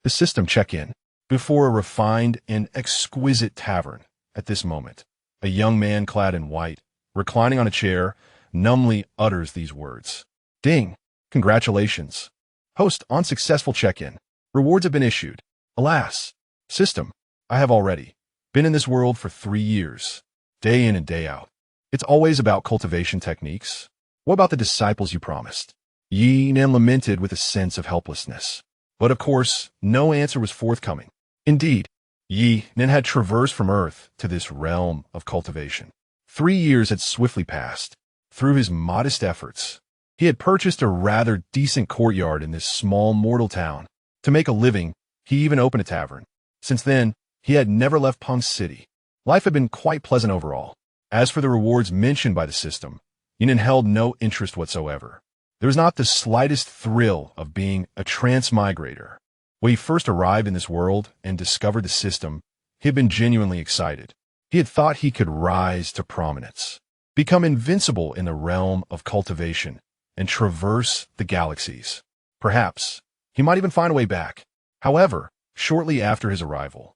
The system check-in. Before a refined and exquisite tavern. At this moment, a young man clad in white, reclining on a chair, numbly utters these words. Ding! Congratulations. Host on successful check-in. Rewards have been issued. Alas! System, I have already been in this world for 3 years. Day in and day out. It's always about cultivation techniques. What about the disciples you promised? Ye Nan lamented with a sense of helplessness. But of course, no answer was forthcoming. Indeed, Ye Nan had traversed from Earth to this realm of cultivation. 3 years had swiftly passed. Through his modest efforts, he had purchased a rather decent courtyard in this small mortal town. To make a living, he even opened a tavern. Since then, he had never left Peng City. Life had been quite pleasant overall. As for the rewards mentioned by the system, Ye Nan held no interest whatsoever. There was not the slightest thrill of being a transmigrator. When he first arrived in this world and discovered the system, he had been genuinely excited. He had thought he could rise to prominence, become invincible in the realm of cultivation, and traverse the galaxies. Perhaps he might even find a way back. However, shortly after his arrival,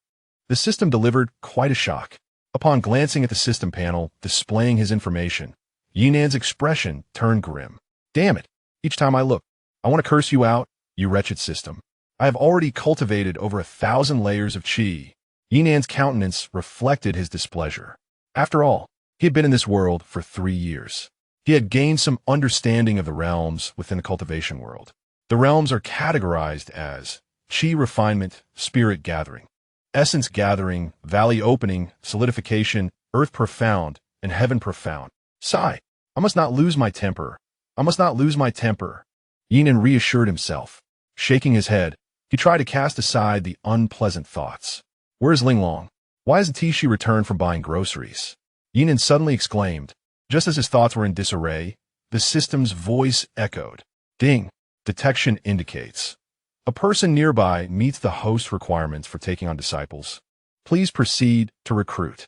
the system delivered quite a shock. Upon glancing at the system panel displaying his information, Ye Nan's expression turned grim. Damn it! Each time I look, I want to curse you out, you wretched system. I have already cultivated over 1,000 layers of qi. Ye Nan's countenance reflected his displeasure. After all, he had been in this world for 3 years. He had gained some understanding of the realms within the cultivation world. The realms are categorized as qi refinement, spirit gathering, essence gathering, valley opening, solidification, earth profound, and heaven profound. Sigh, I must not lose my temper. I must not lose my temper. Ye Nan reassured himself. Shaking his head, he tried to cast aside the unpleasant thoughts. Where is Ling Long? Why hasn't she returned from buying groceries? Ye Nan suddenly exclaimed. Just as his thoughts were in disarray, the system's voice echoed. Ding! Detection indicates. A person nearby meets the host requirements for taking on disciples. Please proceed to recruit.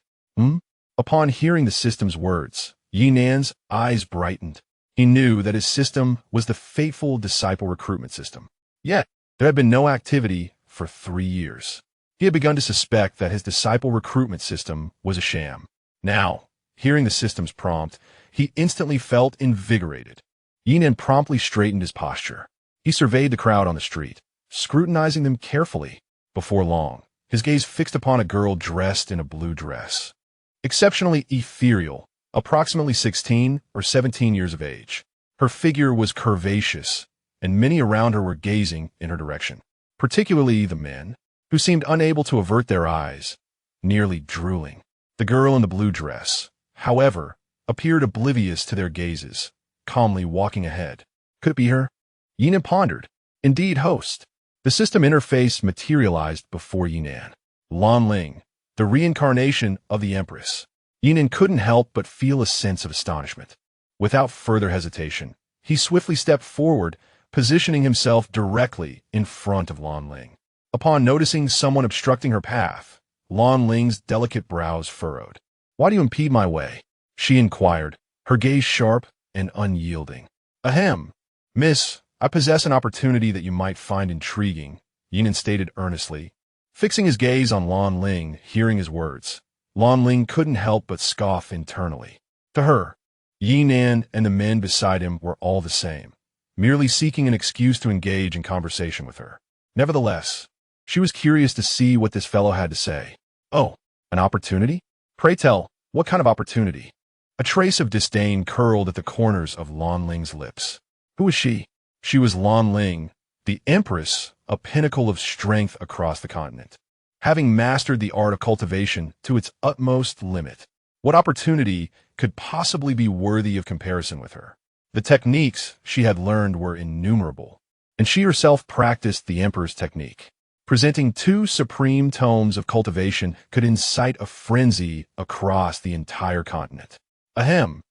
Upon hearing the system's words, Ye Nan's eyes brightened. He knew that his system was the fateful disciple recruitment system. Yet, there had been no activity for 3 years. He had begun to suspect that his disciple recruitment system was a sham. Now, hearing the system's prompt, he instantly felt invigorated. Ye Nan promptly straightened his posture. He surveyed the crowd on the street, scrutinizing them carefully. Before long, his gaze fixed upon a girl dressed in a blue dress. Exceptionally ethereal, approximately 16 or 17 years of age. Her figure was curvaceous, and many around her were gazing in her direction, particularly the men, who seemed unable to avert their eyes, nearly drooling. The girl in the blue dress, however, appeared oblivious to their gazes, calmly walking ahead. Could it be her? Ye Nan pondered. Indeed, host. The system interface materialized before Ye Nan. Lan Ling, the reincarnation of the Empress. Ye Nan couldn't help but feel a sense of astonishment. Without further hesitation, he swiftly stepped forward, positioning himself directly in front of Lan Ling. Upon noticing someone obstructing her path, Lan Ling's delicate brows furrowed. Why do you impede my way? She inquired, her gaze sharp and unyielding. Ahem. Miss, I possess an opportunity that you might find intriguing, Ye Nan stated earnestly. Fixing his gaze on Lan Ling, hearing his words, Lan Ling couldn't help but scoff internally. To her, Ye Nan and the men beside him were all the same, merely seeking an excuse to engage in conversation with her. Nevertheless, she was curious to see what this fellow had to say. Oh, an opportunity? Pray tell, what kind of opportunity? A trace of disdain curled at the corners of Lan Ling's lips. Who was she? She was Lan Ling, the Empress, a pinnacle of strength across the continent. Having mastered the art of cultivation to its utmost limit, what opportunity could possibly be worthy of comparison with her? The techniques she had learned were innumerable, and she herself practiced the Emperor's technique. Presenting 2 supreme tomes of cultivation could incite a frenzy across the entire continent. Ahem,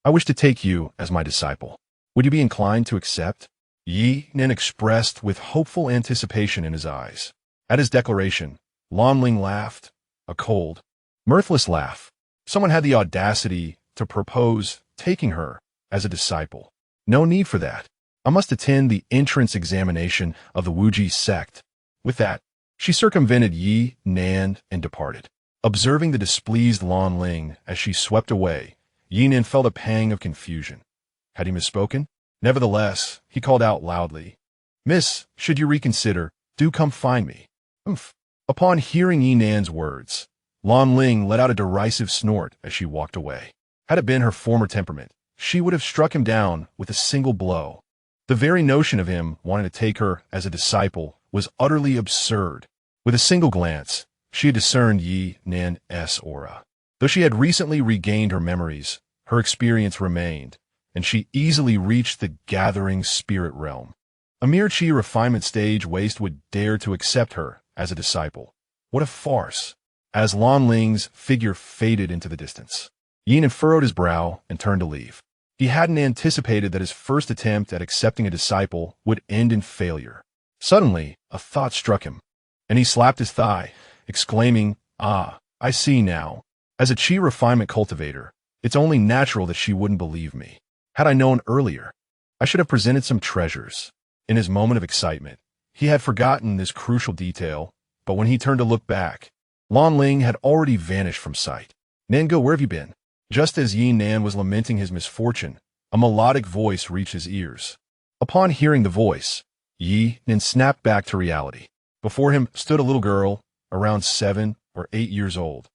I wish to take you as my disciple. Would you be inclined to accept? Ye Nan expressed with hopeful anticipation in his eyes. At his declaration, Lan Ling laughed, a cold, mirthless laugh. Someone had the audacity to propose taking her as a disciple. No need for that. I must attend the entrance examination of the Wuji sect. With that, she circumvented Ye Nan and departed. Observing the displeased Lan Ling as she swept away, Ye Nan felt a pang of confusion. Had he misspoken? Nevertheless, he called out loudly, "Miss, should you reconsider, do come find me." Oomph. Upon hearing Ye Nan's words, Lan Ling let out a derisive snort as she walked away. Had it been her former temperament, she would have struck him down with a single blow. The very notion of him wanting to take her as a disciple was utterly absurd. With a single glance, she had discerned Ye Nan's aura. Though she had recently regained her memories, her experience remained, and she easily reached the gathering spirit realm. A mere chi refinement stage waste would dare to accept her as a disciple. What a farce! As Lan Ling's figure faded into the distance, Ye Nan furrowed his brow and turned to leave. He hadn't anticipated that his first attempt at accepting a disciple would end in failure. Suddenly, a thought struck him, and he slapped his thigh, exclaiming, "Ah, I see now. As a chi refinement cultivator, it's only natural that she wouldn't believe me. Had I known earlier, I should have presented some treasures." In his moment of excitement, he had forgotten this crucial detail, but when he turned to look back, Lan Ling had already vanished from sight. "Nango, where have you been?" Just as Ye Nan was lamenting his misfortune, a melodic voice reached his ears. Upon hearing the voice, Ye Nan snapped back to reality. Before him stood a little girl, around 7 or 8 years old,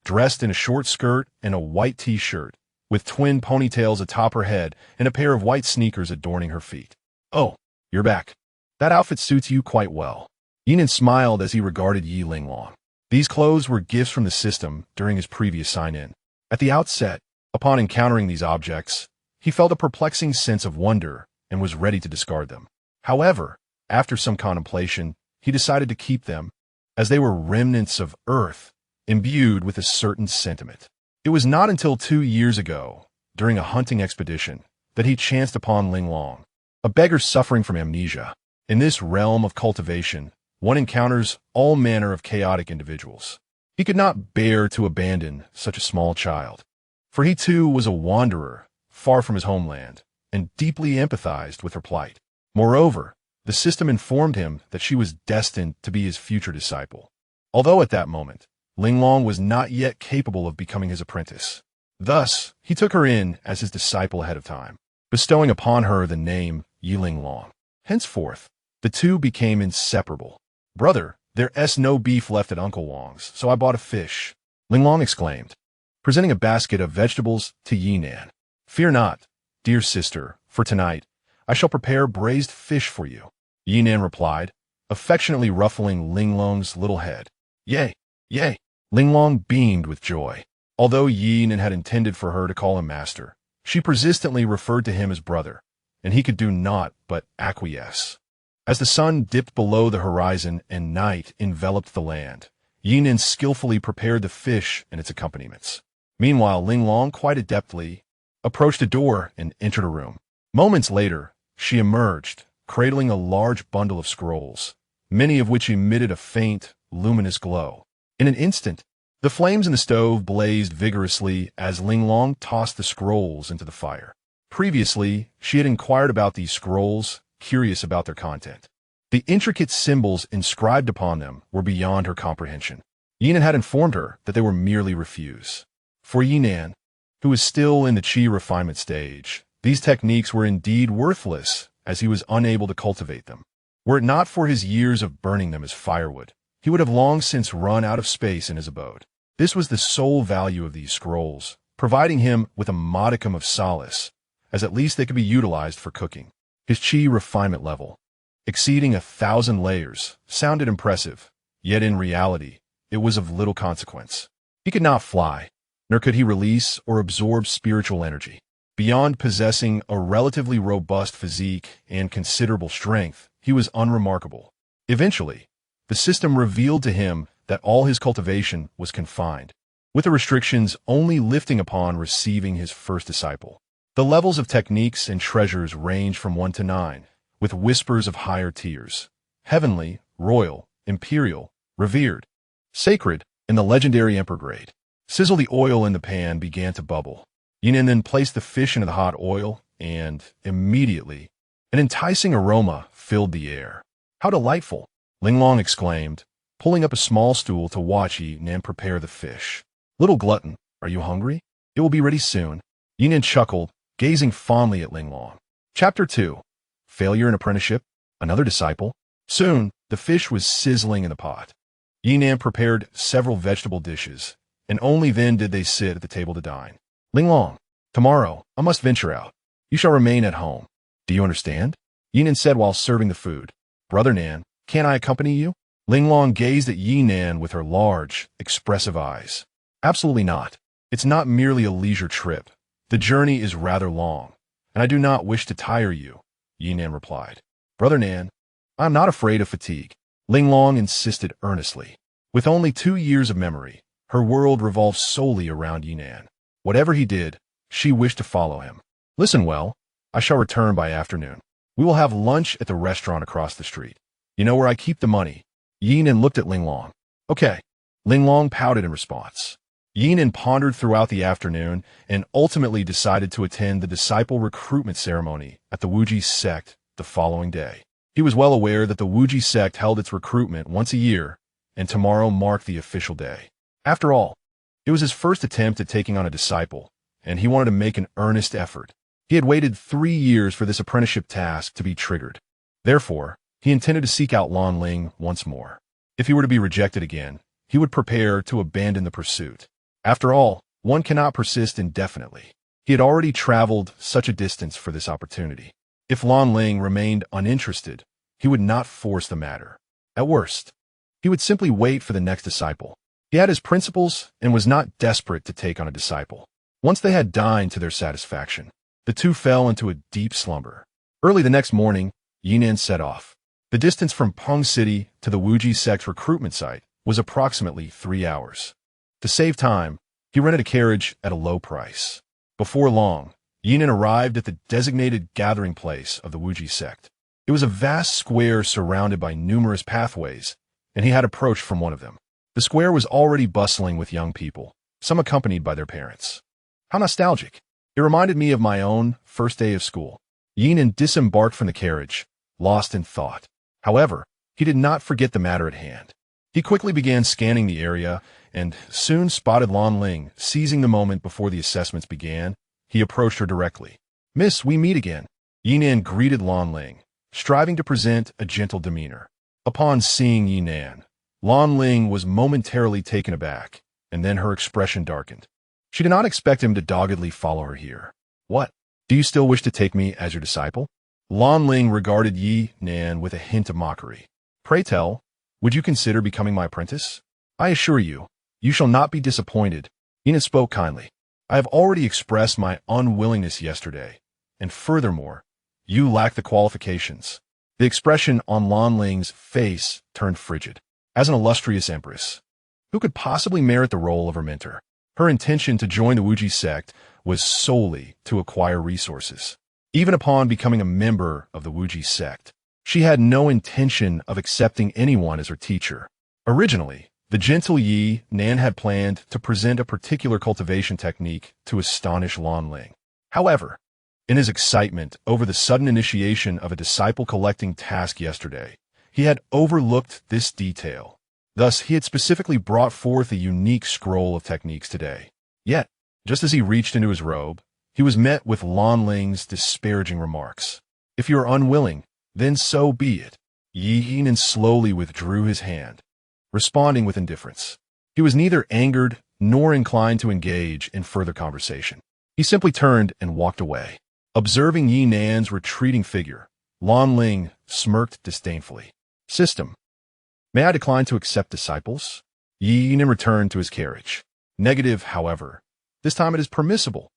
dressed in a short skirt and a white t-shirt, with twin ponytails atop her head and a pair of white sneakers adorning her feet. "Oh, you're back. That outfit suits you quite well." Ye Nan smiled as he regarded Yi Linglong. These clothes were gifts from the system during his previous sign-in. At the outset, upon encountering these objects, he felt a perplexing sense of wonder and was ready to discard them. However, after some contemplation, he decided to keep them, as they were remnants of Earth, imbued with a certain sentiment. It was not until 2 years ago, during a hunting expedition, that he chanced upon Linglong, a beggar suffering from amnesia. In this realm of cultivation, one encounters all manner of chaotic individuals. He could not bear to abandon such a small child, for he too was a wanderer, far from his homeland, and deeply empathized with her plight. Moreover, the system informed him that she was destined to be his future disciple, although at that moment, Linglong was not yet capable of becoming his apprentice. Thus, he took her in as his disciple ahead of time, bestowing upon her the name Yi Linglong. Henceforth, the two became inseparable. "Brother, there's no beef left at Uncle Wong's, so I bought a fish," Linglong exclaimed, presenting a basket of vegetables to Ye Nan. "Fear not, dear sister, for tonight I shall prepare braised fish for you," Ye Nan replied, affectionately ruffling Linglong's little head. "Yea, yea." Linglong beamed with joy. Although Ye Nan had intended for her to call him master, she persistently referred to him as brother, and he could do naught but acquiesce. As the sun dipped below the horizon and night enveloped the land, Ye Nan skillfully prepared the fish and its accompaniments. Meanwhile, Linglong, quite adeptly, approached a door and entered a room. Moments later, she emerged, cradling a large bundle of scrolls, many of which emitted a faint, luminous glow. In an instant, the flames in the stove blazed vigorously as Linglong tossed the scrolls into the fire. Previously, she had inquired about these scrolls, curious about their content. The intricate symbols inscribed upon them were beyond her comprehension. Ye Nan had informed her that they were merely refuse. For Ye Nan, who was still in the chi refinement stage, these techniques were indeed worthless, as he was unable to cultivate them. Were it not for his years of burning them as firewood, he would have long since run out of space in his abode. This was the sole value of these scrolls, providing him with a modicum of solace, as at least they could be utilized for cooking. His chi refinement level, exceeding 1,000 layers, sounded impressive, yet in reality, it was of little consequence. He could not fly, nor could he release or absorb spiritual energy. Beyond possessing a relatively robust physique and considerable strength, he was unremarkable. Eventually, the system revealed to him that all his cultivation was confined, with the restrictions only lifting upon receiving his first disciple. The levels of techniques and treasures range from 1 to 9, with whispers of higher tiers: heavenly, royal, imperial, revered, sacred, and the legendary emperor grade. Sizzle. The oil in the pan began to bubble. Ye Nan then placed the fish into the hot oil, and immediately, an enticing aroma filled the air. "How delightful!" Ling Long exclaimed, pulling up a small stool to watch Ye Nan prepare the fish. Little glutton, are you hungry? It will be ready soon. Ye Nan chuckled, gazing fondly at Ling Long. Chapter 2. Failure in Apprenticeship. Another disciple. Soon, the fish was sizzling in the pot. Ye Nan prepared several vegetable dishes, and only then did they sit at the table to dine. Ling Long, tomorrow, I must venture out. You shall remain at home. Do you understand? Ye Nan said while serving the food. Brother Nan, can't I accompany you? Ling Long gazed at Ye Nan with her large, expressive eyes. Absolutely not. It's not merely a leisure trip. The journey is rather long, and I do not wish to tire you, Ye Nan replied. Brother Nan, I am not afraid of fatigue, Ling Long insisted earnestly. With only 2 years of memory, her world revolved solely around Ye Nan. Whatever he did, she wished to follow him. Listen well, I shall return by afternoon. We will have lunch at the restaurant across the street. You know where I keep the money. Ye Nan looked at Ling Long. Okay. Ling Long pouted in response. Ye Nan pondered throughout the afternoon and ultimately decided to attend the disciple recruitment ceremony at the Wuji sect the following day. He was well aware that the Wuji sect held its recruitment once a year, and tomorrow marked the official day. After all, it was his first attempt at taking on a disciple, and he wanted to make an earnest effort. He had waited 3 years for this apprenticeship task to be triggered. Therefore, he intended to seek out Lan Ling once more. If he were to be rejected again, he would prepare to abandon the pursuit. After all, one cannot persist indefinitely. He had already traveled such a distance for this opportunity. If Lan Ling remained uninterested, he would not force the matter. At worst, he would simply wait for the next disciple. He had his principles and was not desperate to take on a disciple. Once they had dined to their satisfaction, the two fell into a deep slumber. Early the next morning, Ye Nan set off. The distance from Peng City to the Wuji sect's recruitment site was approximately 3 hours. To save time, he rented a carriage at a low price. Before long, Ye Nan arrived at the designated gathering place of the Wuji sect. It was a vast square surrounded by numerous pathways, and he had approached from one of them. The square was already bustling with young people, some accompanied by their parents. How nostalgic. It reminded me of my own first day of school. Ye Nan disembarked from the carriage, lost in thought. However, he did not forget the matter at hand. He quickly began scanning the area and soon spotted Lan Ling. Seizing the moment before the assessments began, he approached her directly. Miss, we meet again. Ye Nan greeted Lan Ling, striving to present a gentle demeanor. Upon seeing Ye Nan, Lan Ling was momentarily taken aback, and then her expression darkened. She did not expect him to doggedly follow her here. What? Do you still wish to take me as your disciple? Lan Ling regarded Ye Nan with a hint of mockery. Pray tell, would you consider becoming my apprentice? I assure you, you shall not be disappointed. Ye Nan spoke kindly. I have already expressed my unwillingness yesterday, and furthermore, you lack the qualifications. The expression on Lan Ling's face turned frigid. As an illustrious empress, who could possibly merit the role of her mentor? Her intention to join the Wuji sect was solely to acquire resources. Even upon becoming a member of the Wuji sect, she had no intention of accepting anyone as her teacher. Originally, the gentle Ye Nan had planned to present a particular cultivation technique to astonish Lan Ling. However, in his excitement over the sudden initiation of a disciple-collecting task yesterday, he had overlooked this detail. Thus, he had specifically brought forth a unique scroll of techniques today. Yet, just as he reached into his robe, he was met with Lan Ling's disparaging remarks. If you are unwilling, then so be it. Ye Nan slowly withdrew his hand, responding with indifference. He was neither angered nor inclined to engage in further conversation. He simply turned and walked away. Observing Ye Nan's retreating figure, Lan Ling smirked disdainfully. System. May I decline to accept disciples? Ye Nan returned to his carriage. Negative, however. This time it is permissible.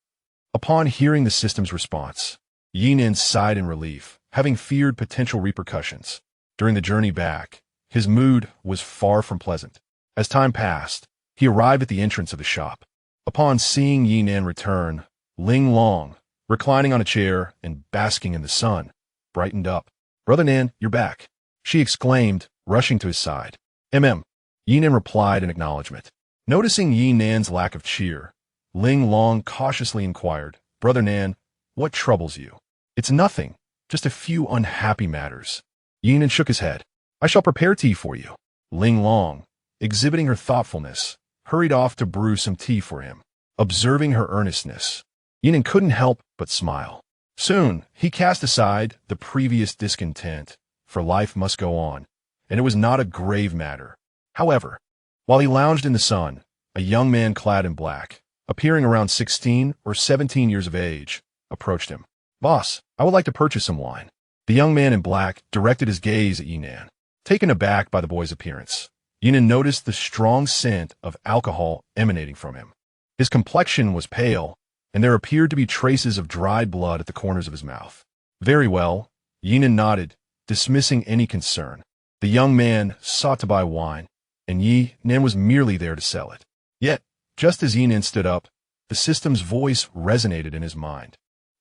Upon hearing the system's response, Ye Nan sighed in relief, having feared potential repercussions. During the journey back, his mood was far from pleasant. As time passed, he arrived at the entrance of the shop. Upon seeing Ye Nan return, Ling Long, reclining on a chair and basking in the sun, brightened up. Brother Nan, you're back, she exclaimed, rushing to his side. Ye Nan replied in acknowledgement. Noticing Ye Nan's lack of cheer, Ling Long cautiously inquired, Brother Nan, what troubles you? It's nothing, just a few unhappy matters. Ye Nan shook his head. I shall prepare tea for you. Ling Long, exhibiting her thoughtfulness, hurried off to brew some tea for him. Observing her earnestness, Ye Nan couldn't help but smile. Soon, he cast aside the previous discontent, for life must go on, and it was not a grave matter. However, while he lounged in the sun, a young man clad in black, appearing around 16 or 17 years of age, approached him. "Boss, I would like to purchase some wine." The young man in black directed his gaze at Ye Nan. Taken aback by the boy's appearance, Ye Nan noticed the strong scent of alcohol emanating from him. His complexion was pale, and there appeared to be traces of dried blood at the corners of his mouth. "Very well," Ye Nan nodded, dismissing any concern. The young man sought to buy wine, and Ye Nan was merely there to sell it. Yet, just as Ye Nan stood up, the system's voice resonated in his mind.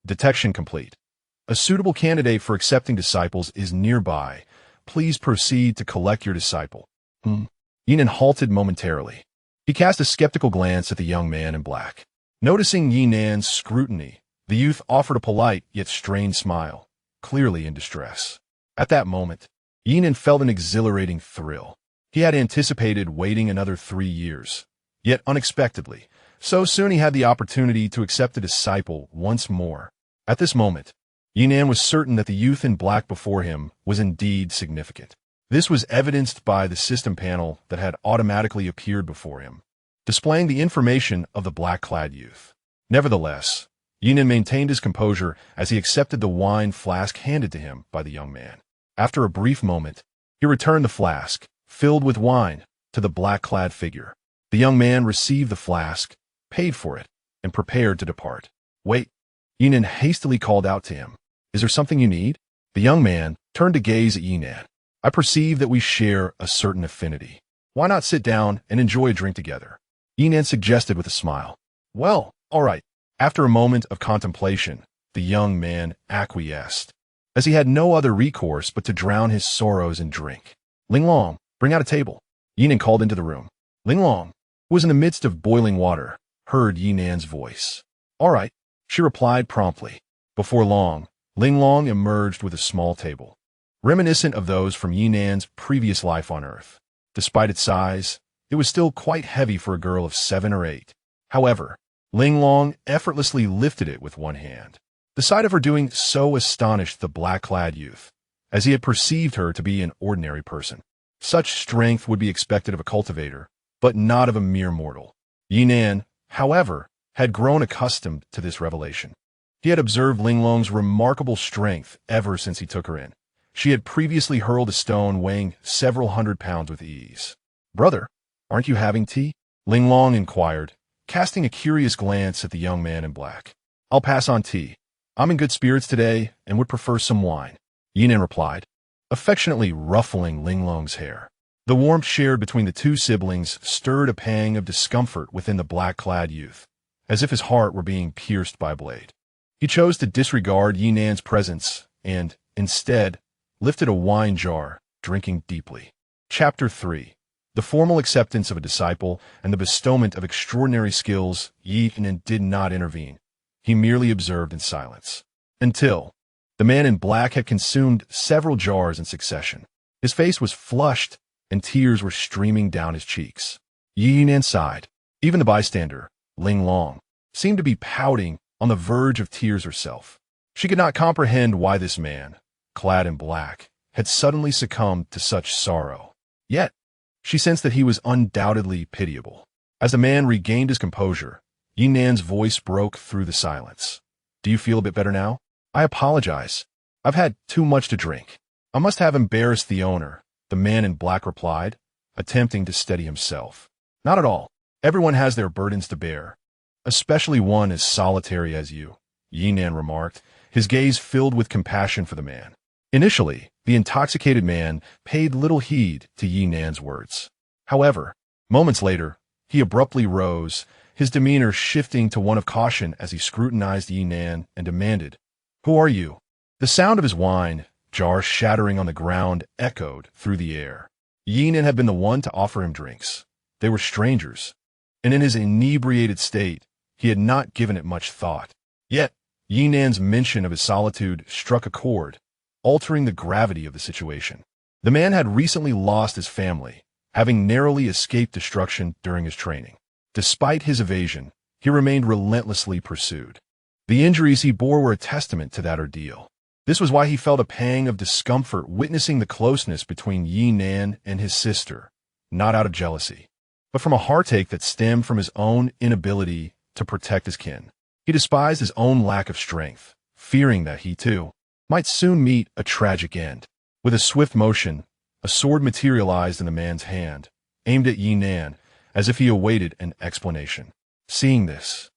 "Detection complete. A suitable candidate for accepting disciples is nearby. Please proceed to collect your disciple." Ye Nan halted momentarily. He cast a skeptical glance at the young man in black. Noticing Ye Nan's scrutiny, the youth offered a polite yet strained smile, clearly in distress. At that moment, Ye Nan felt an exhilarating thrill. He had anticipated waiting another 3 years, yet unexpectedly, so soon he had the opportunity to accept a disciple once more. At this moment, Ye Nan was certain that the youth in black before him was indeed significant. This was evidenced by the system panel that had automatically appeared before him, displaying the information of the black-clad youth. Nevertheless, Ye Nan maintained his composure as he accepted the wine flask handed to him by the young man. After a brief moment, he returned the flask, filled with wine, to the black-clad figure. The young man received the flask, paid for it, and prepared to depart. "Wait," Ye Nan hastily called out to him. "Is there something you need?" The young man turned to gaze at Ye Nan. "I perceive that we share a certain affinity. Why not sit down and enjoy a drink together?" Ye Nan suggested with a smile. "Well, all right." After a moment of contemplation, the young man acquiesced, as he had no other recourse but to drown his sorrows in drink. "Ling Long, bring out a table." Ye Nan called into the room. Ling Long, who was in the midst of boiling water, heard Ye Nan's voice. "All right," she replied promptly. Before long, Ling Long emerged with a small table, reminiscent of those from Ye Nan's previous life on Earth. Despite its size, it was still quite heavy for a girl of 7 or 8. However, Ling Long effortlessly lifted it with one hand. The sight of her doing so astonished the black-clad youth, as he had perceived her to be an ordinary person. Such strength would be expected of a cultivator, but not of a mere mortal. Ye Nan, however, had grown accustomed to this revelation. He had observed Ling Long's remarkable strength ever since he took her in. She had previously hurled a stone weighing several hundred pounds with ease. "Brother, aren't you having tea?" Ling Long inquired, casting a curious glance at the young man in black. "I'll pass on tea. I'm in good spirits today and would prefer some wine," Ye Nan replied, affectionately ruffling Ling Long's hair. The warmth shared between the two siblings stirred a pang of discomfort within the black-clad youth, as if his heart were being pierced by a blade. He chose to disregard Ye Nan's presence and, instead, lifted a wine jar, drinking deeply. Chapter 3. The formal acceptance of a disciple and the bestowment of extraordinary skills. Ye Nan did not intervene. He merely observed in silence. Until the man in black had consumed several jars in succession. His face was flushed, and tears were streaming down his cheeks. Ye Nan sighed. Even the bystander, Ling Long, seemed to be pouting, on the verge of tears herself. She could not comprehend why this man, clad in black, had suddenly succumbed to such sorrow. Yet, she sensed that he was undoubtedly pitiable. As the man regained his composure, Ye Nan's voice broke through the silence. "Do you feel a bit better now?" "I apologize. I've had too much to drink. I must have embarrassed the owner," the man in black replied, attempting to steady himself. "Not at all. Everyone has their burdens to bear, especially one as solitary as you," Ye Nan remarked, his gaze filled with compassion for the man. Initially, the intoxicated man paid little heed to Ye Nan's words. However, moments later, he abruptly rose, his demeanor shifting to one of caution as he scrutinized Ye Nan and demanded, "Who are you?" The sound of his wine jar shattering on the ground echoed through the air. Ye Nan had been the one to offer him drinks. They were strangers, and in his inebriated state, he had not given it much thought. Yet, Ye Nan's mention of his solitude struck a chord, altering the gravity of the situation. The man had recently lost his family, having narrowly escaped destruction during his training. Despite his evasion, he remained relentlessly pursued. The injuries he bore were a testament to that ordeal. This was why he felt a pang of discomfort witnessing the closeness between Ye Nan and his sister, not out of jealousy, but from a heartache that stemmed from his own inability to protect his kin. He despised his own lack of strength, fearing that he, too, might soon meet a tragic end. With a swift motion, a sword materialized in the man's hand, aimed at Ye Nan, as if he awaited an explanation. Seeing this,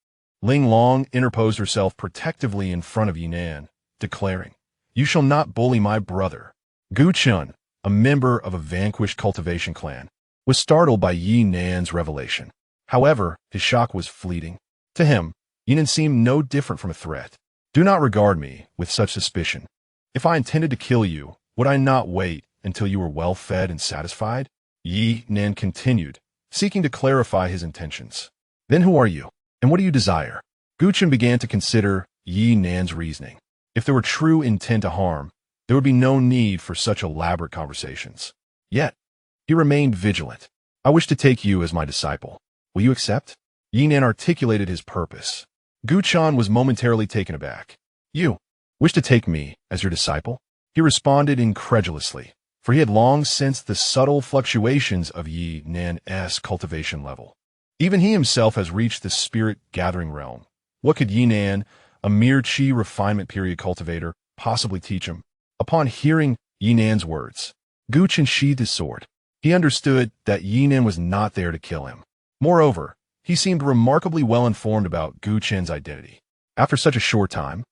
Ling Long interposed herself protectively in front of Ye Nan, declaring, "You shall not bully my brother." Gu Chun, a member of a vanquished cultivation clan, was startled by Ye Nan's revelation. However, his shock was fleeting. To him, Ye Nan seemed no different from a threat. "Do not regard me with such suspicion. If I intended to kill you, would I not wait until you were well fed and satisfied?" Ye Nan continued, seeking to clarify his intentions. "Then who are you, and what do you desire?" Gu Chun began to consider Ye Nan's reasoning. If there were true intent to harm, there would be no need for such elaborate conversations. Yet, he remained vigilant. "I wish to take you as my disciple. Will you accept?" Ye Nan articulated his purpose. Gu Chun was momentarily taken aback. "You wish to take me as your disciple?" He responded incredulously, for he had long sensed the subtle fluctuations of Ye Nan's cultivation level. Even he himself has reached the spirit-gathering realm. What could Ye Nan, a mere chi refinement period cultivator, possibly teach him? Upon hearing Ye Nan's words, Gu Chun sheathed his sword. He understood that Ye Nan was not there to kill him. Moreover, he seemed remarkably well informed about Gu Chun's identity. After such a short time,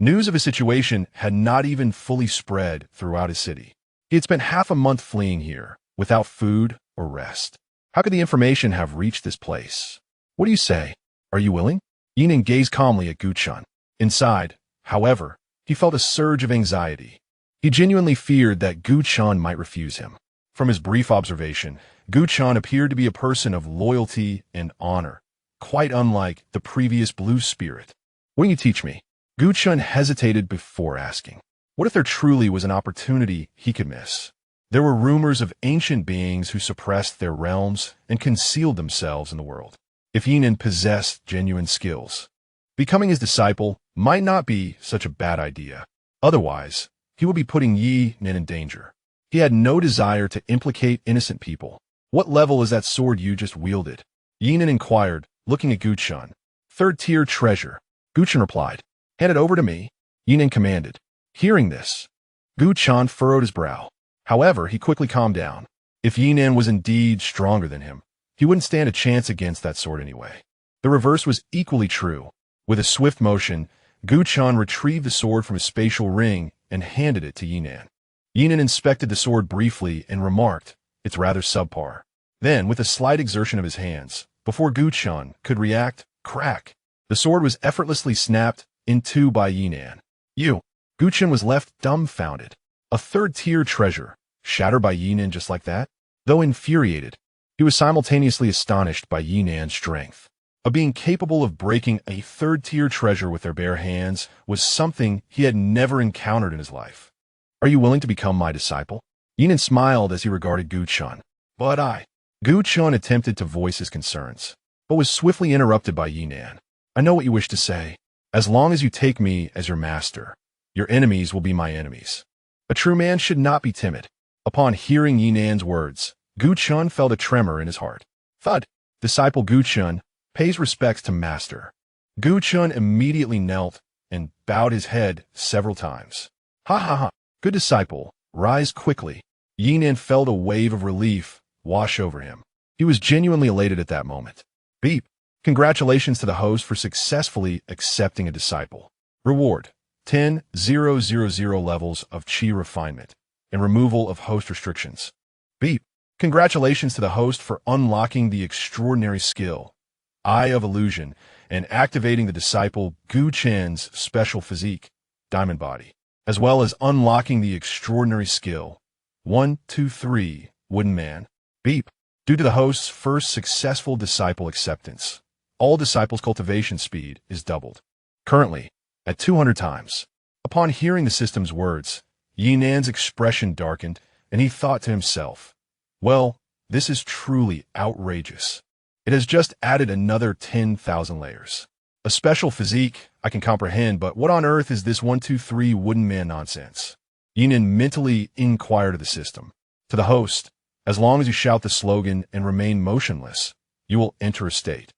news of his situation had not even fully spread throughout his city. He had spent half a month fleeing here, without food or rest. How could the information have reached this place? "What do you say? Are you willing?" Ye Nan gazed calmly at Gu Chun. Inside, however, he felt a surge of anxiety. He genuinely feared that Gu Chun might refuse him. From his brief observation, Gu Chun appeared to be a person of loyalty and honor, quite unlike the previous blue spirit. "Will you teach me?" Gu Chun hesitated before asking. What if there truly was an opportunity he could miss? There were rumors of ancient beings who suppressed their realms and concealed themselves in the world. If Ye Nan possessed genuine skills, becoming his disciple might not be such a bad idea. Otherwise, he would be putting Ye Nan in danger. He had no desire to implicate innocent people. "What level is that sword you just wielded?" Ye Nan inquired, looking at Gu Chun. "Third-tier treasure," Gu Chun replied. "Hand it over to me," Ye Nan commanded. Hearing this, Gu Chun furrowed his brow. However, he quickly calmed down. If Ye Nan was indeed stronger than him, he wouldn't stand a chance against that sword anyway. The reverse was equally true. With a swift motion, Gu Chun retrieved the sword from his spatial ring and handed it to Ye Nan. Ye Nan inspected the sword briefly and remarked, "It's rather subpar." Then, with a slight exertion of his hands, before Gu Chun could react, crack, the sword was effortlessly snapped in two by Ye Nan. Gu Chun was left dumbfounded. A third-tier treasure, shattered by Ye Nan just like that? Though infuriated, he was simultaneously astonished by Ye Nan's strength. A being capable of breaking a third-tier treasure with their bare hands was something he had never encountered in his life. "Are you willing to become my disciple?" Ye Nan smiled as he regarded Gu Chun. "But Gu Chun attempted to voice his concerns, but was swiftly interrupted by Ye Nan. "I know what you wish to say. As long as you take me as your master, your enemies will be my enemies." A true man should not be timid. Upon hearing Ye Nan's words, Gu Chun felt a tremor in his heart. Thud! Disciple Gu Chun pays respects to master. Gu Chun immediately knelt and bowed his head several times. "Ha ha ha! Good disciple, rise quickly." Ye Nan felt a wave of relief wash over him. He was genuinely elated at that moment. Beep! Congratulations to the host for successfully accepting a disciple. Reward: 10,000 levels of chi refinement and removal of host restrictions. Beep! Congratulations to the host for unlocking the extraordinary skill, Eye of Illusion, and activating the disciple Gu Chun's special physique, Diamond Body, as well as unlocking the extraordinary skill 123 Wooden Man. Beep! Due to the host's first successful disciple acceptance, all disciples' cultivation speed is doubled. Currently, at 200 times. Upon hearing the system's words, Ye Nan's expression darkened, and he thought to himself, well, this is truly outrageous. It has just added another 10,000 layers. A special physique, I can comprehend, but what on earth is this 1, 2, 3 wooden man nonsense? Ye Nan mentally inquired of the system. To the host, as long as you shout the slogan and remain motionless, you will enter a state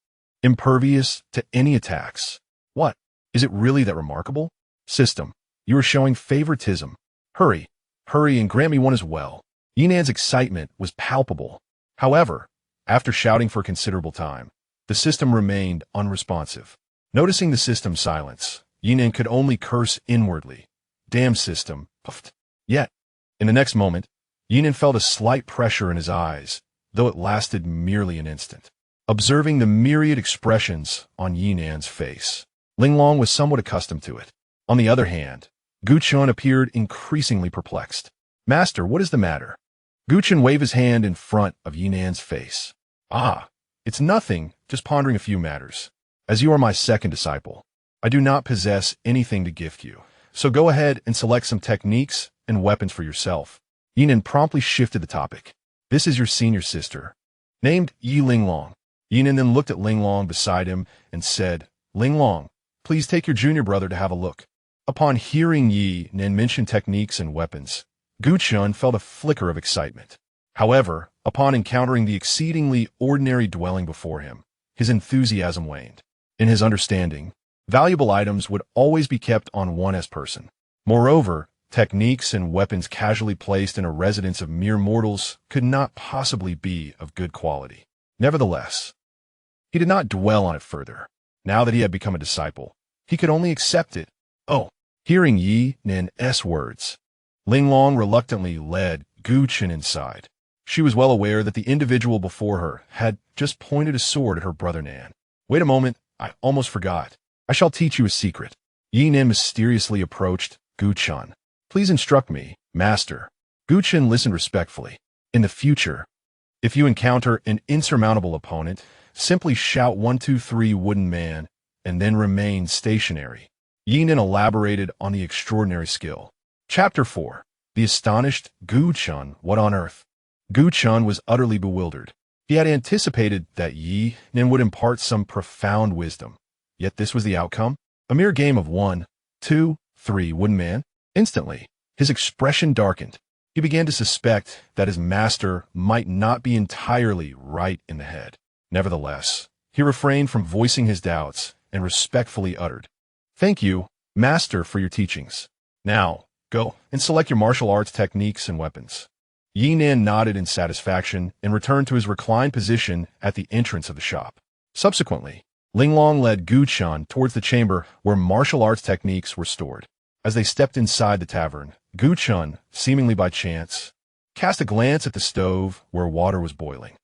impervious to any attacks. What? Is it really that remarkable? System, you are showing favoritism. Hurry, hurry and grant me one as well. Ye Nan's excitement was palpable. However, after shouting for a considerable time, the system remained unresponsive. Noticing the system's silence, Ye Nan could only curse inwardly. Damn system, puffed. Yet, in the next moment, Ye Nan felt a slight pressure in his eyes, though it lasted merely an instant. Observing the myriad expressions on Ye Nan's face, Linglong was somewhat accustomed to it. On the other hand, Guchun appeared increasingly perplexed. Master, what is the matter? Guchun waved his hand in front of Ye Nan's face. Ah, it's nothing, just pondering a few matters. As you are my second disciple, I do not possess anything to gift you, so go ahead and select some techniques and weapons for yourself. Ye Nan promptly shifted the topic. This is your senior sister, named Yi Linglong. Ye Nan then looked at Linglong beside him and said, Linglong, please take your junior brother to have a look. Upon hearing Ye Nan mention techniques and weapons, Guchun felt a flicker of excitement. However, upon encountering the exceedingly ordinary dwelling before him, his enthusiasm waned. In his understanding, valuable items would always be kept on one's person. Moreover, techniques and weapons casually placed in a residence of mere mortals could not possibly be of good quality. Nevertheless, he did not dwell on it further. Now that he had become a disciple, he could only accept it. Oh, hearing Ye Nan's words, Linglong reluctantly led Guchun inside. She was well aware that the individual before her had just pointed a sword at her brother Nan. Wait a moment, I almost forgot. I shall teach you a secret. Ye Nan mysteriously approached Guchun. Please instruct me, master. Guchun listened respectfully. In the future, if you encounter an insurmountable opponent, simply shout 1, 2, 3 wooden man and then remain stationary. Ye Nan elaborated on the extraordinary skill. Chapter 4. The astonished Guchun. What on earth? Guchun was utterly bewildered. He had anticipated that Ye Nan would impart some profound wisdom. Yet this was the outcome? A mere game of 1, 2, 3 wooden man? Instantly, his expression darkened. He began to suspect that his master might not be entirely right in the head. Nevertheless, he refrained from voicing his doubts and respectfully uttered, Thank you, master, for your teachings. Now, go and select your martial arts techniques and weapons. Ye Nan nodded in satisfaction and returned to his reclined position at the entrance of the shop. Subsequently, Linglong led Guchun towards the chamber where martial arts techniques were stored. As they stepped inside the tavern, Guchun, seemingly by chance, cast a glance at the stove where water was boiling.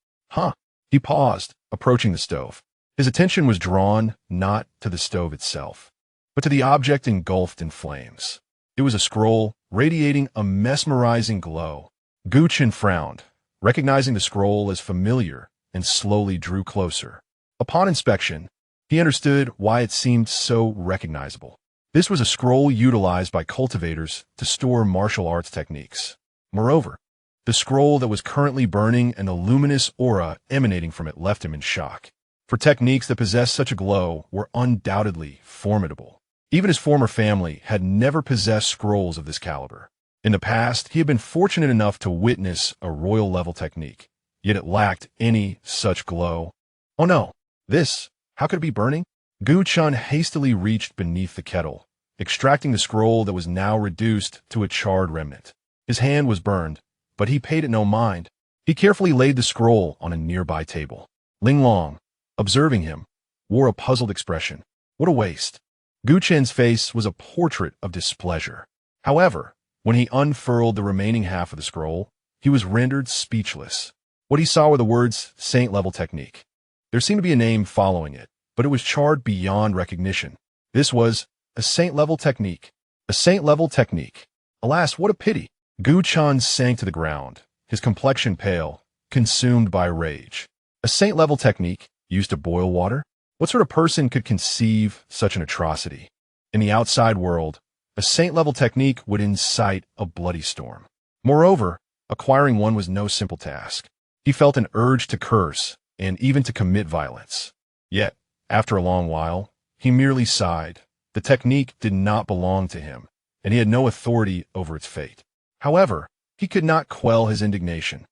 He paused, approaching the stove. His attention was drawn not to the stove itself, but to the object engulfed in flames. It was a scroll radiating a mesmerizing glow. Guchun frowned, recognizing the scroll as familiar, and slowly drew closer. Upon inspection, he understood why it seemed so recognizable. This was a scroll utilized by cultivators to store martial arts techniques. Moreover, the scroll that was currently burning and the luminous aura emanating from it left him in shock. For techniques that possessed such a glow were undoubtedly formidable. Even his former family had never possessed scrolls of this caliber. In the past, he had been fortunate enough to witness a royal-level technique, yet it lacked any such glow. Oh no, how could it be burning? Guchun hastily reached beneath the kettle, extracting the scroll that was now reduced to a charred remnant. His hand was burned, but he paid it no mind. He carefully laid the scroll on a nearby table. Linglong, observing him, wore a puzzled expression. What a waste. Guchun's face was a portrait of displeasure. However, when he unfurled the remaining half of the scroll, he was rendered speechless. What he saw were the words saint-level technique. There seemed to be a name following it, but it was charred beyond recognition. This was a saint-level technique. A saint-level technique. Alas, what a pity. Guchun sank to the ground, his complexion pale, consumed by rage. A saint-level technique used to boil water? What sort of person could conceive such an atrocity? In the outside world, a saint-level technique would incite a bloody storm. Moreover, Acquiring one was no simple task. He felt an urge to curse and even to commit violence. Yet, after a long while, he merely sighed. The technique did not belong to him, and he had no authority over its fate. However, he could not quell his indignation.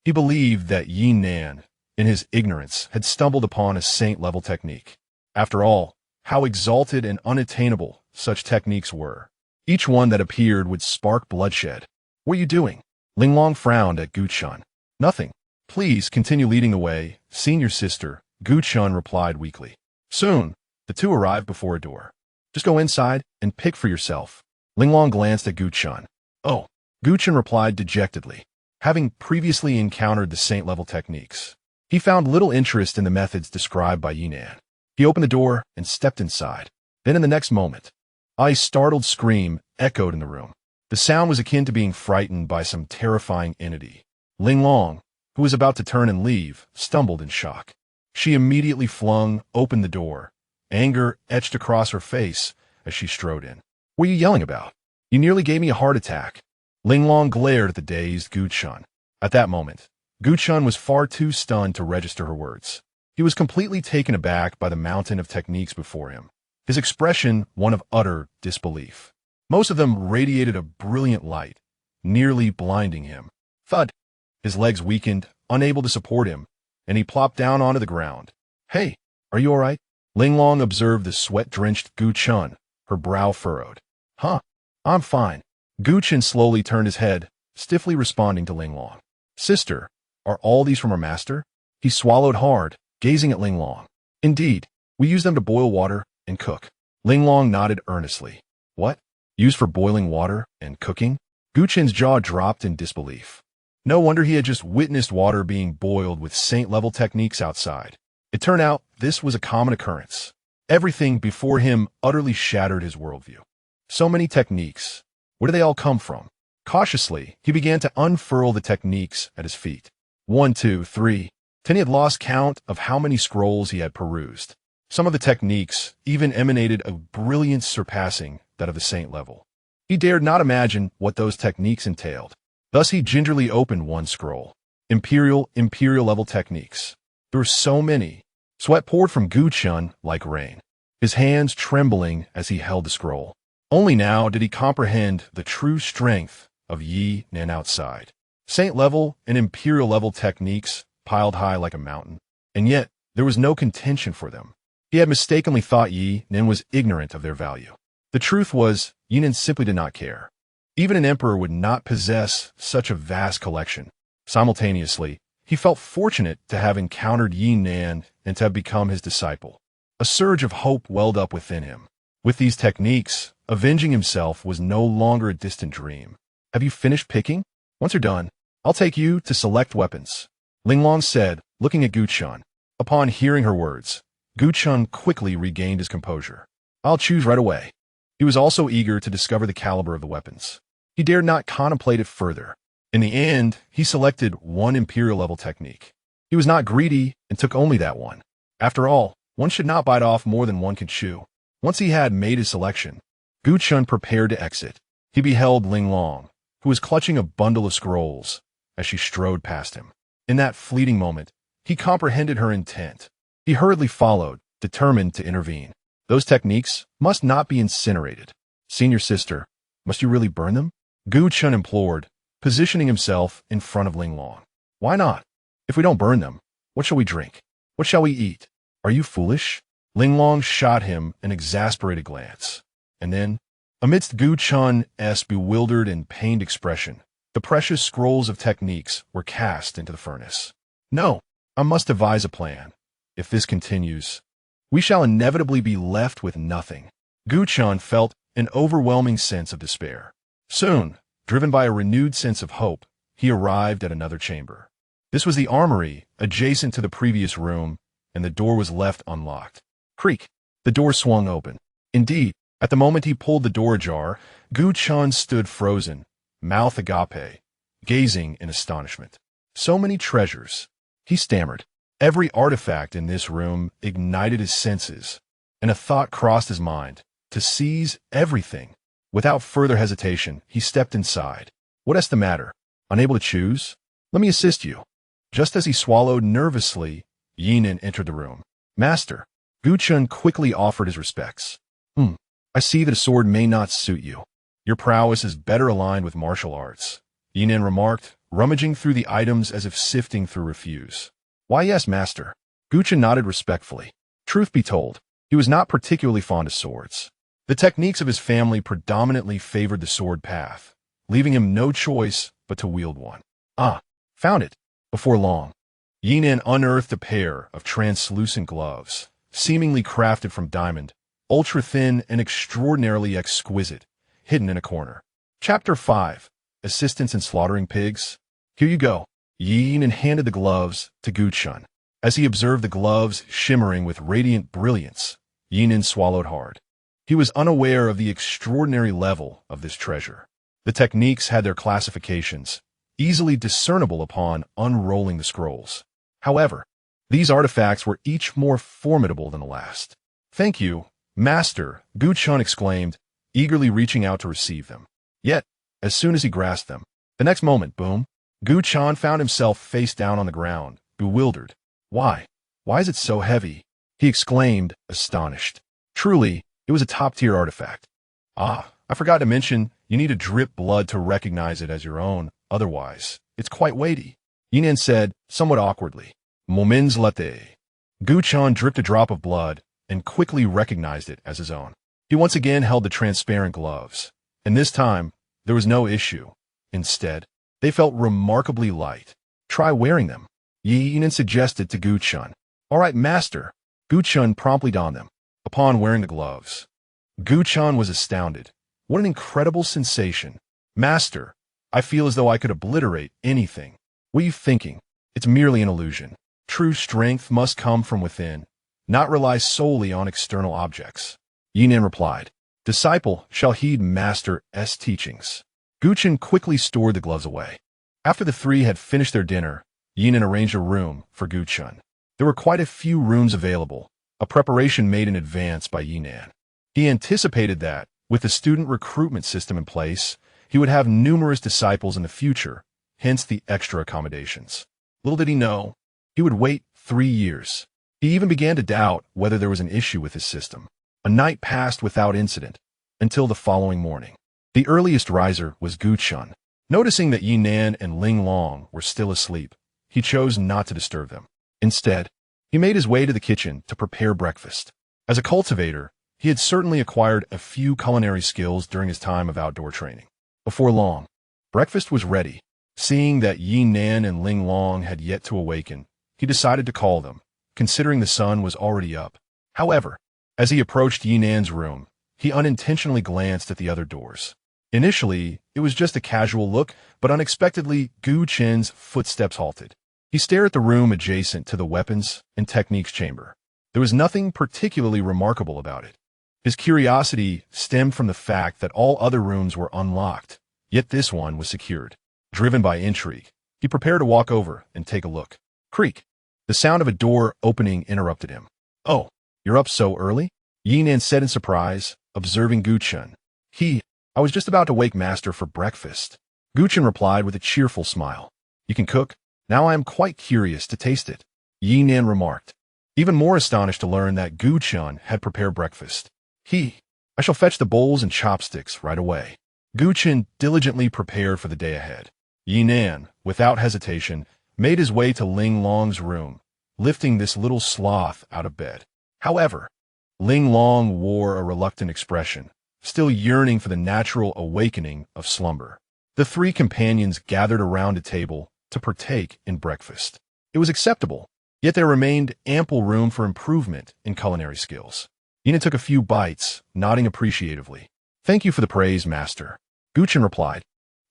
He believed that Ye Nan, in his ignorance, had stumbled upon a saint-level technique. After all, how exalted and unattainable such techniques were. Each one that appeared would spark bloodshed. "What are you doing?" Linglong frowned at Guchun. "Nothing. Please continue leading the way, senior sister," Guchun replied weakly. Soon, the two arrived before a door. "Just go inside and pick for yourself." Linglong glanced at Guchun. "Oh," Guchun replied dejectedly. Having previously encountered the saint-level techniques, he found little interest in the methods described by Ye Nan. He opened the door and stepped inside. Then in the next moment, a startled scream echoed in the room. The sound was akin to being frightened by some terrifying entity. Linglong, who was about to turn and leave, stumbled in shock. She immediately flung open the door. Anger etched across her face as she strode in. "What are you yelling about? You nearly gave me a heart attack." Linglong glared at the dazed Guchun. At that moment, Guchun was far too stunned to register her words. He was completely taken aback by the mountain of techniques before him, his expression one of utter disbelief. Most of them radiated a brilliant light, nearly blinding him. Thud! His legs weakened, unable to support him, and he plopped down onto the ground. "Hey, are you all right?" Linglong observed the sweat-drenched Guchun, her brow furrowed. "Huh, I'm fine." Guchun slowly turned his head, stiffly responding to Linglong. "Sister, are all these from our master?" He swallowed hard, gazing at Linglong. "Indeed, we use them to boil water and cook." Linglong nodded earnestly. "What? Used for boiling water and cooking?" Guchun's jaw dropped in disbelief. No wonder he had just witnessed water being boiled with saint-level techniques outside. It turned out this was a common occurrence. Everything before him utterly shattered his worldview. So many techniques. Where did they all come from? Cautiously, he began to unfurl the techniques at his feet. 1, 2, 3. Then he had lost count of how many scrolls he had perused. Some of the techniques even emanated a brilliance surpassing that of the saint level. He dared not imagine what those techniques entailed. Thus he gingerly opened one scroll. Imperial level techniques. There were so many. Sweat poured from Guchun like rain, his hands trembling as he held the scroll. Only now did he comprehend the true strength of Ye Nan outside. Saint-level and imperial-level techniques piled high like a mountain, and yet there was no contention for them. He had mistakenly thought Ye Nan was ignorant of their value. The truth was, Ye Nan simply did not care. Even an emperor would not possess such a vast collection. Simultaneously, he felt fortunate to have encountered Ye Nan and to have become his disciple. A surge of hope welled up within him. With these techniques, avenging himself was no longer a distant dream. "Have you finished picking? Once you're done, I'll take you to select weapons," Linglong said, looking at Guchun. Upon hearing her words, Guchun quickly regained his composure. "I'll choose right away." He was also eager to discover the caliber of the weapons. He dared not contemplate it further. In the end, he selected one imperial-level technique. He was not greedy and took only that one. After all, one should not bite off more than one can chew. Once he had made his selection, Guchun prepared to exit. He beheld Linglong, who was clutching a bundle of scrolls, as she strode past him. In that fleeting moment, he comprehended her intent. He hurriedly followed, determined to intervene. "Those techniques must not be incinerated. Senior sister, must you really burn them?" Guchun implored, positioning himself in front of Linglong. "Why not? If we don't burn them, what shall we drink? What shall we eat? Are you foolish?" Linglong shot him an exasperated glance. And then, amidst Guchun's bewildered and pained expression, the precious scrolls of techniques were cast into the furnace. "No, I must devise a plan. If this continues, we shall inevitably be left with nothing." Guchun felt an overwhelming sense of despair. Soon, driven by a renewed sense of hope, he arrived at another chamber. This was the armory adjacent to the previous room, and the door was left unlocked. Creak! The door swung open. Indeed, at the moment he pulled the door ajar, Guchun stood frozen, mouth agape, gazing in astonishment. "So many treasures," he stammered. Every artifact in this room ignited his senses, and a thought crossed his mind, to seize everything. Without further hesitation, he stepped inside. "What is the matter?" Unable to choose? Let me assist you. Just as he swallowed nervously, Ye Nan entered the room. Master, Gu Chun quickly offered his respects. I see that a sword may not suit you. Your prowess is better aligned with martial arts, Ye Nan remarked, rummaging through the items as if sifting through refuse. Why, yes, master. Gu Chun nodded respectfully. Truth be told, he was not particularly fond of swords. The techniques of his family predominantly favored the sword path, leaving him no choice but to wield one. Found it. Before long, Ye Nan unearthed a pair of translucent gloves, seemingly crafted from diamond, ultra-thin and extraordinarily exquisite, hidden in a corner. Chapter 5. Assistance in Slaughtering Pigs. Here you go. Ye Nan handed the gloves to Gu Chun. As he observed the gloves shimmering with radiant brilliance, Ye Nan swallowed hard. He was unaware of the extraordinary level of this treasure. The techniques had their classifications, easily discernible upon unrolling the scrolls. However, these artifacts were each more formidable than the last. Thank you, Master, Gu Chun exclaimed, eagerly reaching out to receive them. Yet, as soon as he grasped them, the next moment, boom, Gu Chun found himself face down on the ground, bewildered. Why is it so heavy? He exclaimed, astonished. Truly, it was a top-tier artifact. I forgot to mention, you need to drip blood to recognize it as your own, otherwise, it's quite weighty. Ye Nan said, somewhat awkwardly. Moments latte. Gu Chun dripped a drop of blood and quickly recognized it as his own. He once again held the transparent gloves, and this time, there was no issue. Instead, they felt remarkably light. Try wearing them, Ye Nan suggested to Gu Chun. All right, master. Gu Chun promptly donned them. Upon wearing the gloves, Gu Chun was astounded. What an incredible sensation. Master, I feel as though I could obliterate anything. What are you thinking? It's merely an illusion. True strength must come from within, not rely solely on external objects. Ye Nan replied, Disciple shall heed Master's teachings. Gu Chun quickly stored the gloves away. After the three had finished their dinner, Ye Nan arranged a room for Gu Chun. There were quite a few rooms available, a preparation made in advance by Ye Nan. He anticipated that, with the student recruitment system in place, he would have numerous disciples in the future, hence the extra accommodations. Little did he know, he would wait 3 years. He even began to doubt whether there was an issue with his system. A night passed without incident, until the following morning. The earliest riser was Gu Chun. Noticing that Ye Nan and Ling Long were still asleep, he chose not to disturb them. Instead, he made his way to the kitchen to prepare breakfast. As a cultivator, he had certainly acquired a few culinary skills during his time of outdoor training. Before long, breakfast was ready. Seeing that Ye Nan and Ling Long had yet to awaken, he decided to call them, considering the sun was already up. However, as he approached Ye Nan's room, he unintentionally glanced at the other doors. Initially, it was just a casual look, but unexpectedly, Gu Chun's footsteps halted. He stared at the room adjacent to the weapons and techniques chamber. There was nothing particularly remarkable about it. His curiosity stemmed from the fact that all other rooms were unlocked, yet this one was secured. Driven by intrigue, he prepared to walk over and take a look. Creak! The sound of a door opening interrupted him. Oh, you're up so early? Ye Nan said in surprise, observing Gu Chun. I was just about to wake Master for breakfast. Gu Chun replied with a cheerful smile. You can cook? Now I am quite curious to taste it. Ye Nan remarked, even more astonished to learn that Gu Chun had prepared breakfast. I shall fetch the bowls and chopsticks right away. Gu Chun diligently prepared for the day ahead. Ye Nan, without hesitation, made his way to Ling Long's room, lifting this little sloth out of bed. However, Ling Long wore a reluctant expression, still yearning for the natural awakening of slumber. The three companions gathered around a table to partake in breakfast. It was acceptable, yet there remained ample room for improvement in culinary skills. Ye Nan took a few bites, nodding appreciatively. Thank you for the praise, Master. Gu Chun replied,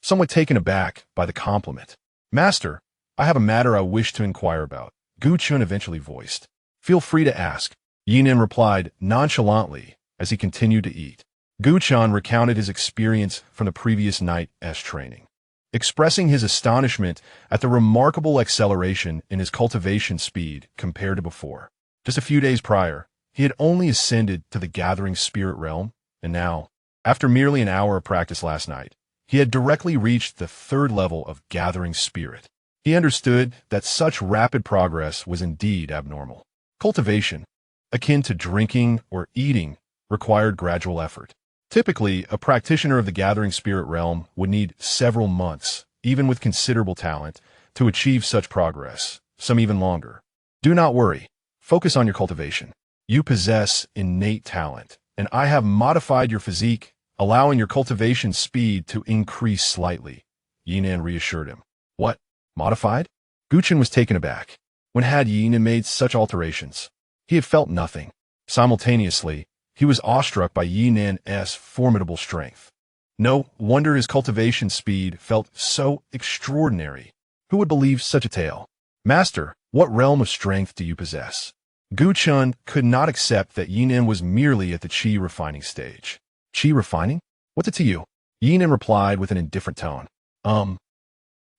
somewhat taken aback by the compliment. Master, I have a matter I wish to inquire about, Gu Chun eventually voiced. Feel free to ask, Ye Nan replied nonchalantly as he continued to eat. Gu Chun recounted his experience from the previous night's training, expressing his astonishment at the remarkable acceleration in his cultivation speed compared to before. Just a few days prior, he had only ascended to the gathering spirit realm, and now, after merely an hour of practice last night, He had directly reached the third level of gathering spirit. He understood that such rapid progress was indeed abnormal. Cultivation, akin to drinking or eating, required gradual effort. Typically, a practitioner of the gathering spirit realm would need several months, even with considerable talent, to achieve such progress, some even longer. Do not worry. Focus on your cultivation. You possess innate talent, and I have modified your physique, allowing your cultivation speed to increase slightly, Ye Nan reassured him. What? Modified? Guchen was taken aback. When had Ye Nan made such alterations? He had felt nothing. Simultaneously, he was awestruck by Ye Nan's formidable strength. No wonder his cultivation speed felt so extraordinary. Who would believe such a tale? Master, what realm of strength do you possess? Guchen could not accept that Ye Nan was merely at the qi refining stage. Qi refining? What's it to you? Ye Nan replied with an indifferent tone.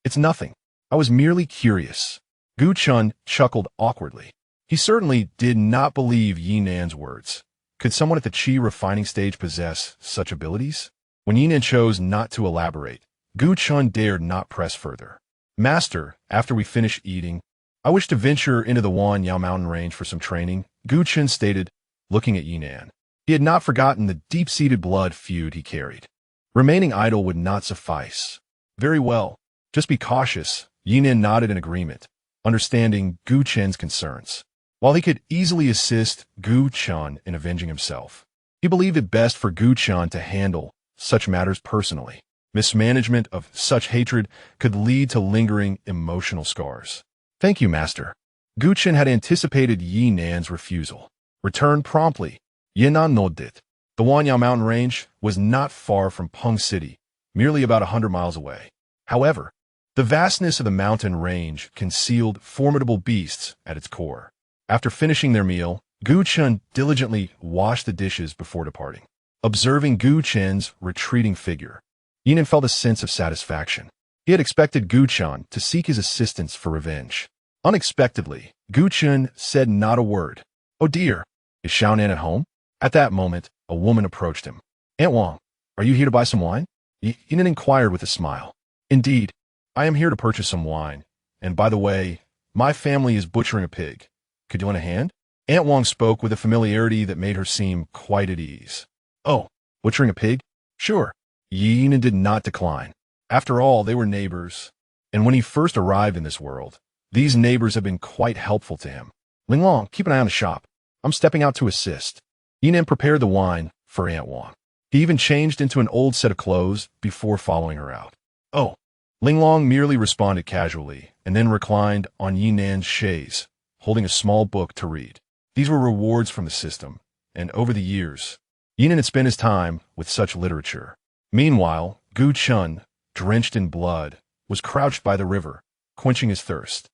It's nothing. I was merely curious. Guchen chuckled awkwardly. He certainly did not believe Ye Nan's words. Could someone at the qi refining stage possess such abilities? When Ye Nan chose not to elaborate, Guchen dared not press further. Master, after we finish eating, I wish to venture into the Yao mountain range for some training, Guchen stated, looking at Ye Nan. He had not forgotten the deep-seated blood feud he carried. Remaining idle would not suffice. Very well. Just be cautious. Ye Nan nodded in agreement, understanding Guchen's concerns. While he could easily assist Guchen in avenging himself, he believed it best for Guchen to handle such matters personally. Mismanagement of such hatred could lead to lingering emotional scars. Thank you, Master. Guchen had anticipated Ye Nan's refusal. Return promptly. Ye Nan nodded. The Yao mountain range was not far from Peng City, merely about 100 miles away. However, the vastness of the mountain range concealed formidable beasts at its core. After finishing their meal, Guchen diligently washed the dishes before departing. Observing Guchen's retreating figure, Ye Nan felt a sense of satisfaction. He had expected Guchen to seek his assistance for revenge. Unexpectedly, Guchen said not a word. Oh dear, is Xuanbing at home? At that moment, a woman approached him. Aunt Wang, are you here to buy some wine? Ye Nan inquired with a smile. Indeed, I am here to purchase some wine. And by the way, my family is butchering a pig. Could you lend a hand? Aunt Wang spoke with a familiarity that made her seem quite at ease. Oh, butchering a pig? Sure. Ye Nan did not decline. After all, they were neighbors. And when he first arrived in this world, these neighbors had been quite helpful to him. Linglong, keep an eye on the shop. I'm stepping out to assist. Ye Nan prepared the wine for Aunt Wang. He even changed into an old set of clothes before following her out. Oh. Linglong merely responded casually and then reclined on Ye Nan's chaise, holding a small book to read. These were rewards from the system, and over the years, Ye Nan had spent his time with such literature. Meanwhile, Guchen, drenched in blood, was crouched by the river, quenching his thirst.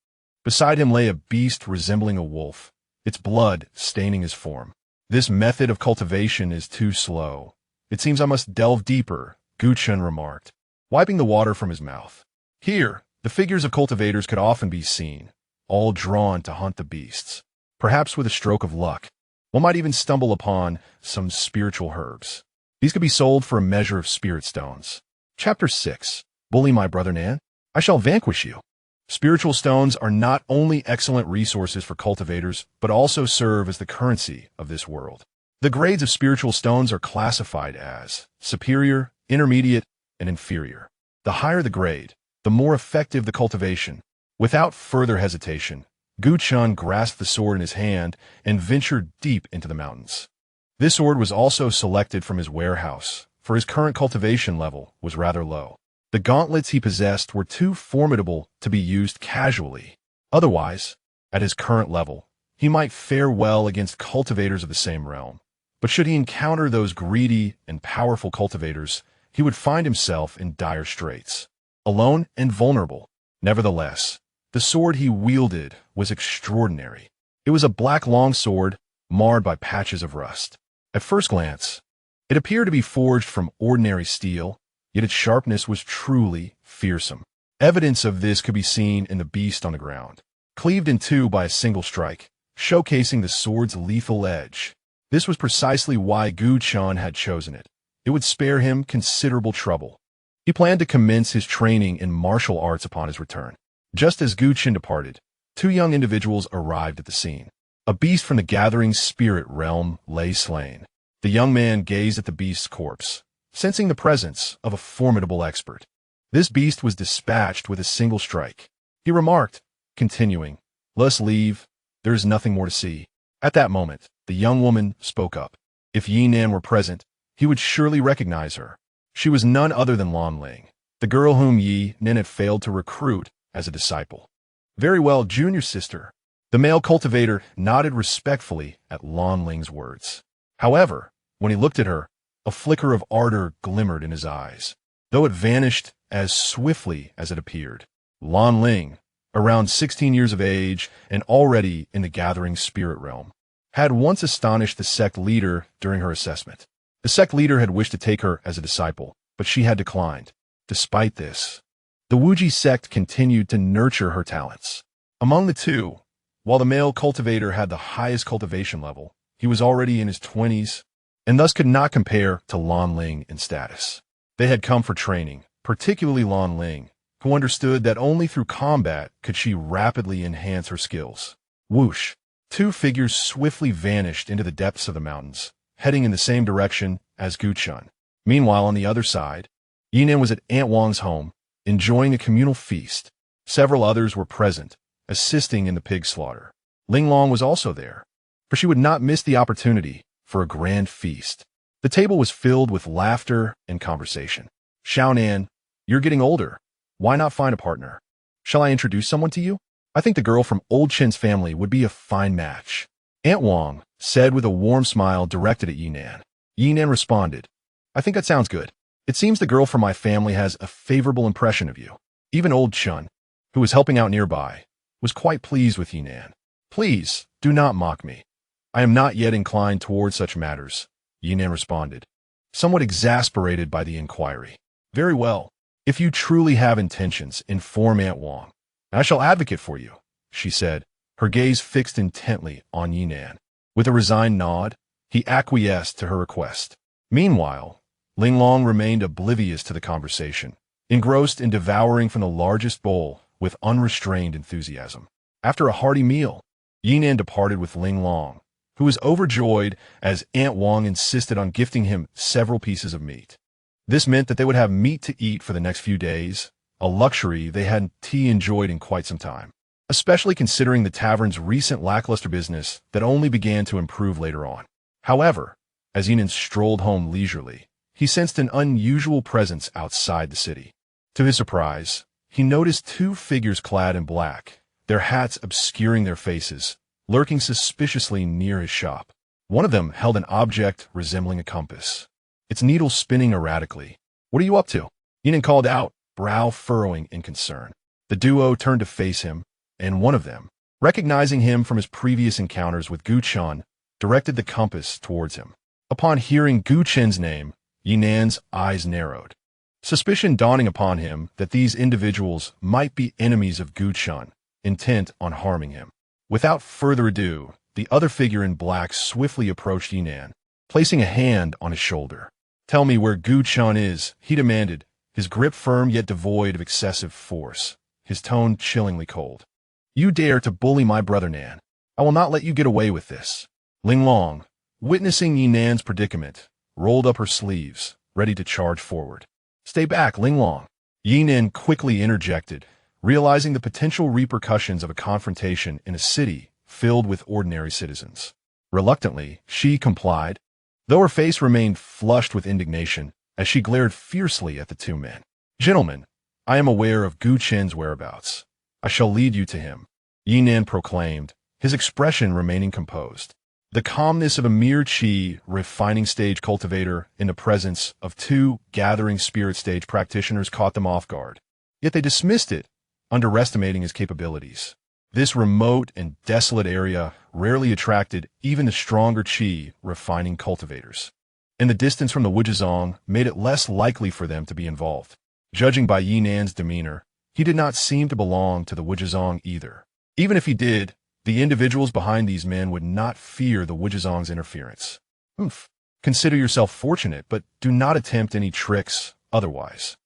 Beside him lay a beast resembling a wolf, its blood staining his form. This method of cultivation is too slow. It seems I must delve deeper, Guchen remarked, wiping the water from his mouth. Here, the figures of cultivators could often be seen, all drawn to hunt the beasts. Perhaps with a stroke of luck, one might even stumble upon some spiritual herbs. These could be sold for a measure of spirit stones. Chapter 6. Bully my brother Nan? I shall vanquish you. Spiritual stones are not only excellent resources for cultivators, but also serve as the currency of this world. The grades of spiritual stones are classified as superior, intermediate, and inferior. The higher the grade, the more effective the cultivation. Without further hesitation, Guchen grasped the sword in his hand and ventured deep into the mountains. This sword was also selected from his warehouse, for his current cultivation level was rather low. The gauntlets he possessed were too formidable to be used casually. Otherwise, at his current level, he might fare well against cultivators of the same realm. But should he encounter those greedy and powerful cultivators, he would find himself in dire straits, alone and vulnerable. Nevertheless, the sword he wielded was extraordinary. It was a black longsword, marred by patches of rust. At first glance, it appeared to be forged from ordinary steel, yet its sharpness was truly fearsome. Evidence of this could be seen in the beast on the ground, cleaved in two by a single strike, showcasing the sword's lethal edge. This was precisely why Guchen had chosen it. It would spare him considerable trouble. He planned to commence his training in martial arts upon his return. Just as Gu Qin departed, two young individuals arrived at the scene. A beast from the gathering spirit realm lay slain. The young man gazed at the beast's corpse, sensing the presence of a formidable expert. This beast was dispatched with a single strike. He remarked, continuing, "Let us leave. There is nothing more to see." At that moment, the young woman spoke up. If Ye Nan were present, he would surely recognize her. She was none other than Lan Ling, the girl whom Ye Nan had failed to recruit as a disciple. "Very well, junior sister." The male cultivator nodded respectfully at Lan Ling's words. However, when he looked at her, a flicker of ardor glimmered in his eyes, though it vanished as swiftly as it appeared. Lan Ling, around 16 years of age and already in the gathering spirit realm, had once astonished the sect leader during her assessment. The sect leader had wished to take her as a disciple, but she had declined. Despite this, the Wuji sect continued to nurture her talents. Among the two, while the male cultivator had the highest cultivation level, he was already in his 20s, and thus could not compare to Lan Ling in status. They had come for training, particularly Lan Ling, who understood that only through combat could she rapidly enhance her skills. Whoosh! Two figures swiftly vanished into the depths of the mountains, heading in the same direction as Gu Qin. Meanwhile, on the other side, Ye Nan was at Aunt Wang's home, enjoying a communal feast. Several others were present, assisting in the pig slaughter. Ling Long was also there, for she would not miss the opportunity for a grand feast. The table was filled with laughter and conversation. "Xuanan, you're getting older. Why not find a partner? Shall I introduce someone to you? I think the girl from Old Chin's family would be a fine match," Aunt Wang said with a warm smile directed at Ye Nan. Ye Nan responded, "I think that sounds good. It seems the girl from my family has a favorable impression of you." Even Old Chun, who was helping out nearby, was quite pleased with Ye Nan. "Please, do not mock me. I am not yet inclined towards such matters," Ye Nan responded, somewhat exasperated by the inquiry. "Very well. If you truly have intentions, inform Aunt Wang. I shall advocate for you," she said, her gaze fixed intently on Ye Nan. With a resigned nod, he acquiesced to her request. Meanwhile, Ling Long remained oblivious to the conversation, engrossed in devouring from the largest bowl with unrestrained enthusiasm. After a hearty meal, Ye Nan departed with Ling Long, who was overjoyed as Aunt Wang insisted on gifting him several pieces of meat. This meant that they would have meat to eat for the next few days, a luxury they hadn't enjoyed in quite some time, especially considering the tavern's recent lackluster business that only began to improve later on. However, as Ye Nan strolled home leisurely, he sensed an unusual presence outside the city. To his surprise, he noticed two figures clad in black, their hats obscuring their faces, lurking suspiciously near his shop. One of them held an object resembling a compass, its needle spinning erratically. "What are you up to?" Ye Nan called out, brow furrowing in concern. The duo turned to face him, and one of them, recognizing him from his previous encounters with Gu Qin, directed the compass towards him. Upon hearing Gu Qin's name, Ye Nan's eyes narrowed, suspicion dawning upon him that these individuals might be enemies of Gu Qin, intent on harming him. Without further ado, the other figure in black swiftly approached Ye Nan, placing a hand on his shoulder. "Tell me where Gu Qin is," he demanded, his grip firm yet devoid of excessive force, his tone chillingly cold. "You dare to bully my brother Nan. I will not let you get away with this." Ling Long, witnessing Ye Nan's predicament, rolled up her sleeves, ready to charge forward. "Stay back, Ling Long," Ye Nan quickly interjected, realizing the potential repercussions of a confrontation in a city filled with ordinary citizens. Reluctantly, she complied, though her face remained flushed with indignation as she glared fiercely at the two men. "Gentlemen, I am aware of Gu Qin's whereabouts. I shall lead you to him," Ye Nan proclaimed, his expression remaining composed. The calmness of a mere Qi refining stage cultivator in the presence of two gathering spirit stage practitioners caught them off guard. Yet they dismissed it, underestimating his capabilities. This remote and desolate area rarely attracted even the stronger Qi refining cultivators, and the distance from the Wujizong made it less likely for them to be involved. Judging by Ye Nan's demeanor, he did not seem to belong to the Wujizong either. Even if he did, the individuals behind these men would not fear the Wujizong's interference. Consider yourself fortunate, but do not attempt any tricks otherwise.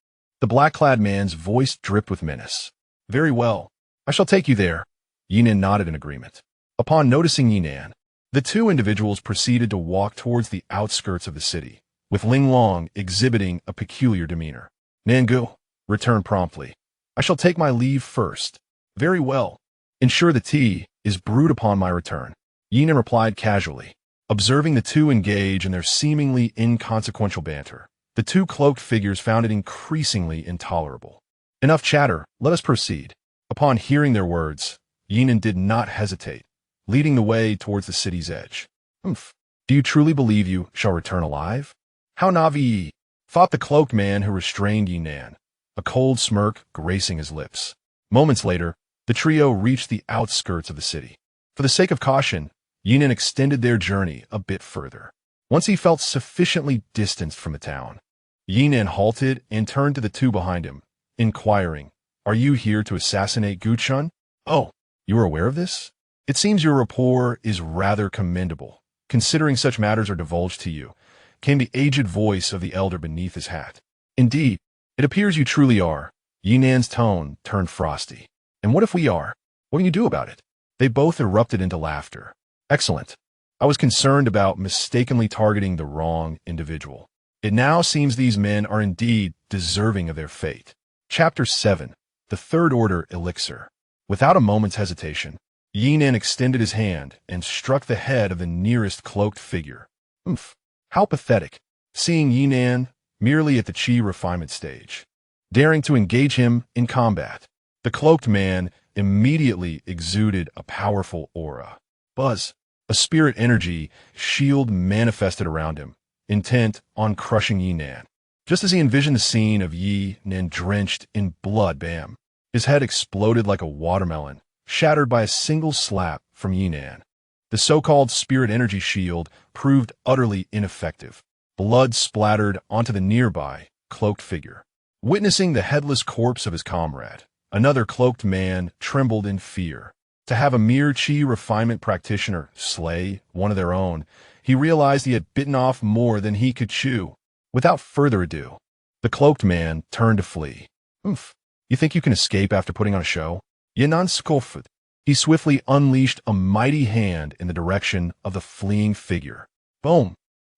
The black-clad man's voice dripped with menace. Very well. I shall take you there. Ye Nan nodded in agreement. Upon noticing Ye Nan, the two individuals proceeded to walk towards the outskirts of the city, with Ling Long exhibiting a peculiar demeanor. Nangu, return promptly. I shall take my leave first. Very well. Ensure the tea is brewed upon my return. Ye Nan replied casually. Observing the two engage in their seemingly inconsequential banter, the two cloaked figures found it increasingly intolerable. Enough chatter, let us proceed. Upon hearing their words, Ye Nan did not hesitate, leading the way towards the city's edge. Humph. Do you truly believe you shall return alive? How naive, thought the cloaked man who restrained Ye Nan, a cold smirk gracing his lips. Moments later, the trio reached the outskirts of the city. For the sake of caution, Ye Nan extended their journey a bit further. Once he felt sufficiently distanced from the town, Ye Nan halted and turned to the two behind him, inquiring, Are you here to assassinate Gu Chun? Oh, you are aware of this? It seems your rapport is rather commendable, considering such matters are divulged to you, came the aged voice of the elder beneath his hat. Indeed, it appears you truly are. Ye Nan's tone turned frosty. And what if we are? What can you do about it? They both erupted into laughter. Excellent. I was concerned about mistakenly targeting the wrong individual. It now seems these men are indeed deserving of their fate. Chapter 7. The Third Order Elixir. Without a moment's hesitation, Ye Nan extended his hand and struck the head of the nearest cloaked figure. Oomph. How pathetic, seeing Ye Nan merely at the chi refinement stage, daring to engage him in combat. The cloaked man immediately exuded a powerful aura. Buzz, a spirit energy shield manifested around him, intent on crushing Ye Nan. Just as he envisioned the scene of Ye Nan drenched in blood, bam, his head exploded like a watermelon, shattered by a single slap from Ye Nan. The so-called spirit energy shield proved utterly ineffective. Blood splattered onto the nearby cloaked figure. Witnessing the headless corpse of his comrade, another cloaked man trembled in fear. To have a mere chi refinement practitioner slay one of their own, he realized he had bitten off more than he could chew. Without further ado, the cloaked man turned to flee. Oomph. You think you can escape after putting on a show? Ye Nan scoffed. He swiftly unleashed a mighty hand in the direction of the fleeing figure. Boom!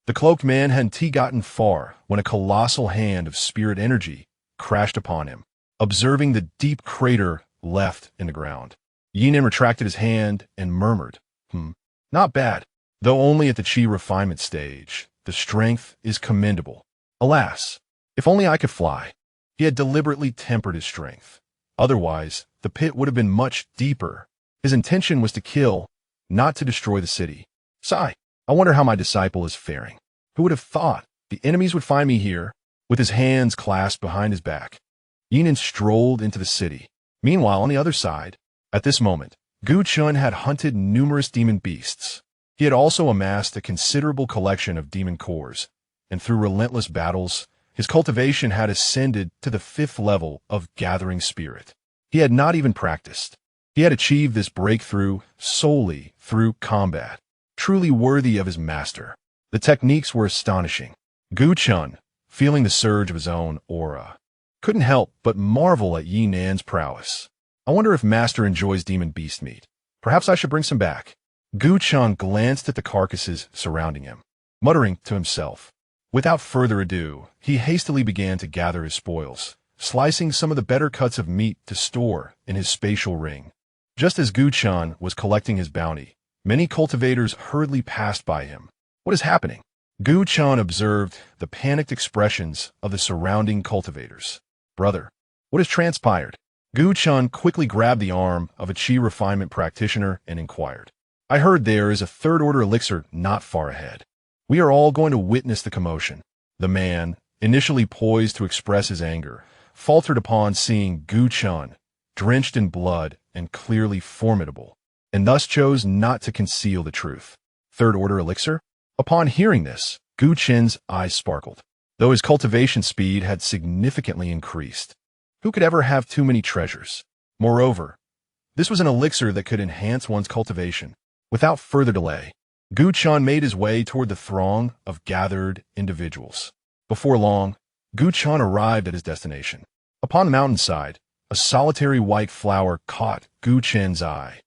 The cloaked man hadn't gotten far when a colossal hand of spirit energy crashed upon him, observing the deep crater left in the ground. Ye Nan retracted his hand and murmured, Not bad, though only at the chi refinement stage. The strength is commendable. Alas, if only I could fly. He had deliberately tempered his strength. Otherwise, the pit would have been much deeper. His intention was to kill, not to destroy the city. Sigh, I wonder how my disciple is faring. Who would have thought the enemies would find me here? With his hands clasped behind his back, Ye Nan strolled into the city. Meanwhile, on the other side, at this moment, Gu Chun had hunted numerous demon beasts. He had also amassed a considerable collection of demon cores, and through relentless battles, his cultivation had ascended to the 5th level of gathering spirit. He had not even practiced. He had achieved this breakthrough solely through combat, truly worthy of his master. The techniques were astonishing. Gu Chun, feeling the surge of his own aura, couldn't help but marvel at Ye Nan's prowess. I wonder if master enjoys demon beast meat. Perhaps I should bring some back. Gu Chun glanced at the carcasses surrounding him, muttering to himself. Without further ado, he hastily began to gather his spoils, slicing some of the better cuts of meat to store in his spatial ring. Just as Gu Chun was collecting his bounty, many cultivators hurriedly passed by him. What is happening? Gu Chun observed the panicked expressions of the surrounding cultivators. Brother, what has transpired? Gu Chun quickly grabbed the arm of a chi refinement practitioner and inquired. I heard there is a third order elixir not far ahead. We are all going to witness the commotion. The man, initially poised to express his anger, faltered upon seeing Gu Chun, drenched in blood and clearly formidable, and thus chose not to conceal the truth. Third order elixir? Upon hearing this, Gu Chun's eyes sparkled, though his cultivation speed had significantly increased. Who could ever have too many treasures? Moreover, this was an elixir that could enhance one's cultivation. Without further delay, Gu Chun made his way toward the throng of gathered individuals. Before long, Gu Chan arrived at his destination. Upon the mountainside, a solitary white flower caught Gu Chen's eye,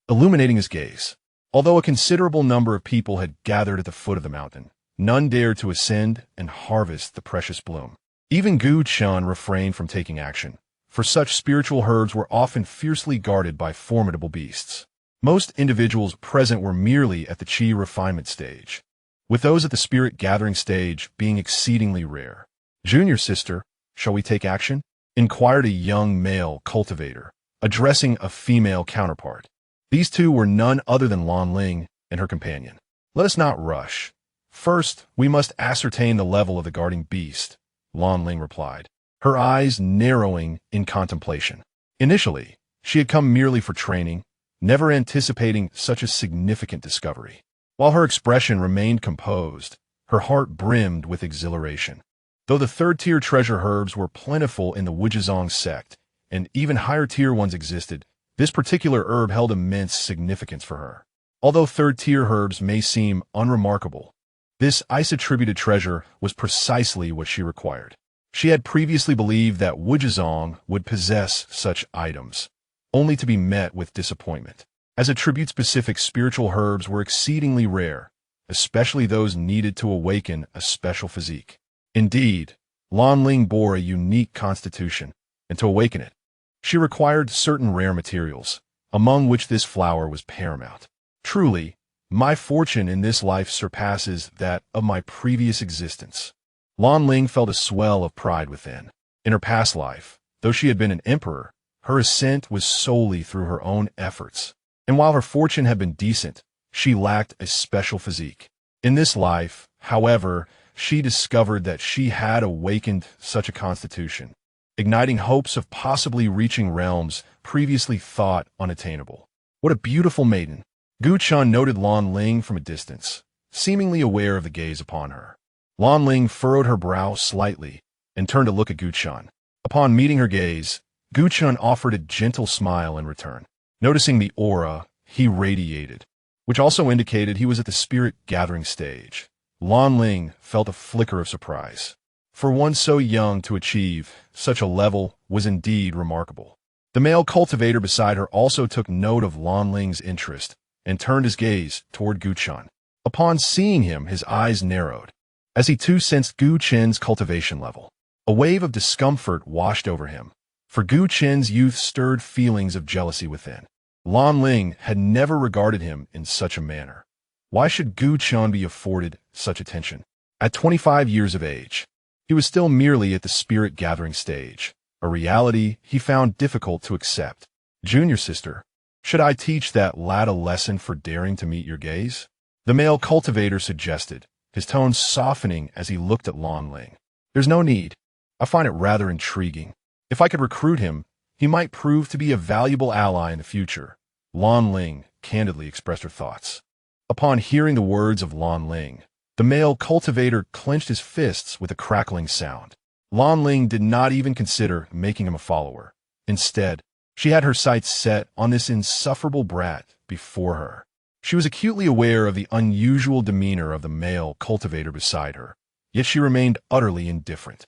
illuminating his gaze. Although a considerable number of people had gathered at the foot of the mountain, none dared to ascend and harvest the precious bloom. Even Gu Chan refrained from taking action, for such spiritual herbs were often fiercely guarded by formidable beasts. Most individuals present were merely at the qi refinement stage, with those at the spirit gathering stage being exceedingly rare. "Junior sister, shall we take action?" inquired a young male cultivator, addressing a female counterpart. These two were none other than Lan Ling and her companion. "Let us not rush. First, we must ascertain the level of the guarding beast," Lan Ling replied, her eyes narrowing in contemplation. Initially, she had come merely for training, never anticipating such a significant discovery. While her expression remained composed, her heart brimmed with exhilaration. Though the third-tier treasure herbs were plentiful in the Wujizong sect, and even higher-tier ones existed, this particular herb held immense significance for her. Although third-tier herbs may seem unremarkable, this ice-attributed treasure was precisely what she required. She had previously believed that Wujizong would possess such items, only to be met with disappointment, as attribute-specific spiritual herbs were exceedingly rare, especially those needed to awaken a special physique. Indeed, Lan Ling bore a unique constitution, and to awaken it, she required certain rare materials, among which this flower was paramount. "Truly, my fortune in this life surpasses that of my previous existence." Lan Ling felt a swell of pride within. In her past life, though she had been an emperor, her ascent was solely through her own efforts. And while her fortune had been decent, she lacked a special physique. In this life, however, she discovered that she had awakened such a constitution, igniting hopes of possibly reaching realms previously thought unattainable. "What a beautiful maiden!" Gu Chan noted Lan Ling from a distance, seemingly aware of the gaze upon her. Lan Ling furrowed her brow slightly and turned to look at Gu Chan. Upon meeting her gaze, Gu Chan offered a gentle smile in return. Noticing the aura he radiated, which also indicated he was at the spirit gathering stage, Lan Ling felt a flicker of surprise. For one so young to achieve such a level was indeed remarkable. The male cultivator beside her also took note of Lan Ling's interest and turned his gaze toward Gu Chan. Upon seeing him, his eyes narrowed, as he too sensed Gu Chen's cultivation level. A wave of discomfort washed over him, for Gu Chen's youth stirred feelings of jealousy within. Lan Ling had never regarded him in such a manner. Why should Gu Chan be afforded such attention? At 25 years of age, he was still merely at the spirit gathering stage, a reality he found difficult to accept. "Junior sister, should I teach that lad a lesson for daring to meet your gaze?" the male cultivator suggested, his tone softening as he looked at Lan Ling. "There's no need. I find it rather intriguing. If I could recruit him, he might prove to be a valuable ally in the future." Lan Ling candidly expressed her thoughts. Upon hearing the words of Lan Ling, the male cultivator clenched his fists with a crackling sound. Lan Ling did not even consider making him a follower. Instead, she had her sights set on this insufferable brat before her. She was acutely aware of the unusual demeanor of the male cultivator beside her, yet she remained utterly indifferent.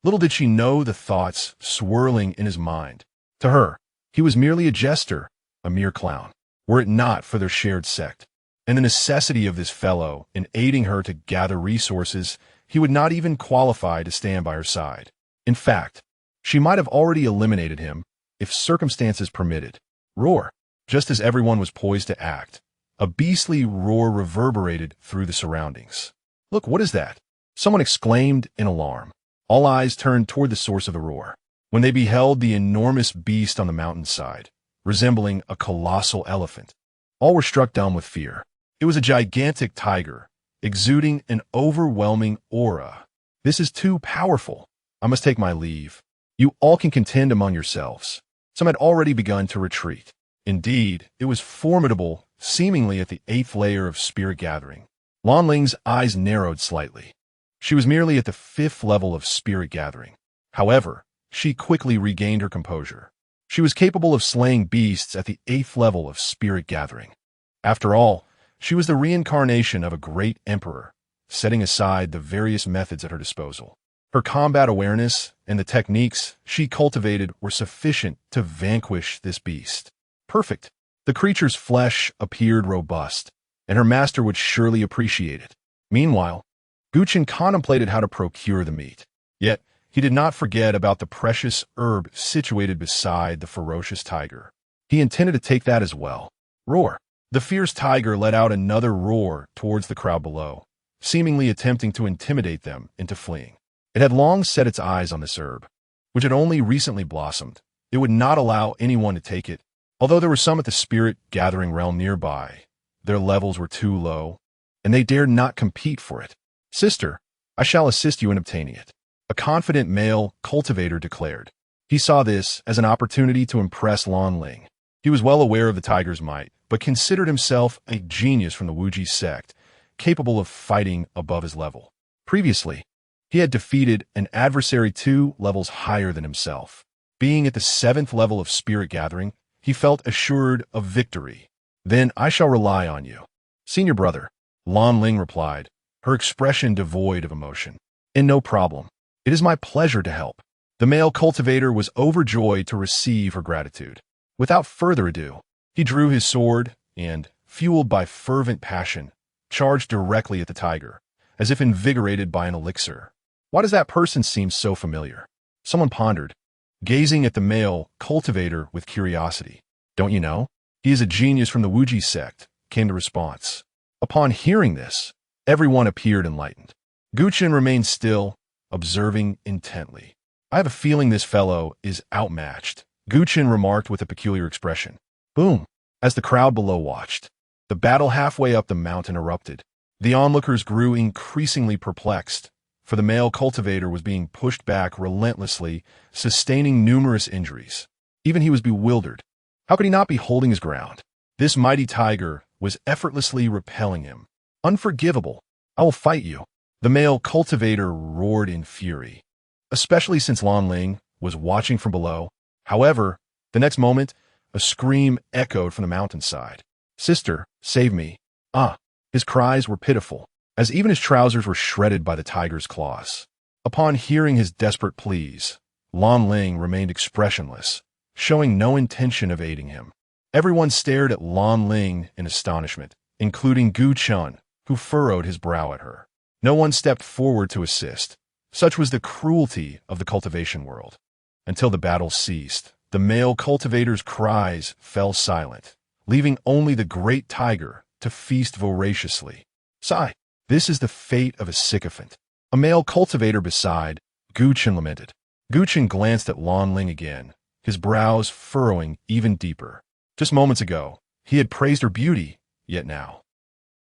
Little did she know the thoughts swirling in his mind. To her, he was merely a jester, a mere clown, were it not for their shared sect, and the necessity of this fellow in aiding her to gather resources. He would not even qualify to stand by her side. In fact, she might have already eliminated him if circumstances permitted. Roar! Just as everyone was poised to act, a beastly roar reverberated through the surroundings. "Look, what is that?" someone exclaimed in alarm. All eyes turned toward the source of the roar, when they beheld the enormous beast on the mountainside, resembling a colossal elephant. All were struck dumb with fear. It was a gigantic tiger, exuding an overwhelming aura. "This is too powerful. I must take my leave. You all can contend among yourselves." Some had already begun to retreat. Indeed, it was formidable, seemingly at the 8th layer of spirit gathering. Lan Ling's eyes narrowed slightly. She was merely at the 5th level of spirit gathering. However, she quickly regained her composure. She was capable of slaying beasts at the 8th level of spirit gathering. After all, she was the reincarnation of a great emperor, setting aside the various methods at her disposal. Her combat awareness and the techniques she cultivated were sufficient to vanquish this beast. Perfect. The creature's flesh appeared robust, and her master would surely appreciate it. Meanwhile, Guchen contemplated how to procure the meat. Yet, he did not forget about the precious herb situated beside the ferocious tiger. He intended to take that as well. Roar. The fierce tiger let out another roar towards the crowd below, seemingly attempting to intimidate them into fleeing. It had long set its eyes on this herb, which had only recently blossomed. It would not allow anyone to take it. Although there were some at the spirit gathering realm nearby, their levels were too low, and they dared not compete for it. Sister, I shall assist you in obtaining it, a confident male cultivator declared. He saw this as an opportunity to impress Lanling. He was well aware of the tiger's might, but considered himself a genius from the Wuji sect, capable of fighting above his level. Previously, he had defeated an adversary 2 levels higher than himself. Being at the 7th level of spirit gathering, he felt assured of victory. Then I shall rely on you. Senior brother, Lanling replied, her expression devoid of emotion. And no problem. It is my pleasure to help. The male cultivator was overjoyed to receive her gratitude. Without further ado, he drew his sword and, fueled by fervent passion, charged directly at the tiger, as if invigorated by an elixir. Why does that person seem so familiar? Someone pondered, gazing at the male cultivator with curiosity. Don't you know? He is a genius from the Wuji sect, came the response. Upon hearing this, everyone appeared enlightened. Guchen remained still, observing intently. I have a feeling this fellow is outmatched, Guchen remarked with a peculiar expression. Boom! As the crowd below watched, the battle halfway up the mountain erupted. The onlookers grew increasingly perplexed, for the male cultivator was being pushed back relentlessly, sustaining numerous injuries. Even he was bewildered. How could he not be holding his ground? This mighty tiger was effortlessly repelling him. Unforgivable! I will fight you! The male cultivator roared in fury, especially since Lanling was watching from below. However, the next moment, a scream echoed from the mountainside. Sister, save me. Ah! His cries were pitiful, as even his trousers were shredded by the tiger's claws. Upon hearing his desperate pleas, Lanling remained expressionless, showing no intention of aiding him. Everyone stared at Lanling in astonishment, including Guchen, who furrowed his brow at her. No one stepped forward to assist. Such was the cruelty of the cultivation world. Until the battle ceased, the male cultivator's cries fell silent, leaving only the great tiger to feast voraciously. Sigh, this is the fate of a sycophant. A male cultivator beside, Guchen lamented. Guchen glanced at Lanling again, his brows furrowing even deeper. Just moments ago, he had praised her beauty, yet now.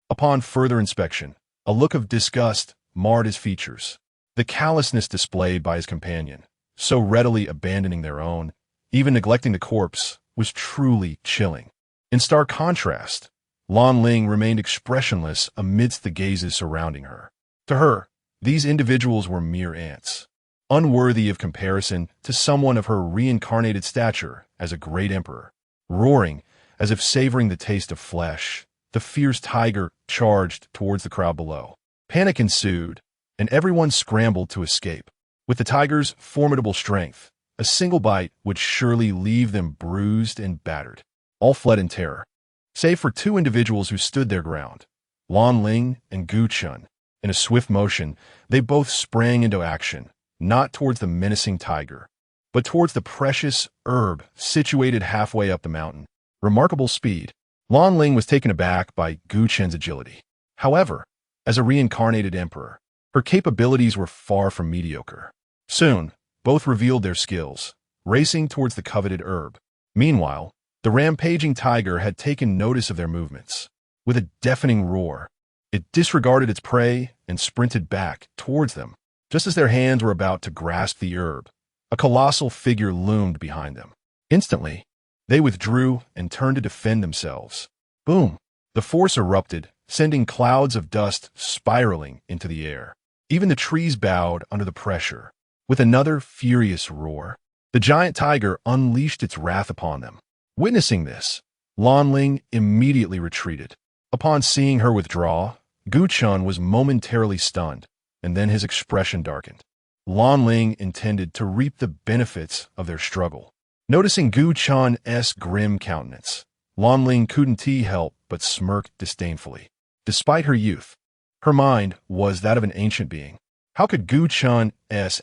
Upon further inspection, a look of disgust marred his features. The callousness displayed by his companion, so readily abandoning their own, even neglecting the corpse, was truly chilling. In stark contrast, Lanling remained expressionless amidst the gazes surrounding her. To her, these individuals were mere ants, unworthy of comparison to someone of her reincarnated stature as a great emperor. Roaring, as if savoring the taste of flesh, the fierce tiger charged towards the crowd below. Panic ensued, and everyone scrambled to escape. With the tiger's formidable strength, a single bite would surely leave them bruised and battered. All fled in terror, save for 2 individuals who stood their ground, Lanling and Guchen. In a swift motion, they both sprang into action, not towards the menacing tiger, but towards the precious herb situated halfway up the mountain. Remarkable speed. Lanling was taken aback by Guchen's agility. However, as a reincarnated emperor, her capabilities were far from mediocre. Soon, both revealed their skills, racing towards the coveted herb. Meanwhile, the rampaging tiger had taken notice of their movements. With a deafening roar, it disregarded its prey and sprinted back towards them. Just as their hands were about to grasp the herb, a colossal figure loomed behind them. Instantly, they withdrew and turned to defend themselves. Boom! The force erupted, sending clouds of dust spiraling into the air. Even the trees bowed under the pressure. With another furious roar, the giant tiger unleashed its wrath upon them. Witnessing this, Lanling immediately retreated. Upon seeing her withdraw, Guchen was momentarily stunned, and then his expression darkened. Lan Ling intended to reap the benefits of their struggle. Noticing Gu Chan's grim countenance, Lan Ling couldn't help but smirk disdainfully. Despite her youth, her mind was that of an ancient being. How could Gu Chan's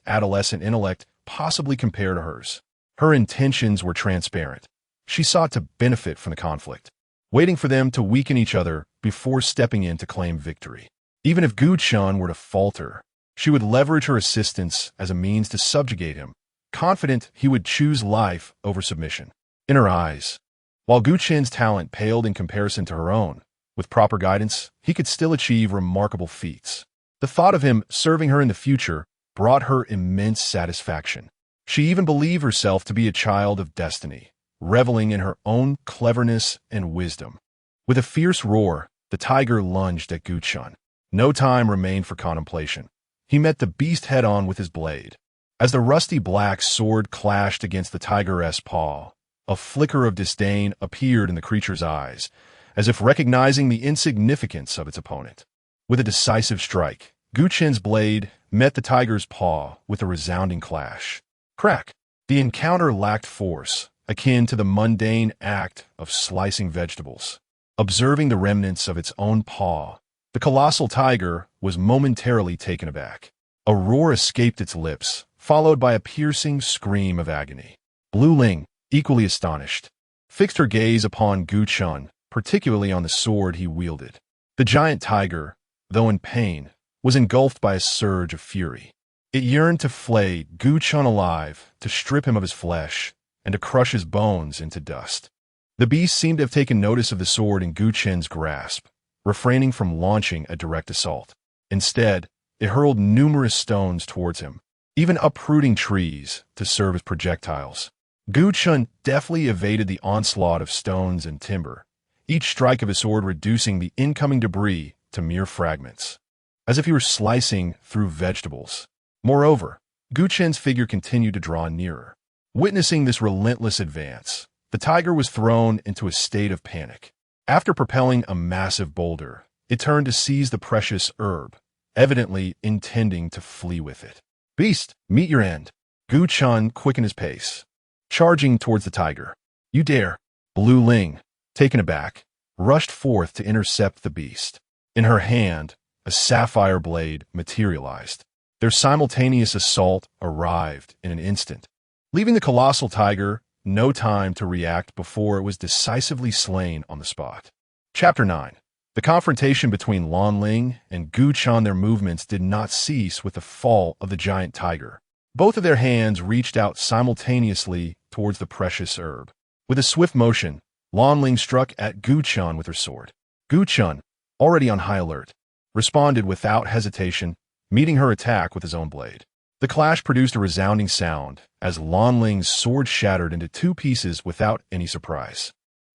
adolescent intellect possibly compare to hers? Her intentions were transparent. She sought to benefit from the conflict, waiting for them to weaken each other before stepping in to claim victory. Even if Gu Chan were to falter, she would leverage her assistance as a means to subjugate him, confident he would choose life over submission. In her eyes, while Gu Chen's talent paled in comparison to her own, with proper guidance, he could still achieve remarkable feats. The thought of him serving her in the future brought her immense satisfaction. She even believed herself to be a child of destiny, reveling in her own cleverness and wisdom. With a fierce roar, the tiger lunged at Gu Chen. No time remained for contemplation. He met the beast head-on with his blade. As the rusty black sword clashed against the tiger's paw, a flicker of disdain appeared in the creature's eyes, as if recognizing the insignificance of its opponent. With a decisive strike, Gu Chen's blade met the tiger's paw with a resounding clash. Crack! The encounter lacked force, akin to the mundane act of slicing vegetables. Observing the remnants of its own paw, the colossal tiger was momentarily taken aback. A roar escaped its lips, followed by a piercing scream of agony. Blue Ling, equally astonished, fixed her gaze upon Gu Chen, particularly on the sword he wielded. The giant tiger, though in pain, was engulfed by a surge of fury. It yearned to flay Gu Chen alive, to strip him of his flesh, and to crush his bones into dust. The beast seemed to have taken notice of the sword in Gu Chen's grasp, refraining from launching a direct assault. Instead, it hurled numerous stones towards him, even uprooting trees to serve as projectiles. Gu Chen deftly evaded the onslaught of stones and timber, each strike of his sword reducing the incoming debris to mere fragments, as if he were slicing through vegetables. Moreover, Gu Chen's figure continued to draw nearer. Witnessing this relentless advance, the tiger was thrown into a state of panic. After propelling a massive boulder, it turned to seize the precious herb, evidently intending to flee with it. Beast, meet your end. Gu Chen quickened his pace, charging towards the tiger. You dare! Blue Ling, taken aback, rushed forth to intercept the beast. In her hand, a sapphire blade materialized. Their simultaneous assault arrived in an instant, leaving the colossal tiger no time to react before it was decisively slain on the spot. Chapter 9. The confrontation between Lan Ling and Gu Chen. Their movements did not cease with the fall of the giant tiger. Both of their hands reached out simultaneously towards the precious herb. With a swift motion, Lan Ling struck at Gu Chen with her sword. Gu Chen, already on high alert, responded without hesitation, meeting her attack with his own blade. The clash produced a resounding sound as Lan Ling's sword shattered into two pieces without any surprise.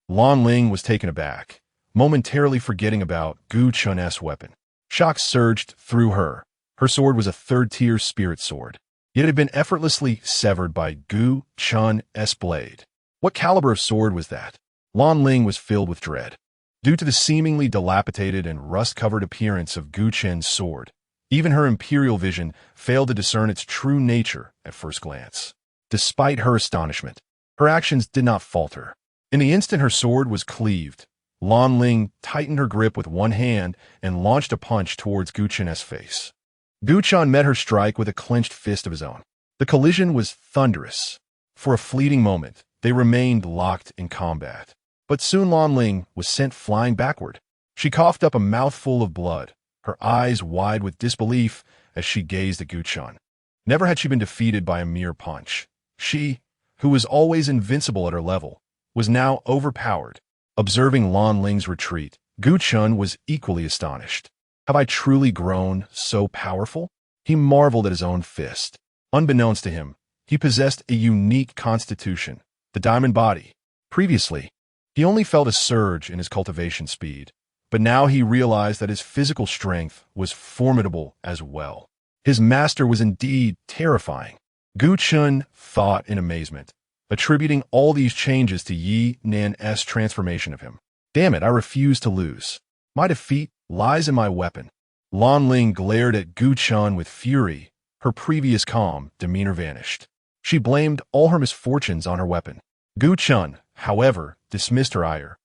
Lan Ling was taken aback, momentarily forgetting about Gu Chen's weapon. Shock surged through her. Her sword was a third-tier spirit sword, yet it had been effortlessly severed by Gu Chen's blade. What caliber of sword was that? Lan Ling was filled with dread. Due to the seemingly dilapidated and rust-covered appearance of Gu Chen's sword, even her imperial vision failed to discern its true nature at first glance. Despite her astonishment, her actions did not falter. In the instant her sword was cleaved, Lan Ling tightened her grip with one hand and launched a punch towards Gu Chen's face. Gu Chen met her strike with a clenched fist of his own. The collision was thunderous. For a fleeting moment, they remained locked in combat. But soon Lan Ling was sent flying backward. She coughed up a mouthful of blood, her eyes wide with disbelief as she gazed at Gu Chen. Never had she been defeated by a mere punch. She, who was always invincible at her level, was now overpowered. Observing Lan Ling's retreat, Gu Chen was equally astonished. Have I truly grown so powerful? He marveled at his own fist. Unbeknownst to him, he possessed a unique constitution, the diamond body. Previously, he only felt a surge in his cultivation speed, but now he realized that his physical strength was formidable as well. His master was indeed terrifying. Gu Chen thought in amazement, attributing all these changes to Ye Nan's transformation of him. Damn it, I refuse to lose. My defeat lies in my weapon. Lan Ling glared at Gu Chen with fury, Her previous calm demeanor vanished. She blamed all her misfortunes on her weapon. Gu Chun, however, dismissed her ire,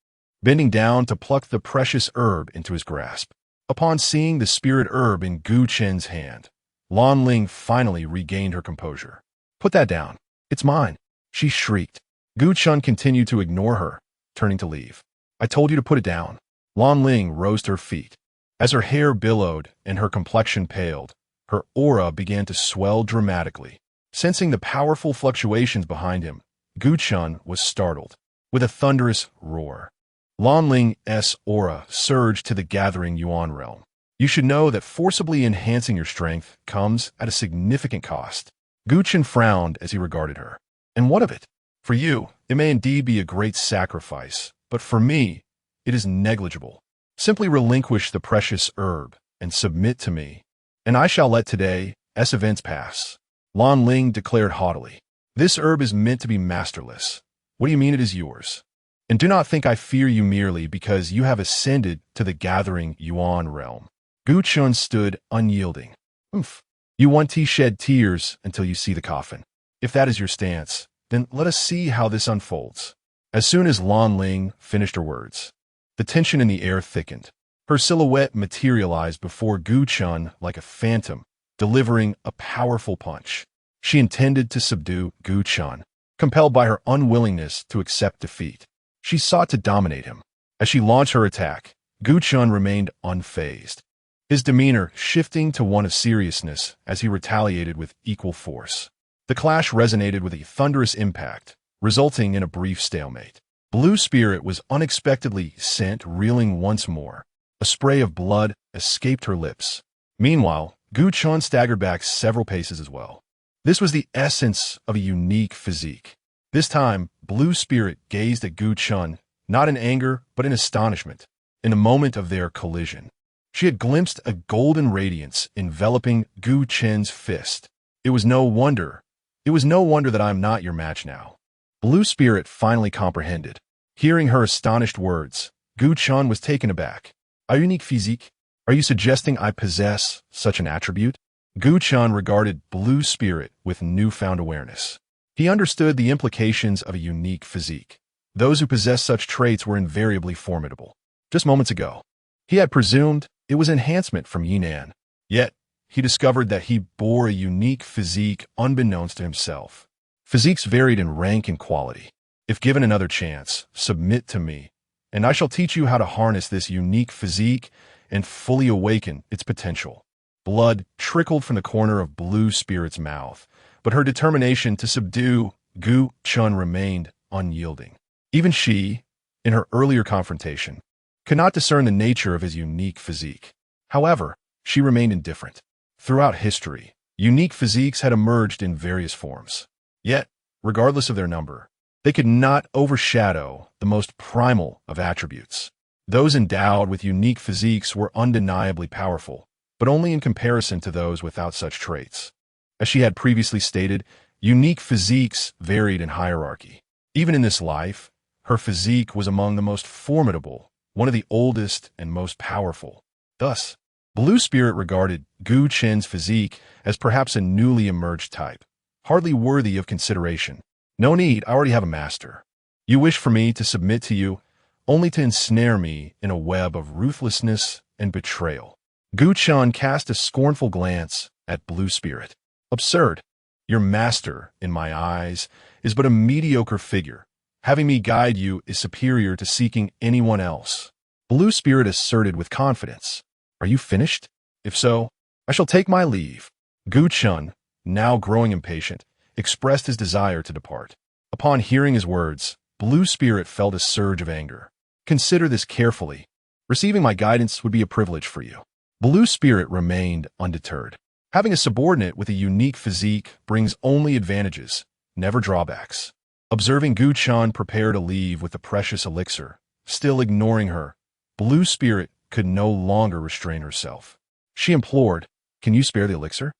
bending down to pluck the precious herb into his grasp. Upon seeing the spirit herb in Gu Chen's hand, Lan Ling finally regained her composure. "Put that down. It's mine," she shrieked. Gu Chun continued to ignore her, turning to leave. "I told you to put it down." Lan Ling rose to her feet. As her hair billowed and her complexion paled, her aura began to swell dramatically. Sensing the powerful fluctuations behind him, Gu Chun was startled. With a thunderous roar, Lan Ling's aura surged to the gathering Yuan realm. You should know that forcibly enhancing your strength comes at a significant cost. Gu Chun frowned as he regarded her. "And what of it? For you, it may indeed be a great sacrifice, but for me, it is negligible. Simply relinquish the precious herb and submit to me, and I shall let today's events pass." Lan Ling declared haughtily. "This herb is meant to be masterless. What do you mean it is yours? And do not think I fear you merely because you have ascended to the gathering Yuan realm." Gu Chun stood unyielding. "Oomph. You want to shed tears until you see the coffin. If that is your stance, then let us see how this unfolds." As soon as Lan Ling finished her words, the tension in the air thickened. Her silhouette materialized before Gu Chun like a phantom, delivering a powerful punch. She intended to subdue Gu Chun, compelled by her unwillingness to accept defeat. She sought to dominate him. As she launched her attack, Gu Chun remained unfazed, his demeanor shifting to one of seriousness as he retaliated with equal force. The clash resonated with a thunderous impact, resulting in a brief stalemate. Blue Spirit was unexpectedly sent reeling once more. A spray of blood escaped her lips. Meanwhile, Gu Chun staggered back several paces as well. This was the essence of a unique physique. This time, Blue Spirit gazed at Gu Chun, not in anger, but in astonishment. In the moment of their collision, she had glimpsed a golden radiance enveloping Gu Chen's fist. It was no wonder that I am not your match now. Blue Spirit finally comprehended. Hearing her astonished words, Gu Chun was taken aback. "A unique physique? Are you suggesting I possess such an attribute?" Gu Chun regarded Blue Spirit with newfound awareness. He understood the implications of a unique physique. Those who possessed such traits were invariably formidable. Just moments ago, he had presumed it was enhancement from Ye Nan. Yet, he discovered that he bore a unique physique unbeknownst to himself. Physiques varied in rank and quality. If given another chance, submit to me, and I shall teach you how to harness this unique physique and fully awaken its potential. Blood trickled from the corner of Blue Spirit's mouth, but her determination to subdue Gu Chun remained unyielding. Even she, in her earlier confrontation, could not discern the nature of his unique physique. However, she remained indifferent. Throughout history, unique physiques had emerged in various forms. Yet, regardless of their number, they could not overshadow the most primal of attributes. Those endowed with unique physiques were undeniably powerful, but only in comparison to those without such traits. As she had previously stated, unique physiques varied in hierarchy. Even in this life, her physique was among the most formidable, one of the oldest and most powerful. Thus, Blue Spirit regarded Gu Chen's physique as perhaps a newly emerged type, hardly worthy of consideration. "No need, I already have a master. You wish for me to submit to you, only to ensnare me in a web of ruthlessness and betrayal." Gu Chun cast a scornful glance at Blue Spirit. "Absurd. Your master, in my eyes, is but a mediocre figure. Having me guide you is superior to seeking anyone else." Blue Spirit asserted with confidence. "Are you finished? If so, I shall take my leave." Gu Chun, now growing impatient, expressed his desire to depart. Upon hearing his words, Blue Spirit felt a surge of anger. "Consider this carefully. Receiving my guidance would be a privilege for you." Blue Spirit remained undeterred. Having a subordinate with a unique physique brings only advantages, never drawbacks. Observing Gu Chun prepare to leave with the precious elixir, still ignoring her, Blue Spirit could no longer restrain herself. She implored, "Can you spare the elixir?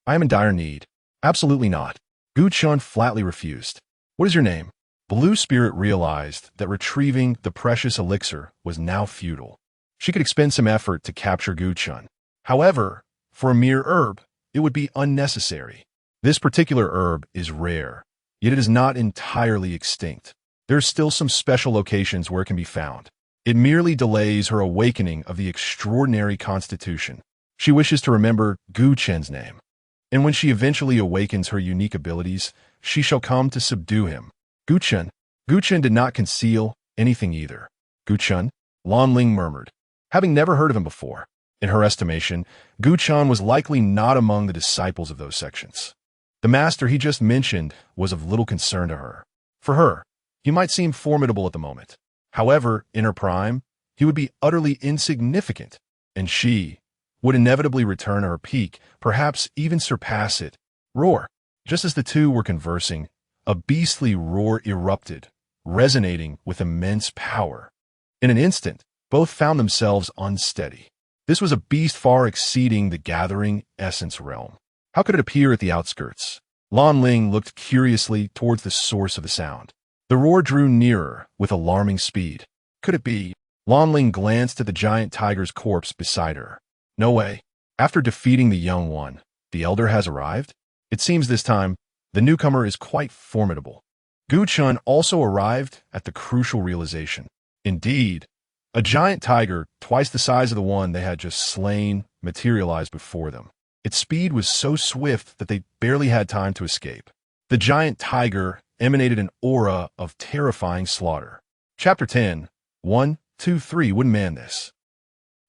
I am in dire need." "Absolutely not." Gu Chun flatly refused. "What is your name?" Blue Spirit realized that retrieving the precious elixir was now futile. She could expend some effort to capture Gu Chun. However, for a mere herb, it would be unnecessary. This particular herb is rare, yet it is not entirely extinct. There are still some special locations where it can be found. It merely delays her awakening of the extraordinary constitution. She wishes to remember Gu Chen's name, and when she eventually awakens her unique abilities, she shall come to subdue him. Gu Chen did not conceal anything either. Gu Chen? Lan Ling murmured, having never heard of him before. In her estimation, Gu Chen was likely not among the disciples of those sections. The master he just mentioned was of little concern to her. For her, he might seem formidable at the moment. However, in her prime, he would be utterly insignificant, and she would inevitably return to her peak, perhaps even surpass it. Roar! Just as the two were conversing, a beastly roar erupted, resonating with immense power. In an instant, both found themselves unsteady. This was a beast far exceeding the gathering essence realm. How could it appear at the outskirts? Lan Ling looked curiously towards the source of the sound. The roar drew nearer with alarming speed. Could it be? Lan Ling glanced at the giant tiger's corpse beside her. No way. After defeating the young one, the elder has arrived? It seems this time, the newcomer is quite formidable. Gu Chun also arrived at the crucial realization. Indeed, a giant tiger, twice the size of the one they had just slain, materialized before them. Its speed was so swift that they barely had time to escape. The giant tiger emanated an aura of terrifying slaughter. Chapter 10. 1, 2, 3 wouldn't man this.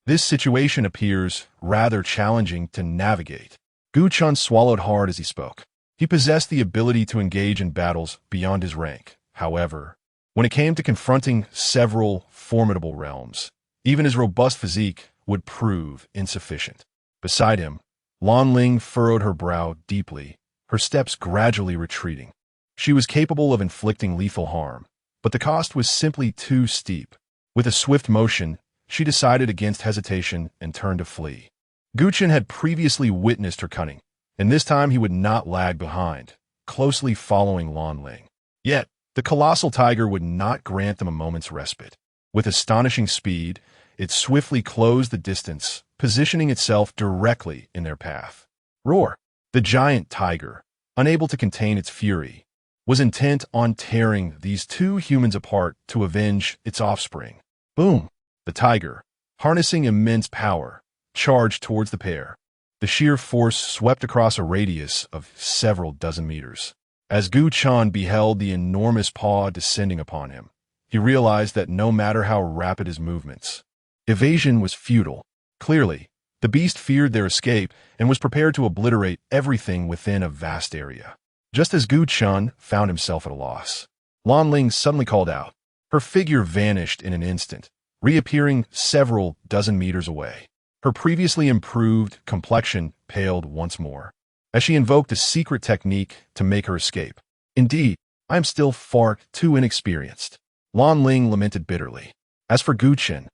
This situation appears rather challenging to navigate. Gu Chun swallowed hard as he spoke. He possessed the ability to engage in battles beyond his rank. However, when it came to confronting several formidable realms, even his robust physique would prove insufficient. Beside him, Lan Ling furrowed her brow deeply, her steps gradually retreating. She was capable of inflicting lethal harm, but the cost was simply too steep. With a swift motion, she decided against hesitation and turned to flee. Gu Chen had previously witnessed her cunning, and this time he would not lag behind, closely following Lan Ling. Yet, the colossal tiger would not grant them a moment's respite. With astonishing speed, it swiftly closed the distance, positioning itself directly in their path. Roar! The giant tiger, unable to contain its fury, was intent on tearing these two humans apart to avenge its offspring. Boom! The tiger, harnessing immense power, charged towards the pair. The sheer force swept across a radius of several dozen meters. As Gu Chan beheld the enormous paw descending upon him, he realized that no matter how rapid his movements, evasion was futile. Clearly, the beast feared their escape and was prepared to obliterate everything within a vast area. Just as Gu Chun found himself at a loss, Lan Ling suddenly called out. Her figure vanished in an instant, reappearing several dozen meters away. Her previously improved complexion paled once more, as she invoked a secret technique to make her escape. Indeed, I am still far too inexperienced. Lan Ling lamented bitterly. As for Gu Chen,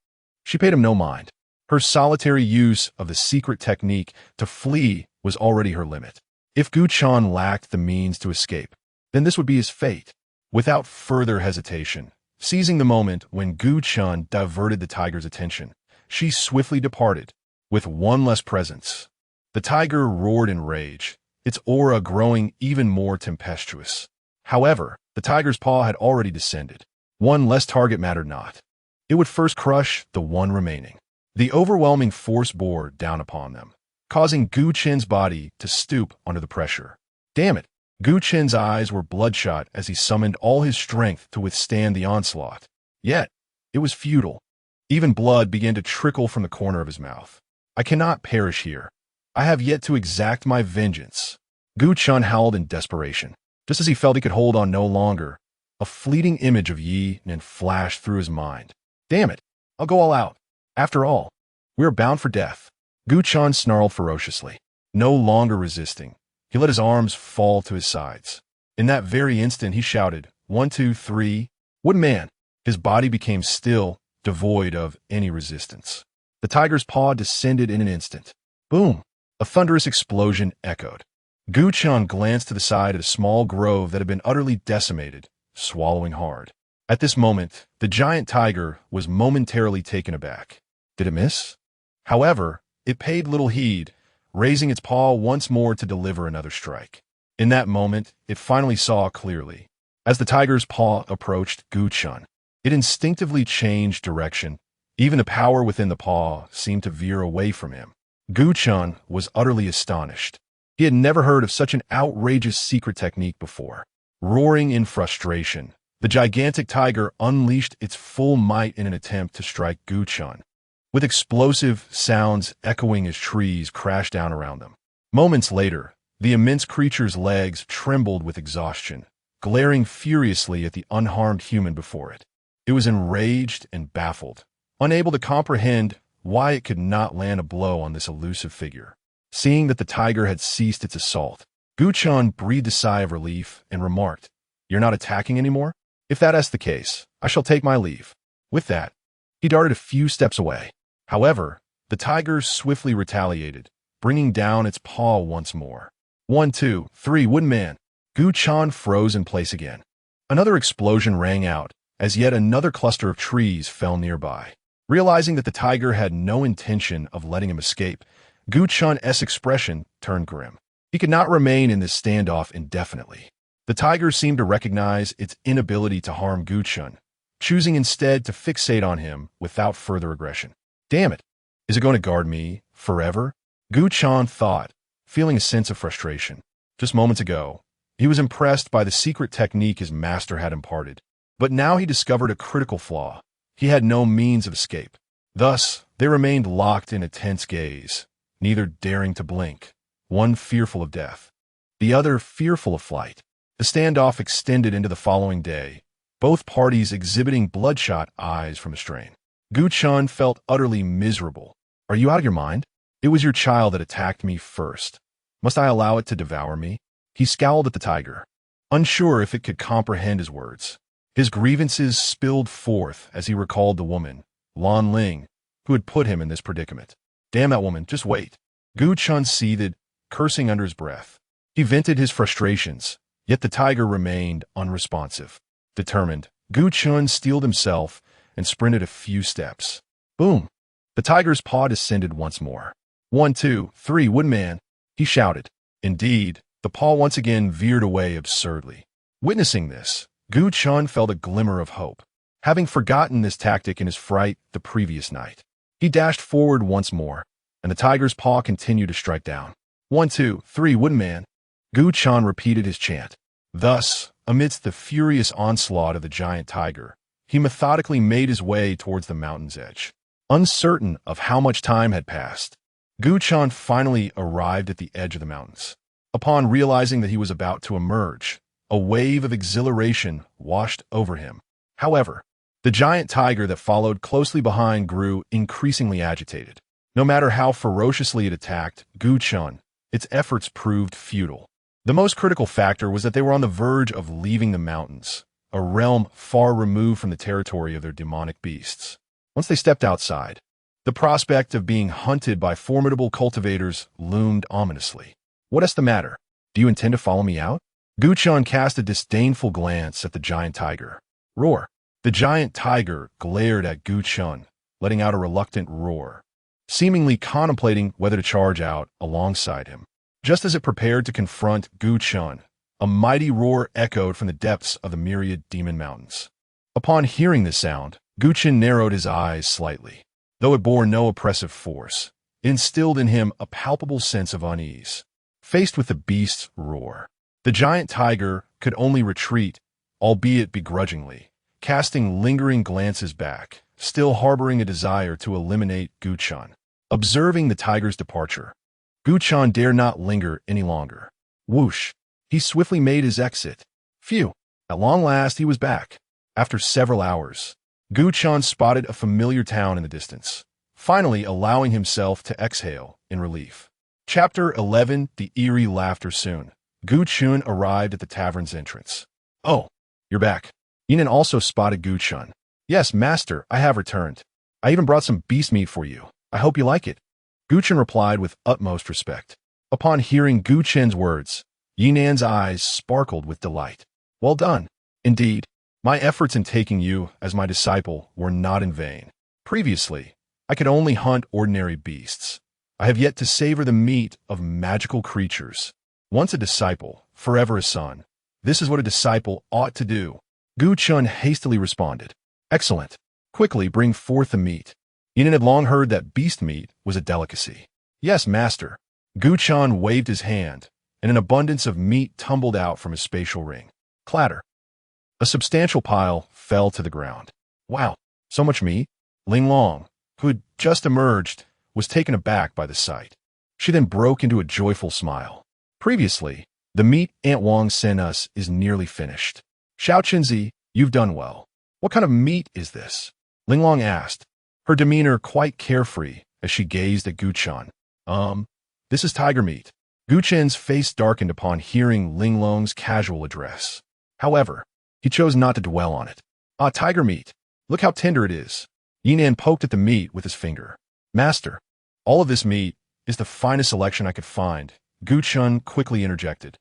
she paid him no mind. Her solitary use of the secret technique to flee was already her limit. If Gu Chan lacked the means to escape, then this would be his fate. Without further hesitation, seizing the moment when Gu Chun diverted the tiger's attention, she swiftly departed, with one less presence. The tiger roared in rage, its aura growing even more tempestuous. However, the tiger's paw had already descended. One less target mattered not. It would first crush the one remaining. The overwhelming force bore down upon them, causing Gu Chen's body to stoop under the pressure. Damn it! Gu Chen's eyes were bloodshot as he summoned all his strength to withstand the onslaught. Yet, it was futile. Even blood began to trickle from the corner of his mouth. I cannot perish here. I have yet to exact my vengeance. Gu Chun howled in desperation. Just as he felt he could hold on no longer, a fleeting image of Ye Nan flashed through his mind. Damn it! I'll go all out. After all, we are bound for death. Gu Chun snarled ferociously. No longer resisting, he let his arms fall to his sides. In that very instant, he shouted, 1, 2, 3. What man? His body became still, devoid of any resistance. The tiger's paw descended in an instant. Boom! A thunderous explosion echoed. Gu Chun glanced to the side of a small grove that had been utterly decimated, swallowing hard. At this moment, the giant tiger was momentarily taken aback. Did it miss? However, it paid little heed, raising its paw once more to deliver another strike. In that moment, it finally saw clearly. As the tiger's paw approached Gu Chun, it instinctively changed direction. Even the power within the paw seemed to veer away from him. Gu Chun was utterly astonished. He had never heard of such an outrageous secret technique before. Roaring in frustration, the gigantic tiger unleashed its full might in an attempt to strike Gu Chun, with explosive sounds echoing as trees crashed down around them. Moments later, the immense creature's legs trembled with exhaustion, glaring furiously at the unharmed human before it. It was enraged and baffled, unable to comprehend why it could not land a blow on this elusive figure. Seeing that the tiger had ceased its assault, Gu Chun breathed a sigh of relief and remarked, "You're not attacking anymore? If that is the case, I shall take my leave." With that, he darted a few steps away. However, the tiger swiftly retaliated, bringing down its paw once more. 1, 2, 3, wooden man. Gu Chun froze in place again. Another explosion rang out as yet another cluster of trees fell nearby. Realizing that the tiger had no intention of letting him escape, Gu Chun's expression turned grim. He could not remain in this standoff indefinitely. The tiger seemed to recognize its inability to harm Gu Chun, choosing instead to fixate on him without further aggression. Damn it! Is it going to guard me forever? Gu Chun thought, feeling a sense of frustration. Just moments ago, he was impressed by the secret technique his master had imparted, but now he discovered a critical flaw. He had no means of escape. Thus, they remained locked in a tense gaze, neither daring to blink, one fearful of death, the other fearful of flight. The standoff extended into the following day, both parties exhibiting bloodshot eyes from the strain. Gu Chun felt utterly miserable. "Are you out of your mind? It was your child that attacked me first. Must I allow it to devour me?" He scowled at the tiger, unsure if it could comprehend his words. His grievances spilled forth as he recalled the woman, Lan Ling, who had put him in this predicament. "Damn that woman, just wait." Gu Chun seethed, cursing under his breath. He vented his frustrations, yet the tiger remained unresponsive. Determined, Gu Chun steeled himself and sprinted a few steps. Boom! The tiger's paw descended once more. 1, 2, 3, wooden man, he shouted. Indeed, the paw once again veered away absurdly. Witnessing this, Gu Chun felt a glimmer of hope, having forgotten this tactic in his fright the previous night. He dashed forward once more, and the tiger's paw continued to strike down. 1, 2, 3, wooden man. Gu Chun repeated his chant. Thus, amidst the furious onslaught of the giant tiger, he methodically made his way towards the mountain's edge. Uncertain of how much time had passed, Gu Chun finally arrived at the edge of the mountains. Upon realizing that he was about to emerge, a wave of exhilaration washed over him. However, the giant tiger that followed closely behind grew increasingly agitated. No matter how ferociously it attacked Gu Chun, its efforts proved futile. The most critical factor was that they were on the verge of leaving the mountains, a realm far removed from the territory of their demonic beasts. Once they stepped outside, the prospect of being hunted by formidable cultivators loomed ominously. "What is the matter? Do you intend to follow me out?" Gu Chun cast a disdainful glance at the giant tiger. Roar! The giant tiger glared at Gu Chun, letting out a reluctant roar, seemingly contemplating whether to charge out alongside him. Just as it prepared to confront Gu Chun, a mighty roar echoed from the depths of the myriad demon mountains. Upon hearing this sound, Gu Chun narrowed his eyes slightly. Though it bore no oppressive force, it instilled in him a palpable sense of unease. Faced with the beast's roar, the giant tiger could only retreat, albeit begrudgingly, casting lingering glances back, still harboring a desire to eliminate Gu Chun. Observing the tiger's departure, Gu Chun dare not linger any longer. Whoosh! He swiftly made his exit. Phew! At long last he was back. After several hours, Gu Chun spotted a familiar town in the distance, finally allowing himself to exhale in relief. Chapter 11. The Eerie Laughter. Soon, Gu Chun arrived at the tavern's entrance. "Oh, you're back." Ye Nan also spotted Gu Chun. "Yes, master, I have returned. I even brought some beast meat for you. I hope you like it." Gu Chun replied with utmost respect. Upon hearing Gu Chun's words, Ye Nan's eyes sparkled with delight. "Well done. Indeed, my efforts in taking you as my disciple were not in vain. Previously, I could only hunt ordinary beasts, I have yet to savor the meat of magical creatures. Once a disciple, forever a son. This is what a disciple ought to do. Gu Chun hastily responded. Excellent. Quickly bring forth the meat. Ye Nan had long heard that beast meat was a delicacy. Yes, master. Gu Chun waved his hand, and an abundance of meat tumbled out from his spatial ring. Clatter. A substantial pile fell to the ground. Wow, so much meat? Ling Long, who had just emerged, was taken aback by the sight. She then broke into a joyful smile. Previously, the meat Aunt Wang sent us is nearly finished. Xiao Qinzi, you've done well. What kind of meat is this? Ling Long asked, her demeanor quite carefree as she gazed at Gu Chun. This is tiger meat. Gu Chun's face darkened upon hearing Ling Long's casual address. However, he chose not to dwell on it. Ah, tiger meat. Look how tender it is. Ye Nan poked at the meat with his finger. Master, all of this meat is the finest selection I could find. Gu Chun quickly interjected.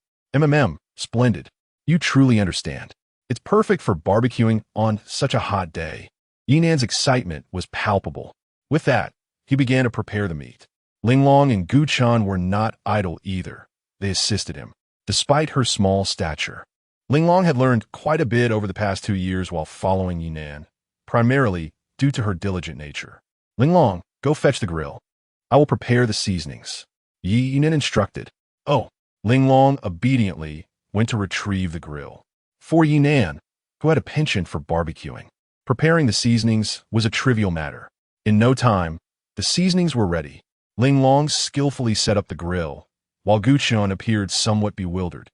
Splendid. You truly understand. It's perfect for barbecuing on such a hot day. Ye Nan's excitement was palpable. With that, he began to prepare the meat. Ling Long and Gu Chun were not idle either. They assisted him, despite her small stature. Ling Long had learned quite a bit over the past 2 years while following Ye Nan, primarily due to her diligent nature. Ling Long, go fetch the grill. I will prepare the seasonings. Ye Nan instructed. Oh, Ling Long obediently went to retrieve the grill. For Ye Nan, who had a penchant for barbecuing, preparing the seasonings was a trivial matter. In no time, the seasonings were ready. Ling Long skillfully set up the grill, while Gu Chun appeared somewhat bewildered,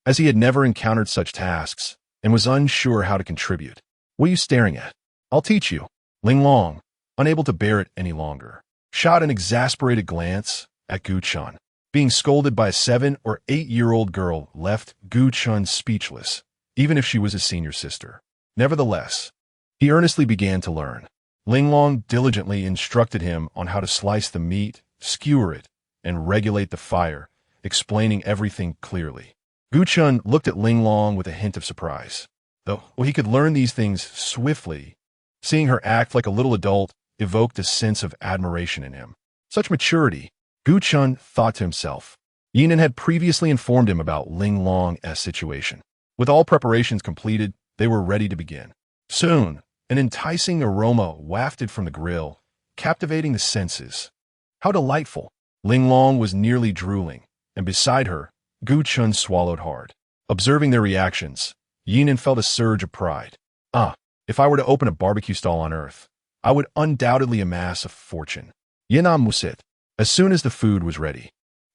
as he had never encountered such tasks and was unsure how to contribute. What are you staring at? I'll teach you. Ling Long, unable to bear it any longer, shot an exasperated glance at Gu Chun. Being scolded by a 7- or 8-year-old girl left Gu Chun speechless, even if she was his senior sister. Nevertheless, he earnestly began to learn. Ling Long diligently instructed him on how to slice the meat, skewer it, and regulate the fire, explaining everything clearly. Gu Chun looked at Ling Long with a hint of surprise. Though he could learn these things swiftly, seeing her act like a little adult evoked a sense of admiration in him. Such maturity, Gu Chun thought to himself. Ye Nan had previously informed him about Ling Long's situation. With all preparations completed, they were ready to begin. Soon, an enticing aroma wafted from the grill, captivating the senses. How delightful! Ling Long was nearly drooling, and beside her, Gu Chun swallowed hard. Observing their reactions, Ye Nan felt a surge of pride. If I were to open a barbecue stall on Earth, I would undoubtedly amass a fortune. Ye Nan musit. As soon as the food was ready,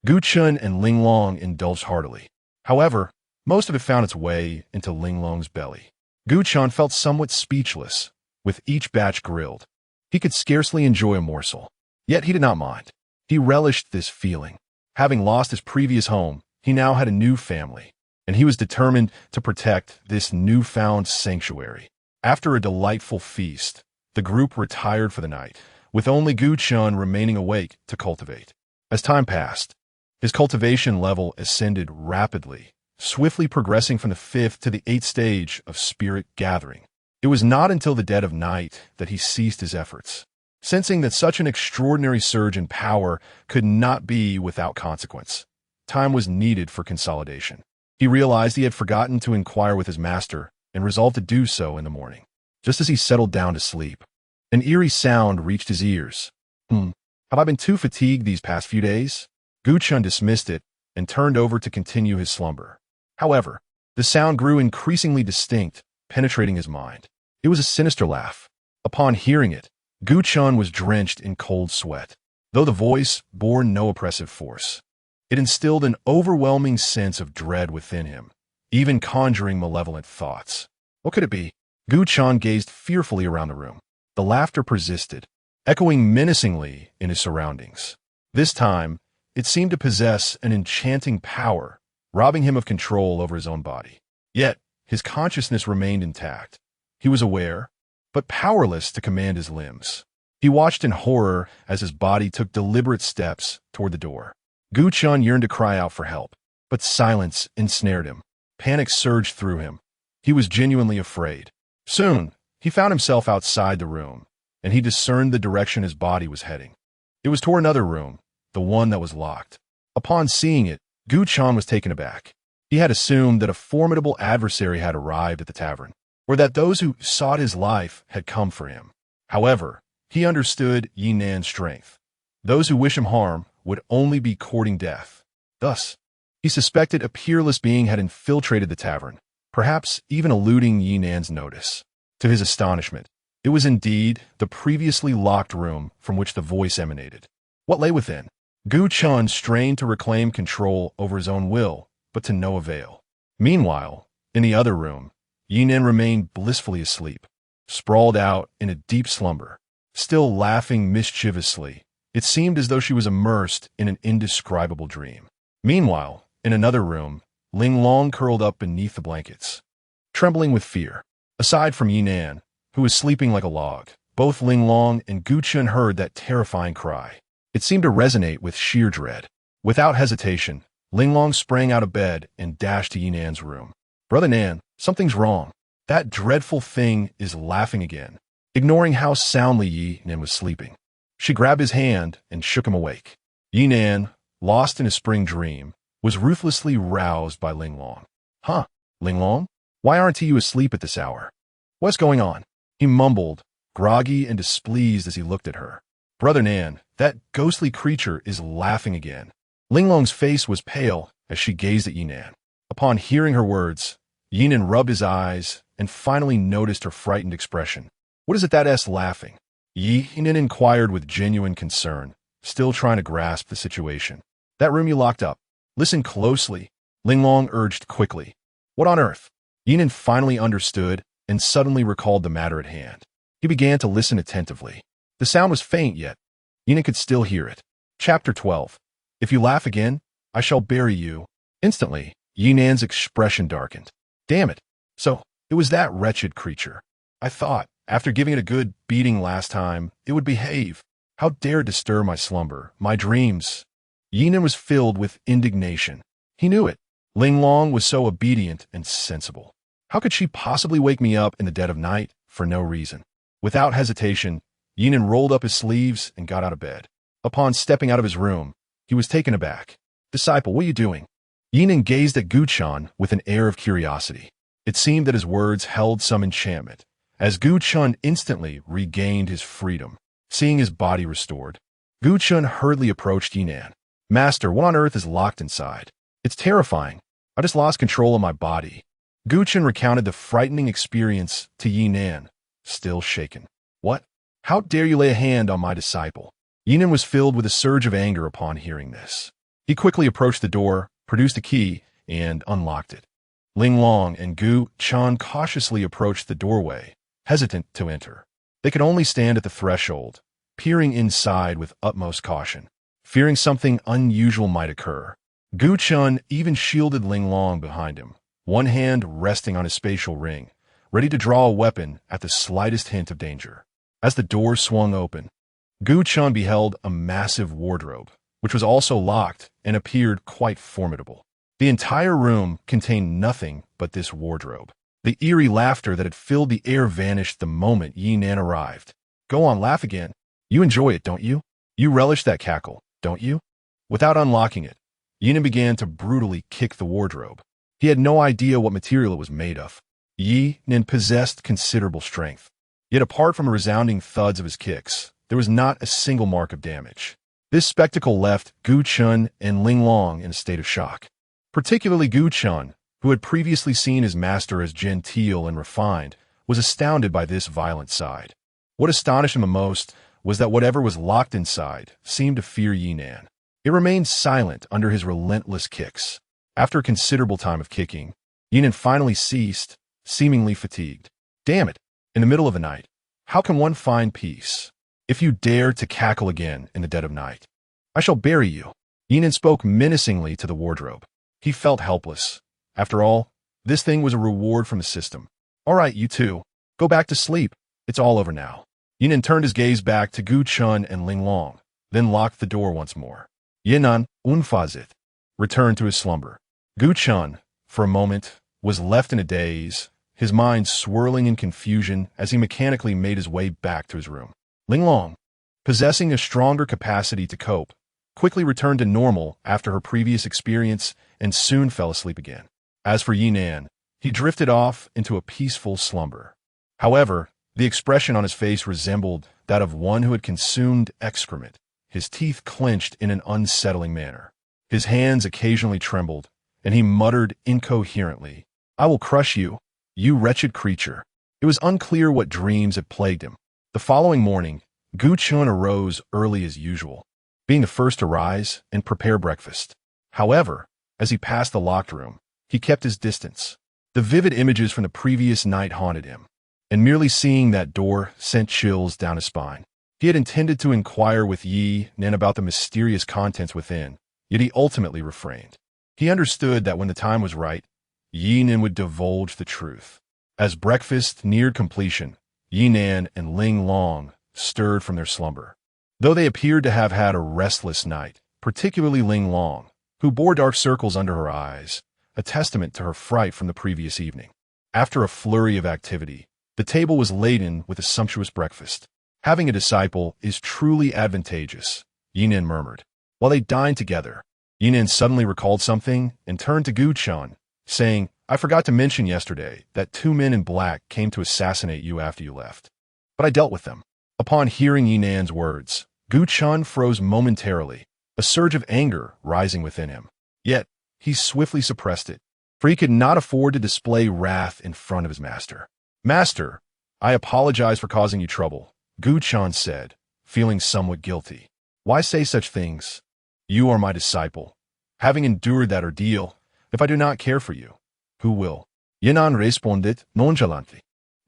Gu Chun and Ling Long indulged heartily. However, most of it found its way into Ling Long's belly. Gu Chun felt somewhat speechless, with each batch grilled. He could scarcely enjoy a morsel. Yet he did not mind. He relished this feeling. Having lost his previous home, he now had a new family, and he was determined to protect this newfound sanctuary. After a delightful feast, the group retired for the night, with only Gu Chun remaining awake to cultivate. As time passed, his cultivation level ascended rapidly, swiftly progressing from the 5th to the 8th stage of spirit gathering. It was not until the dead of night that he ceased his efforts, sensing that such an extraordinary surge in power could not be without consequence. Time was needed for consolidation. He realized he had forgotten to inquire with his master and resolved to do so in the morning. Just as he settled down to sleep, an eerie sound reached his ears. Have I been too fatigued these past few days? Gu Chun dismissed it and turned over to continue his slumber. However, the sound grew increasingly distinct, penetrating his mind. It was a sinister laugh. Upon hearing it, Gu Chun was drenched in cold sweat. Though the voice bore no oppressive force, it instilled an overwhelming sense of dread within him, even conjuring malevolent thoughts. What could it be? Gu Chun gazed fearfully around the room. The laughter persisted, echoing menacingly in his surroundings. This time, it seemed to possess an enchanting power, robbing him of control over his own body. Yet, his consciousness remained intact. He was aware, but powerless to command his limbs. He watched in horror as his body took deliberate steps toward the door. Gu Chun yearned to cry out for help, but silence ensnared him. Panic surged through him. He was genuinely afraid. Soon, he found himself outside the room, and he discerned the direction his body was heading. It was toward another room, the one that was locked. Upon seeing it, Gu Chan was taken aback. He had assumed that a formidable adversary had arrived at the tavern, or that those who sought his life had come for him. However, he understood Ye Nan's strength. Those who wish him harm would only be courting death. Thus, he suspected a peerless being had infiltrated the tavern, perhaps even eluding Ye Nan's notice. To his astonishment, it was indeed the previously locked room from which the voice emanated. What lay within? Gu Chun strained to reclaim control over his own will, but to no avail. Meanwhile, in the other room, Ye Nan remained blissfully asleep, sprawled out in a deep slumber. Still laughing mischievously, it seemed as though she was immersed in an indescribable dream. Meanwhile, in another room, Ling Long curled up beneath the blankets, trembling with fear. Aside from Ye Nan, who was sleeping like a log, both Ling Long and Gu Chun heard that terrifying cry. It seemed to resonate with sheer dread. Without hesitation, Ling Long sprang out of bed and dashed to Ye Nan's room. "Brother Nan, something's wrong. That dreadful thing is laughing again." Ignoring how soundly Ye Nan was sleeping, she grabbed his hand and shook him awake. Ye Nan, lost in a spring dream, was ruthlessly roused by Ling Long. "Huh, Ling Long? Why aren't you asleep at this hour? What's going on?" He mumbled, groggy and displeased as he looked at her. "Brother Nan, that ghostly creature is laughing again." Ling Long's face was pale as she gazed at Ye Nan. Upon hearing her words, Ye Nan rubbed his eyes and finally noticed her frightened expression. "What is it that S laughing?" Ye Nan inquired with genuine concern, still trying to grasp the situation. "That room you locked up. Listen closely," Ling Long urged quickly. "What on earth?" Ye Nan finally understood and suddenly recalled the matter at hand. He began to listen attentively. The sound was faint, yet Ye Nan could still hear it. Chapter 12. "If you laugh again, I shall bury you." Instantly, Ye Nan's expression darkened. "Damn it. So, it was that wretched creature. I thought, after giving it a good beating last time, it would behave. How dare it disturb my slumber, my dreams?" Ye Nan was filled with indignation. He knew it. Ling Long was so obedient and sensible. How could she possibly wake me up in the dead of night for no reason? Without hesitation, Ye Nan rolled up his sleeves and got out of bed. Upon stepping out of his room, he was taken aback. "Disciple, what are you doing?" Ye Nan gazed at Gu Chun with an air of curiosity. It seemed that his words held some enchantment, as Gu Chun instantly regained his freedom, seeing his body restored. Gu Chun hurriedly approached Ye Nan. "Master, what on earth is locked inside? It's terrifying. I just lost control of my body." Gu Chun recounted the frightening experience to Ye Nan, still shaken. "What? How dare you lay a hand on my disciple?" Ye Nan was filled with a surge of anger upon hearing this. He quickly approached the door, produced a key, and unlocked it. Ling Long and Gu Chun cautiously approached the doorway, hesitant to enter. They could only stand at the threshold, peering inside with utmost caution, fearing something unusual might occur. Gu Chun even shielded Ling Long behind him, one hand resting on his spatial ring, ready to draw a weapon at the slightest hint of danger. As the door swung open, Gu Chun beheld a massive wardrobe, which was also locked and appeared quite formidable. The entire room contained nothing but this wardrobe. The eerie laughter that had filled the air vanished the moment Ye Nan arrived. "Go on, laugh again. You enjoy it, don't you? You relish that cackle, don't you?" Without unlocking it, Ye Nan began to brutally kick the wardrobe. He had no idea what material it was made of. Ye Nan possessed considerable strength. Yet apart from resounding thuds of his kicks, there was not a single mark of damage. This spectacle left Gu Chun and Ling Long in a state of shock. Particularly Gu Chun, who had previously seen his master as genteel and refined, was astounded by this violent side. What astonished him the most was that whatever was locked inside seemed to fear Ye Nan. It remained silent under his relentless kicks. After a considerable time of kicking, Ye Nan finally ceased, seemingly fatigued. "Damn it, in the middle of the night, how can one find peace? If you dare to cackle again in the dead of night, I shall bury you." Ye Nan spoke menacingly to the wardrobe. He felt helpless. After all, this thing was a reward from the system. "All right, you two, go back to sleep. It's all over now." Ye Nan turned his gaze back to Gu Chun and Ling Long, then locked the door once more. Ye Nan, unfazit, returned to his slumber. Gu Chun, for a moment, was left in a daze, his mind swirling in confusion as he mechanically made his way back to his room. Ling Long, possessing a stronger capacity to cope, quickly returned to normal after her previous experience and soon fell asleep again. As for Ye Nan, he drifted off into a peaceful slumber. However, the expression on his face resembled that of one who had consumed excrement. His teeth clenched in an unsettling manner. His hands occasionally trembled, and he muttered incoherently, "I will crush you, you wretched creature." It was unclear what dreams had plagued him. The following morning, Gu Chun arose early as usual, being the first to rise and prepare breakfast. However, as he passed the locked room, he kept his distance. The vivid images from the previous night haunted him, and merely seeing that door sent chills down his spine. He had intended to inquire with Ye Nan about the mysterious contents within, yet he ultimately refrained. He understood that when the time was right, Ye Nan would divulge the truth. As breakfast neared completion, Ye Nan and Ling Long stirred from their slumber. Though they appeared to have had a restless night, particularly Ling Long, who bore dark circles under her eyes, a testament to her fright from the previous evening. After a flurry of activity, the table was laden with a sumptuous breakfast. "Having a disciple is truly advantageous," Ye Nan murmured. While they dined together, Ye Nan suddenly recalled something and turned to Gu Chun, saying, "I forgot to mention yesterday that 2 men in black came to assassinate you after you left. But I dealt with them." Upon hearing Ye Nan's words, Gu Chun froze momentarily, a surge of anger rising within him. Yet, he swiftly suppressed it, for he could not afford to display wrath in front of his master. "Master, I apologize for causing you trouble," Gu Chun said, feeling somewhat guilty. "Why say such things? You are my disciple. Having endured that ordeal, if I do not care for you, who will?" Ye Nan responded nonchalantly.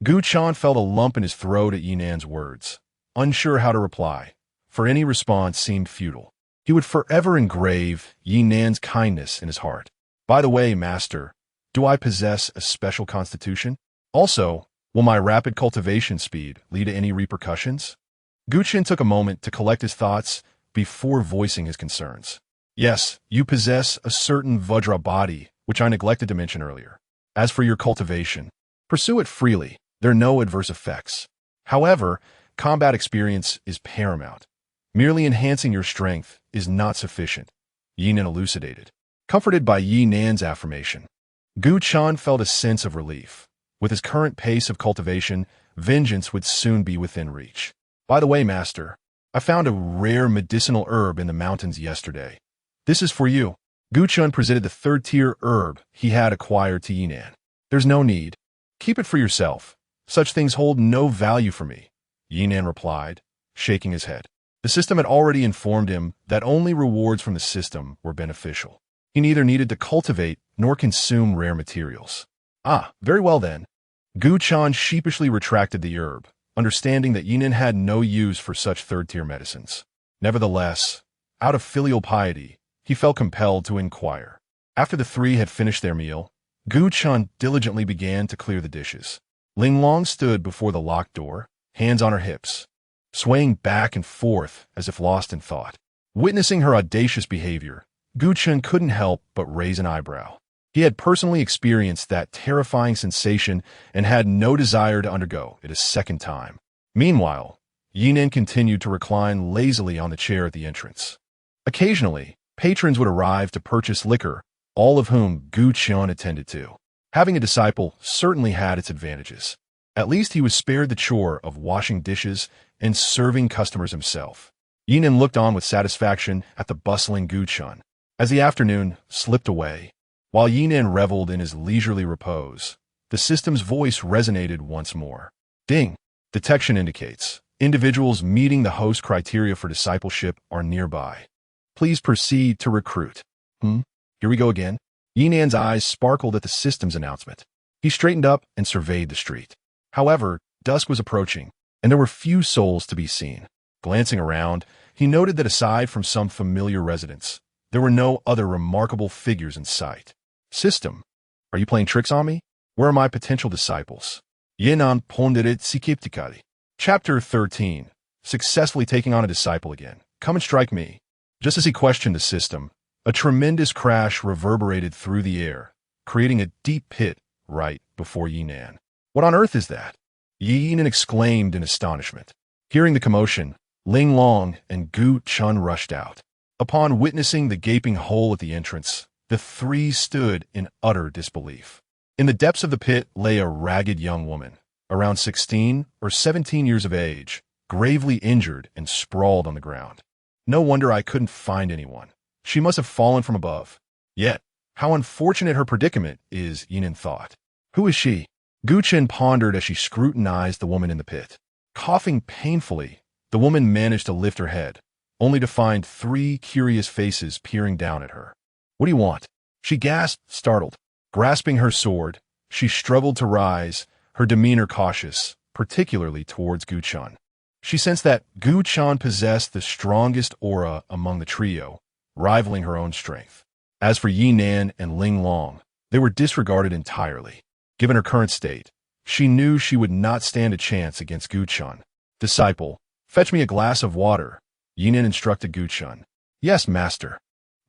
Gu Chun felt a lump in his throat at Ye Nan's words, unsure how to reply, for any response seemed futile. He would forever engrave Ye Nan's kindness in his heart. "By the way, master, do I possess a special constitution? Also, will my rapid cultivation speed lead to any repercussions?" Gu Chun took a moment to collect his thoughts before voicing his concerns. "Yes, you possess a certain Vajra body, which I neglected to mention earlier. As for your cultivation, pursue it freely. There are no adverse effects. However, combat experience is paramount. Merely enhancing your strength is not sufficient," Ye Nan elucidated. Comforted by Ye Nan's affirmation, Gu Chun felt a sense of relief. With his current pace of cultivation, vengeance would soon be within reach. "By the way, master, I found a rare medicinal herb in the mountains yesterday. This is for you." Gu Chun presented the third-tier herb he had acquired to Ye Nan. "There's no need. Keep it for yourself. Such things hold no value for me," Ye Nan replied, shaking his head. The system had already informed him that only rewards from the system were beneficial. He neither needed to cultivate nor consume rare materials. "Ah, very well then." Gu Chun sheepishly retracted the herb, understanding that Ye Nan had no use for such third-tier medicines. Nevertheless, out of filial piety, he felt compelled to inquire. After the three had finished their meal, Gu Chun diligently began to clear the dishes. Ling Long stood before the locked door, hands on her hips, swaying back and forth as if lost in thought. Witnessing her audacious behavior, Gu Chun couldn't help but raise an eyebrow. He had personally experienced that terrifying sensation and had no desire to undergo it a second time. Meanwhile, Ye Nan continued to recline lazily on the chair at the entrance. Occasionally, patrons would arrive to purchase liquor, all of whom Gu Chun attended to. Having a disciple certainly had its advantages. At least he was spared the chore of washing dishes and serving customers himself. Ye Nan looked on with satisfaction at the bustling Gu Chun. As the afternoon slipped away, while Ye Nan reveled in his leisurely repose, the system's voice resonated once more. "Ding! Detection indicates individuals meeting the host criteria for discipleship are nearby. Please proceed to recruit." Here we go again. Ye Nan's eyes sparkled at the system's announcement. He straightened up and surveyed the street. However, dusk was approaching, and there were few souls to be seen. Glancing around, he noted that aside from some familiar residents, there were no other remarkable figures in sight. "System, are you playing tricks on me? Where are my potential disciples?" Ye Nan pondered skeptically. Chapter 13. Successfully taking on a disciple again. Come and strike me. Just as he questioned the system, a tremendous crash reverberated through the air, creating a deep pit right before Ye Nan. "What on earth is that?" Ye Nan exclaimed in astonishment. Hearing the commotion, Ling Long and Gu Chun rushed out. Upon witnessing the gaping hole at the entrance, the three stood in utter disbelief. In the depths of the pit lay a ragged young woman, around 16 or 17 years of age, gravely injured and sprawled on the ground. No wonder I couldn't find anyone. She must have fallen from above. Yet, how unfortunate her predicament is, Ye Nan thought. Who is she? Gu Chen pondered as she scrutinized the woman in the pit. Coughing painfully, the woman managed to lift her head, only to find three curious faces peering down at her. What do you want? She gasped, startled. Grasping her sword, she struggled to rise, her demeanor cautious, particularly towards Gu Chen. She sensed that Gu Chen possessed the strongest aura among the trio, rivaling her own strength. As for Ye Nan and Ling Long, they were disregarded entirely. Given her current state, she knew she would not stand a chance against Gu Chen. Disciple, fetch me a glass of water, Ye Nan instructed Gu Chen. Yes, master.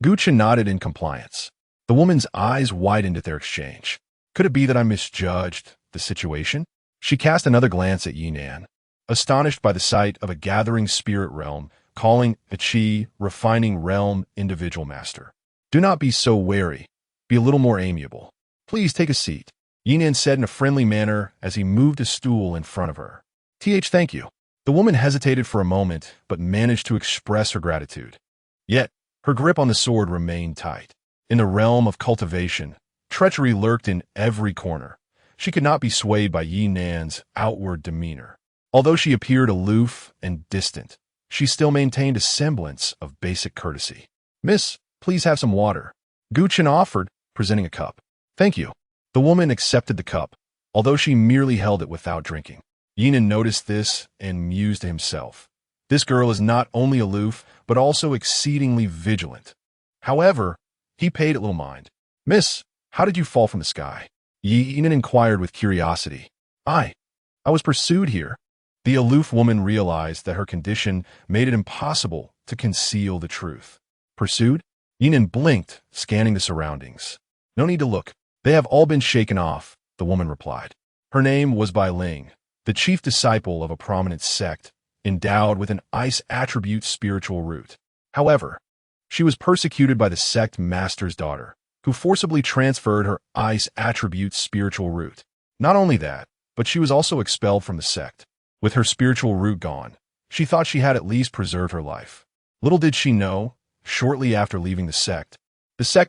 Gu Chen nodded in compliance. The woman's eyes widened at their exchange. Could it be that I misjudged the situation? She cast another glance at Ye Nan, astonished by the sight of a gathering spirit realm, calling a chi refining realm individual master. Do not be so wary. Be a little more amiable. Please take a seat, Ye Nan said in a friendly manner as he moved a stool in front of her. Thank you. The woman hesitated for a moment, but managed to express her gratitude. Yet, her grip on the sword remained tight. In the realm of cultivation, treachery lurked in every corner. She could not be swayed by Ye Nan's outward demeanor. Although she appeared aloof and distant, she still maintained a semblance of basic courtesy. Miss, please have some water, Gu Chen offered, presenting a cup. Thank you. The woman accepted the cup, although she merely held it without drinking. Ye Nan noticed this and mused to himself. This girl is not only aloof, but also exceedingly vigilant. However, he paid it little mind. Miss, how did you fall from the sky? Ye Nan inquired with curiosity. I was pursued here. The aloof woman realized that her condition made it impossible to conceal the truth. Pursued? Ye Nan blinked, scanning the surroundings. No need to look. They have all been shaken off, the woman replied. Her name was Bai Ling, the chief disciple of a prominent sect, endowed with an ice attribute spiritual root. However, she was persecuted by the sect master's daughter, who forcibly transferred her ice attribute spiritual root. Not only that, but she was also expelled from the sect. With her spiritual root gone, she thought she had at least preserved her life. Little did she know, shortly after leaving the sect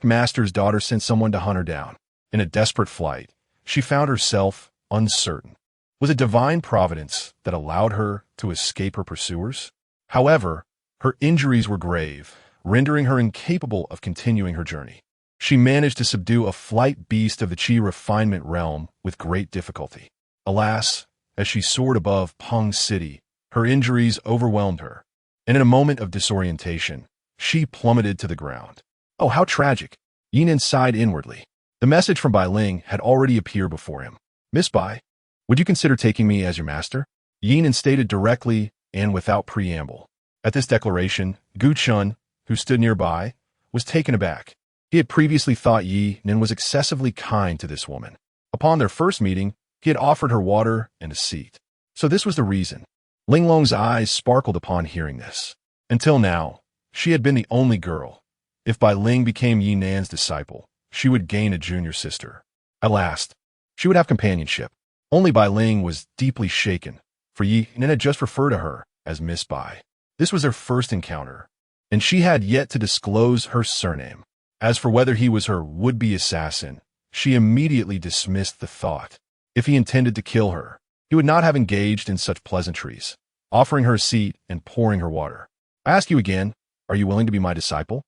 master's daughter sent someone to hunt her down. In a desperate flight, she found herself uncertain. Was it divine providence that allowed her to escape her pursuers? However, her injuries were grave, rendering her incapable of continuing her journey. She managed to subdue a flight beast of the chi refinement realm with great difficulty. Alas, as she soared above Peng City, her injuries overwhelmed her, and in a moment of disorientation, she plummeted to the ground. Oh, how tragic! Ye Nan sighed inwardly. The message from Bai Ling had already appeared before him. Miss Bai, would you consider taking me as your master? Ye Nan stated directly and without preamble. At this declaration, Gu Chen, who stood nearby, was taken aback. He had previously thought Ye Nan was excessively kind to this woman. Upon their first meeting, he had offered her water and a seat. So this was the reason. Ling Long's eyes sparkled upon hearing this. Until now, she had been the only girl. If Bai Ling became Ye Nan's disciple, she would gain a junior sister. At last, she would have companionship. Only Bai Ling was deeply shaken, for Ye Nan had just referred to her as Miss Bai. This was their first encounter, and she had yet to disclose her surname. As for whether he was her would-be assassin, she immediately dismissed the thought. If he intended to kill her, he would not have engaged in such pleasantries, offering her a seat and pouring her water. I ask you again, are you willing to be my disciple?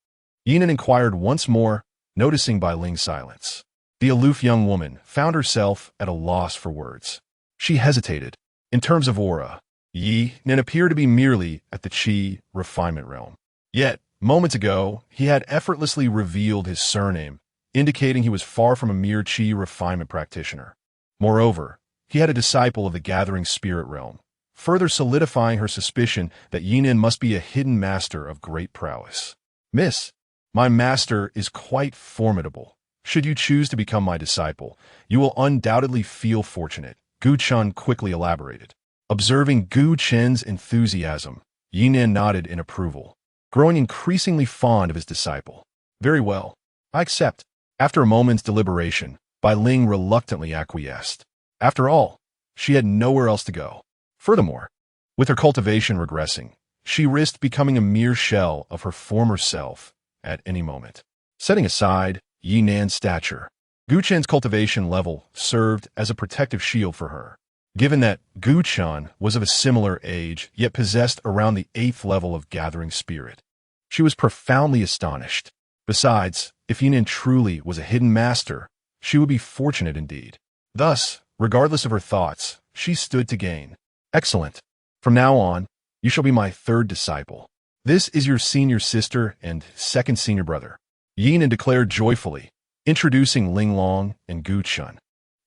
Ye Nan inquired once more, noticing Bai Ling's silence. The aloof young woman found herself at a loss for words. She hesitated. In terms of aura, Ye Nan appeared to be merely at the chi refinement realm. Yet, moments ago, he had effortlessly revealed his surname, indicating he was far from a mere chi refinement practitioner. Moreover, he had a disciple of the gathering spirit realm, further solidifying her suspicion that Ye Nan must be a hidden master of great prowess. Miss, my master is quite formidable. Should you choose to become my disciple, you will undoubtedly feel fortunate, Gu Chen quickly elaborated. Observing Gu Chen's enthusiasm, Ye Nan nodded in approval. growing increasingly fond of his disciple. Very well. I accept. After a moment's deliberation, Bai Ling reluctantly acquiesced. After all, she had nowhere else to go. Furthermore, with her cultivation regressing, she risked becoming a mere shell of her former self at any moment. Setting aside Ye Nan's stature, Gu Chen's cultivation level served as a protective shield for her. Given that Gu Chen was of a similar age, yet possessed around the 8th level of gathering spirit, she was profoundly astonished. Besides, if Ye Nan truly was a hidden master, she would be fortunate indeed. Thus, regardless of her thoughts, she stood to gain. Excellent. From now on, you shall be my 3rd disciple. This is your senior sister and 2nd senior brother. Ye Nan declared joyfully, introducing Ling Long and Gu Chen.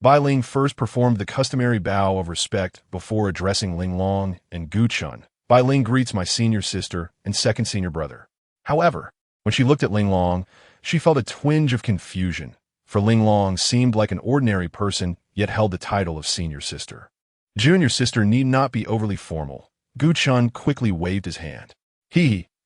Bai Ling first performed the customary bow of respect before addressing Ling Long and Gu Chen. Bai Ling greets my senior sister and 2nd senior brother. However, when she looked at Ling Long, she felt a twinge of confusion, for Ling Long seemed like an ordinary person yet held the title of senior sister. Junior sister need not be overly formal. Gu Chen quickly waved his hand.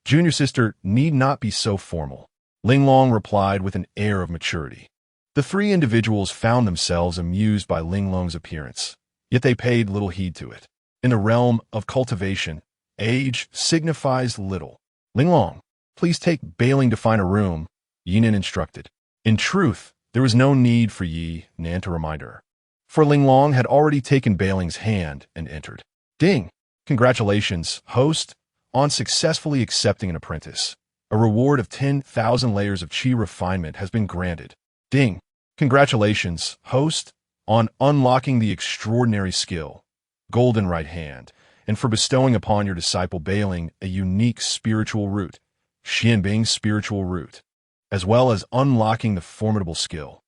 Junior sister need not be so formal. Ling Long replied with an air of maturity. The 3 individuals found themselves amused by Ling Long's appearance, yet they paid little heed to it. In the realm of cultivation, age signifies little. Ling Long, please take Bai Ling to find a room, Ye Nan instructed. In truth, there was no need for Ye Nan to remind her, for Ling Long had already taken Bai Ling's hand and entered. Ding! Congratulations, host, on successfully accepting an apprentice. A reward of 10,000 layers of qi refinement has been granted. Ding! Congratulations, host, on unlocking the extraordinary skill, golden right hand, and for bestowing upon your disciple Bai Ling a unique spiritual root, Xuanbing Spiritual Root, as well as unlocking the formidable skill.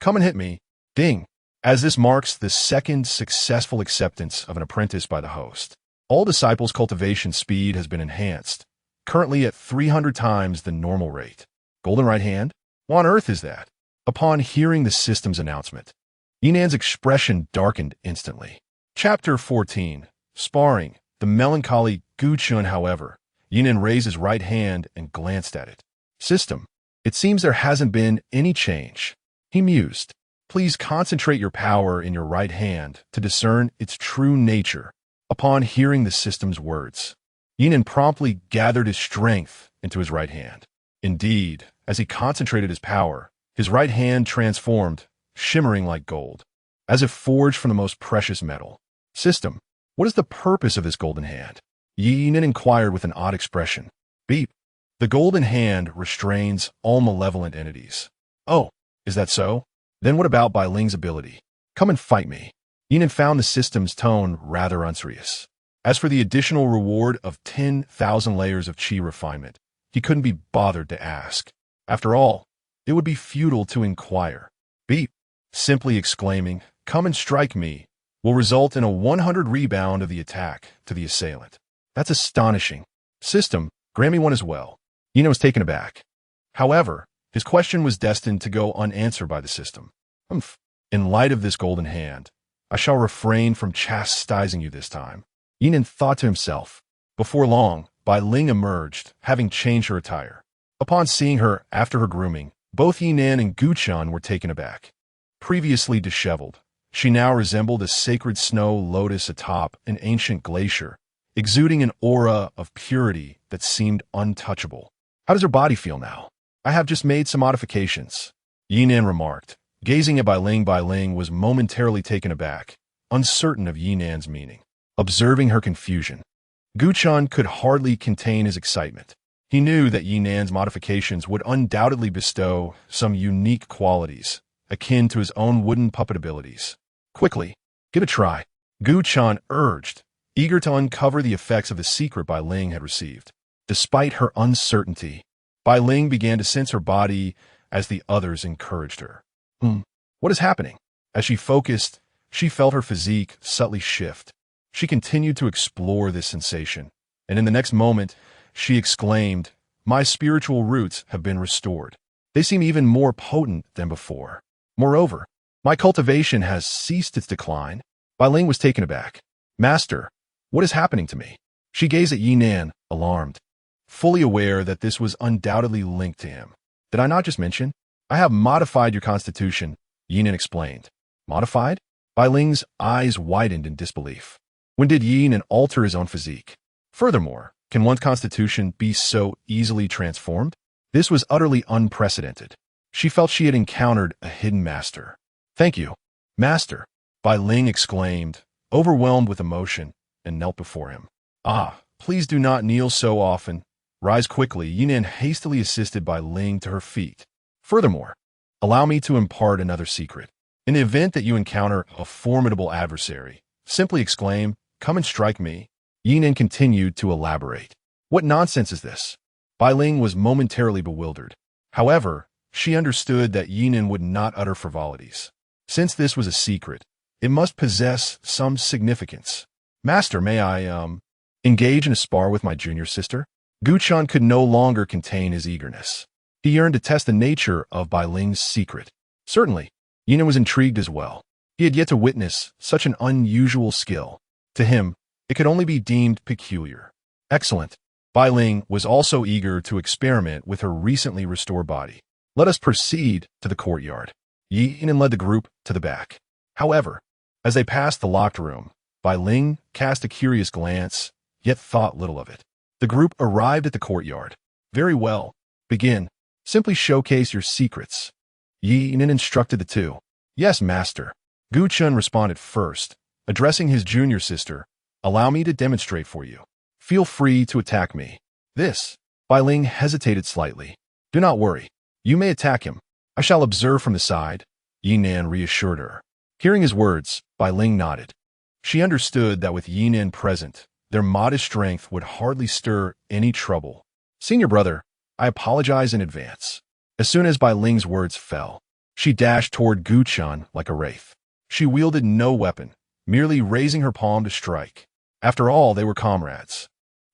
Come and hit me. Ding! As this marks the 2nd successful acceptance of an apprentice by the host. All disciples' cultivation speed has been enhanced, currently at 300 times the normal rate. Golden right hand? What on earth is that? Upon hearing the system's announcement, Ye Nan's expression darkened instantly. Chapter 14. Sparring. The melancholy Gu Chen, however. Ye Nan raised his right hand and glanced at it. System. It seems there hasn't been any change. He mused. Please concentrate your power in your right hand to discern its true nature. Upon hearing the system's words, Ye Nan promptly gathered his strength into his right hand. Indeed, as he concentrated his power, his right hand transformed, shimmering like gold, as if forged from the most precious metal. System, what is the purpose of this golden hand? Ye Nan inquired with an odd expression. Beep. The golden hand restrains all malevolent entities. Oh, is that so? Then what about Bai Ling's ability? Come and fight me. Ye Nan found the system's tone rather unserious. As for the additional reward of 10,000 layers of qi refinement, he couldn't be bothered to ask. After all, it would be futile to inquire. Beep. Simply exclaiming, "Come and strike me," will result in a 100 rebound of the attack to the assailant. That's astonishing. System, grant me one as well. Ye Nan was taken aback. However, his question was destined to go unanswered by the system. In light of this golden hand, I shall refrain from chastising you this time. Ye Nan thought to himself. Before long, Bai Ling emerged, having changed her attire. Upon seeing her after her grooming, both Ye Nan and Gu Chen were taken aback. Previously disheveled, she now resembled a sacred snow lotus atop an ancient glacier, exuding an aura of purity that seemed untouchable. How does her body feel now? I have just made some modifications, Ye Nan remarked. Gazing at Bai Ling was momentarily taken aback, uncertain of Ye Nan's meaning. Observing her confusion, Gu Chen could hardly contain his excitement. He knew that Ye Nan's modifications would undoubtedly bestow some unique qualities, akin to his own wooden puppet abilities. Quickly, give it a try, Gu Chen urged, eager to uncover the effects of the secret Bai Ling had received. Despite her uncertainty, Bai Ling began to sense her body as the others encouraged her. What is happening? As she focused, she felt her physique subtly shift. She continued to explore this sensation, and in the next moment, she exclaimed, "My spiritual roots have been restored. They seem even more potent than before. Moreover, my cultivation has ceased its decline." Bai Ling was taken aback. "Master, what is happening to me?" She gazed at Ye Nan, alarmed. fully aware that this was undoubtedly linked to him. Did I not just mention? I have modified your constitution, Ye Nan explained. Modified? Bai Ling's eyes widened in disbelief. When did Ye Nan alter his own physique? Furthermore, can one's constitution be so easily transformed? This was utterly unprecedented. She felt she had encountered a hidden master. Thank you, master, Bai Ling exclaimed, overwhelmed with emotion, and knelt before him. Ah, please do not kneel so often. Rise quickly. Ye Nan hastily assisted Bai Ling to her feet. Furthermore, allow me to impart another secret. In the event that you encounter a formidable adversary, simply exclaim, "Come and strike me." Ye Nan continued to elaborate. What nonsense is this? Bai Ling was momentarily bewildered. However, she understood that Ye Nan would not utter frivolities. Since this was a secret, it must possess some significance. Master, may I, engage in a spar with my junior sister? Gu Chan could no longer contain his eagerness. He yearned to test the nature of Bai Ling's secret. Certainly, Ye Nan was intrigued as well. He had yet to witness such an unusual skill. To him, it could only be deemed peculiar. Excellent. Bai Ling was also eager to experiment with her recently restored body. Let us proceed to the courtyard. Ye Nan led the group to the back. However, as they passed the locked room, Bai Ling cast a curious glance, yet thought little of it. The group arrived at the courtyard. Very well. Begin. Simply showcase your secrets. Ye Nan instructed the two. Yes, master. Gu Chun responded first, addressing his junior sister. Allow me to demonstrate for you. Feel free to attack me. This. Bai Ling hesitated slightly. Do not worry. You may attack him. I shall observe from the side. Ye Nan reassured her. Hearing his words, Bai Ling nodded. She understood that with Ye Nan present, their modest strength would hardly stir any trouble. Senior brother, I apologize in advance. As soon as Bai Ling's words fell, she dashed toward Gu Chan like a wraith. She wielded no weapon, merely raising her palm to strike. After all, they were comrades.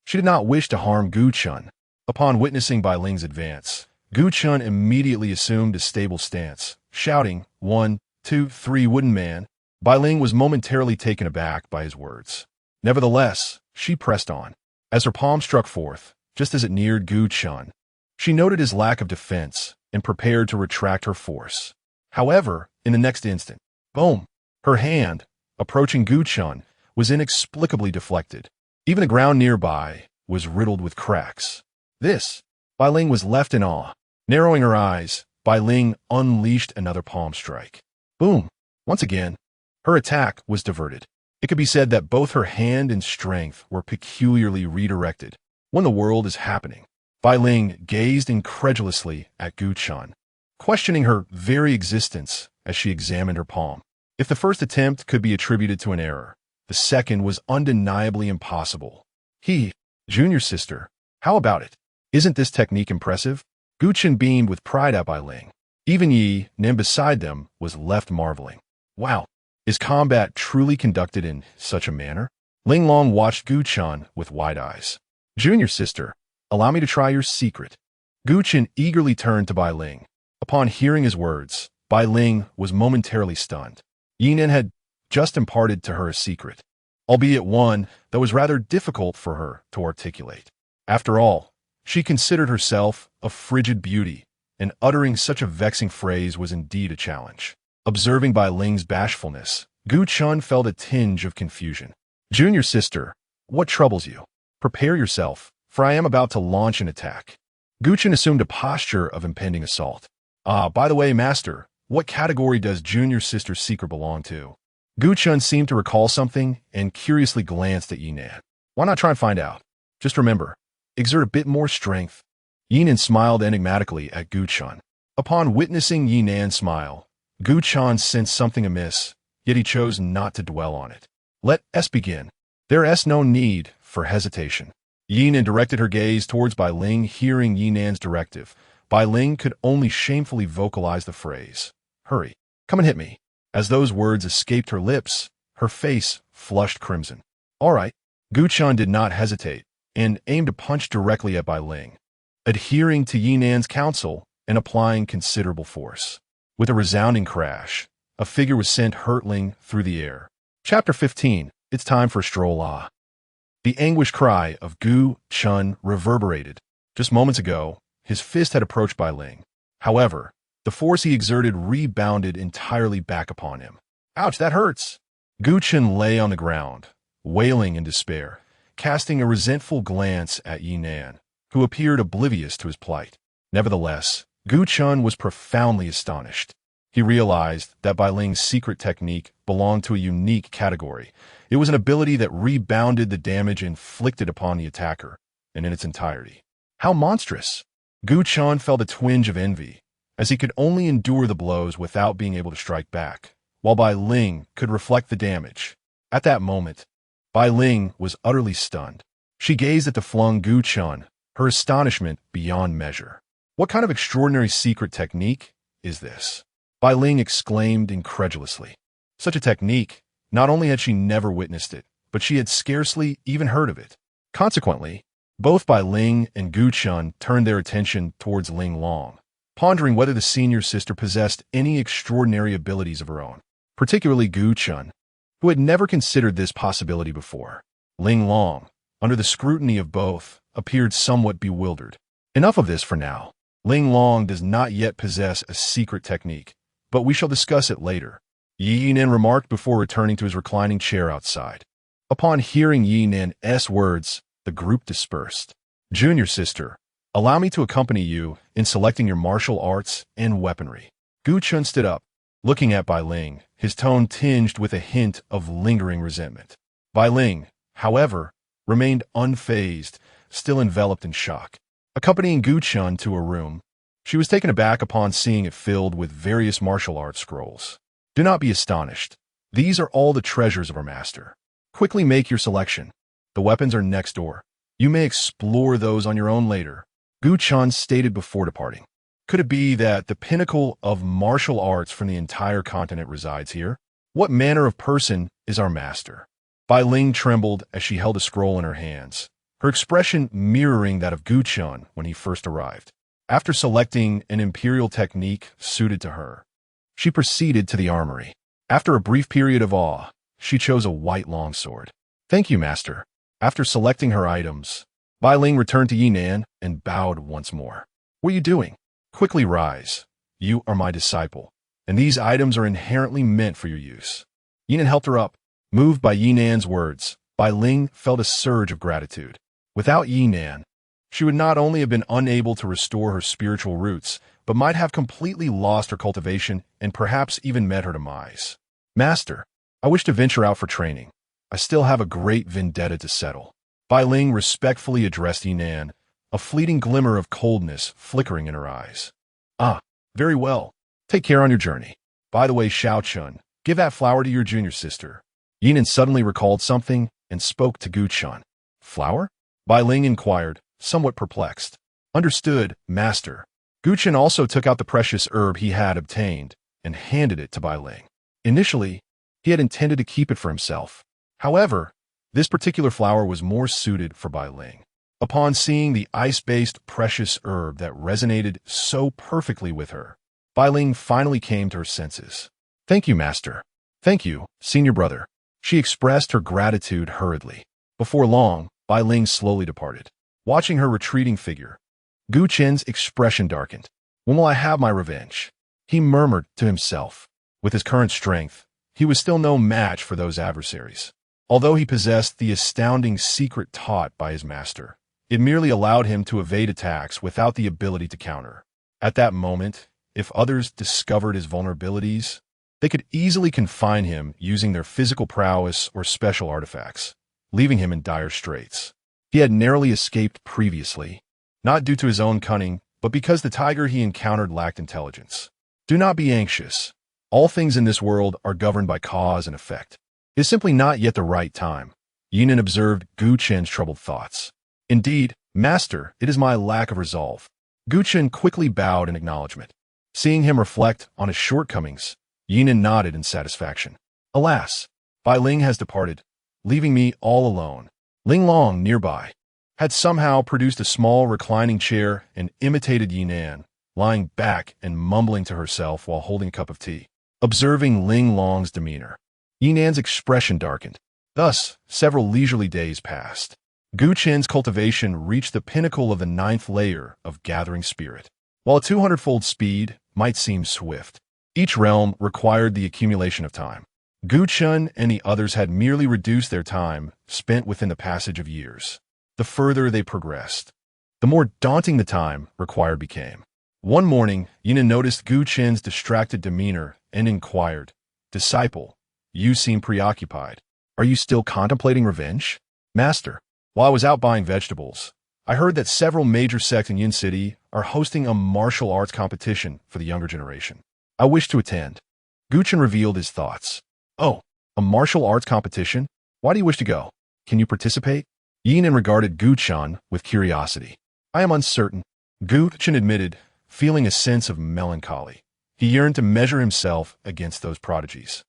She did not wish to harm Gu Chun. Upon witnessing Bai Ling's advance, Gu Chun immediately assumed a stable stance, shouting, 1, 2, 3, wooden man. Bai Ling was momentarily taken aback by his words. Nevertheless, she pressed on. As her palm struck forth, just as it neared Gu Chun, she noted his lack of defense and prepared to retract her force. However, in the next instant, boom, her hand, approaching Gu Chun, was inexplicably deflected. Even the ground nearby was riddled with cracks. This, Bai Ling was left in awe. Narrowing her eyes, Bai Ling unleashed another palm strike. Boom! Once again, her attack was diverted. It could be said that both her hand and strength were peculiarly redirected. When the world is happening, Bai Ling gazed incredulously at Gu Chan, questioning her very existence as she examined her palm. If the first attempt could be attributed to an error, the second was undeniably impossible. Junior sister, how about it? Isn't this technique impressive? Gu Chan beamed with pride at Bai Ling. Even Ye Nan beside them was left marveling. Wow, is combat truly conducted in such a manner? Ling Long watched Gu Chan with wide eyes. Junior sister, allow me to try your secret. Gu Chan eagerly turned to Bai Ling. Upon hearing his words, Bai Ling was momentarily stunned. Ye Nan had just imparted to her a secret, albeit one that was rather difficult for her to articulate. After all, she considered herself a frigid beauty, and uttering such a vexing phrase was indeed a challenge. Observing Bai Ling's bashfulness, Gu Chun felt a tinge of confusion. Junior sister, what troubles you? Prepare yourself, for I am about to launch an attack. Gu Chun assumed a posture of impending assault. By the way, master, what category does junior sister's secret belong to? Gu Chun seemed to recall something and curiously glanced at Ye Nan. Why not try and find out? Just remember, exert a bit more strength. Ye Nan smiled enigmatically at Gu Chun. Upon witnessing Ye Nan's smile, Gu Chun sensed something amiss, yet he chose not to dwell on it. Let us begin. There is no need for hesitation. Ye Nan directed her gaze towards Bai Ling. Hearing Ye Nan's directive, Bai Ling could only shamefully vocalize the phrase, "Hurry, come and hit me." As those words escaped her lips, her face flushed crimson. All right. Gu Chun did not hesitate and aimed a punch directly at Bai Ling, adhering to Ye Nan's counsel and applying considerable force. With a resounding crash, a figure was sent hurtling through the air. Chapter 15. It's time for a stroll. The anguished cry of Gu Chun reverberated Just moments ago, his fist had approached Bai Ling. However, the force he exerted rebounded entirely back upon him. Ouch, that hurts! Gu Chen lay on the ground, wailing in despair, casting a resentful glance at Ye Nan, who appeared oblivious to his plight. Nevertheless, Gu Chen was profoundly astonished. He realized that Bai Ling's secret technique belonged to a unique category. It was an ability that rebounded the damage inflicted upon the attacker, and in its entirety. How monstrous! Gu Chen felt a twinge of envy, as he could only endure the blows without being able to strike back, while Bai Ling could reflect the damage. At that moment, Bai Ling was utterly stunned. She gazed at the flung Gu Chen, her astonishment beyond measure. What kind of extraordinary secret technique is this? Bai Ling exclaimed incredulously. Such a technique, not only had she never witnessed it, but she had scarcely even heard of it. Consequently, both Bai Ling and Gu Chen turned their attention towards Ling Long, pondering whether the senior sister possessed any extraordinary abilities of her own, particularly Gu Chen, who had never considered this possibility before. Ling Long, under the scrutiny of both, appeared somewhat bewildered. Enough of this for now. Ling Long does not yet possess a secret technique, but we shall discuss it later, Ye Nan remarked before returning to his reclining chair outside. Upon hearing Ye Nan's words, the group dispersed. Junior sister, allow me to accompany you in selecting your martial arts and weaponry. Gu Chen stood up, looking at Bai Ling, his tone tinged with a hint of lingering resentment. Bai Ling, however, remained unfazed, still enveloped in shock. Accompanying Gu Chen to her room, she was taken aback upon seeing it filled with various martial arts scrolls. Do not be astonished. These are all the treasures of our master. Quickly make your selection. The weapons are next door. You may explore those on your own later, Gu Chen stated before departing. Could it be that the pinnacle of martial arts from the entire continent resides here? What manner of person is our master? Bai Ling trembled as she held a scroll in her hands, her expression mirroring that of Gu Chen when he first arrived. After selecting an imperial technique suited to her, she proceeded to the armory. After a brief period of awe, she chose a white longsword. Thank you, master. After selecting her items, Bai Ling returned to Ye Nan and bowed once more. What are you doing? Quickly rise. You are my disciple, and these items are inherently meant for your use. Ye Nan helped her up. Moved by Ye Nan's words, Bai Ling felt a surge of gratitude. Without Ye Nan, she would not only have been unable to restore her spiritual roots, but might have completely lost her cultivation and perhaps even met her demise. Master, I wish to venture out for training. I still have a great vendetta to settle. Bai Ling respectfully addressed Ye Nan, a fleeting glimmer of coldness flickering in her eyes. Ah, very well. Take care on your journey. By the way, Xiao Chun, give that flower to your junior sister. Ye Nan suddenly recalled something and spoke to Gu Chen. Flower? Bai Ling inquired, somewhat perplexed. Understood, master. Gu Chen also took out the precious herb he had obtained and handed it to Bai Ling. Initially, he had intended to keep it for himself. However, this particular flower was more suited for Bai Ling. Upon seeing the ice-based precious herb that resonated so perfectly with her, Bai Ling finally came to her senses. Thank you, master. Thank you, senior brother. She expressed her gratitude hurriedly. Before long, Bai Ling slowly departed. Watching her retreating figure, Gu Chen's expression darkened. When will I have my revenge? He murmured to himself. With his current strength, he was still no match for those adversaries. Although he possessed the astounding secret taught by his master, it merely allowed him to evade attacks without the ability to counter. At that moment, if others discovered his vulnerabilities, they could easily confine him using their physical prowess or special artifacts, leaving him in dire straits. He had narrowly escaped previously, not due to his own cunning, but because the tiger he encountered lacked intelligence. Do not be anxious. All things in this world are governed by cause and effect. It is simply not yet the right time. Ye Nan observed Gu Chen's troubled thoughts. Indeed, master, it is my lack of resolve. Gu Chen quickly bowed in acknowledgement. Seeing him reflect on his shortcomings, Ye Nan nodded in satisfaction. Alas, Bai Ling has departed, leaving me all alone. Ling Long, nearby, had somehow produced a small reclining chair and imitated Ye Nan, lying back and mumbling to herself while holding a cup of tea. Observing Ling Long's demeanor, Ye Nan's expression darkened. Thus, several leisurely days passed. Gu Qin's cultivation reached the pinnacle of the 9th layer of gathering spirit. While a 200-fold speed might seem swift, each realm required the accumulation of time. Gu Qin and the others had merely reduced their time spent within the passage of years. The further they progressed, the more daunting the time required became. One morning, Ye Nan noticed Gu Qin's distracted demeanor and inquired, "Disciple, you seem preoccupied. Are you still contemplating revenge?" "Master, while I was out buying vegetables, I heard that several major sects in Yin City are hosting a martial arts competition for the younger generation. I wish to attend." Gu Qin revealed his thoughts. "Oh, a martial arts competition? Why do you wish to go? Can you participate?" Ye Nan regarded Gu Qin with curiosity. "I am uncertain," Gu Qin admitted, feeling a sense of melancholy. He yearned to measure himself against those prodigies.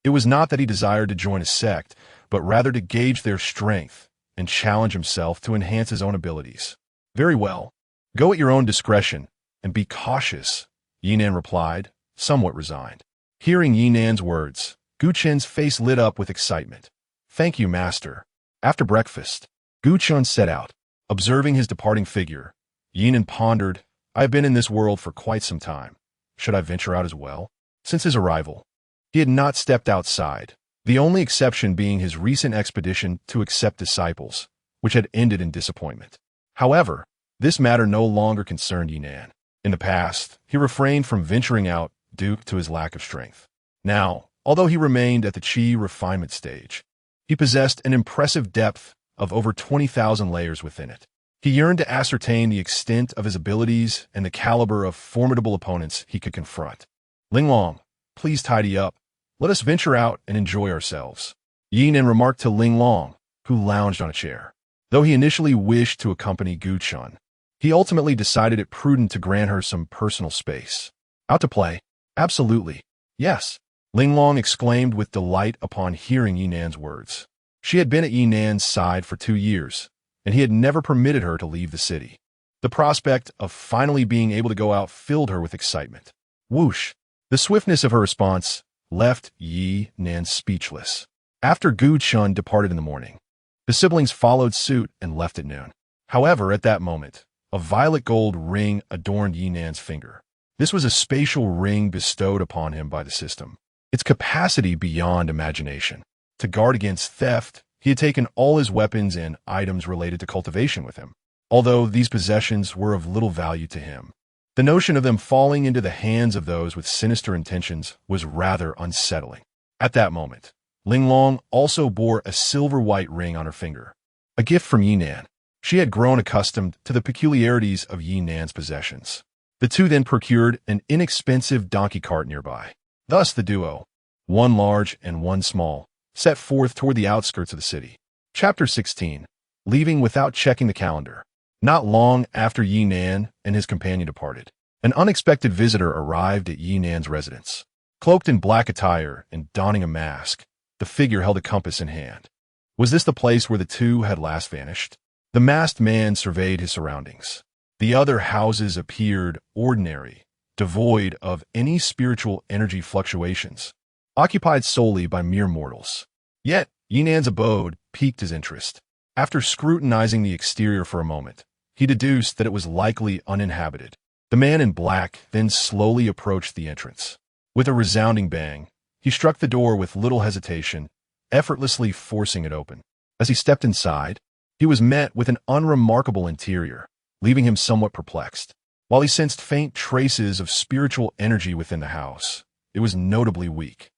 It was not that he desired to join a sect, but rather to gauge their strength and challenge himself to enhance his own abilities. "Very well. Go at your own discretion, and be cautious," Ye Nan replied, somewhat resigned. Hearing Ye Nan's words, Gu Qin's face lit up with excitement. "Thank you, master." After breakfast, Gu Qin set out. Observing his departing figure, Ye Nan pondered, "I have been in this world for quite some time. Should I venture out as well?" Since his arrival, he had not stepped outside, the only exception being his recent expedition to accept disciples, which had ended in disappointment. However, this matter no longer concerned Ye Nan. In the past, he refrained from venturing out due to his lack of strength. Now, although he remained at the Qi refinement stage, he possessed an impressive depth of over 20,000 layers within it. He yearned to ascertain the extent of his abilities and the caliber of formidable opponents he could confront. "Linglong, please tidy up. Let us venture out and enjoy ourselves," Ye Nan remarked to Linglong, who lounged on a chair. Though he initially wished to accompany Gu Qin, he ultimately decided it prudent to grant her some personal space. "Out to play?" "Absolutely. Yes," Linglong exclaimed with delight upon hearing Ye Nan's words. She had been at Ye Nan's side for 2 years, and he had never permitted her to leave the city. The prospect of finally being able to go out filled her with excitement. Whoosh! The swiftness of her response left Ye Nan speechless. After Gu Qin departed in the morning, the siblings followed suit and left at noon. However, at that moment, a violet gold ring adorned Ye Nan's finger. This was a spatial ring bestowed upon him by the system, its capacity beyond imagination. To guard against theft, he had taken all his weapons and items related to cultivation with him. Although these possessions were of little value to him, the notion of them falling into the hands of those with sinister intentions was rather unsettling. At that moment, Linglong also bore a silver-white ring on her finger, a gift from Ye Nan. She had grown accustomed to the peculiarities of Ye Nan's possessions. The two then procured an inexpensive donkey cart nearby. Thus the duo, one large and one small, set forth toward the outskirts of the city. Chapter 16. Leaving without checking the calendar. Not long after Ye Nan and his companion departed, an unexpected visitor arrived at Ye Nan's residence. Cloaked in black attire and donning a mask, the figure held a compass in hand. Was this the place where the two had last vanished? The masked man surveyed his surroundings. The other houses appeared ordinary, devoid of any spiritual energy fluctuations, occupied solely by mere mortals. Yet, Ye Nan's abode piqued his interest. After scrutinizing the exterior for a moment, he deduced that it was likely uninhabited. The man in black then slowly approached the entrance. With a resounding bang, he struck the door with little hesitation, effortlessly forcing it open. As he stepped inside, he was met with an unremarkable interior, leaving him somewhat perplexed. While he sensed faint traces of spiritual energy within the house, it was notably weak.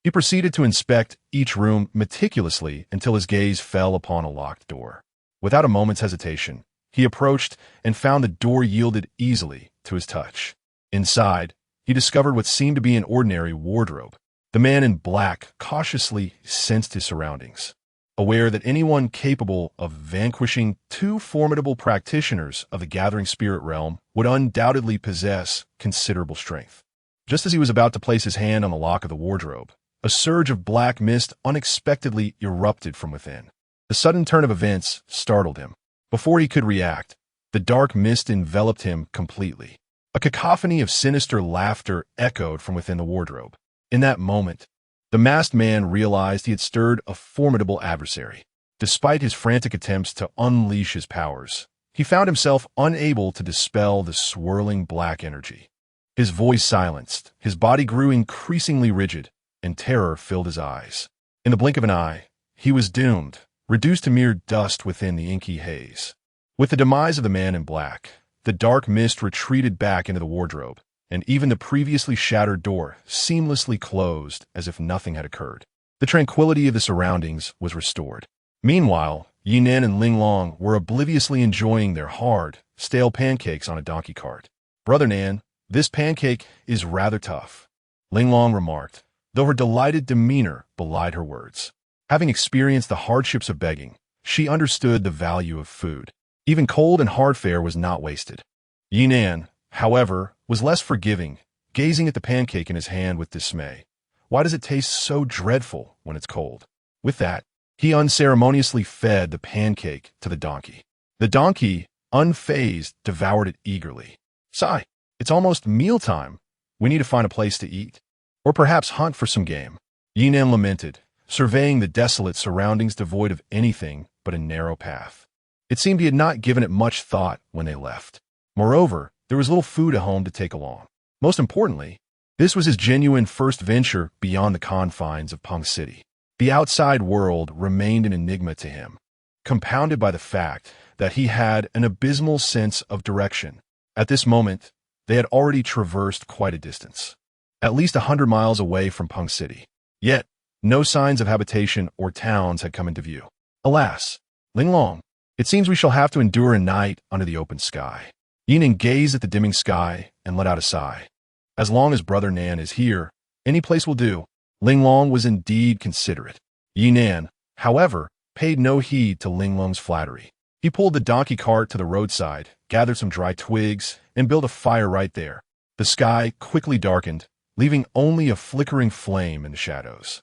He proceeded to inspect each room meticulously until his gaze fell upon a locked door. Without a moment's hesitation, he approached and found the door yielded easily to his touch. Inside, he discovered what seemed to be an ordinary wardrobe. The man in black cautiously sensed his surroundings, aware that anyone capable of vanquishing 2 formidable practitioners of the gathering spirit realm would undoubtedly possess considerable strength. Just as he was about to place his hand on the lock of the wardrobe, a surge of black mist unexpectedly erupted from within. The sudden turn of events startled him. Before he could react, the dark mist enveloped him completely. A cacophony of sinister laughter echoed from within the wardrobe. In that moment, the masked man realized he had stirred a formidable adversary. Despite his frantic attempts to unleash his powers, he found himself unable to dispel the swirling black energy. His voice silenced, his body grew increasingly rigid, and terror filled his eyes. In the blink of an eye, he was doomed, reduced to mere dust within the inky haze. With the demise of the man in black, the dark mist retreated back into the wardrobe, and even the previously shattered door seamlessly closed as if nothing had occurred. The tranquility of the surroundings was restored. Meanwhile, Ye Nan and Ling Long were obliviously enjoying their hard, stale pancakes on a donkey cart. "Brother Nan, this pancake is rather tough," Ling Long remarked, though her delighted demeanor belied her words. Having experienced the hardships of begging, she understood the value of food. Even cold and hard fare was not wasted. Ye Nan, however, was less forgiving, gazing at the pancake in his hand with dismay. Why does it taste so dreadful when it's cold? With that, he unceremoniously fed the pancake to the donkey. The donkey, unfazed, devoured it eagerly. "Sigh, it's almost mealtime. We need to find a place to eat. Or perhaps hunt for some game." Ye Nan lamented, surveying the desolate surroundings devoid of anything but a narrow path. It seemed he had not given it much thought when they left. Moreover, there was little food at home to take along. Most importantly, this was his genuine first venture beyond the confines of Peng City. The outside world remained an enigma to him, compounded by the fact that he had an abysmal sense of direction. At this moment, they had already traversed quite a distance, at least 100 miles away from Peng City. Yet, no signs of habitation or towns had come into view. "Alas, Ling Long, it seems we shall have to endure a night under the open sky." Ye Nan gazed at the dimming sky and let out a sigh. As long as Brother Nan is here, any place will do. Ling Long was indeed considerate. Ye Nan, however, paid no heed to Ling Long's flattery. He pulled the donkey cart to the roadside, gathered some dry twigs, and built a fire right there. The sky quickly darkened, leaving only a flickering flame in the shadows.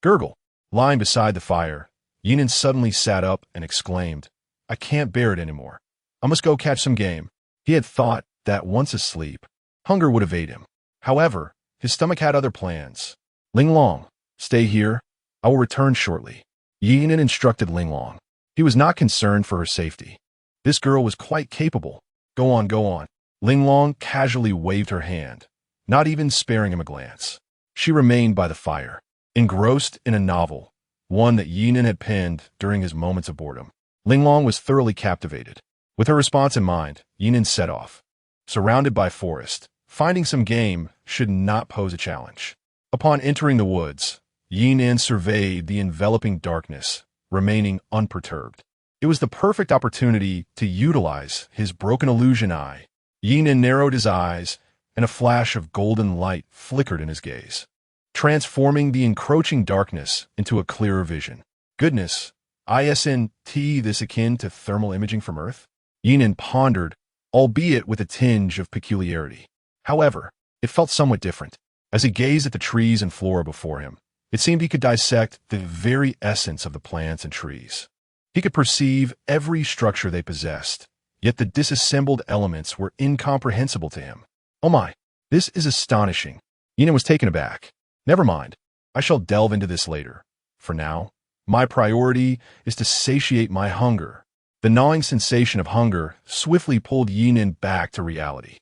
Gurgle, lying beside the fire, Ye Nan suddenly sat up and exclaimed, "I can't bear it anymore. I must go catch some game." He had thought that once asleep, hunger would evade him. However, his stomach had other plans. "Ling Long, stay here. I will return shortly," Ye Nan instructed Ling Long. He was not concerned for her safety. This girl was quite capable. "Go on, go on." Ling Long casually waved her hand, not even sparing him a glance. She remained by the fire, engrossed in a novel, one that Ye Nan had penned during his moments of boredom. Ling Long was thoroughly captivated. With her response in mind, Ye Nan set off. Surrounded by forest, finding some game should not pose a challenge. Upon entering the woods, Ye Nan surveyed the enveloping darkness, remaining unperturbed. It was the perfect opportunity to utilize his broken illusion eye. Ye Nan narrowed his eyes, and a flash of golden light flickered in his gaze, transforming the encroaching darkness into a clearer vision. Goodness, isn't this akin to thermal imaging from Earth? Ye Nan pondered, albeit with a tinge of peculiarity. However, it felt somewhat different. As he gazed at the trees and flora before him, it seemed he could dissect the very essence of the plants and trees. He could perceive every structure they possessed, yet the disassembled elements were incomprehensible to him. "Oh my, this is astonishing." Ye Nan was taken aback. "Never mind, I shall delve into this later. For now, my priority is to satiate my hunger." The gnawing sensation of hunger swiftly pulled Ye Nan back to reality.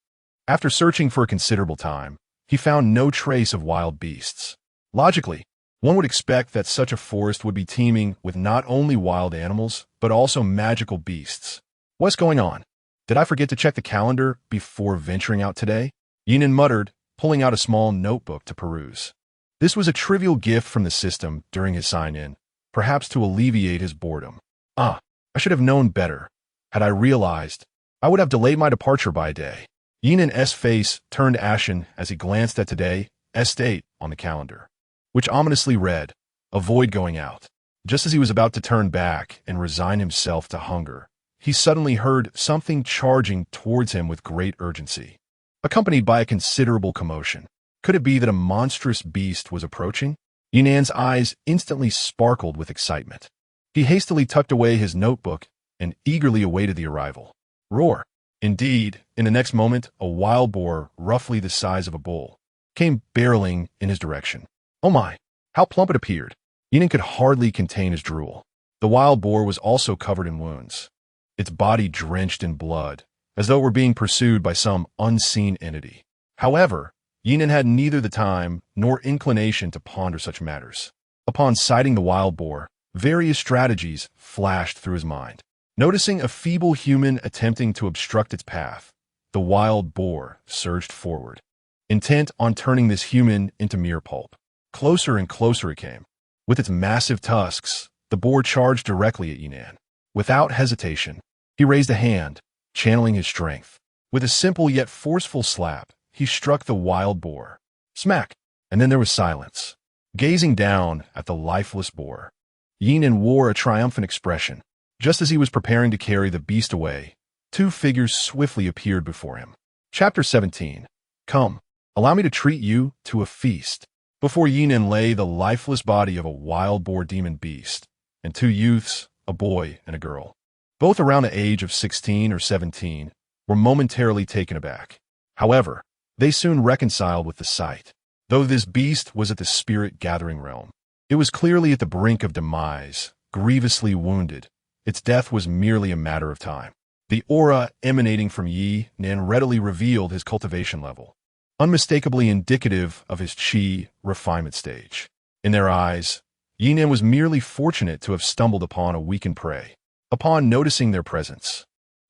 After searching for a considerable time, he found no trace of wild beasts. Logically, one would expect that such a forest would be teeming with not only wild animals, but also magical beasts. "What's going on? Did I forget to check the calendar before venturing out today?" Ye Nan muttered, pulling out a small notebook to peruse. This was a trivial gift from the system during his sign-in, perhaps to alleviate his boredom. I should have known better. Had I realized, I would have delayed my departure by a day. Ye Nan's face turned ashen as he glanced at today's date on the calendar, which ominously read, "Avoid going out." Just as he was about to turn back and resign himself to hunger, he suddenly heard something charging towards him with great urgency, accompanied by a considerable commotion. Could it be that a monstrous beast was approaching? Ye Nan's eyes instantly sparkled with excitement. He hastily tucked away his notebook and eagerly awaited the arrival. Roar! Indeed, in the next moment, a wild boar, roughly the size of a bull, came barreling in his direction. Oh my, how plump it appeared! Ye Nan could hardly contain his drool. The wild boar was also covered in wounds, its body drenched in blood, as though it were being pursued by some unseen entity. However, Ye Nan had neither the time nor inclination to ponder such matters. Upon sighting the wild boar, various strategies flashed through his mind. Noticing a feeble human attempting to obstruct its path, the wild boar surged forward, intent on turning this human into mere pulp. Closer and closer it came. With its massive tusks, the boar charged directly at Ye Nan. Without hesitation, he raised a hand, channeling his strength. With a simple yet forceful slap, he struck the wild boar. Smack! And then there was silence. Gazing down at the lifeless boar, Ye Nan wore a triumphant expression. Just as he was preparing to carry the beast away, two figures swiftly appeared before him. Chapter 17. Come, allow me to treat you to a feast. Before Ye Nan lay the lifeless body of a wild boar demon beast, and two youths, a boy and a girl. Both around the age of 16 or 17, were momentarily taken aback. However, they soon reconciled with the sight. Though this beast was at the spirit-gathering realm, it was clearly at the brink of demise, grievously wounded. Its death was merely a matter of time. The aura emanating from Ye Nan readily revealed his cultivation level, unmistakably indicative of his qi refinement stage. In their eyes, Ye Nan was merely fortunate to have stumbled upon a weakened prey. Upon noticing their presence,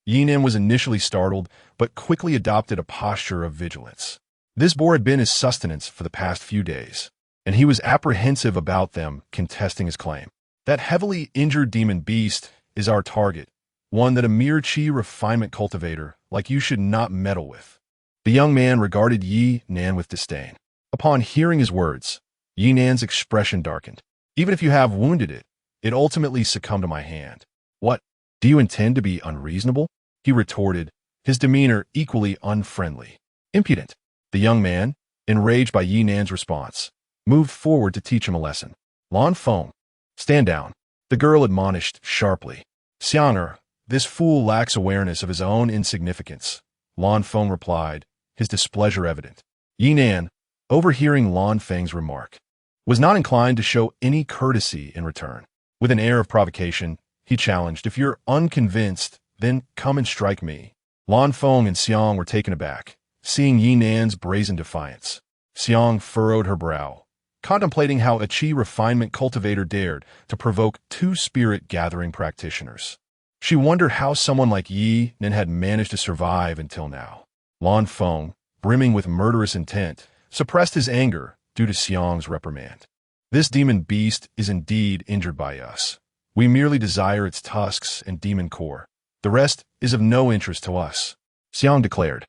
Ye Nan was initially startled, but quickly adopted a posture of vigilance. This boar had been his sustenance for the past few days, and he was apprehensive about them contesting his claim. That heavily injured demon beast is our target, one that a mere qi refinement cultivator like you should not meddle with. The young man regarded Ye Nan with disdain. Upon hearing his words, Ye Nan's expression darkened. Even if you have wounded it, it ultimately succumbed to my hand. What? Do you intend to be unreasonable? He retorted, his demeanor equally unfriendly. Impudent. The young man, enraged by Ye Nan's response, moved forward to teach him a lesson. Lan Feng, stand down. The girl admonished sharply. Xianger, this fool lacks awareness of his own insignificance. Lan Feng replied, his displeasure evident. Ye Nan, overhearing Lan Feng's remark, was not inclined to show any courtesy in return. With an air of provocation, he challenged, if you're unconvinced, then come and strike me. Lan Feng and Xiang were taken aback, seeing Ye Nan's brazen defiance. Xiang furrowed her brow, contemplating how a qi refinement cultivator dared to provoke two spirit-gathering practitioners. She wondered how someone like Ye Nan had managed to survive until now. Lan Feng, brimming with murderous intent, suppressed his anger due to Xiang's reprimand. This demon beast is indeed injured by us. We merely desire its tusks and demon core. The rest is of no interest to us, Xiang declared.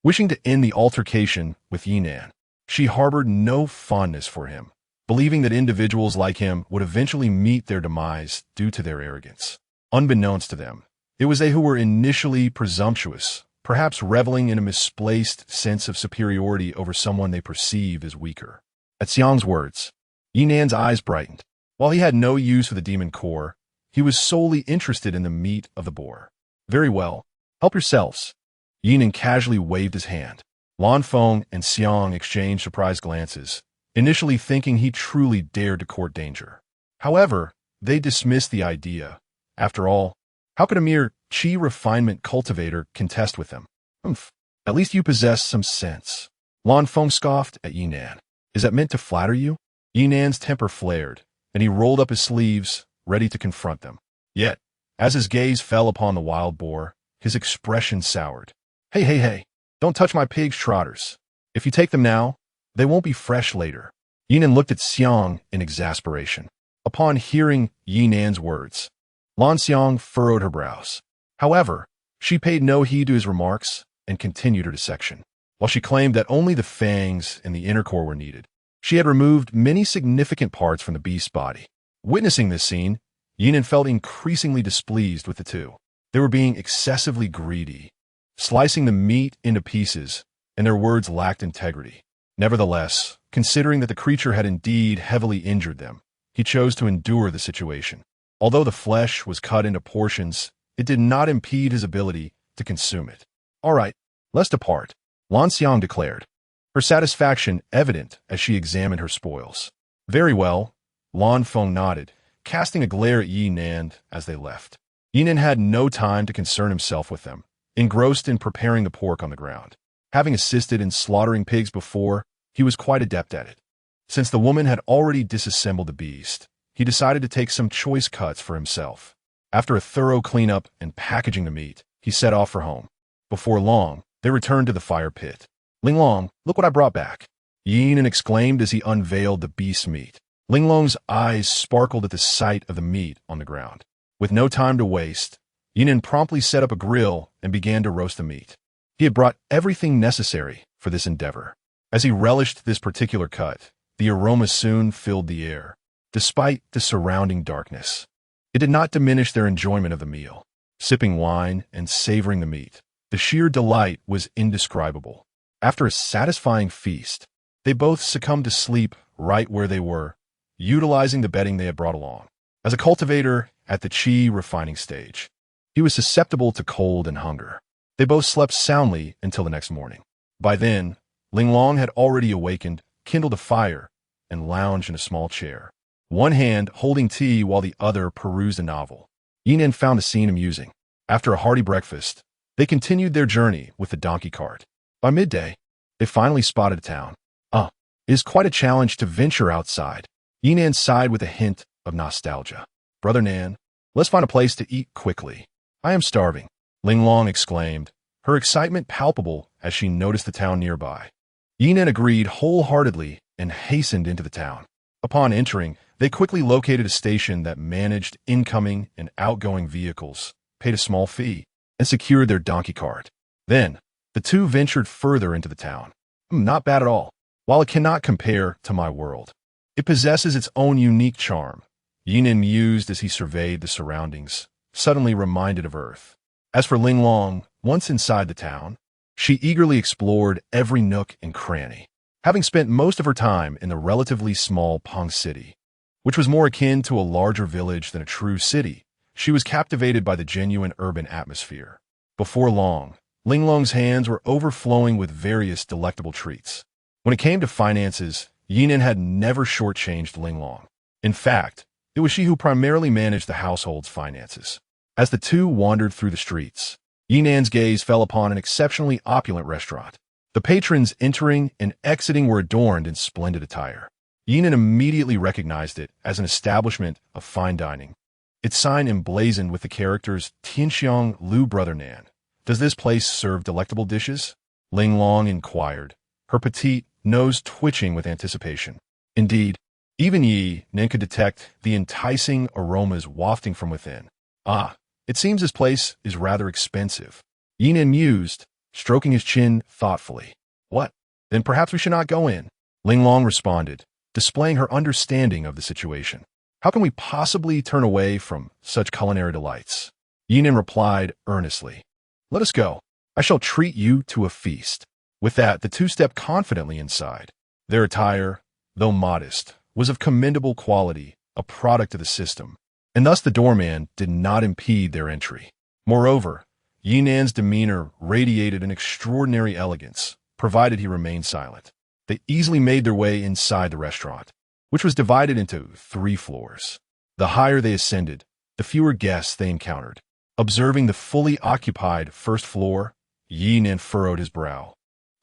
Wishing to end the altercation with Ye Nan, she harbored no fondness for him, believing that individuals like him would eventually meet their demise due to their arrogance. Unbeknownst to them, it was they who were initially presumptuous, perhaps reveling in a misplaced sense of superiority over someone they perceived as weaker. At Xiang's words, Ye Nan's eyes brightened. While he had no use for the demon core, he was solely interested in the meat of the boar. Very well, help yourselves. Ye Nan casually waved his hand. Lan Feng and Xiang exchanged surprised glances, initially thinking he truly dared to court danger. However, they dismissed the idea. After all, how could a mere qi refinement cultivator contest with them? At least you possess some sense. Lan Feng scoffed at Ye Nan. Is that meant to flatter you? Ye Nan's temper flared, and he rolled up his sleeves, ready to confront them. Yet, as his gaze fell upon the wild boar, his expression soured. Hey, don't touch my pig's trotters. If you take them now, they won't be fresh later. Ye Nan looked at Xiang in exasperation. Upon hearing Ye Nan's words, Lan Xiang furrowed her brows. However, she paid no heed to his remarks and continued her dissection. While she claimed that only the fangs and the inner core were needed, she had removed many significant parts from the beast's body. Witnessing this scene, Ye Nan felt increasingly displeased with the two. They were being excessively greedy, slicing the meat into pieces, and their words lacked integrity. Nevertheless, considering that the creature had indeed heavily injured them, he chose to endure the situation. Although the flesh was cut into portions, it did not impede his ability to consume it. All right, let's depart, Lan Xiang declared, her satisfaction evident as she examined her spoils. Very well, Lan Feng nodded, casting a glare at Ye Nan as they left. Ye Nan had no time to concern himself with them, engrossed in preparing the pork on the ground. Having assisted in slaughtering pigs before, he was quite adept at it. Since the woman had already disassembled the beast, he decided to take some choice cuts for himself. After a thorough cleanup and packaging the meat, he set off for home. Before long, they returned to the fire pit. "Linglong, look what I brought back," Ye Nan exclaimed as he unveiled the beast's meat. Linglong's eyes sparkled at the sight of the meat on the ground. With no time to waste, Ye Nan promptly set up a grill and began to roast the meat. He had brought everything necessary for this endeavor. As he relished this particular cut, the aroma soon filled the air. Despite the surrounding darkness, it did not diminish their enjoyment of the meal. Sipping wine and savoring the meat, the sheer delight was indescribable. After a satisfying feast, they both succumbed to sleep right where they were, utilizing the bedding they had brought along. As a cultivator at the qi refining stage, he was susceptible to cold and hunger. They both slept soundly until the next morning. By then, Linglong had already awakened, kindled a fire, and lounged in a small chair, one hand holding tea while the other perused a novel. Ye Nan found the scene amusing. After a hearty breakfast, they continued their journey with the donkey cart. By midday, they finally spotted a town. It is quite a challenge to venture outside. Ye Nan sighed with a hint of nostalgia. "Brother Nan, let's find a place to eat quickly. I am starving," Linglong exclaimed, her excitement palpable as she noticed the town nearby. Ye Nan agreed wholeheartedly and hastened into the town. Upon entering, they quickly located a station that managed incoming and outgoing vehicles, paid a small fee, and secured their donkey cart. Then, the two ventured further into the town. "Not bad at all. While it cannot compare to my world, it possesses its own unique charm," Ye Nan mused as he surveyed the surroundings, suddenly reminded of Earth. As for Linglong, once inside the town, she eagerly explored every nook and cranny. Having spent most of her time in the relatively small Peng City, which was more akin to a larger village than a true city, she was captivated by the genuine urban atmosphere. Before long, Linglong's hands were overflowing with various delectable treats. When it came to finances, Ye Nan had never shortchanged Linglong. In fact, it was she who primarily managed the household's finances. As the two wandered through the streets, Ye Nan's gaze fell upon an exceptionally opulent restaurant. The patrons entering and exiting were adorned in splendid attire. Ye Nan immediately recognized it as an establishment of fine dining. Its sign emblazoned with the characters Tianxiang Lu Brother Nan. "Does this place serve delectable dishes?" Linglong inquired, her petite nose twitching with anticipation. Indeed, even Ye Nan could detect the enticing aromas wafting from within. It seems this place is rather expensive," Ye Nan mused, stroking his chin thoughtfully. "What? Then perhaps we should not go in," Linglong responded, displaying her understanding of the situation. "How can we possibly turn away from such culinary delights?" Ye Nan replied earnestly. "Let us go. I shall treat you to a feast." With that, the two stepped confidently inside. Their attire, though modest, was of commendable quality, a product of the system, and thus the doorman did not impede their entry. Moreover, Ye Nan's demeanor radiated an extraordinary elegance, provided he remained silent. They easily made their way inside the restaurant, which was divided into 3 floors. The higher they ascended, the fewer guests they encountered. Observing the fully occupied first floor, Ye Nan furrowed his brow,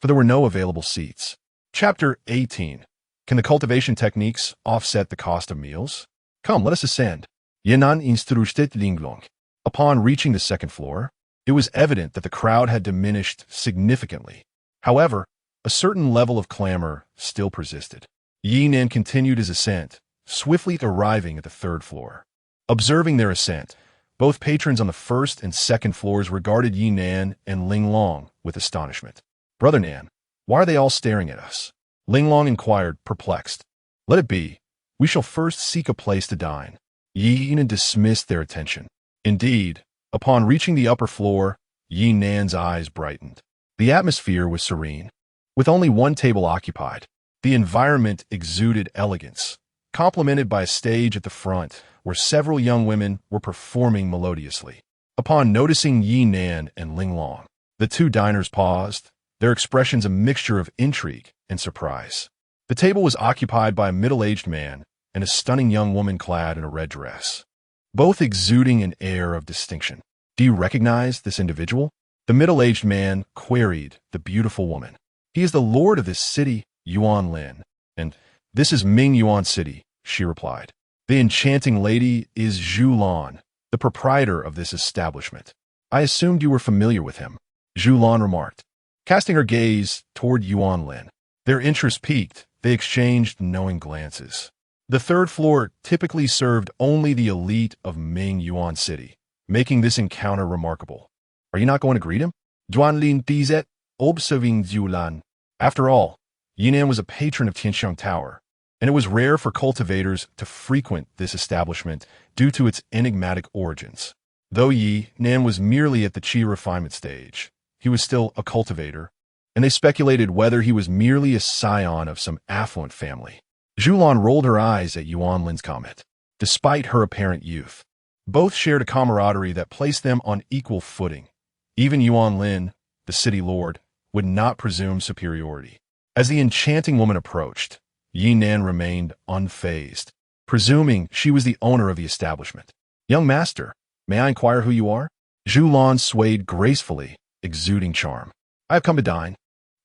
for there were no available seats. Chapter 18. Can the cultivation techniques offset the cost of meals? Come, let us ascend. Ye Nan instruistet Linglong. Upon reaching the second floor, it was evident that the crowd had diminished significantly. However, a certain level of clamor still persisted. Ye Nan continued his ascent, swiftly arriving at the 3rd floor. Observing their ascent, both patrons on the 1st and 2nd floors regarded Ye Nan and Linglong with astonishment. "Brother Nan, why are they all staring at us?" Linglong inquired, perplexed. "Let it be. We shall first seek a place to dine." Ye Nan dismissed their attention. Indeed, upon reaching the upper floor, Ye Nan's eyes brightened. The atmosphere was serene, with only one table occupied. The environment exuded elegance, complemented by a stage at the front where several young women were performing melodiously. Upon noticing Ye Nan and Linglong, the two diners paused, their expressions a mixture of intrigue and surprise. The table was occupied by a middle-aged man, and a stunning young woman clad in a red dress, both exuding an air of distinction. Do you recognize this individual? The middle-aged man queried the beautiful woman. He is the lord of this city, Xuanbing, and this is Ming Yuan City, she replied. The enchanting lady is Zhu Lan, the proprietor of this establishment. I assumed you were familiar with him, Zhu Lan remarked, casting her gaze toward Xuanbing. Their interest peaked. They exchanged knowing glances. The third floor typically served only the elite of Ming Yuan City, making this encounter remarkable. Are you not going to greet him? Duanlin dizet, observing Zhu Lan. After all, Ye Nan was a patron of Tianxiang Tower, and it was rare for cultivators to frequent this establishment due to its enigmatic origins. Though Ye Nan was merely at the qi refinement stage, he was still a cultivator, and they speculated whether he was merely a scion of some affluent family. Zhu Lan rolled her eyes at Xuanbing's comment. Despite her apparent youth, both shared a camaraderie that placed them on equal footing. Even Xuanbing, the city lord, would not presume superiority. As the enchanting woman approached, Ye Nan remained unfazed, presuming she was the owner of the establishment. Young master, may I inquire who you are? Zhu Lan swayed gracefully, exuding charm. I have come to dine.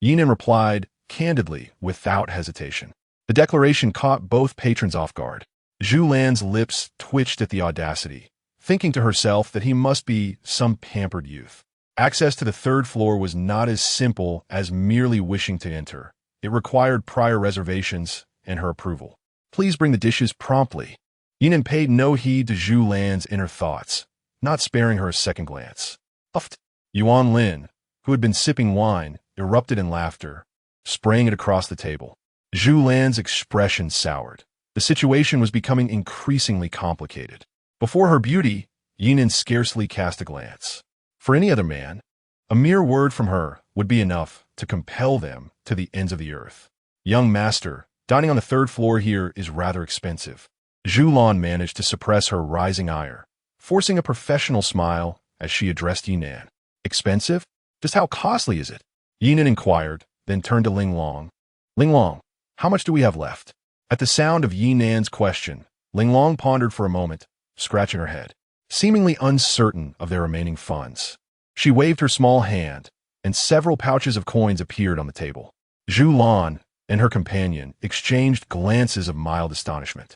Ye Nan replied candidly, without hesitation. The declaration caught both patrons off guard. Zhu Lan's lips twitched at the audacity, thinking to herself that he must be some pampered youth. Access to the third floor was not as simple as merely wishing to enter. It required prior reservations and her approval. Please bring the dishes promptly. Ye Nan paid no heed to Zhu Lan's inner thoughts, not sparing her a second glance. Uffed. Xuanbing, who had been sipping wine, erupted in laughter, spraying it across the table. Zhu Lan's expression soured. The situation was becoming increasingly complicated. Before her beauty, Ye Nan scarcely cast a glance. For any other man, a mere word from her would be enough to compel them to the ends of the earth. Young master, dining on the third floor here is rather expensive. Zhu Lan managed to suppress her rising ire, forcing a professional smile as she addressed Ye Nan. Expensive? Just how costly is it? Ye Nan inquired, then turned to Ling Long. Ling Long, how much do we have left? At the sound of Ye Nan's question, Ling Long pondered for a moment, scratching her head, seemingly uncertain of their remaining funds. She waved her small hand, and several pouches of coins appeared on the table. Zhu Lan and her companion exchanged glances of mild astonishment.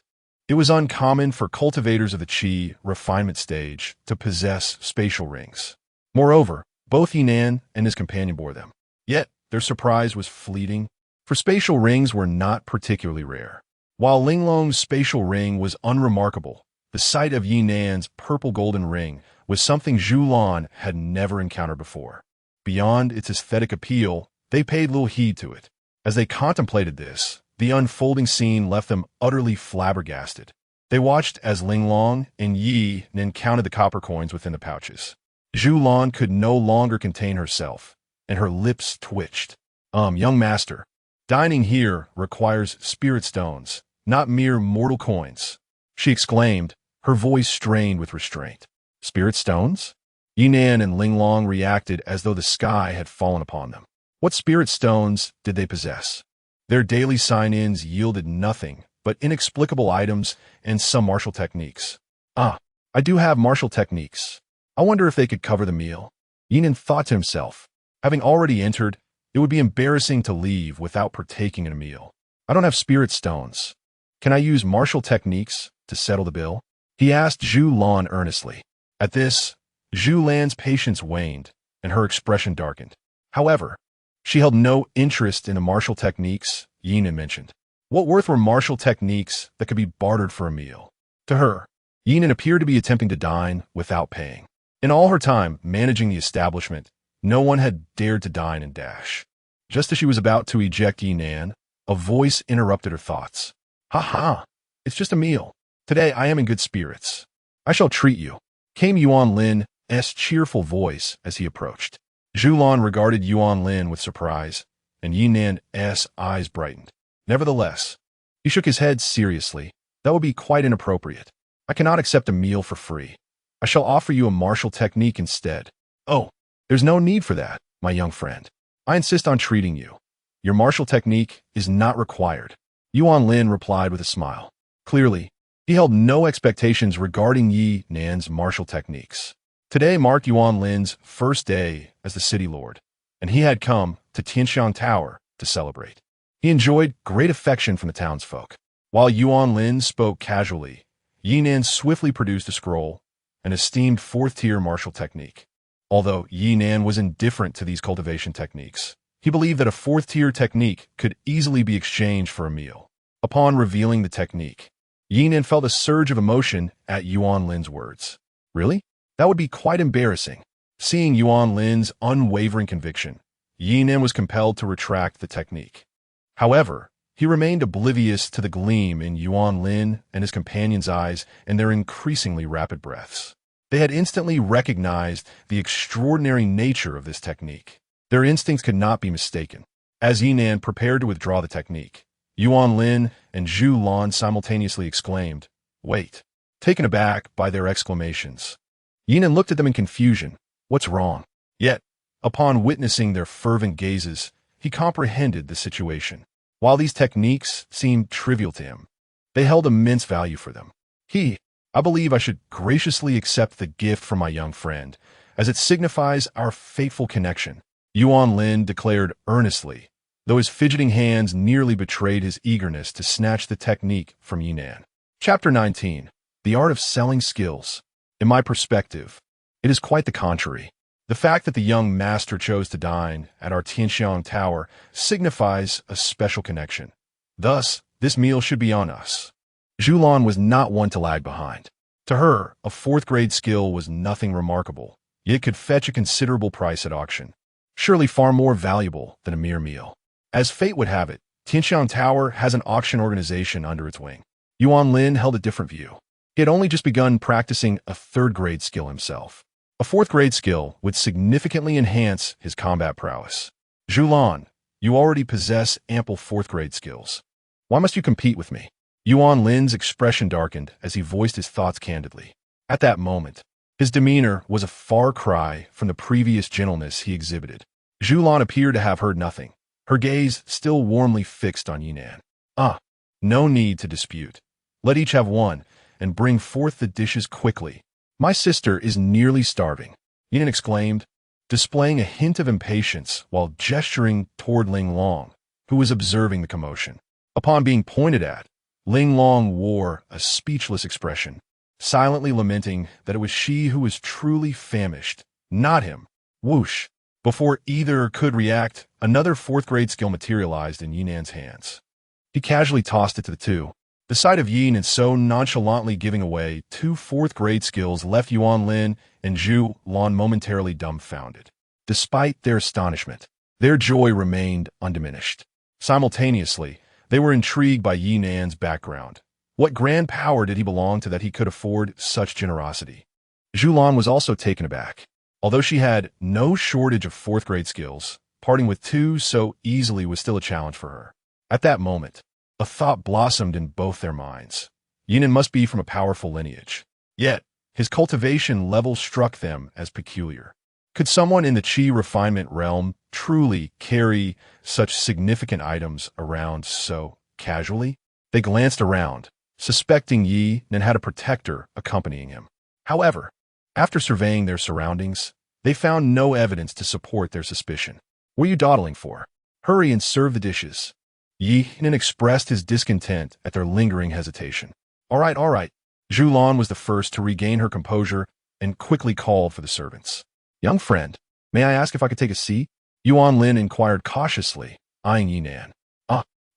It was uncommon for cultivators of the qi refinement stage to possess spatial rings. Moreover, both Ye Nan and his companion bore them. Yet, their surprise was fleeting, for spatial rings were not particularly rare. While Ling Long's spatial ring was unremarkable, the sight of Ye Nan's purple-golden ring was something Zhu Lan had never encountered before. Beyond its aesthetic appeal, they paid little heed to it. As they contemplated this, the unfolding scene left them utterly flabbergasted. They watched as Ling Long and Ye Nan counted the copper coins within the pouches. Zhu Lan could no longer contain herself, and her lips twitched. Young master, dining here requires spirit stones, not mere mortal coins, she exclaimed, her voice strained with restraint. Spirit stones? Ye Nan and Ling Long reacted as though the sky had fallen upon them. What spirit stones did they possess? Their daily sign-ins yielded nothing but inexplicable items and some martial techniques. I do have martial techniques. I wonder if they could cover the meal. Ye Nan thought to himself. Having already entered, it would be embarrassing to leave without partaking in a meal. I don't have spirit stones. Can I use martial techniques to settle the bill? He asked Zhu Lan earnestly. At this, Zhu Lan's patience waned, and her expression darkened. However, she held no interest in the martial techniques Ye Nan mentioned. What worth were martial techniques that could be bartered for a meal? To her, Ye Nan appeared to be attempting to dine without paying. In all her time managing the establishment, no one had dared to dine and dash. Just as she was about to eject Ye Nan, a voice interrupted her thoughts. Ha! It's just a meal. Today I am in good spirits. I shall treat you, came Xuanbing's cheerful voice as he approached. Zhu Lan regarded Xuanbing with surprise, and Ye Nan's eyes brightened. Nevertheless, he shook his head seriously. That would be quite inappropriate. I cannot accept a meal for free. I shall offer you a martial technique instead. Oh, there's no need for that, my young friend. I insist on treating you. Your martial technique is not required. Xuanbing replied with a smile. Clearly, he held no expectations regarding Ye Nan's martial techniques. Today marked Yuan Lin's first day as the city lord, and he had come to Tianxiang Tower to celebrate. He enjoyed great affection from the townsfolk. While Yuan Lin spoke casually, Ye Nan swiftly produced a scroll, an esteemed fourth-tier martial technique. Although Ye Nan was indifferent to these cultivation techniques, he believed that a fourth-tier technique could easily be exchanged for a meal. Upon revealing the technique, Ye Nan felt a surge of emotion at Yuan Lin's words. Really? That would be quite embarrassing. Seeing Yuan Lin's unwavering conviction, Ye Nan was compelled to retract the technique. However, he remained oblivious to the gleam in Yuan Lin and his companion's eyes and their increasingly rapid breaths. They had instantly recognized the extraordinary nature of this technique. Their instincts could not be mistaken. As Ye Nan prepared to withdraw the technique, Yuan Lin and Zhu Lan simultaneously exclaimed, "Wait!" Taken aback by their exclamations, Ye Nan looked at them in confusion. What's wrong? Yet, upon witnessing their fervent gazes, he comprehended the situation. While these techniques seemed trivial to him, they held immense value for them. I believe I should graciously accept the gift from my young friend, as it signifies our fateful connection, Yuan Lin declared earnestly, though his fidgeting hands nearly betrayed his eagerness to snatch the technique from Ye Nan. Chapter 19. The Art of Selling Skills. In my perspective, it is quite the contrary. The fact that the young master chose to dine at our Tianxiang Tower signifies a special connection. Thus, this meal should be on us. Zhu Lan was not one to lag behind. To her, a fourth-grade skill was nothing remarkable, yet it could fetch a considerable price at auction, surely far more valuable than a mere meal. As fate would have it, Tianxiang Tower has an auction organization under its wing. Yuan Lin held a different view. He had only just begun practicing a third-grade skill himself. A fourth-grade skill would significantly enhance his combat prowess. Zhu Lan, you already possess ample fourth-grade skills. Why must you compete with me? Yuan Lin's expression darkened as he voiced his thoughts candidly. At that moment, his demeanor was a far cry from the previous gentleness he exhibited. Zhu Lan appeared to have heard nothing, her gaze still warmly fixed on Ye Nan. No need to dispute. Let each have one, and bring forth the dishes quickly. My sister is nearly starving, Ye Nan exclaimed, displaying a hint of impatience while gesturing toward Ling Long, who was observing the commotion. Upon being pointed at, Ling Long wore a speechless expression, silently lamenting that it was she who was truly famished, not him. Whoosh! Before either could react, another fourth-grade skill materialized in Ye Nan's hands. He casually tossed it to the two. The sight of Ye Nan so nonchalantly giving away two fourth-grade skills left Yuan Lin and Zhu Lan momentarily dumbfounded. Despite their astonishment, their joy remained undiminished. Simultaneously, they were intrigued by Ye Nan's background. What grand power did he belong to that he could afford such generosity? Zhu Lan was also taken aback. Although she had no shortage of fourth-grade skills, parting with two so easily was still a challenge for her. At that moment, a thought blossomed in both their minds. Ye Nan must be from a powerful lineage. Yet, his cultivation level struck them as peculiar. Could someone in the Qi refinement realm truly carry such significant items around so casually? They glanced around, suspecting Ye Nan had a protector accompanying him. However, after surveying their surroundings, they found no evidence to support their suspicion. What are you dawdling for? Hurry and serve the dishes. Ye Nan expressed his discontent at their lingering hesitation. All right. Zhu Lan was the first to regain her composure and quickly called for the servants. Young friend, may I ask if I could take a seat? Yuan Lin inquired cautiously, eyeing Ye Nan.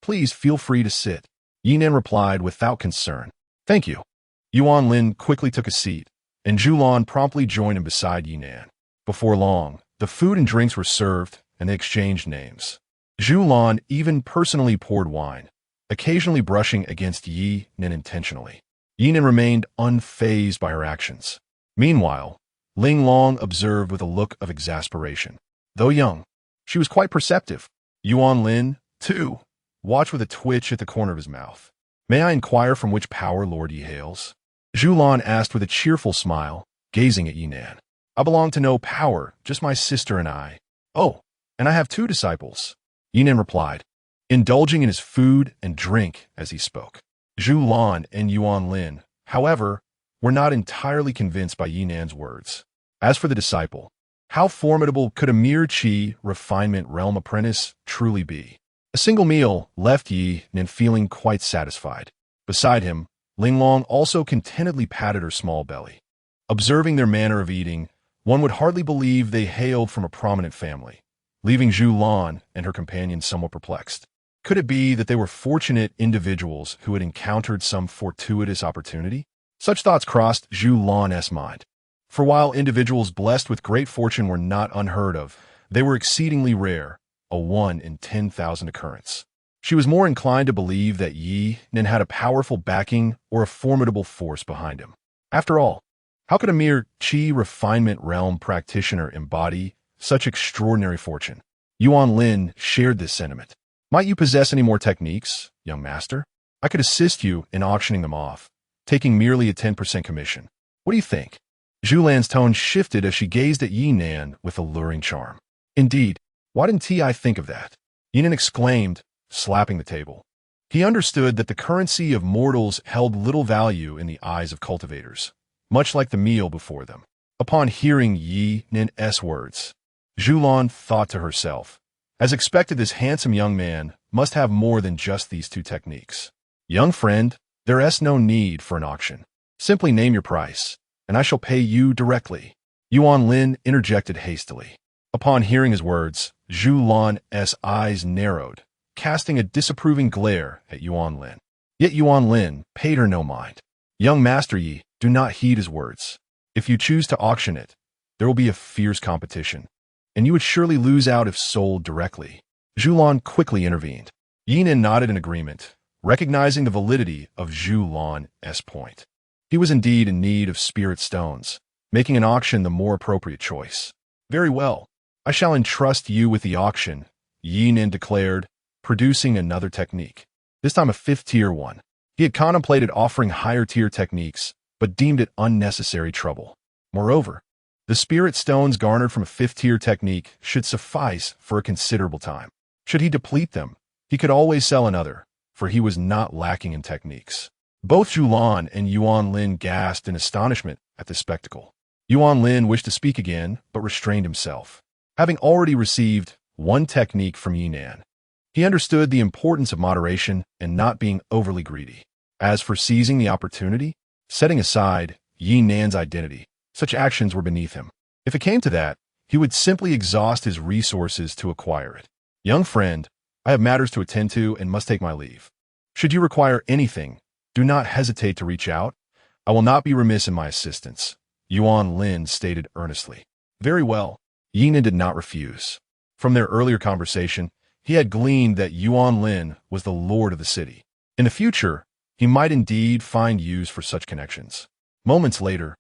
Please feel free to sit. Ye Nan replied without concern. Thank you. Yuan Lin quickly took a seat, and Zhu Lan promptly joined him beside Ye Nan. Before long, the food and drinks were served, and they exchanged names. Zhu Lan even personally poured wine, occasionally brushing against Ye Nan intentionally. Ye Nan remained unfazed by her actions. Meanwhile, Ling Long observed with a look of exasperation. Though young, she was quite perceptive. Yuan Lin, too, watched with a twitch at the corner of his mouth. May I inquire from which power lord he hails? Zhu Lan asked with a cheerful smile, gazing at Ye Nan. I belong to no power, just my sister and I. Oh, and I have two disciples. Ye Nan replied, indulging in his food and drink as he spoke. Zhu Lan and Yuan Lin, however, were not entirely convinced by Ye Nan's words. As for the disciple, how formidable could a mere qi refinement realm apprentice truly be? A single meal left Ye Nan feeling quite satisfied. Beside him, Linglong also contentedly patted her small belly. Observing their manner of eating, one would hardly believe they hailed from a prominent family, leaving Zhu Lan and her companion somewhat perplexed. Could it be that they were fortunate individuals who had encountered some fortuitous opportunity? Such thoughts crossed Zhu Lan's mind. For while individuals blessed with great fortune were not unheard of, they were exceedingly rare, a 1 in 10,000 occurrence. She was more inclined to believe that Ye Nan had a powerful backing or a formidable force behind him. After all, how could a mere qi refinement realm practitioner embody such extraordinary fortune? Yuan Lin shared this sentiment. Might you possess any more techniques, young master? I could assist you in auctioning them off, taking merely a 10% commission. What do you think? Zhu Lan's tone shifted as she gazed at Ye Nan with alluring charm. Indeed, why didn't I think of that? Ye Nan exclaimed, slapping the table. He understood that the currency of mortals held little value in the eyes of cultivators, much like the meal before them. Upon hearing Ye Nan's words, Zhu Lan thought to herself, as expected, this handsome young man must have more than just these two techniques. Young friend, there is no need for an auction. Simply name your price, and I shall pay you directly. Yuan Lin interjected hastily. Upon hearing his words, Zhu Lan's eyes narrowed, casting a disapproving glare at Yuan Lin. Yet Yuan Lin paid her no mind. Young Master Yi, do not heed his words. If you choose to auction it, there will be a fierce competition, and you would surely lose out if sold directly. Zhu Lan quickly intervened. Ye Nan nodded in agreement, recognizing the validity of Zhu Lan's point. He was indeed in need of spirit stones, making an auction the more appropriate choice. Very well, I shall entrust you with the auction, Ye Nan declared, producing another technique, this time a 5th-tier one. He had contemplated offering higher-tier techniques, but deemed it unnecessary trouble. Moreover, the spirit stones garnered from a 5th-tier technique should suffice for a considerable time. Should he deplete them, he could always sell another, for he was not lacking in techniques. Both Zhu Lan and Yuan Lin gasped in astonishment at this spectacle. Yuan Lin wished to speak again, but restrained himself. Having already received one technique from Ye Nan, he understood the importance of moderation and not being overly greedy. As for seizing the opportunity, setting aside Ye Nan's identity, such actions were beneath him. If it came to that, he would simply exhaust his resources to acquire it. Young friend, I have matters to attend to and must take my leave. Should you require anything, do not hesitate to reach out. I will not be remiss in my assistance, Yuan Lin stated earnestly. Very well. Ye Nan did not refuse. From their earlier conversation, he had gleaned that Yuan Lin was the lord of the city. In the future, he might indeed find use for such connections. Moments later,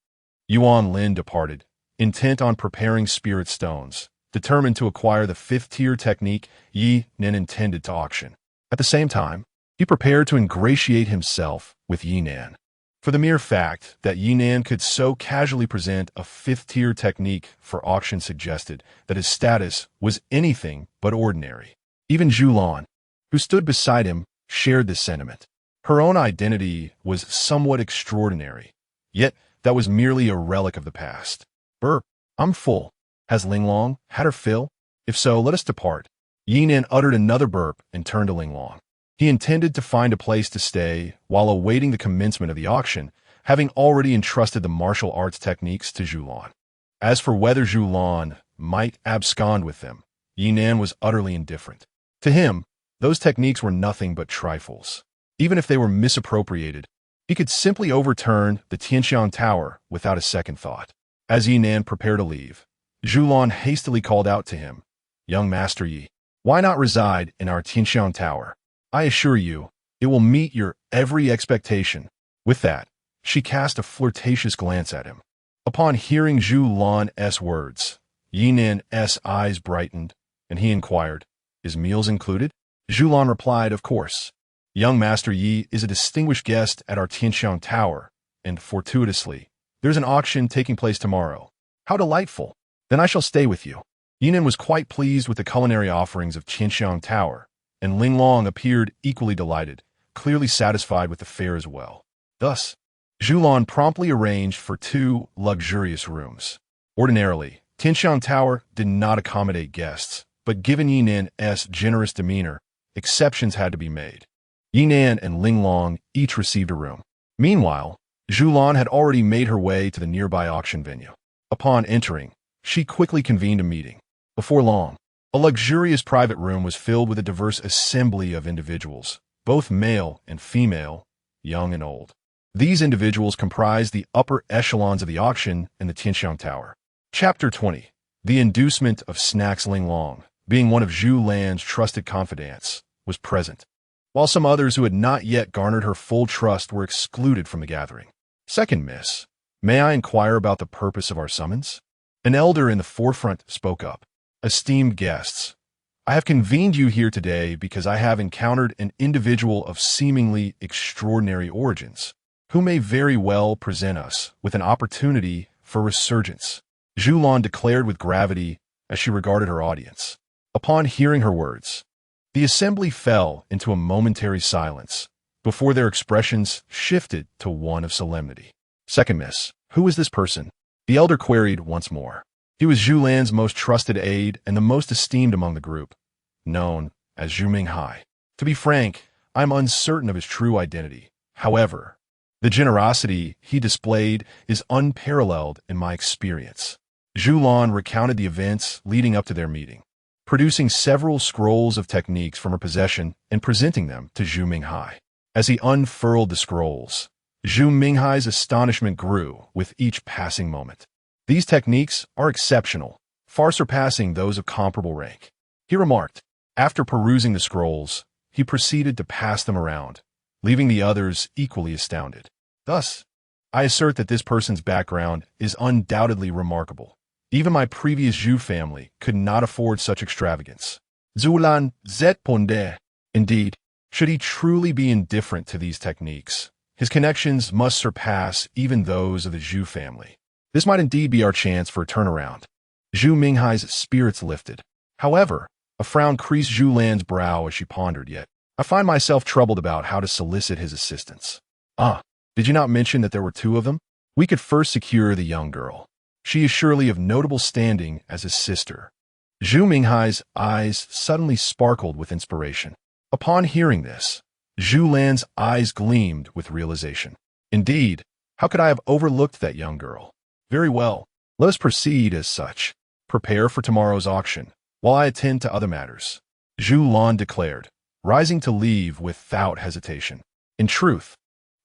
Yuan Lin departed, intent on preparing spirit stones, determined to acquire the 5th-tier technique Ye Nan intended to auction. At the same time, he prepared to ingratiate himself with Ye Nan. For the mere fact that Ye Nan could so casually present a 5th-tier technique for auction suggested that his status was anything but ordinary. Even Zhu Lan, who stood beside him, shared this sentiment. Her own identity was somewhat extraordinary, yet that was merely a relic of the past. Burp, I'm full. Has Linglong had her fill? If so, let us depart. Ye Nan uttered another burp and turned to Linglong. He intended to find a place to stay while awaiting the commencement of the auction, having already entrusted the martial arts techniques to Zhu Lan. As for whether Zhu Lan might abscond with them, Ye Nan was utterly indifferent. To him, those techniques were nothing but trifles. Even if they were misappropriated, he could simply overturn the Tianxiang Tower without a second thought. As Ye Nan prepared to leave, Zhu Lan hastily called out to him, Young Master Yi, why not reside in our Tianxiang Tower? I assure you, it will meet your every expectation. With that, she cast a flirtatious glance at him. Upon hearing Zhu Lan's words, Ye Nan's eyes brightened, and he inquired, Is meals included? Zhu Lan replied, Of course. Young Master Yi is a distinguished guest at our Tianxiang Tower, and fortuitously, there's an auction taking place tomorrow. How delightful! Then I shall stay with you. Ye Nan was quite pleased with the culinary offerings of Tianxiang Tower, and Linglong appeared equally delighted, clearly satisfied with the fare as well. Thus, Xuan promptly arranged for 2 luxurious rooms. Ordinarily, Tianxiang Tower did not accommodate guests, but given Ye Nan's generous demeanor, exceptions had to be made. Ye Nan and Ling Long each received a room. Meanwhile, Xuan had already made her way to the nearby auction venue. Upon entering, she quickly convened a meeting. Before long, a luxurious private room was filled with a diverse assembly of individuals, both male and female, young and old. These individuals comprised the upper echelons of the auction in the Tianxiang Tower. Chapter 20. The inducement of snacks. Ling Long, being one of Zhu Lan's trusted confidants, was present, while some others who had not yet garnered her full trust were excluded from the gathering. Second miss, may I inquire about the purpose of our summons? An elder in the forefront spoke up. Esteemed guests, I have convened you here today because I have encountered an individual of seemingly extraordinary origins, who may very well present us with an opportunity for resurgence, Xuan declared with gravity as she regarded her audience. Upon hearing her words, the assembly fell into a momentary silence before their expressions shifted to one of solemnity. Second miss, who is this person? The elder queried once more. He was Zhu Lan's most trusted aide and the most esteemed among the group, known as Xuanbing Hai. To be frank, I'm uncertain of his true identity. However, the generosity he displayed is unparalleled in my experience. Xuan recounted the events leading up to their meeting, producing several scrolls of techniques from her possession and presenting them to Xuanbing Hai. As he unfurled the scrolls, Xuanbing Hai's astonishment grew with each passing moment. These techniques are exceptional, far surpassing those of comparable rank, he remarked. After perusing the scrolls, he proceeded to pass them around, leaving the others equally astounded. Thus, I assert that this person's background is undoubtedly remarkable. Even my previous Zhu family could not afford such extravagance. Zulan zet ponde. Indeed, should he truly be indifferent to these techniques, his connections must surpass even those of the Zhu family. This might indeed be our chance for a turnaround. Xuanbing Hai's spirits lifted. However, a frown creased Zhu Lan's brow as she pondered. Yet, I find myself troubled about how to solicit his assistance. Did you not mention that there were 2 of them? We could first secure the young girl. She is surely of notable standing as his sister. Xuanbing Hai's eyes suddenly sparkled with inspiration. Upon hearing this, Zhu Lan's eyes gleamed with realization. Indeed, how could I have overlooked that young girl? Very well, let us proceed as such. Prepare for tomorrow's auction, while I attend to other matters, Xuan declared, rising to leave without hesitation. In truth,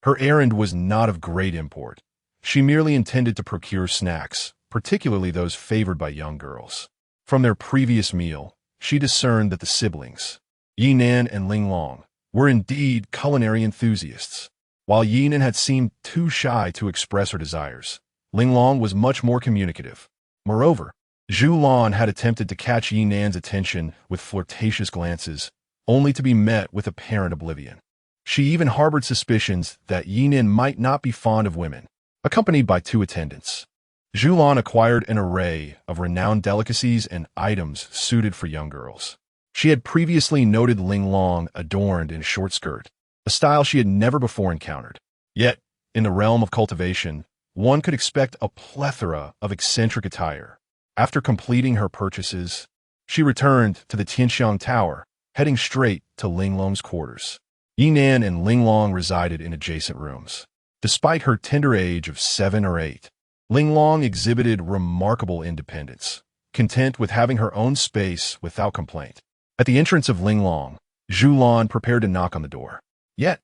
her errand was not of great import. She merely intended to procure snacks, particularly those favored by young girls. From their previous meal, she discerned that the siblings, Ye Nan and Ling Long, were indeed culinary enthusiasts. While Ye Nan had seemed too shy to express her desires, Ling Long was much more communicative. Moreover, Xuan had attempted to catch Ye Nan's attention with flirtatious glances, only to be met with apparent oblivion. She even harbored suspicions that Ye Nan might not be fond of women. Accompanied by 2 attendants, Xuan acquired an array of renowned delicacies and items suited for young girls. She had previously noted Ling Long adorned in a short skirt, a style she had never before encountered. Yet, in the realm of cultivation, one could expect a plethora of eccentric attire. After completing her purchases, she returned to the Tianxiang Tower, heading straight to Ling Long's quarters. Ye Nan and Ling Long resided in adjacent rooms. Despite her tender age of 7 or 8, Ling Long exhibited remarkable independence, content with having her own space without complaint. At the entrance of Ling Long, Xuan prepared to knock on the door. Yet,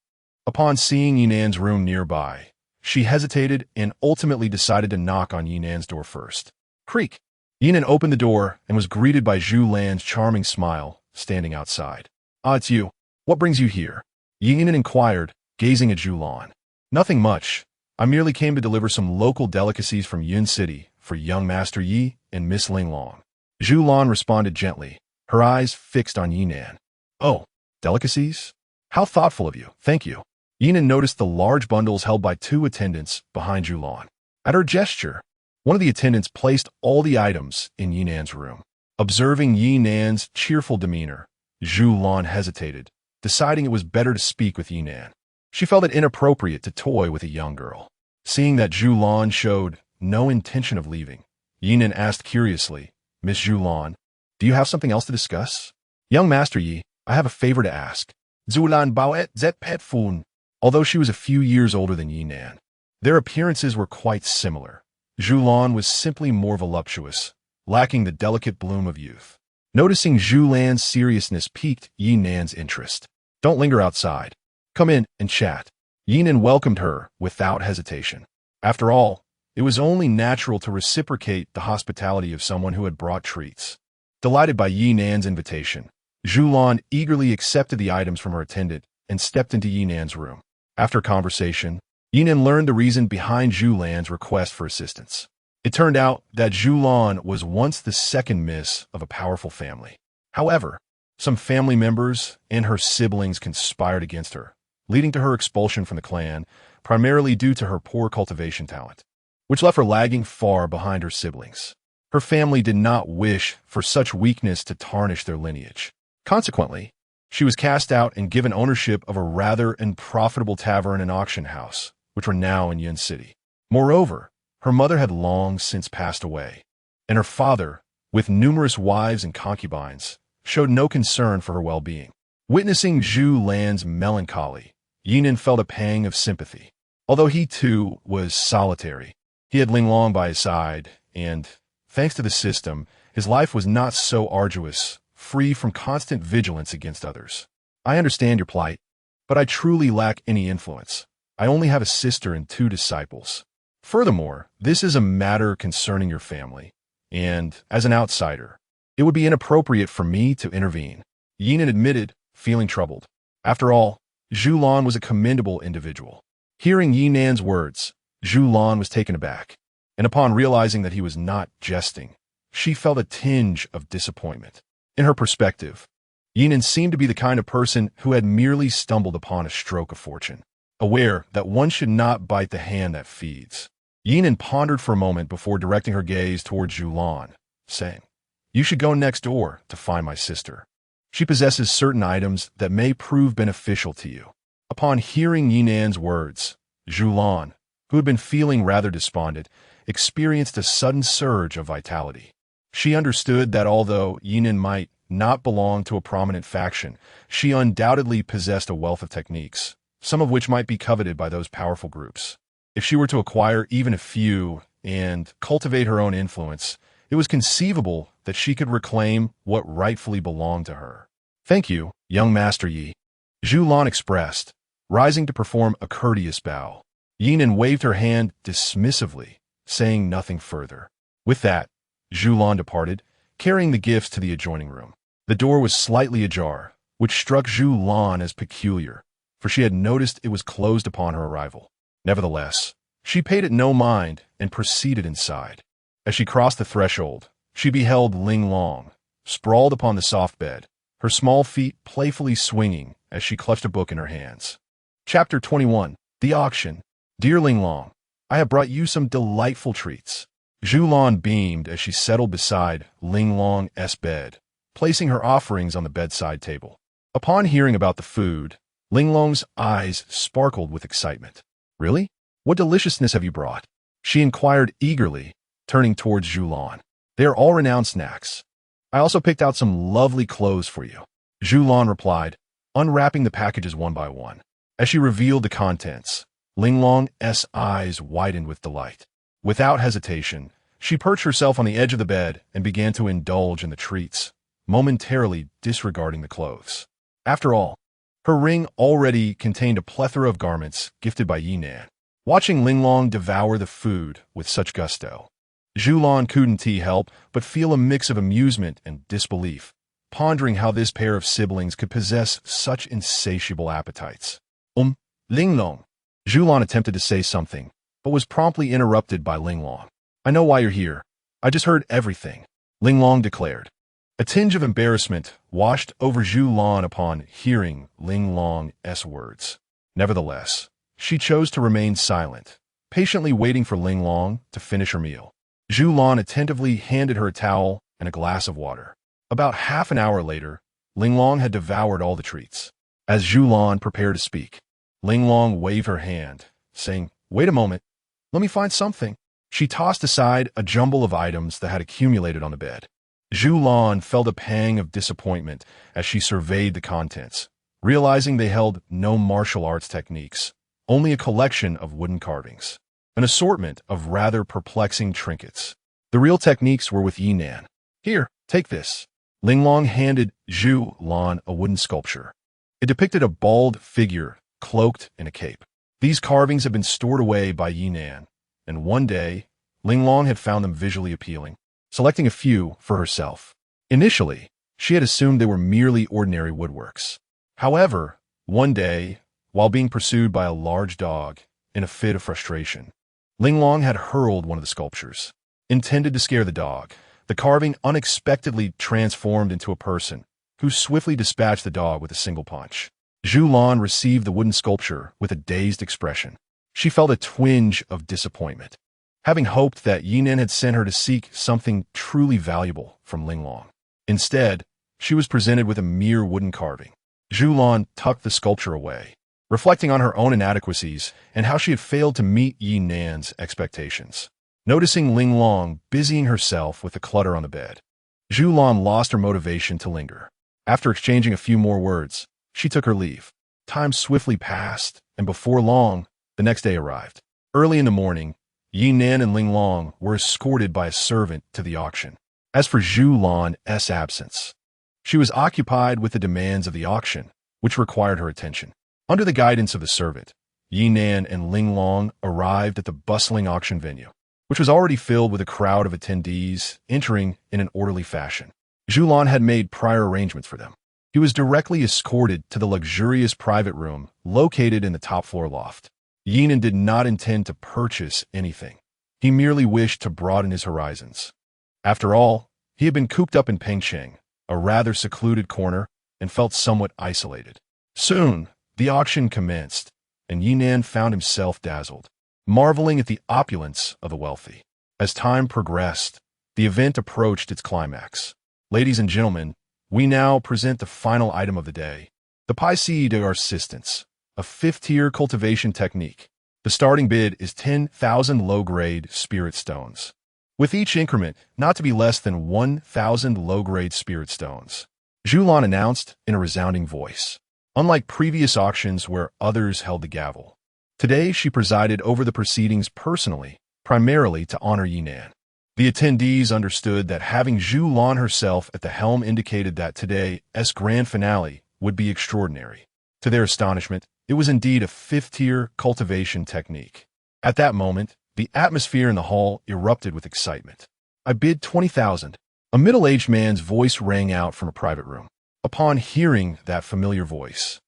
upon seeing Ye Nan's room nearby, she hesitated and ultimately decided to knock on Ye Nan's door first. Creak! Ye Nan opened the door and was greeted by Zhu Lan's charming smile, standing outside. It's you. What brings you here? Ye Nan inquired, gazing at Xuan. Nothing much. I merely came to deliver some local delicacies from Yun City for young Master Yi and Miss Ling Long. Xuan responded gently, her eyes fixed on Ye Nan. Oh, delicacies? How thoughtful of you. Thank you. Ye Nan noticed the large bundles held by 2 attendants behind Xuan. At her gesture, one of the attendants placed all the items in Ye Nan's room. Observing Ye Nan's cheerful demeanor, Xuan hesitated, deciding it was better to speak with Ye Nan. She felt it inappropriate to toy with a young girl. Seeing that Zhu Lan showed no intention of leaving, Ye Nan asked curiously, "Miss Zhu Lan, do you have something else to discuss?" "Young Master Yi, I have a favor to ask." Zhu Lan Baoet Zet Pet Fun. Although she was a few years older than Ye Nan, their appearances were quite similar. Zhu Lan was simply more voluptuous, lacking the delicate bloom of youth. Noticing Zhu Lan's seriousness piqued Ye Nan's interest. "Don't linger outside. Come in and chat." Ye Nan welcomed her without hesitation. After all, it was only natural to reciprocate the hospitality of someone who had brought treats. Delighted by Ye Nan's invitation, Zhu Lan eagerly accepted the items from her attendant and stepped into Ye Nan's room. After conversation, Ye Nan learned the reason behind Zhu Lan's request for assistance. It turned out that Zhu Lan was once the second miss of a powerful family. However, some family members and her siblings conspired against her, leading to her expulsion from the clan, primarily due to her poor cultivation talent, which left her lagging far behind her siblings. Her family did not wish for such weakness to tarnish their lineage. Consequently, she was cast out and given ownership of a rather unprofitable tavern and auction house, which were now in Yun City. Moreover, her mother had long since passed away, and her father, with numerous wives and concubines, showed no concern for her well-being. Witnessing Zhu Lan's melancholy, Ye Nan felt a pang of sympathy. Although he too was solitary, he had Ling Long by his side, and, thanks to the system, his life was not so arduous, free from constant vigilance against others. "I understand your plight, but I truly lack any influence. I only have a sister and 2 disciples. Furthermore, this is a matter concerning your family, and, as an outsider, it would be inappropriate for me to intervene." Ye Nan admitted, feeling troubled. After all, Zhu Lan was a commendable individual. Hearing Ye Nan's words, Zhu Lan was taken aback, and upon realizing that he was not jesting, she felt a tinge of disappointment. In her perspective, Ye Nan seemed to be the kind of person who had merely stumbled upon a stroke of fortune, aware that one should not bite the hand that feeds. Ye Nan pondered for a moment before directing her gaze towards Zhu Lan, saying, "You should go next door to find my sister. She possesses certain items that may prove beneficial to you." Upon hearing Ye Nan's words, Zhu Lan, who had been feeling rather despondent, experienced a sudden surge of vitality. She understood that although Ye Nan might not belong to a prominent faction, she undoubtedly possessed a wealth of techniques, some of which might be coveted by those powerful groups. If she were to acquire even a few and cultivate her own influence, it was conceivable that she could reclaim what rightfully belonged to her. "Thank you, young Master Yi," Zhu Lan expressed, rising to perform a courteous bow. Ye Nan waved her hand dismissively, saying nothing further. With that, Zhu Lan departed, carrying the gifts to the adjoining room. The door was slightly ajar, which struck Zhu Lan as peculiar, for she had noticed it was closed upon her arrival. Nevertheless, she paid it no mind and proceeded inside. As she crossed the threshold, she beheld Ling Long, sprawled upon the soft bed, her small feet playfully swinging as she clutched a book in her hands. Chapter 21. The Auction. "Dear Ling Long, I have brought you some delightful treats." Zhu Lan beamed as she settled beside Ling Long's bed, placing her offerings on the bedside table. Upon hearing about the food, Ling Long's eyes sparkled with excitement. "Really? What deliciousness have you brought?" she inquired eagerly, turning towards Zhu Lan. "They are all renowned snacks. I also picked out some lovely clothes for you," Zhu Lan replied, unwrapping the packages one by one. As she revealed the contents, Ling Long's eyes widened with delight. Without hesitation, she perched herself on the edge of the bed and began to indulge in the treats, momentarily disregarding the clothes. After all, her ring already contained a plethora of garments gifted by Ye Nan. Watching Ling Long devour the food with such gusto, Zhu Lan couldn't help but feel a mix of amusement and disbelief, pondering how this pair of siblings could possess such insatiable appetites. Ling Long. Zhu Lan attempted to say something, but was promptly interrupted by Ling Long. "I know why you're here. I just heard everything," Ling Long declared. A tinge of embarrassment washed over Zhu Lan upon hearing Ling Long's words. Nevertheless, she chose to remain silent, patiently waiting for Ling Long to finish her meal. Zhu Lan attentively handed her a towel and a glass of water. About half an hour later, Ling Long had devoured all the treats. As Zhu Lan prepared to speak, Ling Long waved her hand, saying, "Wait a moment, let me find something." She tossed aside a jumble of items that had accumulated on the bed. Zhu Lan felt a pang of disappointment as she surveyed the contents, realizing they held no martial arts techniques, only a collection of wooden carvings, an assortment of rather perplexing trinkets. The real techniques were with Ye Nan. "Here, take this." Ling Long handed Zhu Lan a wooden sculpture. It depicted a bald figure cloaked in a cape. These carvings had been stored away by Ye Nan, and one day, Ling Long had found them visually appealing, selecting a few for herself. Initially, she had assumed they were merely ordinary woodworks. However, one day, while being pursued by a large dog in a fit of frustration, Ling Long had hurled one of the sculptures. Intended to scare the dog, the carving unexpectedly transformed into a person who swiftly dispatched the dog with a single punch. Zhu Lan received the wooden sculpture with a dazed expression. She felt a twinge of disappointment, having hoped that Ye Nan had sent her to seek something truly valuable from Ling Long. Instead, she was presented with a mere wooden carving. Zhu Lan tucked the sculpture away, reflecting on her own inadequacies and how she had failed to meet Ye Nan's expectations. Noticing Ling Long busying herself with the clutter on the bed, Zhu Lan lost her motivation to linger. After exchanging a few more words, she took her leave. Time swiftly passed, and before long, the next day arrived. Early in the morning, Ye Nan and Ling Long were escorted by a servant to the auction. As for Zhu Lan's absence, she was occupied with the demands of the auction, which required her attention. Under the guidance of the servant, Ye Nan and Ling Long arrived at the bustling auction venue, which was already filled with a crowd of attendees entering in an orderly fashion. Zhu Lan had made prior arrangements for them. He was directly escorted to the luxurious private room located in the top-floor loft. Ye Nan did not intend to purchase anything. He merely wished to broaden his horizons. After all, he had been cooped up in Pengcheng, a rather secluded corner, and felt somewhat isolated. Soon, the auction commenced, and Ye Nan found himself dazzled, marveling at the opulence of the wealthy. As time progressed, the event approached its climax. Ladies and gentlemen, we now present the final item of the day, the physique de assistance, a fifth-tier cultivation technique. The starting bid is 10,000 low-grade spirit stones, with each increment not to be less than 1,000 low-grade spirit stones. Zhu Lan announced in a resounding voice. Unlike previous auctions where others held the gavel, today she presided over the proceedings personally, primarily to honor Ye Nan. The attendees understood that having Zhu Lan herself at the helm indicated that today's grand finale would be extraordinary. To their astonishment, it was indeed a fifth-tier cultivation technique. At that moment, the atmosphere in the hall erupted with excitement. "I bid 20,000. A middle-aged man's voice rang out from a private room. Upon hearing that familiar voice,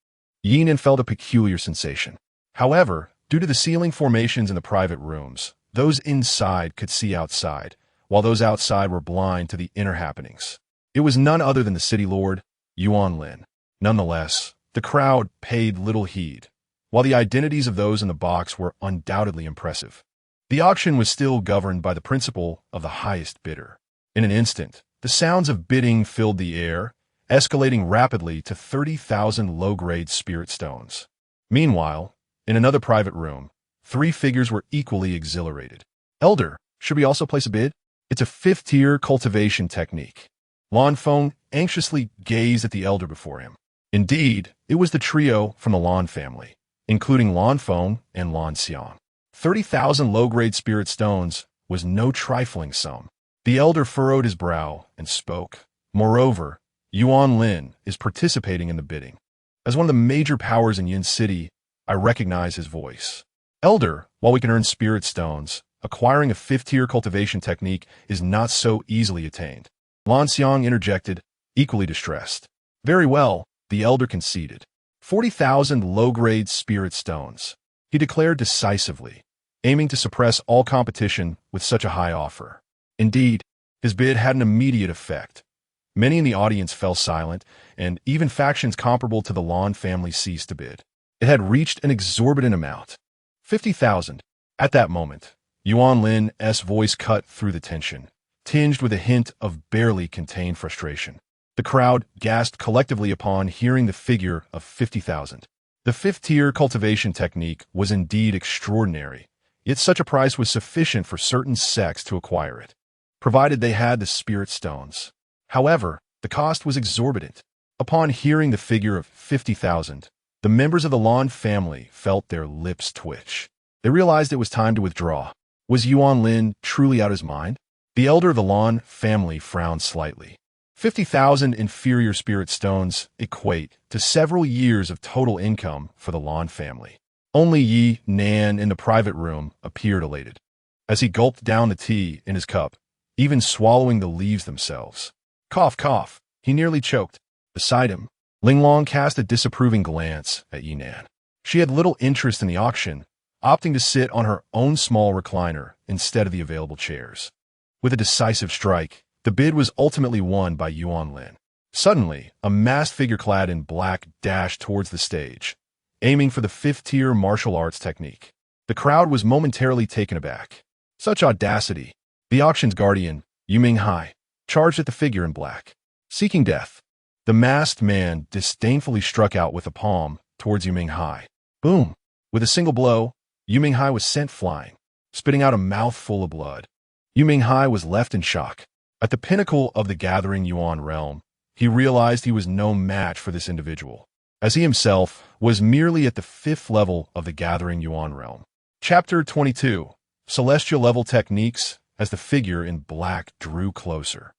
Ye Nan felt a peculiar sensation. However, due to the ceiling formations in the private rooms, those inside could see outside, while those outside were blind to the inner happenings. It was none other than the city lord, Xuanbing. Nonetheless, the crowd paid little heed, while the identities of those in the box were undoubtedly impressive. The auction was still governed by the principle of the highest bidder. In an instant, the sounds of bidding filled the air, escalating rapidly to 30,000 low-grade spirit stones. Meanwhile, in another private room, three figures were equally exhilarated. "Elder, should we also place a bid? It's a fifth-tier cultivation technique." Lan Feng anxiously gazed at the elder before him. Indeed, it was the trio from the Lan family, including Lan Feng and Lan Xiang. 30,000 low-grade spirit stones was no trifling sum. The elder furrowed his brow and spoke. "Moreover, Xuanbing is participating in the bidding. As one of the major powers in Yin City, I recognize his voice. Elder, while we can earn spirit stones, acquiring a fifth-tier cultivation technique is not so easily attained." Lan Xiang interjected, equally distressed. "Very well," the elder conceded. 40,000 low-grade spirit stones, he declared decisively, aiming to suppress all competition with such a high offer. Indeed, his bid had an immediate effect. Many in the audience fell silent, and even factions comparable to the Lan family ceased to bid. It had reached an exorbitant amount. 50,000. At that moment, Xuanbing's voice cut through the tension, tinged with a hint of barely contained frustration. The crowd gasped collectively upon hearing the figure of 50,000. The fifth-tier cultivation technique was indeed extraordinary, yet such a price was sufficient for certain sects to acquire it, provided they had the spirit stones. However, the cost was exorbitant. Upon hearing the figure of 50,000, the members of the Lan family felt their lips twitch. They realized it was time to withdraw. Was Yuan Lin truly out of his mind? The elder of the Lan family frowned slightly. 50,000 inferior spirit stones equate to several years of total income for the Lan family. Only Ye Nan in the private room appeared elated. As he gulped down the tea in his cup, even swallowing the leaves themselves. Cough, cough, he nearly choked. Beside him, Linglong cast a disapproving glance at Ye Nan. She had little interest in the auction, opting to sit on her own small recliner instead of the available chairs. With a decisive strike, the bid was ultimately won by Yuan Lin. Suddenly, a masked figure clad in black dashed towards the stage, aiming for the fifth-tier martial arts technique. The crowd was momentarily taken aback. Such audacity! The auction's guardian, Yuming Hai, charged at the figure in black. Seeking death, the masked man disdainfully struck out with a palm towards Yuming Hai. Boom! With a single blow, Yuming Hai was sent flying, spitting out a mouthful of blood. Yuming Hai was left in shock. At the pinnacle of the gathering Yuan realm, he realized he was no match for this individual, as he himself was merely at the 5th level of the gathering Yuan realm. Chapter 22. Celestial Level Techniques. As the figure in black drew closer,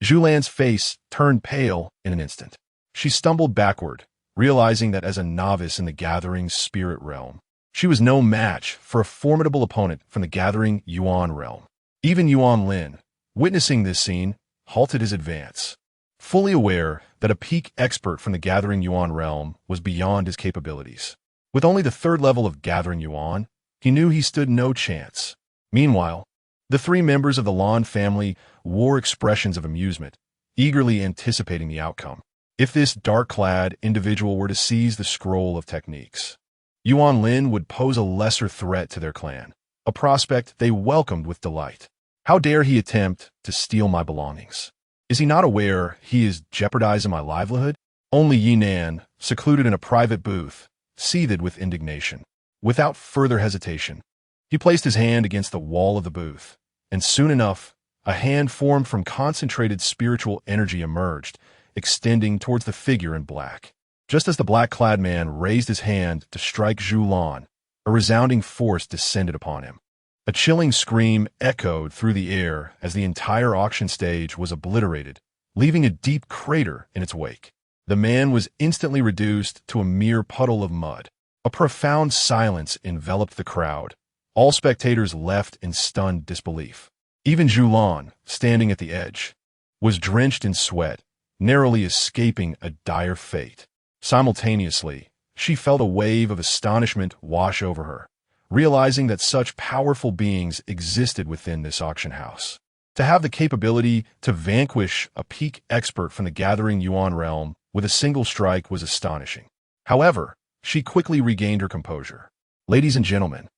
Zhulan's face turned pale in an instant. She stumbled backward, realizing that as a novice in the gathering spirit realm, she was no match for a formidable opponent from the gathering Yuan realm. Even Yuan Lin, witnessing this scene, halted his advance, fully aware that a peak expert from the gathering Yuan realm was beyond his capabilities. With only the 3rd level of gathering Yuan, he knew he stood no chance. Meanwhile, the 3 members of the Lan family wore expressions of amusement, eagerly anticipating the outcome. If this dark-clad individual were to seize the scroll of techniques, Yuan Lin would pose a lesser threat to their clan, a prospect they welcomed with delight. How dare he attempt to steal my belongings? Is he not aware he is jeopardizing my livelihood? Only Ye Nan, secluded in a private booth, seethed with indignation. Without further hesitation, he placed his hand against the wall of the booth, and soon enough, a hand formed from concentrated spiritual energy emerged, extending towards the figure in black. Just as the black-clad man raised his hand to strike Zhu Lan, a resounding force descended upon him. A chilling scream echoed through the air as the entire auction stage was obliterated, leaving a deep crater in its wake. The man was instantly reduced to a mere puddle of mud. A profound silence enveloped the crowd. All spectators left in stunned disbelief. Even Zhu Lan, standing at the edge, was drenched in sweat, narrowly escaping a dire fate. Simultaneously, she felt a wave of astonishment wash over her, realizing that such powerful beings existed within this auction house. To have the capability to vanquish a peak expert from the gathering Yuan realm with a single strike was astonishing. However, she quickly regained her composure. Ladies and gentlemen,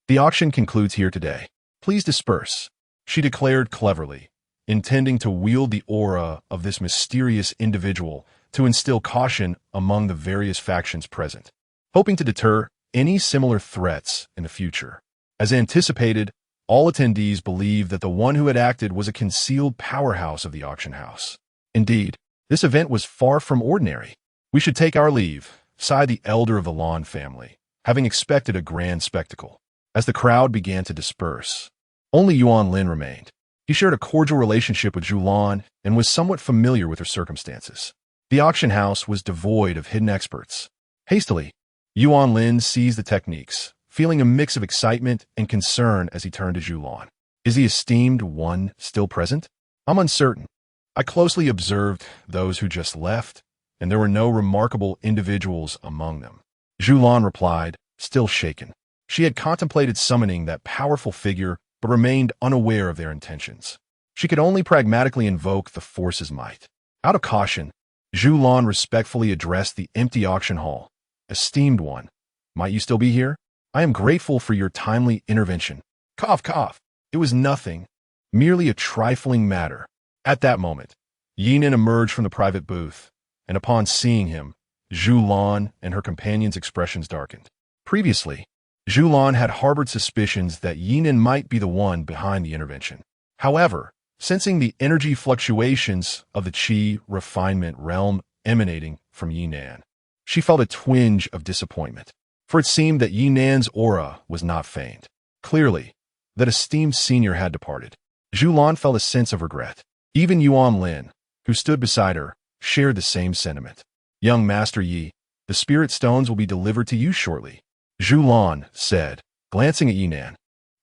the auction concludes here today. Please disperse, she declared cleverly, intending to wield the aura of this mysterious individual to instill caution among the various factions present, hoping to deter any similar threats in the future. As anticipated, all attendees believed that the one who had acted was a concealed powerhouse of the auction house. Indeed, this event was far from ordinary. We should take our leave, sighed the elder of the Lan family, having expected a grand spectacle. As the crowd began to disperse, only Yuan Lin remained. He shared a cordial relationship with Zhu Lan and was somewhat familiar with her circumstances. The auction house was devoid of hidden experts. Hastily, Yuan Lin seized the techniques, feeling a mix of excitement and concern as he turned to Zhu Lan. Is the esteemed one still present? I'm uncertain. I closely observed those who just left, and there were no remarkable individuals among them. Zhu Lan replied, still shaken. She had contemplated summoning that powerful figure, but remained unaware of their intentions. She could only pragmatically invoke the force's might. Out of caution, Zhu Lan respectfully addressed the empty auction hall. Esteemed one, might you still be here? I am grateful for your timely intervention. Cough, cough. It was nothing, merely a trifling matter. At that moment, Ye Nan emerged from the private booth, and upon seeing him, Zhu Lan and her companion's expressions darkened. Previously, Zhu Lan had harbored suspicions that Ye Nan might be the one behind the intervention. However, sensing the energy fluctuations of the qi refinement realm emanating from Ye Nan, she felt a twinge of disappointment, for it seemed that Ye Nan's aura was not feigned. Clearly, that esteemed senior had departed. Zhu Lan felt a sense of regret. Even Yuan Lin, who stood beside her, shared the same sentiment. Young Master Yi, the spirit stones will be delivered to you shortly, Zhu Lan said, glancing at Ye Nan.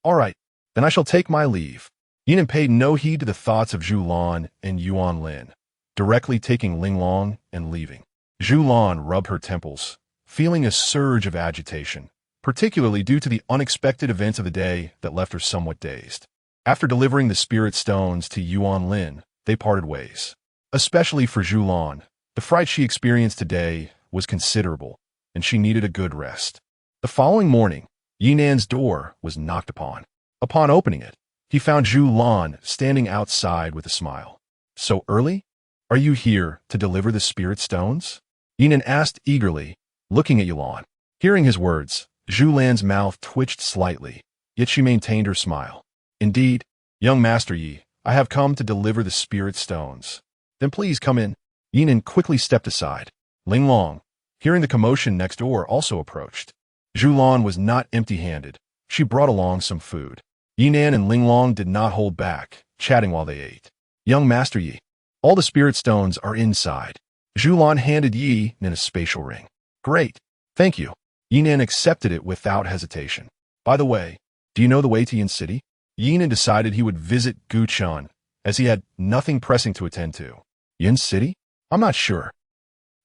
All right, then I shall take my leave. Ye Nan paid no heed to the thoughts of Zhu Lan and Yuan Lin, directly taking Ling Long and leaving. Zhu Lan rubbed her temples, feeling a surge of agitation, particularly due to the unexpected events of the day that left her somewhat dazed. After delivering the spirit stones to Yuan Lin, they parted ways. Especially for Zhu Lan, the fright she experienced today was considerable, and she needed a good rest. The following morning, Ye Nan's door was knocked upon. Upon opening it, he found Zhu Lan standing outside with a smile. So early? Are you here to deliver the spirit stones? Ye Nan asked eagerly, looking at Yuan. Hearing his words, Zhu Lan's mouth twitched slightly, yet she maintained her smile. Indeed, young Master Yi, I have come to deliver the spirit stones. Then please come in. Ye Nan quickly stepped aside. Ling Long, hearing the commotion next door, also approached. Zhu Lan was not empty-handed. She brought along some food. Ye Nan and Ling Long did not hold back, chatting while they ate. Young Master Yi, all the spirit stones are inside. Zhu Lan handed Ye Nan a spatial ring. Great. Thank you. Ye Nan accepted it without hesitation. By the way, do you know the way to Yin City? Ye Nan decided he would visit Guchun, as he had nothing pressing to attend to. Yin City? I'm not sure.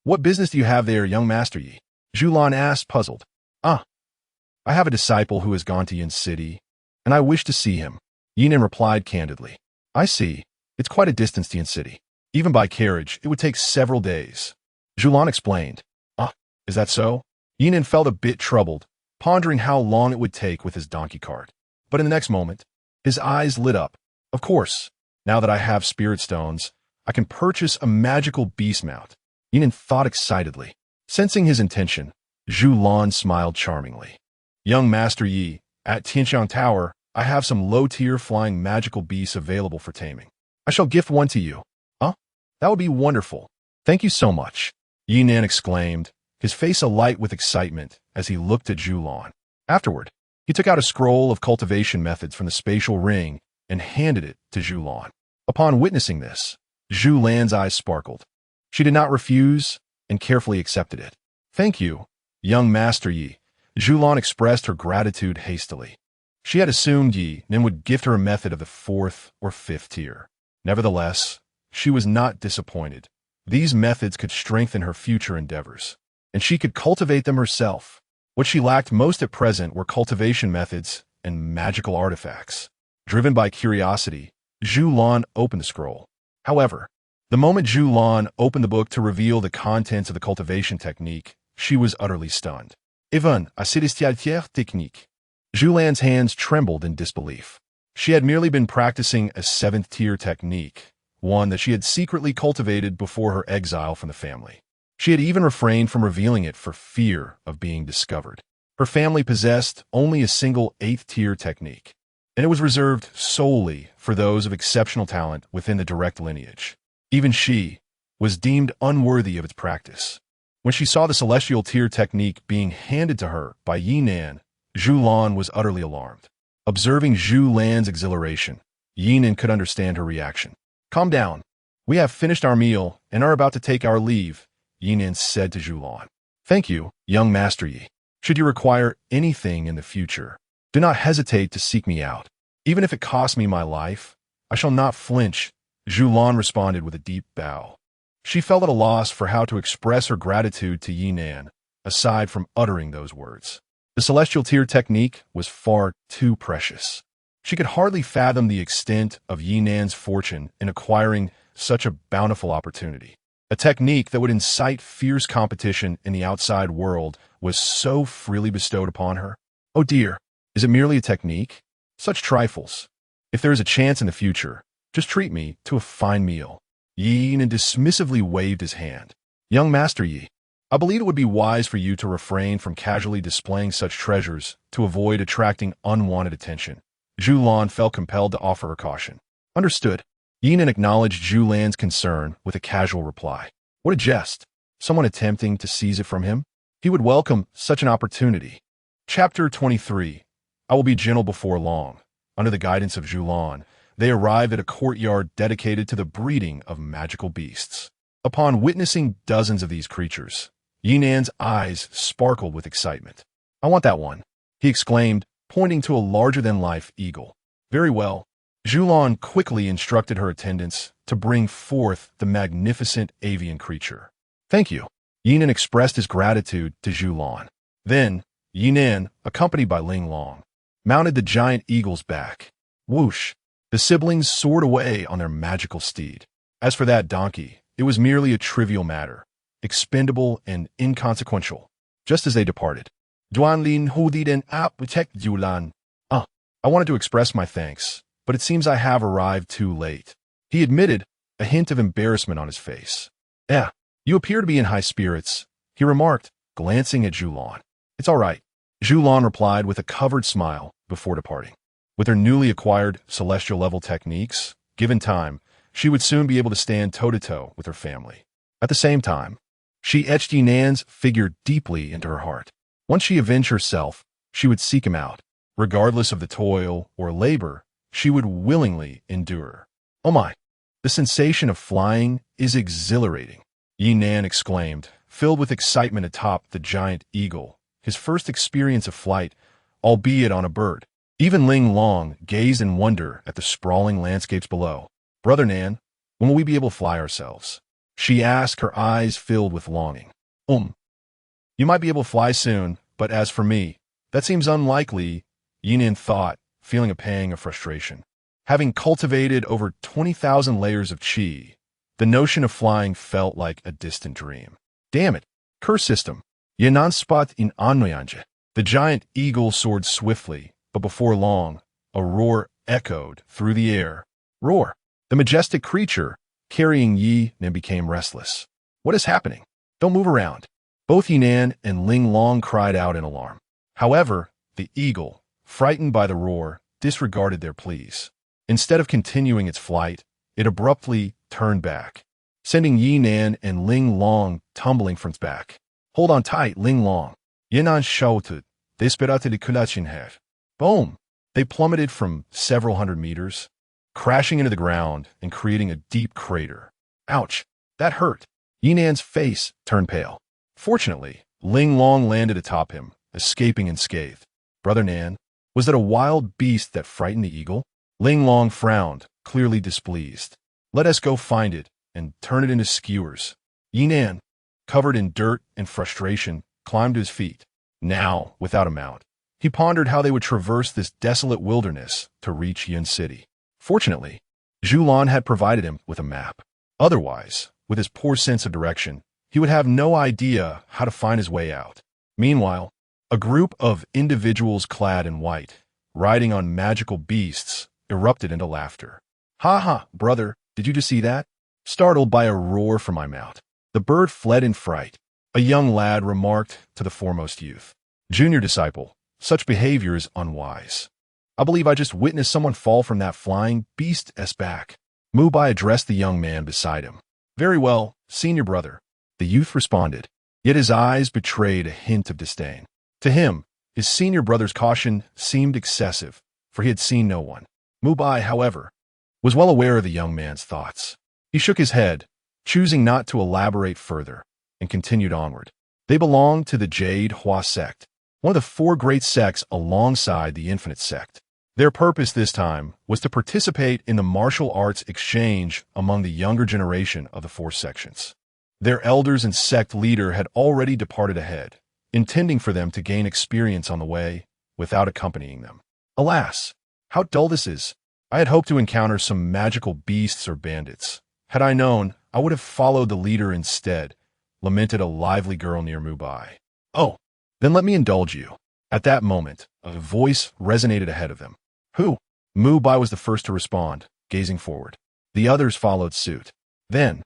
What business do you have there, young Master Yi? Zhu Lan asked, puzzled. I have a disciple who has gone to Yin City, and I wish to see him. Ye Nan replied candidly. I see. It's quite a distance to Yin City. Even by carriage, it would take several days. Zhu Lan explained. Is that so? Ye Nan felt a bit troubled, pondering how long it would take with his donkey cart. But in the next moment, his eyes lit up. Of course, now that I have spirit stones, I can purchase a magical beast mount. Ye Nan thought excitedly. Sensing his intention, Zhu Lan smiled charmingly. Young Master Yi, at Tianxiang Tower, I have some low-tier flying magical beasts available for taming. I shall gift one to you. That would be wonderful. Thank you so much, Ye Nan exclaimed, his face alight with excitement as he looked at Zhu Lan. Afterward, he took out a scroll of cultivation methods from the spatial ring and handed it to Zhu Lan. Upon witnessing this, Zhu Lan's eyes sparkled. She did not refuse and carefully accepted it. Thank you, young Master Yi. Zhu Lan expressed her gratitude hastily. She had assumed Ye Nan would gift her a method of the 4th or 5th tier. Nevertheless, she was not disappointed. These methods could strengthen her future endeavors, and she could cultivate them herself. What she lacked most at present were cultivation methods and magical artifacts. Driven by curiosity, Zhu Lan opened the scroll. However, the moment Zhu Lan opened the book to reveal the contents of the cultivation technique, she was utterly stunned. Even à cette technique. Zhu Lan's hands trembled in disbelief. She had merely been practicing a 7th-tier technique, one that she had secretly cultivated before her exile from the family. She had even refrained from revealing it for fear of being discovered. Her family possessed only a single 8th-tier technique, and it was reserved solely for those of exceptional talent within the direct lineage. Even she was deemed unworthy of its practice. When she saw the celestial tier technique being handed to her by Ye Nan, Zhu Lan was utterly alarmed. Observing Zhu Lan's exhilaration, Ye Nan could understand her reaction. Calm down. We have finished our meal and are about to take our leave, Ye Nan said to Zhu Lan. Thank you, young Master Yi. Should you require anything in the future, do not hesitate to seek me out. Even if it costs me my life, I shall not flinch, Zhu Lan responded with a deep bow. She felt at a loss for how to express her gratitude to Ye Nan, aside from uttering those words. The celestial tier technique was far too precious. She could hardly fathom the extent of Ye Nan's fortune in acquiring such a bountiful opportunity. A technique that would incite fierce competition in the outside world was so freely bestowed upon her. Oh dear, is it merely a technique? Such trifles. If there is a chance in the future, just treat me to a fine meal. Ye Nan dismissively waved his hand. Young Master Ye, I believe it would be wise for you to refrain from casually displaying such treasures to avoid attracting unwanted attention. Zhu Lan felt compelled to offer her caution. Understood. Ye Nan acknowledged Zhu Lan's concern with a casual reply. What a jest. Someone attempting to seize it from him? He would welcome such an opportunity. Chapter 23. I will be gentle before long. Under the guidance of Zhu Lan, they arrived at a courtyard dedicated to the breeding of magical beasts. Upon witnessing dozens of these creatures, Ye Nan's eyes sparkled with excitement. I want that one, he exclaimed, pointing to a larger-than-life eagle. Very well. Zhu Lan quickly instructed her attendants to bring forth the magnificent avian creature. Thank you. Ye Nan expressed his gratitude to Zhu Lan. Then, Ye Nan, accompanied by Ling Long, mounted the giant eagle's back. Whoosh! The siblings soared away on their magical steed. As for that donkey, it was merely a trivial matter, expendable and inconsequential. Just as they departed, Duan Lin Hudi den ap protect Julan. I wanted to express my thanks, but it seems I have arrived too late. He admitted, a hint of embarrassment on his face. You appear to be in high spirits, he remarked, glancing at Zhu Lan. It's all right, Zhu Lan replied with a covered smile before departing. With her newly acquired celestial-level techniques, given time, she would soon be able to stand toe-to-toe with her family. At the same time, she etched Ye Nan's figure deeply into her heart. Once she avenged herself, she would seek him out. Regardless of the toil or labor, she would willingly endure. Oh my, the sensation of flying is exhilarating, Ye Nan exclaimed, filled with excitement atop the giant eagle, his first experience of flight, albeit on a bird. Even Ling Long gazed in wonder at the sprawling landscapes below. Brother Nan, when will we be able to fly ourselves? She asked, her eyes filled with longing. You might be able to fly soon, but as for me, that seems unlikely, Ye Nan thought, feeling a pang of frustration. Having cultivated over 20,000 layers of qi, the notion of flying felt like a distant dream. Damn it, curse system. Ye Nan spot in Annoyanje. The giant eagle soared swiftly, but before long, a roar echoed through the air. Roar! The majestic creature, carrying Ye Nan, became restless. What is happening? Don't move around. Both Ye Nan and Ling Long cried out in alarm. However, the eagle, frightened by the roar, disregarded their pleas. Instead of continuing its flight, it abruptly turned back, sending Ye Nan and Ling Long tumbling from its back. Hold on tight, Ling Long. Ye Nan shouted, desperate de kulachin. Boom! They plummeted from several hundred meters, crashing into the ground and creating a deep crater. Ouch! That hurt. Ye Nan's face turned pale. Fortunately, Ling Long landed atop him, escaping unscathed. Brother Nan, was that a wild beast that frightened the eagle? Ling Long frowned, clearly displeased. Let us go find it and turn it into skewers. Ye Nan, covered in dirt and frustration, climbed to his feet. Now, without a mount, he pondered how they would traverse this desolate wilderness to reach Yun City. Fortunately, Zhu Lan had provided him with a map. Otherwise, with his poor sense of direction, he would have no idea how to find his way out. Meanwhile, a group of individuals clad in white, riding on magical beasts, erupted into laughter. Ha ha, brother, did you just see that? Startled by a roar from my mount, the bird fled in fright. A young lad remarked to the foremost youth. Junior disciple, such behavior is unwise. I believe I just witnessed someone fall from that flying beast's back. Mubai addressed the young man beside him. Very well, senior brother, the youth responded, yet his eyes betrayed a hint of disdain. To him, his senior brother's caution seemed excessive, for he had seen no one. Mubai, however, was well aware of the young man's thoughts. He shook his head, choosing not to elaborate further, and continued onward. They belonged to the Jade Hua sect, one of the four great sects alongside the Infinite sect. Their purpose this time was to participate in the martial arts exchange among the younger generation of the four sections. Their elders and sect leader had already departed ahead, intending for them to gain experience on the way without accompanying them. Alas, how dull this is! I had hoped to encounter some magical beasts or bandits. Had I known, I would have followed the leader instead, lamented a lively girl near Mubai. Oh, then let me indulge you. At that moment, a voice resonated ahead of them. Who? Mubai was the first to respond, gazing forward. The others followed suit. Then,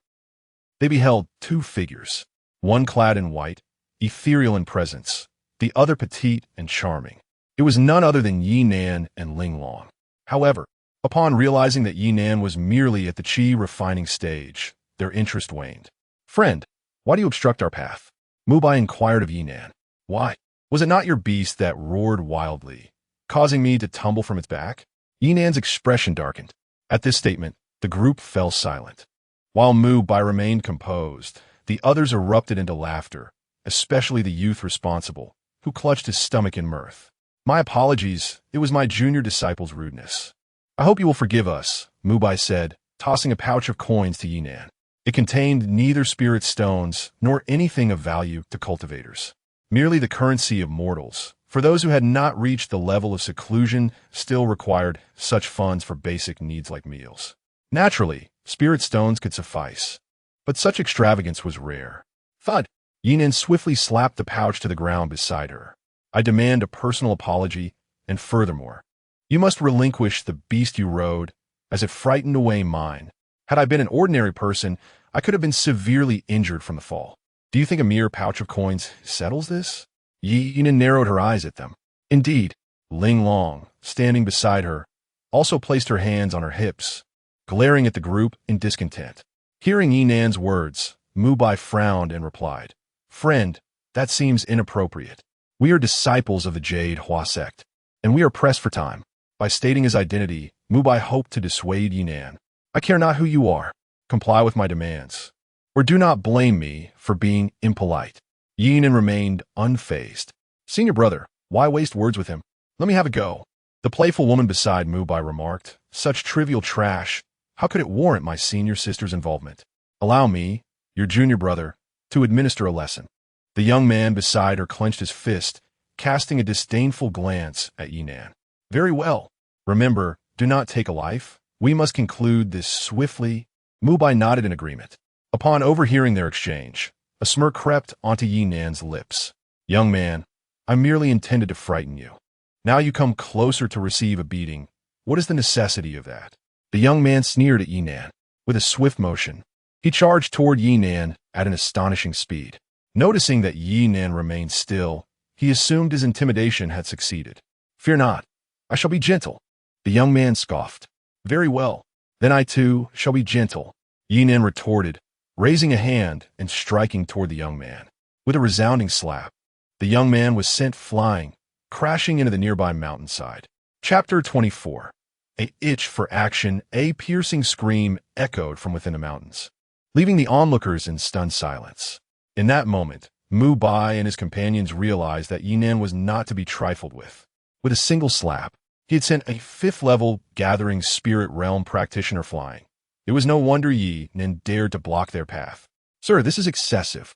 they beheld two figures, one clad in white, ethereal in presence, the other petite and charming. It was none other than Ye Nan and Ling Long. However, upon realizing that Ye Nan was merely at the qi refining stage, their interest waned. "Friend, why do you obstruct our path?" Mubai inquired of Ye Nan. "Why? Was it not your beast that roared wildly, causing me to tumble from its back?" Ye Nan's expression darkened. At this statement, the group fell silent. While Mubai remained composed, the others erupted into laughter, especially the youth responsible, who clutched his stomach in mirth. "My apologies, it was my junior disciple's rudeness." "I hope you will forgive us," Mubai said, tossing a pouch of coins to Ye Nan. It contained neither spirit stones nor anything of value to cultivators. Merely the currency of mortals, for those who had not reached the level of seclusion still required such funds for basic needs like meals. Naturally, spirit stones could suffice, but such extravagance was rare. Thud! Ye Nan swiftly slapped the pouch to the ground beside her. "I demand a personal apology, and furthermore, you must relinquish the beast you rode, as it frightened away mine. Had I been an ordinary person, I could have been severely injured from the fall. Do you think a mere pouch of coins settles this?" Ye Nan narrowed her eyes at them. Indeed, Ling Long, standing beside her, also placed her hands on her hips, glaring at the group in discontent. Hearing Ye Nan's words, Mubai frowned and replied, "Friend, that seems inappropriate. We are disciples of the Jade Hua sect, and we are pressed for time." By stating his identity, Mubai hoped to dissuade Ye Nan. "I care not who you are. Comply with my demands, or do not blame me for being impolite." Ye Nan remained unfazed. "Senior brother, why waste words with him? Let me have a go." The playful woman beside Mubai remarked, "Such trivial trash. How could it warrant my senior sister's involvement? Allow me, your junior brother, to administer a lesson." The young man beside her clenched his fist, casting a disdainful glance at Ye Nan. "Very well. Remember, do not take a life. We must conclude this swiftly." Mubai nodded in agreement. Upon overhearing their exchange, a smirk crept onto Ye Nan's lips. "Young man, I merely intended to frighten you. Now you come closer to receive a beating. What is the necessity of that?" The young man sneered at Ye Nan. With a swift motion, he charged toward Ye Nan at an astonishing speed. Noticing that Ye Nan remained still, he assumed his intimidation had succeeded. "Fear not, I shall be gentle." The young man scoffed. "Very well, then I too shall be gentle," Ye Nan retorted, raising a hand and striking toward the young man. With a resounding slap, the young man was sent flying, crashing into the nearby mountainside. Chapter 24. A itch for action, a piercing scream echoed from within the mountains, leaving the onlookers in stunned silence. In that moment, Mubai and his companions realized that Ye Nan was not to be trifled with. With a single slap, he had sent a fifth-level gathering spirit realm practitioner flying. It was no wonder Ye Nan dared to block their path. "Sir, this is excessive,"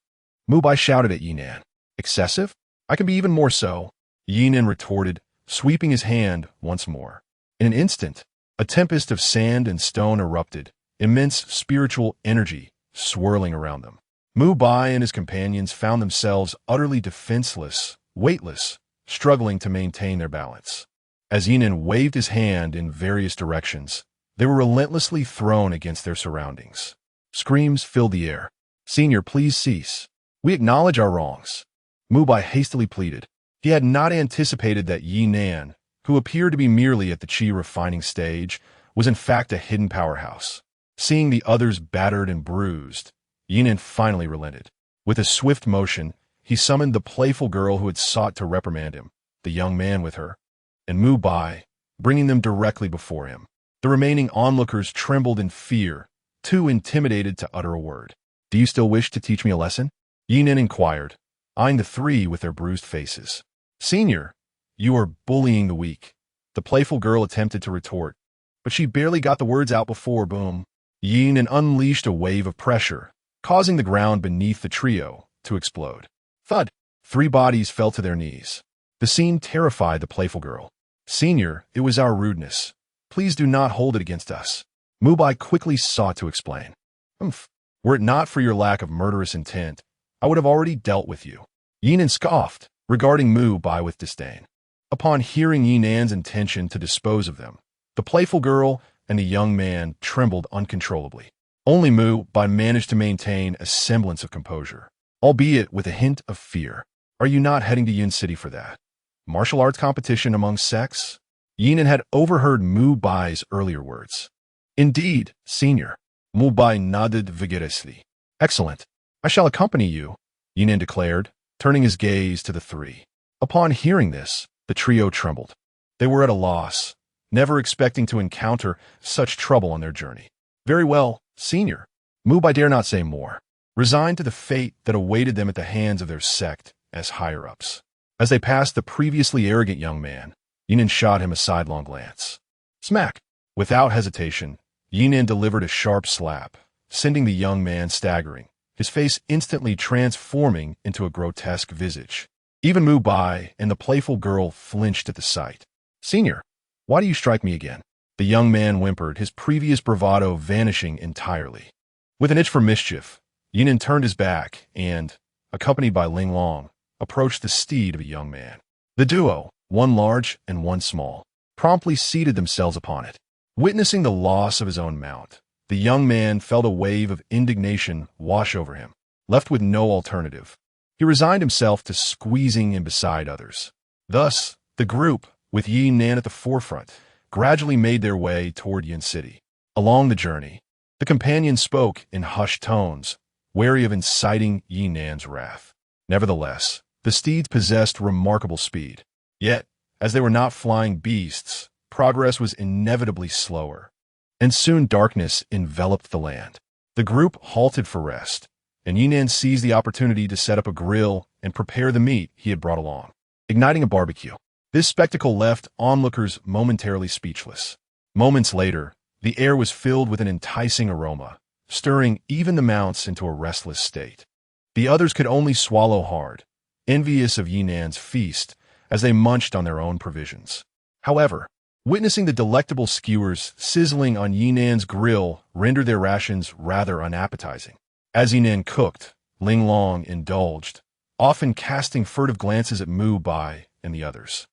Mubai shouted at Ye Nan. "Excessive? I can be even more so," Ye Nan retorted, sweeping his hand once more. In an instant, a tempest of sand and stone erupted, immense spiritual energy swirling around them. Mubai and his companions found themselves utterly defenseless, weightless, struggling to maintain their balance. As Ye Nan waved his hand in various directions, they were relentlessly thrown against their surroundings. Screams filled the air. "Senior, please cease. We acknowledge our wrongs," Mubai hastily pleaded. He had not anticipated that Ye Nan, who appeared to be merely at the qi refining stage, was in fact a hidden powerhouse. Seeing the others battered and bruised, Ye Nan finally relented. With a swift motion, he summoned the playful girl who had sought to reprimand him, the young man with her, and Mubai, bringing them directly before him. The remaining onlookers trembled in fear, too intimidated to utter a word. "Do you still wish to teach me a lesson?" Ye Nan inquired, eyeing the three with their bruised faces. "Senior, you are bullying the weak," the playful girl attempted to retort, but she barely got the words out before, boom, Ye Nan unleashed a wave of pressure, causing the ground beneath the trio to explode. Thud! 3 bodies fell to their knees. The scene terrified the playful girl. "Senior, it was our rudeness. Please do not hold it against us," Mubai quickly sought to explain. Were it not for your lack of murderous intent, I would have already dealt with you." Ye Nan scoffed, regarding Mubai with disdain. Upon hearing Ye Nan's intention to dispose of them, the playful girl and the young man trembled uncontrollably. Only Mu Bai managed to maintain a semblance of composure, albeit with a hint of fear. Are you not heading to Yun City for that martial arts competition among sects? Ye Nan had overheard Mu Bai's earlier words. Indeed, senior. Mu Bai nodded vigorously. Excellent. I shall accompany you, Ye Nan declared, turning his gaze to the three. Upon hearing this, the trio trembled. They were at a loss, never expecting to encounter such trouble on their journey. Very well, senior. Mu Bai dare not say more, resigned to the fate that awaited them at the hands of their sect as higher-ups. As they passed the previously arrogant young man, Ye Nan shot him a sidelong glance. Smack! Without hesitation, Ye Nan delivered a sharp slap, sending the young man staggering, his face instantly transforming into a grotesque visage. Even Mu Bai and the playful girl flinched at the sight. Senior, why do you strike me again? The young man whimpered, his previous bravado vanishing entirely. With an itch for mischief, Ye Nan turned his back and, accompanied by Ling Long, approached the steed of a young man. The duo, one large and one small, promptly seated themselves upon it. Witnessing the loss of his own mount, the young man felt a wave of indignation wash over him. Left with no alternative, he resigned himself to squeezing in beside others. Thus, the group, with Ye Nan at the forefront, gradually made their way toward Yun City. Along the journey, the companions spoke in hushed tones, wary of inciting Ye Nan's wrath. Nevertheless, the steeds possessed remarkable speed. Yet, as they were not flying beasts, progress was inevitably slower, and soon darkness enveloped the land. The group halted for rest, and Ye Nan seized the opportunity to set up a grill and prepare the meat he had brought along. Igniting a barbecue, this spectacle left onlookers momentarily speechless. Moments later, the air was filled with an enticing aroma, stirring even the mounts into a restless state. The others could only swallow hard, envious of Ye Nan's feast, as they munched on their own provisions. However, witnessing the delectable skewers sizzling on Ye Nan's grill rendered their rations rather unappetizing. As Ye Nan cooked, Ling Long indulged, often casting furtive glances at Mu Bai and the others.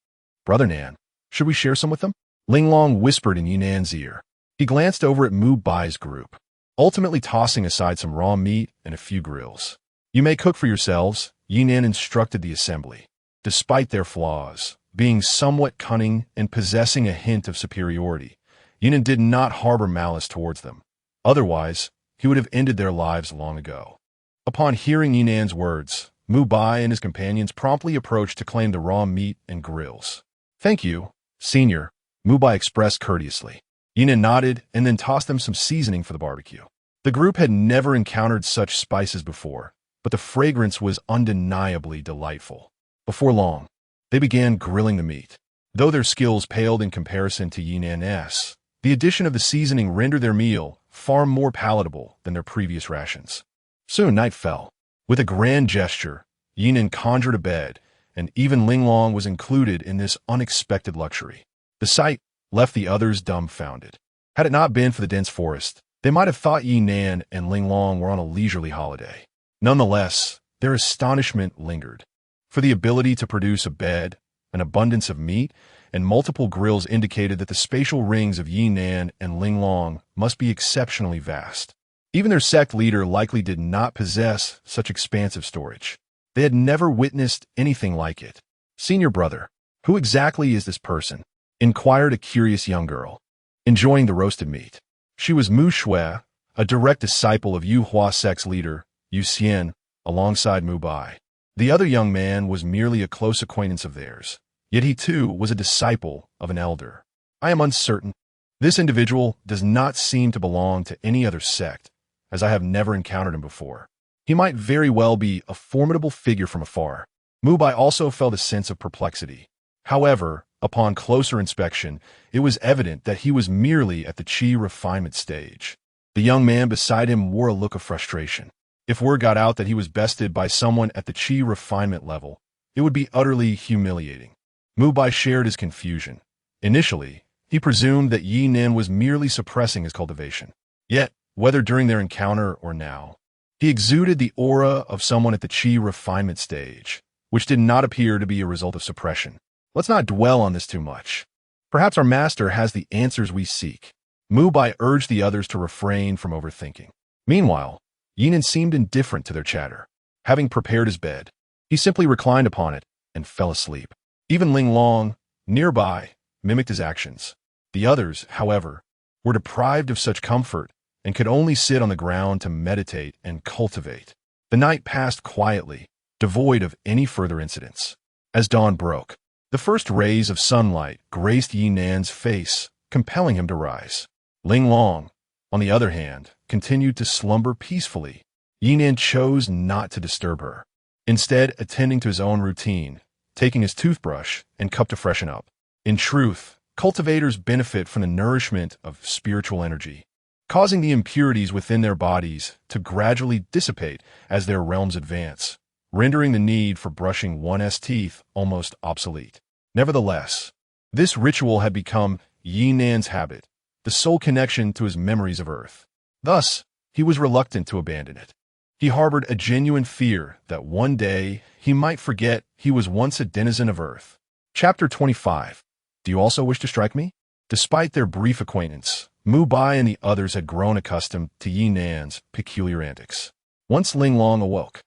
Brother Nan, should we share some with them? Ling Long whispered in Ye Nan's ear. He glanced over at Mu Bai's group, ultimately tossing aside some raw meat and a few grills. You may cook for yourselves, Ye Nan instructed the assembly. Despite their flaws, being somewhat cunning and possessing a hint of superiority, Ye Nan did not harbor malice towards them. Otherwise, he would have ended their lives long ago. Upon hearing Ye Nan's words, Mu Bai and his companions promptly approached to claim the raw meat and grills. Thank you, senior, Mu Bai expressed courteously. Ye Nan nodded and then tossed them some seasoning for the barbecue. The group had never encountered such spices before, but the fragrance was undeniably delightful. Before long, they began grilling the meat. Though their skills paled in comparison to Ye Nan's, the addition of the seasoning rendered their meal far more palatable than their previous rations. Soon night fell. With a grand gesture, Ye Nan conjured a bed, and even Ling Long was included in this unexpected luxury. The sight left the others dumbfounded. Had it not been for the dense forest, they might have thought Ye Nan and Ling Long were on a leisurely holiday. Nonetheless, their astonishment lingered. For the ability to produce a bed, an abundance of meat, and multiple grills indicated that the spatial rings of Ye Nan and Ling Long must be exceptionally vast. Even their sect leader likely did not possess such expansive storage. They had never witnessed anything like it. Senior brother, who exactly is this person? Inquired a curious young girl, enjoying the roasted meat. She was Mu Shui, a direct disciple of Yu Hua sect's leader, Yu Xian, alongside Mu Bai. The other young man was merely a close acquaintance of theirs, yet he too was a disciple of an elder. I am uncertain. This individual does not seem to belong to any other sect, as I have never encountered him before. He might very well be a formidable figure from afar. Mu Bai also felt a sense of perplexity. However, upon closer inspection, it was evident that he was merely at the qi refinement stage. The young man beside him wore a look of frustration. If word got out that he was bested by someone at the qi refinement level, it would be utterly humiliating. Mu Bai shared his confusion. Initially, he presumed that Ye Nan was merely suppressing his cultivation. Yet, whether during their encounter or now, he exuded the aura of someone at the qi refinement stage, which did not appear to be a result of suppression. Let's not dwell on this too much. Perhaps our master has the answers we seek. Mu Bai urged the others to refrain from overthinking. Meanwhile, Ye Nan seemed indifferent to their chatter. Having prepared his bed, he simply reclined upon it and fell asleep. Even Ling Long, nearby, mimicked his actions. The others, however, were deprived of such comfort and could only sit on the ground to meditate and cultivate. The night passed quietly, devoid of any further incidents. As dawn broke, the first rays of sunlight graced Ye Nan's face, compelling him to rise. Ling Long, on the other hand, continued to slumber peacefully. Ye Nan chose not to disturb her, instead attending to his own routine, taking his toothbrush and cup to freshen up. In truth, cultivators benefit from the nourishment of spiritual energy, causing the impurities within their bodies to gradually dissipate as their realms advance, rendering the need for brushing one's teeth almost obsolete. Nevertheless, this ritual had become Ye Nan's habit, the sole connection to his memories of Earth. Thus, he was reluctant to abandon it. He harbored a genuine fear that one day he might forget he was once a denizen of Earth. Chapter 25. Do you also wish to strike me? Despite their brief acquaintance, Mu Bai and the others had grown accustomed to Ye Nan's peculiar antics. Once Ling Long awoke,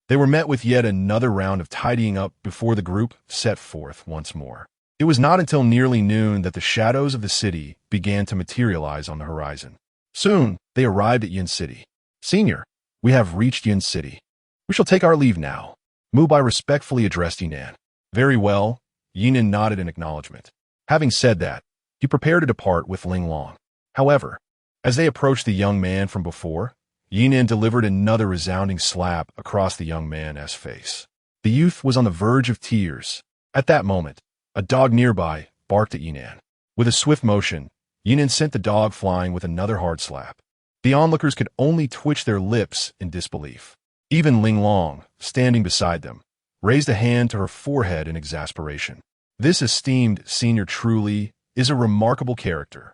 they were met with yet another round of tidying up before the group set forth once more. It was not until nearly noon that the shadows of the city began to materialize on the horizon. Soon, they arrived at Yin City. Senior, we have reached Yin City. We shall take our leave now. Mu Bai respectfully addressed Ye Nan. Very well, Ye Nan nodded in acknowledgement. Having said that, he prepared to depart with Ling Long. However, as they approached the young man from before, Ye Nan delivered another resounding slap across the young man's face. The youth was on the verge of tears. At that moment, a dog nearby barked at Ye Nan. With a swift motion, Ye Nan sent the dog flying with another hard slap. The onlookers could only twitch their lips in disbelief. Even Ling Long, standing beside them, raised a hand to her forehead in exasperation. This esteemed senior truly is a remarkable character.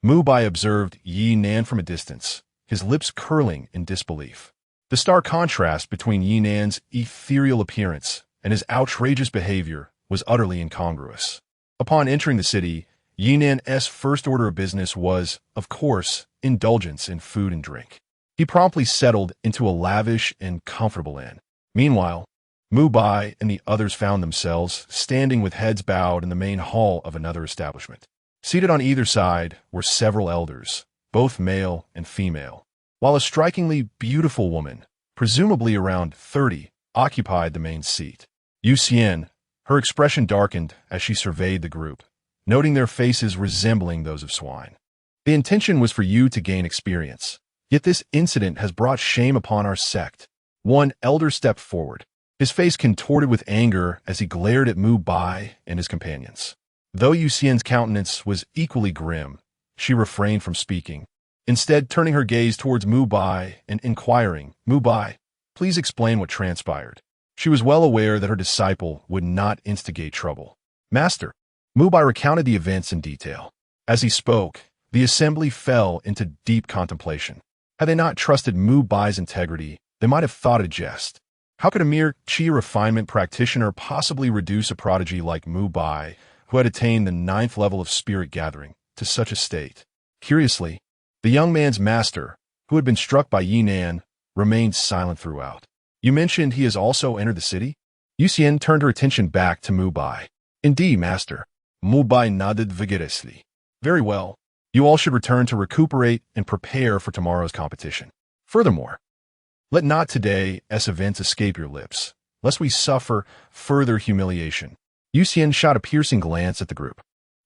Mu Bai observed Ye Nan from a distance, his lips curling in disbelief. The stark contrast between Ye Nan's ethereal appearance and his outrageous behavior was utterly incongruous. Upon entering the city, Ye Nan's first order of business was, of course, indulgence in food and drink. He promptly settled into a lavish and comfortable inn. Meanwhile, Mu Bai and the others found themselves standing with heads bowed in the main hall of another establishment. Seated on either side were several elders, both male and female, while a strikingly beautiful woman, presumably around 30, occupied the main seat. Yu Xian, her expression darkened as she surveyed the group, noting their faces resembling those of swine. The intention was for you to gain experience, yet this incident has brought shame upon our sect. One elder stepped forward, his face contorted with anger as he glared at Mu Bai and his companions. Though Yu Xian's countenance was equally grim, she refrained from speaking, instead turning her gaze towards Mu Bai and inquiring, Mu Bai, please explain what transpired. She was well aware that her disciple would not instigate trouble. Master, Mu Bai recounted the events in detail. As he spoke, the assembly fell into deep contemplation. Had they not trusted Mu Bai's integrity, they might have thought it a jest. How could a mere qi refinement practitioner possibly reduce a prodigy like Mu Bai, who had attained the 9th level of spirit gathering, to such a state? Curiously, the young man's master, who had been struck by Ye Nan, remained silent throughout. You mentioned he has also entered the city? Yu Xian turned her attention back to Mu Bai. Indeed, master. Mu Bai nodded vigorously. Very well. You all should return to recuperate and prepare for tomorrow's competition. Furthermore, let not today's events escape your lips, lest we suffer further humiliation. Yu Xian shot a piercing glance at the group.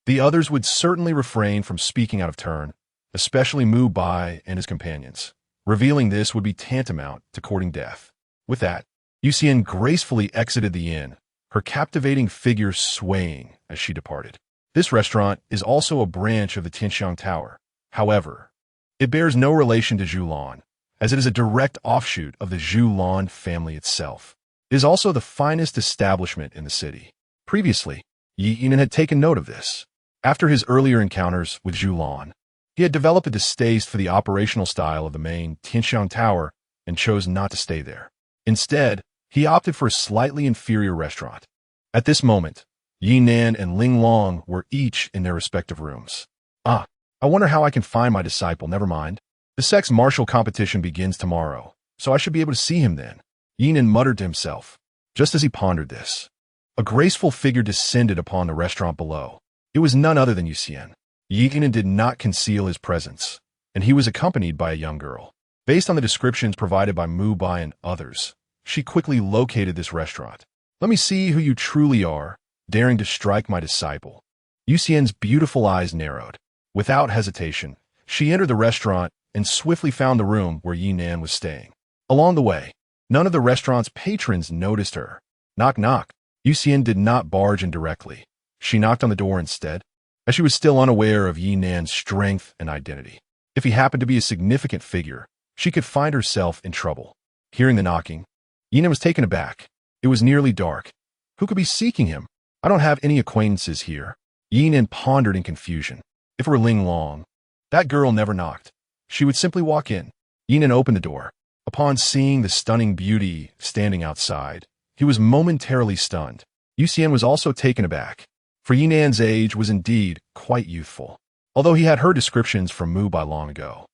The others would certainly refrain from speaking out of turn, especially Mu Bai and his companions. Revealing this would be tantamount to courting death. With that, Yu Xian gracefully exited the inn, her captivating figure swaying as she departed. This restaurant is also a branch of the Tianxiang Tower. However, it bears no relation to Zhulan, as it is a direct offshoot of the Zhulan family itself. It is also the finest establishment in the city. Previously, Ye Nan had taken note of this. After his earlier encounters with Zhulan, he had developed a distaste for the operational style of the main Tianxiang Tower and chose not to stay there. Instead, he opted for a slightly inferior restaurant. At this moment, Ye Nan and Ling Long were each in their respective rooms. I wonder how I can find my disciple. Never mind. The sex martial competition begins tomorrow, so I should be able to see him then. Ye Nan muttered to himself. Just as he pondered this, a graceful figure descended upon the restaurant below. It was none other than Ye Nan did not conceal his presence, and he was accompanied by a young girl. Based on the descriptions provided by Mu Bai and others, she quickly located this restaurant. Let me see who you truly are, daring to strike my disciple. Yuxian's beautiful eyes narrowed. Without hesitation, she entered the restaurant and swiftly found the room where Ye Nan was staying. Along the way, none of the restaurant's patrons noticed her. Knock, knock. Yuxian did not barge in directly. She knocked on the door instead, as she was still unaware of Ye Nan's strength and identity. If he happened to be a significant figure, she could find herself in trouble. Hearing the knocking, Ye Nan was taken aback. It was nearly dark. Who could be seeking him? I don't have any acquaintances here. Ye Nan pondered in confusion. If it were Ling Long, that girl never knocked. She would simply walk in. Ye Nan opened the door. Upon seeing the stunning beauty standing outside, he was momentarily stunned. Yuxian was also taken aback, for Ye Nan's age was indeed quite youthful, although he had heard descriptions from Mu Bai long ago.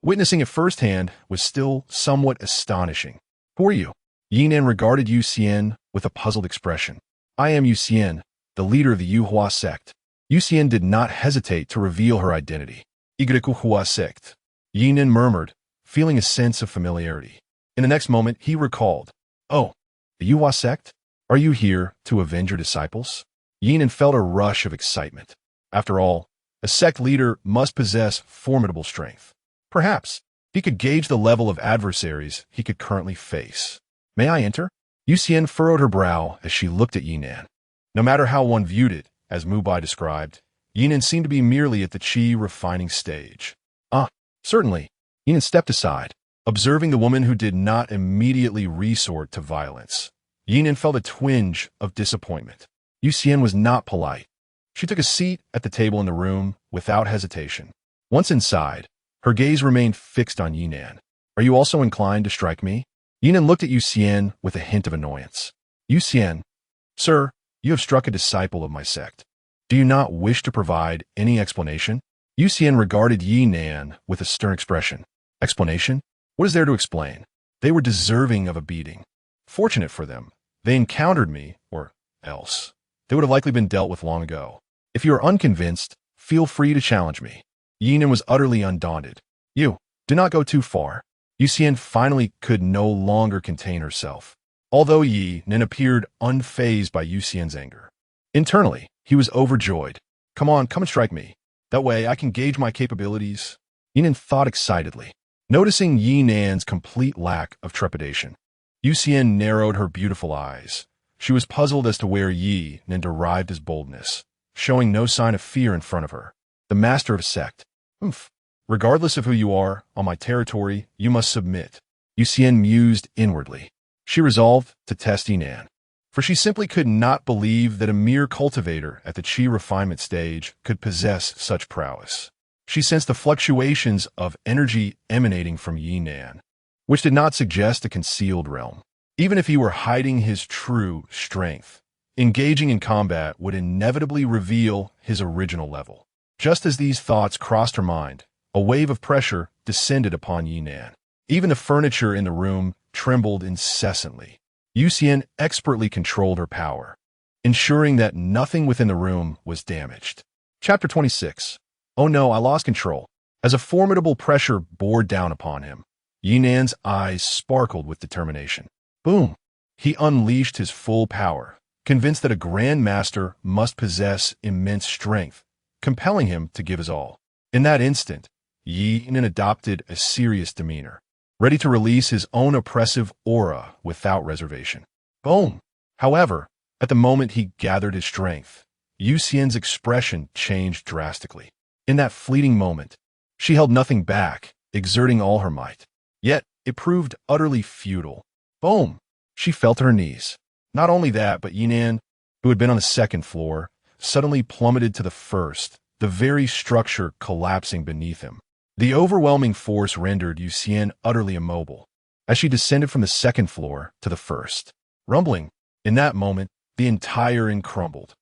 Witnessing it firsthand was still somewhat astonishing. Who are you? Ye Nan regarded Yuxian with a puzzled expression. I am Yuxian, the leader of the Yuhua sect. Yuxian did not hesitate to reveal her identity. Yuhua sect. Ye Nan murmured, feeling a sense of familiarity. In the next moment, he recalled. Oh, the Yuhua sect? Are you here to avenge your disciples? Ye Nan felt a rush of excitement. After all, a sect leader must possess formidable strength. Perhaps he could gauge the level of adversaries he could currently face. May I enter? Yuxian furrowed her brow as she looked at Ye Nan. No matter how one viewed it, as Mu Bai described, Ye Nan seemed to be merely at the qi refining stage. Certainly. Ye Nan stepped aside, observing the woman who did not immediately resort to violence. Ye Nan felt a twinge of disappointment. Yuxian was not polite. She took a seat at the table in the room without hesitation. Once inside, her gaze remained fixed on Ye Nan. Are you also inclined to strike me? Ye Nan looked at Yuxian with a hint of annoyance. Yuxian, sir, you have struck a disciple of my sect. Do you not wish to provide any explanation? Yuxian regarded Ye Nan with a stern expression. Explanation? What is there to explain? They were deserving of a beating. Fortunate for them, they encountered me, or else they would have likely been dealt with long ago. If you are unconvinced, feel free to challenge me. Ye Nan was utterly undaunted. You, do not go too far. Yuxian finally could no longer contain herself, although Ye Nan appeared unfazed by Yuxian's anger. Internally, he was overjoyed. Come on, come and strike me. That way I can gauge my capabilities. Ye Nan thought excitedly. Noticing Ye Nan's complete lack of trepidation, Yuxian narrowed her beautiful eyes. She was puzzled as to where Ye Nan derived his boldness, showing no sign of fear in front of her. The master of a sect. Regardless of who you are, on my territory, you must submit. Yuxian mused inwardly. She resolved to test Ye Nan, for she simply could not believe that a mere cultivator at the qi refinement stage could possess such prowess. She sensed the fluctuations of energy emanating from Ye Nan, which did not suggest a concealed realm. Even if he were hiding his true strength, engaging in combat would inevitably reveal his original level. Just as these thoughts crossed her mind, a wave of pressure descended upon Ye Nan. Even the furniture in the room trembled incessantly. Yuxian expertly controlled her power, ensuring that nothing within the room was damaged. Chapter 26. Oh no, I lost control. As a formidable pressure bore down upon him, Ye Nan's eyes sparkled with determination. Boom! He unleashed his full power, convinced that a Grand Master must possess immense strength, compelling him to give his all. In that instant, Ye Nan adopted a serious demeanor, ready to release his own oppressive aura without reservation. Boom! However, at the moment he gathered his strength, Yuxian's expression changed drastically. In that fleeting moment, she held nothing back, exerting all her might. Yet, it proved utterly futile. Boom! She fell to her knees. Not only that, but Ye Nan, who had been on the second floor, suddenly plummeted to the first, the very structure collapsing beneath him. The overwhelming force rendered Yuxian utterly immobile, as she descended from the second floor to the first. Rumbling, in that moment, the entire inn crumbled.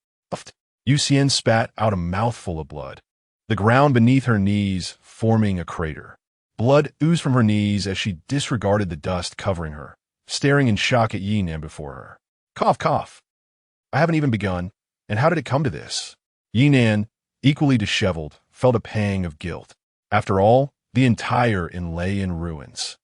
Yuxian spat out a mouthful of blood, the ground beneath her knees forming a crater. Blood oozed from her knees as she disregarded the dust covering her, staring in shock at Ye Nan before her. Cough, cough. I haven't even begun, and how did it come to this? Ye Nan, equally disheveled, felt a pang of guilt. After all, the entire inn lay in ruins.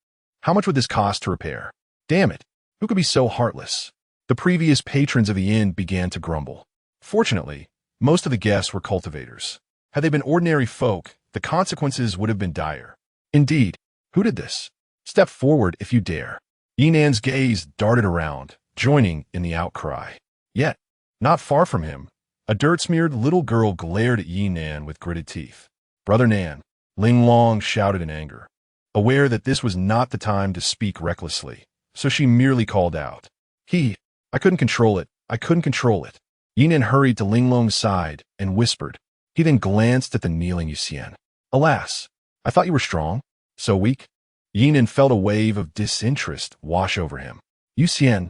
How much would this cost to repair? Damn it, who could be so heartless? The previous patrons of the inn began to grumble. Fortunately, most of the guests were cultivators. Had they been ordinary folk, the consequences would have been dire. Indeed, who did this? Step forward if you dare. Ye Nan's gaze darted around, joining in the outcry. Yet, not far from him, a dirt-smeared little girl glared at Ye Nan with gritted teeth. Brother Nan, Ling Long shouted in anger. Aware that this was not the time to speak recklessly, so she merely called out. I couldn't control it. I couldn't control it. Ye Nan hurried to Ling Long's side and whispered. He then glanced at the kneeling Yuxian. Alas, I thought you were strong. So weak? Ye Nan felt a wave of disinterest wash over him. Yuxian.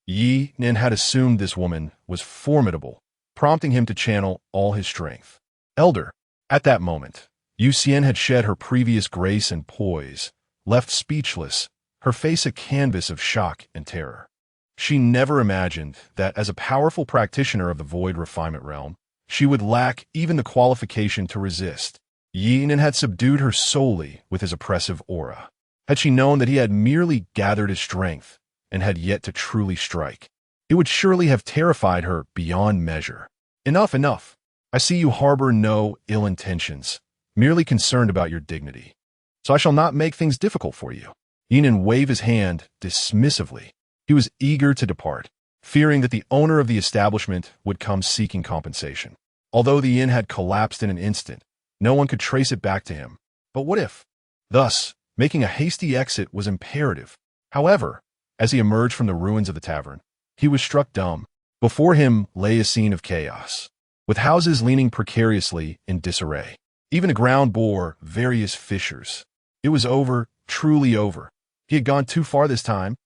Ye Nan had assumed this woman was formidable, prompting him to channel all his strength. Elder. At that moment, Yuxian had shed her previous grace and poise, left speechless, her face a canvas of shock and terror. She never imagined that as a powerful practitioner of the void refinement realm, she would lack even the qualification to resist. Ye Nan had subdued her solely with his oppressive aura. Had she known that he had merely gathered his strength and had yet to truly strike, it would surely have terrified her beyond measure. Enough, enough. I see you harbor no ill intentions, merely concerned about your dignity. So I shall not make things difficult for you. Ye Nan waved his hand dismissively. He was eager to depart, fearing that the owner of the establishment would come seeking compensation. Although the inn had collapsed in an instant, no one could trace it back to him. But what if? Thus, making a hasty exit was imperative. However, as he emerged from the ruins of the tavern, he was struck dumb. Before him lay a scene of chaos, with houses leaning precariously in disarray. Even the ground bore various fissures. It was over, truly over. He had gone too far this time.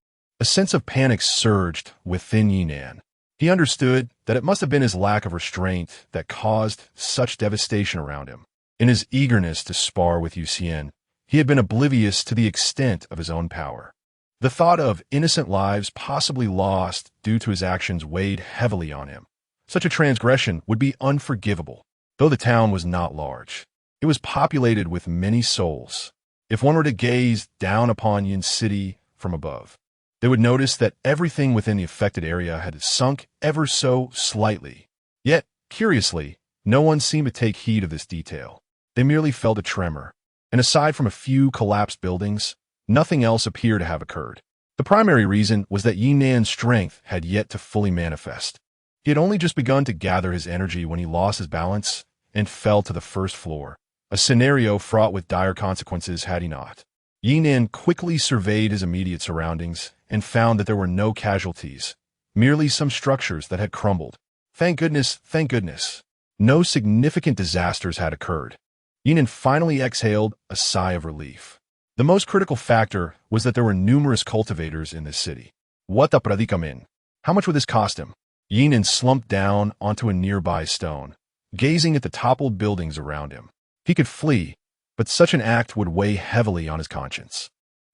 A sense of panic surged within Ye Nan. He understood that it must have been his lack of restraint that caused such devastation around him. In his eagerness to spar with Yuxian, he had been oblivious to the extent of his own power. The thought of innocent lives possibly lost due to his actions weighed heavily on him. Such a transgression would be unforgivable. Though the town was not large, it was populated with many souls. If one were to gaze down upon Yin City from above, they would notice that everything within the affected area had sunk ever so slightly. Yet, curiously, no one seemed to take heed of this detail. They merely felt a tremor, and aside from a few collapsed buildings, nothing else appeared to have occurred. The primary reason was that Ye Nan's strength had yet to fully manifest. He had only just begun to gather his energy when he lost his balance and fell to the first floor, a scenario fraught with dire consequences had he not. Ye Nan quickly surveyed his immediate surroundings and found that there were no casualties, merely some structures that had crumbled. Thank goodness, thank goodness. No significant disasters had occurred. Ye Nan finally exhaled a sigh of relief. The most critical factor was that there were numerous cultivators in this city. What the predicament? How much would this cost him? Ye Nan slumped down onto a nearby stone, gazing at the toppled buildings around him. He could flee, but such an act would weigh heavily on his conscience.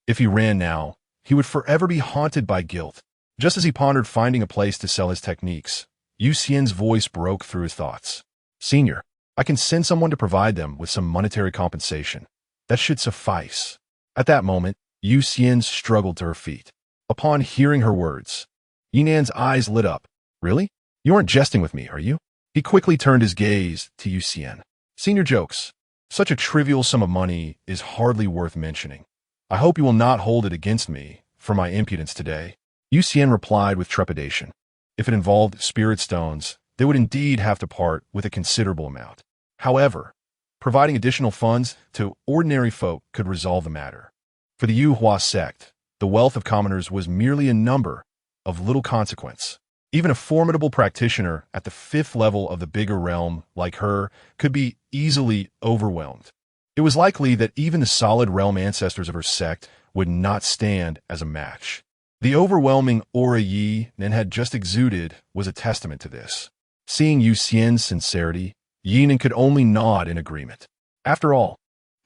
If he ran now, he would forever be haunted by guilt. Just as he pondered finding a place to sell his techniques, Yuxian's voice broke through his thoughts. Senior, I can send someone to provide them with some monetary compensation. That should suffice. At that moment, Yuxian struggled to her feet. Upon hearing her words, Ye Nan's eyes lit up. Really? You aren't jesting with me, are you? He quickly turned his gaze to Yuxian. Senior jokes. Such a trivial sum of money is hardly worth mentioning. I hope you will not hold it against me for my impudence today. Yuxian replied with trepidation. If it involved spirit stones, they would indeed have to part with a considerable amount. However, providing additional funds to ordinary folk could resolve the matter. For the Yuhua sect, the wealth of commoners was merely a number of little consequence. Even a formidable practitioner at the 5th level of the bigger realm like her could be easily overwhelmed. It was likely that even the solid realm ancestors of her sect would not stand as a match. The overwhelming aura Ye Nan had just exuded was a testament to this. Seeing Yuxian's sincerity, Ye Nan could only nod in agreement. After all,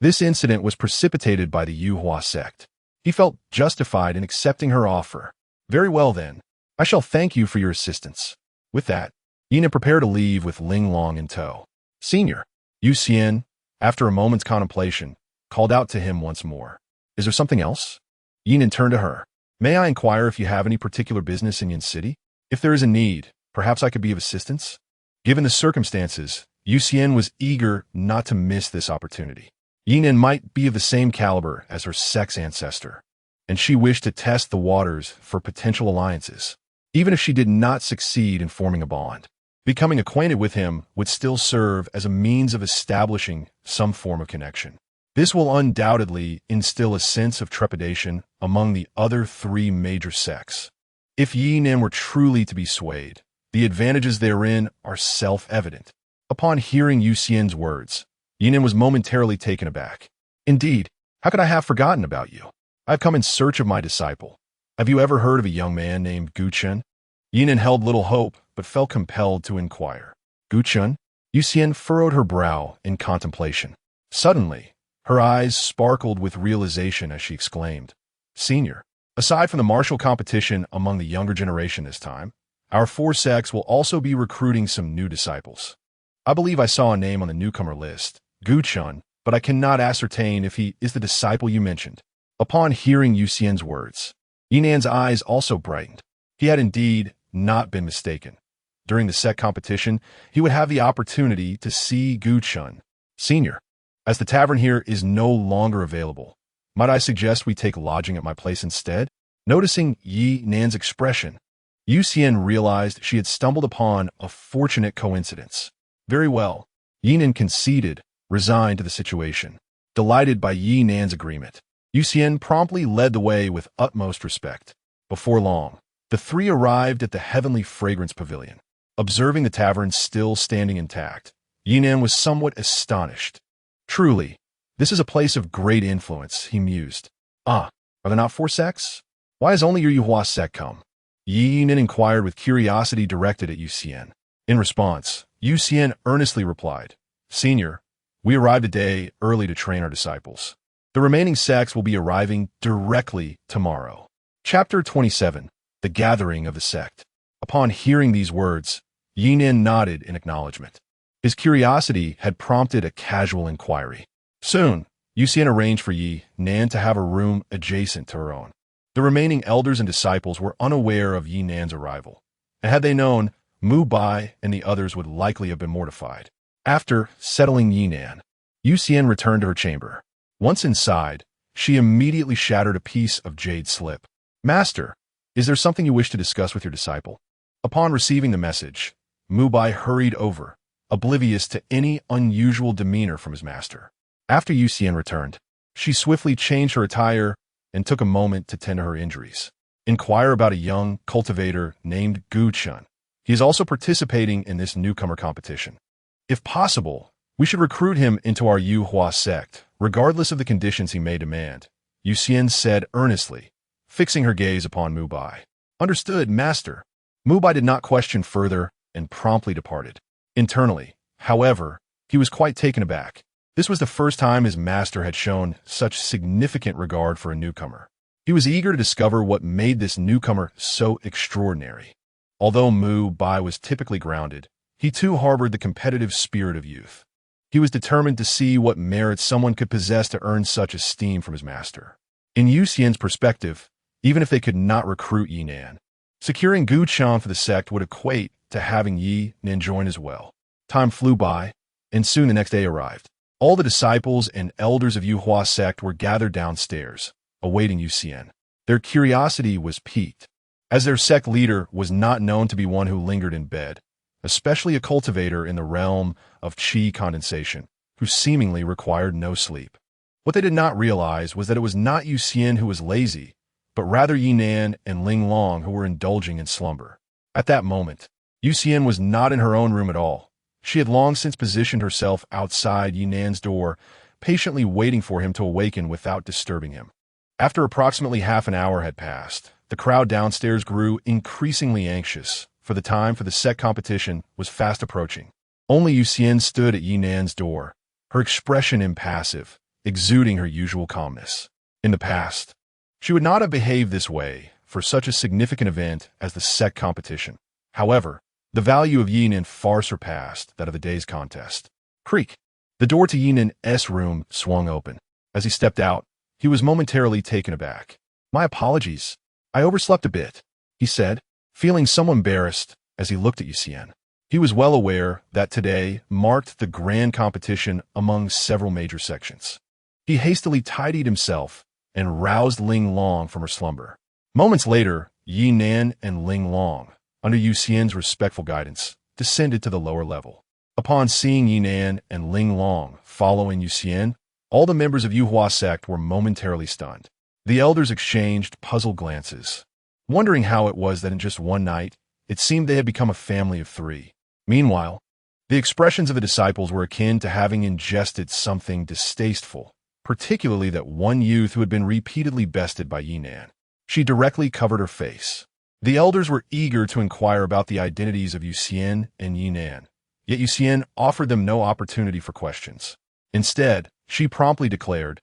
This incident was precipitated by the Yuhua sect. He felt justified in accepting her offer. Very well then, I shall thank you for your assistance. With that, Ye Nan prepared to leave with Ling Long in tow. Senior, Yu Xian, after a moment's contemplation, called out to him once more. Is there something else? Ye Nan turned to her. May I inquire if you have any particular business in Yin City? If there is a need, perhaps I could be of assistance? Given the circumstances, Yu Xian was eager not to miss this opportunity. Ye Nan might be of the same caliber as her sex ancestor, and she wished to test the waters for potential alliances. Even if she did not succeed in forming a bond, becoming acquainted with him would still serve as a means of establishing some form of connection. This will undoubtedly instill a sense of trepidation among the other three major sects. If Ye Nan were truly to be swayed, the advantages therein are self-evident. Upon hearing Yu Xian's words, Ye Nan was momentarily taken aback. Indeed, how could I have forgotten about you? I have come in search of my disciple. Have you ever heard of a young man named Gu Chun? Ye Nan held little hope, but felt compelled to inquire. Gu Chun? Yu Xian furrowed her brow in contemplation. Suddenly, her eyes sparkled with realization as she exclaimed, Senior, aside from the martial competition among the younger generation this time, our four sects will also be recruiting some new disciples. I believe I saw a name on the newcomer list, Gu Chun, but I cannot ascertain if he is the disciple you mentioned. Upon hearing Yu Xian's words, Ye Nan's eyes also brightened. He had indeed not been mistaken. During the sect competition, he would have the opportunity to see Gu Chun. Senior, as the tavern here is no longer available, might I suggest we take lodging at my place instead? Noticing Ye Nan's expression, Yu Xian realized she had stumbled upon a fortunate coincidence. Very well, Ye Nan conceded, resigned to the situation. Delighted by Ye Nan's agreement, Yu Xian promptly led the way with utmost respect. Before long, the three arrived at the Heavenly Fragrance Pavilion. Observing the tavern still standing intact, Ye Nan was somewhat astonished. Truly, this is a place of great influence, he mused. Ah, are there not four sects? Why has only your Yuhua sect come? Ye Nan inquired with curiosity directed at Yu Xian. In response, Yu Xian earnestly replied, Senior, we arrived a day early to train our disciples. The remaining sects will be arriving directly tomorrow. Chapter 27, The Gathering of the Sect. Upon hearing these words, Ye Nan nodded in acknowledgement. His curiosity had prompted a casual inquiry. Soon, Yu Xian arranged for Ye Nan to have a room adjacent to her own. The remaining elders and disciples were unaware of Ye Nan's arrival, and had they known, Mu Bai and the others would likely have been mortified. After settling Ye Nan, Yu Xian returned to her chamber. Once inside, she immediately shattered a piece of jade slip. Master, is there something you wish to discuss with your disciple? Upon receiving the message, Mu Bai hurried over, oblivious to any unusual demeanor from his master. After Yu Xian returned, she swiftly changed her attire and took a moment to tend to her injuries. Inquire about a young cultivator named Gu Chun. He is also participating in this newcomer competition. If possible, we should recruit him into our Yuhua sect, regardless of the conditions he may demand, Yu Xian said earnestly, fixing her gaze upon Mu Bai. Understood, master. Mu Bai did not question further and promptly departed. Internally, however, he was quite taken aback. This was the first time his master had shown such significant regard for a newcomer. He was eager to discover what made this newcomer so extraordinary. Although Mu Bai was typically grounded, he too harbored the competitive spirit of youth. He was determined to see what merits someone could possess to earn such esteem from his master. In Yu Xian's perspective, even if they could not recruit Ye Nan, securing Gu Chun for the sect would equate to having Ye Nan join as well. Time flew by, and soon the next day arrived. All the disciples and elders of Yuhua sect were gathered downstairs, awaiting Yu Xian. Their curiosity was piqued, as their sect leader was not known to be one who lingered in bed, especially a cultivator in the realm of qi condensation, who seemingly required no sleep. What they did not realize was that it was not Yu Xian who was lazy, but rather Ye Nan and Ling Long who were indulging in slumber. At that moment, Yu Xian was not in her own room at all. She had long since positioned herself outside Ye Nan's door, patiently waiting for him to awaken without disturbing him. After approximately half an hour had passed, the crowd downstairs grew increasingly anxious, for the time for the sect competition was fast approaching. Only Yu Xian stood at Ye Nan's door, her expression impassive, exuding her usual calmness. In the past, she would not have behaved this way for such a significant event as the sect competition. However, the value of Ye Nan far surpassed that of the day's contest. Creak. The door to Ye Nan's room swung open. As he stepped out, he was momentarily taken aback. "My apologies. I overslept a bit," he said, feeling somewhat embarrassed as he looked at Xuan. He was well aware that today marked the grand competition among several major sections. He hastily tidied himself and roused Ling Long from her slumber. Moments later, Ye Nan and Ling Long, under Xuan's respectful guidance, descended to the lower level. Upon seeing Ye Nan and Ling Long following Xuan, all the members of Yuhua sect were momentarily stunned. The elders exchanged puzzled glances, wondering how it was that in just one night, it seemed they had become a family of three. Meanwhile, the expressions of the disciples were akin to having ingested something distasteful, particularly that one youth who had been repeatedly bested by Ye Nan. She directly covered her face. The elders were eager to inquire about the identities of Xuan and Ye Nan, yet Xuan offered them no opportunity for questions. Instead, she promptly declared,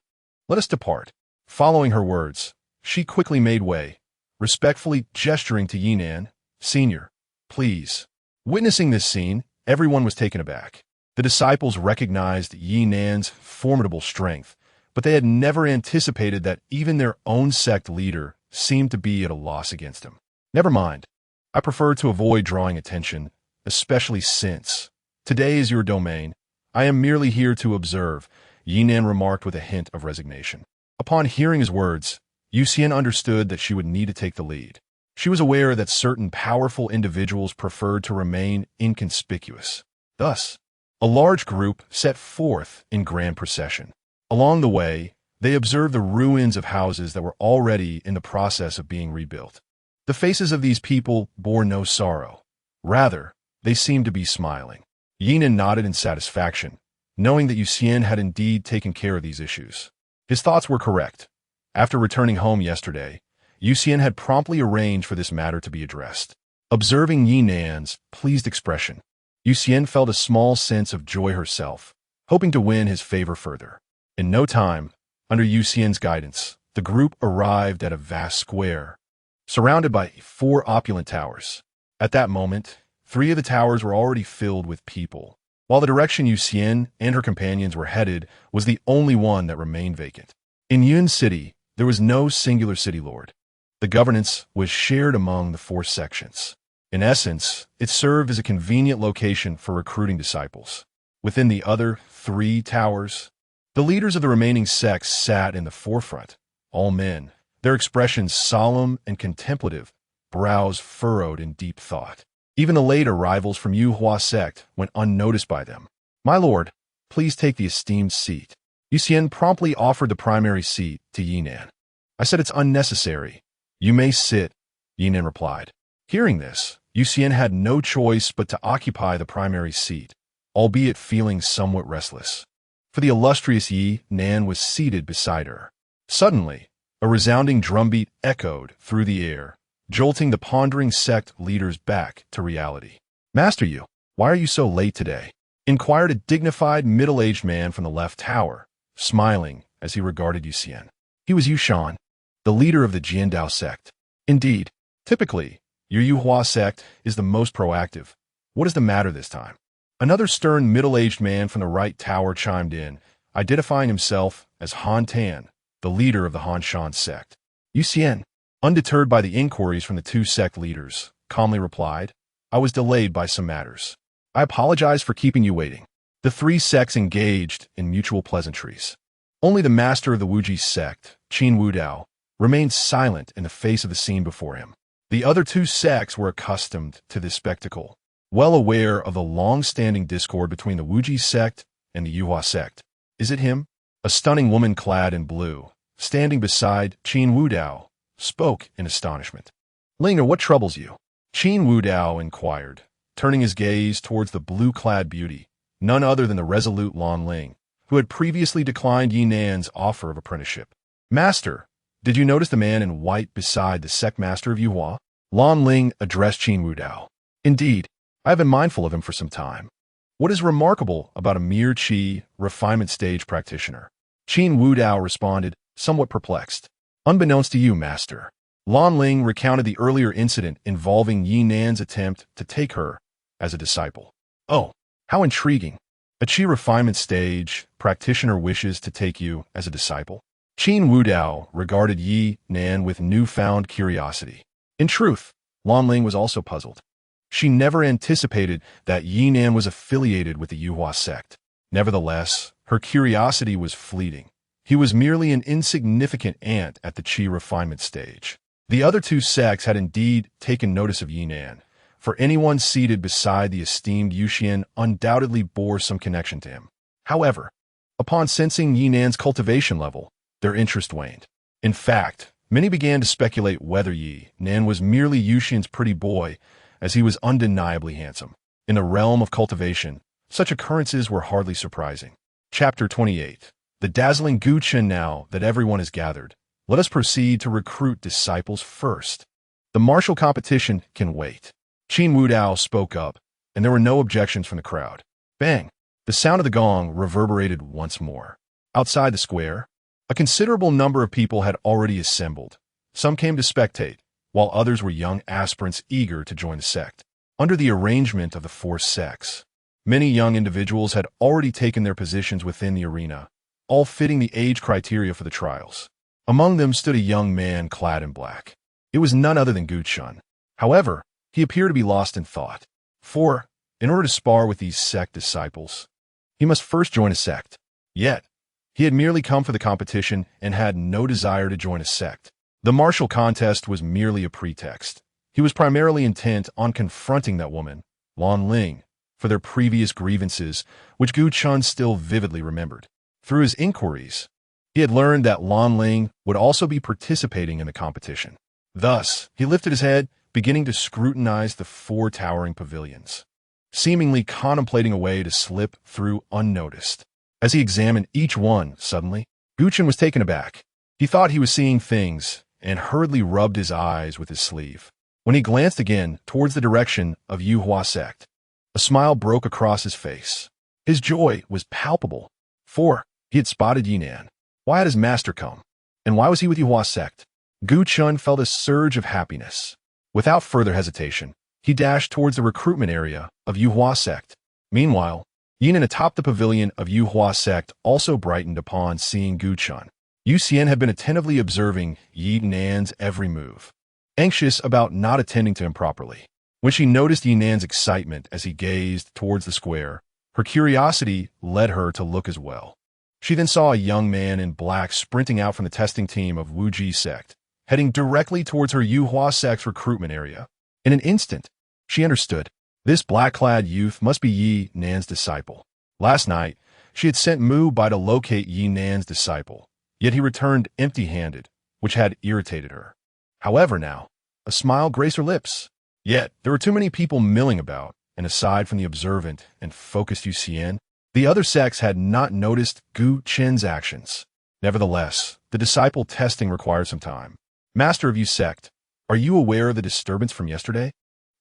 "Let us depart." Following her words, she quickly made way, respectfully gesturing to Ye Nan, "Senior, please." Witnessing this scene, everyone was taken aback. The disciples recognized Ye Nan's formidable strength, but they had never anticipated that even their own sect leader seemed to be at a loss against him. "Never mind. I prefer to avoid drawing attention, especially since today is your domain. I am merely here to observe," Ye Nan remarked with a hint of resignation. Upon hearing his words, Xuan understood that she would need to take the lead. She was aware that certain powerful individuals preferred to remain inconspicuous. Thus, a large group set forth in grand procession. Along the way, they observed the ruins of houses that were already in the process of being rebuilt. The faces of these people bore no sorrow. Rather, they seemed to be smiling. Ye Nan nodded in satisfaction, knowing that Xuan had indeed taken care of these issues. His thoughts were correct. After returning home yesterday, Xuan had promptly arranged for this matter to be addressed. Observing Ye Nan's pleased expression, Xuan felt a small sense of joy herself, hoping to win his favor further. In no time, under Xuan's guidance, the group arrived at a vast square, surrounded by 4 opulent towers. At that moment, 3 of the towers were already filled with people, while the direction Xuan and her companions were headed was the only one that remained vacant. In Yun City, there was no singular city lord. The governance was shared among the 4 sections. In essence, it served as a convenient location for recruiting disciples. Within the other 3 towers, the leaders of the remaining sects sat in the forefront, all men, their expressions solemn and contemplative, brows furrowed in deep thought. Even the late arrivals from Yuhua sect went unnoticed by them. "My lord, please take the esteemed seat." Xuan promptly offered the primary seat to Ye Nan. "I said it's unnecessary. You may sit," Ye Nan replied. Hearing this, Xuan had no choice but to occupy the primary seat, albeit feeling somewhat restless. For the illustrious Ye Nan was seated beside her. Suddenly, a resounding drumbeat echoed through the air, jolting the pondering sect leaders back to reality. "Master Yu, why are you so late today?" inquired a dignified middle-aged man from the left tower, smiling as he regarded Xuan. He was Yushan, the leader of the Jiandao sect. "Indeed, typically, your Yuhua sect is the most proactive. What is the matter this time?" Another stern middle-aged man from the right tower chimed in, identifying himself as Han Tan, the leader of the Han Shan sect. Xuan, undeterred by the inquiries from the 2 sect leaders, calmly replied, "I was delayed by some matters. I apologize for keeping you waiting." The 3 sects engaged in mutual pleasantries. Only the master of the Wuji sect, Qin Wudao, remained silent in the face of the scene before him. The other 2 sects were accustomed to this spectacle, well aware of the long-standing discord between the Wuji sect and the Yuhua sect. "Is it him?" A stunning woman clad in blue, standing beside Qin Wudao, spoke in astonishment. "Linger, what troubles you?" Qin Wudao inquired, turning his gaze towards the blue-clad beauty, none other than the resolute Lan Ling, who had previously declined Ye Nan's offer of apprenticeship. "Master, did you notice the man in white beside the sect master of Yuhua?" Lan Ling addressed Qin Wudao. "Indeed, I have been mindful of him for some time. What is remarkable about a mere Qi refinement stage practitioner?" Qin Wudao responded, somewhat perplexed. Unbeknownst to you, master. Lan Ling recounted the earlier incident involving Ye Nan's attempt to take her as a disciple. Oh, how intriguing. A Qi refinement stage practitioner wishes to take you as a disciple. Qin Wudao regarded Ye Nan with newfound curiosity. In truth, Lan Ling was also puzzled. She never anticipated that Ye Nan was affiliated with the Yuhua sect. Nevertheless, her curiosity was fleeting. He was merely an insignificant ant at the Qi refinement stage. The other two sects had indeed taken notice of Ye Nan, for anyone seated beside the esteemed Yuxian undoubtedly bore some connection to him. However, upon sensing Ye Nan's cultivation level, their interest waned. In fact, many began to speculate whether Ye Nan was merely Yuxian's pretty boy, as he was undeniably handsome. In the realm of cultivation, such occurrences were hardly surprising. Chapter 28. The dazzling Gu Chen. Now that everyone is gathered, let us proceed to recruit disciples first. The martial competition can wait. Qin Wudao spoke up, and there were no objections from the crowd. Bang! The sound of the gong reverberated once more. Outside the square, a considerable number of people had already assembled. Some came to spectate, while others were young aspirants eager to join the sect. Under the arrangement of the four sects, many young individuals had already taken their positions within the arena, all fitting the age criteria for the trials. Among them stood a young man clad in black. It was none other than Gu Chun. However, he appeared to be lost in thought. For, in order to spar with these sect disciples, he must first join a sect. Yet, he had merely come for the competition and had no desire to join a sect. The martial contest was merely a pretext. He was primarily intent on confronting that woman, Lan Ling, for their previous grievances, which Gu Chun still vividly remembered. Through his inquiries, he had learned that Lan Ling would also be participating in the competition. Thus, he lifted his head, beginning to scrutinize the four towering pavilions, seemingly contemplating a way to slip through unnoticed. As he examined each one, suddenly, Gu Chun was taken aback. He thought he was seeing things and hurriedly rubbed his eyes with his sleeve. When he glanced again towards the direction of Yuhua sect, a smile broke across his face. His joy was palpable, for he had spotted Ye Nan. Why had his master come? And why was he with Yuhua sect? Gu Chun felt a surge of happiness. Without further hesitation, he dashed towards the recruitment area of Yuhua sect. Meanwhile, Ye Nan atop the pavilion of Yuhua sect also brightened upon seeing Gu Chun. Yu Xian had been attentively observing Ye Nan's every move, anxious about not attending to him properly. When she noticed Ye Nan's excitement as he gazed towards the square, her curiosity led her to look as well. She then saw a young man in black sprinting out from the testing team of Wu Ji sect, heading directly towards her Yuhua sect's recruitment area. In an instant, she understood. This black-clad youth must be Ye Nan's disciple. Last night, she had sent Mu Bai to locate Ye Nan's disciple, yet he returned empty-handed, which had irritated her. However now, a smile graced her lips. Yet, there were too many people milling about, and aside from the observant and focused Yu Xian, the other sects had not noticed Gu Chen's actions. Nevertheless, the disciple testing required some time. Master of Yu sect, are you aware of the disturbance from yesterday?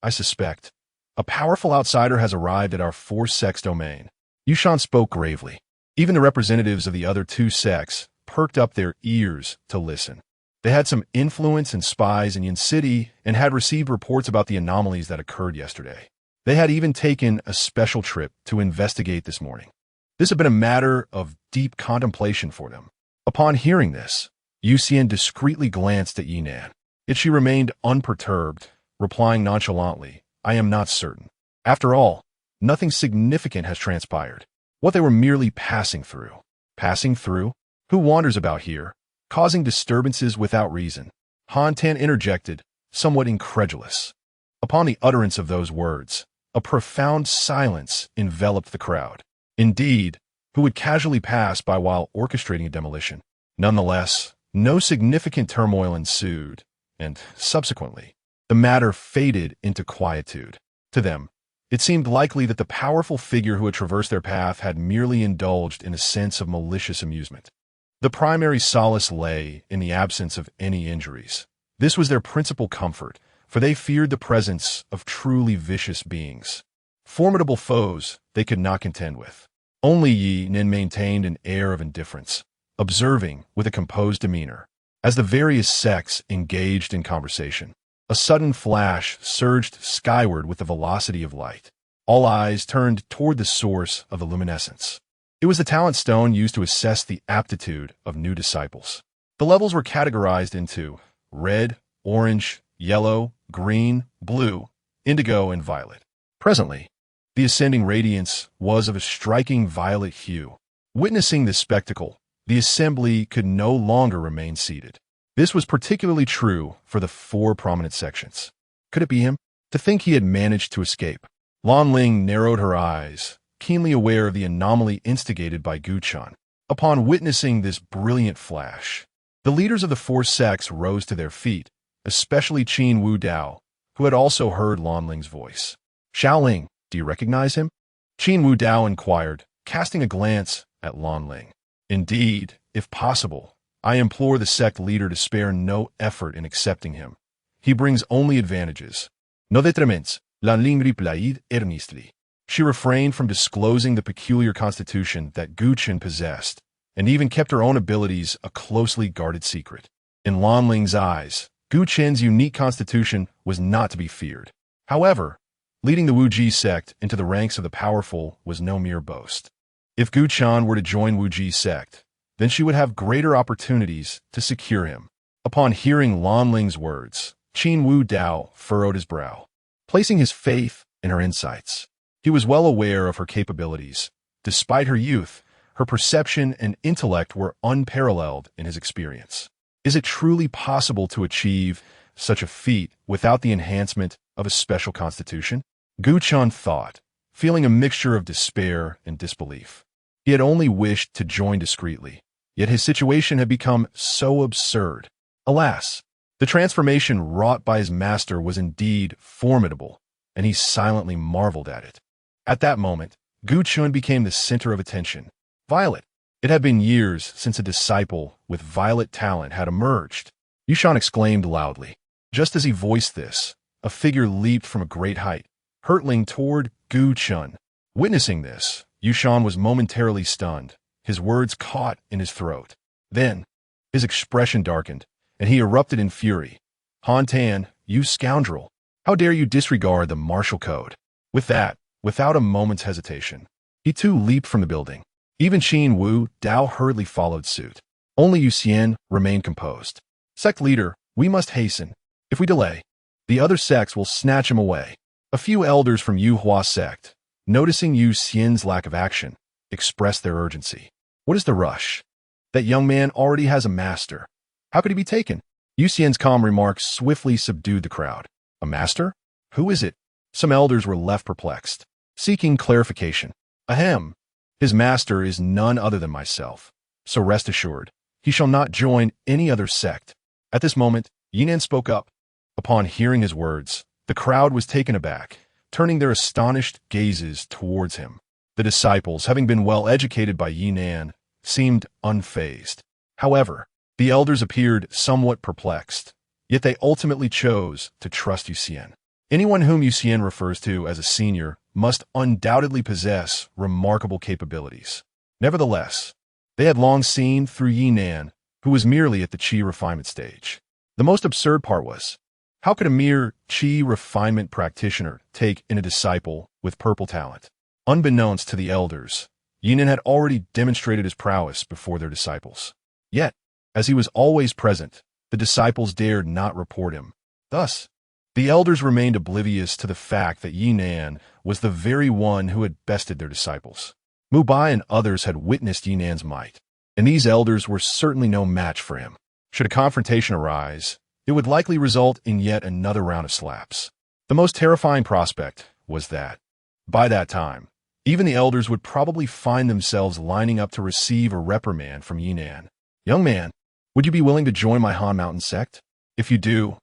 I suspect. A powerful outsider has arrived at our four sects domain. Yushan spoke gravely. Even the representatives of the other two sects perked up their ears to listen. They had some influence and spies in Yin City and had received reports about the anomalies that occurred yesterday. They had even taken a special trip to investigate this morning. This had been a matter of deep contemplation for them. Upon hearing this, Yu Xian discreetly glanced at Ye Nan. Yet she remained unperturbed, replying nonchalantly, I am not certain. After all, nothing significant has transpired. What they were merely passing through. Passing through? Who wanders about here, causing disturbances without reason? Han Tan interjected, somewhat incredulous. Upon the utterance of those words, a profound silence enveloped the crowd. Indeed, who would casually pass by while orchestrating a demolition? Nonetheless, no significant turmoil ensued, and, subsequently, the matter faded into quietude. To them, it seemed likely that the powerful figure who had traversed their path had merely indulged in a sense of malicious amusement. The primary solace lay in the absence of any injuries. This was their principal comfort, for they feared the presence of truly vicious beings. Formidable foes they could not contend with. Only Ye Nan maintained an air of indifference, observing with a composed demeanor. As the various sects engaged in conversation, a sudden flash surged skyward with the velocity of light. All eyes turned toward the source of the luminescence. It was the talent stone used to assess the aptitude of new disciples. The levels were categorized into red, orange, yellow, green, blue, indigo, and violet. Presently, the ascending radiance was of a striking violet hue. Witnessing this spectacle, the assembly could no longer remain seated. This was particularly true for the 4 prominent sections. Could it be him? To think he had managed to escape. Lan Ling narrowed her eyes, keenly aware of the anomaly instigated by Gu Chen. Upon witnessing this brilliant flash, the leaders of the 4 sects rose to their feet, especially Qin Wu Dao, who had also heard Lan Ling's voice. Xiaoling, do you recognize him? Qin Wu Dao inquired, casting a glance at Lan Ling. Indeed, if possible, I implore the sect leader to spare no effort in accepting him. He brings only advantages. No detriments, Lan Ling replied earnestly. She refrained from disclosing the peculiar constitution that Gu Chen possessed, and even kept her own abilities a closely guarded secret. In Lan Ling's eyes, Gu Chen's unique constitution was not to be feared. However, leading the Wu Ji sect into the ranks of the powerful was no mere boast. If Gu Chen were to join Wu Ji sect, then she would have greater opportunities to secure him. Upon hearing Lan Ling's words, Qin Wu Dao furrowed his brow, placing his faith in her insights. He was well aware of her capabilities. Despite her youth, her perception and intellect were unparalleled in his experience. Is it truly possible to achieve such a feat without the enhancement of a special constitution? Gu Chen thought, feeling a mixture of despair and disbelief. He had only wished to join discreetly, yet his situation had become so absurd. Alas, the transformation wrought by his master was indeed formidable, and he silently marveled at it. At that moment, Gu Chen became the center of attention. Violet. It had been years since a disciple with violet talent had emerged. Yushan exclaimed loudly. Just as he voiced this, a figure leaped from a great height, hurtling toward Gu Chen. Witnessing this, Yushan was momentarily stunned, his words caught in his throat. Then, his expression darkened, and he erupted in fury. Han Tan, you scoundrel! How dare you disregard the martial code? With that, without a moment's hesitation, he too leaped from the building. Even Qin Wu Dao hurriedly followed suit. Only Yu Xian remained composed. Sect leader, we must hasten. If we delay, the other sects will snatch him away. A few elders from Yu Hua sect, noticing Yu Xian's lack of action, expressed their urgency. What is the rush? That young man already has a master. How could he be taken? Yu Xian's calm remarks swiftly subdued the crowd. A master? Who is it? Some elders were left perplexed, seeking clarification. Ahem. His master is none other than myself. So rest assured, he shall not join any other sect. At this moment, Ye Nan spoke up. Upon hearing his words, the crowd was taken aback, turning their astonished gazes towards him. The disciples, having been well educated by Ye Nan, seemed unfazed. However, the elders appeared somewhat perplexed, yet they ultimately chose to trust Yu Xian. Anyone whom Yu Xian refers to as a senior must undoubtedly possess remarkable capabilities. Nevertheless, they had long seen through Ye Nan, who was merely at the Qi refinement stage. The most absurd part was, how could a mere Qi refinement practitioner take in a disciple with purple talent? Unbeknownst to the elders, Ye Nan had already demonstrated his prowess before their disciples. Yet, as he was always present, the disciples dared not report him. Thus, the elders remained oblivious to the fact that Ye Nan was the very one who had bested their disciples. Mu Bai and others had witnessed Ye Nan's might, and these elders were certainly no match for him. Should a confrontation arise, it would likely result in yet another round of slaps. The most terrifying prospect was that, by that time, even the elders would probably find themselves lining up to receive a reprimand from Ye Nan. Young man, would you be willing to join my Han Mountain sect? If you do,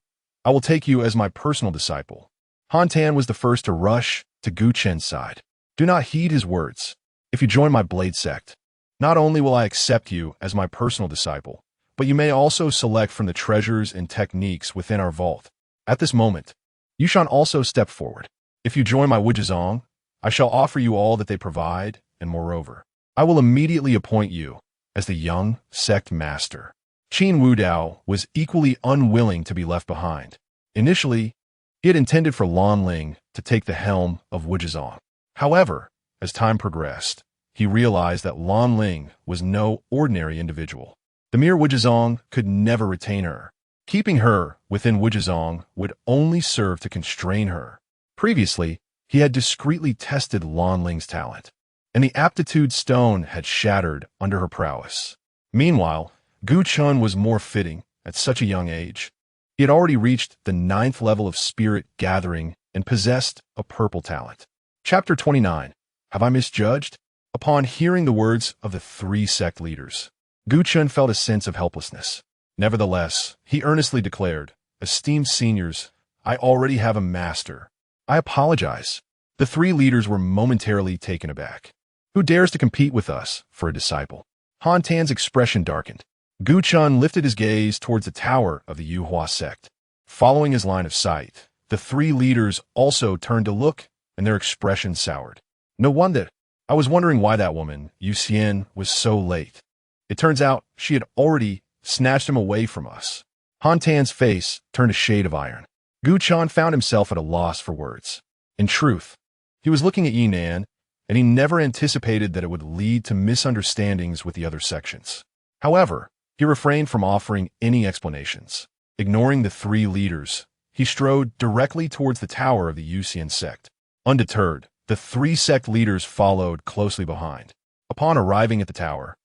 I will take you as my personal disciple. Han Tan was the first to rush to Gu Chen's side. Do not heed his words. If you join my blade sect, not only will I accept you as my personal disciple, but you may also select from the treasures and techniques within our vault. At this moment, Yushan also stepped forward. If you join my Wujizong, I shall offer you all that they provide, and moreover, I will immediately appoint you as the young sect master. Qin Wudao was equally unwilling to be left behind. Initially, he had intended for Lan Ling to take the helm of Wuzhizong. However, as time progressed, he realized that Lan Ling was no ordinary individual. The mere Wuzhizong could never retain her. Keeping her within Wuzhizong would only serve to constrain her. Previously, he had discreetly tested Lan Ling's talent, and the aptitude stone had shattered under her prowess. Meanwhile, Gu Chun was more fitting at such a young age. He had already reached the 9th level of spirit gathering and possessed a purple talent. Chapter 29. Have I misjudged? Upon hearing the words of the 3 sect leaders, Gu Chun felt a sense of helplessness. Nevertheless, he earnestly declared, "Esteemed seniors, I already have a master. I apologize." The 3 leaders were momentarily taken aback. Who dares to compete with us for a disciple? Han Tan's expression darkened. Gu Chun lifted his gaze towards the tower of the Yuhua sect. Following his line of sight, the 3 leaders also turned to look, and their expressions soured. No wonder. I was wondering why that woman, Yu Xian, was so late. It turns out she had already snatched him away from us. Han Tan's face turned a shade of iron. Gu Chun found himself at a loss for words. In truth, he was looking at Ye Nan, and he never anticipated that it would lead to misunderstandings with the other sections. However, he refrained from offering any explanations. Ignoring the 3 leaders, he strode directly towards the tower of the Yuxian sect. Undeterred, the 3 sect leaders followed closely behind. Upon arriving at the tower,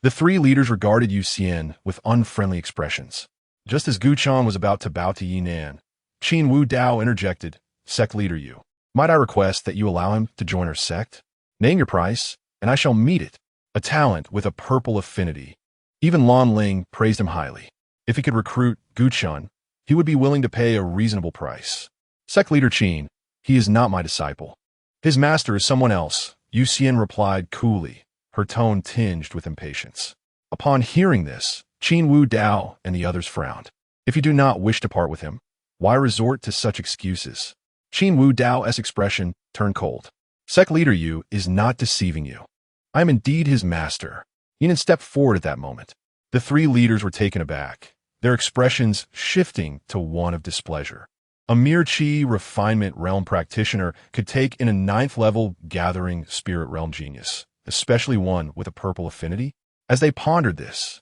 the 3 leaders regarded Yu Xian with unfriendly expressions. Just as Gu Chun was about to bow to Ye Nan, Qin Wudao interjected, "Sect leader Yu, might I request that you allow him to join our sect? Name your price, and I shall meet it." A talent with a purple affinity. Even Lan Ling praised him highly. If he could recruit Gu Chun, he would be willing to pay a reasonable price. "Sect leader Qin, he is not my disciple. His master is someone else," Yu Xian replied coolly, her tone tinged with impatience. Upon hearing this, Qin Wudao and the others frowned. If you do not wish to part with him, why resort to such excuses? Qin Wudao's expression turned cold. "Sect leader Yu is not deceiving you. I am indeed his master." Ye Nan stepped forward at that moment. The 3 leaders were taken aback, their expressions shifting to one of displeasure. A mere Qi refinement realm practitioner could take in a 9th level gathering spirit realm genius, especially one with a purple affinity. As they pondered this,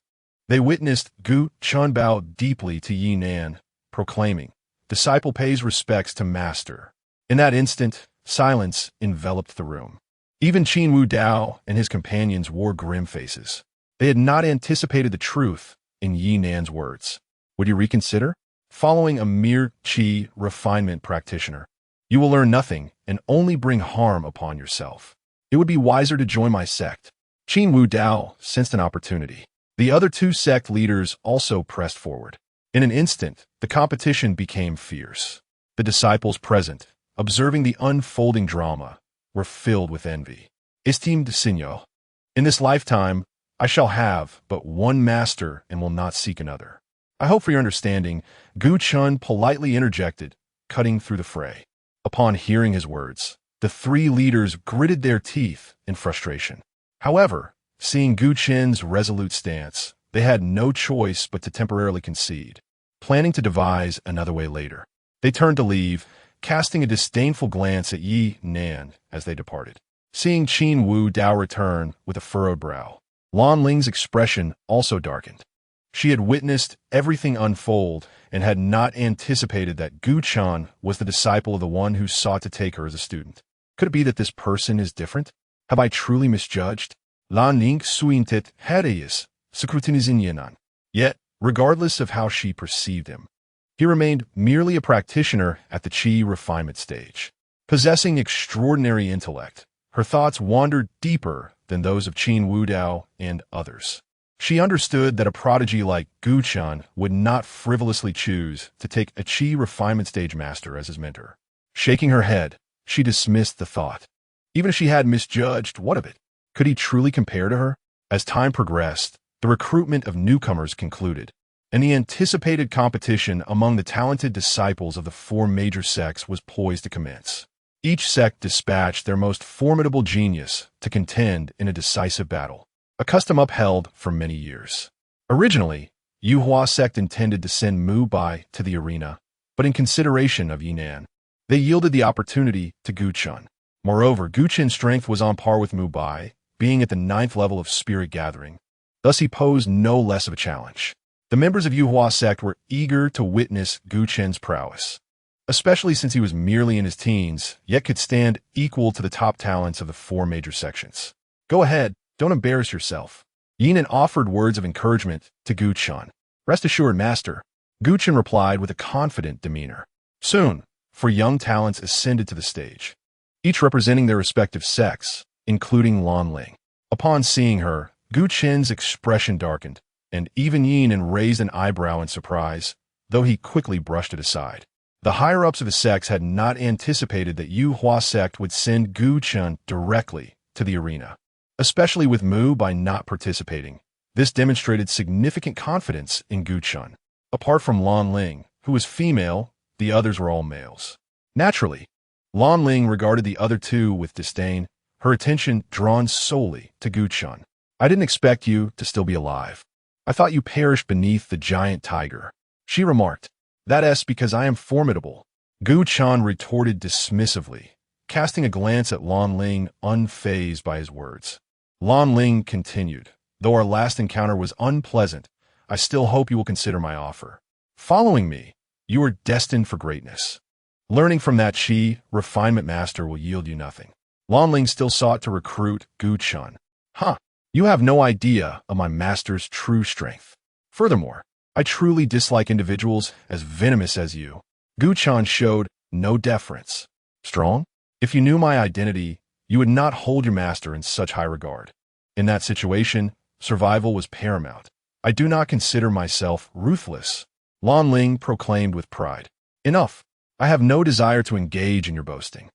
they witnessed Gu Chun bow deeply to Ye Nan, proclaiming, "Disciple pays respects to master." In that instant, silence enveloped the room. Even Qin Wudao and his companions wore grim faces. They had not anticipated the truth in Ye Nan's words. Would you reconsider? Following a mere Qi refinement practitioner, you will learn nothing and only bring harm upon yourself. It would be wiser to join my sect. Qin Wudao sensed an opportunity. The other 2 sect leaders also pressed forward. In an instant, the competition became fierce. The disciples present, observing the unfolding drama, were filled with envy. "Esteemed Signor, in this lifetime, I shall have but one master and will not seek another. I hope for your understanding," Gu Chun politely interjected, cutting through the fray. Upon hearing his words, the 3 leaders gritted their teeth in frustration. However, seeing Gu Chun's resolute stance, they had no choice but to temporarily concede, planning to devise another way later. They turned to leave, casting a disdainful glance at Ye Nan as they departed. Seeing Qin Wudao return with a furrowed brow, Lan Ling's expression also darkened. She had witnessed everything unfold and had not anticipated that Gu Chun was the disciple of the one who sought to take her as a student. Could it be that this person is different? Have I truly misjudged? Lan Ling suintet hereis, scrutinizing Ye Nan. Yet, regardless of how she perceived him, he remained merely a practitioner at the Qi refinement stage. Possessing extraordinary intellect, her thoughts wandered deeper than those of Qin Wudao and others. She understood that a prodigy like Gu Chun would not frivolously choose to take a Qi refinement stage master as his mentor. Shaking her head, she dismissed the thought. Even if she had misjudged, what of it? Could he truly compare to her? As time progressed, the recruitment of newcomers concluded, and the anticipated competition among the talented disciples of the 4 major sects was poised to commence. Each sect dispatched their most formidable genius to contend in a decisive battle. a custom upheld for many years. Originally, Yuhua sect intended to send Mu Bai to the arena, but in consideration of Ye Nan, they yielded the opportunity to Gu Chun. Moreover, Gu Chun's strength was on par with Mu Bai, being at the 9th level of spirit gathering. Thus he posed no less of a challenge. The members of Yuhua sect were eager to witness Gu Chun's prowess, especially since he was merely in his teens, yet could stand equal to the top talents of the 4 major sections. Go ahead, don't embarrass yourself. Ye Nan offered words of encouragement to Gu Chun. Rest assured, master, Gu Chun replied with a confident demeanor. Soon, 4 young talents ascended to the stage, each representing their respective sex, including Lan Ling. Upon seeing her, Gu Chun's expression darkened, and even Ye Nan raised an eyebrow in surprise, though he quickly brushed it aside. The higher-ups of his sex had not anticipated that Yuhua sect would send Gu Chun directly to the arena, especially with Mu by not participating. This demonstrated significant confidence in Gu Chun. Apart from Lan Ling, who was female, the others were all males. Naturally, Lan Ling regarded the other 2 with disdain, her attention drawn solely to Gu Chun. I didn't expect you to still be alive. I thought you perished beneath the giant tiger, she remarked. That's because I am formidable, Gu Chun retorted dismissively, casting a glance at Lan Ling unfazed by his words. Lan Ling continued, though our last encounter was unpleasant, I still hope you will consider my offer. Following me, you are destined for greatness. Learning from that refinement master will yield you nothing. Lan Ling still sought to recruit Gu Chun. You have no idea of my master's true strength. Furthermore, I truly dislike individuals as venomous as you. Gu Chun showed no deference. Strong? If you knew my identity, you would not hold your master in such high regard. In that situation, survival was paramount. I do not consider myself ruthless, Lan Ling proclaimed with pride. Enough. I have no desire to engage in your boasting.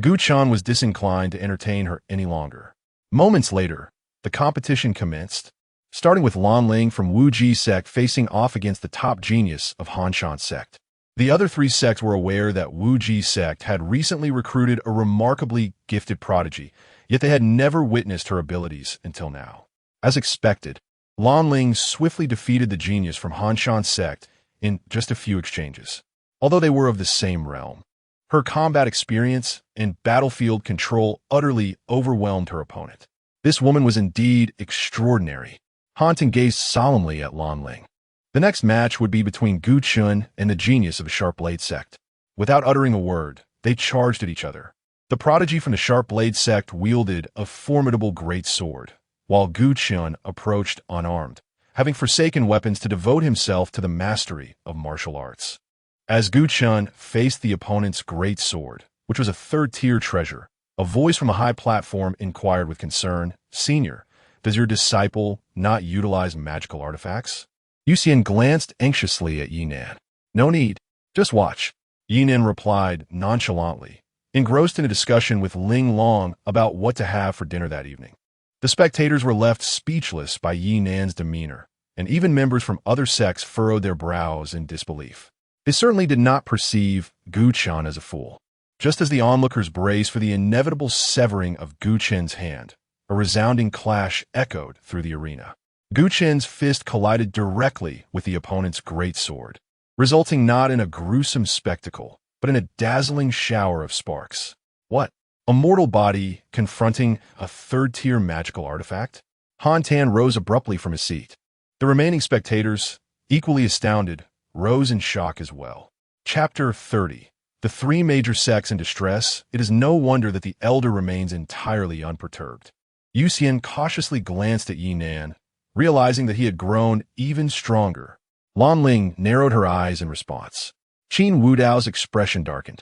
Gu Chun was disinclined to entertain her any longer. Moments later, the competition commenced, starting with Lan Ling from Wu Ji sect facing off against the top genius of Han Shan sect. The other 3 sects were aware that Wu Ji sect had recently recruited a remarkably gifted prodigy, yet they had never witnessed her abilities until now. As expected, Lan Ling swiftly defeated the genius from Han Shan sect in just a few exchanges. Although they were of the same realm, her combat experience and battlefield control utterly overwhelmed her opponent. This woman was indeed extraordinary. Han Tan gazed solemnly at Lan Ling. The next match would be between Gu Chun and the genius of the Sharp Blade sect. Without uttering a word, they charged at each other. The prodigy from the Sharp Blade sect wielded a formidable great sword, while Gu Chun approached unarmed, having forsaken weapons to devote himself to the mastery of martial arts. As Gu Chun faced the opponent's great sword, which was a 3rd-tier treasure, a voice from a high platform inquired with concern, Senior, does your disciple not utilize magical artifacts? Yuxian glanced anxiously at Ye Nan. No need. Just watch. Ye Nan replied nonchalantly, engrossed in a discussion with Ling Long about what to have for dinner that evening. The spectators were left speechless by Ye Nan's demeanor, and even members from other sects furrowed their brows in disbelief. They certainly did not perceive Gu Chun as a fool. Just as the onlookers braced for the inevitable severing of Gu Chun's hand, a resounding clash echoed through the arena. Gu Chun's fist collided directly with the opponent's great sword, resulting not in a gruesome spectacle, but in a dazzling shower of sparks. What? A mortal body confronting a 3rd-tier magical artifact? Han Tan rose abruptly from his seat. The remaining spectators, equally astounded, rose in shock as well. Chapter 30. The 3 major sects in distress, it is no wonder that the elder remains entirely unperturbed. Yuxian cautiously glanced at Ye Nan, realizing that he had grown even stronger. Lan Ling narrowed her eyes in response. Qin Wudao's expression darkened.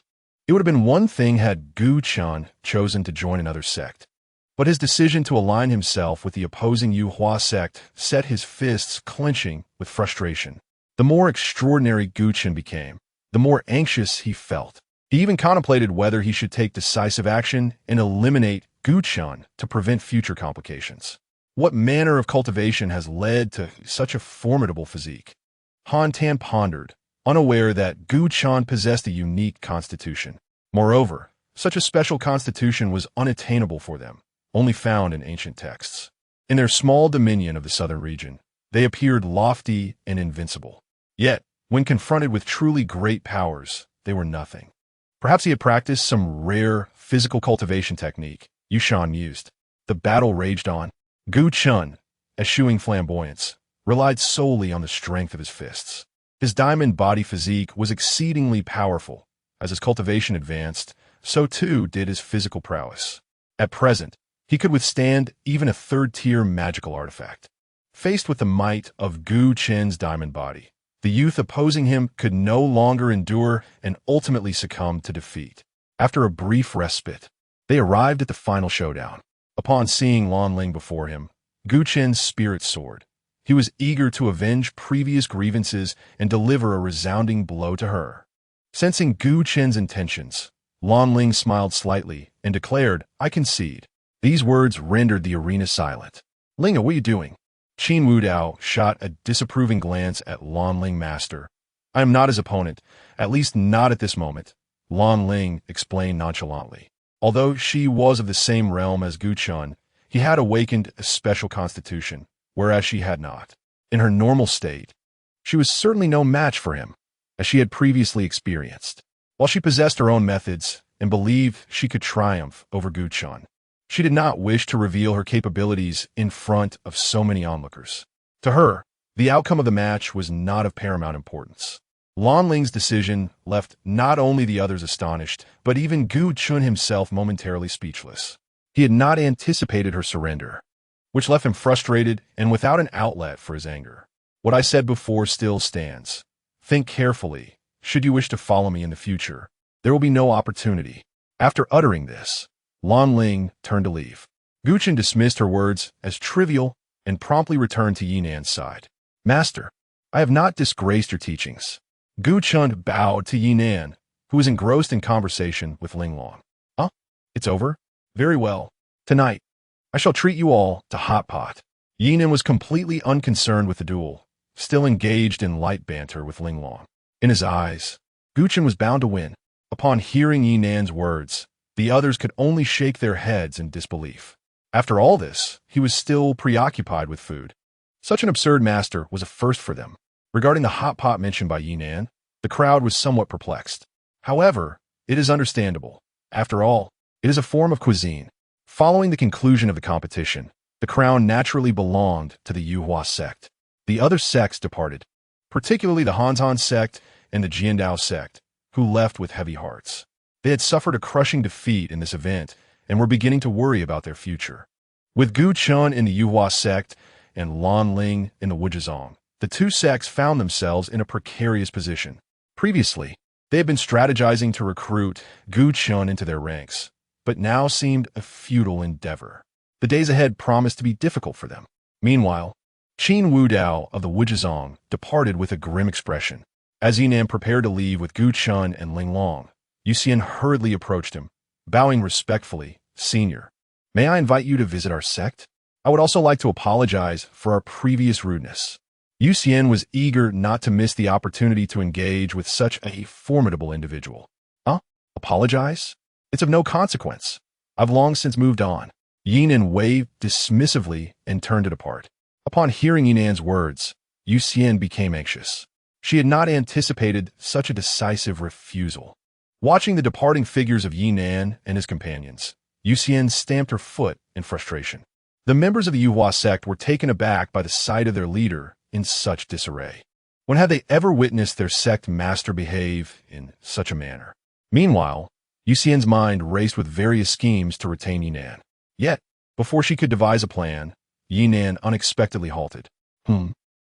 It would have been one thing had Gu Chun chosen to join another sect, but his decision to align himself with the opposing Yuhua sect set his fists clenching with frustration. The more extraordinary Gu Chun became, the more anxious he felt. He even contemplated whether he should take decisive action and eliminate Gu Chun to prevent future complications. What manner of cultivation has led to such a formidable physique? Han Tan pondered, unaware that Gu Chun possessed a unique constitution. Moreover, such a special constitution was unattainable for them, only found in ancient texts. In their small dominion of the southern region, they appeared lofty and invincible. Yet, when confronted with truly great powers, they were nothing. Perhaps he had practiced some rare physical cultivation technique Yushan used. The battle raged on. Gu Chun, eschewing flamboyance, relied solely on the strength of his fists. His diamond body physique was exceedingly powerful. As his cultivation advanced, so too did his physical prowess. At present, he could withstand even a third-tier magical artifact. Faced with the might of Gu Chen's diamond body, the youth opposing him could no longer endure and ultimately succumbed to defeat. After a brief respite, they arrived at the final showdown. Upon seeing Lan Ling before him, Gu Chen's spirit soared. He was eager to avenge previous grievances and deliver a resounding blow to her. Sensing Gu Chen's intentions, Lan Ling smiled slightly and declared, "I concede." These words rendered the arena silent. "Ling, what are you doing?" Qin Wudao shot a disapproving glance at Lan Ling master. "I am not his opponent, at least not at this moment," Lan Ling explained nonchalantly. Although she was of the same realm as Gu Chun, he had awakened a special constitution, whereas she had not. In her normal state, she was certainly no match for him, as she had previously experienced. While she possessed her own methods and believed she could triumph over Gu Chun, she did not wish to reveal her capabilities in front of so many onlookers. To her, the outcome of the match was not of paramount importance. Lan Ling's decision left not only the others astonished, but even Gu Chun himself momentarily speechless. He had not anticipated her surrender, which left him frustrated and without an outlet for his anger. "What I said before still stands. Think carefully. Should you wish to follow me in the future, there will be no opportunity." After uttering this, Lan Ling turned to leave. Gu Chun dismissed her words as trivial and promptly returned to Ye Nan's side. "Master, I have not disgraced your teachings." Gu Chun bowed to Ye Nan, who was engrossed in conversation with Ling Long. "Huh? It's over? Very well. Tonight, I shall treat you all to hot pot." Ye Nan was completely unconcerned with the duel, still engaged in light banter with Ling Long. In his eyes, Gu Chun was bound to win. Upon hearing Ye Nan's words, the others could only shake their heads in disbelief. After all this, he was still preoccupied with food. Such an absurd master was a first for them. Regarding the hot pot mentioned by Ye Nan, the crowd was somewhat perplexed. However, it is understandable. After all, it is a form of cuisine. Following the conclusion of the competition, the crown naturally belonged to the Yuhua sect. The other sects departed, particularly the Hanzhan sect and the Jiandao sect, who left with heavy hearts. They had suffered a crushing defeat in this event and were beginning to worry about their future. With Gu Chun in the Yuhua sect and Lan Ling in the Wuzhizong, the two sects found themselves in a precarious position. Previously, they had been strategizing to recruit Gu Chun into their ranks, but now seemed a futile endeavor. The days ahead promised to be difficult for them. Meanwhile, Qin Wudao of the Wuzhizong departed with a grim expression. As Ye Nan prepared to leave with Gu Chun and Ling Long, Yuxian hurriedly approached him, bowing respectfully. "Senior, may I invite you to visit our sect? I would also like to apologize for our previous rudeness." Yuxian was eager not to miss the opportunity to engage with such a formidable individual. "Huh? Apologize? It's of no consequence. I've long since moved on." Ye Nan waved dismissively and turned to depart. Upon hearing Ye Nan's words, Yuxian became anxious. She had not anticipated such a decisive refusal. Watching the departing figures of Ye Nan and his companions, Yuxian stamped her foot in frustration. The members of the Yuhua sect were taken aback by the sight of their leader in such disarray. When had they ever witnessed their sect master behave in such a manner? Meanwhile, Yuxian's mind raced with various schemes to retain Ye Nan. Yet, before she could devise a plan, Ye Nan unexpectedly halted.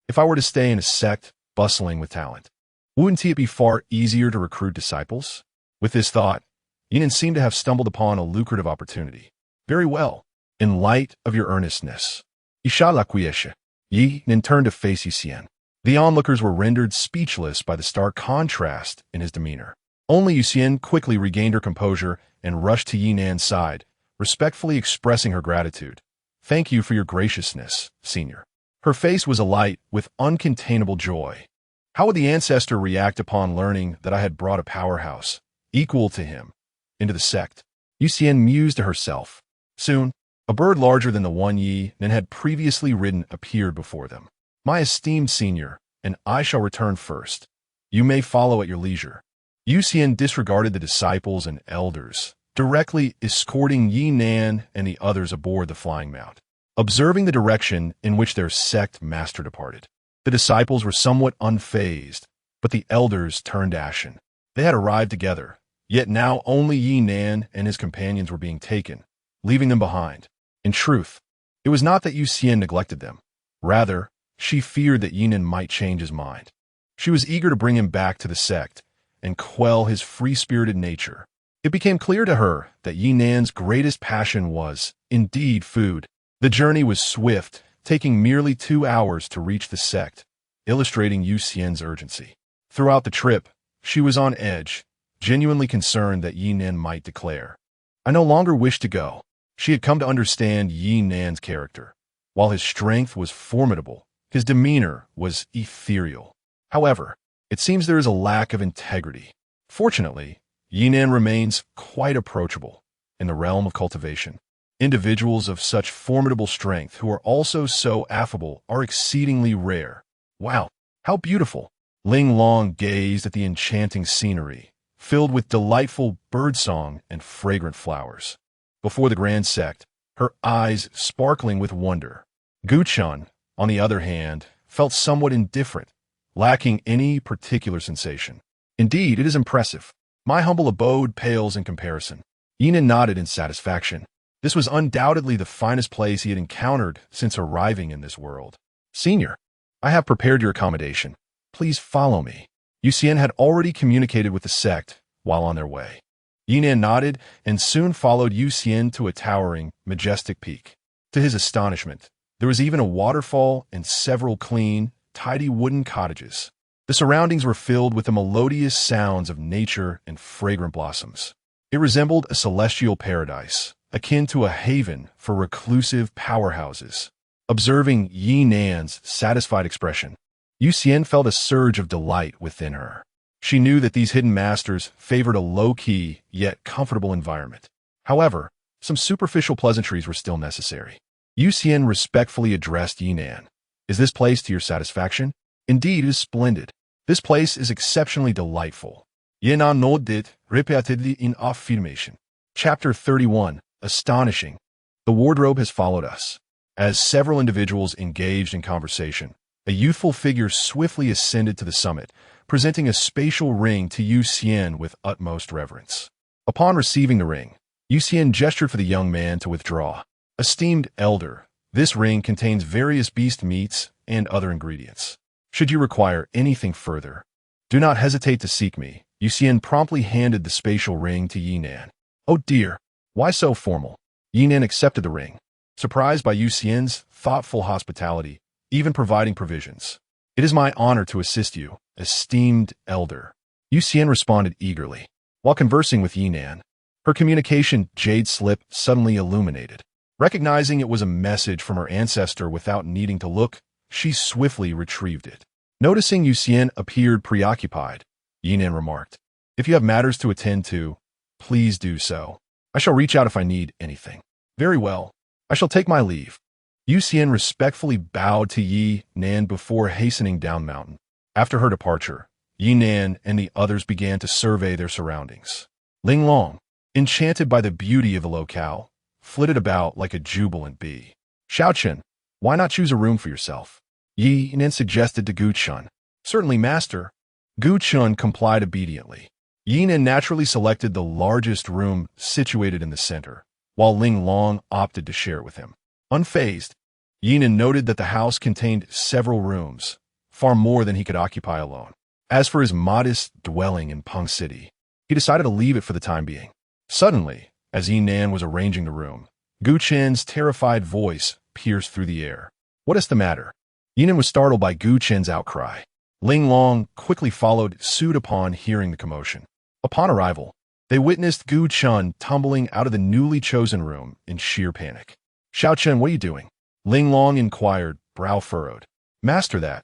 If I were to stay in a sect bustling with talent, wouldn't it be far easier to recruit disciples? With this thought, Ye Nan seemed to have stumbled upon a lucrative opportunity. "Very well. In light of your earnestness, Isha la quiesce." Ye Nan turned to face Yuxian. The onlookers were rendered speechless by the stark contrast in his demeanor. Only Yuxian quickly regained her composure and rushed to Ye Nan's side, respectfully expressing her gratitude. "Thank you for your graciousness, senior." Her face was alight with uncontainable joy. How would the ancestor react upon learning that I had brought a powerhouse, equal to him, into the sect? Yuxian mused to herself. Soon, A bird larger than the one Ye Nan had previously ridden appeared before them. "My esteemed senior, and I shall return first. You may follow at your leisure." Xuan disregarded the disciples and elders, directly escorting Ye Nan and the others aboard the flying mount. Observing the direction in which their sect master departed, the disciples were somewhat unfazed, but the elders turned ashen. They had arrived together, yet now only Ye Nan and his companions were being taken, leaving them behind. In truth, it was not that Xuan neglected them. Rather, she feared that Ye Nan might change his mind. She was eager to bring him back to the sect and quell his free-spirited nature. It became clear to her that Ye Nan's greatest passion was, indeed, food. The journey was swift, taking merely 2 hours to reach the sect, illustrating Xuan's urgency. Throughout the trip, she was on edge, genuinely concerned that Ye Nan might declare, "I no longer wish to go." She had come to understand Ye Nan's character. While his strength was formidable, his demeanor was ethereal. However, it seems there is a lack of integrity. Fortunately, Ye Nan remains quite approachable in the realm of cultivation. Individuals of such formidable strength who are also so affable are exceedingly rare. Wow, how beautiful! Ling Long gazed at the enchanting scenery, filled with delightful birdsong and fragrant flowers. Before the grand sect, her eyes sparkling with wonder. Gu Chun, on the other hand, felt somewhat indifferent, lacking any particular sensation. "Indeed, it is impressive. My humble abode pales in comparison." Ye Nan nodded in satisfaction. This was undoubtedly the finest place he had encountered since arriving in this world. "Senior, I have prepared your accommodation. Please follow me." Xuan had already communicated with the sect while on their way. Ye Nan nodded and soon followed Xuan to a towering, majestic peak. To his astonishment, there was even a waterfall and several clean, tidy wooden cottages. The surroundings were filled with the melodious sounds of nature and fragrant blossoms. It resembled a celestial paradise, akin to a haven for reclusive powerhouses. Observing Ye Nan's satisfied expression, Xuan felt a surge of delight within her. She knew that these hidden masters favored a low-key, yet comfortable environment. However, some superficial pleasantries were still necessary. Xuan respectfully addressed Ye Nan. "Is this place to your satisfaction?" "Indeed, it is splendid. This place is exceptionally delightful." Ye Nan nodded repeatedly in affirmation. Chapter 31. Astonishing. The wardrobe has followed us. As several individuals engaged in conversation, a youthful figure swiftly ascended to the summit, presenting a spatial ring to Xuan with utmost reverence. Upon receiving the ring, Xuan gestured for the young man to withdraw. "Esteemed elder, this ring contains various beast meats and other ingredients. Should you require anything further, do not hesitate to seek me." Xuan promptly handed the spatial ring to Ye Nan. "Oh dear, why so formal?" Ye Nan accepted the ring, surprised by Xuan's thoughtful hospitality, even providing provisions. "It is my honor to assist you, esteemed elder." Xuan responded eagerly. While conversing with Ye Nan, her communication jade slip suddenly illuminated. Recognizing it was a message from her ancestor without needing to look, she swiftly retrieved it. Noticing Xuan appeared preoccupied, Ye Nan remarked, "If you have matters to attend to, please do so. I shall reach out if I need anything." "Very well. I shall take my leave." Xuan respectfully bowed to Ye Nan before hastening down mountain. After her departure, Ye Nan and the others began to survey their surroundings. Ling Long, enchanted by the beauty of the locale, flitted about like a jubilant bee. "Xiaochen, why not choose a room for yourself?" Ye Nan suggested to Gu Chun. "Certainly, master." Gu Chun complied obediently. Ye Nan naturally selected the largest room situated in the center, while Ling Long opted to share it with him. Unfazed, Ye Nan noted that the house contained several rooms, far more than he could occupy alone. As for his modest dwelling in Peng City, he decided to leave it for the time being. Suddenly, as Ye Nan was arranging the room, Gu Chen's terrified voice pierced through the air. "What is the matter?" Ye Nan was startled by Gu Chen's outcry. Ling Long quickly followed suit upon hearing the commotion. Upon arrival, they witnessed Gu Chun tumbling out of the newly chosen room in sheer panic. "Xiaochen, what are you doing?" Ling Long inquired, brow furrowed. "Master, that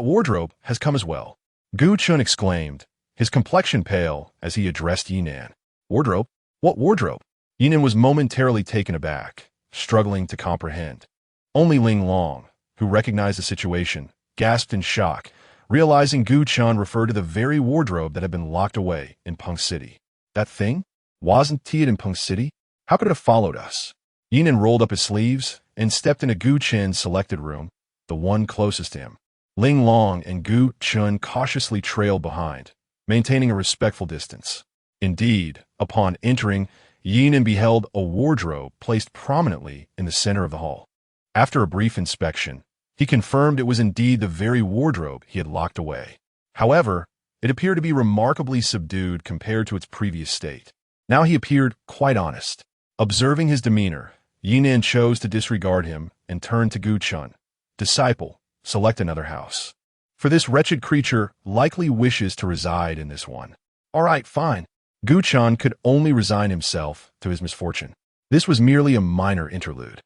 wardrobe has come as well," Gu Chun exclaimed, his complexion pale as he addressed Ye Nan. "Wardrobe? What wardrobe?" Ye Nan was momentarily taken aback, struggling to comprehend. Only Ling Long, who recognized the situation, gasped in shock, realizing Gu Chun referred to the very wardrobe that had been locked away in Peng City. That thing? Wasn't it in Peng City? How could it have followed us? Ye Nan rolled up his sleeves and stepped into Gu Chen's selected room, the one closest to him. Ling Long and Gu Chun cautiously trailed behind, maintaining a respectful distance. Indeed, upon entering, Ye Nan beheld a wardrobe placed prominently in the center of the hall. After a brief inspection, he confirmed it was indeed the very wardrobe he had locked away. However, it appeared to be remarkably subdued compared to its previous state. Now he appeared quite honest. Observing his demeanor, Ye Nan chose to disregard him and turned to Gu Chun. Disciple, select another house. For this wretched creature likely wishes to reside in this one. All right, fine. Gu Chun could only resign himself to his misfortune. This was merely a minor interlude.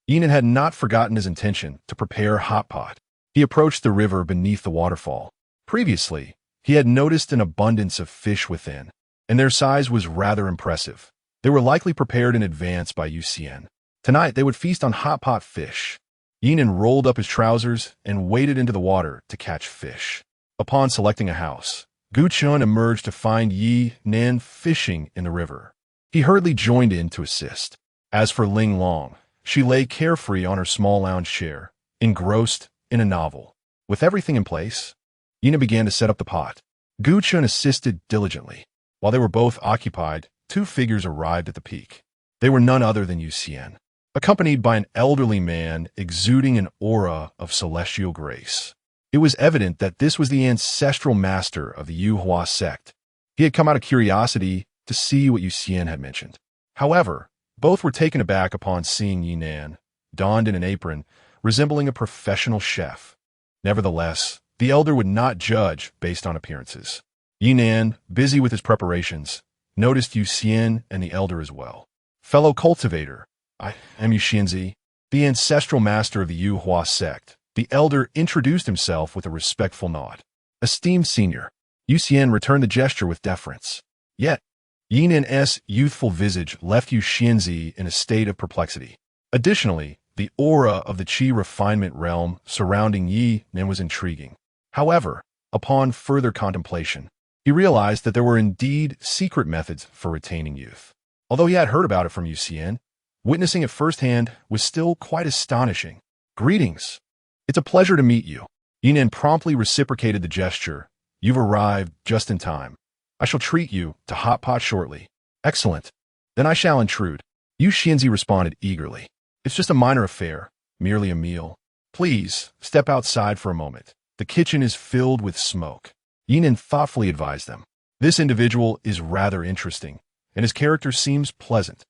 Ye Nan had not forgotten his intention to prepare hot pot. He approached the river beneath the waterfall. Previously, he had noticed an abundance of fish within, and their size was rather impressive. They were likely prepared in advance by Yu Xian. Tonight, they would feast on hot pot fish. Ye Nan rolled up his trousers and waded into the water to catch fish. Upon selecting a house, Gu Chun emerged to find Ye Nan fishing in the river. He hurriedly joined in to assist. As for Ling Long, she lay carefree on her small lounge chair, engrossed in a novel. With everything in place, Ye Nan began to set up the pot. Gu Chun assisted diligently. While they were both occupied, two figures arrived at the peak. They were none other than Yu Xian, accompanied by an elderly man exuding an aura of celestial grace. It was evident that this was the ancestral master of the Yu Hua sect. He had come out of curiosity to see what Yu Xian had mentioned. However, both were taken aback upon seeing Ye Nan, donned in an apron, resembling a professional chef. Nevertheless, the elder would not judge based on appearances. Ye Nan, busy with his preparations, noticed Yu Xian and the elder as well. Fellow cultivator, I am Yu Xianzi, the ancestral master of the Yu Hua sect. The elder introduced himself with a respectful nod. Esteemed senior, Yu Xian returned the gesture with deference. Yet, Ye Nan's youthful visage left Yu Xianzi in a state of perplexity. Additionally, the aura of the Qi refinement realm surrounding Ye Nan was intriguing. However, upon further contemplation, he realized that there were indeed secret methods for retaining youth. Although he had heard about it from Yu Xian, witnessing it firsthand was still quite astonishing. Greetings. It's a pleasure to meet you. Ye Nan promptly reciprocated the gesture. You've arrived just in time. I shall treat you to hot pot shortly. Excellent. Then I shall intrude. Yu Xianzi responded eagerly. It's just a minor affair, merely a meal. Please, step outside for a moment. The kitchen is filled with smoke. Ye Nan thoughtfully advised them. This individual is rather interesting, and his character seems pleasant.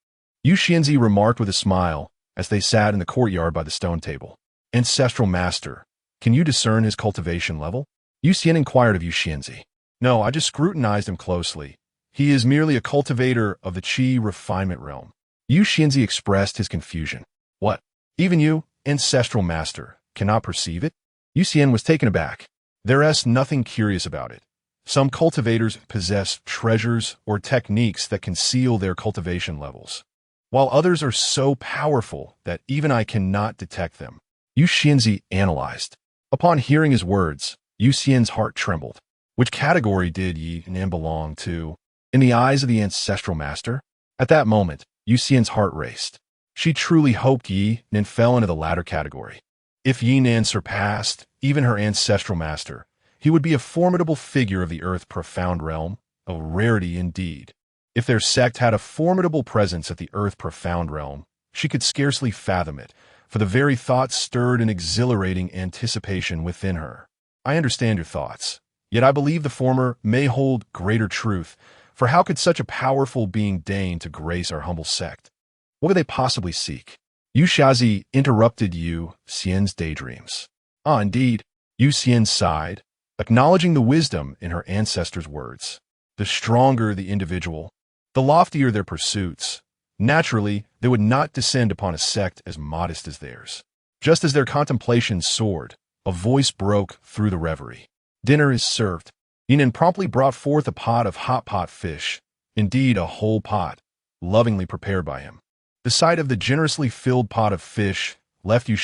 Yu Xianzi remarked with a smile as they sat in the courtyard by the stone table. Ancestral master, can you discern his cultivation level? Yu Xian inquired of Yu Xianzi. No, I just scrutinized him closely. He is merely a cultivator of the Qi refinement realm. Yu Xianzi expressed his confusion. What? Even you, ancestral master, cannot perceive it? Yu Xian was taken aback. There's nothing curious about it. Some cultivators possess treasures or techniques that conceal their cultivation levels, while others are so powerful that even I cannot detect them. Yu Xianzi analyzed. Upon hearing his words, Yu Xian's heart trembled. Which category did Ye Nan belong to? In the eyes of the ancestral master? At that moment, Yu Xian's heart raced. She truly hoped Ye Nan fell into the latter category. If Ye Nan surpassed even her ancestral master, he would be a formidable figure of the Earth's profound realm, a rarity indeed. If their sect had a formidable presence at the Earth's profound realm, she could scarcely fathom it, for the very thought stirred an exhilarating anticipation within her. I understand your thoughts, yet I believe the former may hold greater truth, for how could such a powerful being deign to grace our humble sect? What could they possibly seek? Yu Xianzi interrupted Yu Xian's daydreams. Ah, indeed, Yu Xian sighed, acknowledging the wisdom in her ancestors' words. The stronger the individual, the loftier their pursuits. Naturally, they would not descend upon a sect as modest as theirs. Just as their contemplations soared, a voice broke through the reverie. Dinner is served. Ye Nan promptly brought forth a pot of hot pot fish, indeed a whole pot, lovingly prepared by him. The sight of the generously filled pot of fish left Yu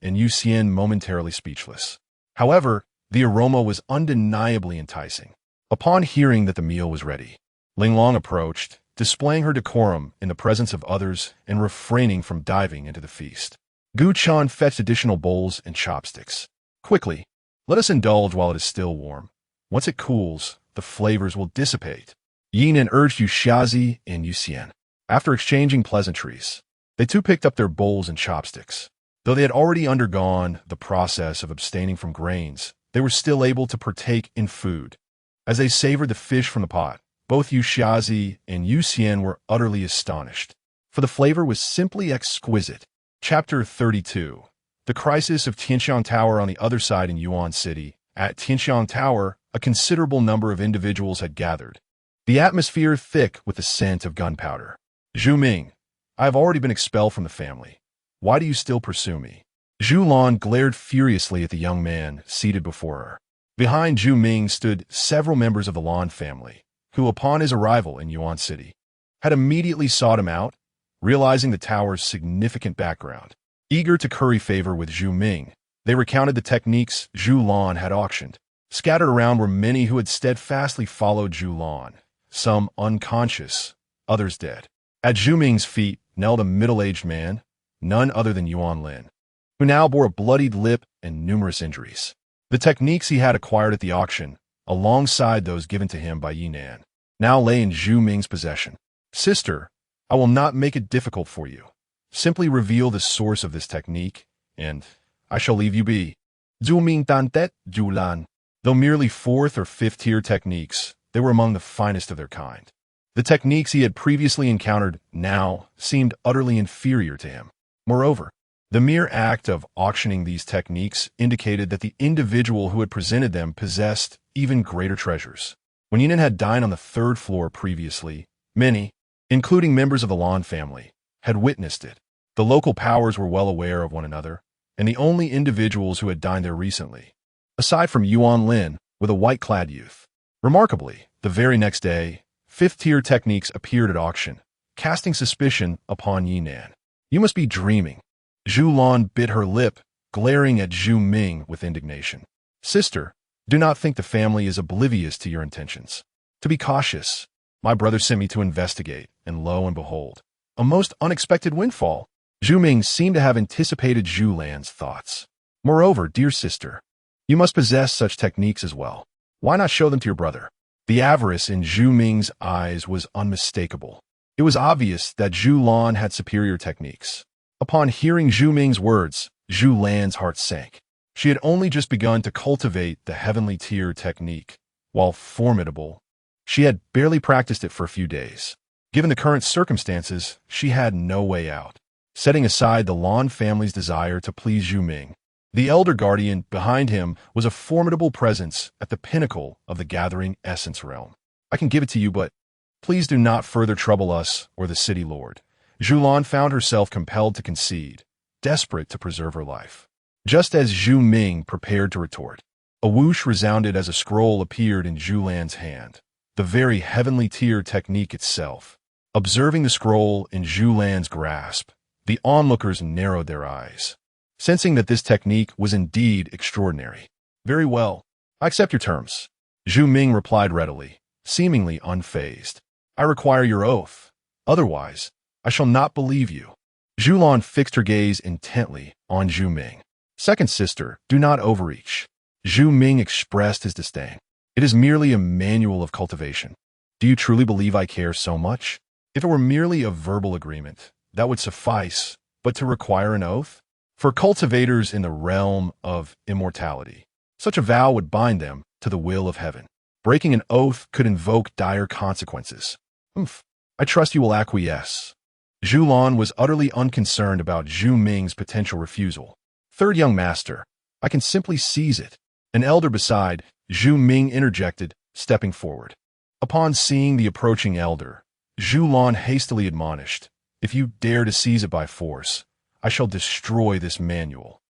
and Yu Xian momentarily speechless. However, the aroma was undeniably enticing. Upon hearing that the meal was ready, Linglong approached, displaying her decorum in the presence of others and refraining from diving into the feast. Gu Chan fetched additional bowls and chopsticks. Quickly, let us indulge while it is still warm. Once it cools, the flavors will dissipate. Ye Nan urged Yu and Yu Xian. After exchanging pleasantries, they too picked up their bowls and chopsticks. Though they had already undergone the process of abstaining from grains, they were still able to partake in food. As they savored the fish from the pot, both Yu and Yu Xian were utterly astonished, for the flavor was simply exquisite. Chapter 32. The Crisis of Tianxiang Tower. On the other side in Yuan City, at Tianxiang Tower, a considerable number of individuals had gathered, the atmosphere thick with the scent of gunpowder. Zhu Ming, I have already been expelled from the family. Why do you still pursue me? Zhu Lan glared furiously at the young man seated before her. Behind Zhu Ming stood several members of the Lan family, who, upon his arrival in Yuan City, had immediately sought him out, realizing the tower's significant background. Eager to curry favor with Zhu Ming, they recounted the techniques Zhu Lan had auctioned. Scattered around were many who had steadfastly followed Zhu Lan, some unconscious, others dead. At Zhu Ming's feet knelt a middle-aged man, none other than Yuan Lin, who now bore a bloodied lip and numerous injuries. The techniques he had acquired at the auction, alongside those given to him by Ye Nan, now lay in Zhu Ming's possession. Sister, I will not make it difficult for you. Simply reveal the source of this technique, and I shall leave you be. Zhu Ming Dan Tet Zhu Lan. Though merely 4th or 5th tier techniques, they were among the finest of their kind. The techniques he had previously encountered now seemed utterly inferior to him. Moreover, the mere act of auctioning these techniques indicated that the individual who had presented them possessed even greater treasures. When Ye Nan had dined on the 3rd floor previously, many, including members of the Lan family, had witnessed it. The local powers were well aware of one another, and the only individuals who had dined there recently, aside from Yuan Lin, were the white-clad youth. Remarkably, the very next day, 5th-tier techniques appeared at auction, casting suspicion upon Ye Nan. You must be dreaming. Zhu Lan bit her lip, glaring at Zhu Ming with indignation. Sister, do not think the family is oblivious to your intentions. To be cautious, my brother sent me to investigate, and lo and behold, a most unexpected windfall. Zhu Ming seemed to have anticipated Zhu Lan's thoughts. Moreover, dear sister, you must possess such techniques as well. Why not show them to your brother? The avarice in Zhu Ming's eyes was unmistakable. It was obvious that Zhu Lan had superior techniques. Upon hearing Zhu Ming's words, Zhu Lan's heart sank. She had only just begun to cultivate the heavenly tier technique. While formidable, she had barely practiced it for a few days. Given the current circumstances, she had no way out. Setting aside the Lan family's desire to please Zhu Ming, the elder guardian behind him was a formidable presence at the pinnacle of the gathering essence realm. I can give it to you, but please do not further trouble us or the city lord. Zhu Lan found herself compelled to concede, desperate to preserve her life. Just as Zhu Ming prepared to retort, a whoosh resounded as a scroll appeared in Zhu Lan's hand, the very heavenly tier technique itself. Observing the scroll in Zhu Lan's grasp, the onlookers narrowed their eyes, sensing that this technique was indeed extraordinary. Very well, I accept your terms. Zhu Ming replied readily, seemingly unfazed. I require your oath. Otherwise, I shall not believe you. Zhu Lan fixed her gaze intently on Zhu Ming. Second sister, do not overreach. Zhu Ming expressed his disdain. It is merely a manual of cultivation. Do you truly believe I care so much? If it were merely a verbal agreement, that would suffice, but to require an oath? For cultivators in the realm of immortality, such a vow would bind them to the will of heaven. Breaking an oath could invoke dire consequences. I trust you will acquiesce. Zhu Lan was utterly unconcerned about Zhu Ming's potential refusal. Third young master, I can simply seize it. An elder beside, Zhu Ming interjected, stepping forward. Upon seeing the approaching elder, Zhu Lan hastily admonished, if you dare to seize it by force, I shall destroy this manual.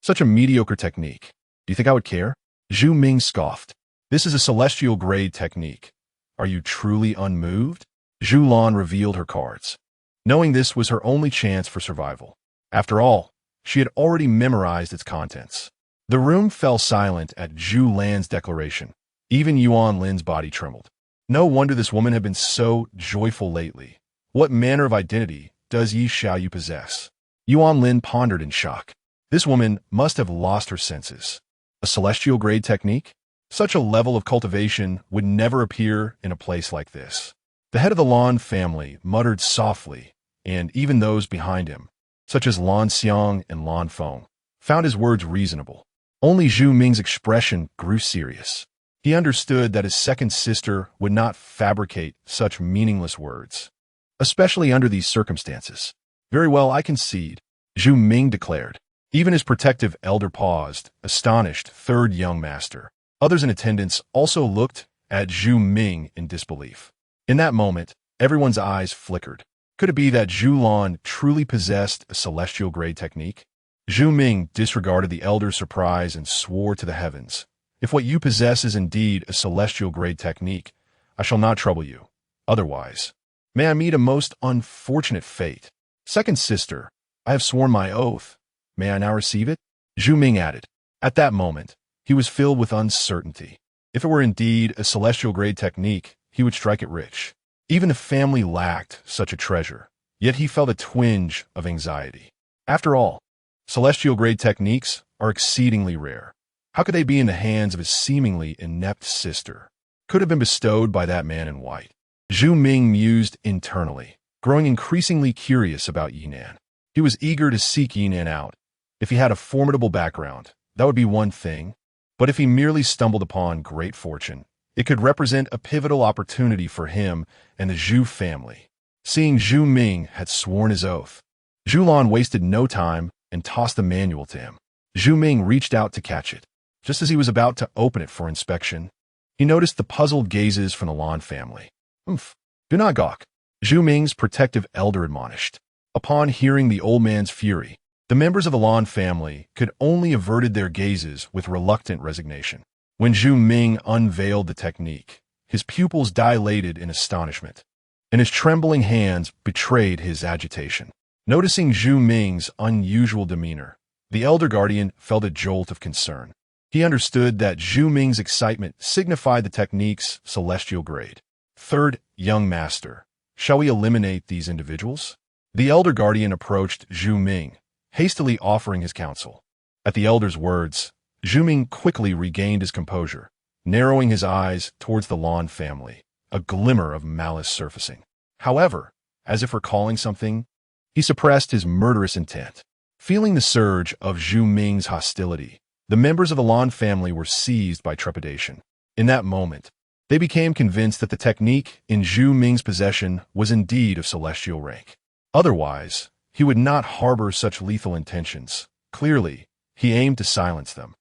Such a mediocre technique. Do you think I would care? Zhu Ming scoffed. This is a celestial grade technique. Are you truly unmoved? Zhu Lan revealed her cards. knowing this was her only chance for survival. After all, she had already memorized its contents. The room fell silent at Zhu Lan's declaration. Even Yuan Lin's body trembled. No wonder this woman had been so joyful lately. What manner of identity does Ye Xiaoyu possess? Yuan Lin pondered in shock. This woman must have lost her senses. A celestial grade technique? Such a level of cultivation would never appear in a place like this. The head of the Lan family muttered softly, and even those behind him, such as Lan Xiang and Lan Feng, found his words reasonable. Only Zhu Ming's expression grew serious. He understood that his second sister would not fabricate such meaningless words, especially under these circumstances. Very well, I concede, Zhu Ming declared. Even his protective elder paused, astonished third young master. Others in attendance also looked at Zhu Ming in disbelief. In that moment, everyone's eyes flickered. Could it be that Zhu Lan truly possessed a celestial grade technique? Zhu Ming disregarded the elder's surprise and swore to the heavens. If what you possess is indeed a celestial grade technique, I shall not trouble you. Otherwise, may I meet a most unfortunate fate. Second sister, I have sworn my oath. May I now receive it? Zhu Ming added. At that moment, he was filled with uncertainty. If it were indeed a celestial grade technique, he would strike it rich. Even the family lacked such a treasure, yet he felt a twinge of anxiety. After all, celestial grade techniques are exceedingly rare. How could they be in the hands of his seemingly inept sister? Could have been bestowed by that man in white. Zhu Ming mused internally, growing increasingly curious about Ye Nan. He was eager to seek Ye Nan out. If he had a formidable background, that would be one thing, but if he merely stumbled upon great fortune, it could represent a pivotal opportunity for him and the Zhu family. Seeing Zhu Ming had sworn his oath, Zhu Lan wasted no time and tossed the manual to him. Zhu Ming reached out to catch it. Just as he was about to open it for inspection, he noticed the puzzled gazes from the Lan family. Do not gawk, Zhu Ming's protective elder admonished. Upon hearing the old man's fury, the members of the Lan family could only averted their gazes with reluctant resignation. When Zhu Ming unveiled the technique, his pupils dilated in astonishment, and his trembling hands betrayed his agitation. Noticing Zhu Ming's unusual demeanor, the elder guardian felt a jolt of concern. He understood that Zhu Ming's excitement signified the technique's celestial grade. Third young master, shall we eliminate these individuals? The elder guardian approached Zhu Ming, hastily offering his counsel. At the elder's words, Zhu Ming quickly regained his composure, narrowing his eyes towards the Lan family, a glimmer of malice surfacing. However, as if recalling something, he suppressed his murderous intent. Feeling the surge of Zhu Ming's hostility, the members of the Lan family were seized by trepidation. In that moment, they became convinced that the technique in Zhu Ming's possession was indeed of celestial rank. Otherwise, he would not harbor such lethal intentions. Clearly, he aimed to silence them.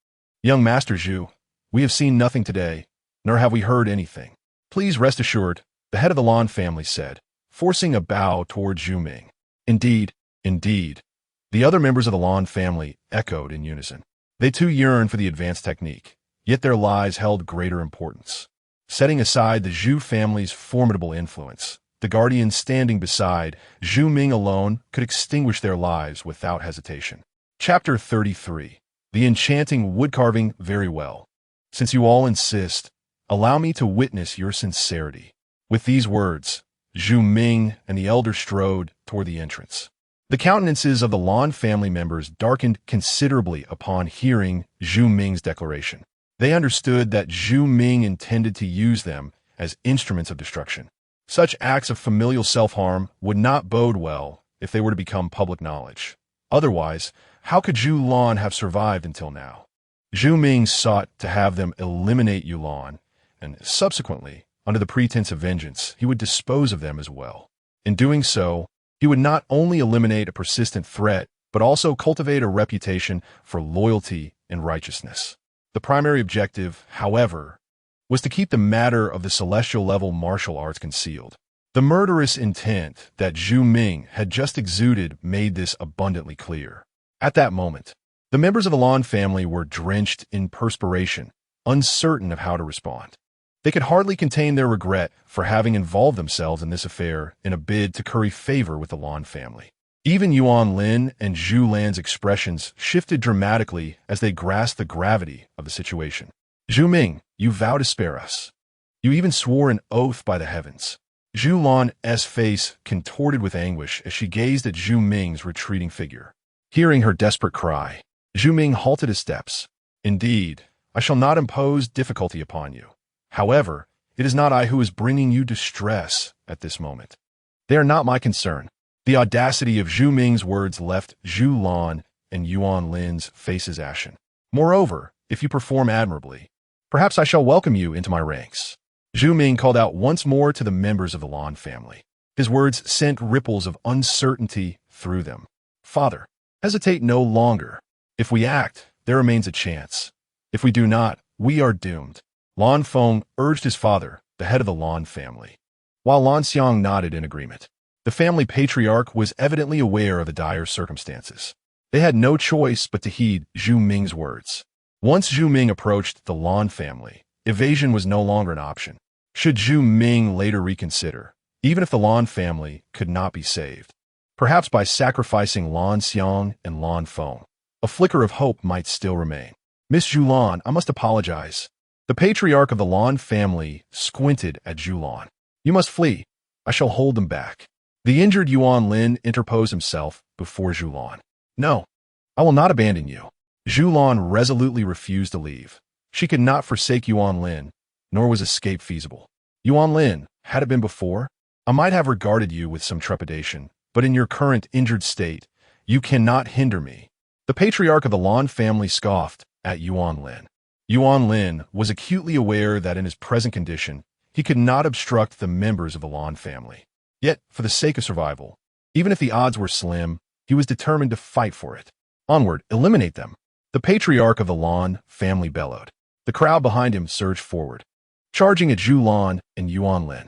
Young Master Zhu, we have seen nothing today, nor have we heard anything. Please rest assured, the head of the Lan family said, forcing a bow toward Zhu Ming. Indeed, indeed. The other members of the Lan family echoed in unison. They too yearned for the advanced technique, yet their lives held greater importance. Setting aside the Zhu family's formidable influence, the guardians standing beside Zhu Ming alone could extinguish their lives without hesitation. Chapter 33. The Enchanting Woodcarving. Very well. Since you all insist, allow me to witness your sincerity. With these words, Zhu Ming and the elder strode toward the entrance. The countenances of the Lan family members darkened considerably upon hearing Zhu Ming's declaration. They understood that Zhu Ming intended to use them as instruments of destruction. Such acts of familial self-harm would not bode well if they were to become public knowledge. Otherwise, how could Zhu Lan have survived until now? Zhu Ming sought to have them eliminate Yulan, and subsequently, under the pretense of vengeance, he would dispose of them as well. In doing so, he would not only eliminate a persistent threat, but also cultivate a reputation for loyalty and righteousness. The primary objective, however, was to keep the matter of the celestial level martial arts concealed. The murderous intent that Zhu Ming had just exuded made this abundantly clear. At that moment, the members of the Lan family were drenched in perspiration, uncertain of how to respond. They could hardly contain their regret for having involved themselves in this affair in a bid to curry favor with the Lan family. Even Yuan Lin and Zhu Lan's expressions shifted dramatically as they grasped the gravity of the situation. Zhu Ming, you vow to spare us. You even swore an oath by the heavens. Zhu Lan's face contorted with anguish as she gazed at Zhu Ming's retreating figure. Hearing her desperate cry, Zhu Ming halted his steps. Indeed, I shall not impose difficulty upon you. However, it is not I who is bringing you distress at this moment. They are not my concern. The audacity of Zhu Ming's words left Zhu Lan and Yuan Lin's faces ashen. Moreover, if you perform admirably, perhaps I shall welcome you into my ranks. Zhu Ming called out once more to the members of the Lan family. His words sent ripples of uncertainty through them. Father, hesitate no longer. If we act, there remains a chance. If we do not, we are doomed. Lan Feng urged his father, the head of the Lan family. While Lan Xiang nodded in agreement, the family patriarch was evidently aware of the dire circumstances. They had no choice but to heed Zhu Ming's words. Once Zhu Ming approached the Lan family, evasion was no longer an option. Should Zhu Ming later reconsider, even if the Lan family could not be saved, perhaps by sacrificing Lan Xiang and Lan Feng, a flicker of hope might still remain. Miss Zhu Lan, I must apologize. The patriarch of the Lan family squinted at Zhu Lan. You must flee. I shall hold them back. The injured Yuan Lin interposed himself before Zhu Lan. No, I will not abandon you. Zhu Lan resolutely refused to leave. She could not forsake Yuan Lin, nor was escape feasible. Yuan Lin, had it been before, I might have regarded you with some trepidation, but in your current injured state, you cannot hinder me. The patriarch of the Lan family scoffed at Yuan Lin. Yuan Lin was acutely aware that in his present condition, he could not obstruct the members of the Lan family. Yet, for the sake of survival, even if the odds were slim, he was determined to fight for it. Onward, eliminate them. The patriarch of the Lan family bellowed. The crowd behind him surged forward, charging at Zhu Lan and Yuan Lin.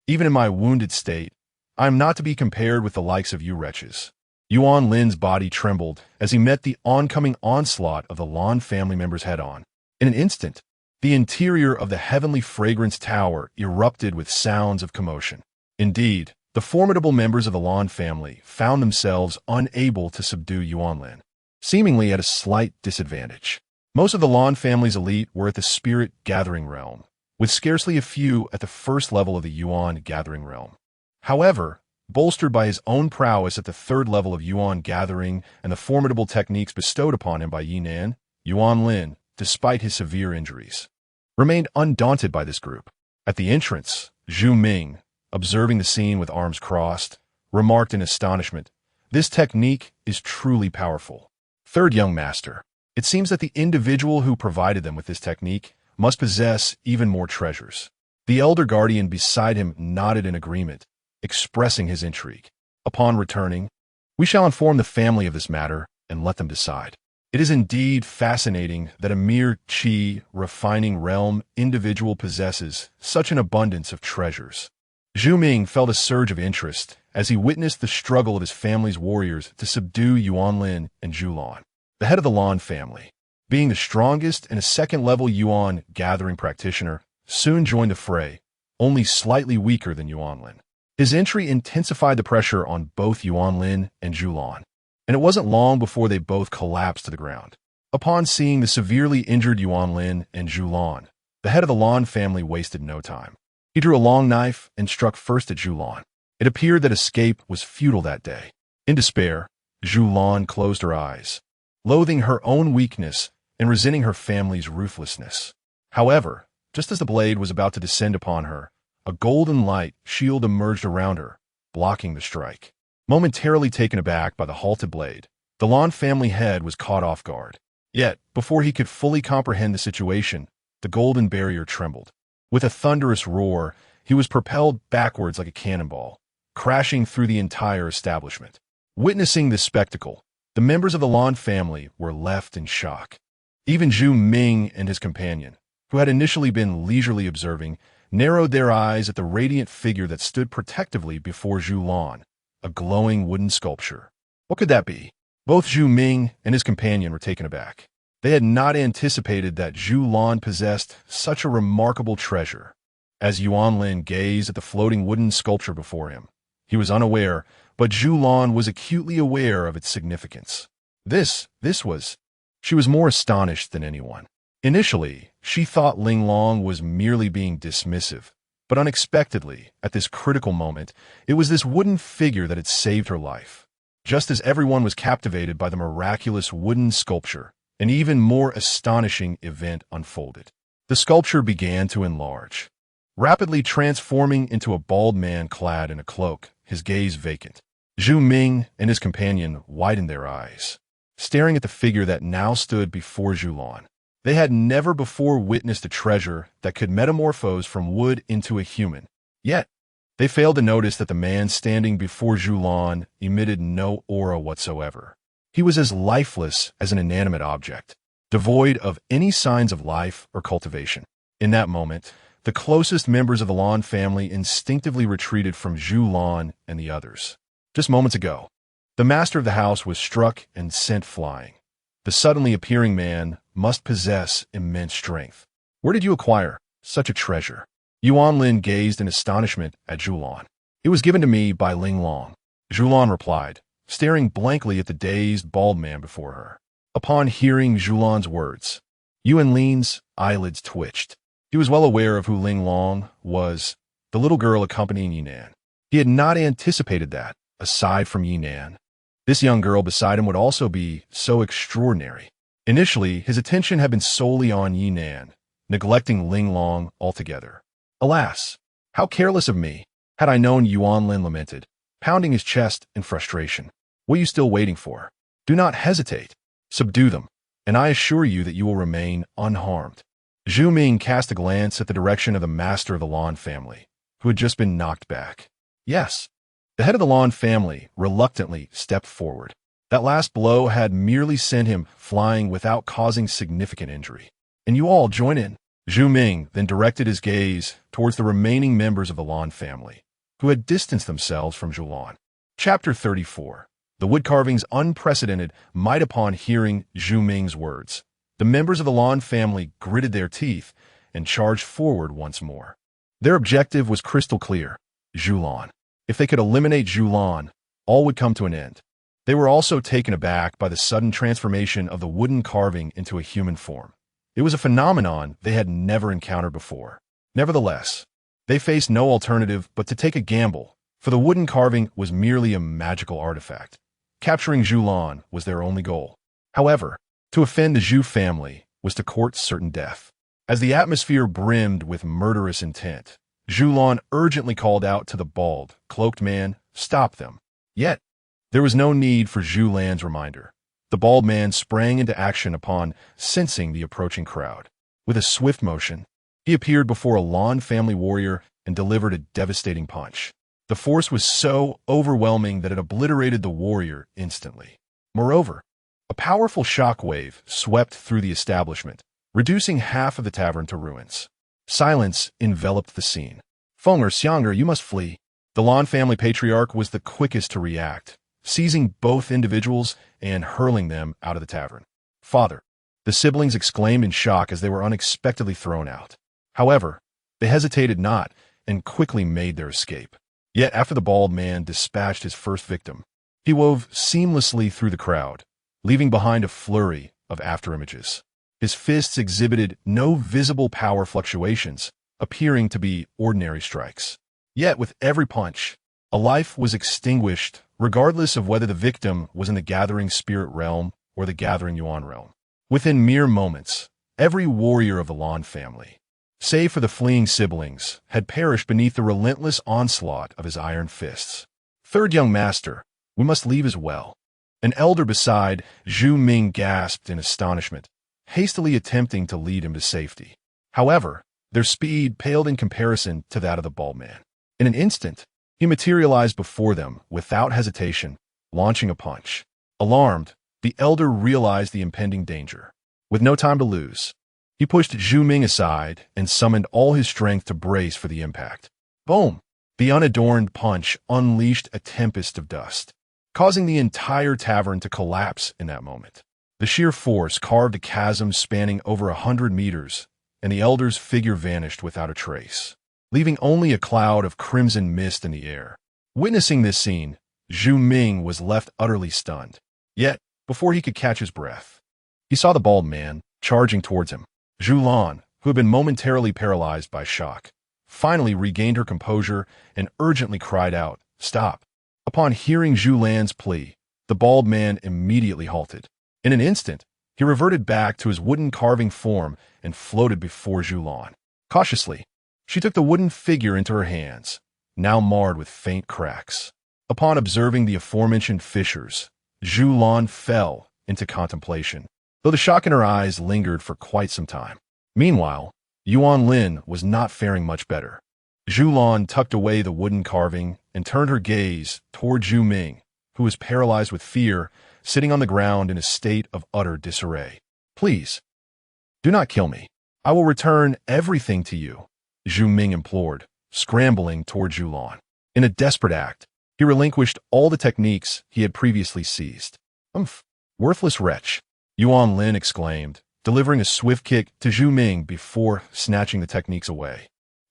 Even in my wounded state, I am not to be compared with the likes of you wretches. Yuan Lin's body trembled as he met the oncoming onslaught of the Lan family members head-on. In an instant, the interior of the heavenly fragrance tower erupted with sounds of commotion. Indeed, the formidable members of the Lan family found themselves unable to subdue Yuan Lin, seemingly at a slight disadvantage. Most of the Lan family's elite were at the spirit gathering realm, with scarcely a few at the first level of the Yuan gathering realm. However, bolstered by his own prowess at the third level of Yuan gathering and the formidable techniques bestowed upon him by Ye Nan, Yuan Lin, despite his severe injuries, remained undaunted by this group. At the entrance, Zhu Ming, observing the scene with arms crossed, remarked in astonishment, "This technique is truly powerful." Third young master, it seems that the individual who provided them with this technique must possess even more treasures. The elder guardian beside him nodded in agreement, expressing his intrigue. Upon returning, we shall inform the family of this matter and let them decide. It is indeed fascinating that a mere qi refining realm individual possesses such an abundance of treasures. Zhu Ming felt a surge of interest as he witnessed the struggle of his family's warriors to subdue Yuan Lin and Zhu Lan. The head of the Lan family, being the strongest and a second-level Yuan gathering practitioner, soon joined the fray, only slightly weaker than Yuan Lin. His entry intensified the pressure on both Yuan Lin and Zhu Lan, and it wasn't long before they both collapsed to the ground. Upon seeing the severely injured Yuan Lin and Zhu Lan, the head of the Lan family wasted no time. He drew a long knife and struck first at Zhu Lan. It appeared that escape was futile that day. In despair, Zhu Lan closed her eyes, loathing her own weakness and resenting her family's ruthlessness. However, just as the blade was about to descend upon her, a golden light shield emerged around her, blocking the strike. Momentarily taken aback by the halted blade, the Lan family head was caught off guard. Yet, before he could fully comprehend the situation, the golden barrier trembled. With a thunderous roar, he was propelled backwards like a cannonball, crashing through the entire establishment. Witnessing this spectacle, the members of the Lan family were left in shock. Even Zhu Ming and his companion, who had initially been leisurely observing, narrowed their eyes at the radiant figure that stood protectively before Zhu Lan, a glowing wooden sculpture. What could that be? Both Zhu Ming and his companion were taken aback. They had not anticipated that Zhu Lan possessed such a remarkable treasure. As Yuan Lin gazed at the floating wooden sculpture before him, he was unaware, but Zhu Lan was acutely aware of its significance. This was... She was more astonished than anyone. Initially, she thought Ling Long was merely being dismissive, but unexpectedly, at this critical moment, it was this wooden figure that had saved her life. Just as everyone was captivated by the miraculous wooden sculpture, an even more astonishing event unfolded. The sculpture began to enlarge, rapidly transforming into a bald man clad in a cloak, his gaze vacant. Zhu Ming and his companion widened their eyes, staring at the figure that now stood before Zhu Lan. They had never before witnessed a treasure that could metamorphose from wood into a human. Yet, they failed to notice that the man standing before Zhu Lan emitted no aura whatsoever. He was as lifeless as an inanimate object, devoid of any signs of life or cultivation. In that moment, the closest members of the Lan family instinctively retreated from Zhu Lan and the others. Just moments ago, the master of the house was struck and sent flying. The suddenly appearing man must possess immense strength. Where did you acquire such a treasure? Yuan Lin gazed in astonishment at Zhu Lan. It was given to me by Ling Long, Zhu Lan replied, staring blankly at the dazed, bald man before her. Upon hearing Zhu Lan's words, Yuan Lin's eyelids twitched. He was well aware of who Ling Long was, the little girl accompanying Ye Nan. He had not anticipated that, aside from Ye Nan, this young girl beside him would also be so extraordinary. Initially, his attention had been solely on Ye Nan, neglecting Ling Long altogether. Alas, how careless of me! Had I known, Yuan Lin lamented, pounding his chest in frustration. What are you still waiting for? Do not hesitate. Subdue them, and I assure you that you will remain unharmed. Zhu Ming cast a glance at the direction of the master of the Lan family, who had just been knocked back. Yes, the head of the Lan family reluctantly stepped forward. That last blow had merely sent him flying without causing significant injury. And you all join in. Zhu Ming then directed his gaze towards the remaining members of the Lan family, who had distanced themselves from Zhu Lan. Chapter 34. The wood carving's unprecedented might. Upon hearing Zhu Ming's words, the members of the Lan family gritted their teeth and charged forward once more. Their objective was crystal clear: Zhu Lan. If they could eliminate Zhu Lan, all would come to an end. They were also taken aback by the sudden transformation of the wooden carving into a human form. It was a phenomenon they had never encountered before. Nevertheless, they faced no alternative but to take a gamble, for the wooden carving was merely a magical artifact. Capturing Zhu Lan was their only goal. However, to offend the Zhu family was to court certain death. As the atmosphere brimmed with murderous intent, Zhu Lan urgently called out to the bald, cloaked man, "Stop them." Yet, there was no need for Zhu Lan's reminder. The bald man sprang into action upon sensing the approaching crowd. With a swift motion, he appeared before a Lan family warrior and delivered a devastating punch. The force was so overwhelming that it obliterated the warrior instantly. Moreover, a powerful shock wave swept through the establishment, reducing half of the tavern to ruins. Silence enveloped the scene. "Fenger, Xianger, you must flee." The Lan family patriarch was the quickest to react, seizing both individuals and hurling them out of the tavern. "Father!" the siblings exclaimed in shock as they were unexpectedly thrown out. However, they hesitated not and quickly made their escape. Yet after the bald man dispatched his first victim, he wove seamlessly through the crowd, leaving behind a flurry of afterimages. His fists exhibited no visible power fluctuations, appearing to be ordinary strikes. Yet with every punch, a life was extinguished, regardless of whether the victim was in the gathering spirit realm or the gathering yuan realm. Within mere moments, every warrior of the Lan family, save for the fleeing siblings, had perished beneath the relentless onslaught of his iron fists. "Third young master, we must leave as well." An elder beside Zhu Ming gasped in astonishment, hastily attempting to lead him to safety. However, their speed paled in comparison to that of the bald man. In an instant, he materialized before them without hesitation, launching a punch. Alarmed, the elder realized the impending danger. With no time to lose, he pushed Zhu Ming aside and summoned all his strength to brace for the impact. Boom! The unadorned punch unleashed a tempest of dust, causing the entire tavern to collapse in that moment. The sheer force carved a chasm spanning over 100 meters, and the elder's figure vanished without a trace, leaving only a cloud of crimson mist in the air. Witnessing this scene, Xuanbing was left utterly stunned. Yet, before he could catch his breath, he saw the bald man charging towards him. Ye Nan, who had been momentarily paralyzed by shock, finally regained her composure and urgently cried out, "Stop!" Upon hearing Ye Nan's plea, the bald man immediately halted. In an instant, he reverted back to his wooden carving form and floated before Ye Nan. Cautiously, she took the wooden figure into her hands, now marred with faint cracks. Upon observing the aforementioned fissures, Ye Nan fell into contemplation, though the shock in her eyes lingered for quite some time. Meanwhile, Yuan Lin was not faring much better. Ye Nan tucked away the wooden carving and turned her gaze toward Xuanbing, who was paralyzed with fear, sitting on the ground in a state of utter disarray. "Please, do not kill me. I will return everything to you," Xuanbing implored, scrambling toward Ye Nan. In a desperate act, he relinquished all the techniques he had previously seized. Worthless wretch," Yuan Lin exclaimed, delivering a swift kick to Xuanbing before snatching the techniques away.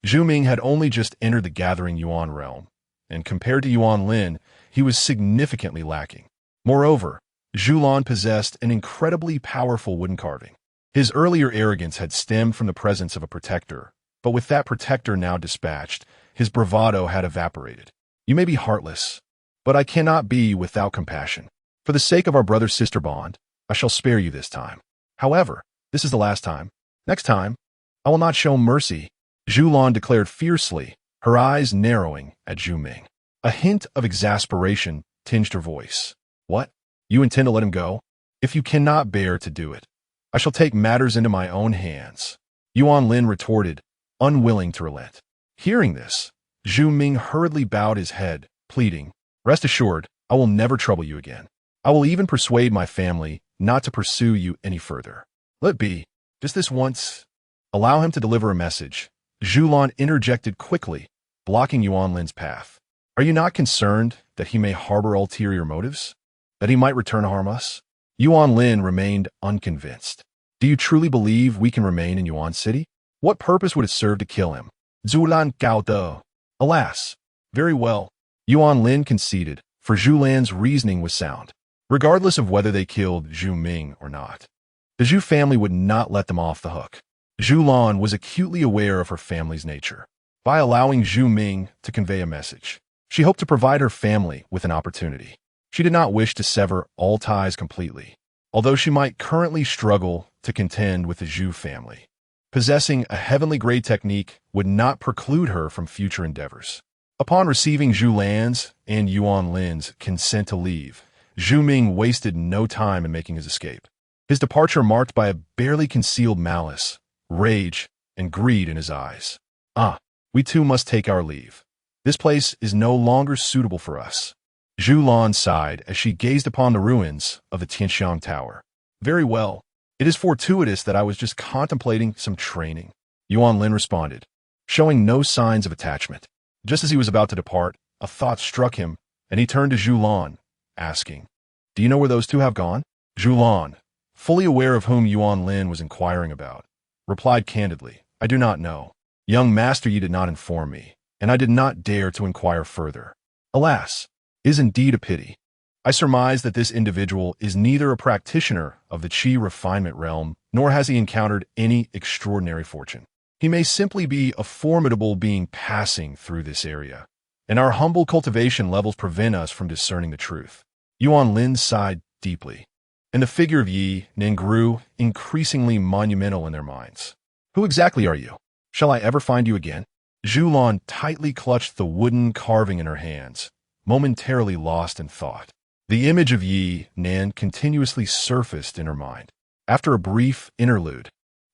Xuanbing had only just entered the gathering Yuan realm, and compared to Yuan Lin, he was significantly lacking. Moreover, Ye Nan possessed an incredibly powerful wooden carving. His earlier arrogance had stemmed from the presence of a protector, but with that protector now dispatched, his bravado had evaporated. "You may be heartless, but I cannot be without compassion. For the sake of our brother-sister bond, I shall spare you this time. However, this is the last time. Next time, I will not show mercy," Ye Nan declared fiercely, her eyes narrowing at Xuanbing. A hint of exasperation tinged her voice. "What? You intend to let him go? If you cannot bear to do it, I shall take matters into my own hands," Yuan Lin retorted, unwilling to relent. Hearing this, Xuanbing hurriedly bowed his head, pleading, "Rest assured, I will never trouble you again. I will even persuade my family not to pursue you any further. Let be, just this once." "Allow him to deliver a message," Ye Nan interjected quickly, blocking Yuan Lin's path. "Are you not concerned that he may harbor ulterior motives? That he might return to harm us?" Yuan Lin remained unconvinced. "Do you truly believe we can remain in Yuan City? What purpose would it serve to kill him?" "Zulan Gao De." "Alas, very well," Yuan Lin conceded, for Ye Nan's reasoning was sound. Regardless of whether they killed Xuanbing or not, the Zhu family would not let them off the hook. Ye Nan was acutely aware of her family's nature. By allowing Xuanbing to convey a message, she hoped to provide her family with an opportunity. She did not wish to sever all ties completely, although she might currently struggle to contend with the Zhu family. Possessing a heavenly grade technique would not preclude her from future endeavors. Upon receiving Zhu Lan's and Yuan Lin's consent to leave, Xuanbing wasted no time in making his escape. His departure marked by a barely concealed malice, rage, and greed in his eyes. We too must take our leave. This place is no longer suitable for us." Ye Nan sighed as she gazed upon the ruins of the Tianxiang Tower. "Very well. It is fortuitous that I was just contemplating some training," Yuan Lin responded, showing no signs of attachment. Just as he was about to depart, a thought struck him, and he turned to Ye Nan, asking, "Do you know where those two have gone?" Ye Nan, fully aware of whom Yuan Lin was inquiring about, replied candidly, "I do not know. Young master, you did not inform me, and I did not dare to inquire further. Alas, it is indeed a pity. I surmise that this individual is neither a practitioner of the Qi refinement realm, nor has he encountered any extraordinary fortune. He may simply be a formidable being passing through this area, and our humble cultivation levels prevent us from discerning the truth." Yuan Lin sighed deeply, and the figure of Ye Nan grew increasingly monumental in their minds. "Who exactly are you? Shall I ever find you again?" Ye Nan tightly clutched the wooden carving in her hands, momentarily lost in thought. The image of Ye Nan continuously surfaced in her mind. After a brief interlude,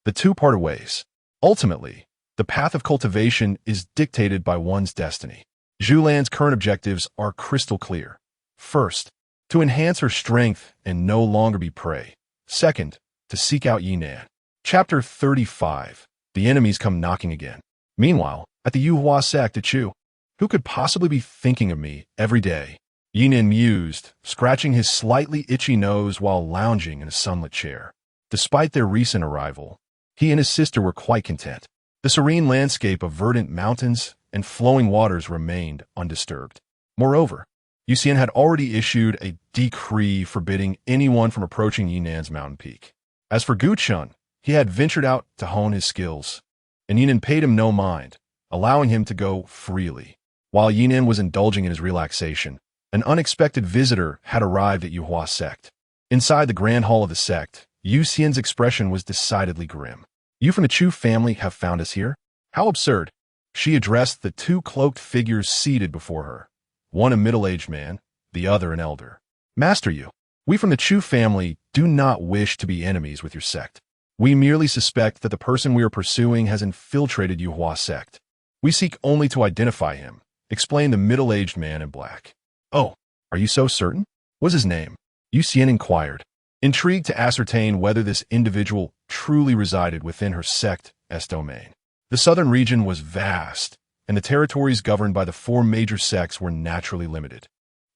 the two parted ways. Ultimately, the path of cultivation is dictated by one's destiny. Zhu Lan's current objectives are crystal clear. First, to enhance her strength and no longer be prey. Second, to seek out Ye Nan. Chapter 35. The enemies come knocking again. Meanwhile, at the Yuhua sect at Chu, who could possibly be thinking of me every day? Ye Nan mused, scratching his slightly itchy nose while lounging in a sunlit chair. Despite their recent arrival, he and his sister were quite content. The serene landscape of verdant mountains and flowing waters remained undisturbed. Moreover, Yuxian had already issued a decree forbidding anyone from approaching Ye Nan's mountain peak. As for Gu Chun, he had ventured out to hone his skills, and Ye Nan paid him no mind, allowing him to go freely. While Ye Nan was indulging in his relaxation, an unexpected visitor had arrived at Yuhua sect. Inside the grand hall of the sect, Yu Xian's expression was decidedly grim. You from the Chu family have found us here? How absurd. She addressed the two cloaked figures seated before her, one a middle-aged man, the other an elder. Master Yu, we from the Chu family do not wish to be enemies with your sect. We merely suspect that the person we are pursuing has infiltrated Yuhua sect. We seek only to identify him, explained the middle-aged man in black. Oh, are you so certain? What's his name? Yu Xian inquired, intrigued to ascertain whether this individual truly resided within her sect's domain. The southern region was vast, and the territories governed by the four major sects were naturally limited.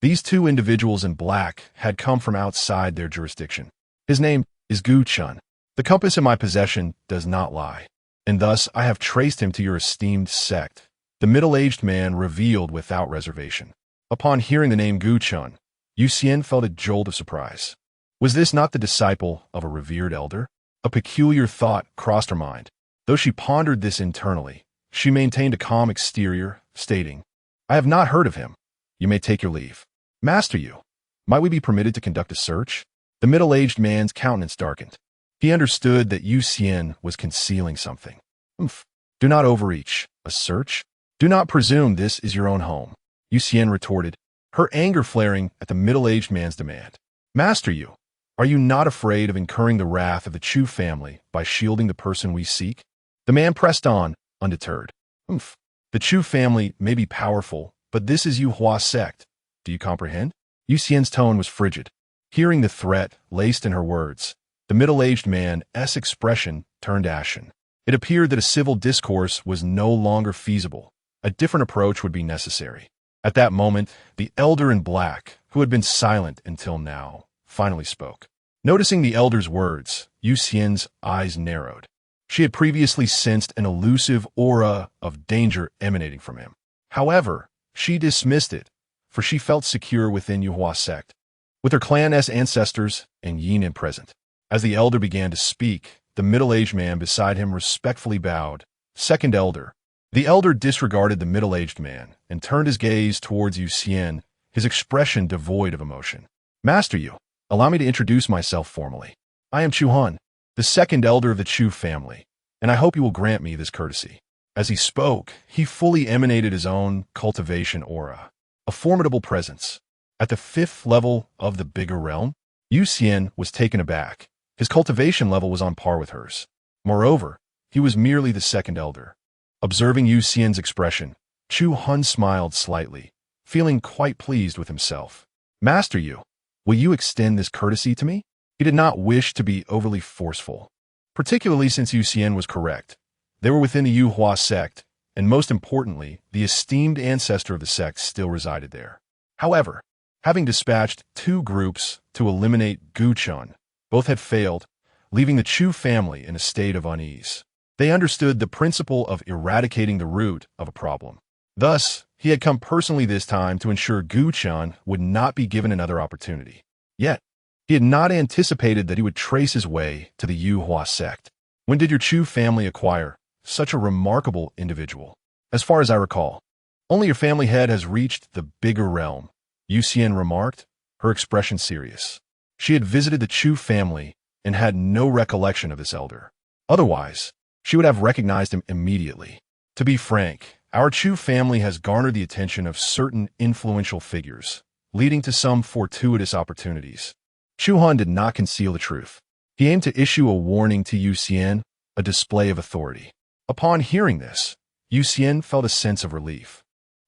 These two individuals in black had come from outside their jurisdiction. His name is Gu Chun. The compass in my possession does not lie, and thus I have traced him to your esteemed sect, the middle-aged man revealed without reservation. Upon hearing the name Gu Chun, Yu Xian felt a jolt of surprise. Was this not the disciple of a revered elder? A peculiar thought crossed her mind. Though she pondered this internally, she maintained a calm exterior, stating, I have not heard of him. You may take your leave. Master Yu, might we be permitted to conduct a search? The middle-aged man's countenance darkened. He understood that Yu Xian was concealing something. Do not overreach. A search? Do not presume this is your own home. Yu Xian retorted, her anger flaring at the middle-aged man's demand. Master Yu, are you not afraid of incurring the wrath of the Chu family by shielding the person we seek? The man pressed on, undeterred. The Chu family may be powerful, but this is Yuhua sect. Do you comprehend? Yu Xian's tone was frigid. Hearing the threat laced in her words, the middle-aged man's expression turned ashen. It appeared that a civil discourse was no longer feasible. A different approach would be necessary. At that moment, the elder in black, who had been silent until now, finally spoke. Noticing the elder's words, Yu Xian's eyes narrowed. She had previously sensed an elusive aura of danger emanating from him. However, she dismissed it, for she felt secure within Yuhua sect, with her clan's ancestors and Ye Nan present. As the elder began to speak, the middle-aged man beside him respectfully bowed. Second elder. The elder disregarded the middle-aged man and turned his gaze towards Yu Xian, his expression devoid of emotion. Master Yu, allow me to introduce myself formally. I am Chu Han, the second elder of the Chu family, and I hope you will grant me this courtesy. As he spoke, he fully emanated his own cultivation aura, a formidable presence. At the fifth level of the bigger realm, Yu Xian was taken aback. His cultivation level was on par with hers. Moreover, he was merely the second elder. Observing Yu Xian's expression, Chu Han smiled slightly, feeling quite pleased with himself. Master Yu, will you extend this courtesy to me? He did not wish to be overly forceful, particularly since Yu Xian was correct. They were within the Yuhua sect, and most importantly, the esteemed ancestor of the sect still resided there. However, having dispatched two groups to eliminate Gu Chun, both had failed, leaving the Chu family in a state of unease. They understood the principle of eradicating the root of a problem. Thus, he had come personally this time to ensure Gu Chun would not be given another opportunity. Yet, he had not anticipated that he would trace his way to the Yuhua sect. When did your Chu family acquire such a remarkable individual? As far as I recall, only your family head has reached the bigger realm, Yu Xian remarked, her expression serious. She had visited the Chu family and had no recollection of this elder. Otherwise, she would have recognized him immediately. To be frank, our Chu family has garnered the attention of certain influential figures, leading to some fortuitous opportunities. Chu Han did not conceal the truth. He aimed to issue a warning to Yu Xian, a display of authority. Upon hearing this, Yu Xian felt a sense of relief,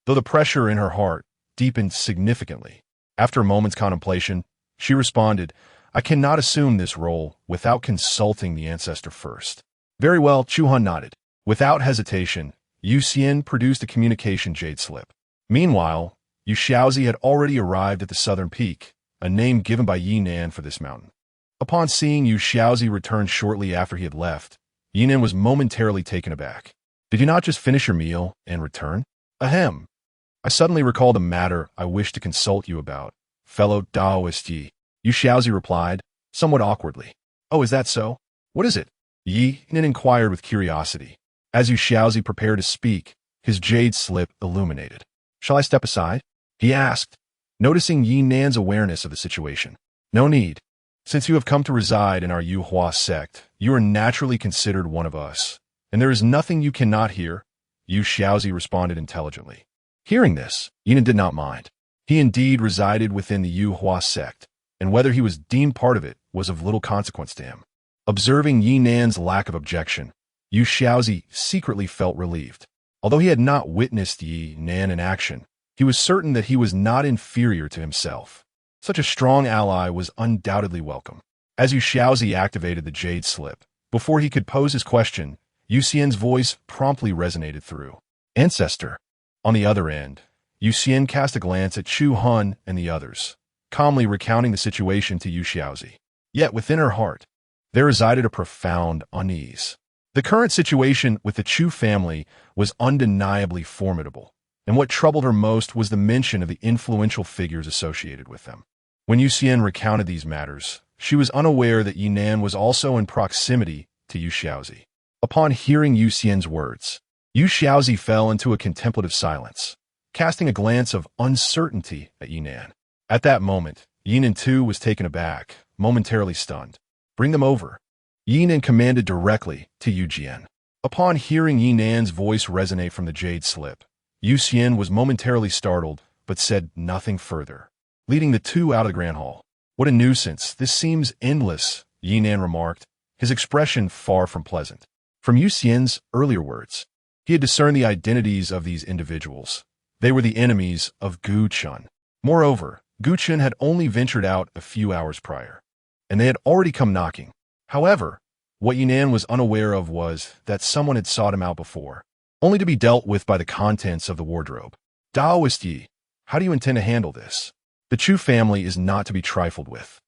though the pressure in her heart deepened significantly. After a moment's contemplation, she responded, I cannot assume this role without consulting the ancestor first. Very well, Chu Han nodded. Without hesitation, Yu Xian produced a communication jade slip. Meanwhile, Yu Xiaozi had already arrived at the southern peak, a name given by Ye Nan for this mountain. Upon seeing Yu Xiaozi return shortly after he had left, Ye Nan was momentarily taken aback. "Did you not just finish your meal and return?" "Ahem. I suddenly recalled a matter I wish to consult you about, fellow Taoist Yi," Yu Xiaozi replied, somewhat awkwardly. "Oh, is that so? What is it?" Ye Nan inquired with curiosity. As Yu Xiaozi prepared to speak, his jade slip illuminated. "Shall I step aside?" he asked, noticing Ye Nan's awareness of the situation. "No need. Since you have come to reside in our Yu Hua sect, you are naturally considered one of us, and there is nothing you cannot hear," Yu Xiaozi responded intelligently. Hearing this, Ye Nan did not mind. He indeed resided within the Yu Hua sect, and whether he was deemed part of it was of little consequence to him. Observing Ye Nan's lack of objection, Yu Xiaozi secretly felt relieved. Although he had not witnessed Ye Nan in action, he was certain that he was not inferior to himself. Such a strong ally was undoubtedly welcome. As Yu Xiaozi activated the jade slip, before he could pose his question, Yu Xian's voice promptly resonated through. "Ancestor." On the other end, Yu Xian cast a glance at Chu Hun and the others, calmly recounting the situation to Yu Xiaozi. Yet within her heart, there resided a profound unease. The current situation with the Chu family was undeniably formidable, and what troubled her most was the mention of the influential figures associated with them. When Yu Xian recounted these matters, she was unaware that Ye Nan was also in proximity to Yu Xiaozi. Upon hearing Yu Xian's words, Yu Xiaozi fell into a contemplative silence, casting a glance of uncertainty at Ye Nan. At that moment, Ye Nan too was taken aback, momentarily stunned. "Bring them over," Ye Nan commanded directly to Yu Jian. Upon hearing Ye Nan's voice resonate from the jade slip, Yu Xian was momentarily startled, but said nothing further, leading the two out of the grand hall. "What a nuisance, this seems endless," Ye Nan remarked, his expression far from pleasant. From Yu Xian's earlier words, he had discerned the identities of these individuals. They were the enemies of Gu Chun. Moreover, Gu Chun had only ventured out a few hours prior, and they had already come knocking. However, what Ye Nan was unaware of was that someone had sought him out before, only to be dealt with by the contents of the wardrobe. "Taoist Yi, how do you intend to handle this? The Chu family is not to be trifled with,"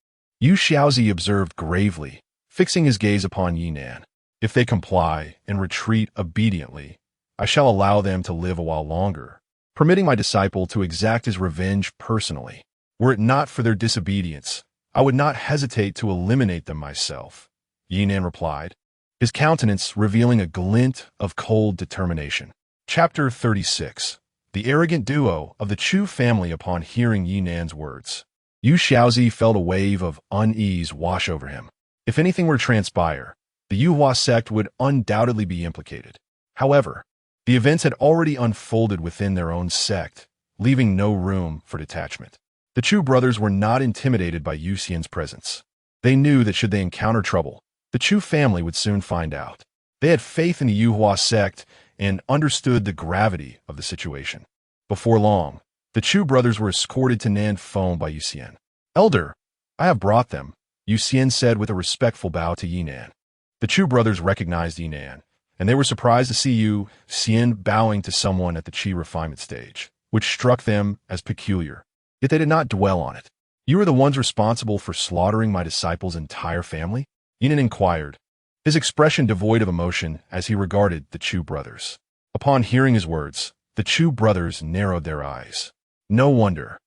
Yu Xiaozi observed gravely, fixing his gaze upon Ye Nan. "If they comply and retreat obediently, I shall allow them to live a while longer, permitting my disciple to exact his revenge personally. Were it not for their disobedience, I would not hesitate to eliminate them myself," Ye Nan replied, his countenance revealing a glint of cold determination. Chapter 36. The arrogant duo of the Chu family. Upon hearing Ye Nan's words, Yu Xiaozi felt a wave of unease wash over him. If anything were to transpire, the Yu Hua sect would undoubtedly be implicated. However, the events had already unfolded within their own sect, leaving no room for detachment. The Chu brothers were not intimidated by Yu Xian's presence. They knew that should they encounter trouble, the Chu family would soon find out. They had faith in the Yu Hua sect and understood the gravity of the situation. Before long, the Chu brothers were escorted to Nan Feng by Yu Xian. "Elder, I have brought them," Yu Xian said with a respectful bow to Ye Nan. The Chu brothers recognized Ye Nan, and they were surprised to see Yu Xian bowing to someone at the Qi refinement stage, which struck them as peculiar. Yet they did not dwell on it. "You are the ones responsible for slaughtering my disciple's entire family?" Ye Nan inquired, his expression devoid of emotion as he regarded the Chu brothers. Upon hearing his words, the Chu brothers narrowed their eyes. No wonder.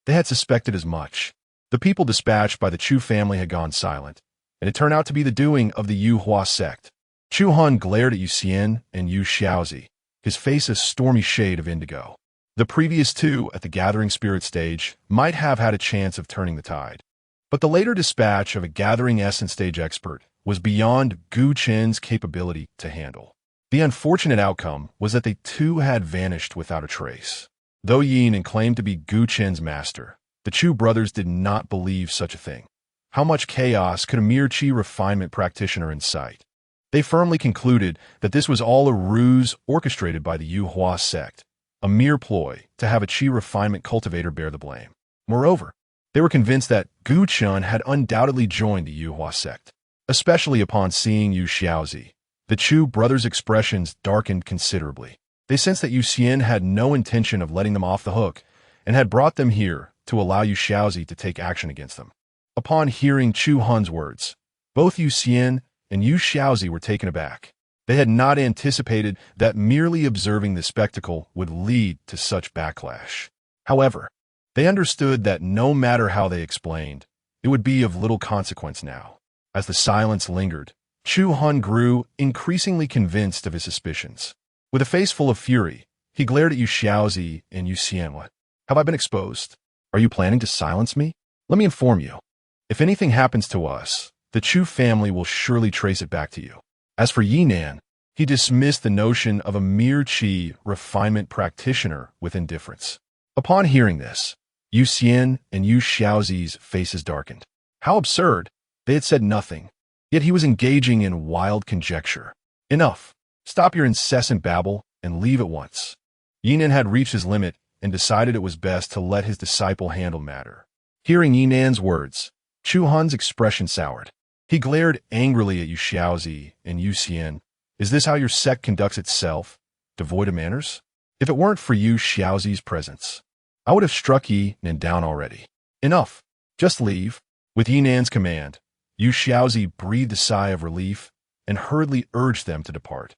They had suspected as much. The people dispatched by the Chu family had gone silent, and it turned out to be the doing of the Yu Hua sect. Chu Hun glared at Yu Xian and Yu Xiaozi, his face a stormy shade of indigo. The previous two at the gathering spirit stage might have had a chance of turning the tide, but the later dispatch of a gathering essence stage expert was beyond Gu Chen's capability to handle. The unfortunate outcome was that they too had vanished without a trace. Though Ye Nan claimed to be Gu Chen's master, the Chu brothers did not believe such a thing. How much chaos could a mere Qi refinement practitioner incite? They firmly concluded that this was all a ruse orchestrated by the Yu Hua sect, a mere ploy to have a Qi refinement cultivator bear the blame. Moreover, they were convinced that Gu Chun had undoubtedly joined the Yu Hua sect. Especially upon seeing Yu Xiaozi, the Chu brothers' expressions darkened considerably. They sensed that Yu Xian had no intention of letting them off the hook, and had brought them here to allow Yu Xiaozi to take action against them. Upon hearing Chu Han's words, both Yu Xian and Yu Xiaozi were taken aback. They had not anticipated that merely observing the spectacle would lead to such backlash. However, they understood that no matter how they explained, it would be of little consequence now. As the silence lingered, Chu Han grew increasingly convinced of his suspicions. With a face full of fury, he glared at Yu Xiaozi and Yu Xian. Have I been exposed? Are you planning to silence me? Let me inform you. If anything happens to us, the Chu family will surely trace it back to you. As for Ye Nan, he dismissed the notion of a mere qi refinement practitioner with indifference. Upon hearing this, Yu Xian and Yu Xiaozi's faces darkened. How absurd! They had said nothing, yet he was engaging in wild conjecture. Enough! Stop your incessant babble and leave at once. Ye Nan had reached his limit and decided it was best to let his disciple handle matter. Hearing Ye Nan's words, Chu Han's expression soured. He glared angrily at Yu Xiaozi and Yu Xian. Is this how your sect conducts itself, devoid of manners? If it weren't for Yu Xiaozi's presence, I would have struck Ye Nan down already. Enough. Just leave. With Ye Nan's command, Yu Xiaozi breathed a sigh of relief and hurriedly urged them to depart,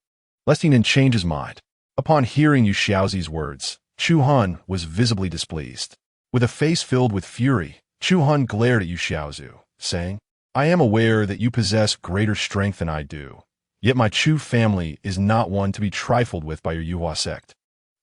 lest Ye Nan change his mind. Upon hearing Yu Xiaozi's words, Chu Han was visibly displeased. With a face filled with fury, Chu Han glared at Yu Xiaozi, saying, I am aware that you possess greater strength than I do, yet my Chu family is not one to be trifled with by your Yuhua sect.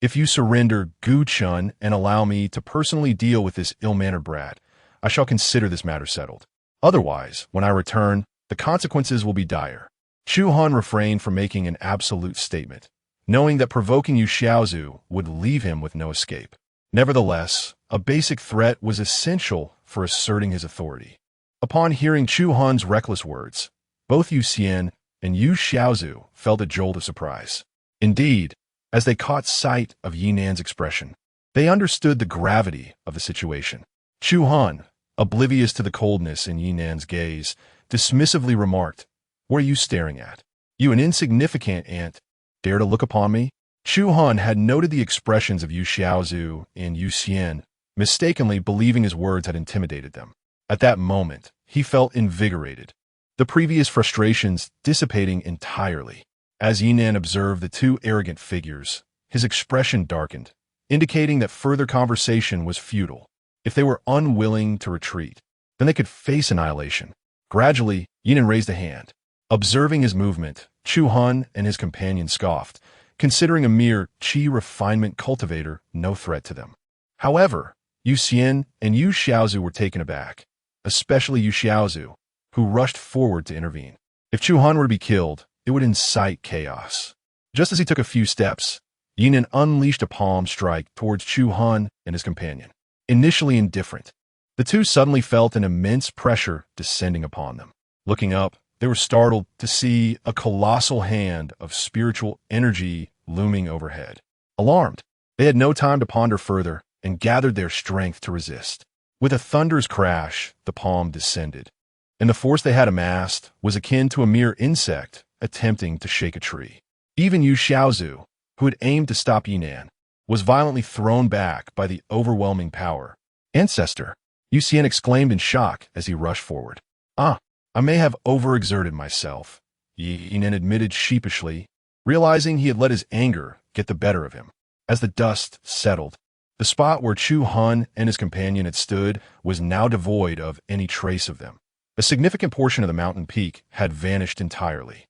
If you surrender Gu Chun and allow me to personally deal with this ill-mannered brat, I shall consider this matter settled. Otherwise, when I return, the consequences will be dire. Chu Han refrained from making an absolute statement, knowing that provoking Yu Xiaozi would leave him with no escape. Nevertheless, a basic threat was essential for asserting his authority. Upon hearing Chu Han's reckless words, both Yu Xian and Yu Xiaozi felt a jolt of surprise. Indeed, as they caught sight of Ye Nan's expression, they understood the gravity of the situation. Chu Han, oblivious to the coldness in Ye Nan's gaze, dismissively remarked, What are you staring at? You an insignificant ant, dare to look upon me? Chu Han had noted the expressions of Yu Xiaozi and Yu Xian, mistakenly believing his words had intimidated them. At that moment, he felt invigorated, the previous frustrations dissipating entirely. As Ye Nan observed the two arrogant figures, his expression darkened, indicating that further conversation was futile. If they were unwilling to retreat, then they could face annihilation. Gradually, Ye Nan raised a hand. Observing his movement, Chu Han and his companion scoffed, considering a mere qi refinement cultivator no threat to them. However, Yu Xian and Yu Xiaozi were taken aback, especially Yu Xiaozi, who rushed forward to intervene. If Chu Han were to be killed, it would incite chaos. Just as he took a few steps, Ye Nan unleashed a palm strike towards Chu Han and his companion. Initially indifferent, the two suddenly felt an immense pressure descending upon them. Looking up, they were startled to see a colossal hand of spiritual energy looming overhead. Alarmed, they had no time to ponder further and gathered their strength to resist. With a thunderous crash, the palm descended, and the force they had amassed was akin to a mere insect attempting to shake a tree. Even Yu Xiaozi, who had aimed to stop Ye Nan, was violently thrown back by the overwhelming power. Ancestor, Yu Xian exclaimed in shock as he rushed forward. I may have overexerted myself, Ye Nan admitted sheepishly, realizing he had let his anger get the better of him. As the dust settled, the spot where Chu Han and his companion had stood was now devoid of any trace of them. A significant portion of the mountain peak had vanished entirely.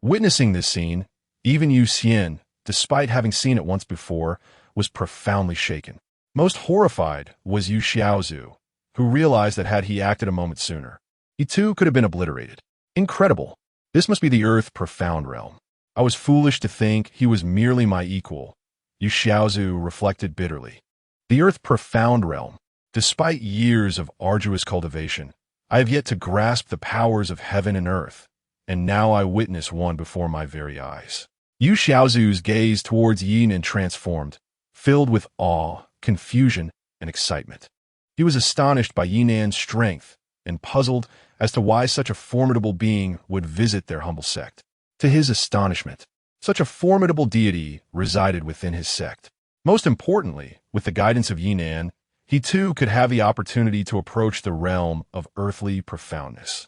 Witnessing this scene, even Yu Xian, despite having seen it once before, was profoundly shaken. Most horrified was Yu Xiaozi, who realized that had he acted a moment sooner, he too could have been obliterated. Incredible. This must be the Earth Profound realm. I was foolish to think he was merely my equal, Yu Xiaozi reflected bitterly. The Earth Profound realm. Despite years of arduous cultivation, I have yet to grasp the powers of heaven and earth, and now I witness one before my very eyes. Yu Xiaozi's gaze towards Ye Nan transformed, filled with awe, confusion, and excitement. He was astonished by Ye Nan's strength and puzzled as to why such a formidable being would visit their humble sect. To his astonishment, such a formidable deity resided within his sect. Most importantly, with the guidance of Ye Nan, he too could have the opportunity to approach the realm of earthly profoundness.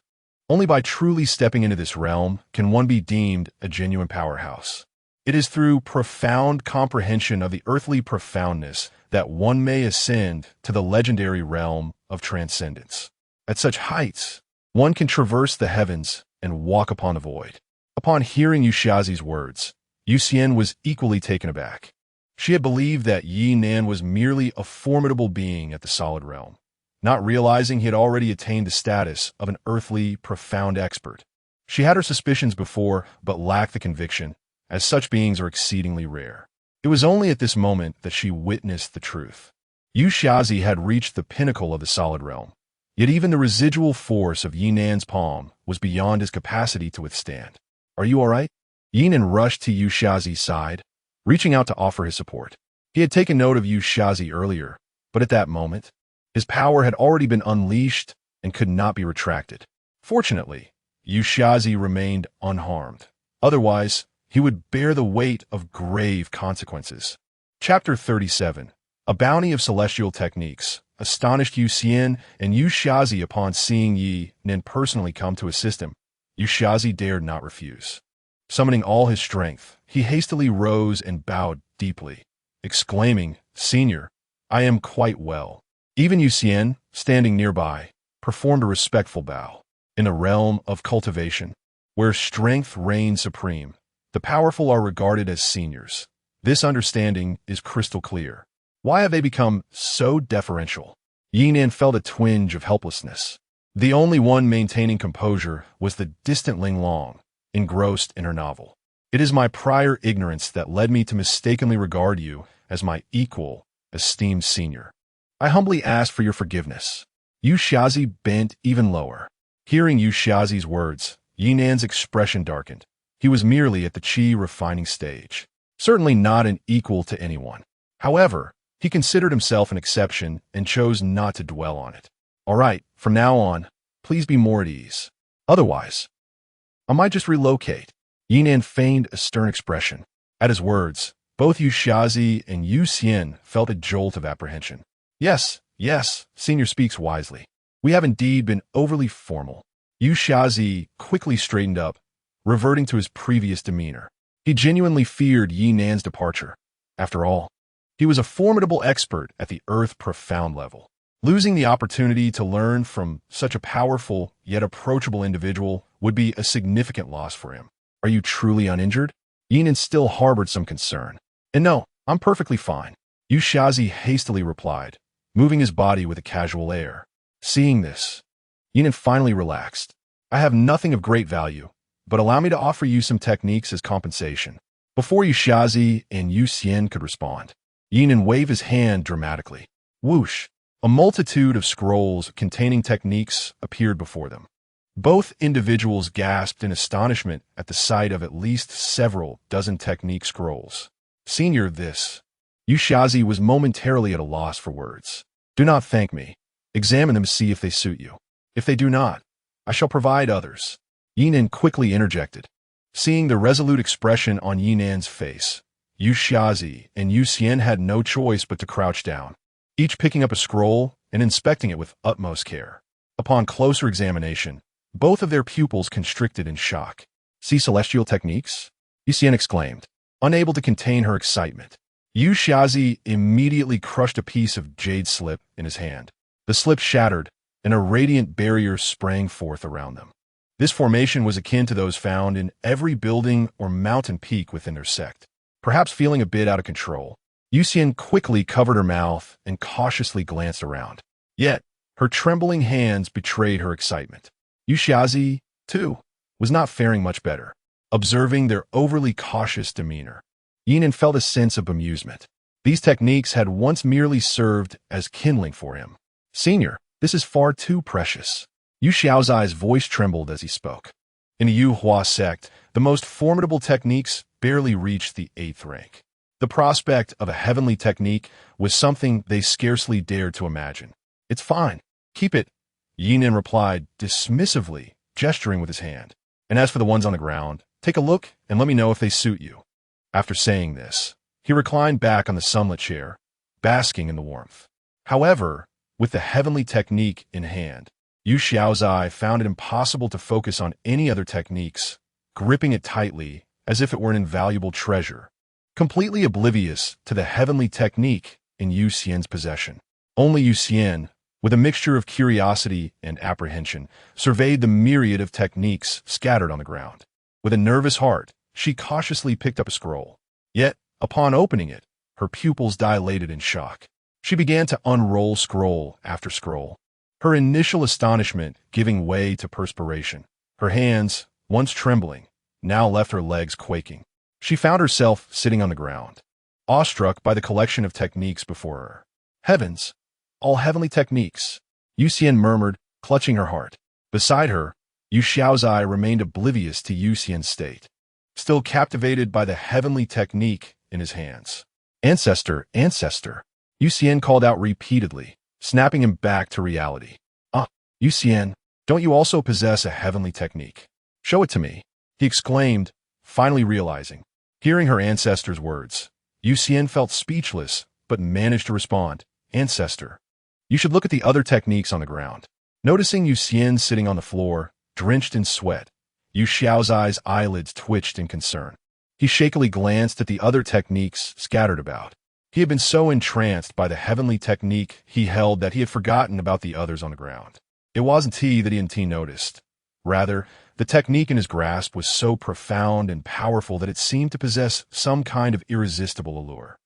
Only by truly stepping into this realm can one be deemed a genuine powerhouse. It is through profound comprehension of the earthly profoundness that one may ascend to the legendary realm of transcendence. At such heights, one can traverse the heavens and walk upon the void. Upon hearing Yuxiazi's words, Yu Xian was equally taken aback. She had believed that Ye Nan was merely a formidable being at the solid realm, not realizing he had already attained the status of an earthly, profound expert. She had her suspicions before, but lacked the conviction, as such beings are exceedingly rare. It was only at this moment that she witnessed the truth. Yuxiazi had reached the pinnacle of the solid realm, yet even the residual force of Ye Nan's palm was beyond his capacity to withstand. "Are you all right?" Ye Nan rushed to Yuxiazi's side, reaching out to offer his support. He had taken note of Yuxiazi earlier, but at that moment, his power had already been unleashed and could not be retracted. Fortunately, Yuxiazi remained unharmed. Otherwise, he would bear the weight of grave consequences. Chapter 37. A bounty of celestial techniques astonished Yu Xian and Yuxiazi upon seeing Ye Nan personally come to assist him. Yuxiazi dared not refuse. Summoning all his strength, he hastily rose and bowed deeply, exclaiming, "Senior, I am quite well." Even Yu Xian, standing nearby, performed a respectful bow. In the realm of cultivation, where strength reigns supreme, the powerful are regarded as seniors. This understanding is crystal clear. Why have they become so deferential? Ye Nan felt a twinge of helplessness. The only one maintaining composure was the distant Ling Long, engrossed in her novel. "It is my prior ignorance that led me to mistakenly regard you as my equal, esteemed senior. I humbly ask for your forgiveness." Yuxiazi bent even lower. Hearing Yuxiazi's words, Ye Nan's expression darkened. He was merely at the qi refining stage, certainly not an equal to anyone. However, he considered himself an exception and chose not to dwell on it. "All right, from now on, please be more at ease. Otherwise, I might just relocate." Ye Nan feigned a stern expression. At his words, both Yuxiazi and Yu Xian felt a jolt of apprehension. Yes, senior speaks wisely. We have indeed been overly formal." Yuxiazi quickly straightened up, reverting to his previous demeanor. He genuinely feared Ye Nan's departure. After all, he was a formidable expert at the earth profound level. Losing the opportunity to learn from such a powerful yet approachable individual would be a significant loss for him. "Are you truly uninjured?" Ye Nan still harbored some concern. "And no, I'm perfectly fine," Yuxiazi hastily replied, moving his body with a casual air. Seeing this, Ye Nan finally relaxed. "I have nothing of great value, but allow me to offer you some techniques as compensation." Before Yuxiazi and Yu Xian could respond, Ye Nan waved his hand dramatically. Whoosh! A multitude of scrolls containing techniques appeared before them. Both individuals gasped in astonishment at the sight of at least several dozen technique scrolls. "Senior, this..." Yuxiazi was momentarily at a loss for words. "Do not thank me. Examine them to see if they suit you. If they do not, I shall provide others." Ye Nan quickly interjected. Seeing the resolute expression on Ye Nan's face, Yuxiazi and Yu Xian had no choice but to crouch down, each picking up a scroll and inspecting it with utmost care. Upon closer examination, both of their pupils constricted in shock. "See celestial techniques?" Yu Xian exclaimed, unable to contain her excitement. Yuxiazi immediately crushed a piece of jade slip in his hand. The slip shattered, and a radiant barrier sprang forth around them. This formation was akin to those found in every building or mountain peak within their sect. Perhaps feeling a bit out of control, Yu Xian quickly covered her mouth and cautiously glanced around. Yet, her trembling hands betrayed her excitement. Yuxiazi, too, was not faring much better. Observing their overly cautious demeanor, Ye Nan felt a sense of amusement. These techniques had once merely served as kindling for him. "Senior, this is far too precious." Yu Xiaozai's voice trembled as he spoke. In the Yu Hua sect, the most formidable techniques barely reached the 8th rank. The prospect of a heavenly technique was something they scarcely dared to imagine. "It's fine. Keep it," Ye Nan replied dismissively, gesturing with his hand. "And as for the ones on the ground, take a look and let me know if they suit you." After saying this, He reclined back on the sunlit chair, basking in the warmth. However, with the heavenly technique in hand, Yu Xiaozai found it impossible to focus on any other techniques, gripping it tightly as if it were an invaluable treasure, completely oblivious to the heavenly technique in Yu Xian's possession. Only Yu Xian, with a mixture of curiosity and apprehension, surveyed the myriad of techniques scattered on the ground. With a nervous heart, she cautiously picked up a scroll. Yet, upon opening it, her pupils dilated in shock. She began to unroll scroll after scroll, her initial astonishment giving way to perspiration. Her hands, once trembling, now left her legs quaking. She found herself sitting on the ground, awestruck by the collection of techniques before her. Heavens! All heavenly techniques, Yu Xian murmured, clutching her heart. Beside her, Yu Xiaozai remained oblivious to Yu Xian's state, still captivated by the heavenly technique in his hands. Ancestor, ancestor, Yu Xian called out repeatedly, snapping him back to reality. Yu Xian, don't you also possess a heavenly technique? Show it to me, he exclaimed, finally realizing. Hearing her ancestor's words, Yu Xian felt speechless, but managed to respond. Ancestor, you should look at the other techniques on the ground. Noticing Yu Xian sitting on the floor, drenched in sweat, Yu Xiaozai's eyelids twitched in concern. He shakily glanced at the other techniques scattered about. He had been so entranced by the heavenly technique he held that he had forgotten about the others on the ground. It wasn't he that he noticed. Rather, the technique in his grasp was so profound and powerful that it seemed to possess some kind of irresistible allure.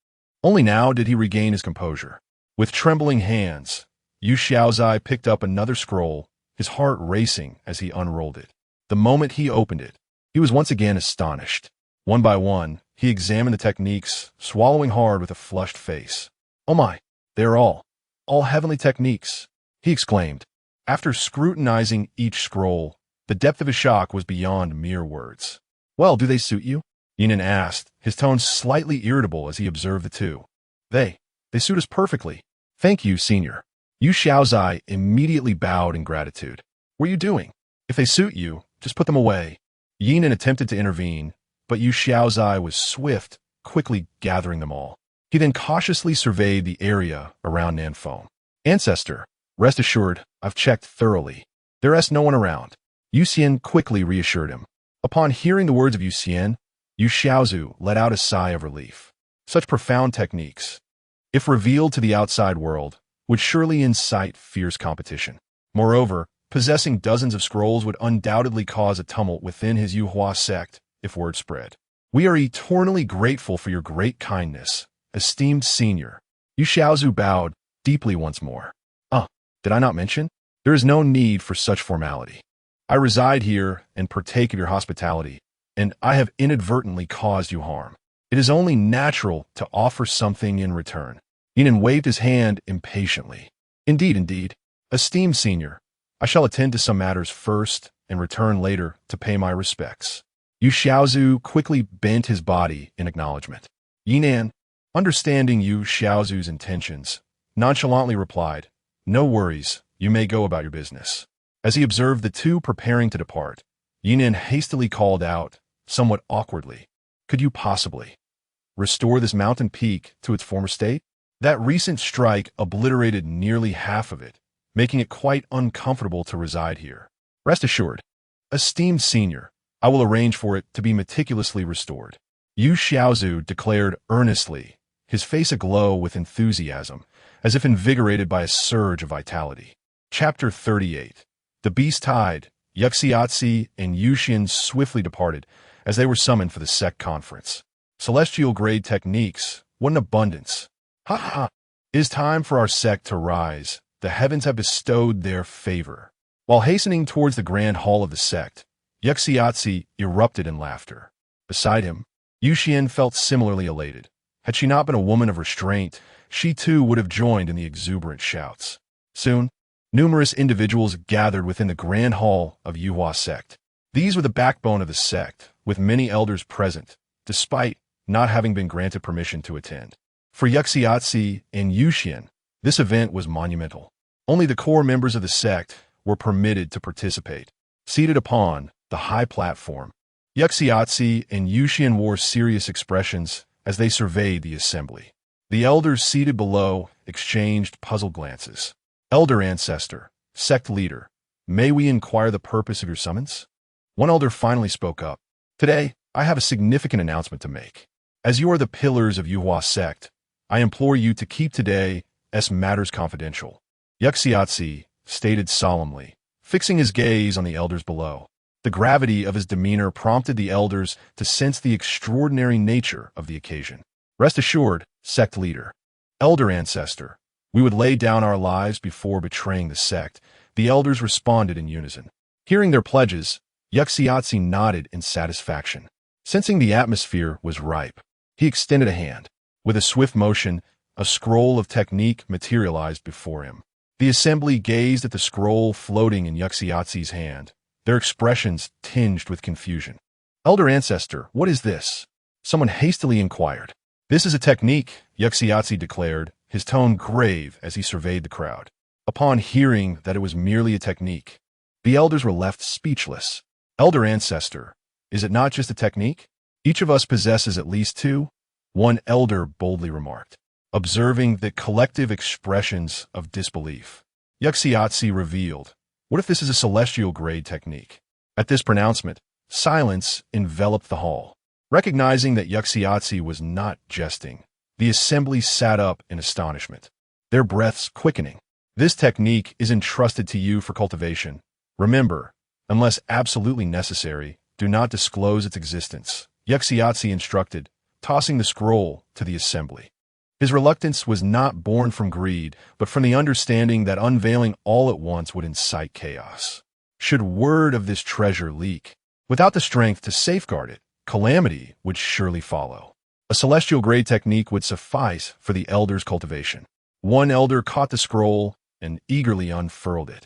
Only now did he regain his composure. With trembling hands, Yu Xiaozai picked up another scroll, his heart racing as he unrolled it. The moment he opened it, he was once again astonished. One by one, he examined the techniques, swallowing hard with a flushed face. Oh my, they are all heavenly techniques, he exclaimed. After scrutinizing each scroll, the depth of his shock was beyond mere words. Well, do they suit you? Ye Nan asked, his tone slightly irritable as he observed the two. They suit us perfectly. Thank you, senior. Yu Xiaozai immediately bowed in gratitude. What are you doing? If they suit you, just put them away. Ye Nan attempted to intervene, but Yu Xiaozai was swift, quickly gathering them all. He then cautiously surveyed the area around Nanfeng. Ancestor, rest assured, I've checked thoroughly. There is no one around. Yu Xian quickly reassured him. Upon hearing the words of Yu Xian, Yu Xiaozu let out a sigh of relief. Such profound techniques, if revealed to the outside world, would surely incite fierce competition. Moreover, possessing dozens of scrolls would undoubtedly cause a tumult within his Yuhua sect, if word spread. We are eternally grateful for your great kindness, esteemed senior. Yu Xiaozu bowed deeply once more. Did I not mention? There is no need for such formality. I reside here and partake of your hospitality, and I have inadvertently caused you harm. It is only natural to offer something in return. Ye Nan waved his hand impatiently. Indeed. Esteemed senior, I shall attend to some matters first and return later to pay my respects. Yu Xiaozu quickly bent his body in acknowledgement. Ye Nan, understanding Yu Xiaozu's intentions, nonchalantly replied, No worries, you may go about your business. As he observed the two preparing to depart, Ye Nan hastily called out, somewhat awkwardly, Could you possibly restore this mountain peak to its former state? That recent strike obliterated nearly half of it, making it quite uncomfortable to reside here. Rest assured, esteemed senior, I will arrange for it to be meticulously restored. Yu Xiaozu declared earnestly, his face aglow with enthusiasm, as if invigorated by a surge of vitality. Chapter 38. The beast tide, Yuxiatsi and Yu Xian swiftly departed as they were summoned for the sect conference. Celestial grade techniques, what an abundance. Ha! It is time for our sect to rise. The heavens have bestowed their favor. While hastening towards the grand hall of the sect, Yuxiatsi erupted in laughter. Beside him, Yu Xian felt similarly elated. Had she not been a woman of restraint, she too would have joined in the exuberant shouts. Soon, numerous individuals gathered within the grand hall of Yuhua sect. These were the backbone of the sect, with many elders present, despite not having been granted permission to attend. For Yuxiatsi and Yu Xian, this event was monumental. Only the core members of the sect were permitted to participate. Seated upon the high platform, Yuxiatsi and Yu Xian wore serious expressions as they surveyed the assembly. The elders seated below exchanged puzzled glances. Elder ancestor, sect leader, may we inquire the purpose of your summons? One elder finally spoke up. Today, I have a significant announcement to make. As you are the pillars of Yuhua sect, I implore you to keep today's matters confidential. Yuxiatsi stated solemnly, fixing his gaze on the elders below. The gravity of his demeanor prompted the elders to sense the extraordinary nature of the occasion. Rest assured, sect leader, elder ancestor, we would lay down our lives before betraying the sect. The elders responded in unison. Hearing their pledges, Yuxiatsi nodded in satisfaction. Sensing the atmosphere was ripe, he extended a hand. With a swift motion, a scroll of technique materialized before him. The assembly gazed at the scroll floating in Yuxiatsi's hand, their expressions tinged with confusion. Elder ancestor, what is this? Someone hastily inquired. This is a technique, Yuxiatsi declared, his tone grave as he surveyed the crowd. Upon hearing that it was merely a technique, the elders were left speechless. Elder ancestor, is it not just a technique? Each of us possesses at least two, one elder boldly remarked, observing the collective expressions of disbelief. Yuxiatsi revealed, what if this is a celestial grade technique? At this pronouncement, silence enveloped the hall. Recognizing that Yuxiatsi was not jesting, the assembly sat up in astonishment, their breaths quickening. This technique is entrusted to you for cultivation. Remember, unless absolutely necessary, do not disclose its existence, Yuxiatsi instructed, tossing the scroll to the assembly. His reluctance was not born from greed, but from the understanding that unveiling all at once would incite chaos. Should word of this treasure leak, without the strength to safeguard it, calamity would surely follow. A celestial grade technique would suffice for the elder's cultivation. One elder caught the scroll and eagerly unfurled it,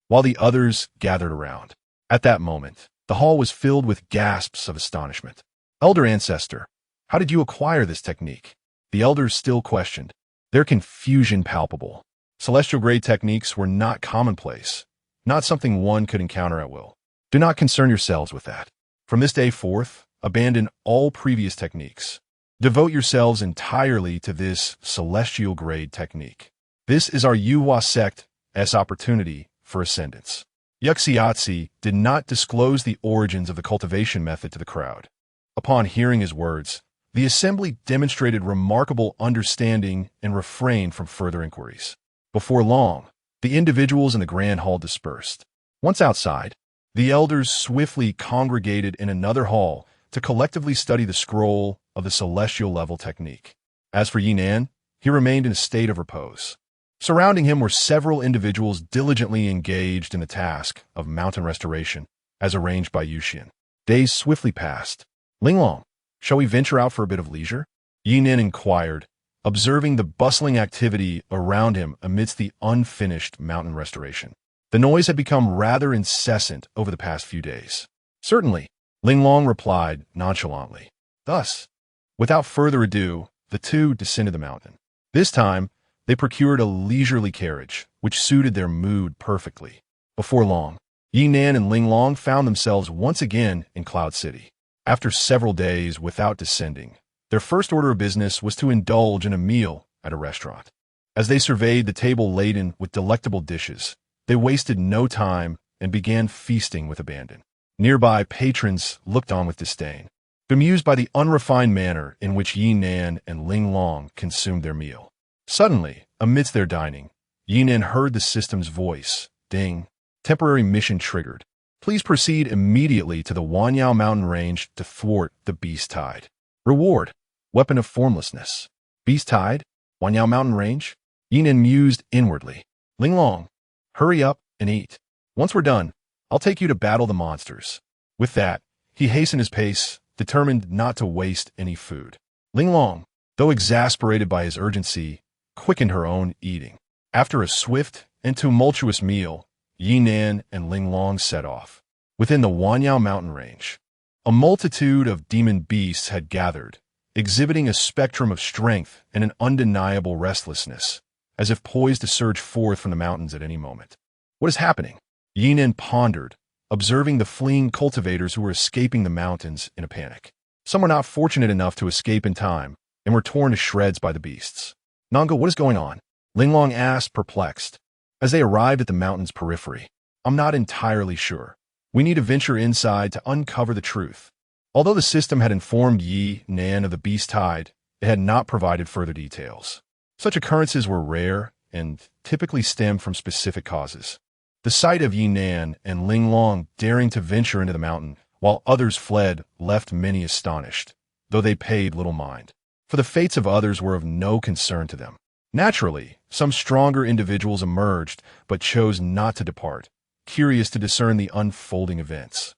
while the others gathered around. At that moment, the hall was filled with gasps of astonishment. Elder ancestor, how did you acquire this technique? The elders still questioned, their confusion palpable. Celestial grade techniques were not commonplace, not something one could encounter at will. Do not concern yourselves with that. From this day forth, abandon all previous techniques. Devote yourselves entirely to this celestial grade technique. This is our Yuhua sect's opportunity for ascendance. Yuxiatsi did not disclose the origins of the cultivation method to the crowd. Upon hearing his words, the assembly demonstrated remarkable understanding and refrained from further inquiries. Before long, the individuals in the grand hall dispersed. Once outside, the elders swiftly congregated in another hall to collectively study the scroll of the celestial level technique. As for Ye Nan, he remained in a state of repose. Surrounding him were several individuals diligently engaged in the task of mountain restoration, as arranged by Yuxian. Days swiftly passed. Linglong, shall we venture out for a bit of leisure? Ye Nan inquired, observing the bustling activity around him amidst the unfinished mountain restoration. The noise had become rather incessant over the past few days. Certainly, Linglong replied nonchalantly. Thus, without further ado, the two descended the mountain. This time, they procured a leisurely carriage, which suited their mood perfectly. Before long, Ye Nan and Linglong found themselves once again in Cloud City. After several days without descending, their first order of business was to indulge in a meal at a restaurant. As they surveyed the table laden with delectable dishes, they wasted no time and began feasting with abandon. Nearby patrons looked on with disdain, bemused by the unrefined manner in which Ye Nan and Linglong consumed their meal. Suddenly, amidst their dining, Ye Nan heard the system's voice. Ding. Temporary mission triggered. Please proceed immediately to the Wanyao mountain range to thwart the beast tide. Reward. Weapon of formlessness. Beast tide? Wanyao mountain range? Ye Nan mused inwardly. Linglong, hurry up and eat. Once we're done, I'll take you to battle the monsters. With that, he hastened his pace, determined not to waste any food. Linglong, though exasperated by his urgency, quickened her own eating. After a swift and tumultuous meal, Ye Nan and Linglong set off. Within the Wanyao mountain range, a multitude of demon beasts had gathered, exhibiting a spectrum of strength and an undeniable restlessness, as if poised to surge forth from the mountains at any moment. What is happening? Ye Nan pondered, observing the fleeing cultivators who were escaping the mountains in a panic. Some were not fortunate enough to escape in time, and were torn to shreds by the beasts. Nanga, what is going on? Linglong asked, perplexed. As they arrived at the mountain's periphery, I'm not entirely sure. We need to venture inside to uncover the truth. Although the system had informed Ye Nan of the beast tide, it had not provided further details. Such occurrences were rare and typically stemmed from specific causes. The sight of Ye Nan and Linglong daring to venture into the mountain, while others fled, left many astonished, though they paid little mind, for the fates of others were of no concern to them. Naturally, some stronger individuals emerged, but chose not to depart, curious to discern the unfolding events.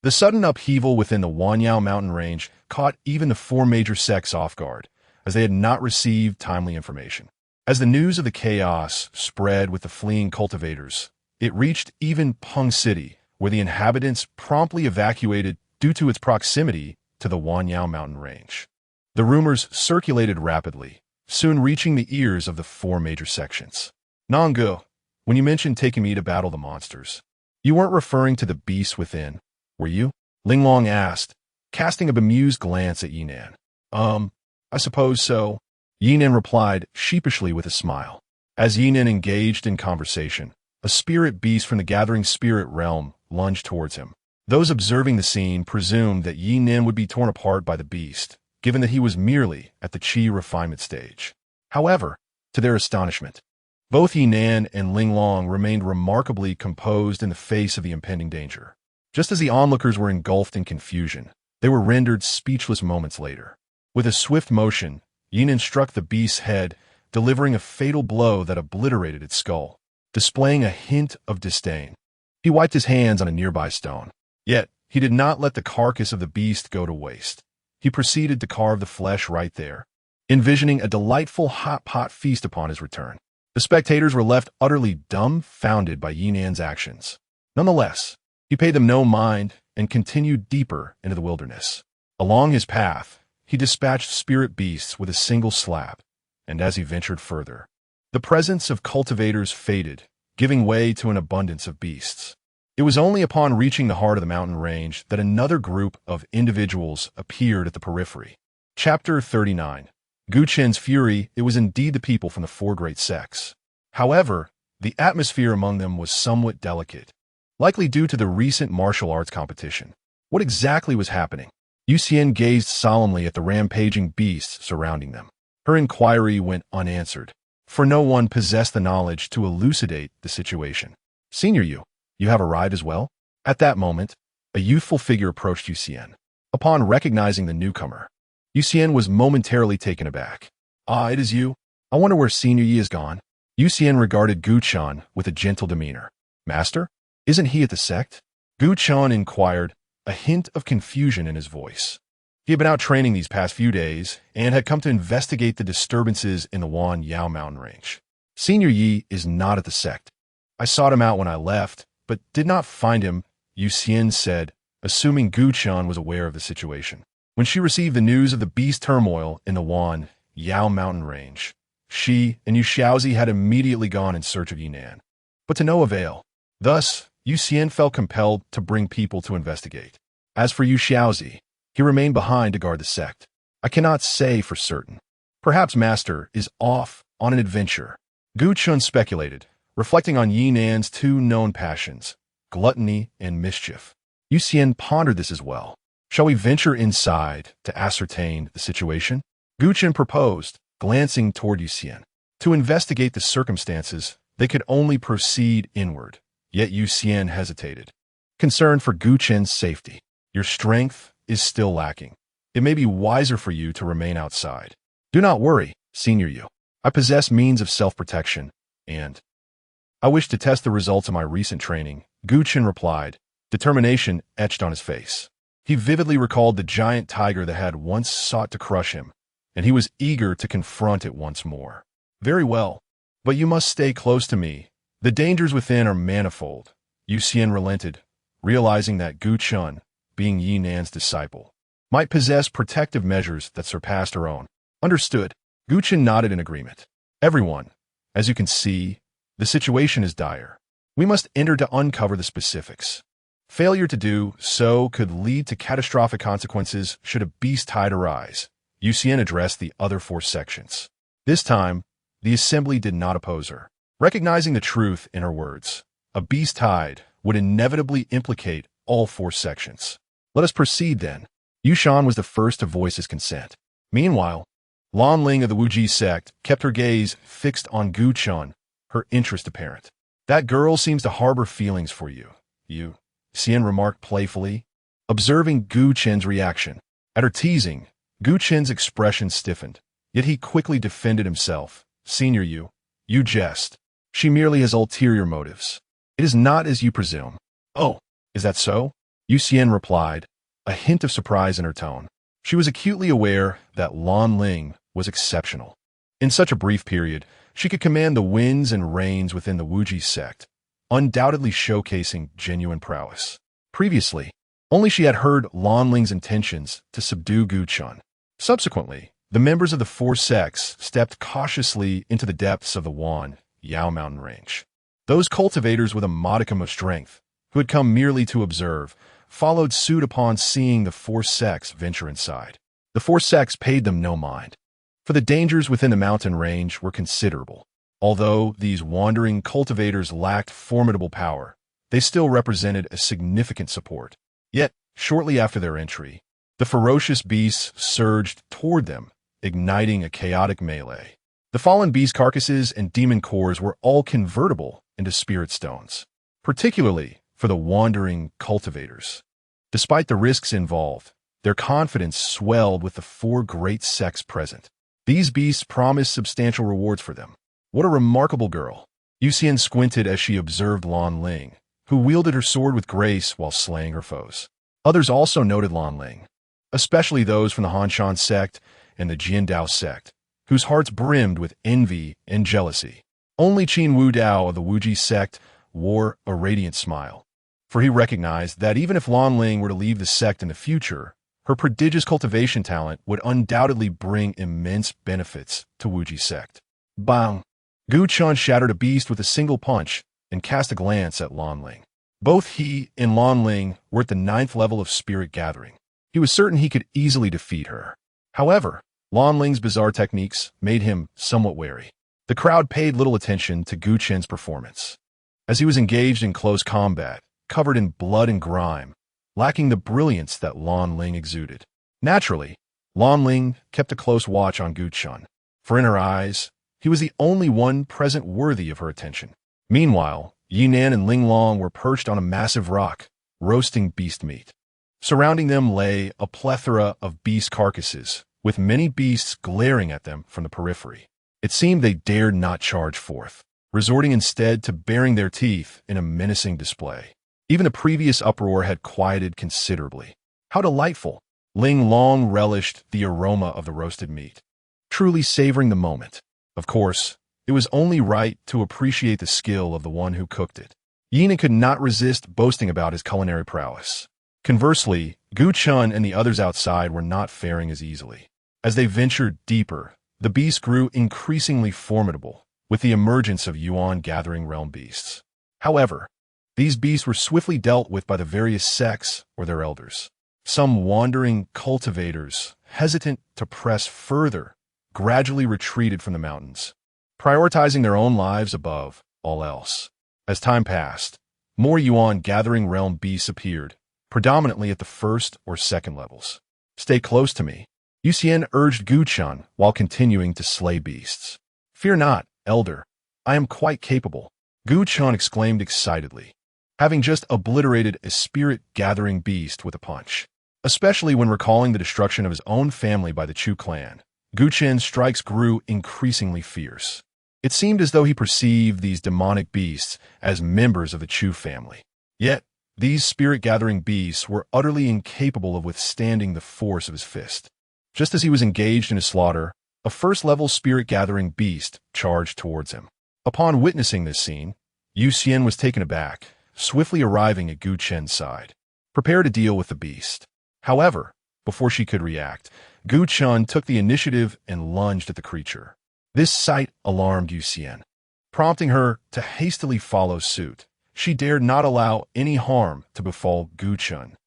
The sudden upheaval within the Wanyao mountain range caught even the four major sects off guard, as they had not received timely information. As the news of the chaos spread with the fleeing cultivators, it reached even Peng City, where the inhabitants promptly evacuated due to its proximity to the Wanyao mountain range. The rumors circulated rapidly, soon reaching the ears of the four major sections. Nanga, when you mentioned taking me to battle the monsters, you weren't referring to the beasts within, were you? Linglong asked, casting a bemused glance at Ye Nan. I suppose so. Ye Nan replied sheepishly with a smile. As Ye Nan engaged in conversation, a spirit beast from the gathering spirit realm lunged towards him. Those observing the scene presumed that Ye Nan would be torn apart by the beast, given that he was merely at the qi refinement stage. However, to their astonishment, both Ye Nan and Linglong remained remarkably composed in the face of the impending danger. Just as the onlookers were engulfed in confusion, they were rendered speechless moments later. With a swift motion, Ye Nan struck the beast's head, delivering a fatal blow that obliterated its skull, displaying a hint of disdain. He wiped his hands on a nearby stone. Yet, he did not let the carcass of the beast go to waste. He proceeded to carve the flesh right there, envisioning a delightful hot pot feast upon his return. The spectators were left utterly dumbfounded by Ye Nan's actions. Nonetheless, he paid them no mind and continued deeper into the wilderness. Along his path, he dispatched spirit beasts with a single slap, and as he ventured further, the presence of cultivators faded, giving way to an abundance of beasts. It was only upon reaching the heart of the mountain range that another group of individuals appeared at the periphery. Chapter 39. Gu Chen's fury. It was indeed the people from the four great sects. However, the atmosphere among them was somewhat delicate, likely due to the recent martial arts competition. What exactly was happening? Yuxian gazed solemnly at the rampaging beasts surrounding them. Her inquiry went unanswered, for no one possessed the knowledge to elucidate the situation. Senior Yu, you have arrived as well? At that moment, a youthful figure approached Yuxian. Upon recognizing the newcomer, Yuxian was momentarily taken aback. Ah, it is you. I wonder where Senior Yi is gone. Yuxian regarded Gu Chan with a gentle demeanor. Master? Isn't he at the sect? Gu Chan inquired, a hint of confusion in his voice. He had been out training these past few days and had come to investigate the disturbances in the Wanyao mountain range. Senior Yi is not at the sect. I sought him out when I left, but did not find him, Yuxian said, assuming Gu Chan was aware of the situation. When she received the news of the beast turmoil in the Wanyao mountain range, she and Yu Xiaozi had immediately gone in search of Ye Nan, but to no avail. Thus, Yuxian felt compelled to bring people to investigate. As for Yu Xiaozi, he remained behind to guard the sect. I cannot say for certain. Perhaps Master is off on an adventure. Gu Chun speculated, reflecting on Ye Nan's two known passions, gluttony and mischief. Yuxian pondered this as well. Shall we venture inside to ascertain the situation? Gu Chun proposed, glancing toward Yuxian. To investigate the circumstances, they could only proceed inward. Yet Yuxian hesitated, concerned for Gu Chen's safety. Your strength is still lacking. It may be wiser for you to remain outside. Do not worry, Senior Yu. I possess means of self-protection, and I wish to test the results of my recent training, Gu Chen replied, determination etched on his face. He vividly recalled the giant tiger that had once sought to crush him, and he was eager to confront it once more. Very well, but you must stay close to me. The dangers within are manifold. Yuxian relented, realizing that Gu Chun, being Ye Nan's disciple, might possess protective measures that surpassed her own. Understood. Gu Chun nodded in agreement. Everyone, as you can see, the situation is dire. We must enter to uncover the specifics. Failure to do so could lead to catastrophic consequences should a beast tide arise, Yu addressed the other 4 sections. This time, the assembly did not oppose her. Recognizing the truth in her words, a beast tide would inevitably implicate all 4 sections. Let us proceed then. Yushan was the first to voice his consent. Meanwhile, Lan Ling of the Wuji sect kept her gaze fixed on Gu Chun, her interest apparent. That girl seems to harbor feelings for you, Xian remarked playfully, observing Gu Chen's reaction. At her teasing, Gu Chen's expression stiffened, yet he quickly defended himself. Senior you jest. She merely has ulterior motives. It is not as you presume. Oh, is that so? Yu Xian replied, a hint of surprise in her tone. She was acutely aware that Lan Ling was exceptional. In such a brief period, she could command the winds and rains within the Wuji sect, undoubtedly showcasing genuine prowess. Previously, only she had heard Lan Ling's intentions to subdue Gu Chun. Subsequently, the members of the 4 sects stepped cautiously into the depths of the Wan Yao mountain range. Those cultivators with a modicum of strength, who had come merely to observe, followed suit upon seeing the 4 sects venture inside. The 4 sects paid them no mind, for the dangers within the mountain range were considerable. Although these wandering cultivators lacked formidable power, they still represented a significant support. Yet, shortly after their entry, the ferocious beasts surged toward them, igniting a chaotic melee. The fallen beast carcasses and demon cores were all convertible into spirit stones, particularly for the wandering cultivators. Despite the risks involved, their confidence swelled with the 4 great sects present. These beasts promised substantial rewards for them. What a remarkable girl! Yu Xian squinted as she observed Lan Ling, who wielded her sword with grace while slaying her foes. Others also noted Lan Ling, especially those from the Hanshan sect and the Jiandao sect, whose hearts brimmed with envy and jealousy. Only Qin Wu Dao of the Wuji sect wore a radiant smile, for he recognized that even if Lan Ling were to leave the sect in the future, her prodigious cultivation talent would undoubtedly bring immense benefits to Wuji sect. Bang! Gu Chun shattered a beast with a single punch and cast a glance at Lan Ling. Both he and Lan Ling were at the 9th level of spirit gathering. He was certain he could easily defeat her. However, Lan Ling's bizarre techniques made him somewhat wary. The crowd paid little attention to Gu Chen's performance, as he was engaged in close combat, covered in blood and grime, lacking the brilliance that Lan Ling exuded. Naturally, Lan Ling kept a close watch on Gu Chun, for in her eyes, he was the only one present worthy of her attention. Meanwhile, Ye Nan and Ling Long were perched on a massive rock, roasting beast meat. Surrounding them lay a plethora of beast carcasses, with many beasts glaring at them from the periphery. It seemed they dared not charge forth, resorting instead to baring their teeth in a menacing display. Even the previous uproar had quieted considerably. How delightful! Ling Long relished the aroma of the roasted meat, truly savoring the moment. Of course, it was only right to appreciate the skill of the one who cooked it. Ye Nan could not resist boasting about his culinary prowess. Conversely, Gu Chun and the others outside were not faring as easily. As they ventured deeper, the beasts grew increasingly formidable, with the emergence of Yuan gathering realm beasts. However, these beasts were swiftly dealt with by the various sects or their elders. Some wandering cultivators, hesitant to press further, gradually retreated from the mountains, prioritizing their own lives above all else. As time passed, more Yuan gathering realm beasts appeared, predominantly at the 1st or 2nd levels. Stay close to me, Yu Xian urged Gu Chun while continuing to slay beasts. Fear not, elder. I am quite capable, Gu Chun exclaimed excitedly, having just obliterated a spirit-gathering beast with a punch. Especially when recalling the destruction of his own family by the Chu clan, Gu Chen's strikes grew increasingly fierce. It seemed as though he perceived these demonic beasts as members of the Chu family. Yet, these spirit-gathering beasts were utterly incapable of withstanding the force of his fist. Just as he was engaged in his slaughter, a 1st-level spirit-gathering beast charged towards him. Upon witnessing this scene, Yu Xian was taken aback, swiftly arriving at Gu Chen's side, prepared to deal with the beast. However, before she could react, Gu Chun took the initiative and lunged at the creature. This sight alarmed Yu Xian, prompting her to hastily follow suit. She dared not allow any harm to befall Gu Chun.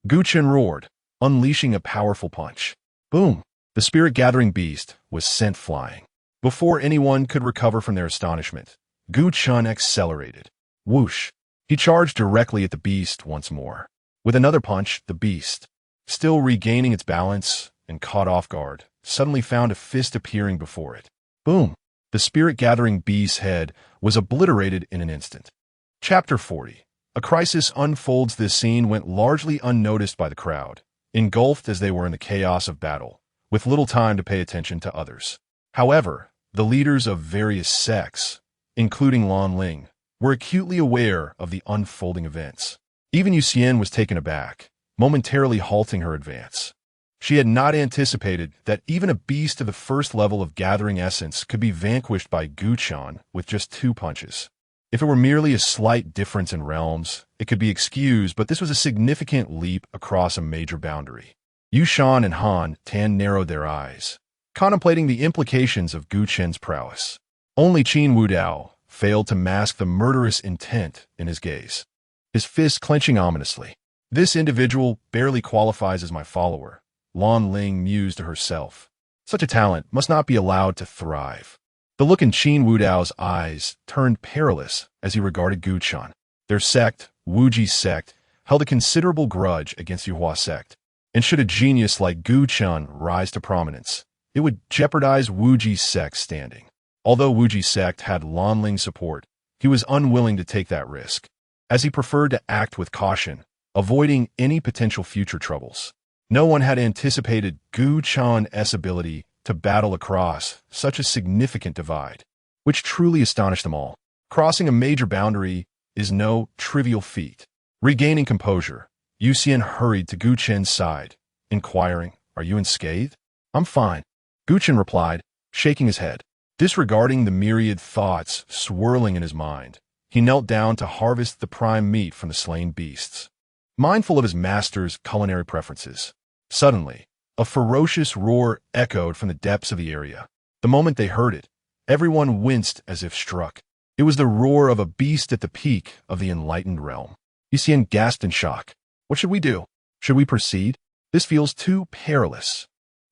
Gu Chun roared, unleashing a powerful punch. Boom! The spirit-gathering beast was sent flying. Before anyone could recover from their astonishment, Gu Chun accelerated. Whoosh! He charged directly at the beast once more. With another punch, the beast, still regaining its balance and caught off guard, suddenly found a fist appearing before it. Boom! The spirit-gathering beast's head was obliterated in an instant. Chapter 40. A crisis unfolds. This scene went largely unnoticed by the crowd, engulfed as they were in the chaos of battle, with little time to pay attention to others. However, the leaders of various sects, including Lan Ling, were acutely aware of the unfolding events. Even Yu Xian was taken aback, momentarily halting her advance. She had not anticipated that even a beast of the first level of gathering essence could be vanquished by Gu Chun with just 2 punches. If it were merely a slight difference in realms, it could be excused, but this was a significant leap across a major boundary. Yu Shan and Han Tan narrowed their eyes, contemplating the implications of Gu Chen's prowess. Only Qin Wudao failed to mask the murderous intent in his gaze, his fist clenching ominously. This individual barely qualifies as my follower, Lan Ling mused to herself. Such a talent must not be allowed to thrive. The look in Qin Wudao's eyes turned perilous as he regarded Gu Chun. Their sect, Wuji's sect, held a considerable grudge against Yuhua sect, and should a genius like Gu Chun rise to prominence, it would jeopardize Wuji's sect's standing. Although Wuji's sect had Lan Ling's support, he was unwilling to take that risk, as he preferred to act with caution, avoiding any potential future troubles. No one had anticipated Gu Chun's ability to battle across such a significant divide, which truly astonished them all. Crossing a major boundary is no trivial feat. Regaining composure, Yu Xian hurried to Gu Chen's side, inquiring, "Are you unscathed?" "I'm fine," Gu Chen replied, shaking his head. Disregarding the myriad thoughts swirling in his mind, he knelt down to harvest the prime meat from the slain beasts, mindful of his master's culinary preferences. Suddenly, a ferocious roar echoed from the depths of the area. The moment they heard it, everyone winced as if struck. It was the roar of a beast at the peak of the enlightened realm. Yu Xian gasped in shock. "What should we do? Should we proceed? This feels too perilous."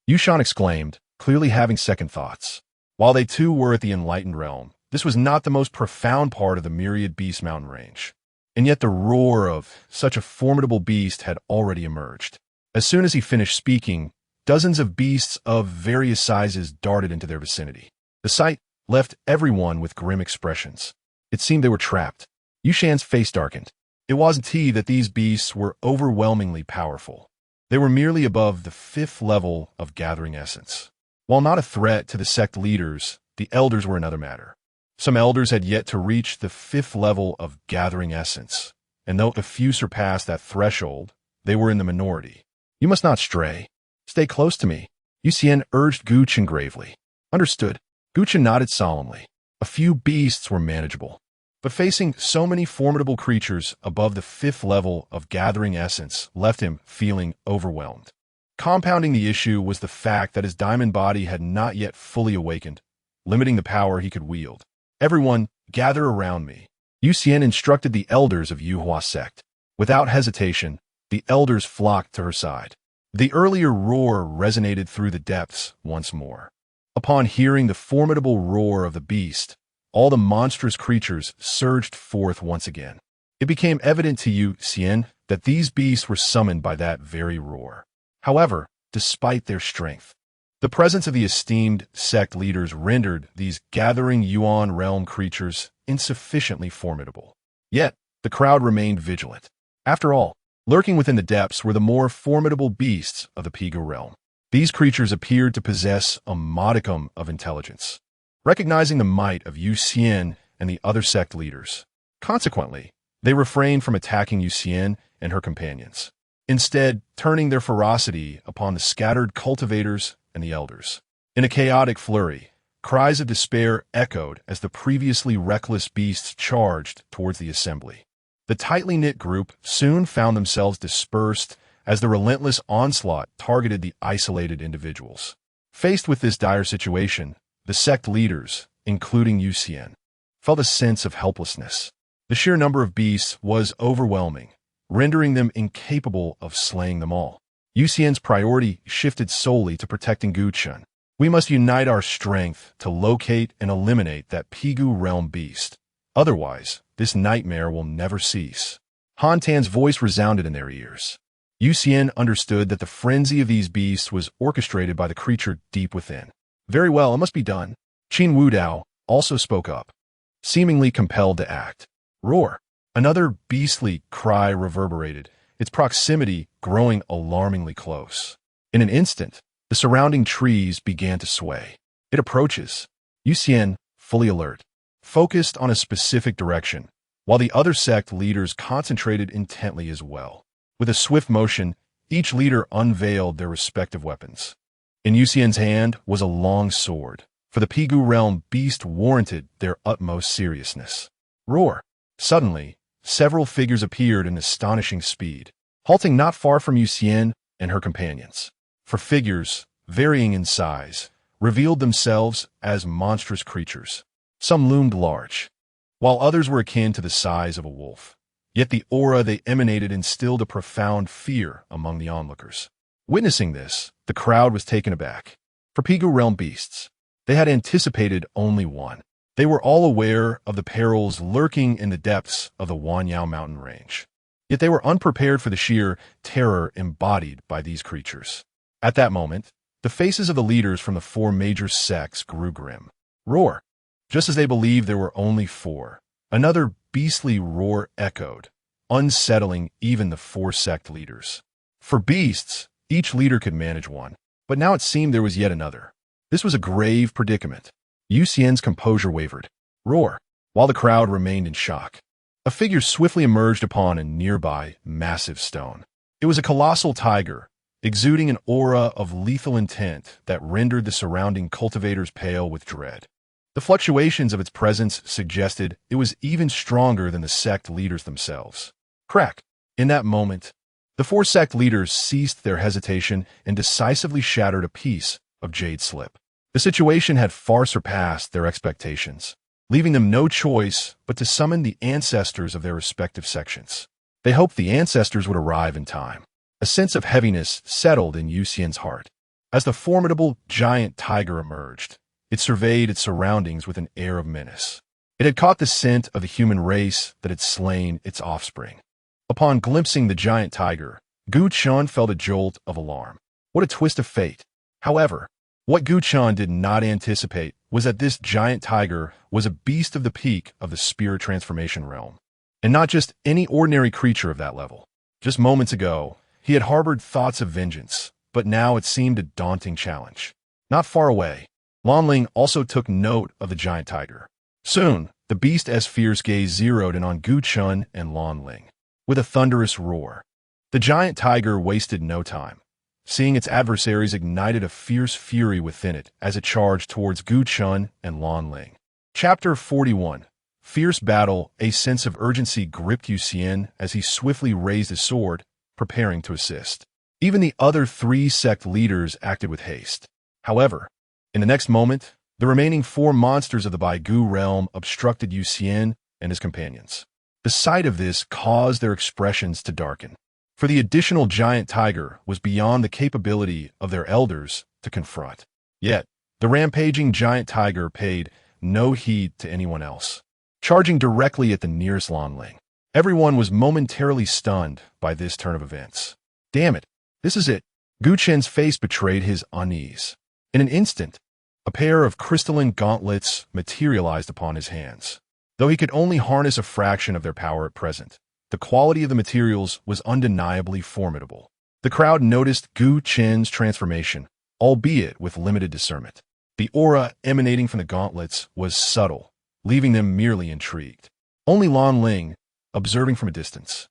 Yu Shan exclaimed, clearly having second thoughts. While they too were at the enlightened realm, this was not the most profound part of the myriad beast mountain range. And yet the roar of such a formidable beast had already emerged. As soon as he finished speaking, dozens of beasts of various sizes darted into their vicinity. The sight left everyone with grim expressions. It seemed they were trapped. Yu Shan's face darkened. It wasn't he that these beasts were overwhelmingly powerful. They were merely above the 5th level of gathering essence. While not a threat to the sect leaders, the elders were another matter. Some elders had yet to reach the 5th level of gathering essence, and though a few surpassed that threshold, they were in the minority. "You must not stray. Stay close to me," Yu Xian urged Gu Chen gravely. "Understood." Gu Chen nodded solemnly. A few beasts were manageable, but facing so many formidable creatures above the 5th level of gathering essence left him feeling overwhelmed. Compounding the issue was the fact that his diamond body had not yet fully awakened, limiting the power he could wield. "Everyone, gather around me," Yu Xian instructed the elders of Yuhua sect. Without hesitation, the elders flocked to her side. The earlier roar resonated through the depths once more. Upon hearing the formidable roar of the beast, all the monstrous creatures surged forth once again. It became evident to Yu Xian that these beasts were summoned by that very roar. However, despite their strength, the presence of the esteemed sect leaders rendered these gathering Yuan realm creatures insufficiently formidable. Yet, the crowd remained vigilant. After all, lurking within the depths were the more formidable beasts of the Piga realm. These creatures appeared to possess a modicum of intelligence, recognizing the might of Yu Xian and the other sect leaders. Consequently, they refrained from attacking Yu Xian and her companions, instead turning their ferocity upon the scattered cultivators and the elders. In a chaotic flurry, cries of despair echoed as the previously reckless beasts charged towards the assembly. The tightly knit group soon found themselves dispersed as the relentless onslaught targeted the isolated individuals. Faced with this dire situation, the sect leaders, including Yu Xian, felt a sense of helplessness. The sheer number of beasts was overwhelming, rendering them incapable of slaying them all. Yuxian's priority shifted solely to protecting Guchun. We must unite our strength to locate and eliminate that Pigu realm beast. Otherwise, this nightmare will never cease. Han Tan's voice resounded in their ears. Yuxian understood that the frenzy of these beasts was orchestrated by the creature deep within. Very well, it must be done. Qin Wudao also spoke up, seemingly compelled to act. Roar! Another beastly cry reverberated, its proximity growing alarmingly close. In an instant, the surrounding trees began to sway. It approaches. Yuxian, fully alert, focused on a specific direction, while the other sect leaders concentrated intently as well. With a swift motion, each leader unveiled their respective weapons. In Yuxian's hand was a long sword, for the Pigu realm beast warranted their utmost seriousness. Roar! Suddenly, several figures appeared in astonishing speed, halting not far from Yuxian and her companions. For figures, varying in size, revealed themselves as monstrous creatures. Some loomed large, while others were akin to the size of a wolf. Yet the aura they emanated instilled a profound fear among the onlookers. Witnessing this, the crowd was taken aback. For Pigu realm beasts, they had anticipated only one. They were all aware of the perils lurking in the depths of the Wanyao mountain range. Yet they were unprepared for the sheer terror embodied by these creatures. At that moment, the faces of the leaders from the four major sects grew grim. Roar! Just as they believed there were only four, another beastly roar echoed, unsettling even the four sect leaders. For beasts, each leader could manage one, but now it seemed there was yet another. This was a grave predicament. Yuxian's composure wavered. Roar! While the crowd remained in shock. A figure swiftly emerged upon a nearby, massive stone. It was a colossal tiger, exuding an aura of lethal intent that rendered the surrounding cultivators pale with dread. The fluctuations of its presence suggested it was even stronger than the sect leaders themselves. Crack! In that moment, the four sect leaders ceased their hesitation and decisively shattered a piece of jade slip. The situation had far surpassed their expectations, leaving them no choice but to summon the ancestors of their respective sections. They hoped the ancestors would arrive in time. A sense of heaviness settled in Yuxian's heart. As the formidable giant tiger emerged, it surveyed its surroundings with an air of menace. It had caught the scent of the human race that had slain its offspring. Upon glimpsing the giant tiger, Gu Chun felt a jolt of alarm. What a twist of fate! However, what Gu Chun did not anticipate was that this giant tiger was a beast of the peak of the spirit transformation realm, and not just any ordinary creature of that level. Just moments ago, he had harbored thoughts of vengeance, but now it seemed a daunting challenge. Not far away, Lan Ling also took note of the giant tiger. Soon, the beast as fierce gaze zeroed in on Gu Chun and Lan Ling. With a thunderous roar, the giant tiger wasted no time. Seeing its adversaries ignited a fierce fury within it as it charged towards Gu Chun and Lan Ling. Chapter 41. Fierce Battle. A sense of urgency gripped Yuxian as he swiftly raised his sword, preparing to assist. Even the other three sect leaders acted with haste. However, in the next moment, the remaining four monsters of the Baigu realm obstructed Yuxian and his companions. The sight of this caused their expressions to darken, for the additional giant tiger was beyond the capability of their elders to confront. Yet, the rampaging giant tiger paid no heed to anyone else, charging directly at the nearest Lan Ling. Everyone was momentarily stunned by this turn of events. Damn it, this is it. Gu Chen's face betrayed his unease. In an instant, a pair of crystalline gauntlets materialized upon his hands. Though he could only harness a fraction of their power at present, the quality of the materials was undeniably formidable. The crowd noticed Gu Chen's transformation, albeit with limited discernment. The aura emanating from the gauntlets was subtle, leaving them merely intrigued. Only Lan Ling, observing from a distance,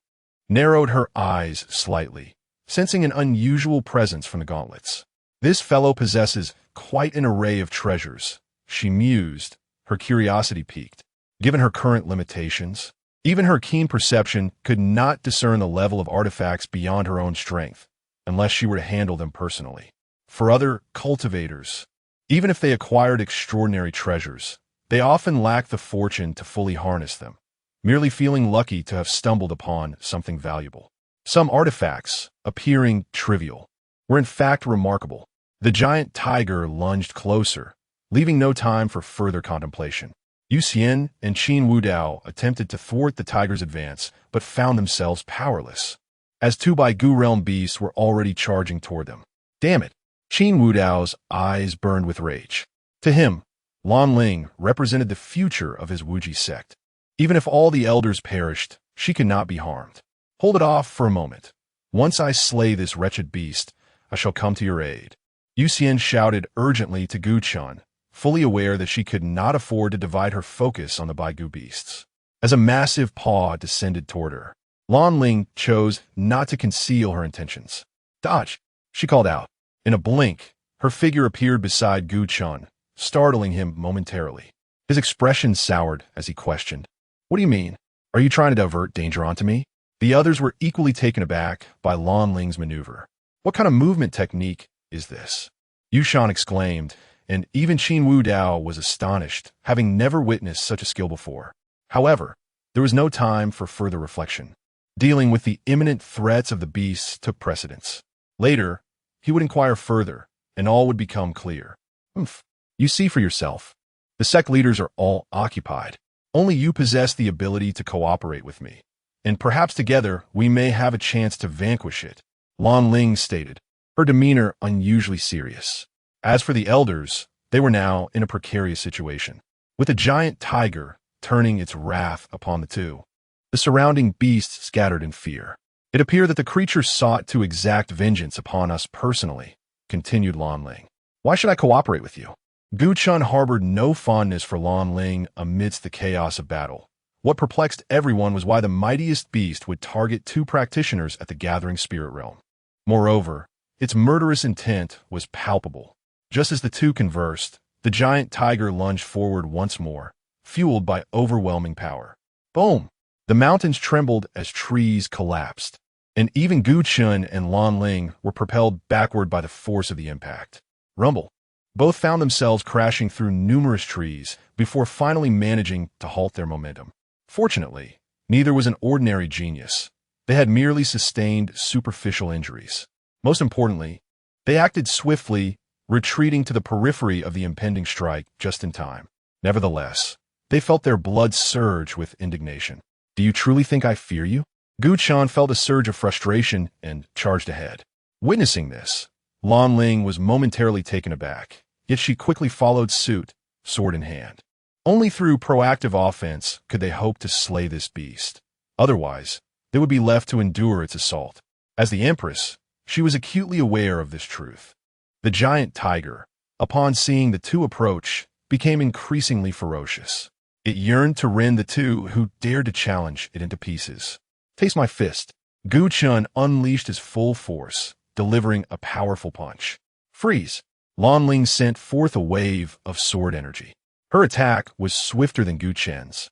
narrowed her eyes slightly, sensing an unusual presence from the gauntlets. This fellow possesses quite an array of treasures, she mused, her curiosity piqued. Given her current limitations, even her keen perception could not discern the level of artifacts beyond her own strength, unless she were to handle them personally. For other cultivators, even if they acquired extraordinary treasures, they often lacked the fortune to fully harness them, merely feeling lucky to have stumbled upon something valuable. Some artifacts, appearing trivial, were in fact remarkable. The giant tiger lunged closer, leaving no time for further contemplation. Yu Xian and Qin Wudao attempted to thwart the tiger's advance, but found themselves powerless, as two Baigu realm beasts were already charging toward them. Damn it! Qin Wudao's eyes burned with rage. To him, Lan Ling represented the future of his Wuji sect. Even if all the elders perished, she could not be harmed. Hold it off for a moment. Once I slay this wretched beast, I shall come to your aid. Yu Xian shouted urgently to Gu Chun, fully aware that she could not afford to divide her focus on the Baigu beasts. As a massive paw descended toward her, Lan Ling chose not to conceal her intentions. Dodge! She called out. In a blink, her figure appeared beside Gu Chun, startling him momentarily. His expression soured as he questioned, "What do you mean? Are you trying to divert danger onto me?" The others were equally taken aback by Lan Ling's maneuver. What kind of movement technique is this? Yu Shan exclaimed, and even Qin Wudao was astonished, having never witnessed such a skill before. However, there was no time for further reflection. Dealing with the imminent threats of the beasts took precedence. Later, he would inquire further, and all would become clear. You see for yourself. The sect leaders are all occupied. Only you possess the ability to cooperate with me, and perhaps together we may have a chance to vanquish it, Lan Ling stated, her demeanor unusually serious. As for the elders, they were now in a precarious situation, with a giant tiger turning its wrath upon the two. The surrounding beasts scattered in fear. It appeared that the creature sought to exact vengeance upon us personally, continued Lan Ling. Why should I cooperate with you? Gu Chun harbored no fondness for Lan Ling amidst the chaos of battle. What perplexed everyone was why the mightiest beast would target two practitioners at the gathering spirit realm. Moreover, its murderous intent was palpable. Just as the two conversed, the giant tiger lunged forward once more, fueled by overwhelming power. Boom! The mountains trembled as trees collapsed, and even Gu Chun and Lan Ling were propelled backward by the force of the impact. Rumble! Both found themselves crashing through numerous trees before finally managing to halt their momentum. Fortunately, neither was an ordinary genius. They had merely sustained superficial injuries. Most importantly, they acted swiftly, retreating to the periphery of the impending strike just in time. Nevertheless, they felt their blood surge with indignation. Do you truly think I fear you? Gu Chun felt a surge of frustration and charged ahead. Witnessing this, Lan Ling was momentarily taken aback, yet she quickly followed suit, sword in hand. Only through proactive offense could they hope to slay this beast. Otherwise, they would be left to endure its assault. As the Empress, she was acutely aware of this truth. The giant tiger, upon seeing the two approach, became increasingly ferocious. It yearned to rend the two who dared to challenge it into pieces. Taste my fist. Gu Chun unleashed his full force, delivering a powerful punch. Freeze! Lan Ling sent forth a wave of sword energy. Her attack was swifter than Gu Chun's,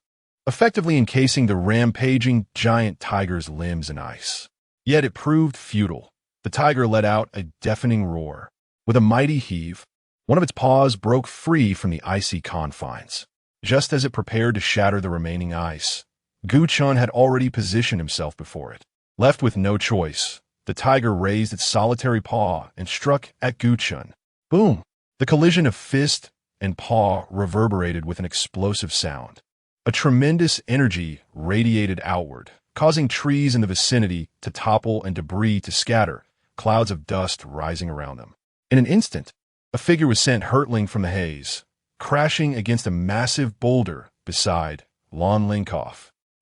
effectively encasing the rampaging giant tiger's limbs in ice. Yet it proved futile. The tiger let out a deafening roar. With a mighty heave, one of its paws broke free from the icy confines. Just as it prepared to shatter the remaining ice, Gu Chun had already positioned himself before it. Left with no choice, the tiger raised its solitary paw and struck at Gu Chun. Boom! The collision of fist and paw reverberated with an explosive sound. A tremendous energy radiated outward, causing trees in the vicinity to topple and debris to scatter, clouds of dust rising around them. In an instant, a figure was sent hurtling from the haze, crashing against a massive boulder beside Lan Ling.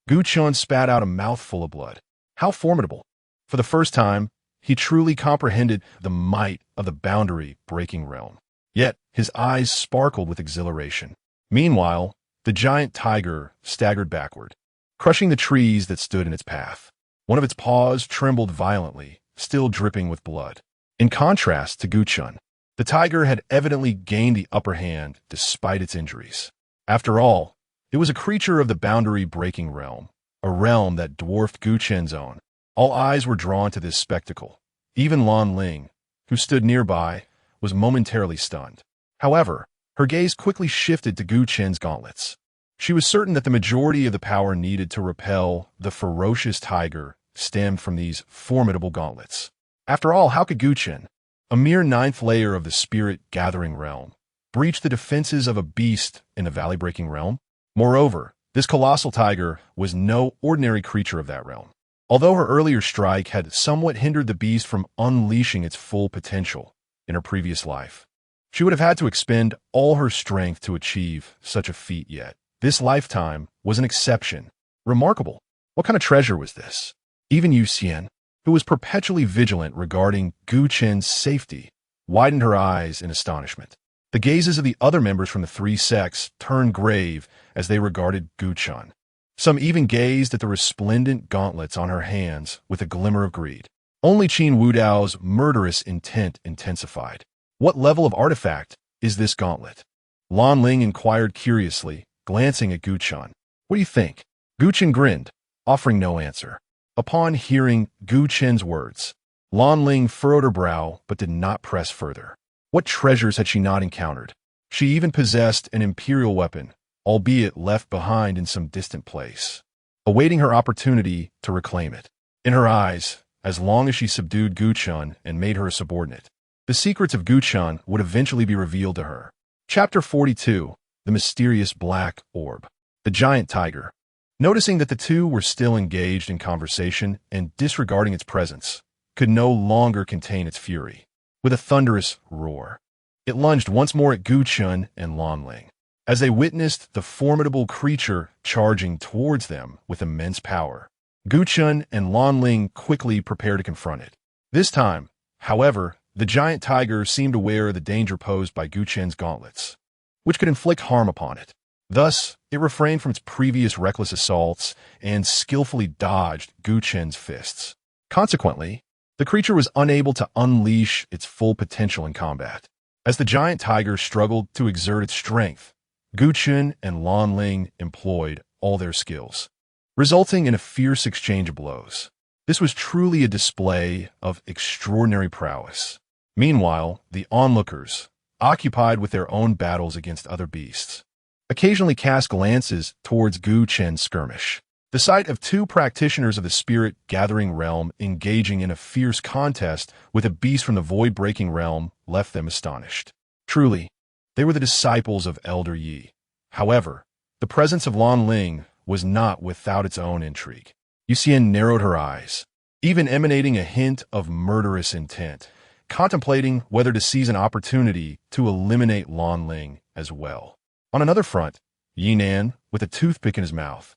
Gu Chun spat out a mouthful of blood. How formidable! For the first time, he truly comprehended the might of the boundary-breaking realm. Yet, his eyes sparkled with exhilaration. Meanwhile, the giant tiger staggered backward, crushing the trees that stood in its path. One of its paws trembled violently, still dripping with blood. In contrast to Gu Chun, the tiger had evidently gained the upper hand despite its injuries. After all, it was a creature of the boundary-breaking realm, a realm that dwarfed Gu Chun's own. All eyes were drawn to this spectacle. Even Lan Ling, who stood nearby, was momentarily stunned. However, her gaze quickly shifted to Gu Chun's gauntlets. She was certain that the majority of the power needed to repel the ferocious tiger stemmed from these formidable gauntlets. After all, how could Gu Chun, a mere ninth layer of the spirit-gathering realm, breached the defenses of a beast in the valley-breaking realm. Moreover, this colossal tiger was no ordinary creature of that realm. Although her earlier strike had somewhat hindered the beast from unleashing its full potential in her previous life, she would have had to expend all her strength to achieve such a feat yet. This lifetime was an exception. Remarkable. What kind of treasure was this? Even Ye Nan, who was perpetually vigilant regarding Gu Chen's safety, widened her eyes in astonishment. The gazes of the other members from the three sects turned grave as they regarded Gu Chen. Some even gazed at the resplendent gauntlets on her hands with a glimmer of greed. Only Qin Wudao's murderous intent intensified. What level of artifact is this gauntlet? Lan Ling inquired curiously, glancing at Gu Chen. What do you think? Gu Chen grinned, offering no answer. Upon hearing Gu Chen's words, Lan Ling furrowed her brow but did not press further. What treasures had she not encountered? She even possessed an imperial weapon, albeit left behind in some distant place, awaiting her opportunity to reclaim it. In her eyes, as long as she subdued Gu Chen and made her a subordinate, the secrets of Gu Chen would eventually be revealed to her. Chapter 42. The Mysterious Black Orb. The Giant Tiger. Noticing that the two were still engaged in conversation and disregarding its presence, could no longer contain its fury. With a thunderous roar, it lunged once more at Gu Chen and Lan Ling. As they witnessed the formidable creature charging towards them with immense power, Gu Chen and Lan Ling quickly prepared to confront it. This time, however, the giant tiger seemed aware of the danger posed by Gu Chen's gauntlets, which could inflict harm upon it. Thus, it refrained from its previous reckless assaults and skillfully dodged Gu Chen's fists. Consequently, the creature was unable to unleash its full potential in combat. As the giant tiger struggled to exert its strength, Gu Chen and Lan Ling employed all their skills, resulting in a fierce exchange of blows. This was truly a display of extraordinary prowess. Meanwhile, the onlookers, occupied with their own battles against other beasts, occasionally cast glances towards Gu Chen's skirmish. The sight of two practitioners of the spirit-gathering realm engaging in a fierce contest with a beast from the void-breaking realm left them astonished. Truly, they were the disciples of Elder Yi. However, the presence of Lan Ling was not without its own intrigue. Ye Nan narrowed her eyes, even emanating a hint of murderous intent, contemplating whether to seize an opportunity to eliminate Lan Ling as well. On another front, Ye Nan, with a toothpick in his mouth,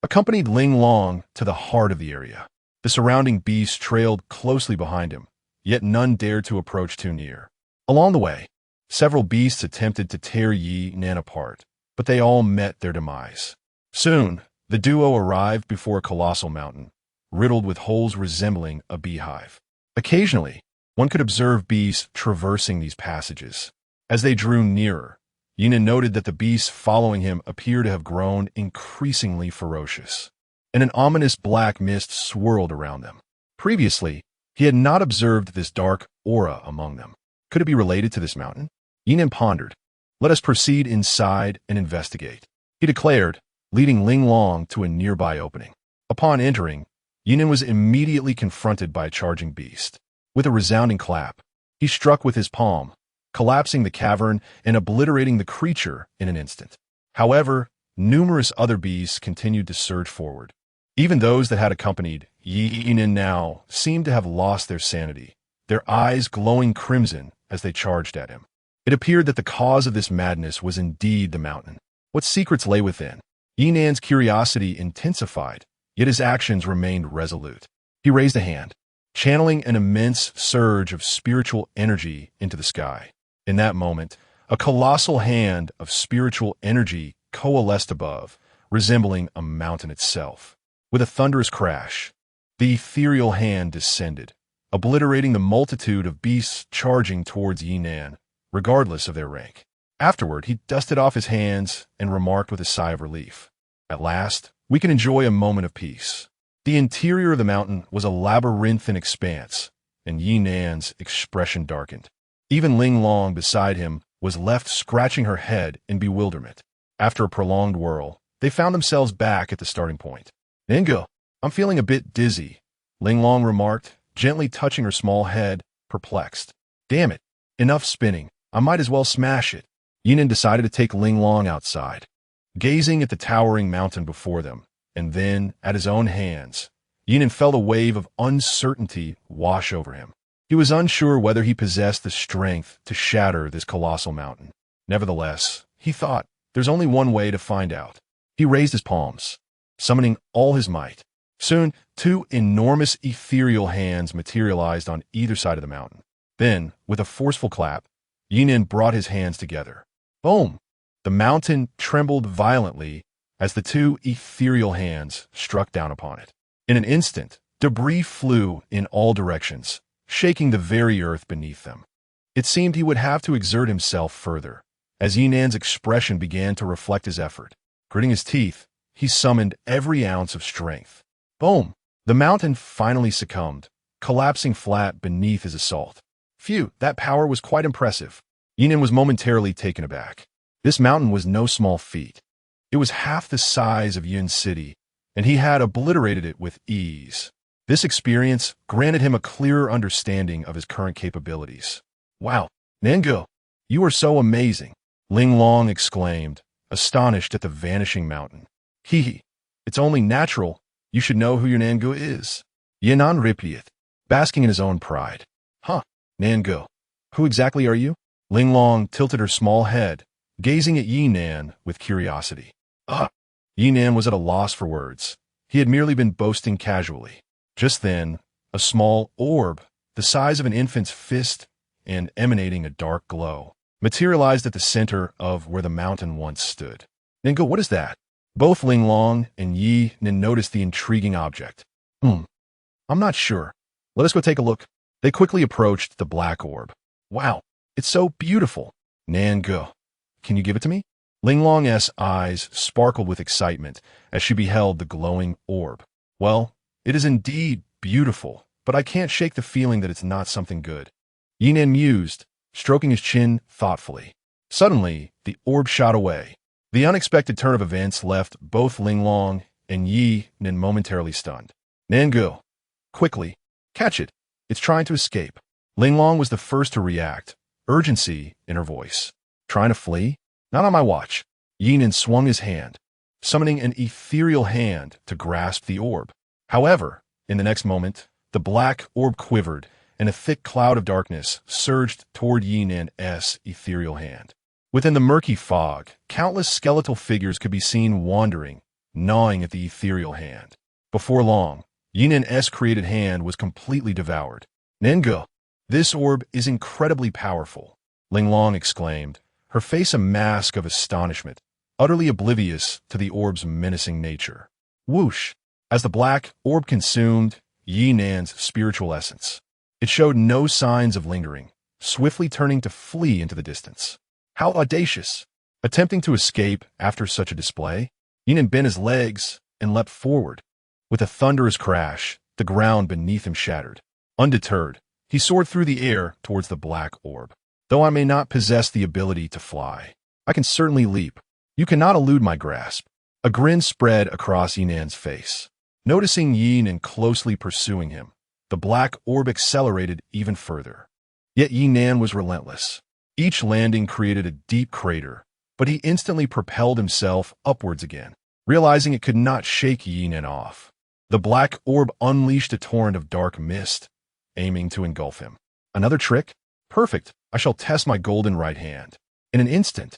accompanied Ling Long to the heart of the area. The surrounding beasts trailed closely behind him, yet none dared to approach too near. Along the way, several beasts attempted to tear Ye Nan apart, but they all met their demise. Soon, the duo arrived before a colossal mountain, riddled with holes resembling a beehive. Occasionally, one could observe beasts traversing these passages. As they drew nearer, Ye Nan noted that the beasts following him appeared to have grown increasingly ferocious, and an ominous black mist swirled around them. Previously, he had not observed this dark aura among them. Could it be related to this mountain? Ye Nan pondered. Let us proceed inside and investigate, he declared, leading Ling Long to a nearby opening. Upon entering, Ye Nan was immediately confronted by a charging beast. With a resounding clap, he struck with his palm, collapsing the cavern and obliterating the creature in an instant. However, numerous other beasts continued to surge forward. Even those that had accompanied Ye Nan now seemed to have lost their sanity, their eyes glowing crimson as they charged at him. It appeared that the cause of this madness was indeed the mountain. What secrets lay within? Ye Nan's curiosity intensified, yet his actions remained resolute. He raised a hand, channeling an immense surge of spiritual energy into the sky. In that moment, a colossal hand of spiritual energy coalesced above, resembling a mountain itself. With a thunderous crash, the ethereal hand descended, obliterating the multitude of beasts charging towards Ye Nan, regardless of their rank. Afterward, he dusted off his hands and remarked with a sigh of relief, "At last, we can enjoy a moment of peace." The interior of the mountain was a labyrinthine expanse, and Ye Nan's expression darkened. Even Ling Long beside him was left scratching her head in bewilderment. After a prolonged whirl, they found themselves back at the starting point. "Ningo, I'm feeling a bit dizzy," Ling Long remarked, gently touching her small head, perplexed. Damn it. Enough spinning. I might as well smash it. Ye Nan decided to take Linglong outside. Gazing at the towering mountain before them, and then at his own hands, Ye Nan felt a wave of uncertainty wash over him. He was unsure whether he possessed the strength to shatter this colossal mountain. Nevertheless, he thought, there's only one way to find out. He raised his palms, summoning all his might. Soon, two enormous ethereal hands materialized on either side of the mountain. Then, with a forceful clap, Ye Nan brought his hands together. Boom! The mountain trembled violently as the two ethereal hands struck down upon it. In an instant, debris flew in all directions, shaking the very earth beneath them. It seemed he would have to exert himself further, as Ye Nan's expression began to reflect his effort. Gritting his teeth, he summoned every ounce of strength. Boom! The mountain finally succumbed, collapsing flat beneath his assault. Phew, that power was quite impressive. Ye Nan was momentarily taken aback. This mountain was no small feat. It was half the size of Yun City, and he had obliterated it with ease. This experience granted him a clearer understanding of his current capabilities. Wow, Nangu, you are so amazing, Linglong exclaimed, astonished at the vanishing mountain. Hee, it's only natural. You should know who your Nangu is. Ye Nan repeated, basking in his own pride. Huh, Nangu, who exactly are you? Linglong tilted her small head, gazing at Ye Nan with curiosity. Ye Nan was at a loss for words. He had merely been boasting casually. Just then, a small orb, the size of an infant's fist and emanating a dark glow, materialized at the center of where the mountain once stood. Nangu, what is that? Both Linglong and Ye Nan noticed the intriguing object. I'm not sure. Let us go take a look. They quickly approached the black orb. Wow, it's so beautiful. Nangu, can you give it to me? Linglong's eyes sparkled with excitement as she beheld the glowing orb. Well, it is indeed beautiful, but I can't shake the feeling that it's not something good. Ye Nan mused, stroking his chin thoughtfully. Suddenly, the orb shot away. The unexpected turn of events left both Linglong and Ye Nan momentarily stunned. Nangu, quickly, catch it. It's trying to escape. Linglong was the first to react, urgency in her voice. Trying to flee? Not on my watch. Ye Nan swung his hand, summoning an ethereal hand to grasp the orb. However, in the next moment, the black orb quivered, and a thick cloud of darkness surged toward Ye Nan's ethereal hand. Within the murky fog, countless skeletal figures could be seen wandering, gnawing at the ethereal hand. Before long, Ye Nan's created hand was completely devoured. Nangu, this orb is incredibly powerful, Linglong exclaimed, her face a mask of astonishment, utterly oblivious to the orb's menacing nature. Whoosh! As the black orb consumed Ye Nan's spiritual essence, it showed no signs of lingering, swiftly turning to flee into the distance. How audacious! Attempting to escape after such a display, Ye Nan bent his legs and leapt forward. With a thunderous crash, the ground beneath him shattered. Undeterred, he soared through the air towards the black orb. Though I may not possess the ability to fly, I can certainly leap. You cannot elude my grasp. A grin spread across Ye Nan's face. Noticing Ye Nan closely pursuing him, the black orb accelerated even further. Yet Ye Nan was relentless. Each landing created a deep crater, but he instantly propelled himself upwards again. Realizing it could not shake Ye Nan off, the black orb unleashed a torrent of dark mist, aiming to engulf him. Another trick? Perfect. I shall test my golden right hand. In an instant,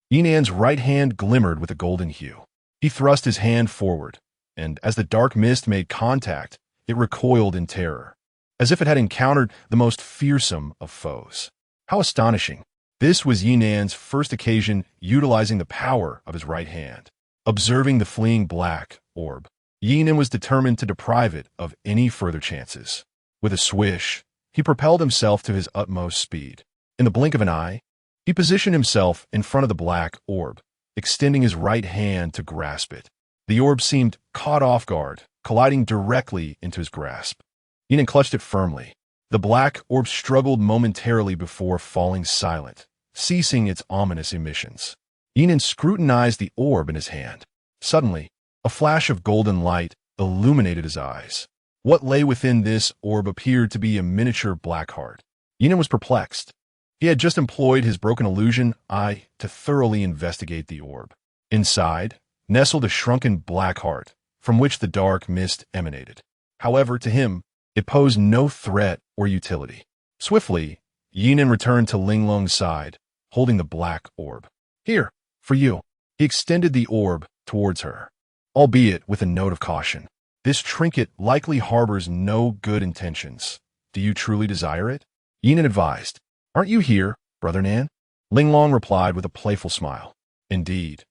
Ye Nan's right hand glimmered with a golden hue. He thrust his hand forward, and as the dark mist made contact, it recoiled in terror, as if it had encountered the most fearsome of foes. How astonishing! This was Ye Nan's first occasion utilizing the power of his right hand. Observing the fleeing black orb, Ye Nan was determined to deprive it of any further chances. With a swish, he propelled himself to his utmost speed. In the blink of an eye, he positioned himself in front of the black orb, extending his right hand to grasp it. The orb seemed caught off guard, colliding directly into his grasp. Ye Nan clutched it firmly. The black orb struggled momentarily before falling silent, ceasing its ominous emissions. Ye Nan scrutinized the orb in his hand. Suddenly, a flash of golden light illuminated his eyes. What lay within this orb appeared to be a miniature black heart. Ye Nan was perplexed. He had just employed his broken illusion eye to thoroughly investigate the orb. Inside, nestled a shrunken black heart, from which the dark mist emanated. However, to him, it posed no threat or utility. Swiftly, Ye Nan returned to Linglong's side, holding the black orb. Here, for you. He extended the orb towards her, albeit with a note of caution. This trinket likely harbors no good intentions. Do you truly desire it? Ye Nan advised. Aren't you here, Brother Nan? Linglong replied with a playful smile. Indeed.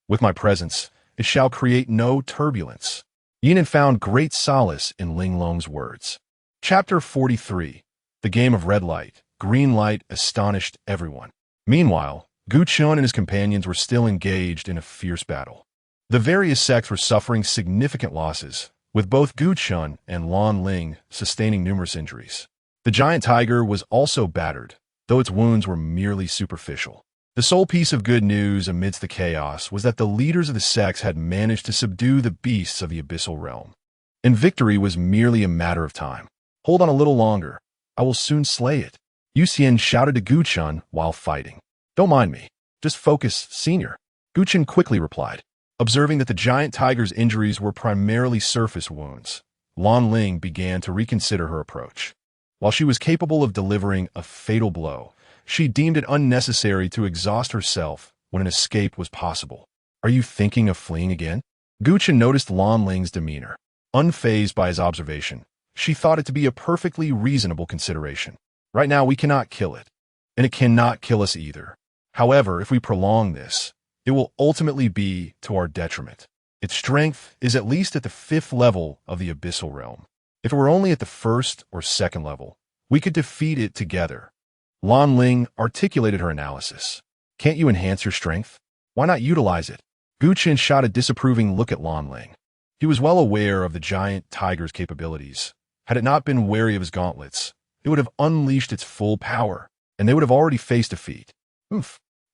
With my presence, it shall create no turbulence. Ye Nan found great solace in Linglong's words. Chapter 43. The game of red light, green light astonished everyone. Meanwhile, Gu Chun and his companions were still engaged in a fierce battle. The various sects were suffering significant losses, with both Gu Chun and Lan Ling sustaining numerous injuries. The giant tiger was also battered, though its wounds were merely superficial. The sole piece of good news amidst the chaos was that the leaders of the sects had managed to subdue the beasts of the abyssal realm, and victory was merely a matter of time. Hold on a little longer. I will soon slay it. Yu Xian shouted to Gu Chun while fighting. Don't mind me. Just focus, senior. Gu Chun quickly replied. Observing that the giant tiger's injuries were primarily surface wounds, Lan Ling began to reconsider her approach. While she was capable of delivering a fatal blow, she deemed it unnecessary to exhaust herself when an escape was possible. Are you thinking of fleeing again? Gu Chun noticed Lan Ling's demeanor. Unfazed by his observation, she thought it to be a perfectly reasonable consideration. Right now, we cannot kill it, and it cannot kill us either. However, if we prolong this, it will ultimately be to our detriment. Its strength is at least at the 5th level of the abyssal realm. If it were only at the 1st or 2nd level, we could defeat it together. Lan Ling articulated her analysis. Can't you enhance your strength? Why not utilize it? Gu Chun shot a disapproving look at Lan Ling. He was well aware of the giant tiger's capabilities. Had it not been wary of his gauntlets, it would have unleashed its full power, and they would have already faced defeat.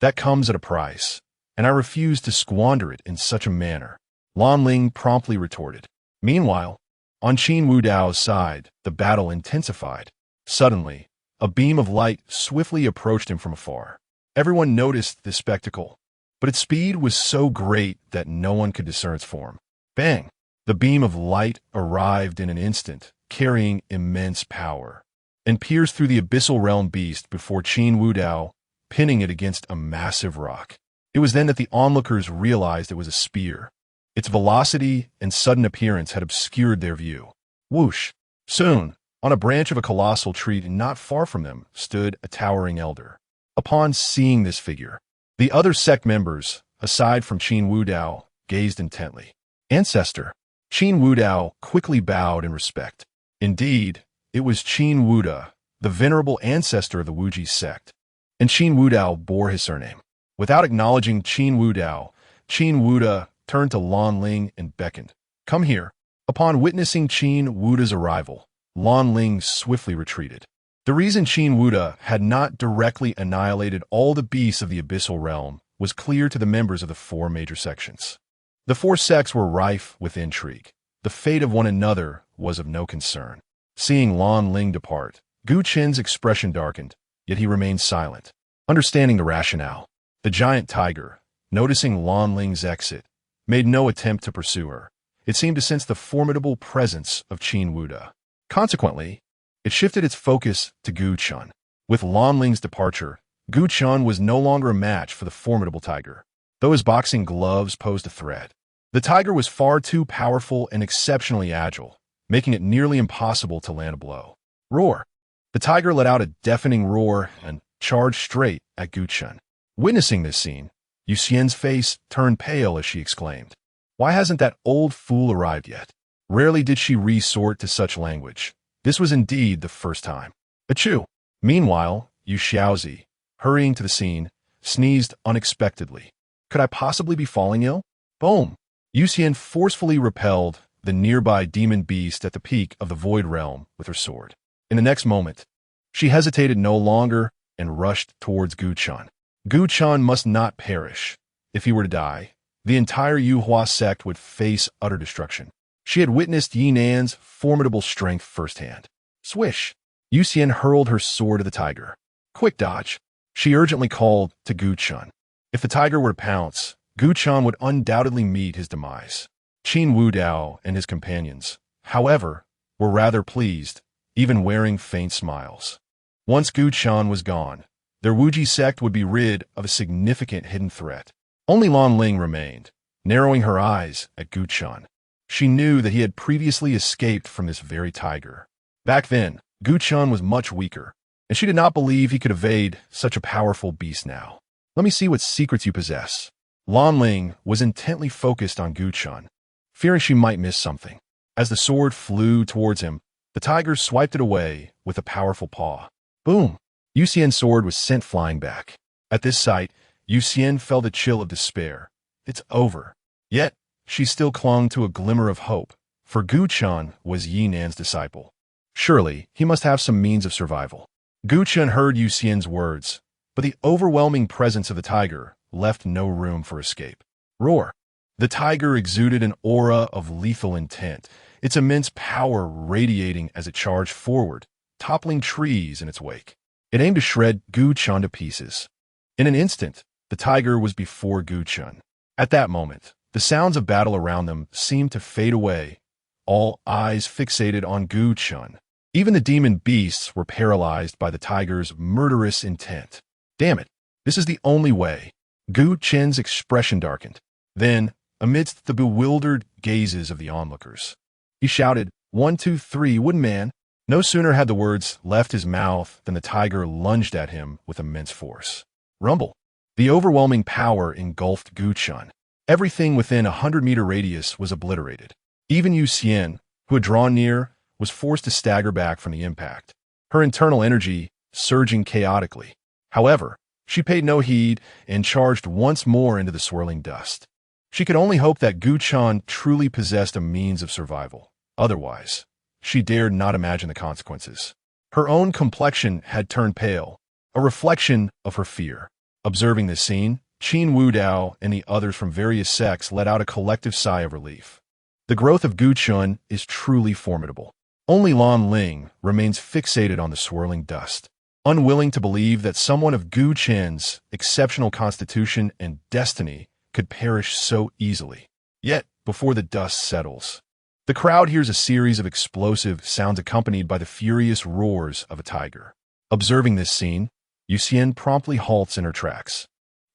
That comes at a price, and I refuse to squander it in such a manner, Lan Ling promptly retorted. Meanwhile, on Qin Wudao's side, the battle intensified. Suddenly, a beam of light swiftly approached him from afar. Everyone noticed this spectacle, but its speed was so great that no one could discern its form. Bang! The beam of light arrived in an instant, carrying immense power, and pierced through the abyssal realm beast before Qin Wudao, pinning it against a massive rock. It was then that the onlookers realized it was a spear. Its velocity and sudden appearance had obscured their view. Whoosh! Soon, on a branch of a colossal tree not far from them, stood a towering elder. Upon seeing this figure, the other sect members, aside from Qin Wudao, gazed intently. Ancestor! Qin Wudao quickly bowed in respect. Indeed, it was Qin Wuda, the venerable ancestor of the Wuji sect, and Qin Wudao bore his surname. Without acknowledging Qin Wudao, Qin Wuda turned to Lan Ling and beckoned. Come here. Upon witnessing Qin Wuda's arrival, Lan Ling swiftly retreated. The reason Qin Wuda had not directly annihilated all the beasts of the abyssal realm was clear to the members of the 4 major sections. The 4 sects were rife with intrigue. The fate of one another was of no concern. Seeing Lan Ling depart, Gu Chen's expression darkened, yet he remained silent. Understanding the rationale, the giant tiger, noticing Lan Ling's exit, made no attempt to pursue her. It seemed to sense the formidable presence of Qin Wuda. Consequently, it shifted its focus to Gu Chun. With Lan Ling's departure, Gu Chun was no longer a match for the formidable tiger, though his boxing gloves posed a threat. The tiger was far too powerful and exceptionally agile, making it nearly impossible to land a blow. Roar! The tiger let out a deafening roar and charged straight at Gu Chun. Witnessing this scene, Yu Xian's face turned pale as she exclaimed, "Why hasn't that old fool arrived yet?" Rarely did she resort to such language. This was indeed the first time. Achoo! Meanwhile, Yu Xiaozi, hurrying to the scene, sneezed unexpectedly. Could I possibly be falling ill? Boom! Yu Xian forcefully repelled the nearby demon beast at the peak of the void realm with her sword. In the next moment, she hesitated no longer and rushed towards Gu Chun. Gu Chun must not perish. If he were to die, the entire Yuhua sect would face utter destruction. She had witnessed Ye Nan's formidable strength firsthand. Swish! Yu Xian hurled her sword at the tiger. Quick dodge. She urgently called to Gu Chun. If the tiger were to pounce, Gu Chun would undoubtedly meet his demise. Qin Wu Dao and his companions, however, were rather pleased, even wearing faint smiles. Once Gu Chun was gone, their Wuji sect would be rid of a significant hidden threat. Only Lan Ling remained, narrowing her eyes at Gu Chun. She knew that he had previously escaped from this very tiger. Back then, Gu Chun was much weaker, and she did not believe he could evade such a powerful beast now. Let me see what secrets you possess. Lan Ling was intently focused on Gu Chun, fearing she might miss something. As the sword flew towards him, the tiger swiped it away with a powerful paw. Boom! Yu Xian's sword was sent flying back. At this sight, Yu Xian felt a chill of despair. It's over. Yet, she still clung to a glimmer of hope, for Gu Chun was Ye Nan's disciple. Surely, he must have some means of survival. Gu Chun heard Yu Xian's words, but the overwhelming presence of the tiger left no room for escape. Roar! The tiger exuded an aura of lethal intent, its immense power radiating as it charged forward, toppling trees in its wake. It aimed to shred Gu Chun to pieces. In an instant, the tiger was before Gu Chun. At that moment, the sounds of battle around them seemed to fade away, all eyes fixated on Gu Chun. Even the demon beasts were paralyzed by the tiger's murderous intent. Damn it, this is the only way. Gu Chun's expression darkened. Then, amidst the bewildered gazes of the onlookers, he shouted, 1, 2, 3, wooden man. No sooner had the words left his mouth than the tiger lunged at him with immense force. Rumble. The overwhelming power engulfed Gu Chun. Everything within a 100-meter radius was obliterated. Even Yu Xian, who had drawn near, was forced to stagger back from the impact, her internal energy surging chaotically. However, she paid no heed and charged once more into the swirling dust. She could only hope that Gu Chun truly possessed a means of survival. Otherwise, she dared not imagine the consequences. Her own complexion had turned pale, a reflection of her fear. Observing this scene, Qin Wu Dao and the others from various sects let out a collective sigh of relief. The growth of Gu Chun is truly formidable. Only Lan Ling remains fixated on the swirling dust, unwilling to believe that someone of Gu Chun's exceptional constitution and destiny could perish so easily. Yet, before the dust settles, the crowd hears a series of explosive sounds accompanied by the furious roars of a tiger. Observing this scene, Yu Xian promptly halts in her tracks,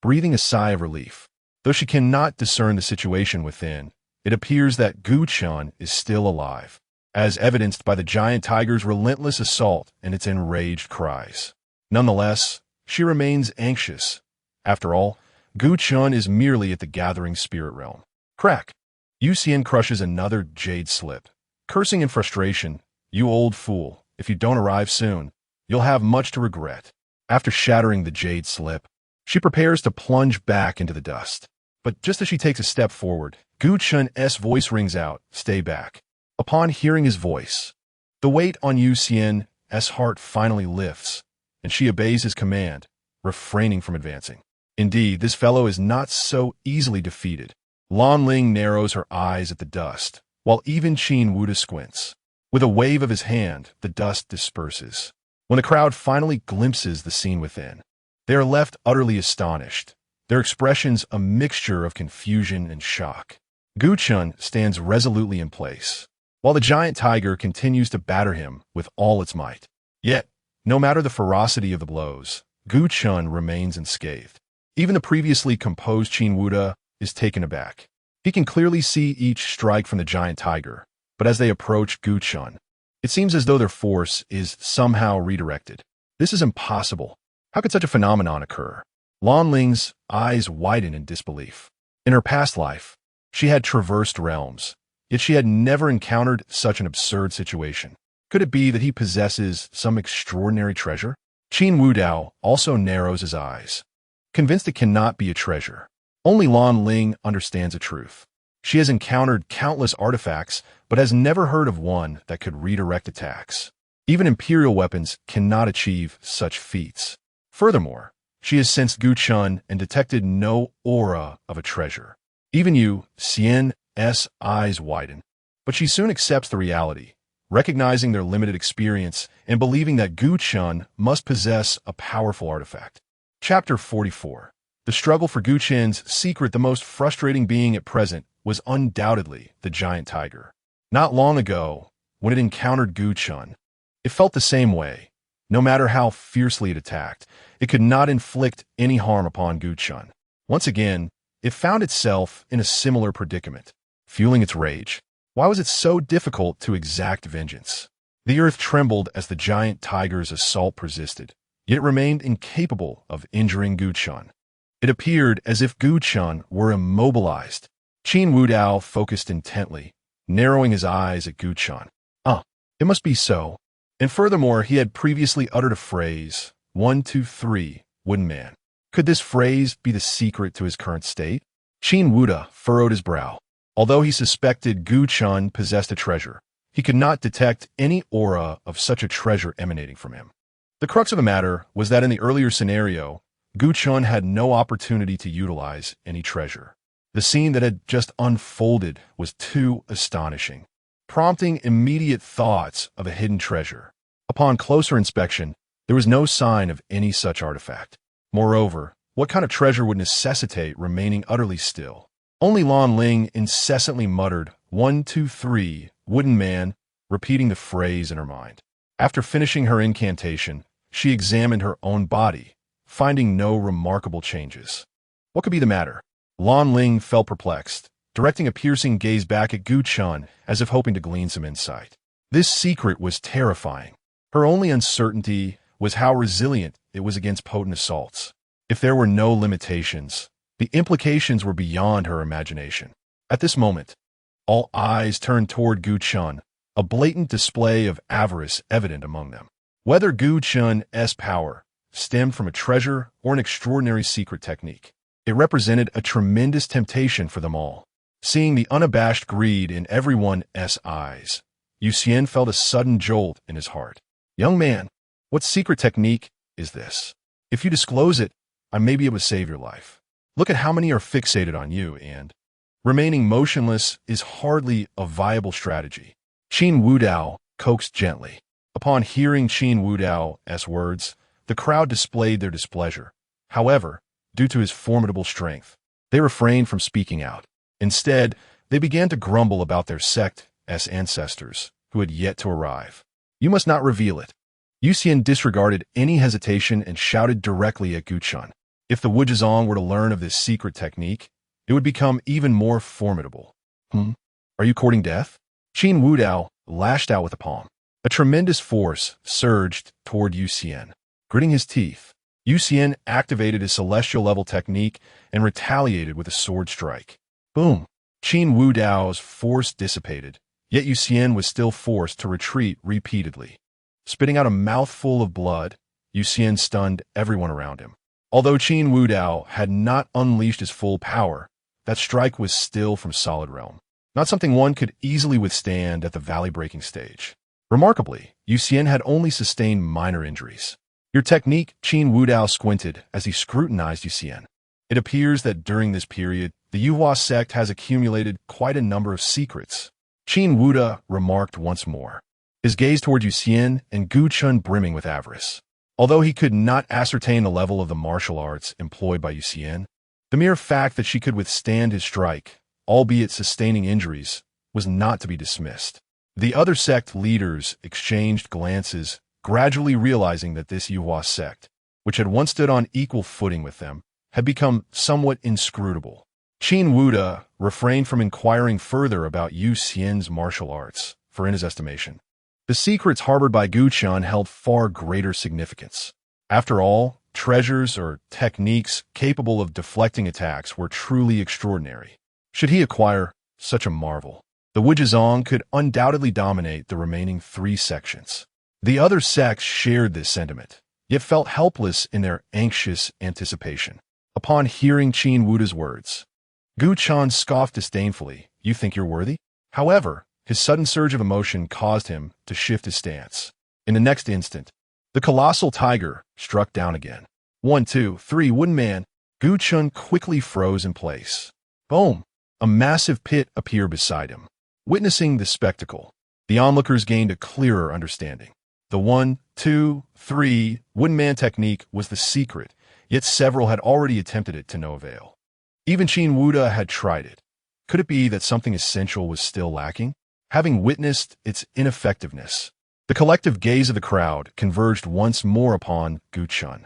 breathing a sigh of relief. Though she cannot discern the situation within, it appears that Gu Chun is still alive, as evidenced by the giant tiger's relentless assault and its enraged cries. Nonetheless, she remains anxious. After all, Gu Chun is merely at the gathering spirit realm. Crack! Yu Xian crushes another jade slip. Cursing in frustration, "You old fool, if you don't arrive soon, you'll have much to regret." After shattering the jade slip, she prepares to plunge back into the dust. But just as she takes a step forward, Gu Chun's voice rings out, "Stay back." Upon hearing his voice, the weight on Yu Xian's heart finally lifts, and she obeys his command, refraining from advancing. Indeed, this fellow is not so easily defeated. Lan Ling narrows her eyes at the dust, while even Qin Wu squints. With a wave of his hand, the dust disperses. When the crowd finally glimpses the scene within, they are left utterly astonished, their expressions a mixture of confusion and shock. Gu Chun stands resolutely in place, while the giant tiger continues to batter him with all its might. Yet, no matter the ferocity of the blows, Gu Chun remains unscathed. Even the previously composed Qin Wu is taken aback. He can clearly see each strike from the giant tiger, but as they approach Gu Chun, it seems as though their force is somehow redirected. This is impossible. How could such a phenomenon occur? Lan Ling's eyes widen in disbelief. In her past life, she had traversed realms, yet she had never encountered such an absurd situation. Could it be that he possesses some extraordinary treasure? Qin Wu Dao also narrows his eyes, convinced it cannot be a treasure. Only Lan Ling understands the truth. She has encountered countless artifacts, but has never heard of one that could redirect attacks. Even imperial weapons cannot achieve such feats. Furthermore, she has sensed Gu Chun and detected no aura of a treasure. Even Yu Xian's eyes widen, but she soon accepts the reality, recognizing their limited experience and believing that Gu Chun must possess a powerful artifact. Chapter 44. The struggle for Gu Chun's secret. The most frustrating being at present was undoubtedly the giant tiger. Not long ago, when it encountered Gu Chun, it felt the same way. No matter how fiercely it attacked, it could not inflict any harm upon Gu Chun. Once again, it found itself in a similar predicament, fueling its rage. Why was it so difficult to exact vengeance? The earth trembled as the giant tiger's assault persisted, yet it remained incapable of injuring Gu Chun. It appeared as if Gu Chun were immobilized. Qin Wudao focused intently, narrowing his eyes at Gu Chun. It must be so. And furthermore, he had previously uttered a phrase, 1, 2, 3, wooden man. Could this phrase be the secret to his current state? Qin Wuda furrowed his brow. Although he suspected Gu Chun possessed a treasure, he could not detect any aura of such a treasure emanating from him. The crux of the matter was that in the earlier scenario, Gu Chun had no opportunity to utilize any treasure. The scene that had just unfolded was too astonishing, prompting immediate thoughts of a hidden treasure. Upon closer inspection, there was no sign of any such artifact. Moreover, what kind of treasure would necessitate remaining utterly still? Only Lan Ling incessantly muttered, 1, 2, 3, wooden man, repeating the phrase in her mind. After finishing her incantation, she examined her own body, finding no remarkable changes. What could be the matter? Lan Ling felt perplexed, directing a piercing gaze back at Gu Chun as if hoping to glean some insight. This secret was terrifying. Her only uncertainty was how resilient it was against potent assaults. If there were no limitations, the implications were beyond her imagination. At this moment, all eyes turned toward Gu Chun, a blatant display of avarice evident among them. Whether Gu Chun's power stemmed from a treasure or an extraordinary secret technique, it represented a tremendous temptation for them all. Seeing the unabashed greed in everyone's eyes, Yuxian felt a sudden jolt in his heart. Young man, what secret technique is this? If you disclose it, I may be able to save your life. Look at how many are fixated on you, and remaining motionless is hardly a viable strategy. Qin Wudao coaxed gently. Upon hearing Qin Wudao's words, the crowd displayed their displeasure. However, due to his formidable strength, they refrained from speaking out. Instead, they began to grumble about their sect's ancestors, who had yet to arrive. You must not reveal it. Yuxian disregarded any hesitation and shouted directly at Gu Chun. If the Wujizong were to learn of this secret technique, it would become even more formidable. Are you courting death? Qin Wudao lashed out with a palm. A tremendous force surged toward Yuxian. Gritting his teeth, Yuxian activated his celestial level technique and retaliated with a sword strike. Boom! Qin Wudao's force dissipated, yet Yuxian was still forced to retreat repeatedly. Spitting out a mouthful of blood, Yuxian stunned everyone around him. Although Qin Wudao had not unleashed his full power, that strike was still from solid realm, not something one could easily withstand at the valley-breaking stage. Remarkably, Yuxian had only sustained minor injuries. Your technique, Qin Wudao squinted as he scrutinized Yuxian. It appears that during this period, the Yuhua sect has accumulated quite a number of secrets. Qin Wuda remarked once more, his gaze toward Yuxian and Gu Chun brimming with avarice. Although he could not ascertain the level of the martial arts employed by Yuxian, the mere fact that she could withstand his strike, albeit sustaining injuries, was not to be dismissed. The other sect leaders exchanged glances, gradually realizing that this Yuhua sect, which had once stood on equal footing with them, had become somewhat inscrutable. Qin Wuda refrained from inquiring further about Yuxian's martial arts, for in his estimation, the secrets harbored by Gu Chun held far greater significance. After all, treasures or techniques capable of deflecting attacks were truly extraordinary. Should he acquire such a marvel, the Wujizong could undoubtedly dominate the remaining 3 sections. The other sects shared this sentiment, yet felt helpless in their anxious anticipation. Upon hearing Qin Wuda's words, Gu Chun scoffed disdainfully, "You think you're worthy?" However, his sudden surge of emotion caused him to shift his stance. In the next instant, the colossal tiger struck down again. 1, 2, 3, wooden man. Gu Chun quickly froze in place. Boom! A massive pit appeared beside him. Witnessing this spectacle, The onlookers gained a clearer understanding. The 1, 2, 3 wooden man technique was the secret, yet several had already attempted it to no avail. Even Qin Wuda had tried it. Could it be that something essential was still lacking? Having witnessed its ineffectiveness, the collective gaze of the crowd converged once more upon Gu Chun.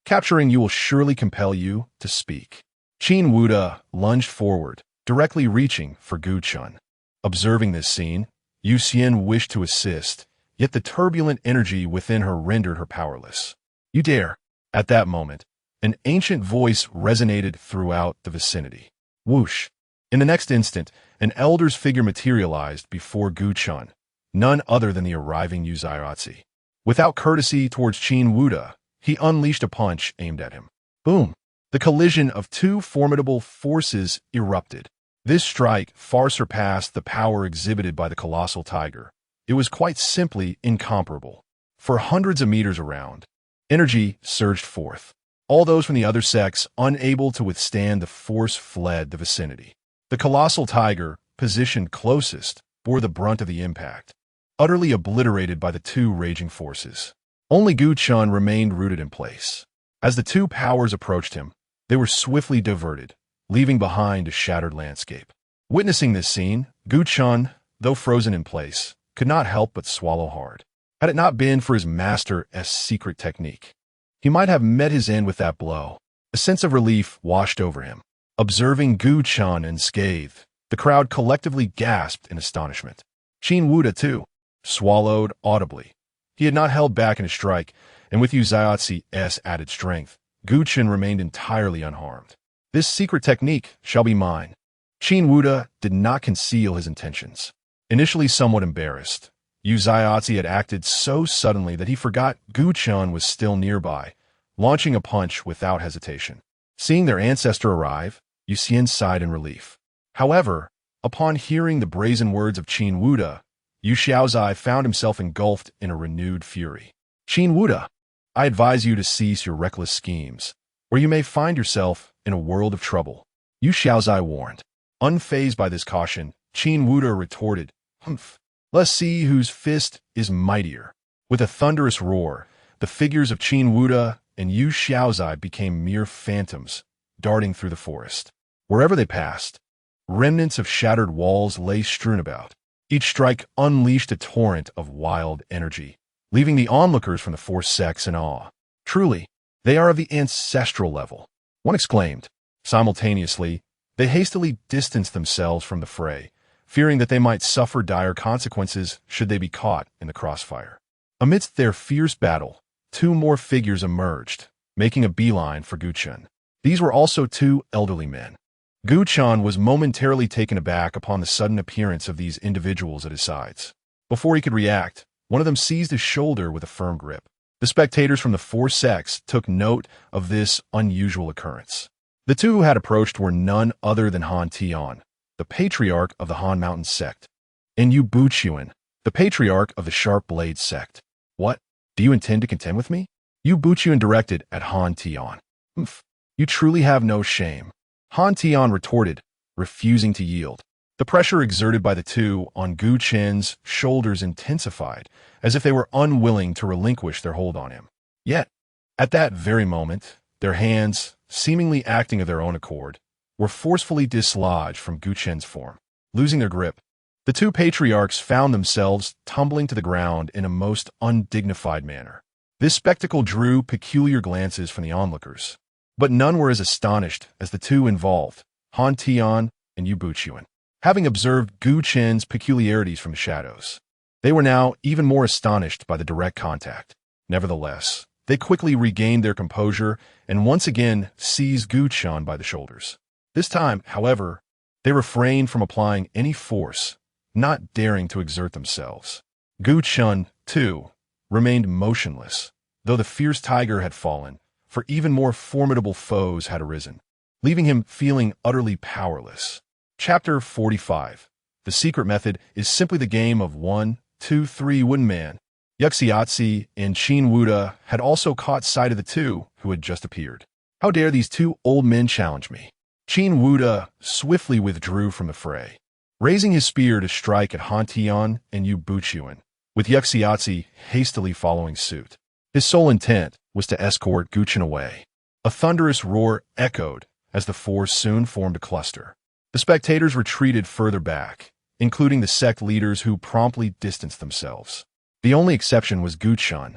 Capturing you will surely compel you to speak. Qin Wuda lunged forward, directly reaching for Gu Chun. Observing this scene, Yu Xian wished to assist, yet the turbulent energy within her rendered her powerless. You dare! At that moment, an ancient voice resonated throughout the vicinity. Whoosh! In the next instant, an elder's figure materialized before Gu Chun, none other than the arriving Yu Zaiatzi. Without courtesy towards Qin Wuda, he unleashed a punch aimed at him. Boom! The collision of two formidable forces erupted. This strike far surpassed the power exhibited by the colossal tiger. It was quite simply incomparable. For hundreds of meters around, energy surged forth. All those from the other sex, unable to withstand the force, fled the vicinity. The colossal tiger, positioned closest, bore the brunt of the impact, utterly obliterated by the two raging forces. Only Gu Chun remained rooted in place. As the two powers approached him, they were swiftly diverted, leaving behind a shattered landscape. Witnessing this scene, Gu Chun, though frozen in place, could not help but swallow hard. Had it not been for his master's secret technique, he might have met his end with that blow. A sense of relief washed over him. Observing Gu Chun unscathed, the crowd collectively gasped in astonishment. Qin Wuda, too, swallowed audibly. He had not held back in a strike, and with Yu Zaiatzi's added strength, Gu Chun remained entirely unharmed. This secret technique shall be mine. Qin Wuda did not conceal his intentions. Initially somewhat embarrassed, Yu Zaiatzi had acted so suddenly that he forgot Gu Chun was still nearby, launching a punch without hesitation. Seeing their ancestor arrive, Yu Xian sighed in relief. However, upon hearing the brazen words of Qin Wuda, Yu Xiaozai found himself engulfed in a renewed fury. Qin Wuda, I advise you to cease your reckless schemes, or you may find yourself in a world of trouble. Yu Xiaozai warned. Unfazed by this caution, Qin Wuda retorted, Let's see whose fist is mightier. With a thunderous roar, the figures of Qin Wuda and Yu Xiaozai became mere phantoms, darting through the forest. Wherever they passed, remnants of shattered walls lay strewn about. Each strike unleashed a torrent of wild energy, leaving the onlookers from the four sects in awe. Truly, they are of the ancestral level, one exclaimed. Simultaneously, they hastily distanced themselves from the fray, fearing that they might suffer dire consequences should they be caught in the crossfire. Amidst their fierce battle, two more figures emerged, making a beeline for Gu Chun. These were also two elderly men. Gu Chun was momentarily taken aback upon the sudden appearance of these individuals at his sides. Before he could react, one of them seized his shoulder with a firm grip. The spectators from the four sects took note of this unusual occurrence. The two who had approached were none other than Han Tian, the patriarch of the Han Mountain sect, and Yu Buchuan, the patriarch of the Sharp Blade sect. What? Do you intend to contend with me? Yu Buchuan directed at Han Tian. You truly have no shame. Han Tian retorted, refusing to yield. The pressure exerted by the two on Gu Chen's shoulders intensified, as if they were unwilling to relinquish their hold on him. Yet, at that very moment, their hands, seemingly acting of their own accord, were forcefully dislodged from Gu Chen's form. Losing their grip, the two patriarchs found themselves tumbling to the ground in a most undignified manner. This spectacle drew peculiar glances from the onlookers, but none were as astonished as the two involved, Han Tian and Yu Buchuan. Having observed Gu Chen's peculiarities from the shadows, they were now even more astonished by the direct contact. Nevertheless, they quickly regained their composure and once again seized Gu Chun by the shoulders. This time, however, they refrained from applying any force, not daring to exert themselves. Gu Chun, too, remained motionless, though the fierce tiger had fallen, for even more formidable foes had arisen, leaving him feeling utterly powerless. Chapter 45. The secret method is simply the game of 1, 2, 3 wooden man. Yuxiatzi and Qin Wuda had also caught sight of the two who had just appeared. How dare these two old men challenge me? Qin Wuda swiftly withdrew from the fray. raising his spear to strike at Han Tian and Yu Buchuan, with Yuxiatsi hastily following suit. His sole intent was to escort Guchen away. A thunderous roar echoed as the four soon formed a cluster. The spectators retreated further back, including the sect leaders who promptly distanced themselves. The only exception was Guchen,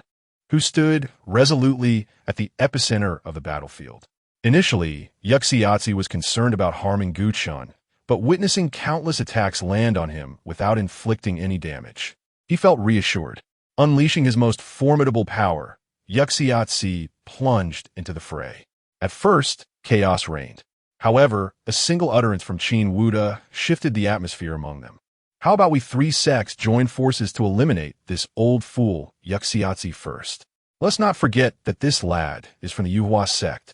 who stood resolutely at the epicenter of the battlefield. Initially, Yuxiatsi was concerned about harming Guchen, but witnessing countless attacks land on him without inflicting any damage, he felt reassured. Unleashing his most formidable power, Yuxiatsi plunged into the fray. At first, chaos reigned. However, a single utterance from Qin Wuda shifted the atmosphere among them. How about we three sects join forces to eliminate this old fool, Yuxiatsi, first? Let's not forget that this lad is from the Yuhua sect.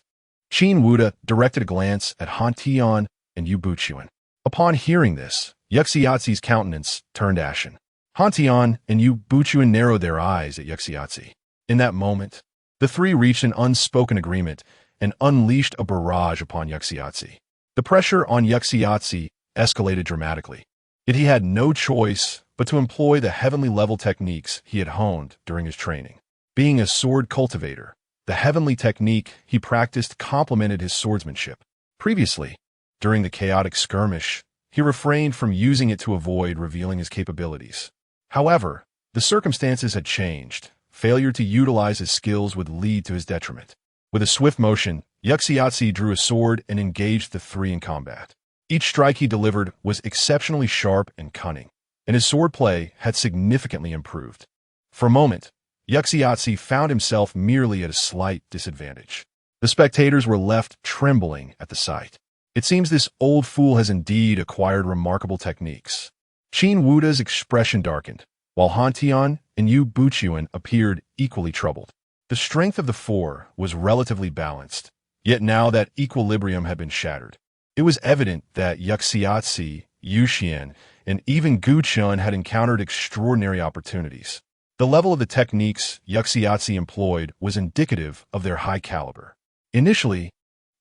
Qin Wuda directed a glance at Han Tian and Yu Buchuan. Upon hearing this, Yuxiatsi's countenance turned ashen. Han Tian and Yu Buchuan narrowed their eyes at Yuxiatsi. In that moment, the three reached an unspoken agreement and unleashed a barrage upon Yuxiatsi. The pressure on Yuxiatsi escalated dramatically. Yet he had no choice but to employ the heavenly level techniques he had honed during his training. Being a sword cultivator, the heavenly technique he practiced complemented his swordsmanship. Previously, during the chaotic skirmish, he refrained from using it to avoid revealing his capabilities. However, the circumstances had changed. Failure to utilize his skills would lead to his detriment. With a swift motion, Yuxiatsi drew a sword and engaged the three in combat. Each strike he delivered was exceptionally sharp and cunning, and his swordplay had significantly improved. For a moment, Yuxiatsi found himself merely at a slight disadvantage. The spectators were left trembling at the sight. It seems this old fool has indeed acquired remarkable techniques. Qin Wuda's expression darkened, while Han Tian and Yu Buchuan appeared equally troubled. The strength of the four was relatively balanced, yet now that equilibrium had been shattered. It was evident that Yuxiatsi, Yuxian, and even Guchen had encountered extraordinary opportunities. The level of the techniques Yuxiatsi employed was indicative of their high caliber. Initially,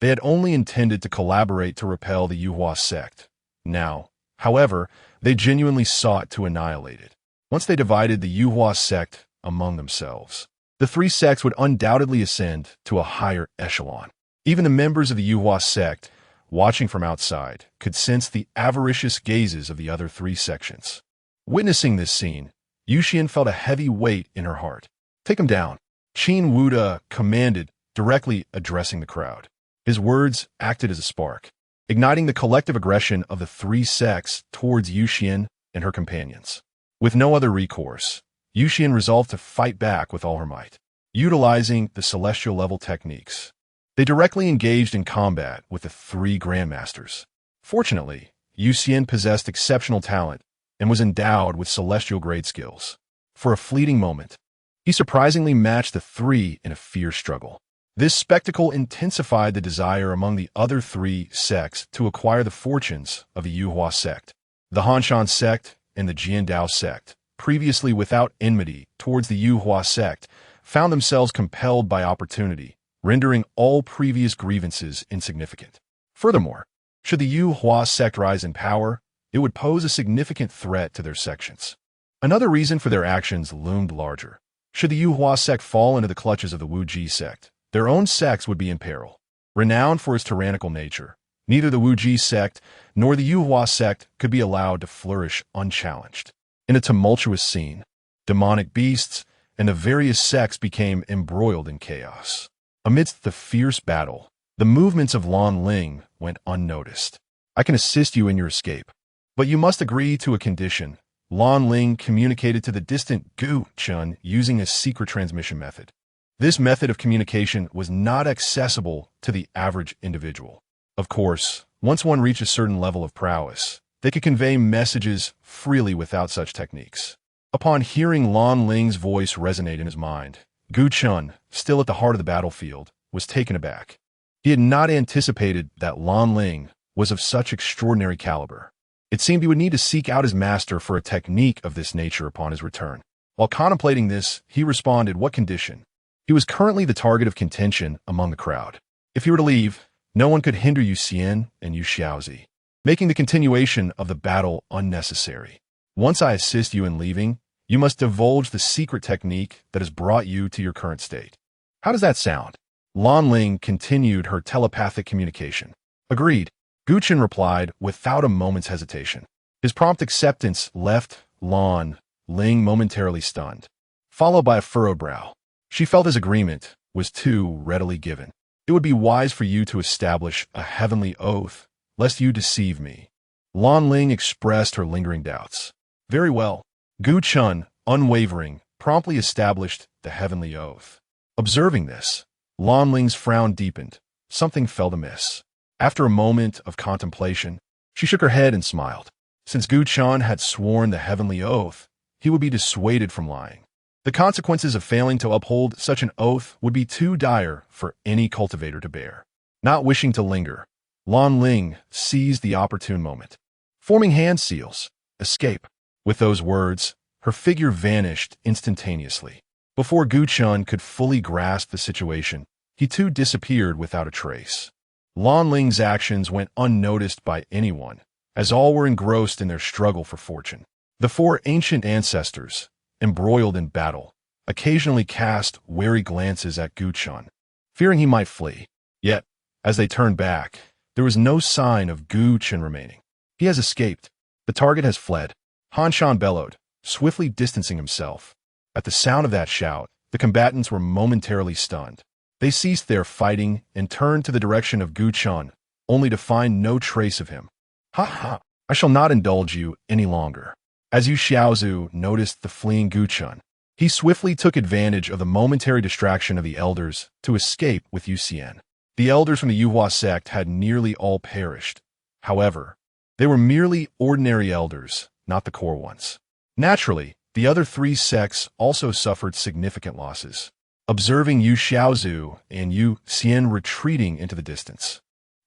they had only intended to collaborate to repel the Yuhua sect. Now, however, they genuinely sought to annihilate it. Once they divided the Yuhua sect among themselves, the three sects would undoubtedly ascend to a higher echelon. Even the members of the Yuhua sect, watching from outside, could sense the avaricious gazes of the other three sections. Witnessing this scene, Yuxian felt a heavy weight in her heart. "Take him down," Qin Wuda commanded, directly addressing the crowd. His words acted as a spark, igniting the collective aggression of the three sects towards Yuxian and her companions. With no other recourse, Yuxian resolved to fight back with all her might. Utilizing the celestial level techniques, they directly engaged in combat with the three grandmasters. Fortunately, Yuxian possessed exceptional talent and was endowed with celestial grade skills. For a fleeting moment, he surprisingly matched the three in a fierce struggle. This spectacle intensified the desire among the other three sects to acquire the fortunes of the Yuhua sect. The Hanshan sect and the Jiandao sect, previously without enmity towards the Yuhua sect, found themselves compelled by opportunity, rendering all previous grievances insignificant. Furthermore, should the Yuhua sect rise in power, it would pose a significant threat to their sections. Another reason for their actions loomed larger. Should the Yuhua sect fall into the clutches of the Wuji sect, their own sects would be in peril. Renowned for its tyrannical nature, neither the Wuji sect nor the Yuhua sect could be allowed to flourish unchallenged. In a tumultuous scene, demonic beasts and the various sects became embroiled in chaos. Amidst the fierce battle, the movements of Lan Ling went unnoticed. "I can assist you in your escape, but you must agree to a condition," Lan Ling communicated to the distant Gu Chun using a secret transmission method. This method of communication was not accessible to the average individual. Of course, once one reached a certain level of prowess, they could convey messages freely without such techniques. Upon hearing Lan Ling's voice resonate in his mind, Gu Chun, still at the heart of the battlefield, was taken aback. He had not anticipated that Lan Ling was of such extraordinary caliber. It seemed he would need to seek out his master for a technique of this nature upon his return. While contemplating this, he responded, "What condition?" He was currently the target of contention among the crowd. If he were to leave, no one could hinder Yu Xian and Yu Xiaozi. making the continuation of the battle unnecessary. Once I assist you in leaving, you must divulge the secret technique that has brought you to your current state. How does that sound? Lan Ling continued her telepathic communication. Agreed, Gu Chen replied without a moment's hesitation. His prompt acceptance left Lan Ling momentarily stunned, followed by a furrowed brow. She felt his agreement was too readily given. It would be wise for you to establish a heavenly oath, lest you deceive me. Lan Ling expressed her lingering doubts. Very well. Gu Chen, unwavering, promptly established the heavenly oath. Observing this, Lan Ling's frown deepened. Something felt amiss. After a moment of contemplation, she shook her head and smiled. Since Gu Chen had sworn the heavenly oath, he would be dissuaded from lying. The consequences of failing to uphold such an oath would be too dire for any cultivator to bear. Not wishing to linger, Lan Ling seized the opportune moment. Forming hand seals, escape. With those words, her figure vanished instantaneously. Before Gu Chen could fully grasp the situation, he too disappeared without a trace. Lan Ling's actions went unnoticed by anyone, as all were engrossed in their struggle for fortune. The four ancient ancestors, embroiled in battle, occasionally cast wary glances at Gu Chen, fearing he might flee. Yet, as they turned back, there was no sign of Gu Chen remaining. He has escaped. The target has fled. Han Shan bellowed, swiftly distancing himself. At the sound of that shout, the combatants were momentarily stunned. They ceased their fighting and turned to the direction of Gu Chen, only to find no trace of him. Ha ha! I shall not indulge you any longer. As Yu Xiaozu noticed the fleeing Gu Chen, he swiftly took advantage of the momentary distraction of the elders to escape with Yu Xian. The elders from the Yuhua sect had nearly all perished. However, they were merely ordinary elders, not the core ones. Naturally, the other three sects also suffered significant losses. Observing Yu Xiaozu and Yu Xian retreating into the distance,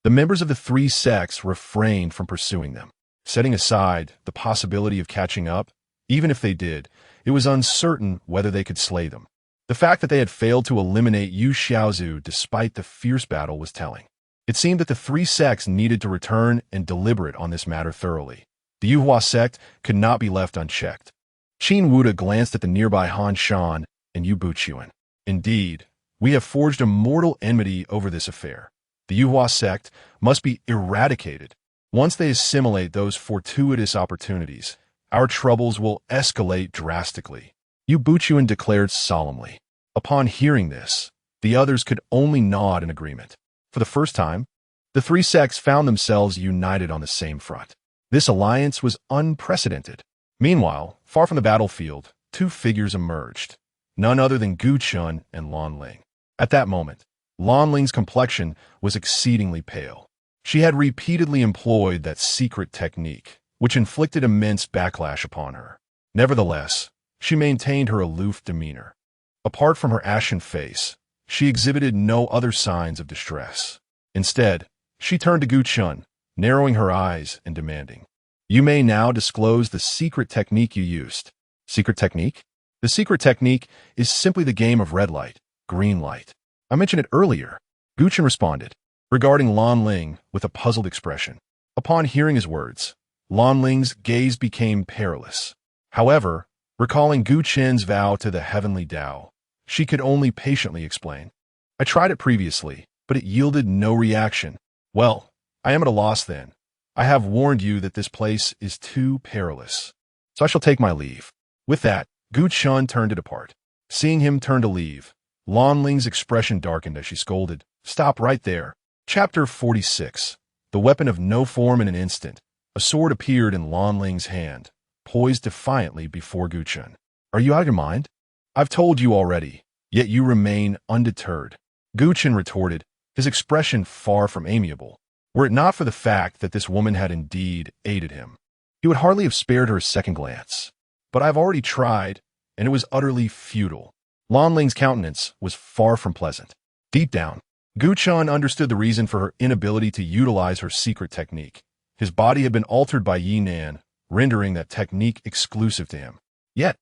the members of the three sects refrained from pursuing them. Setting aside the possibility of catching up, even if they did, it was uncertain whether they could slay them. The fact that they had failed to eliminate Yu Xiaozu despite the fierce battle was telling. It seemed that the three sects needed to return and deliberate on this matter thoroughly. The Yuhua sect could not be left unchecked. Qin Wuda glanced at the nearby Han Shan and Yu Buchuan. Indeed, we have forged a mortal enmity over this affair. The Yuhua sect must be eradicated. Once they assimilate those fortuitous opportunities, our troubles will escalate drastically, Yu Buchuan declared solemnly. Upon hearing this, the others could only nod in agreement. For the first time, the three sects found themselves united on the same front. This alliance was unprecedented. Meanwhile, far from the battlefield, two figures emerged, none other than Gu Chen and Lan Ling. At that moment, Lan Ling's complexion was exceedingly pale. She had repeatedly employed that secret technique, which inflicted immense backlash upon her. Nevertheless, she maintained her aloof demeanor. Apart from her ashen face, she exhibited no other signs of distress. Instead, she turned to Gu Chen, narrowing her eyes and demanding, "You may now disclose the secret technique you used." Secret technique? The secret technique is simply the game of red light, green light. I mentioned it earlier, Gu Chen responded, regarding Lan Ling with a puzzled expression. Upon hearing his words, Lan Ling's gaze became perilous. However, recalling Gu Chen's vow to the heavenly Tao, she could only patiently explain. I tried it previously, but it yielded no reaction. Well, I am at a loss then. I have warned you that this place is too perilous. So I shall take my leave. With that, Gu Chen turned to depart. Seeing him turn to leave, Lan Ling's expression darkened as she scolded, "Stop right there." Chapter 46. The weapon of no form in an instant. A sword appeared in Lan Ling's hand, poised defiantly before Gu Chen. "Are you out of your mind? I've told you already, yet you remain undeterred." Gu Chen retorted, his expression far from amiable. Were it not for the fact that this woman had indeed aided him, he would hardly have spared her a second glance. But I've already tried, and it was utterly futile. Lan Ling's countenance was far from pleasant. Deep down, Gu Chen understood the reason for her inability to utilize her secret technique. His body had been altered by Ye Nan, rendering that technique exclusive to him. Yet,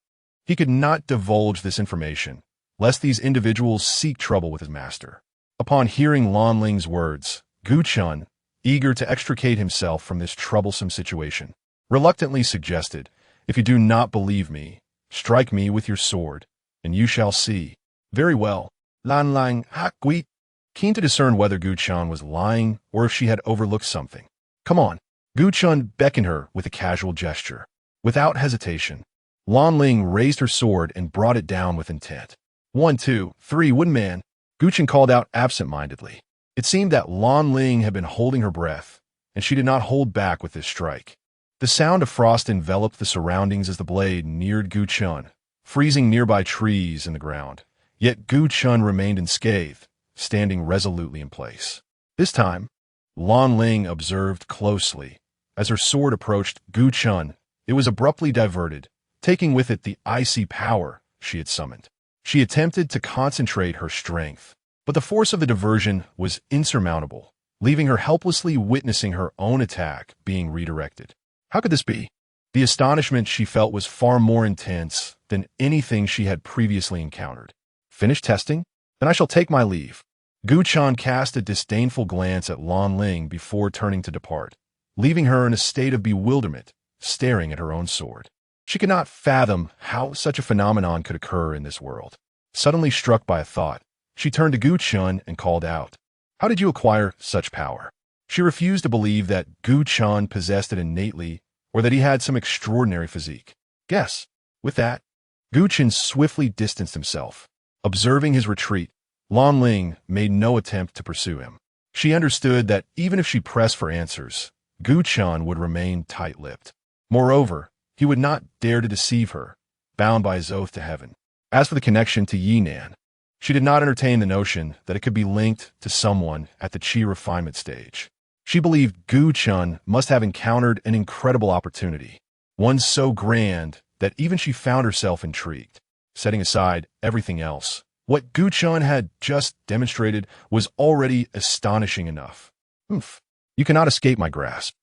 he could not divulge this information, lest these individuals seek trouble with his master. Upon hearing Lan Ling's words, Gu Chen, eager to extricate himself from this troublesome situation, reluctantly suggested, "If you do not believe me, strike me with your sword, and you shall see." "Very well." Lan Lang Hakweet, keen to discern whether Gu Chun was lying or if she had overlooked something. "Come on." Gu Chun beckoned her with a casual gesture. Without hesitation, Lan Ling raised her sword and brought it down with intent. "1, 2, 3, Woodman," Gu Chun called out absent-mindedly. It seemed that Lan Ling had been holding her breath, and she did not hold back with this strike. The sound of frost enveloped the surroundings as the blade neared Gu Chun, freezing nearby trees in the ground. Yet Gu Chun remained unscathed, standing resolutely in place. This time, Lan Ling observed closely. As her sword approached Gu Chun, it was abruptly diverted, taking with it the icy power she had summoned. She attempted to concentrate her strength, but the force of the diversion was insurmountable, leaving her helplessly witnessing her own attack being redirected. How could this be? The astonishment she felt was far more intense than anything she had previously encountered. "Finished testing? Then I shall take my leave." Gu Chun cast a disdainful glance at Lan Ling before turning to depart, leaving her in a state of bewilderment, staring at her own sword. She could not fathom how such a phenomenon could occur in this world. Suddenly struck by a thought, she turned to Gu Chun and called out, "How did you acquire such power?" She refused to believe that Gu Chun possessed it innately or that he had some extraordinary physique. "Guess." With that, Gu Chun swiftly distanced himself. Observing his retreat, Lan Ling made no attempt to pursue him. She understood that even if she pressed for answers, Gu Chun would remain tight-lipped. Moreover, he would not dare to deceive her, bound by his oath to heaven. As for the connection to Ye Nan, she did not entertain the notion that it could be linked to someone at the Qi refinement stage. She believed Gu Chun must have encountered an incredible opportunity, one so grand that even she found herself intrigued. Setting aside everything else, what Gu Chun had just demonstrated was already astonishing enough. "Oof, you cannot escape my grasp.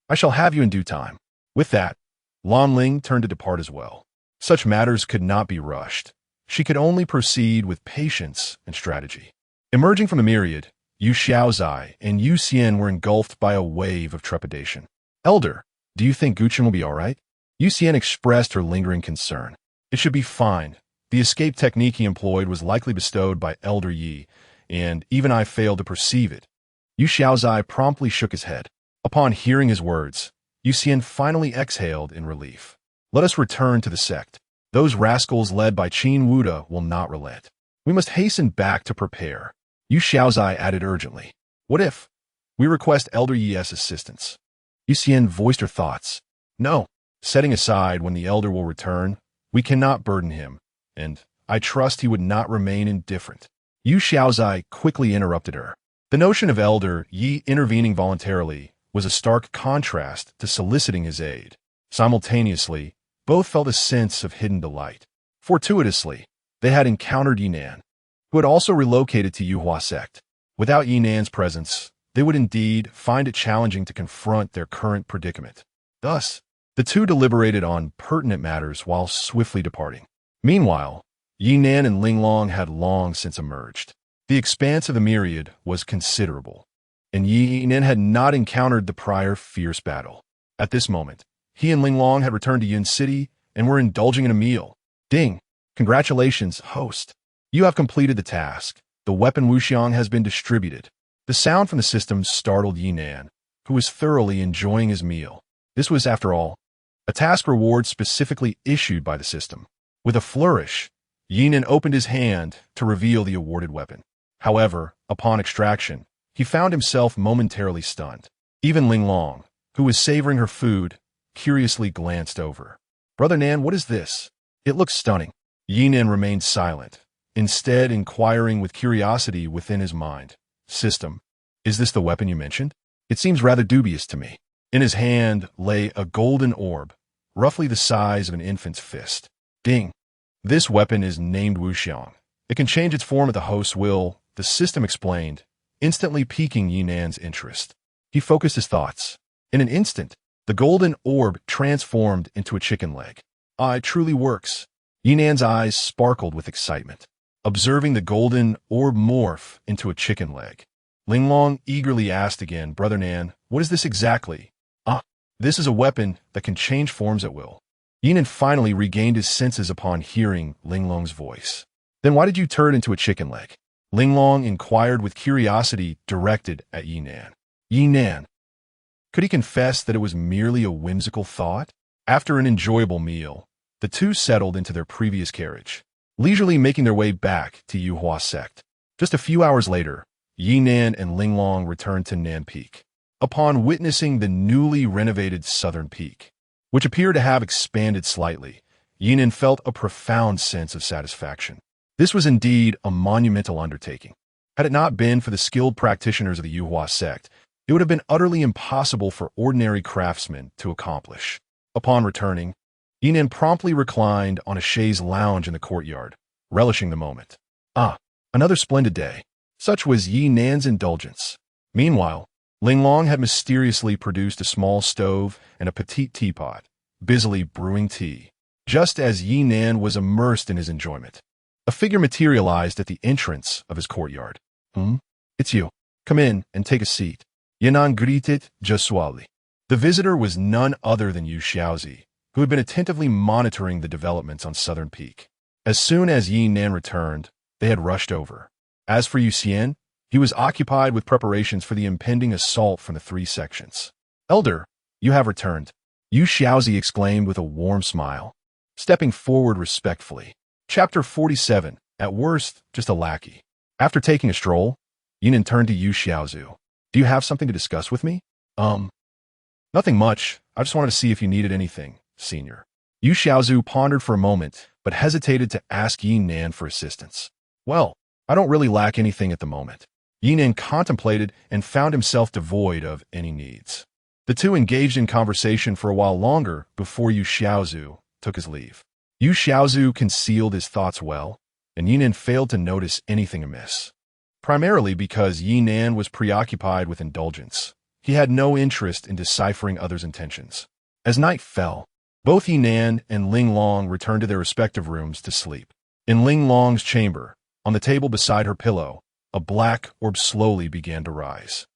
I shall have you in due time." With that, Lan Ling turned to depart as well. Such matters could not be rushed. She could only proceed with patience and strategy. Emerging from the myriad, Yu Xiaozai and Yu Xian were engulfed by a wave of trepidation. "Elder, do you think Gu Chun will be all right?" Yu Xian expressed her lingering concern. "It should be fine. The escape technique he employed was likely bestowed by Elder Yi, and even I failed to perceive it." Yu Xiaozai promptly shook his head. Upon hearing his words, Yu Xian finally exhaled in relief. "Let us return to the sect. Those rascals led by Qin Wuda will not relent. We must hasten back to prepare." Yu Xiaozai added urgently, "What if we request Elder Yi's assistance?" Yu Xian voiced her thoughts. "No, setting aside when the Elder will return, we cannot burden him, and I trust he would not remain indifferent." Yu Xiaozai quickly interrupted her. The notion of Elder Yi intervening voluntarily was a stark contrast to soliciting his aid. Simultaneously, both felt a sense of hidden delight. Fortuitously, they had encountered Ye Nan, who had also relocated to Yuhua sect. Without Ye Nan's presence, they would indeed find it challenging to confront their current predicament. Thus, the two deliberated on pertinent matters while swiftly departing. Meanwhile, Ye Nan and Linglong had long since emerged. The expanse of the myriad was considerable, and Ye Nan had not encountered the prior fierce battle. At this moment, he and Linglong had returned to Yun City and were indulging in a meal. "Ding! Congratulations, host. You have completed the task. The weapon wuxiang has been distributed." The sound from the system startled Ye Nan, who was thoroughly enjoying his meal. This was, after all, a task reward specifically issued by the system. With a flourish, Ye Nan opened his hand to reveal the awarded weapon. However, upon extraction, he found himself momentarily stunned. Even Linglong, who was savoring her food, curiously glanced over. "Brother Nan, what is this? It looks stunning." Ye Nan remained silent, instead inquiring with curiosity within his mind. "System, is this the weapon you mentioned? It seems rather dubious to me." In his hand lay a golden orb, roughly the size of an infant's fist. "Ding! This weapon is named wuxiang. It can change its form at the host's will," the system explained, instantly piquing Ye Nan's interest. He focused his thoughts. In an instant, the golden orb transformed into a chicken leg. "Ah, it truly works." Ye Nan's eyes sparkled with excitement. Observing the golden orb morph into a chicken leg, Linglong eagerly asked again, Brother Nan, what is this exactly? Ah, this is a weapon that can change forms at will. Ye Nan finally regained his senses upon hearing Linglong's voice. Then why did you turn it into a chicken leg? Linglong inquired with curiosity directed at Ye Nan. Ye Nan. Could he confess that it was merely a whimsical thought? After an enjoyable meal, the two settled into their previous carriage, leisurely making their way back to Yuhua sect. Just a few hours later, Ye Nan and Linglong returned to Nan Peak. Upon witnessing the newly renovated southern peak, which appeared to have expanded slightly, Ye Nan felt a profound sense of satisfaction. This was indeed a monumental undertaking. Had it not been for the skilled practitioners of the Yuhua sect, it would have been utterly impossible for ordinary craftsmen to accomplish. Upon returning, Ye Nan promptly reclined on a chaise lounge in the courtyard, relishing the moment. Ah, another splendid day. Such was Ye Nan's indulgence. Meanwhile, Linglong had mysteriously produced a small stove and a petite teapot, busily brewing tea. Just as Ye Nan was immersed in his enjoyment, a figure materialized at the entrance of his courtyard. It's you. Come in and take a seat. Ye Nan greeted jovially. The visitor was none other than Yu Xiaozi, who had been attentively monitoring the developments on Southern Peak. As soon as Ye Nan returned, they had rushed over. As for Yu Xian, he was occupied with preparations for the impending assault from the three sections. Elder, you have returned, Yu Xiaozi exclaimed with a warm smile, stepping forward respectfully. Chapter 47, at worst, just a lackey. After taking a stroll, Ye Nan turned to Yu Xiaozu. Do you have something to discuss with me? Nothing much. I just wanted to see if you needed anything, senior. Yu Xiaozu pondered for a moment, but hesitated to ask Ye Nan for assistance. Well, I don't really lack anything at the moment. Ye Nan contemplated and found himself devoid of any needs. The two engaged in conversation for a while longer before Yu Xiaozu took his leave. Yu Xiaozu concealed his thoughts well, and Ye Nan failed to notice anything amiss. Primarily because Ye Nan was preoccupied with indulgence. He had no interest in deciphering others' intentions. As night fell, both Ye Nan and Linglong returned to their respective rooms to sleep. In Linglong's chamber, on the table beside her pillow, a black orb slowly began to rise.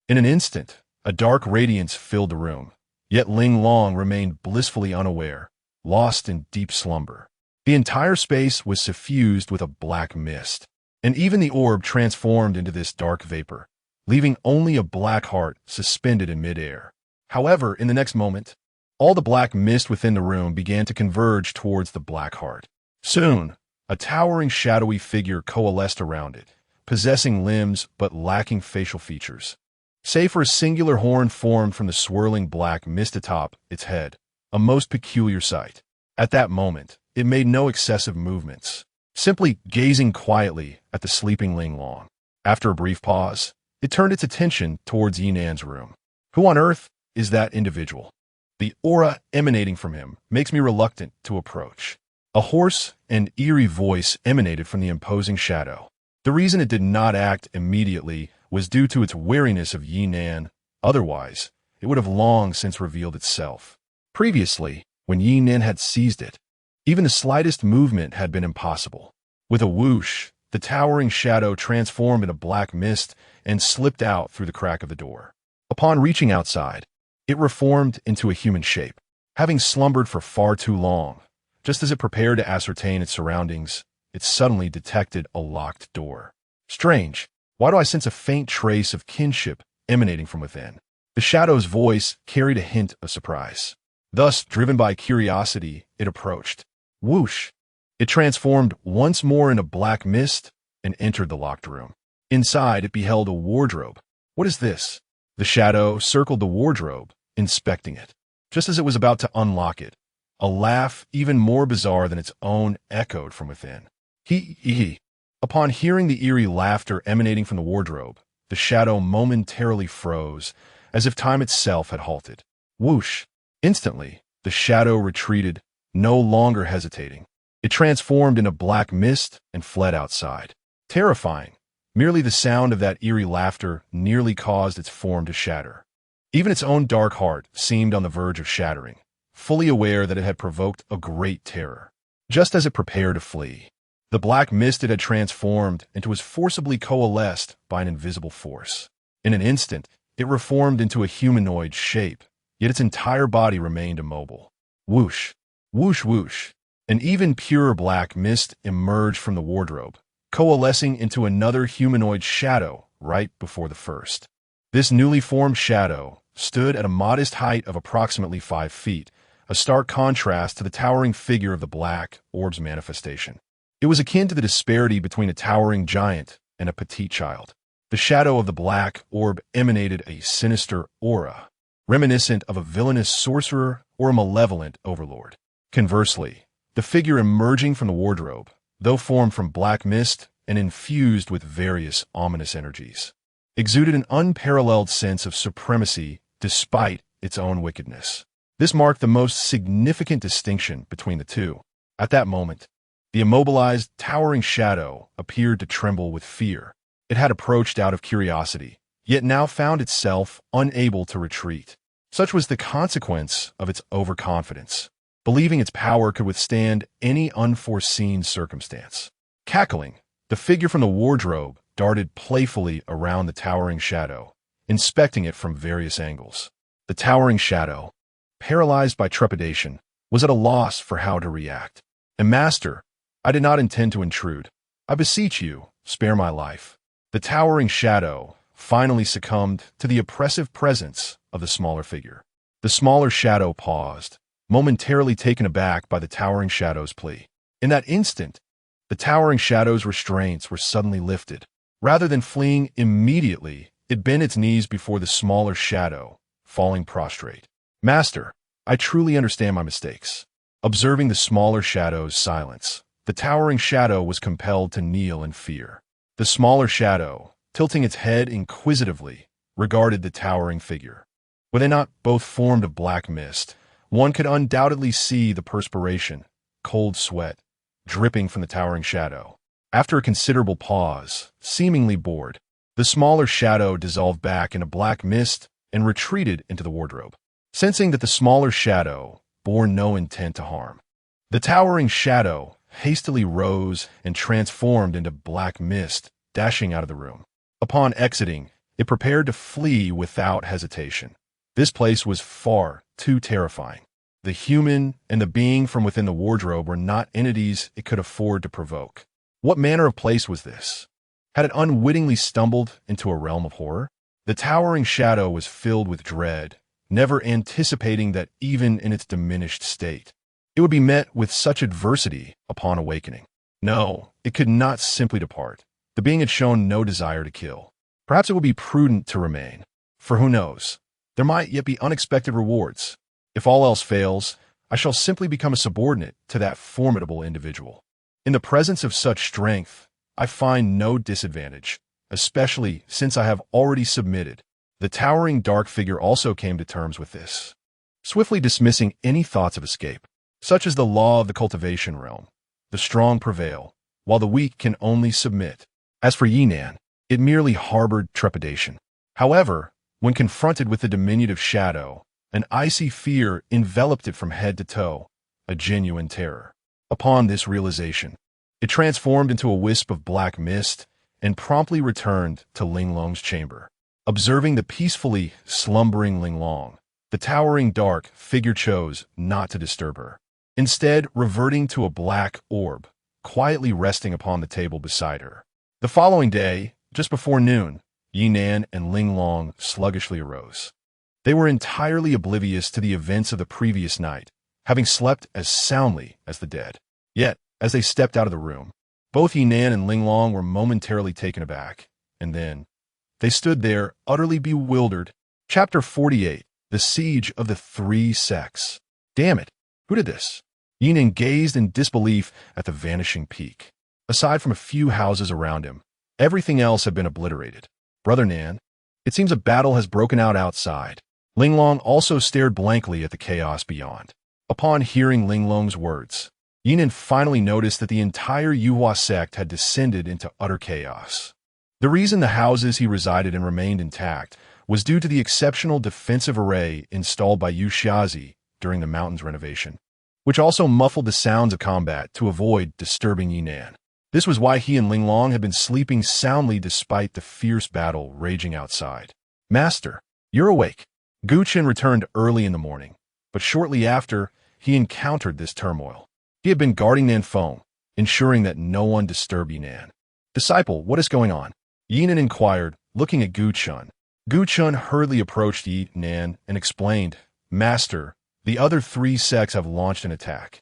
In an instant, a dark radiance filled the room, yet Linglong remained blissfully unaware, lost in deep slumber. The entire space was suffused with a black mist, and even the orb transformed into this dark vapor, leaving only a black heart suspended in midair. However, in the next moment, all the black mist within the room began to converge towards the black heart. Soon, a towering shadowy figure coalesced around it, possessing limbs but lacking facial features. Save for a singular horn formed from the swirling black mist atop its head, a most peculiar sight. At that moment, it made no excessive movements, simply gazing quietly at the sleeping Linglong. After a brief pause, it turned its attention towards Ye Nan's room. Who on earth is that individual? The aura emanating from him makes me reluctant to approach. A hoarse and eerie voice emanated from the imposing shadow. The reason it did not act immediately was due to its wariness of Ye Nan. Otherwise, it would have long since revealed itself. Previously, when Ye Nan had seized it, even the slightest movement had been impossible. With a whoosh, the towering shadow transformed into black mist and slipped out through the crack of the door. Upon reaching outside, it reformed into a human shape. Having slumbered for far too long, just as it prepared to ascertain its surroundings, it suddenly detected a locked door. Strange, why do I sense a faint trace of kinship emanating from within? The shadow's voice carried a hint of surprise. Thus, driven by curiosity, it approached. Whoosh! It transformed once more into black mist and entered the locked room. Inside, it beheld a wardrobe. What is this? The shadow circled the wardrobe, inspecting it. Just as it was about to unlock it, a laugh even more bizarre than its own echoed from within. Hee. Upon hearing the eerie laughter emanating from the wardrobe, the shadow momentarily froze, as if time itself had halted. Whoosh! Instantly, the shadow retreated, no longer hesitating. It transformed into black mist and fled outside. Terrifying, merely the sound of that eerie laughter nearly caused its form to shatter. Even its own dark heart seemed on the verge of shattering, fully aware that it had provoked a great terror. Just as it prepared to flee, The black mist it had transformed into was forcibly coalesced by an invisible force. In an instant, it reformed into a humanoid shape, yet its entire body remained immobile. Whoosh, whoosh, whoosh. An even purer black mist emerged from the wardrobe, coalescing into another humanoid shadow right before the first. This newly formed shadow stood at a modest height of approximately 5 feet, a stark contrast to the towering figure of the black orb's manifestation. It was akin to the disparity between a towering giant and a petite child. The shadow of the black orb emanated a sinister aura, reminiscent of a villainous sorcerer or a malevolent overlord. Conversely, the figure emerging from the wardrobe, though formed from black mist and infused with various ominous energies, exuded an unparalleled sense of supremacy despite its own wickedness. This marked the most significant distinction between the two. At that moment, the immobilized, towering shadow appeared to tremble with fear. It had approached out of curiosity, yet now found itself unable to retreat. Such was the consequence of its overconfidence, believing its power could withstand any unforeseen circumstance. Cackling, the figure from the wardrobe darted playfully around the towering shadow, inspecting it from various angles. The towering shadow, paralyzed by trepidation, was at a loss for how to react. "Master, I did not intend to intrude. I beseech you, spare my life." The towering shadow finally succumbed to the oppressive presence of the smaller figure. The smaller shadow paused, momentarily taken aback by the towering shadow's plea. In that instant, the towering shadow's restraints were suddenly lifted. Rather than fleeing immediately, it bent its knees before the smaller shadow, falling prostrate. "Master, I truly understand my mistakes." Observing the smaller shadow's silence, the towering shadow was compelled to kneel in fear. The smaller shadow, tilting its head inquisitively, regarded the towering figure. Were they not both formed of black mist, one could undoubtedly see the perspiration, cold sweat, dripping from the towering shadow. After a considerable pause, seemingly bored, the smaller shadow dissolved back into black mist and retreated into the wardrobe. Sensing that the smaller shadow bore no intent to harm, the towering shadow hastily rose and transformed into black mist, dashing out of the room. Upon exiting, it prepared to flee without hesitation. This place was far too terrifying. The human and the being from within the wardrobe were not entities it could afford to provoke. What manner of place was this? Had it unwittingly stumbled into a realm of horror? The towering shadow was filled with dread, never anticipating that even in its diminished state, it would be met with such adversity upon awakening. No, it could not simply depart. The being had shown no desire to kill. Perhaps it would be prudent to remain, for who knows, there might yet be unexpected rewards. If all else fails, I shall simply become a subordinate to that formidable individual. In the presence of such strength, I find no disadvantage, especially since I have already submitted. The towering dark figure also came to terms with this, swiftly dismissing any thoughts of escape. Such is the law of the cultivation realm. The strong prevail, while the weak can only submit. As for Ye Nan, it merely harbored trepidation. However, when confronted with the diminutive shadow, an icy fear enveloped it from head to toe, a genuine terror. Upon this realization, it transformed into a wisp of black mist and promptly returned to Linglong's chamber. Observing the peacefully slumbering Linglong, the towering dark figure chose not to disturb her, instead reverting to a black orb, quietly resting upon the table beside her. The following day, just before noon, Ye Nan and Linglong sluggishly arose. They were entirely oblivious to the events of the previous night, having slept as soundly as the dead. Yet, as they stepped out of the room, both Ye Nan and Linglong were momentarily taken aback, and then they stood there utterly bewildered. Chapter 48, The Siege of the Three Sects. Damn it, who did this? Ye Nan gazed in disbelief at the vanishing peak. Aside from a few houses around him, everything else had been obliterated. Brother Nan, it seems a battle has broken out outside. Linglong also stared blankly at the chaos beyond. Upon hearing Linglong's words, Ye Nan finally noticed that the entire Yuhua sect had descended into utter chaos. The reason the houses he resided in remained intact was due to the exceptional defensive array installed by Yu Xiazi during the mountain's renovation, which also muffled the sounds of combat to avoid disturbing Ye Nan. This was why he and Linglong had been sleeping soundly despite the fierce battle raging outside. Master, you're awake. Gu Chen returned early in the morning, but shortly after, he encountered this turmoil. He had been guarding Nan Feng, ensuring that no one disturbed Ye Nan. Disciple, what is going on? Ye Nan inquired, looking at Gu Chen. Gu Chen hurriedly approached Ye Nan and explained, Master, the other 3 sects have launched an attack.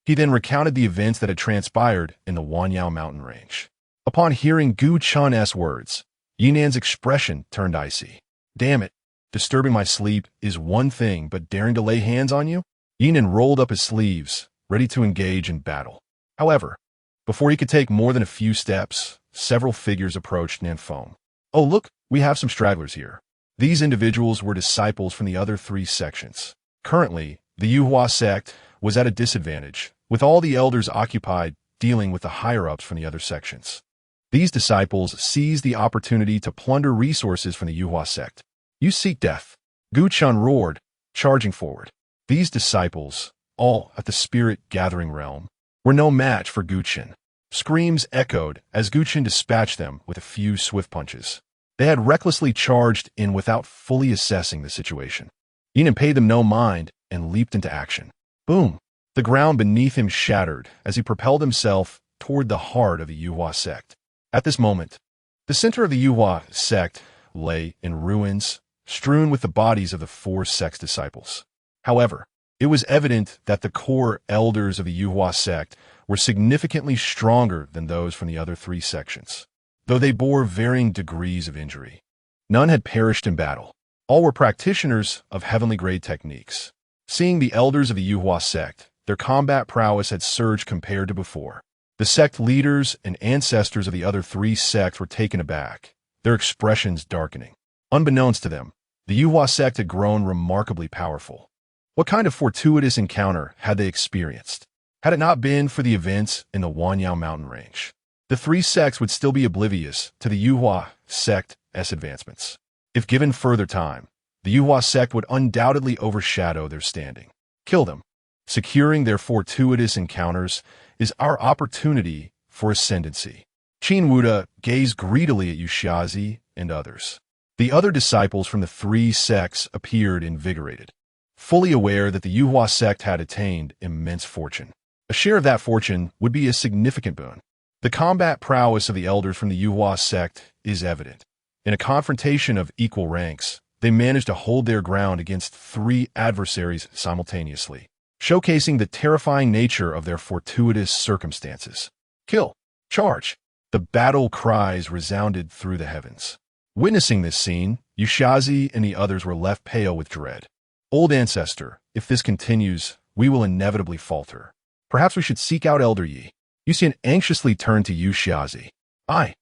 He then recounted the events that had transpired in the Wanyao mountain range. Upon hearing Gu Chen's words, Ye Nan's expression turned icy. Damn it, disturbing my sleep is one thing, but daring to lay hands on you? Ye Nan rolled up his sleeves, ready to engage in battle. However, before he could take more than a few steps, several figures approached Nan Feng. Oh look, we have some stragglers here. These individuals were disciples from the other 3 sections. Currently, the Yuhua sect was at a disadvantage, with all the elders occupied dealing with the higher-ups from the other sections. These disciples seized the opportunity to plunder resources from the Yuhua sect. You seek death. Gu Chen roared, charging forward. These disciples, all at the spirit gathering realm, were no match for Gu Chen. Screams echoed as Gu Chen dispatched them with a few swift punches. They had recklessly charged in without fully assessing the situation. Ye Nan paid them no mind and leaped into action. Boom! The ground beneath him shattered as he propelled himself toward the heart of the Yuhua sect. At this moment, the center of the Yuhua sect lay in ruins, strewn with the bodies of the 4 sect's disciples. However, it was evident that the core elders of the Yuhua sect were significantly stronger than those from the other 3 sections, though they bore varying degrees of injury. None had perished in battle. All were practitioners of heavenly grade techniques. Seeing the elders of the Yuhua sect, their combat prowess had surged compared to before. The sect leaders and ancestors of the other 3 sects were taken aback, their expressions darkening. Unbeknownst to them, the Yuhua sect had grown remarkably powerful. What kind of fortuitous encounter had they experienced? Had it not been for the events in the Wanyao mountain range, the 3 sects would still be oblivious to the Yuhua sect's advancements. If given further time, the Yuhua sect would undoubtedly overshadow their standing. Kill them. Securing their fortuitous encounters is our opportunity for ascendancy. Qin Wuda gazed greedily at Yuxiazi and others. The other disciples from the 3 sects appeared invigorated, fully aware that the Yuhua sect had attained immense fortune. A share of that fortune would be a significant boon. The combat prowess of the elders from the Yuhua sect is evident. In a confrontation of equal ranks, they managed to hold their ground against 3 adversaries simultaneously, showcasing the terrifying nature of their fortuitous circumstances. Kill! Charge! The battle cries resounded through the heavens. Witnessing this scene, Yuxiazi and the others were left pale with dread. Old ancestor, if this continues, we will inevitably falter. Perhaps we should seek out Elder Yi. Yuxian anxiously turned to Yuxiazi. Aye.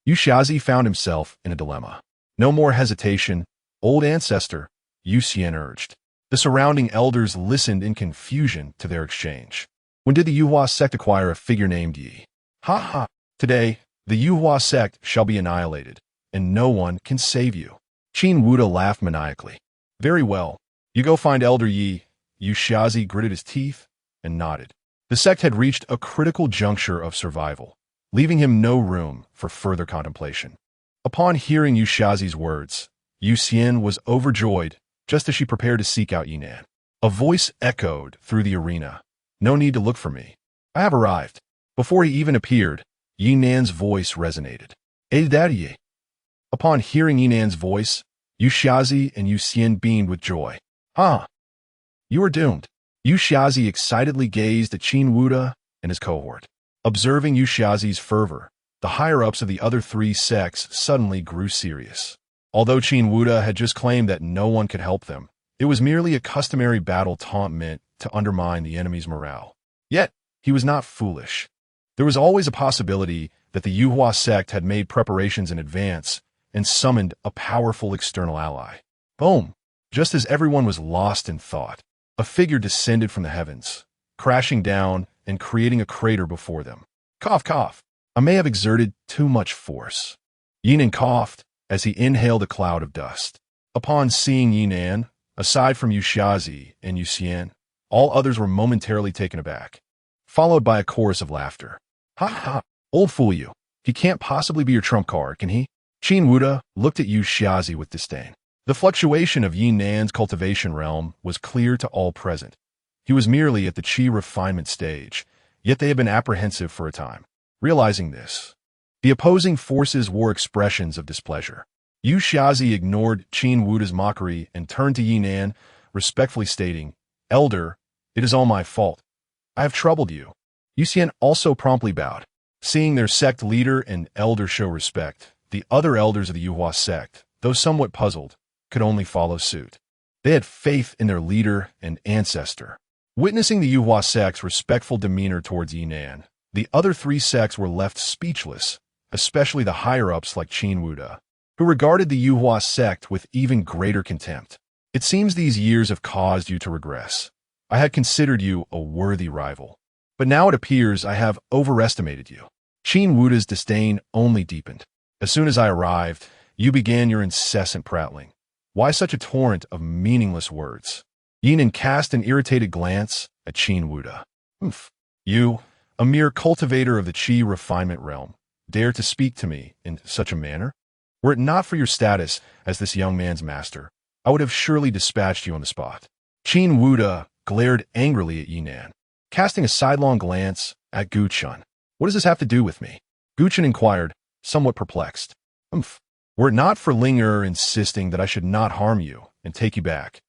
Yuxiazi found himself in a dilemma. No more hesitation. Old ancestor, Yuxian urged. The surrounding elders listened in confusion to their exchange. When did the Yuhua sect acquire a figure named Yi? Ha ha! Today, the Yuhua sect shall be annihilated, and no one can save you. Qin Wuda laughed maniacally. Very well. You go find Elder Yi. Yuxiazi gritted his teeth and nodded. The sect had reached a critical juncture of survival, leaving him no room for further contemplation. Upon hearing Yuxiazi's words, Yuxian was overjoyed just as she prepared to seek out Ye Nan. A voice echoed through the arena. No need to look for me. I have arrived. Before he even appeared, Ye Nan's voice resonated. Daddy. Upon hearing Ye Nan's voice, Yuxiazi and Yuxian beamed with joy. Ah! You are doomed. Yuxiazi excitedly gazed at Qin Wuda and his cohort. Observing Yuxiazi's fervor, the higher-ups of the other 3 sects suddenly grew serious. Although Qin Wuda had just claimed that no one could help them, it was merely a customary battle taunt meant to undermine the enemy's morale. Yet, he was not foolish. There was always a possibility that the Yuhua sect had made preparations in advance and summoned a powerful external ally. Boom! Just as everyone was lost in thought, a figure descended from the heavens, crashing down and creating a crater before them. Cough, cough. I may have exerted too much force. Ye Nan coughed as he inhaled a cloud of dust. Upon seeing Ye Nan, aside from Yuxiazi and Yuxian, all others were momentarily taken aback, followed by a chorus of laughter. Ha ha! Old fool you. He can't possibly be your trump card, can he? Qin Wuda looked at Yu Xiazi with disdain. The fluctuation of Ye Nan's cultivation realm was clear to all present. He was merely at the qi refinement stage, yet they had been apprehensive for a time. Realizing this, the opposing forces wore expressions of displeasure. Yu Xiazi ignored Qin Wuda's mockery and turned to Ye Nan, respectfully stating, "Elder, it is all my fault. I have troubled you." Yu Xian also promptly bowed. Seeing their sect leader and elder show respect, the other elders of the Yuhua sect, though somewhat puzzled, could only follow suit. They had faith in their leader and ancestor. Witnessing the Yuhua sect's respectful demeanor towards Ye Nan, the other three sects were left speechless, especially the higher-ups like Qin Wuda, who regarded the Yuhua sect with even greater contempt. It seems these years have caused you to regress. I had considered you a worthy rival, but now it appears I have overestimated you. Qin Wuda's disdain only deepened. As soon as I arrived, you began your incessant prattling. Why such a torrent of meaningless words? Ye Nan cast an irritated glance at Qin Wuda. You, a mere cultivator of the qi refinement realm, dare to speak to me in such a manner? Were it not for your status as this young man's master, I would have surely dispatched you on the spot. Qin Wuda glared angrily at Ye Nan, casting a sidelong glance at Gu Chun. What does this have to do with me? Gu Chun inquired, somewhat perplexed. Were it not for Linger insisting that I should not harm you and take you back,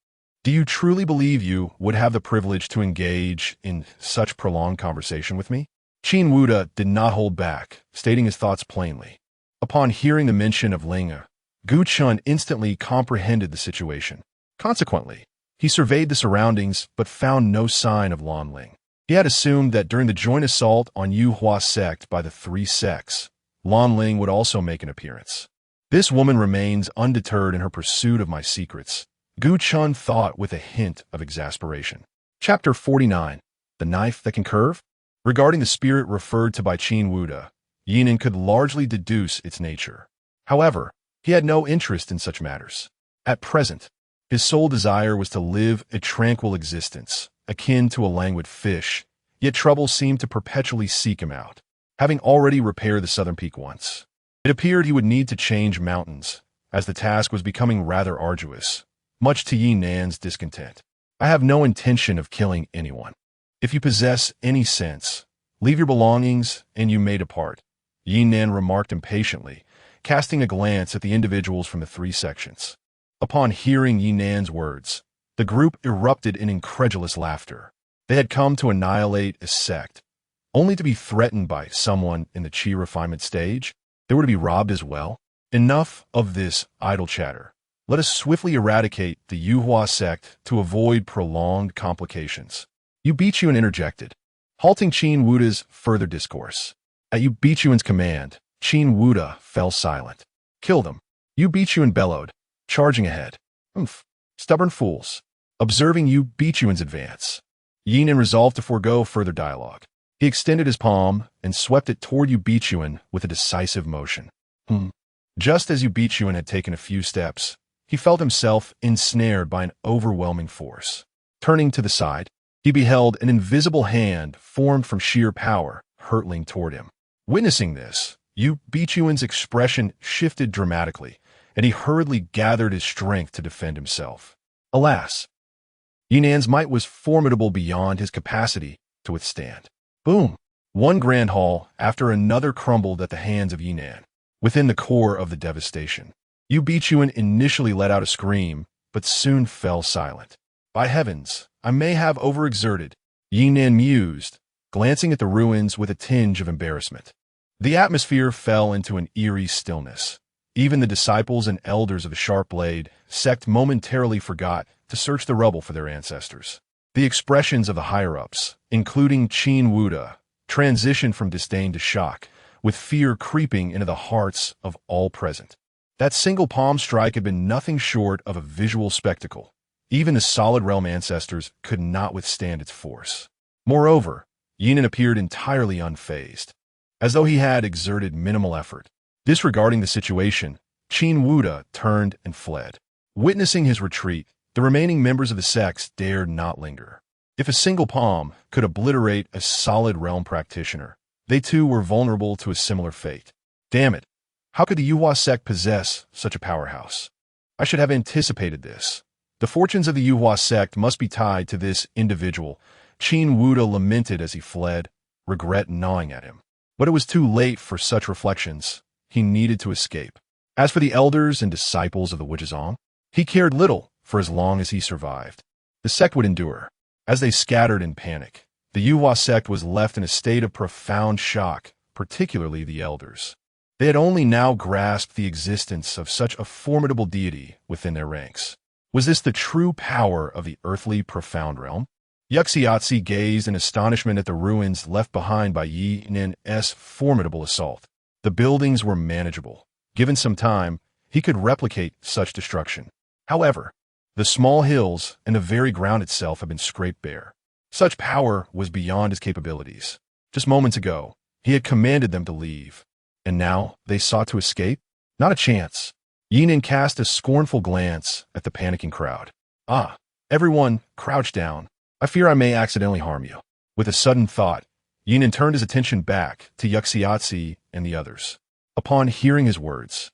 do you truly believe you would have the privilege to engage in such prolonged conversation with me? Qin Wuda did not hold back, stating his thoughts plainly. Upon hearing the mention of Linger, Gu Chun instantly comprehended the situation. Consequently, he surveyed the surroundings but found no sign of Lan Ling. He had assumed that during the joint assault on Yuhua sect by the three sects, Lan Ling would also make an appearance. This woman remains undeterred in her pursuit of my secrets, Gu Chun thought with a hint of exasperation. Chapter 49. The Knife That Can Curve? Regarding the spirit referred to by Qin Wuda, Ye Nan could largely deduce its nature. However, he had no interest in such matters. At present, his sole desire was to live a tranquil existence, akin to a languid fish, yet trouble seemed to perpetually seek him out. Having already repaired the southern peak once, it appeared he would need to change mountains, as the task was becoming rather arduous, much to Ye Nan's discontent. I have no intention of killing anyone. If you possess any sense, leave your belongings and you may depart, Ye Nan remarked impatiently, casting a glance at the individuals from the three sections. Upon hearing Ye Nan's words, the group erupted in incredulous laughter. They had come to annihilate a sect, only to be threatened by someone in the qi refinement stage. They were to be robbed as well. Enough of this idle chatter. Let us swiftly eradicate the Yuhua sect to avoid prolonged complications. Yu Bichuan interjected, halting Qin Wuda's further discourse. At Yu Bichuan's command, Qin Wuda fell silent. Kill them, Yu Bichuan bellowed, charging ahead. Stubborn fools. Observing Yu Bichuan's advance, Ye Nan resolved to forego further dialogue. He extended his palm and swept it toward Yu Bichuan with a decisive motion. Just as Yu Bichuan had taken a few steps, he felt himself ensnared by an overwhelming force. Turning to the side, he beheld an invisible hand formed from sheer power hurtling toward him. Witnessing this, Yu Bichuan's expression shifted dramatically, and he hurriedly gathered his strength to defend himself. Alas, Ye Nan's might was formidable beyond his capacity to withstand. Boom! One grand hall after another crumbled at the hands of Ye Nan. Within the core of the devastation, Yu Bichuan initially let out a scream, but soon fell silent. By heavens, I may have overexerted, Ye Nan mused, glancing at the ruins with a tinge of embarrassment. The atmosphere fell into an eerie stillness. Even the disciples and elders of the Sharp Blade sect momentarily forgot to search the rubble for their ancestors. The expressions of the higher-ups, including Qin Wuda, transitioned from disdain to shock, with fear creeping into the hearts of all present. That single palm strike had been nothing short of a visual spectacle. Even the solid realm ancestors could not withstand its force. Moreover, Ye Nan appeared entirely unfazed, as though he had exerted minimal effort. Disregarding the situation, Qin Wuda turned and fled. Witnessing his retreat, the remaining members of the sects dared not linger. If a single palm could obliterate a solid realm practitioner, They too were vulnerable to a similar fate. Damn it! How could the Yuhua sect possess such a powerhouse? I should have anticipated this. The fortunes of the Yuhua sect must be tied to this individual. Qin Wuda lamented as he fled, regret gnawing at him. But it was too late for such reflections. He needed to escape. As for the elders and disciples of the Wuzhizong, he cared little for as long as he survived. The sect would endure. As they scattered in panic, the Yuhua sect was left in a state of profound shock, particularly the elders. They had only now grasped the existence of such a formidable deity within their ranks. Was this the true power of the earthly profound realm? Yuxiatsi gazed in astonishment at the ruins left behind by Ye Nan's formidable assault. The buildings were manageable. Given some time, he could replicate such destruction. However, the small hills and the very ground itself had been scraped bare. Such power was beyond his capabilities. Just moments ago, he had commanded them to leave. And now they sought to escape? Not a chance. Ye Nan cast a scornful glance at the panicking crowd. Ah, everyone, crouch down. I fear I may accidentally harm you. With a sudden thought, Ye Nan turned his attention back to Yuxiatsi and the others. Upon hearing his words,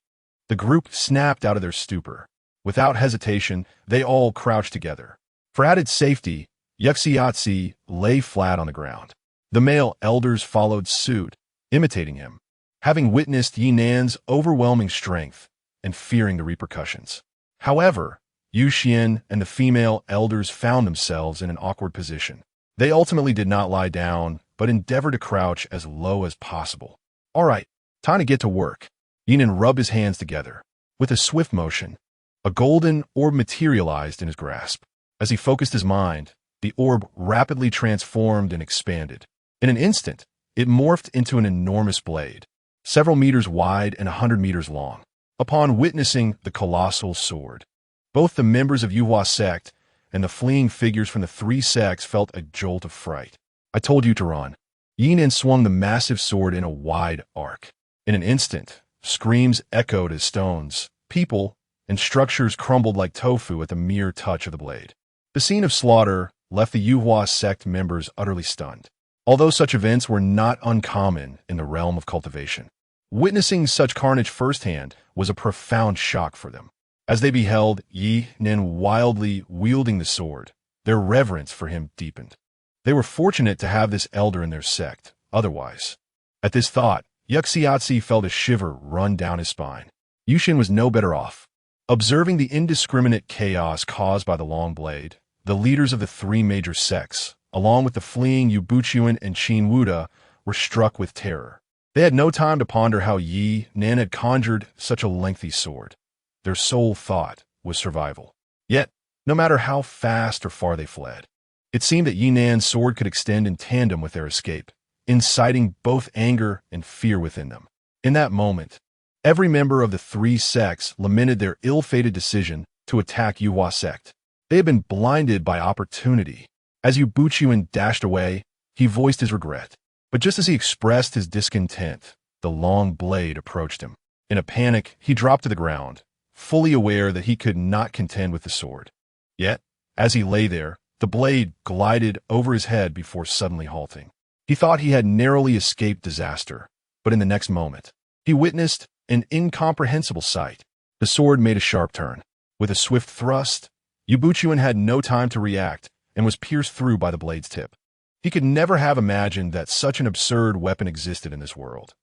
the group snapped out of their stupor. Without hesitation, they all crouched together. For added safety, Yuxiatsi lay flat on the ground. The male elders followed suit, imitating him, having witnessed Ye Nan's overwhelming strength and fearing the repercussions. However, Yu Xian and the female elders found themselves in an awkward position. They ultimately did not lie down, but endeavored to crouch as low as possible. All right, time to get to work. Ye Nan rubbed his hands together. With a swift motion, a golden orb materialized in his grasp. As he focused his mind, the orb rapidly transformed and expanded. In an instant, it morphed into an enormous blade, several meters wide and 100 meters long. Upon witnessing the colossal sword, both the members of Yuhua sect and the fleeing figures from the three sects felt a jolt of fright. I told you to run. Ye Nan swung the massive sword in a wide arc. In an instant, screams echoed as stones, people, and structures crumbled like tofu at the mere touch of the blade. The scene of slaughter left the Yuhua sect members utterly stunned, although such events were not uncommon in the realm of cultivation. Witnessing such carnage firsthand was a profound shock for them. As they beheld Ye Nan wildly wielding the sword, their reverence for him deepened. They were fortunate to have this elder in their sect, otherwise. At this thought, Yuxiatsi felt a shiver run down his spine. Yu Xian was no better off. Observing the indiscriminate chaos caused by the long blade, the leaders of the three major sects, along with the fleeing Yubuchuan and Qin Wuda, were struck with terror. They had no time to ponder how Ye Nan had conjured such a lengthy sword. Their sole thought was survival. Yet, no matter how fast or far they fled, it seemed that Ye Nan's sword could extend in tandem with their escape, inciting both anger and fear within them. In that moment, every member of the three sects lamented their ill-fated decision to attack Yuhua sect. They had been blinded by opportunity. As Yubuchuan dashed away, he voiced his regret. But just as he expressed his discontent, the long blade approached him. In a panic, he dropped to the ground, fully aware that he could not contend with the sword. Yet, as he lay there, the blade glided over his head before suddenly halting. He thought he had narrowly escaped disaster, but in the next moment, he witnessed an incomprehensible sight. The sword made a sharp turn. With a swift thrust, Yubuchuan had no time to react and was pierced through by the blade's tip. He could never have imagined that such an absurd weapon existed in this world,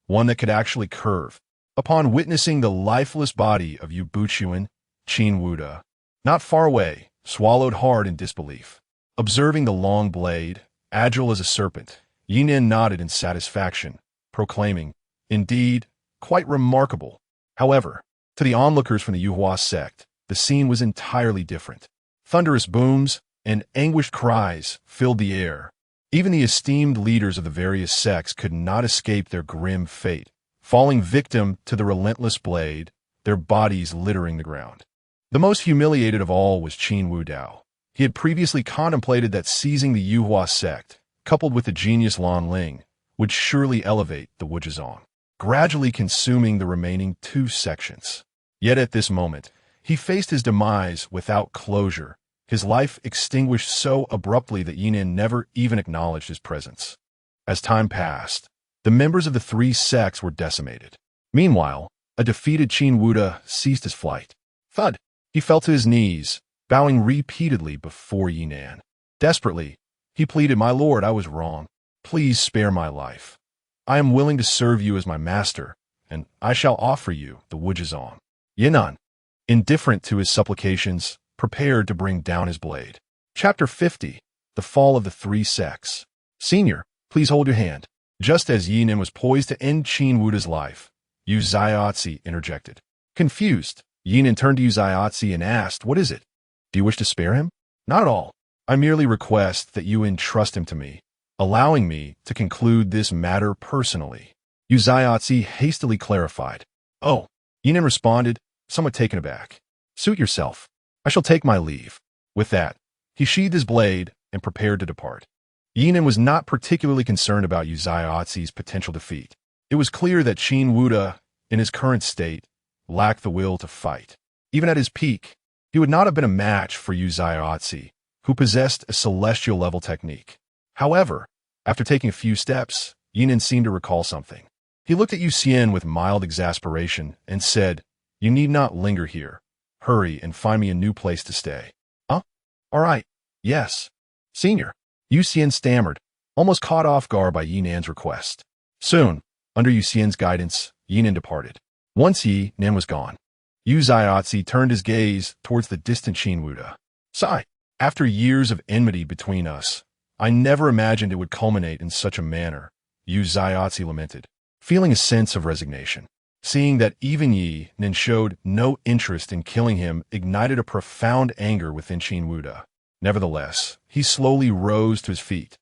one that could actually curve. Upon witnessing the lifeless body of Yubuchuan, Qin Wuda, not far away, swallowed hard in disbelief. Observing the long blade, agile as a serpent, Ye Nan nodded in satisfaction, proclaiming, "Indeed, quite remarkable." However, to the onlookers from the Yuhua sect, the scene was entirely different. Thunderous booms and anguished cries filled the air. Even the esteemed leaders of the various sects could not escape their grim fate, falling victim to the relentless blade, their bodies littering the ground. The most humiliated of all was Qin Wudao. He had previously contemplated that seizing the Yuhua sect, coupled with the genius Lan Ling, would surely elevate the Wuzhizong, gradually consuming the remaining two sections. Yet at this moment, he faced his demise without closure, his life extinguished so abruptly that Ye Nan never even acknowledged his presence. As time passed, The members of the three sects were decimated. Meanwhile, a defeated Qin Wuda ceased his flight. Thud! He fell to his knees, bowing repeatedly before Ye Nan. Desperately, he pleaded, "My lord, I was wrong. Please spare my life. I am willing to serve you as my master, and I shall offer you the Wujizong." Ye Nan, indifferent to his supplications, prepared to bring down his blade. Chapter 50. The Fall of the Three Sects. "Senior, please hold your hand." Just as Ye Nan was poised to end Qin Wuda's life, Yu Zaiotzi interjected. Confused, Ye Nan turned to Yu Zaiotzi and asked, "What is it? Do you wish to spare him?" "Not at all. I merely request that you entrust him to me, allowing me to conclude this matter personally." Yu Zaiotzi hastily clarified. "Oh," Ye Nan responded, somewhat taken aback. "Suit yourself. I shall take my leave." With that, he sheathed his blade and prepared to depart. Ye Nan was not particularly concerned about Yu Zaiotzi's potential defeat. It was clear that Qin Wuda, in his current state, lacked the will to fight. Even at his peak, he would not have been a match for Yu Zaiotzi, who possessed a celestial-level technique. However, after taking a few steps, Ye Nan seemed to recall something. He looked at Yu Xian with mild exasperation and said, "You need not linger here. Hurry and find me a new place to stay." "Huh? All right. Yes. Senior." Yu Xian stammered, almost caught off guard by Ye Nan's request. Soon, under Yu Xian's guidance, Ye Nan departed. Once Ye Nan was gone, Yu Zaiotzi turned his gaze towards the distant Qin Wuda. "Sigh. After years of enmity between us, I never imagined it would culminate in such a manner," Yu Zaiotzi lamented, feeling a sense of resignation. Seeing that even Ye Nan showed no interest in killing him ignited a profound anger within Qin Wuda. Nevertheless, he slowly rose to his feet.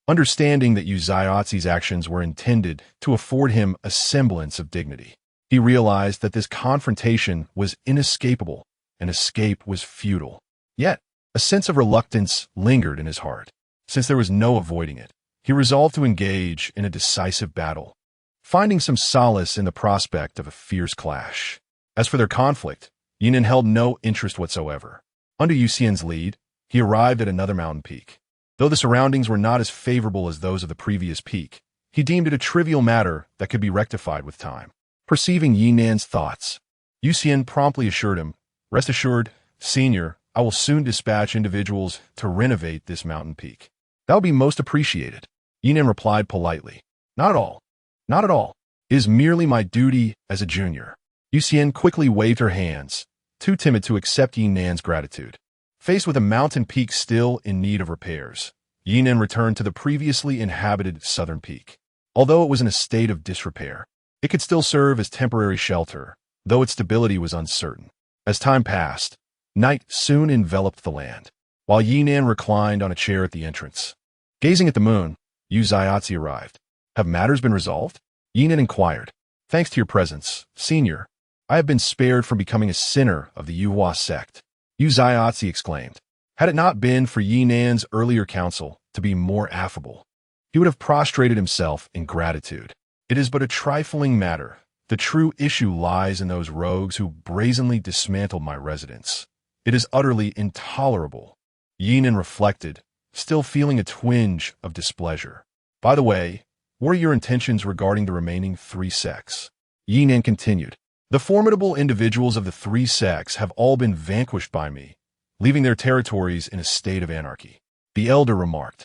Understanding that Yu Zaiotzi's actions were intended to afford him a semblance of dignity, he realized that this confrontation was inescapable and escape was futile. Yet, a sense of reluctance lingered in his heart. Since there was no avoiding it, he resolved to engage in a decisive battle, finding some solace in the prospect of a fierce clash. As for their conflict, Ye Nan held no interest whatsoever. Under Yu Xian's lead, he arrived at another mountain peak. Though the surroundings were not as favorable as those of the previous peak, he deemed it a trivial matter that could be rectified with time. Perceiving Ye Nan's thoughts, Yu Xian promptly assured him, "Rest assured, Senior, I will soon dispatch individuals to renovate this mountain peak." "That will be most appreciated." Ye Nan replied politely. "Not at all. Not at all. It is merely my duty as a junior." Yu Xian quickly waved her hands, too timid to accept Ye Nan's gratitude. Faced with a mountain peak still in need of repairs, Ye Nan returned to the previously inhabited southern peak. Although it was in a state of disrepair, it could still serve as temporary shelter, though its stability was uncertain. As time passed, night soon enveloped the land, while Ye Nan reclined on a chair at the entrance. Gazing at the moon, Yu Zaiotzi arrived. "Have matters been resolved?" Ye Nan inquired. "Thanks to your presence, Senior, I have been spared from becoming a sinner of the Yuhua sect." Yu Zaiotzi exclaimed. Had it not been for Ye Nan's earlier counsel to be more affable, he would have prostrated himself in gratitude. "It is but a trifling matter. The true issue lies in those rogues who brazenly dismantled my residence. It is utterly intolerable." Ye Nan reflected, still feeling a twinge of displeasure. "By the way, what are your intentions regarding the remaining three sects?" Ye Nan continued. "The formidable individuals of the three sects have all been vanquished by me, leaving their territories in a state of anarchy." The elder remarked,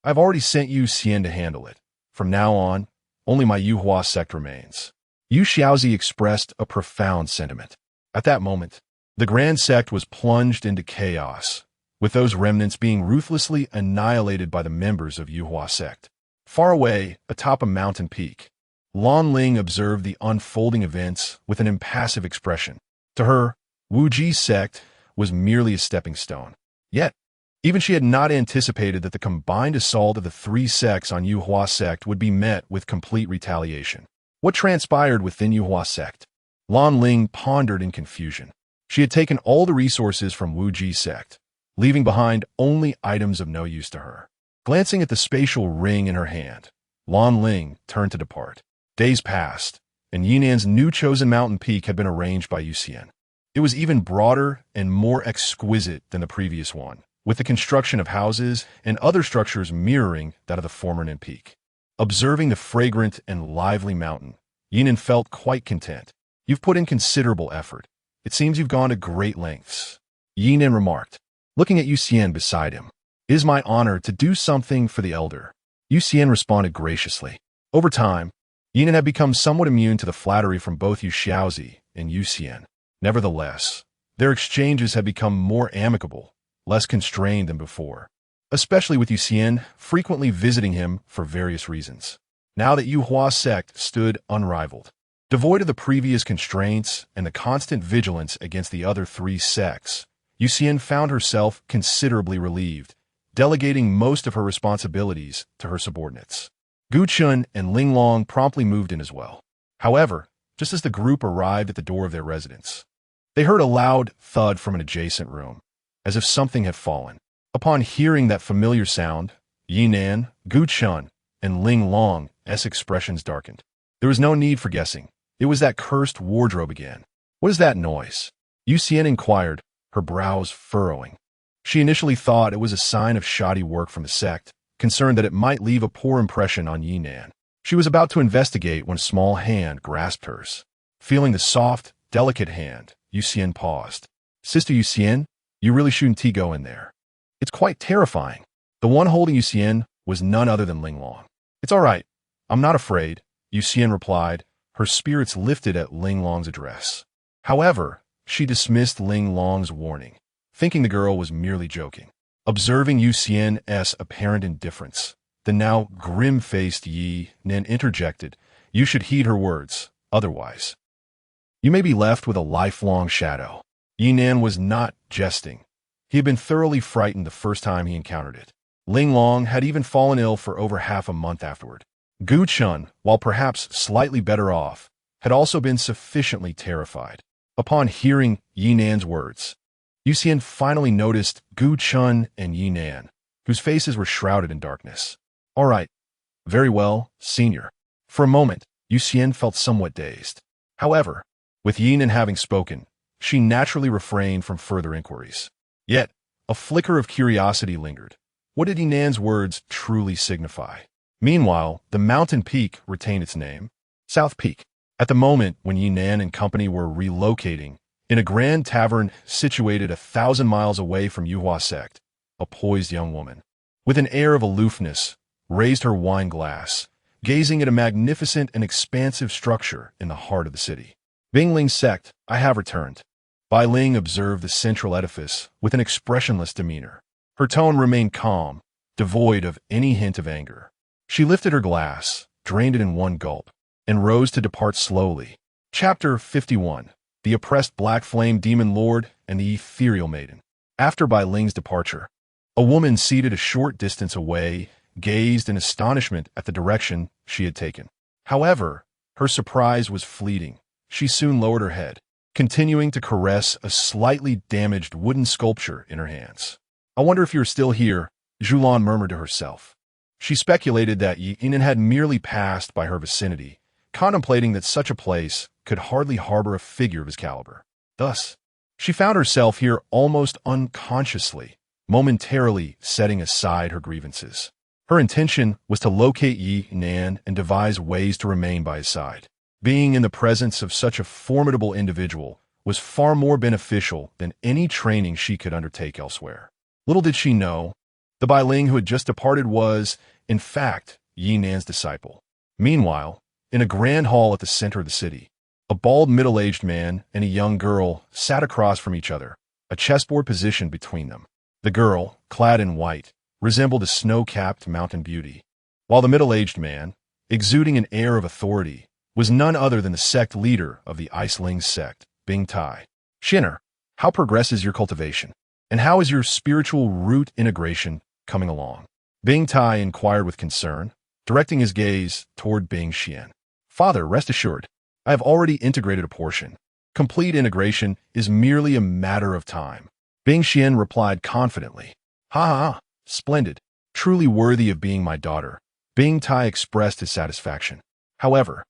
"I have already sent Yu Xian to handle it. From now on, only my Yuhua sect remains." Yu Xiaozi expressed a profound sentiment. At that moment, the grand sect was plunged into chaos, with those remnants being ruthlessly annihilated by the members of Yuhua sect. Far away, atop a mountain peak, Lan Ling observed the unfolding events with an impassive expression. To her, Wu Ji's sect was merely a stepping stone. Yet, even she had not anticipated that the combined assault of the three sects on Yuhua sect would be met with complete retaliation. What transpired within Yuhua sect? Lan Ling pondered in confusion. She had taken all the resources from Wu Ji's sect, leaving behind only items of no use to her. Glancing at the spatial ring in her hand, Lan Ling turned to depart. Days passed, and Ye Nan's new chosen mountain peak had been arranged by Yu Xian. It was even broader and more exquisite than the previous one, with the construction of houses and other structures mirroring that of the former Nan peak. Observing the fragrant and lively mountain, Ye Nan felt quite content. You've put in considerable effort. It seems you've gone to great lengths. Ye Nan remarked, looking at Xuan beside him. It is my honor to do something for the elder. Xuan responded graciously. Over time, Ye Nan had become somewhat immune to the flattery from both Xiaozi and Xuan. Nevertheless, their exchanges had become more amicable, less constrained than before, especially with Xuan frequently visiting him for various reasons. Now that Yuhua sect stood unrivaled, devoid of the previous constraints and the constant vigilance against the other three sects, Xuan found herself considerably relieved, delegating most of her responsibilities to her subordinates. Gu Chun and Ling Long promptly moved in as well. However, just as the group arrived at the door of their residence, they heard a loud thud from an adjacent room, as if something had fallen. Upon hearing that familiar sound, Ye Nan, Gu Chun, and Ling Long's expressions darkened. There was no need for guessing. It was that cursed wardrobe again. What is that noise? Xuan inquired, her brows furrowing. She initially thought it was a sign of shoddy work from the sect, concerned that it might leave a poor impression on Ye Nan. She was about to investigate when a small hand grasped hers. Feeling the soft, delicate hand, Xuan paused. Sister Xuan, you really shouldn't go in there. It's quite terrifying. The one holding Xuan was none other than Ling Long. It's all right. I'm not afraid, Xuan replied, her spirits lifted at Ling Long's address. However, she dismissed Ling Long's warning, thinking the girl was merely joking. Observing Xuan's apparent indifference, the now grim-faced Ye Nan interjected, you should heed her words, otherwise you may be left with a lifelong shadow. Ye Nan was not jesting. He had been thoroughly frightened the first time he encountered it. Ling Long had even fallen ill for over half a month afterward. Gu Chun, while perhaps slightly better off, had also been sufficiently terrified. Upon hearing Ye Nan's words, Xuan finally noticed Gu Chun and Ye Nan, whose faces were shrouded in darkness. All right. Very well, senior. For a moment, Xuan felt somewhat dazed. However, with Ye Nan having spoken, she naturally refrained from further inquiries. Yet, a flicker of curiosity lingered. What did Ye Nan's words truly signify? Meanwhile, the mountain peak retained its name, South Peak. At the moment when Ye Nan and company were relocating, in a grand tavern situated 1,000 miles away from Yuhua sect, a poised young woman, with an air of aloofness, raised her wine glass, gazing at a magnificent and expansive structure in the heart of the city. Bing Ling's sect, I have returned. Bai Ling observed the central edifice with an expressionless demeanor. Her tone remained calm, devoid of any hint of anger. She lifted her glass, drained it in one gulp, and rose to depart slowly. Chapter 51. The Oppressed Black Flame Demon Lord and the Ethereal Maiden. After Bai Ling's departure, a woman seated a short distance away gazed in astonishment at the direction she had taken. However, her surprise was fleeting. She soon lowered her head, continuing to caress a slightly damaged wooden sculpture in her hands. I wonder if you're still here, Zhulan murmured to herself. She speculated that Ye Nan had merely passed by her vicinity, contemplating that such a place could hardly harbor a figure of his caliber. Thus, she found herself here almost unconsciously, momentarily setting aside her grievances. Her intention was to locate Ye Nan and devise ways to remain by his side. Being in the presence of such a formidable individual was far more beneficial than any training she could undertake elsewhere. Little did she know, the Bai Ling who had just departed was, in fact, Ye Nan's disciple. Meanwhile, in a grand hall at the center of the city, a bald middle-aged man and a young girl sat across from each other, a chessboard positioned between them. The girl, clad in white, resembled a snow-capped mountain beauty, while the middle-aged man, exuding an air of authority, was none other than the sect leader of the Iceling sect, Bing Tai. Shinner, how progresses your cultivation? And how is your spiritual root integration coming along? Bing Tai inquired with concern, directing his gaze toward Bing Xian. Father, rest assured, I have already integrated a portion. Complete integration is merely a matter of time. Bing Xian replied confidently. Ha ha, splendid, truly worthy of being my daughter. Bing Tai expressed his satisfaction. However,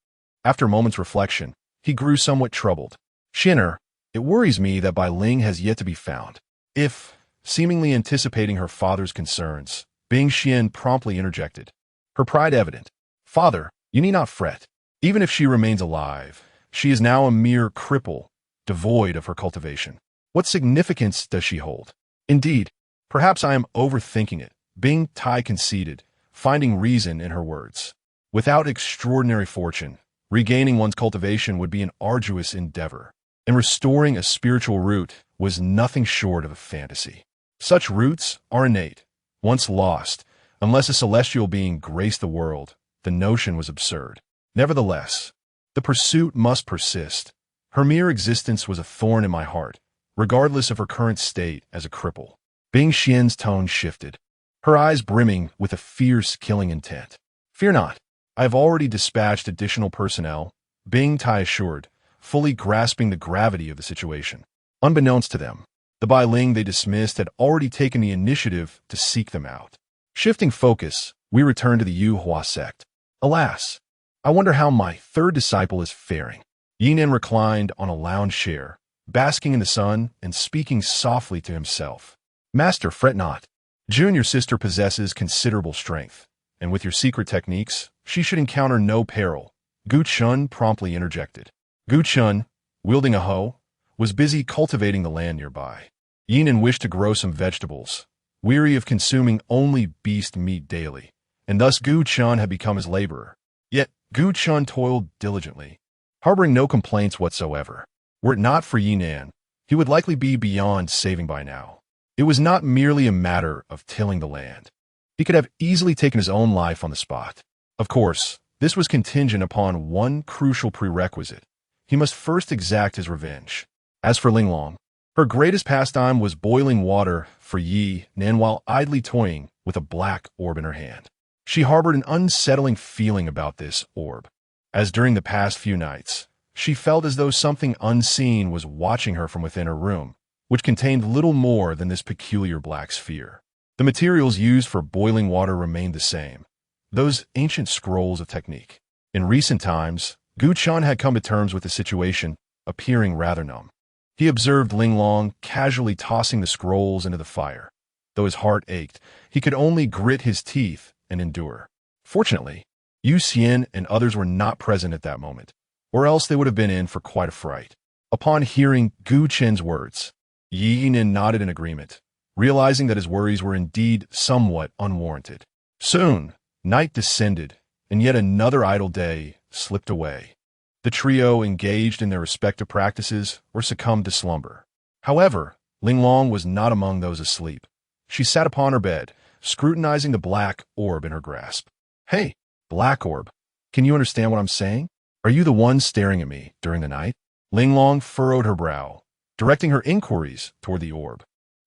after a moment's reflection, he grew somewhat troubled. Shinner, it worries me that Bai Ling has yet to be found. If, seemingly anticipating her father's concerns, Bing Xian promptly interjected, her pride evident. "Father, you need not fret. Even if she remains alive, she is now a mere cripple, devoid of her cultivation. What significance does she hold? Indeed, perhaps I am overthinking it," Bing Tai conceded, finding reason in her words. Without extraordinary fortune, regaining one's cultivation would be an arduous endeavor, and restoring a spiritual root was nothing short of a fantasy. Such roots are innate. Once lost, unless a celestial being graced the world, the notion was absurd. Nevertheless, the pursuit must persist. Her mere existence was a thorn in my heart, regardless of her current state as a cripple. Bing Xian's tone shifted, her eyes brimming with a fierce killing intent. "Fear not. I have already dispatched additional personnel," Bing Tai assured, fully grasping the gravity of the situation. Unbeknownst to them, the Bai Ling they dismissed had already taken the initiative to seek them out. Shifting focus, we returned to the Yu Hua sect. Alas, I wonder how my third disciple is faring. Ye Nan reclined on a lounge chair, basking in the sun and speaking softly to himself. "Master, fret not. June, your sister, possesses considerable strength, and with your secret techniques, she should encounter no peril," Gu Chun promptly interjected. Gu Chun, wielding a hoe, was busy cultivating the land nearby. Ye Nan wished to grow some vegetables, weary of consuming only beast meat daily, and thus Gu Chun had become his laborer. Yet Gu Chun toiled diligently, harboring no complaints whatsoever. Were it not for Ye Nan, he would likely be beyond saving by now. It was not merely a matter of tilling the land. He could have easily taken his own life on the spot. Of course, this was contingent upon one crucial prerequisite. He must first exact his revenge. As for Linglong, her greatest pastime was boiling water for Ye Nan while idly toying with a black orb in her hand. She harbored an unsettling feeling about this orb, as during the past few nights, she felt as though something unseen was watching her from within her room, which contained little more than this peculiar black sphere. The materials used for boiling water remained the same, those ancient scrolls of technique. In recent times, Gu Chun had come to terms with the situation, appearing rather numb. He observed Linglong casually tossing the scrolls into the fire. Though his heart ached, he could only grit his teeth and endure. Fortunately, Yu Xian and others were not present at that moment, or else they would have been in for quite a fright. Upon hearing Gu Chen's words, Ye Nan nodded in agreement, realizing that his worries were indeed somewhat unwarranted. Soon, night descended, and yet another idle day slipped away. The trio engaged in their respective practices or succumbed to slumber. However, Linglong was not among those asleep. She sat upon her bed, scrutinizing the black orb in her grasp. "Hey, black orb, can you understand what I'm saying? Are you the one staring at me during the night?" Linglong furrowed her brow, directing her inquiries toward the orb.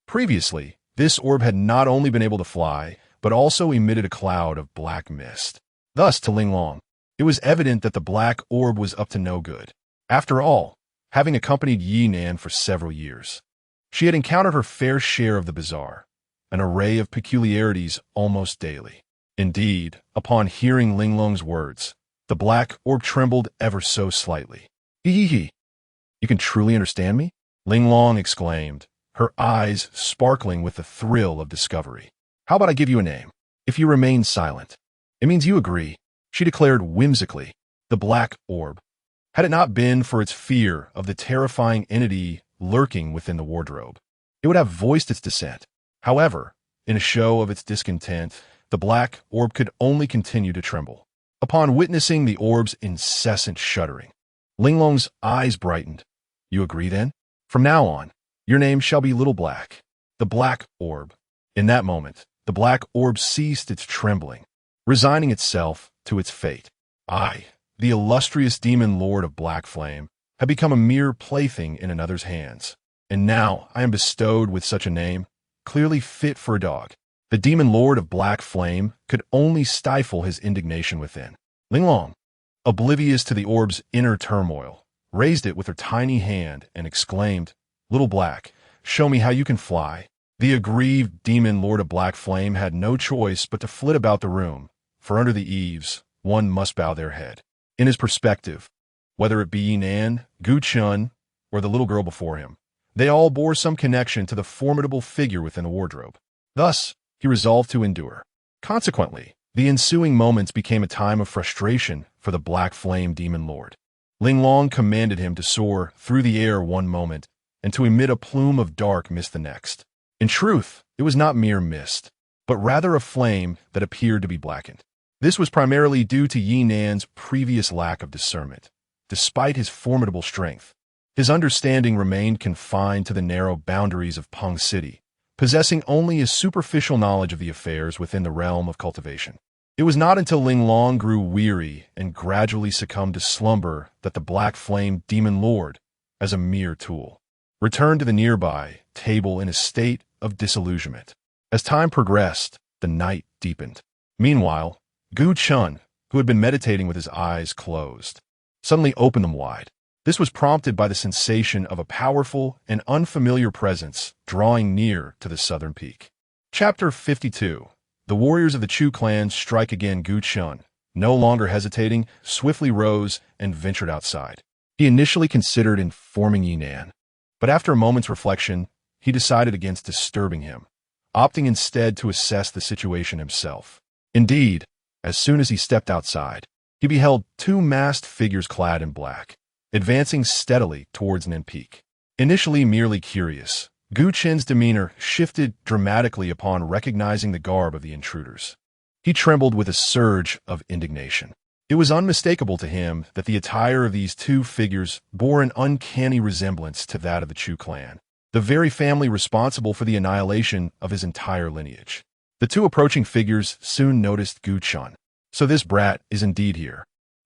Previously, this orb had not only been able to fly, but also emitted a cloud of black mist. Thus, to Linglong, it was evident that the black orb was up to no good. After all, having accompanied Ye Nan for several years, she had encountered her fair share of the bizarre, an array of peculiarities almost daily. Indeed, upon hearing Linglong's words, the black orb trembled ever so slightly. "Hee. You can truly understand me?" Linglong exclaimed, her eyes sparkling with the thrill of discovery. "How about I give you a name? If you remain silent, it means you agree," she declared whimsically. The black orb, had it not been for its fear of the terrifying entity lurking within the wardrobe, it would have voiced its dissent. However, in a show of its discontent, the black orb could only continue to tremble. Upon witnessing the orb's incessant shuddering, Linglong's eyes brightened. "You agree, then? From now on, your name shall be Little Black, the black orb." In that moment, the black orb ceased its trembling, resigning itself to its fate. I, the illustrious demon lord of Black Flame, had become a mere plaything in another's hands, and now I am bestowed with such a name, clearly fit for a dog. The demon lord of Black Flame could only stifle his indignation within. Linglong, oblivious to the orb's inner turmoil, raised it with her tiny hand and exclaimed, "Little Black, show me how you can fly." The aggrieved demon lord of Black Flame had no choice but to flit about the room, for under the eaves, one must bow their head. In his perspective, whether it be Ye Nan, Gu Chun, or the little girl before him, they all bore some connection to the formidable figure within the wardrobe. Thus, he resolved to endure. Consequently, The ensuing moments became a time of frustration for the Black Flame Demon Lord. Ling Long commanded him to soar through the air one moment and to emit a plume of dark mist the next. In truth, it was not mere mist, but rather a flame that appeared to be blackened. This was primarily due to Ye Nan's previous lack of discernment. Despite his formidable strength, his understanding remained confined to the narrow boundaries of Peng City, possessing only a superficial knowledge of the affairs within the realm of cultivation. It was not until Ling Long grew weary and gradually succumbed to slumber that the Black Flame Demon Lord, as a mere tool, returned to the nearby table in a state of disillusionment. As time progressed, the night deepened. Meanwhile, Gu Chun, who had been meditating with his eyes closed, suddenly opened them wide. This was prompted by the sensation of a powerful and unfamiliar presence drawing near to the southern peak. Chapter 52. The warriors of the Chu clan strike again. Gu Chun, no longer hesitating, swiftly rose and ventured outside. He initially considered informing Ye Nan, but after a moment's reflection, he decided against disturbing him, opting instead to assess the situation himself. Indeed, as soon as he stepped outside, he beheld two masked figures clad in black, advancing steadily towards Nan Peak. Initially merely curious, Gu Chen's demeanor shifted dramatically upon recognizing the garb of the intruders. He trembled with a surge of indignation. It was unmistakable to him that the attire of these two figures bore an uncanny resemblance to that of the Chu clan, the very family responsible for the annihilation of his entire lineage. The two approaching figures soon noticed Gu Chun. So this brat is indeed here.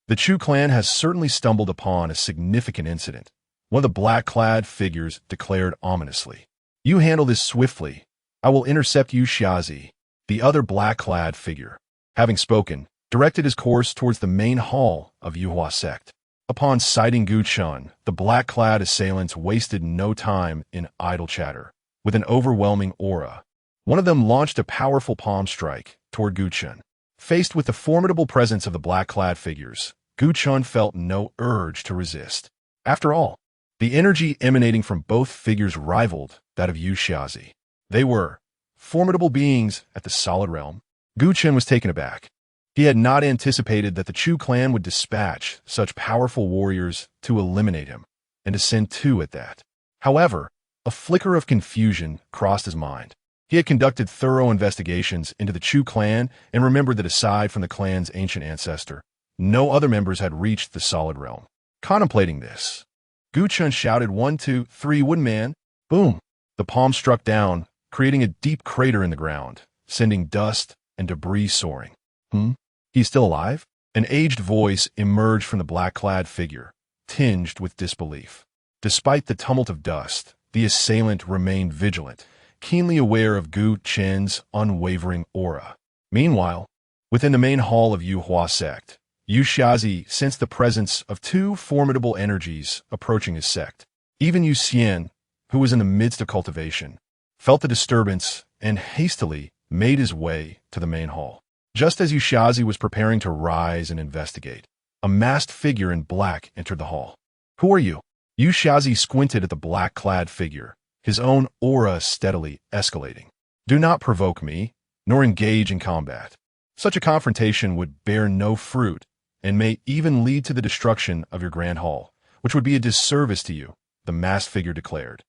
The Chu clan has certainly stumbled upon a significant incident, one of the black-clad figures declared ominously. You handle this swiftly. I will intercept you, Xiazi. The other black-clad figure, having spoken, directed his course towards the main hall of Yuhua sect. Upon sighting Gu Chun, the black-clad assailants wasted no time in idle chatter. With an overwhelming aura, one of them launched a powerful palm strike toward Gu Chun. Faced with the formidable presence of the black-clad figures, Gu Chun felt no urge to resist. After all, the energy emanating from both figures rivaled that of Yu Xiazi. They were formidable beings at the solid realm. Gu Chun was taken aback. He had not anticipated that the Chu clan would dispatch such powerful warriors to eliminate him, and to send two at that. However, a flicker of confusion crossed his mind. He had conducted thorough investigations into the Chu clan and remembered that aside from the clan's ancient ancestor, no other members had reached the solid realm. Contemplating this, Gu Chun shouted 1, 2, 3, Woodman. Boom! The palm struck down, creating a deep crater in the ground, sending dust and debris soaring. He's still alive? An aged voice emerged from the black-clad figure, tinged with disbelief. Despite the tumult of dust, the assailant remained vigilant, keenly aware of Gu Chen's unwavering aura. Meanwhile, within the main hall of Yuhua sect, Yu Xiazi sensed the presence of two formidable energies approaching his sect. Even Yu Xian, who was in the midst of cultivation, felt the disturbance and hastily made his way to the main hall. Just as Yu Xiazi was preparing to rise and investigate, a masked figure in black entered the hall. Who are you? Yu Xiazi squinted at the black-clad figure, his own aura steadily escalating. Do not provoke me, nor engage in combat. Such a confrontation would bear no fruit, and may even lead to the destruction of your grand hall, which would be a disservice to you, the masked figure declared,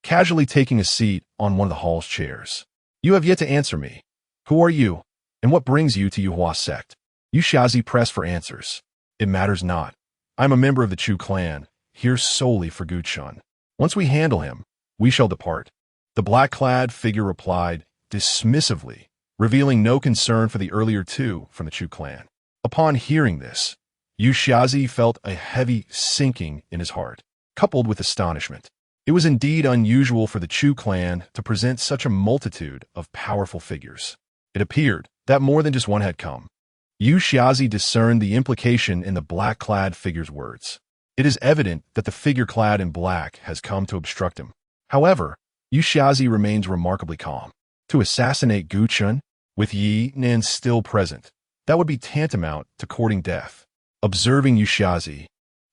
casually taking a seat on one of the hall's chairs. You have yet to answer me. Who are you, and what brings you to Yuhua sect? Yu Xiazi pressed for answers. It matters not. I am a member of the Chu clan, here solely for Gu Chun. Once we handle him, we shall depart. The black-clad figure replied dismissively, revealing no concern for the earlier two from the Chu clan. Upon hearing this, Yu Xiazi felt a heavy sinking in his heart, coupled with astonishment. It was indeed unusual for the Chu clan to present such a multitude of powerful figures. It appeared that more than just one had come. Yu Xiazi discerned the implication in the black-clad figure's words. It is evident that the figure clad in black has come to obstruct him. However, Yu Xiazi remains remarkably calm. To assassinate Gu Chun, with Ye Nan still present, that would be tantamount to courting death. Observing Yu Xiazi,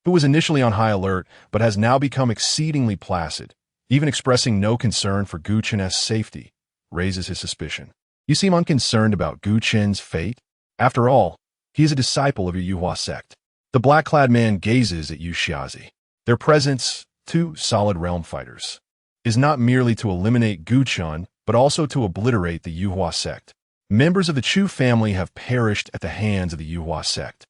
who was initially on high alert but has now become exceedingly placid, even expressing no concern for Gu Chun's safety, raises his suspicion. You seem unconcerned about Gu Chen's fate? After all, he is a disciple of your Yuhua sect. The black-clad man gazes at Yu Xiaozi. Their presence, two solid realm fighters, is not merely to eliminate Gu Chun, but also to obliterate the Yuhua sect. Members of the Chu family have perished at the hands of the Yuhua sect,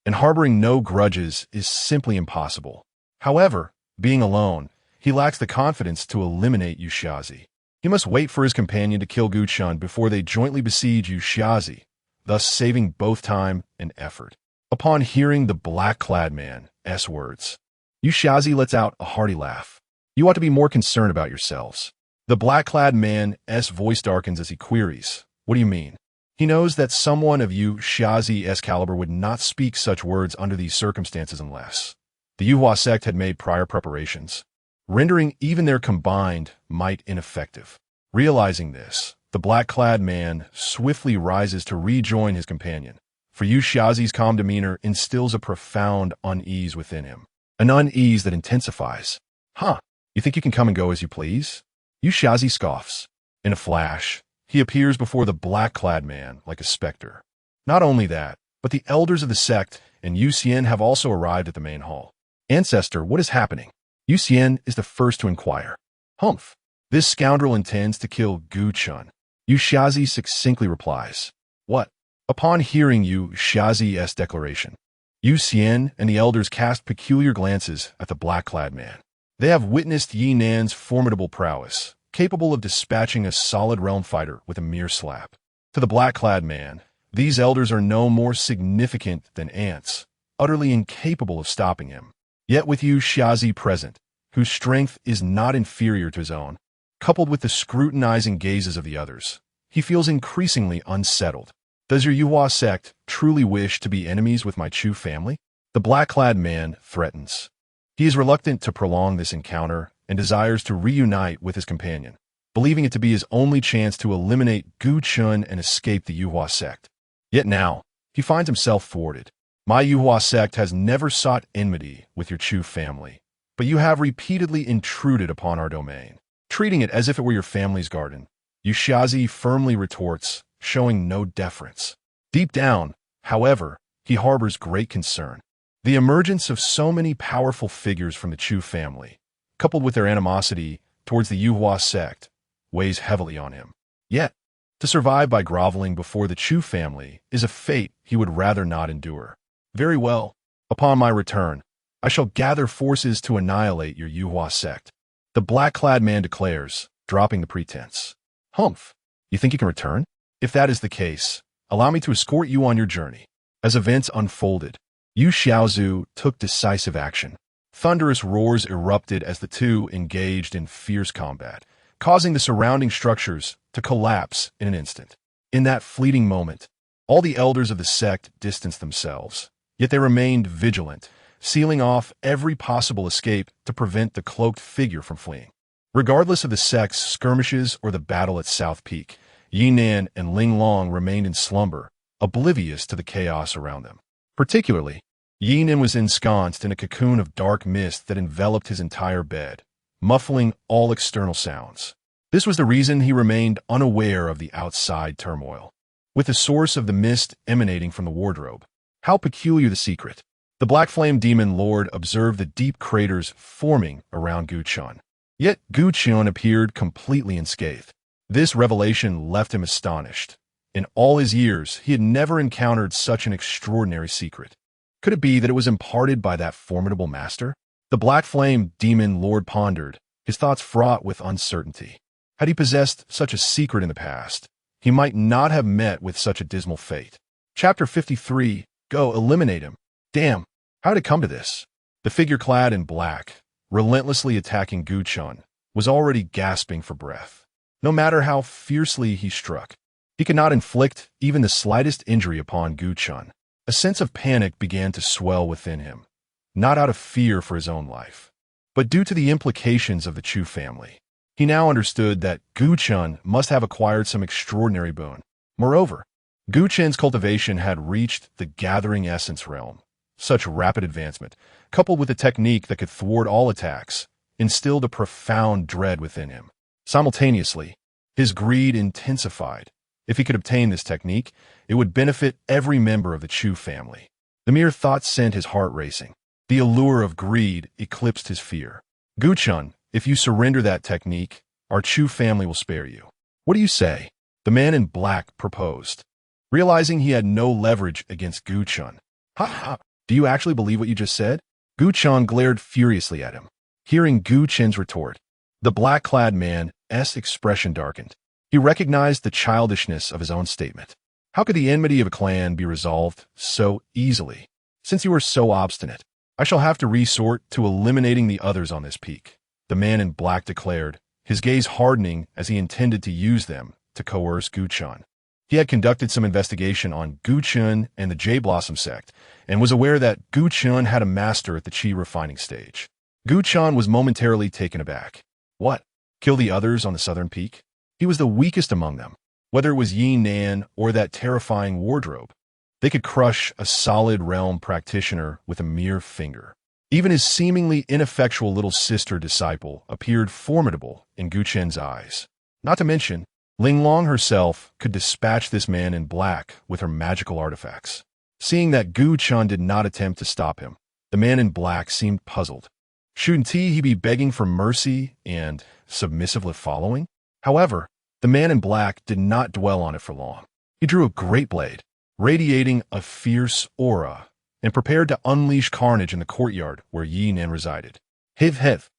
and harboring no grudges is simply impossible. However, being alone, he lacks the confidence to eliminate Yu Xiaozi. He must wait for his companion to kill Gu Chun before they jointly besiege Yu Xiaozi, thus saving both time and effort. Upon hearing the black-clad man's words, Yu Xiaozi lets out a hearty laugh. You ought to be more concerned about yourselves. The black-clad man's voice darkens as he queries, what do you mean? He knows that someone of Yu Xiaozi's caliber would not speak such words under these circumstances unless the Yuhua sect had made prior preparations, rendering even their combined might ineffective. Realizing this, the black-clad man swiftly rises to rejoin his companion, for Yu Xiaozi's calm demeanor instills a profound unease within him, an unease that intensifies. Huh, you think you can come and go as you please? Yu Xiaozi scoffs. In a flash, he appears before the black-clad man like a specter. Not only that, but the elders of the sect and Yu Xian have also arrived at the main hall. Ancestor, what is happening? Yu Xian is the first to inquire. Humph. This scoundrel intends to kill Gu Chun. Yu Xiaozi succinctly replies. What? Upon hearing Yu Xiaozi's declaration, Yu Xian and the elders cast peculiar glances at the black-clad man. They have witnessed Ye Nan's formidable prowess, capable of dispatching a solid realm fighter with a mere slap. To the black-clad man, these elders are no more significant than ants, utterly incapable of stopping him. Yet with Yu Xiaozi present, whose strength is not inferior to his own, coupled with the scrutinizing gazes of the others, he feels increasingly unsettled. Does your Yuhua sect truly wish to be enemies with my Chu family? The black-clad man threatens. He is reluctant to prolong this encounter and desires to reunite with his companion, believing it to be his only chance to eliminate Gu Chun and escape the Yuhua sect. Yet now, he finds himself thwarted. My Yuhua sect has never sought enmity with your Chu family, but you have repeatedly intruded upon our domain, treating it as if it were your family's garden. Yu Xiaozi firmly retorts, showing no deference. Deep down, however, he harbors great concern. The emergence of so many powerful figures from the Chu family, coupled with their animosity towards the Yuhua sect, weighs heavily on him. Yet, to survive by groveling before the Chu family is a fate he would rather not endure. Very well. Upon my return, I shall gather forces to annihilate your Yuhua sect. The black-clad man declares, dropping the pretense. Humph. You think you can return? If that is the case, allow me to escort you on your journey. As events unfolded, Yu Xiaozu took decisive action. Thunderous roars erupted as the two engaged in fierce combat, causing the surrounding structures to collapse in an instant. In that fleeting moment, all the elders of the sect distanced themselves, yet they remained vigilant, sealing off every possible escape to prevent the cloaked figure from fleeing. Regardless of the sect's skirmishes or the battle at South Peak, Ye Nan and Ling Long remained in slumber, oblivious to the chaos around them. Particularly, Ye Nan was ensconced in a cocoon of dark mist that enveloped his entire bed, muffling all external sounds. This was the reason he remained unaware of the outside turmoil, with the source of the mist emanating from the wardrobe. How peculiar the secret! The Black Flame Demon Lord observed the deep craters forming around Gu Chun. Yet Gu Chun appeared completely unscathed. This revelation left him astonished. In all his years, he had never encountered such an extraordinary secret. Could it be that it was imparted by that formidable master? The Black Flame Demon Lord pondered, his thoughts fraught with uncertainty. Had he possessed such a secret in the past, he might not have met with such a dismal fate. Chapter 53, Go Eliminate Him. Damn, how did it come to this? The figure clad in black, relentlessly attacking Gu Chun, was already gasping for breath. No matter how fiercely he struck, he could not inflict even the slightest injury upon Gu Chun. A sense of panic began to swell within him, not out of fear for his own life, but due to the implications of the Chu family. He now understood that Gu Chun must have acquired some extraordinary boon. Moreover, Gu Chun's cultivation had reached the gathering essence realm. Such rapid advancement, coupled with a technique that could thwart all attacks, instilled a profound dread within him. Simultaneously, his greed intensified. If he could obtain this technique, it would benefit every member of the Chu family. The mere thought sent his heart racing. The allure of greed eclipsed his fear. Gu Chun, if you surrender that technique, our Chu family will spare you. What do you say? The man in black proposed. Realizing he had no leverage against Gu Chun. Ha ha! Do you actually believe what you just said? Gu Chun glared furiously at him. Hearing Gu Chen's retort, the black-clad man's expression darkened. He recognized the childishness of his own statement. How could the enmity of a clan be resolved so easily? Since you are so obstinate, I shall have to resort to eliminating the others on this peak, the man in black declared, his gaze hardening as he intended to use them to coerce Gu Chun. He had conducted some investigation on Gu Chun and the Jade Blossom sect, and was aware that Gu Chun had a master at the Qi refining stage. Gu Chun was momentarily taken aback. What? Kill the others on the southern peak? He was the weakest among them. Whether it was Ye Nan or that terrifying wardrobe, they could crush a solid realm practitioner with a mere finger. Even his seemingly ineffectual little sister disciple appeared formidable in Gu Chen's eyes. Not to mention, Ling Long herself could dispatch this man in black with her magical artifacts. Seeing that Gu Chun did not attempt to stop him, the man in black seemed puzzled. Shouldn't he be begging for mercy and submissively following? However, the man in black did not dwell on it for long. He drew a great blade, radiating a fierce aura, and prepared to unleash carnage in the courtyard where Ye Nan resided. Hiv hiv.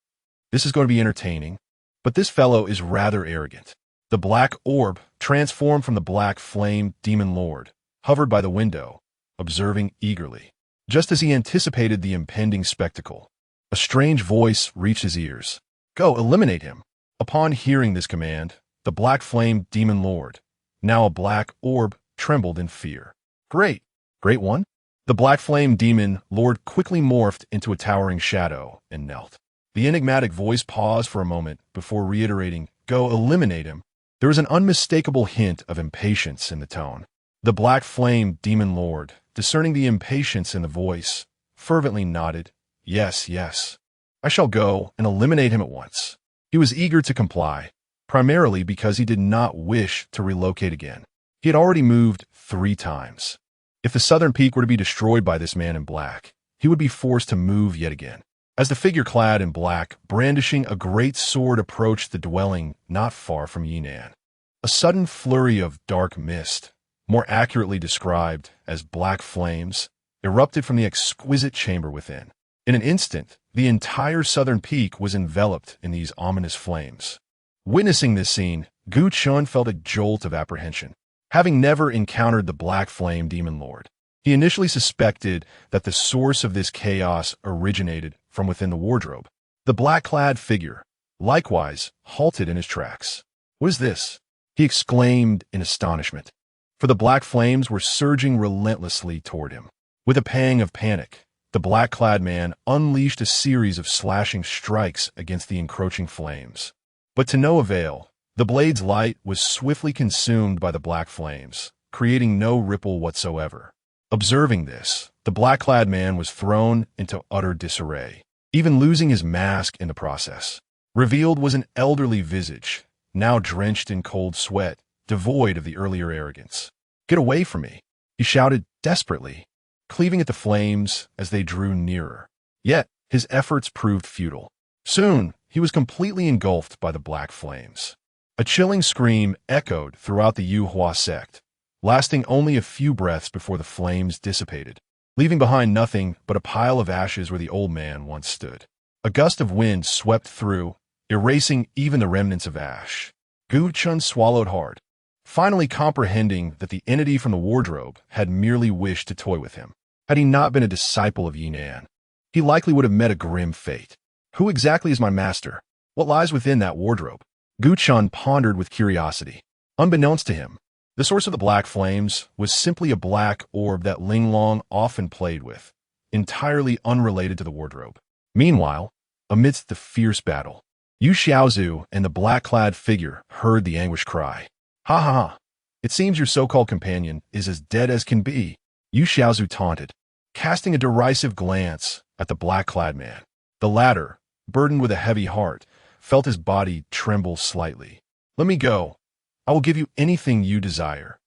This is going to be entertaining, but this fellow is rather arrogant. The black orb, transformed from the black flame demon lord, hovered by the window, observing eagerly. Just as he anticipated the impending spectacle, a strange voice reached his ears. Go, eliminate him. Upon hearing this command, the black flame demon lord, now a black orb, trembled in fear. Great one? The black flame demon lord quickly morphed into a towering shadow and knelt. The enigmatic voice paused for a moment before reiterating, Go, eliminate him. There was an unmistakable hint of impatience in the tone. The black flame demon lord, discerning the impatience in the voice, fervently nodded, Yes, yes. I shall go and eliminate him at once. He was eager to comply, primarily because he did not wish to relocate again. He had already moved 3 times. If the southern peak were to be destroyed by this man in black, he would be forced to move yet again. As the figure clad in black, brandishing a great sword, approached the dwelling not far from Ye Nan, a sudden flurry of dark mist, more accurately described as black flames, erupted from the exquisite chamber within. In an instant, the entire southern peak was enveloped in these ominous flames. Witnessing this scene, Gu Chun felt a jolt of apprehension. Having never encountered the black flame demon lord, he initially suspected that the source of this chaos originated from within the wardrobe. The black-clad figure, likewise, halted in his tracks. What is this? He exclaimed in astonishment, for the black flames were surging relentlessly toward him. With a pang of panic, the black-clad man unleashed a series of slashing strikes against the encroaching flames. But to no avail. The blade's light was swiftly consumed by the black flames, creating no ripple whatsoever. Observing this, the black-clad man was thrown into utter disarray, even losing his mask in the process. Revealed was an elderly visage, now drenched in cold sweat, devoid of the earlier arrogance. Get away from me, he shouted desperately, cleaving at the flames as they drew nearer. Yet, his efforts proved futile. Soon, he was completely engulfed by the black flames. A chilling scream echoed throughout the Yuhua sect, lasting only a few breaths before the flames dissipated, leaving behind nothing but a pile of ashes where the old man once stood. A gust of wind swept through, erasing even the remnants of ash. Gu Chun swallowed hard, finally comprehending that the entity from the wardrobe had merely wished to toy with him. Had he not been a disciple of Ye Nan, he likely would have met a grim fate. Who exactly is my master? What lies within that wardrobe? Gu Chun pondered with curiosity. Unbeknownst to him, the source of the black flames was simply a black orb that Ling Long often played with, entirely unrelated to the wardrobe. Meanwhile, amidst the fierce battle, Yu Xiaozu and the black-clad figure heard the anguished cry. Ha ha ha! It seems your so-called companion is as dead as can be, Yu Xiaozu taunted, casting a derisive glance at the black-clad man. The latter, burdened with a heavy heart, felt his body tremble slightly. Let me go. I will give you anything you desire.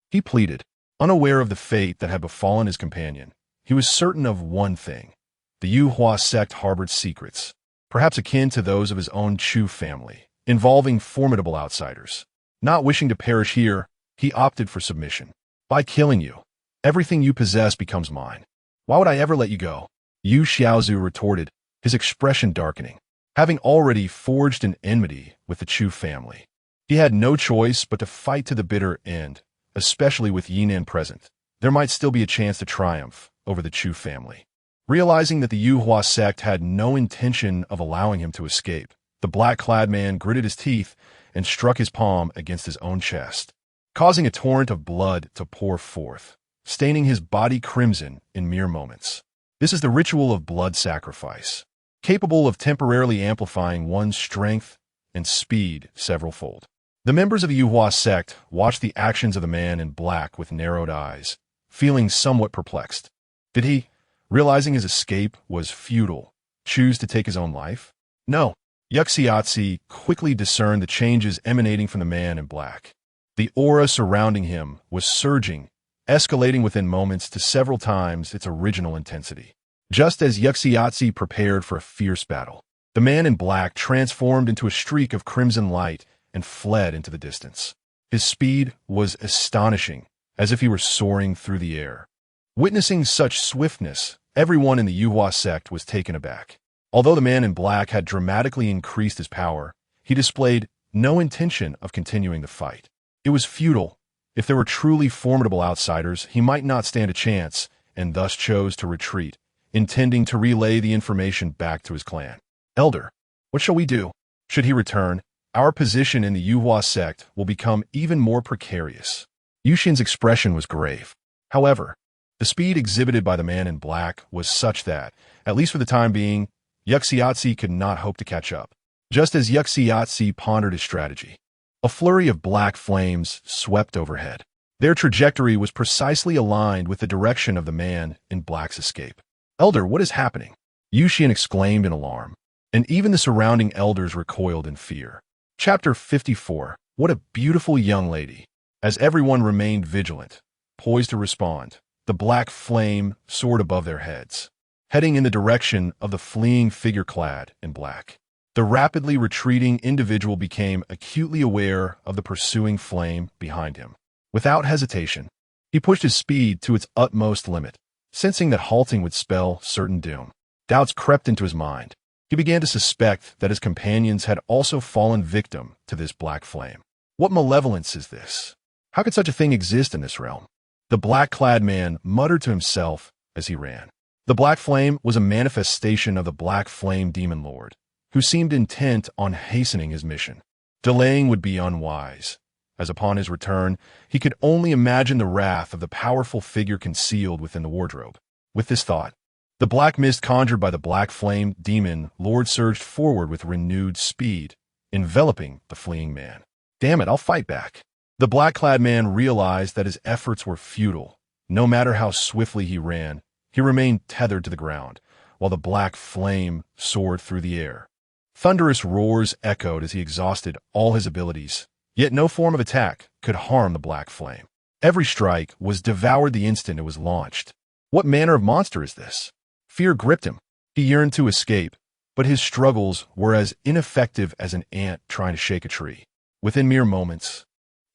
He pleaded, unaware of the fate that had befallen his companion. He was certain of one thing. The Yu Hua sect harbored secrets, perhaps akin to those of his own Chu family, involving formidable outsiders. Not wishing to perish here, he opted for submission. By killing you, everything you possess becomes mine. Why would I ever let you go? Yu Xiaozu retorted, his expression darkening. Having already forged an enmity with the Chu family, he had no choice but to fight to the bitter end, especially with Ye Nan present. There might still be a chance to triumph over the Chu family. Realizing that the Yu Hua sect had no intention of allowing him to escape, the black-clad man gritted his teeth and struck his palm against his own chest, causing a torrent of blood to pour forth, staining his body crimson in mere moments. This is the ritual of blood sacrifice, capable of temporarily amplifying one's strength and speed several-fold. The members of the Yu Hua sect watched the actions of the man in black with narrowed eyes, feeling somewhat perplexed. Did he, realizing his escape was futile, choose to take his own life? No. Yuxiatsi quickly discerned the changes emanating from the man in black. The aura surrounding him was surging, escalating within moments to several times its original intensity. Just as Yuxiatsi prepared for a fierce battle, the man in black transformed into a streak of crimson light and fled into the distance. His speed was astonishing, as if he were soaring through the air. Witnessing such swiftness, everyone in the Yu Hua sect was taken aback. Although the man in black had dramatically increased his power, he displayed no intention of continuing the fight. It was futile. If there were truly formidable outsiders, he might not stand a chance, and thus chose to retreat, intending to relay the information back to his clan. Elder, what shall we do? Should he return, our position in the Yu Hua sect will become even more precarious. Yu Xin's expression was grave. However, the speed exhibited by the man in black was such that, at least for the time being, Yuxiatsi could not hope to catch up. Just as Yuxiatsi pondered his strategy, a flurry of black flames swept overhead. Their trajectory was precisely aligned with the direction of the man in black's escape. Elder, what is happening? Yu Xin exclaimed in alarm, and even the surrounding elders recoiled in fear. Chapter 54. What a beautiful young lady. As everyone remained vigilant, poised to respond, the black flame soared above their heads, heading in the direction of the fleeing figure clad in black. The rapidly retreating individual became acutely aware of the pursuing flame behind him. Without hesitation, he pushed his speed to its utmost limit, sensing that halting would spell certain doom. Doubts crept into his mind. He began to suspect that his companions had also fallen victim to this black flame. What malevolence is this? How could such a thing exist in this realm? The black-clad man muttered to himself as he ran. The black flame was a manifestation of the black flame demon lord, who seemed intent on hastening his mission. Delaying would be unwise, as upon his return, he could only imagine the wrath of the powerful figure concealed within the wardrobe. With this thought, the black mist conjured by the black flame demon lord surged forward with renewed speed, enveloping the fleeing man. Damn it, I'll fight back. The black-clad man realized that his efforts were futile. No matter how swiftly he ran, he remained tethered to the ground, while the black flame soared through the air. Thunderous roars echoed as he exhausted all his abilities, yet no form of attack could harm the black flame. Every strike was devoured the instant it was launched. What manner of monster is this? Fear gripped him. He yearned to escape, but his struggles were as ineffective as an ant trying to shake a tree. Within mere moments,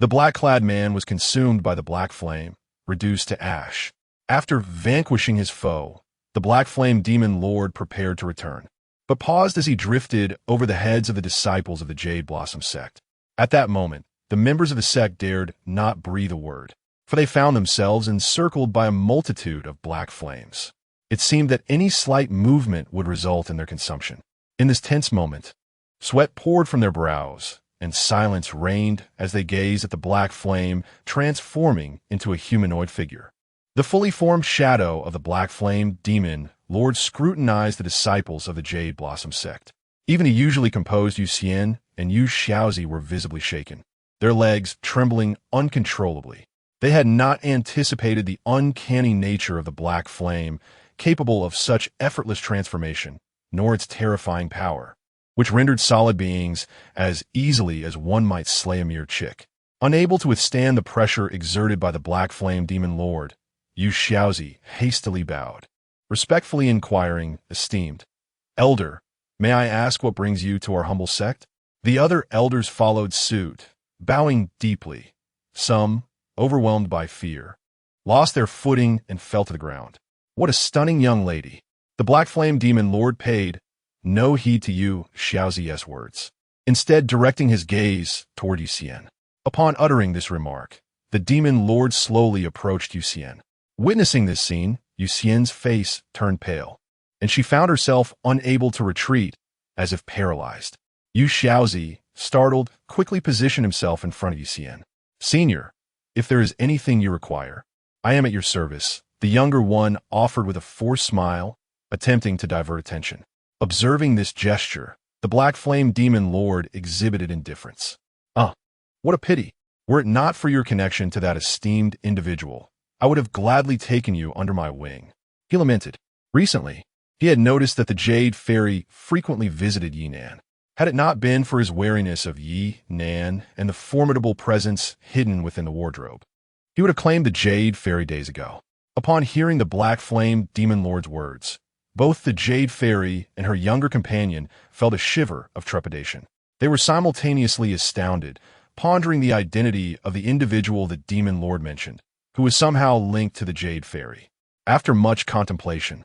the black-clad man was consumed by the black flame, reduced to ash. After vanquishing his foe, the black flame demon lord prepared to return, but paused as he drifted over the heads of the disciples of the Jade Blossom sect. At that moment, the members of the sect dared not breathe a word, for they found themselves encircled by a multitude of black flames. It seemed that any slight movement would result in their consumption. In this tense moment, sweat poured from their brows, and silence reigned as they gazed at the black flame transforming into a humanoid figure. The fully formed shadow of the black flame demon lord scrutinized the disciples of the Jade Blossom sect. Even a usually composed Yu Xian and Yu Xiaozi were visibly shaken, their legs trembling uncontrollably. They had not anticipated the uncanny nature of the black flame, capable of such effortless transformation, nor its terrifying power, which rendered solid beings as easily as one might slay a mere chick. Unable to withstand the pressure exerted by the black flame demon lord, Yu Xiaozi hastily bowed, respectfully inquiring, "Esteemed elder, may I ask what brings you to our humble sect?" The other elders followed suit, bowing deeply. Some, overwhelmed by fear, lost their footing and fell to the ground. What a stunning young lady! The black flame demon lord paid no heed to Yu Xiaozi's words, instead directing his gaze toward Yuxian. Upon uttering this remark, the demon lord slowly approached Yuxian. Witnessing this scene, Yuxian's face turned pale, and she found herself unable to retreat, as if paralyzed. Yu Xiaozi, startled, quickly positioned himself in front of Yuxian. "Senior, if there is anything you require, I am at your service," the younger one offered with a forced smile, attempting to divert attention. Observing this gesture, the black flame demon lord exhibited indifference. What a pity. Were it not for your connection to that esteemed individual, I would have gladly taken you under my wing," he lamented. Recently, he had noticed that the Jade Fairy frequently visited Ye Nan. Had it not been for his wariness of Ye Nan and the formidable presence hidden within the wardrobe, he would have claimed the Jade Fairy days ago. Upon hearing the black flame demon lord's words, both the Jade Fairy and her younger companion felt a shiver of trepidation. They were simultaneously astounded, pondering the identity of the individual the demon lord mentioned, who was somehow linked to the Jade Fairy. After much contemplation,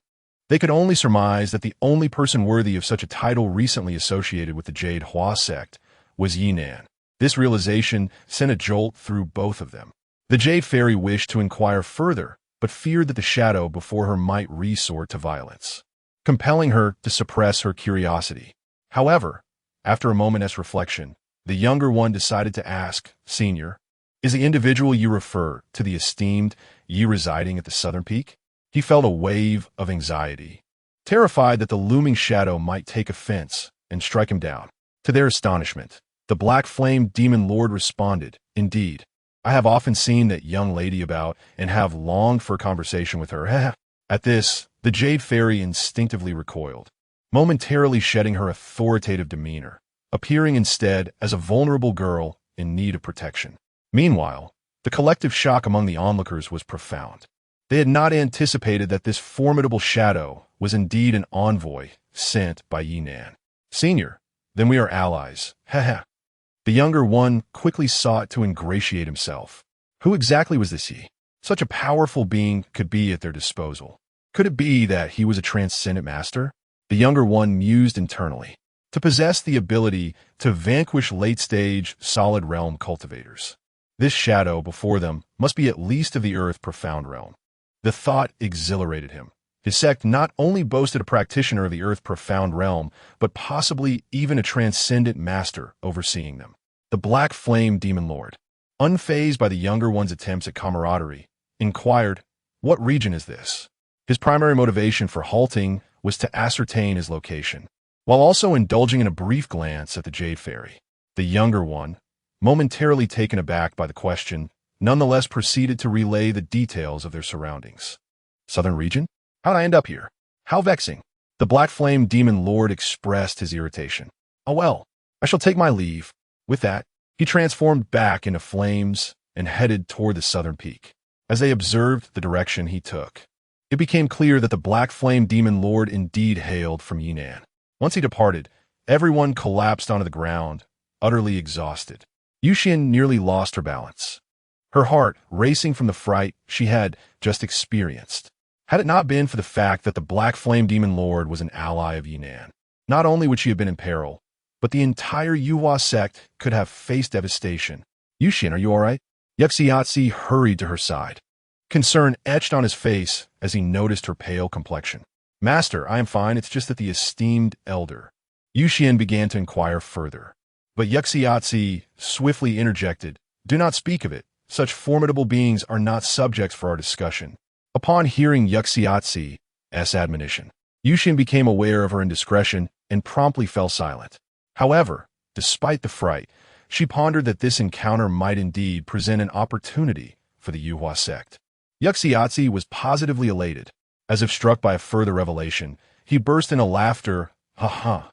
they could only surmise that the only person worthy of such a title recently associated with the Jade Hua sect was Ye Nan. This realization sent a jolt through both of them. The Jade Fairy wished to inquire further, but feared that the shadow before her might resort to violence, compelling her to suppress her curiosity. However, after a moment's reflection, the younger one decided to ask, "Senior, is the individual you refer to the esteemed Yi residing at the southern peak?" He felt a wave of anxiety, terrified that the looming shadow might take offense and strike him down. To their astonishment, the black flame demon lord responded, "Indeed, I have often seen that young lady about and have longed for a conversation with her." At this, the Jade Fairy instinctively recoiled, momentarily shedding her authoritative demeanor, appearing instead as a vulnerable girl in need of protection. Meanwhile, the collective shock among the onlookers was profound. They had not anticipated that this formidable shadow was indeed an envoy sent by Ye Nan. "Senior, then we are allies. The younger one quickly sought to ingratiate himself. Who exactly was this Ye? Such a powerful being could be at their disposal. Could it be that he was a transcendent master? The younger one mused internally. To possess the ability to vanquish late-stage, solid realm cultivators, this shadow before them must be at least of the earth profound realm. The thought exhilarated him. His sect not only boasted a practitioner of the earth profound realm, but possibly even a transcendent master overseeing them. The black flame demon lord, unfazed by the younger one's attempts at camaraderie, inquired, "What region is this?" His primary motivation for halting was to ascertain his location, while also indulging in a brief glance at the Jade Fairy. The younger one, momentarily taken aback by the question, nonetheless proceeded to relay the details of their surroundings. "Southern region? How'd I end up here? How vexing." The black flame demon lord expressed his irritation. "Oh well, I shall take my leave." With that, he transformed back into flames and headed toward the southern peak. As they observed the direction he took, it became clear that the black flame demon lord indeed hailed from Ye Nan. Once he departed, everyone collapsed onto the ground, utterly exhausted. Yuxian nearly lost her balance, her heart racing from the fright she had just experienced. Had it not been for the fact that the black flame demon lord was an ally of Ye Nan, not only would she have been in peril, but the entire Yuhua sect could have faced devastation. "Yuxian, are you all right?" Yuxiatsi hurried to her side, concern etched on his face as he noticed her pale complexion. "Master, I am fine, it's just that the esteemed elder." Yuxian began to inquire further, but Yuxiatsi swiftly interjected, "Do not speak of it. Such formidable beings are not subjects for our discussion." Upon hearing Yuxiatsi's admonition, Yuxian became aware of her indiscretion and promptly fell silent. However, despite the fright, she pondered that this encounter might indeed present an opportunity for the Yuhua sect. Yuxiatsi was positively elated. As if struck by a further revelation, he burst into laughter. "Ha ha!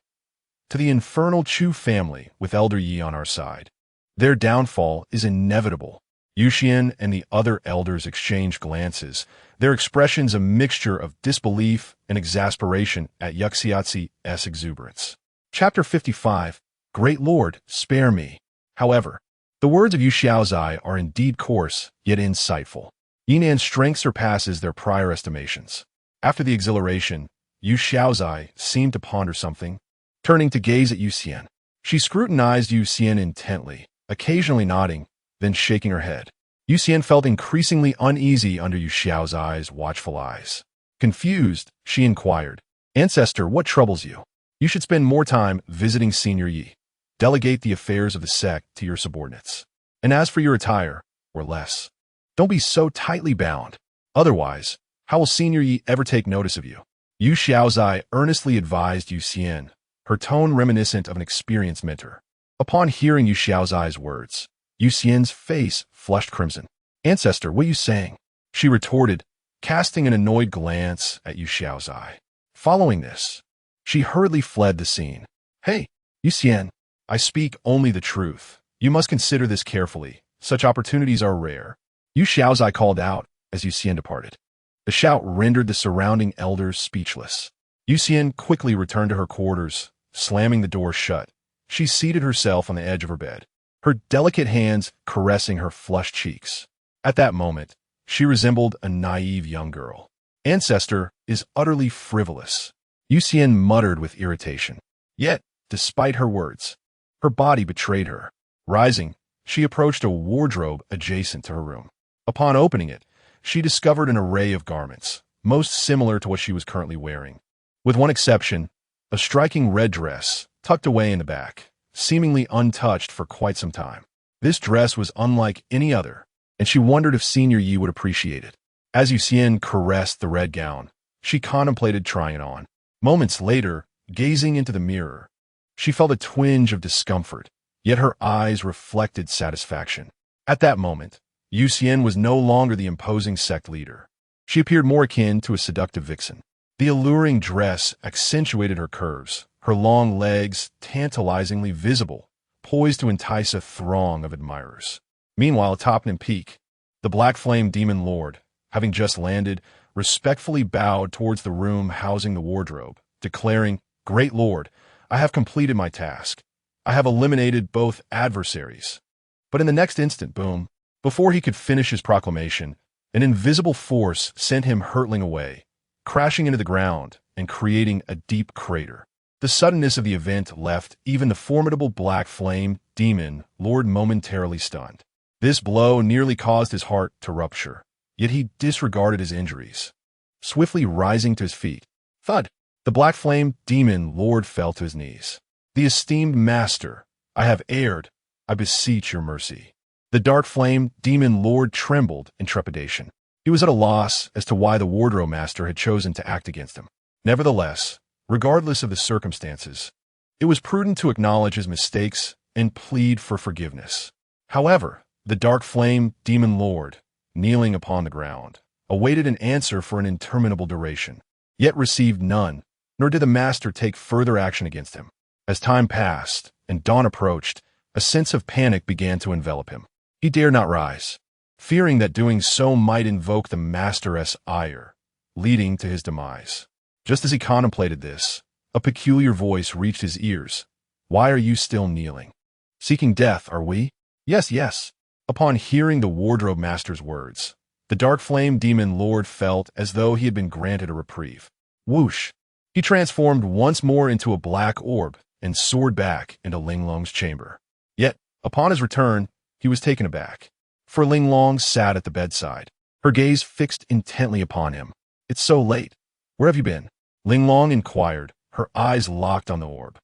To the infernal Chu family with Elder Yi on our side. Their downfall is inevitable. Yuxian and the other elders exchange glances, their expressions a mixture of disbelief and exasperation at Yuxiazi's exuberance. Chapter 55. Great Lord, spare me. However, the words of Yu Xiaozai are indeed coarse, yet insightful. Ye Nan's strength surpasses their prior estimations. After the exhilaration, Yu Xiaozai seemed to ponder something, turning to gaze at Yu Xian. She scrutinized Yu Xian intently, occasionally nodding, then shaking her head. Yu Xian felt increasingly uneasy under Yu Xiaozai's watchful eyes. Confused, she inquired, "Ancestor, what troubles you? You should spend more time visiting Senior Yi. Delegate the affairs of the sect to your subordinates. And as for your attire, or less, don't be so tightly bound. Otherwise, how will Senior Yi ever take notice of you?" Yu Xiaozai earnestly advised Yu Xian, her tone reminiscent of an experienced mentor. Upon hearing Yu Xiaozai's words, Yu Xian's face flushed crimson. "Ancestor, what are you saying?" she retorted, casting an annoyed glance at Yu Xiaozai. Following this, she hurriedly fled the scene. "Hey, Yu Xian, I speak only the truth. You must consider this carefully. Such opportunities are rare." Yu Xiaozai called out as Yu Xian departed. The shout rendered the surrounding elders speechless. Yu Xian quickly returned to her quarters, slamming the door shut. She seated herself on the edge of her bed, her delicate hands caressing her flushed cheeks. At that moment, she resembled a naive young girl. "Ancestor is utterly frivolous," Yu Xian muttered with irritation. Yet, despite her words, her body betrayed her. Rising, she approached a wardrobe adjacent to her room. Upon opening it, she discovered an array of garments, most similar to what she was currently wearing. With one exception, a striking red dress, tucked away in the back, seemingly untouched for quite some time. This dress was unlike any other, and she wondered if Senior Yi would appreciate it. As Yu Xian caressed the red gown, she contemplated trying it on. Moments later, gazing into the mirror, she felt a twinge of discomfort, yet her eyes reflected satisfaction. At that moment, Yu Xian was no longer the imposing sect leader. She appeared more akin to a seductive vixen. The alluring dress accentuated her curves, her long legs tantalizingly visible, poised to entice a throng of admirers. Meanwhile, atop Numb Peak, the Black Flame Demon Lord, having just landed, respectfully bowed towards the room housing the wardrobe, declaring, "Great Lord, I have completed my task. I have eliminated both adversaries." But in the next instant, boom, before he could finish his proclamation, an invisible force sent him hurtling away, crashing into the ground and creating a deep crater. The suddenness of the event left even the formidable Black Flame Demon Lord momentarily stunned. This blow nearly caused his heart to rupture, yet he disregarded his injuries. Swiftly rising to his feet, thud, the Black Flame Demon Lord fell to his knees. "The esteemed master, I have erred. I beseech your mercy." The Dark Flame Demon Lord trembled in trepidation. He was at a loss as to why the wardrobe master had chosen to act against him. Nevertheless, regardless of the circumstances, it was prudent to acknowledge his mistakes and plead for forgiveness. However, the Dark Flame Demon Lord, kneeling upon the ground, awaited an answer for an interminable duration, yet received none, nor did the master take further action against him. As time passed and dawn approached, a sense of panic began to envelop him. He dared not rise, fearing that doing so might invoke the master's ire, leading to his demise. Just as he contemplated this, a peculiar voice reached his ears. "Why are you still kneeling? Seeking death, are we?" "Yes, yes." Upon hearing the wardrobe master's words, the Dark Flame Demon Lord felt as though he had been granted a reprieve. Whoosh! He transformed once more into a black orb and soared back into Linglong's chamber. Yet, upon his return, he was taken aback, for Linglong sat at the bedside, her gaze fixed intently upon him. "It's so late. Where have you been?" Linglong inquired, her eyes locked on the orb.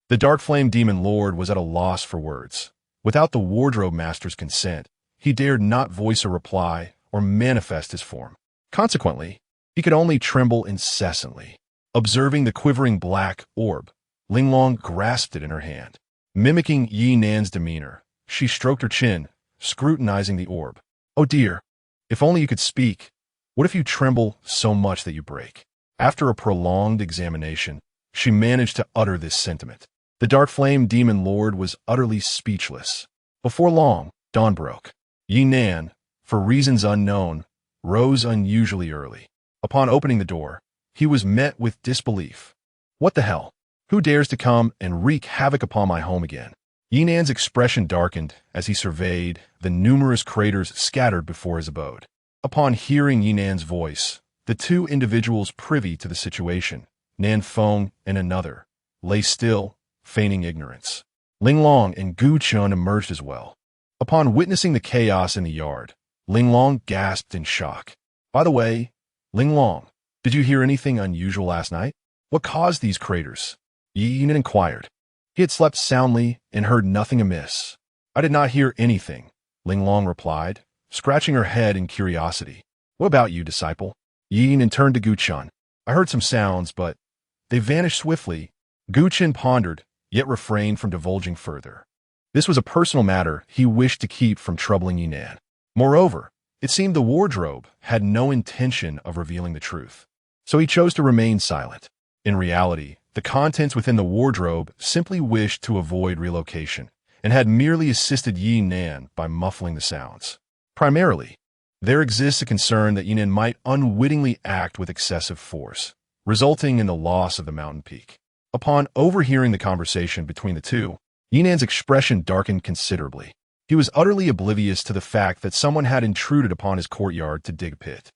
The Dark Flame Demon Lord was at a loss for words. Without the wardrobe master's consent, he dared not voice a reply or manifest his form. Consequently, he could only tremble incessantly. Observing the quivering black orb, Linglong grasped it in her hand. Mimicking Ye Nan's demeanor, she stroked her chin, scrutinizing the orb. "Oh dear, if only you could speak. What if you tremble so much that you break?" After a prolonged examination, she managed to utter this sentiment. The Dark Flame Demon Lord was utterly speechless. Before long, dawn broke. Ye Nan, for reasons unknown, rose unusually early. Upon opening the door, he was met with disbelief. What the hell? Who dares to come and wreak havoc upon my home again? Ye Nan's expression darkened as he surveyed the numerous craters scattered before his abode. Upon hearing Ye Nan's voice, the two individuals privy to the situation, Nan Feng and another, lay still, feigning ignorance. Ling Long and Gu Chun emerged as well. Upon witnessing the chaos in the yard, Ling Long gasped in shock. By the way, Ling Long, did you hear anything unusual last night? What caused these craters? Ye Nan inquired. He had slept soundly and heard nothing amiss. I did not hear anything, Ling Long replied, scratching her head in curiosity. What about you, disciple? Ye Nan turned to Gu Chun. I heard some sounds, but they vanished swiftly. Gu Chun pondered, yet refrained from divulging further. This was a personal matter he wished to keep from troubling Ye Nan. Moreover, it seemed the wardrobe had no intention of revealing the truth, so he chose to remain silent. In reality, the contents within the wardrobe simply wished to avoid relocation and had merely assisted Ye Nan by muffling the sounds. Primarily, there exists a concern that Ye Nan might unwittingly act with excessive force, resulting in the loss of the mountain peak. Upon overhearing the conversation between the two, Ye Nan's expression darkened considerably. He was utterly oblivious to the fact that someone had intruded upon his courtyard to dig a pit.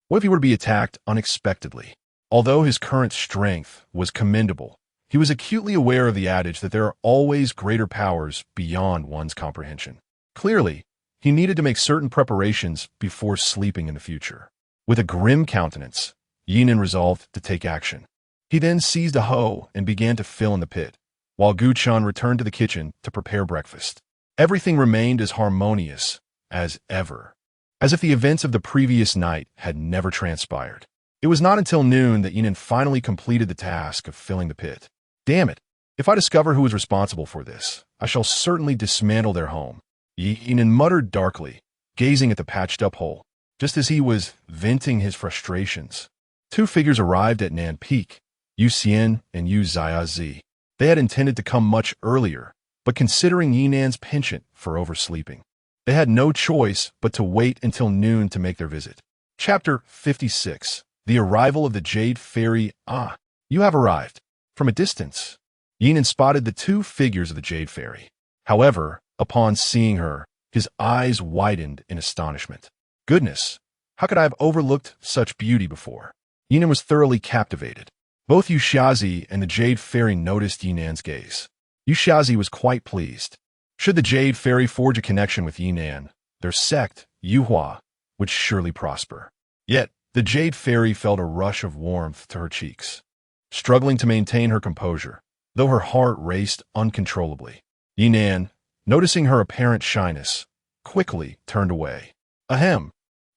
What if he were to be attacked unexpectedly? Although his current strength was commendable, he was acutely aware of the adage that there are always greater powers beyond one's comprehension. Clearly, he needed to make certain preparations before sleeping in the future. With a grim countenance, Ye Nan resolved to take action. He then seized a hoe and began to fill in the pit, while Gu Chun returned to the kitchen to prepare breakfast. Everything remained as harmonious as ever, as if the events of the previous night had never transpired. It was not until noon that Ye Nan finally completed the task of filling the pit. Damn it! If I discover who is responsible for this, I shall certainly dismantle their home. Ye Nan muttered darkly, gazing at the patched-up hole. Just as he was venting his frustrations, two figures arrived at Nan Peak, Yu Xian and Yu Ziazi. They had intended to come much earlier, but considering Ye Nan's penchant for oversleeping, they had no choice but to wait until noon to make their visit. Chapter 56. The Arrival of the Jade Fairy. Ah, you have arrived. From a distance, Ye Nan spotted the two figures of the Jade Fairy. However, upon seeing her, his eyes widened in astonishment. Goodness, how could I have overlooked such beauty before? Ye Nan was thoroughly captivated. Both Yu Xiazi and the Jade Fairy noticed Ye Nan's gaze. Yu Xiazi was quite pleased. Should the Jade Fairy forge a connection with Ye Nan, their sect, Yuhua, would surely prosper. Yet, the Jade Fairy felt a rush of warmth to her cheeks, struggling to maintain her composure, though her heart raced uncontrollably. Ye Nan, noticing her apparent shyness, quickly turned away. Ahem,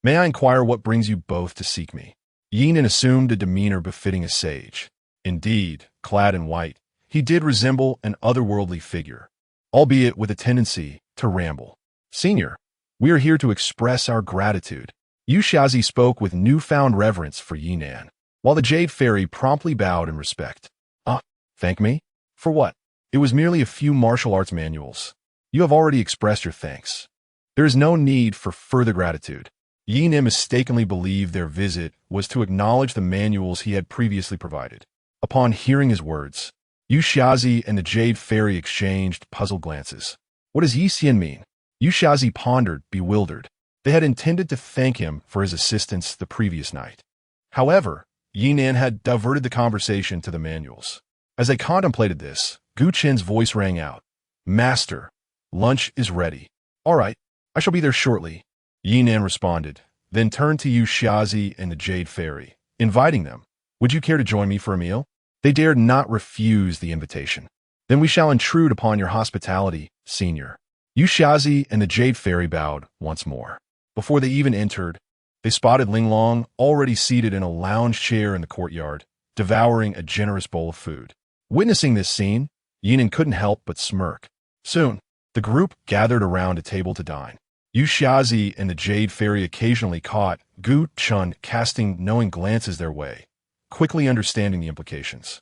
may I inquire what brings you both to seek me? Ye Nan assumed a demeanor befitting a sage. Indeed, clad in white, he did resemble an otherworldly figure, albeit with a tendency to ramble. Senior, we are here to express our gratitude. Yu Xiazi spoke with newfound reverence for Ye Nan, while the Jade Fairy promptly bowed in respect. Thank me? For what? It was merely a few martial arts manuals. You have already expressed your thanks. There is no need for further gratitude. Ye Nan mistakenly believed their visit was to acknowledge the manuals he had previously provided. Upon hearing his words, Yu Xiazi and the Jade Fairy exchanged puzzled glances. What does Yi Xian mean? Yu Xiazi pondered, bewildered. They had intended to thank him for his assistance the previous night. However, Ye Nan had diverted the conversation to the manuals. As they contemplated this, Gu Chen's voice rang out. Master, lunch is ready. All right, I shall be there shortly. Ye Nan responded, then turned to Yu Xiazi and the Jade Fairy, inviting them. Would you care to join me for a meal? They dared not refuse the invitation. Then we shall intrude upon your hospitality, senior. Yu Xiazi and the Jade Fairy bowed once more. Before they even entered, they spotted Ling Long already seated in a lounge chair in the courtyard, devouring a generous bowl of food. Witnessing this scene, Ye Nan couldn't help but smirk. Soon, the group gathered around a table to dine. Yu Xiazi and the Jade Fairy occasionally caught Gu Chun casting knowing glances their way, quickly understanding the implications.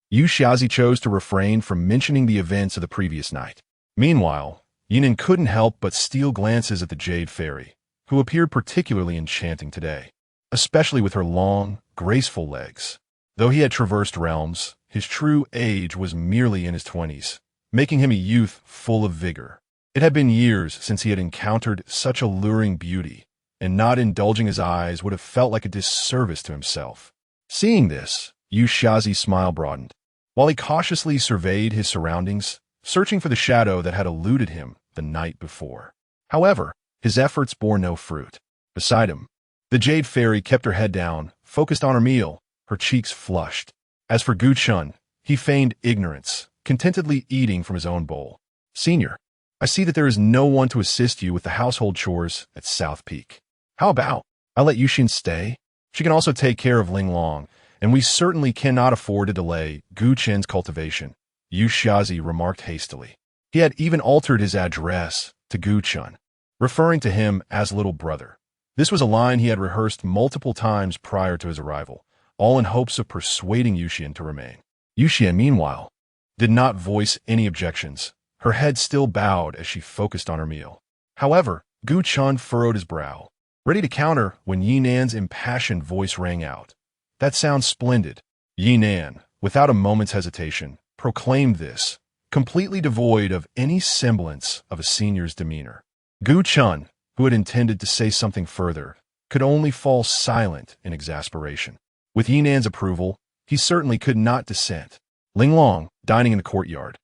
Yu Xiazi chose to refrain from mentioning the events of the previous night. Meanwhile, Ye Nan couldn't help but steal glances at the Jade Fairy, who appeared particularly enchanting today, especially with her long, graceful legs. Though he had traversed realms, his true age was merely in his 20s, making him a youth full of vigor. It had been years since he had encountered such alluring beauty, and not indulging his eyes would have felt like a disservice to himself. Seeing this, Yu Xiaozi's smile broadened. While he cautiously surveyed his surroundings, searching for the shadow that had eluded him the night before. However, his efforts bore no fruit. Beside him, the Jade Fairy kept her head down, focused on her meal, her cheeks flushed. As for Gu Chun, he feigned ignorance, contentedly eating from his own bowl. Senior, I see that there is no one to assist you with the household chores at South Peak. How about I let Yuxian stay? She can also take care of Ling Long, and we certainly cannot afford to delay Gu Chen's cultivation, Yu Xiaozi remarked hastily. He had even altered his address to Gu Chun, referring to him as little brother. This was a line he had rehearsed multiple times prior to his arrival, all in hopes of persuading Yuxian to remain. Yuxian, meanwhile, did not voice any objections, her head still bowed as she focused on her meal. However, Gu Chun furrowed his brow, ready to counter when Ye Nan's impassioned voice rang out. That sounds splendid. Ye Nan, without a moment's hesitation, proclaimed this, completely devoid of any semblance of a senior's demeanor. Gu Chun, who had intended to say something further, could only fall silent in exasperation. With Ye Nan's approval, he certainly could not dissent. Ling Long, dining in the courtyard,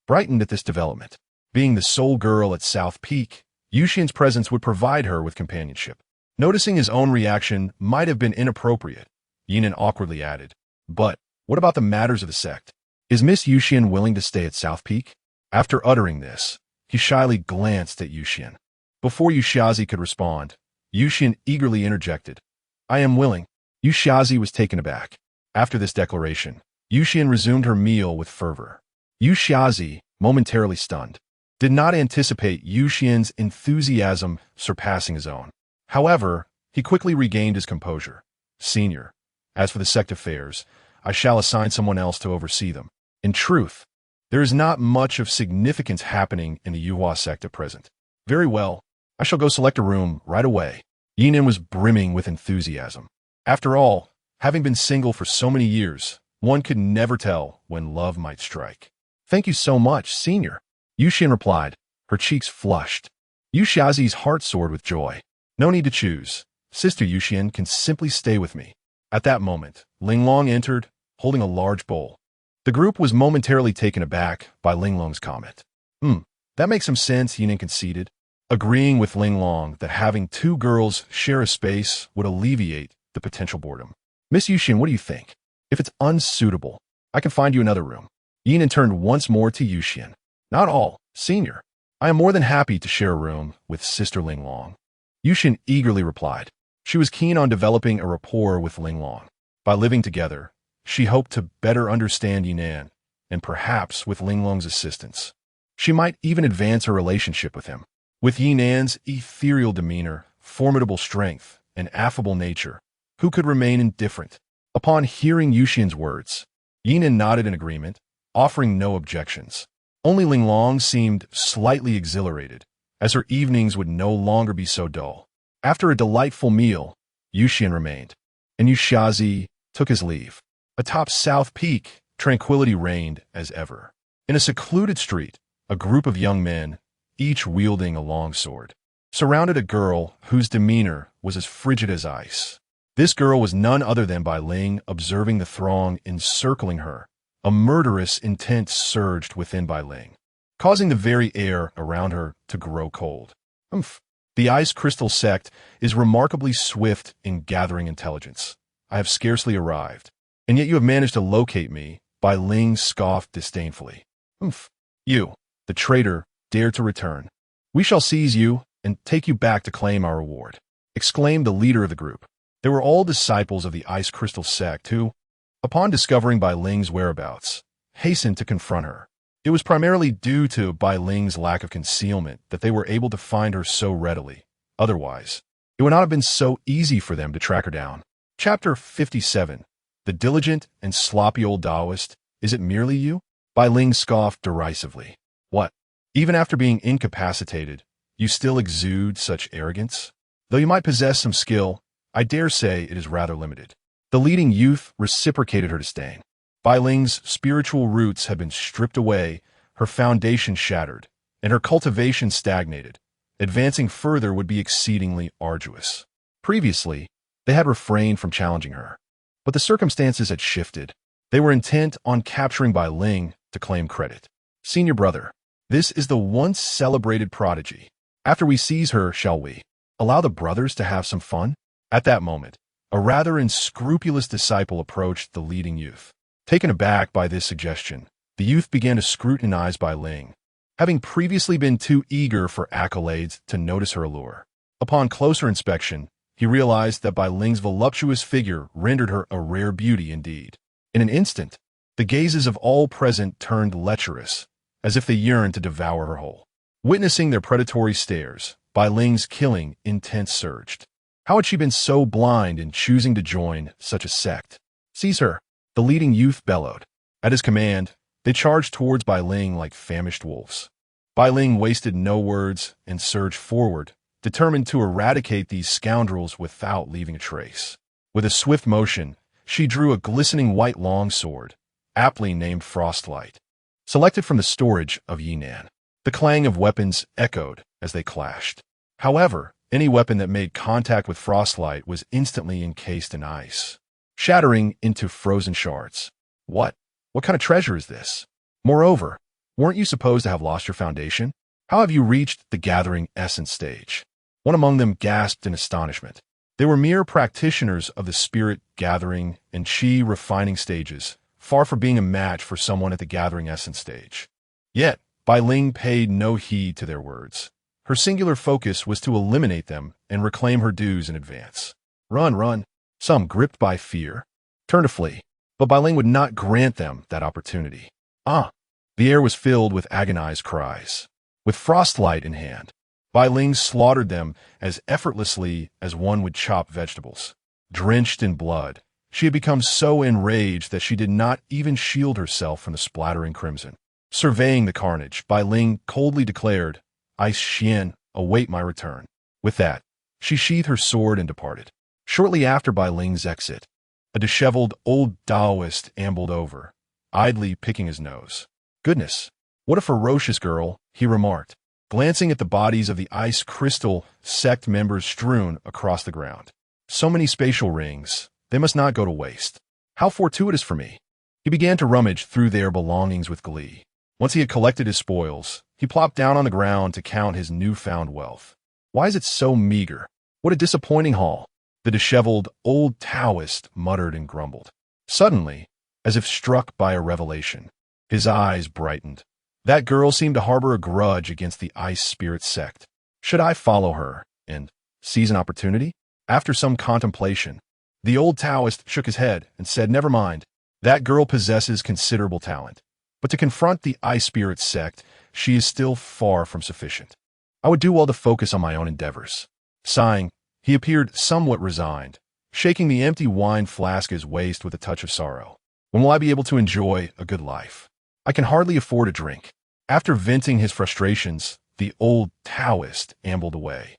brightened at this development. Being the sole girl at South Peak, Yuxian's presence would provide her with companionship. Noticing his own reaction might have been inappropriate, Ye Nan awkwardly added, "But what about the matters of the sect? Is Miss Yuxian willing to stay at South Peak?" After uttering this, he shyly glanced at Yuxian. Before Yu Xiaozi could respond, Yuxian eagerly interjected, "I am willing." Yu Xiaozi was taken aback. After this declaration, Yuxian resumed her meal with fervor. Yu Xiaozi, momentarily stunned, did not anticipate Yuxian's enthusiasm surpassing his own. However, he quickly regained his composure. "Senior, as for the sect affairs, I shall assign someone else to oversee them. In truth, there is not much of significance happening in the Yuhua sect at present." "Very well, I shall go select a room right away." Ye Nan was brimming with enthusiasm. After all, having been single for so many years, one could never tell when love might strike. "Thank you so much, Senior," Yuxian replied, her cheeks flushed. Yu Xiaozi's heart soared with joy. "No need to choose. Sister Yuxian can simply stay with me." At that moment, Ling Long entered, holding a large bowl. The group was momentarily taken aback by Ling Long's comment. That makes some sense," Ye Nan conceded, agreeing with Ling Long that having two girls share a space would alleviate the potential boredom. "Miss Yuxian, what do you think? If it's unsuitable, I can find you another room." Ye Nan turned once more to Yuxian. "Not all, Senior. I am more than happy to share a room with Sister Ling Long." Yuxian eagerly replied. She was keen on developing a rapport with Ling Long. By living together, she hoped to better understand Ye Nan, and perhaps with Ling Long's assistance, she might even advance her relationship with him. With Ye Nan's ethereal demeanor, formidable strength, and affable nature, who could remain indifferent? Upon hearing Yuxian's words, Ye Nan nodded in agreement, offering no objections. Only Ling Long seemed slightly exhilarated, as her evenings would no longer be so dull. After a delightful meal, Yuxian remained, and Yu Xiaozi took his leave. Atop South Peak, tranquility reigned as ever. In a secluded street, a group of young men, each wielding a long sword, surrounded a girl whose demeanor was as frigid as ice. This girl was none other than Bai Ling. Observing the throng encircling her, a murderous intent surged within Bai Ling, causing the very air around her to grow cold. The Ice Crystal sect is remarkably swift in gathering intelligence. I have scarcely arrived, and yet you have managed to locate me, Bai Ling scoffed disdainfully. You, the traitor, dare to return. We shall seize you and take you back to claim our reward, exclaimed the leader of the group. They were all disciples of the Ice Crystal sect who, upon discovering Bai Ling's whereabouts, hastened to confront her. It was primarily due to Bai Ling's lack of concealment that they were able to find her so readily. Otherwise, it would not have been so easy for them to track her down. Chapter 57. The diligent and sloppy old Taoist. Is it merely you? Bai Ling scoffed derisively. What? Even after being incapacitated, you still exude such arrogance? Though you might possess some skill, I dare say it is rather limited. The leading youth reciprocated her disdain. Bai Ling's spiritual roots had been stripped away, her foundation shattered, and her cultivation stagnated. Advancing further would be exceedingly arduous. Previously, they had refrained from challenging her, but the circumstances had shifted. They were intent on capturing Bai Ling to claim credit. Senior brother, this is the once celebrated prodigy. After we seize her, shall we allow the brothers to have some fun? At that moment, a rather unscrupulous disciple approached the leading youth. Taken aback by this suggestion, the youth began to scrutinize Bai Ling, having previously been too eager for accolades to notice her allure. Upon closer inspection, he realized that Bai Ling's voluptuous figure rendered her a rare beauty indeed. In an instant, the gazes of all present turned lecherous, as if they yearned to devour her whole. Witnessing their predatory stares, Bai Ling's killing intent surged. How had she been so blind in choosing to join such a sect? Seize her, the leading youth bellowed. At his command, they charged towards Bai Ling like famished wolves. Bai Ling wasted no words and surged forward, determined to eradicate these scoundrels without leaving a trace. With a swift motion, she drew a glistening white longsword, aptly named Frostlight, selected from the storage of Ye Nan. The clang of weapons echoed as they clashed. However, any weapon that made contact with Frostlight was instantly encased in ice, shattering into frozen shards. What kind of treasure is this? Moreover, weren't you supposed to have lost your foundation? How have you reached the gathering essence stage? One among them gasped in astonishment. They were mere practitioners of the spirit gathering and chi refining stages, far from being a match for someone at the gathering essence stage. Yet, Bai Ling paid no heed to their words. Her singular focus was to eliminate them and reclaim her dues in advance. Run. Some, gripped by fear, turned to flee, but Bai Ling would not grant them that opportunity. The air was filled with agonized cries. With Frostlight in hand, Bai Ling slaughtered them as effortlessly as one would chop vegetables. Drenched in blood, she had become so enraged that she did not even shield herself from the splattering crimson. Surveying the carnage, Bai Ling coldly declared, "I Xian, await my return." With that, she sheathed her sword and departed. Shortly after Bai Ling's exit, a disheveled old Taoist ambled over, idly picking his nose. "Goodness, what a ferocious girl," he remarked, glancing at the bodies of the ice crystal sect members strewn across the ground. "So many spatial rings, they must not go to waste. How fortuitous for me." He began to rummage through their belongings with glee. Once he had collected his spoils, he plopped down on the ground to count his newfound wealth. "Why is it so meager? What a disappointing haul," the disheveled old Taoist muttered and grumbled. Suddenly, as if struck by a revelation, his eyes brightened. That girl seemed to harbor a grudge against the ice spirit sect. Should I follow her and seize an opportunity? After some contemplation, the old Taoist shook his head and said, "Never mind. That girl possesses considerable talent. But to confront the ice spirit sect, she is still far from sufficient. I would do well to focus on my own endeavors." Sighing, he appeared somewhat resigned, shaking the empty wine flask at his waist with a touch of sorrow. "When will I be able to enjoy a good life? I can hardly afford a drink." After venting his frustrations, the old Taoist ambled away,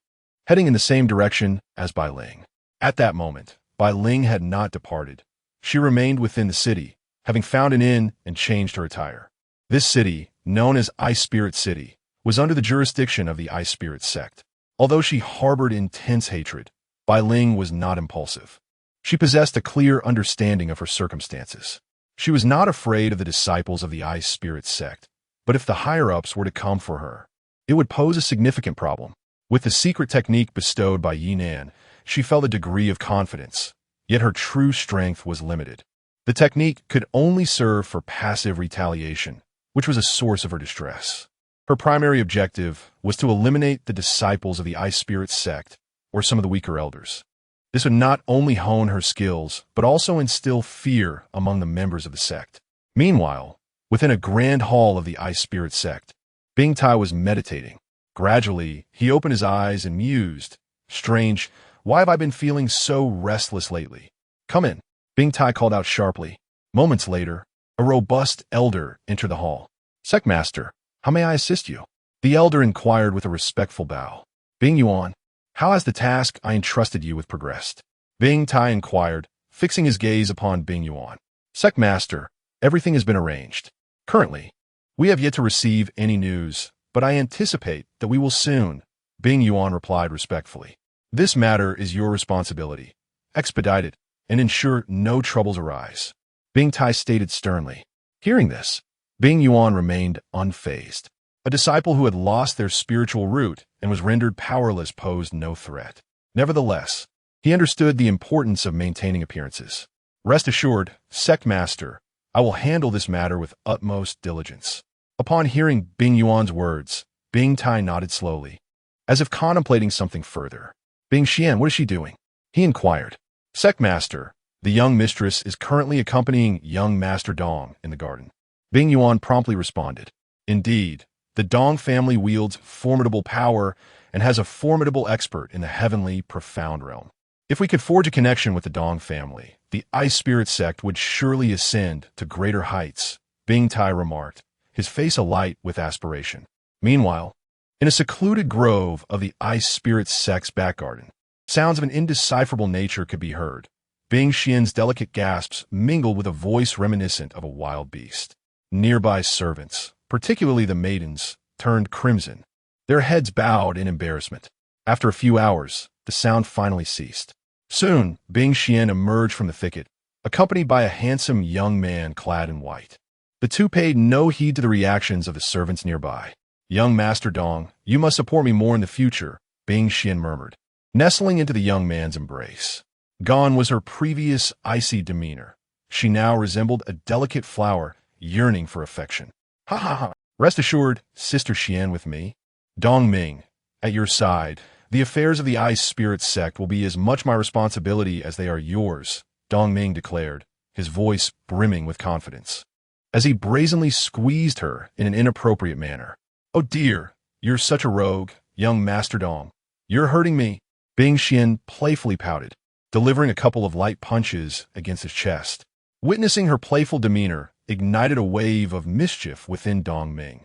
heading in the same direction as Bai Ling. At that moment, Bai Ling had not departed. She remained within the city, having found an inn and changed her attire. This city, known as Ice Spirit City, was under the jurisdiction of the Ice Spirit sect. Although she harbored intense hatred, Bai Ling was not impulsive. She possessed a clear understanding of her circumstances. She was not afraid of the disciples of the Ice Spirit sect, but if the higher-ups were to come for her, it would pose a significant problem. With the secret technique bestowed by Ye Nan, she felt a degree of confidence, yet her true strength was limited. The technique could only serve for passive retaliation, which was a source of her distress. Her primary objective was to eliminate the disciples of the Ice Spirit sect, or some of the weaker elders. This would not only hone her skills, but also instill fear among the members of the sect. Meanwhile, within a grand hall of the Ice Spirit sect, Bing Tai was meditating. Gradually, he opened his eyes and mused, "Strange, why have I been feeling so restless lately?" "Come in," Bing Tai called out sharply. Moments later, a robust elder entered the hall. "Sectmaster, how may I assist you?" The elder inquired with a respectful bow. Bing Yuan, how has the task I entrusted you with progressed? Bing Tai inquired, fixing his gaze upon Bing Yuan. Sect Master, everything has been arranged. Currently, we have yet to receive any news, but I anticipate that we will soon, Bing Yuan replied respectfully. This matter is your responsibility. Expedite it, and ensure no troubles arise. Bing Tai stated sternly. Hearing this, Bing Yuan remained unfazed. A disciple who had lost their spiritual root and was rendered powerless posed no threat. Nevertheless, he understood the importance of maintaining appearances. Rest assured, Sect Master, I will handle this matter with utmost diligence. Upon hearing Bing Yuan's words, Bing Tai nodded slowly, as if contemplating something further. Bing Xian, what is she doing? He inquired. Sect Master, the young mistress is currently accompanying young Master Dong in the garden. Bing Yuan promptly responded. Indeed, the Dong family wields formidable power and has a formidable expert in the heavenly, profound realm. If we could forge a connection with the Dong family, the Ice Spirit sect would surely ascend to greater heights, Bing Tai remarked, his face alight with aspiration. Meanwhile, in a secluded grove of the Ice Spirit sect's back garden, sounds of an indecipherable nature could be heard. Bing Xian's delicate gasps mingled with a voice reminiscent of a wild beast. Nearby servants, particularly the maidens, turned crimson, their heads bowed in embarrassment. After a few hours, the sound finally ceased. Soon, Bing Xian emerged from the thicket, accompanied by a handsome young man clad in white. The two paid no heed to the reactions of the servants nearby. Young Master Dong, you must support me more in the future, Bing Xian murmured, nestling into the young man's embrace. Gone was her previous icy demeanor. She now resembled a delicate flower yearning for affection. Ha ha ha. Rest assured, Sister Xian with me. Dong Ming, at your side. The affairs of the Ice Spirit sect will be as much my responsibility as they are yours, Dong Ming declared, his voice brimming with confidence, as he brazenly squeezed her in an inappropriate manner. Oh dear, you're such a rogue, young Master Dong. You're hurting me. Bing Xian playfully pouted, delivering a couple of light punches against his chest. Witnessing her playful demeanor ignited a wave of mischief within Dong Ming,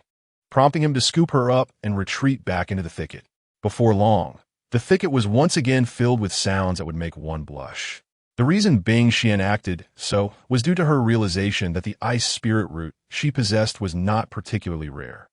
prompting him to scoop her up and retreat back into the thicket. Before long, the thicket was once again filled with sounds that would make one blush. The reason Bing Xian acted so was due to her realization that the Ice Spirit Root she possessed was not particularly rare.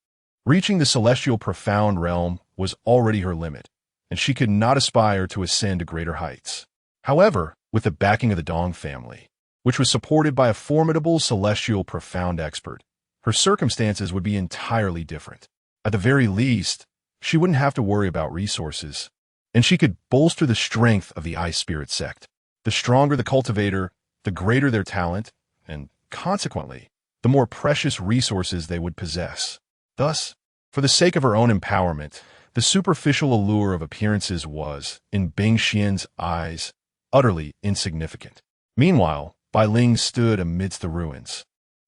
Reaching the celestial profound realm was already her limit, and she could not aspire to ascend to greater heights. However, with the backing of the Dong family, which was supported by a formidable celestial profound expert, her circumstances would be entirely different. At the very least, she wouldn't have to worry about resources, and she could bolster the strength of the Ice Spirit sect. The stronger the cultivator, the greater their talent, and, consequently, the more precious resources they would possess. Thus, for the sake of her own empowerment, the superficial allure of appearances was, in Bing Xian's eyes, utterly insignificant. Meanwhile, Bai Ling stood amidst the ruins,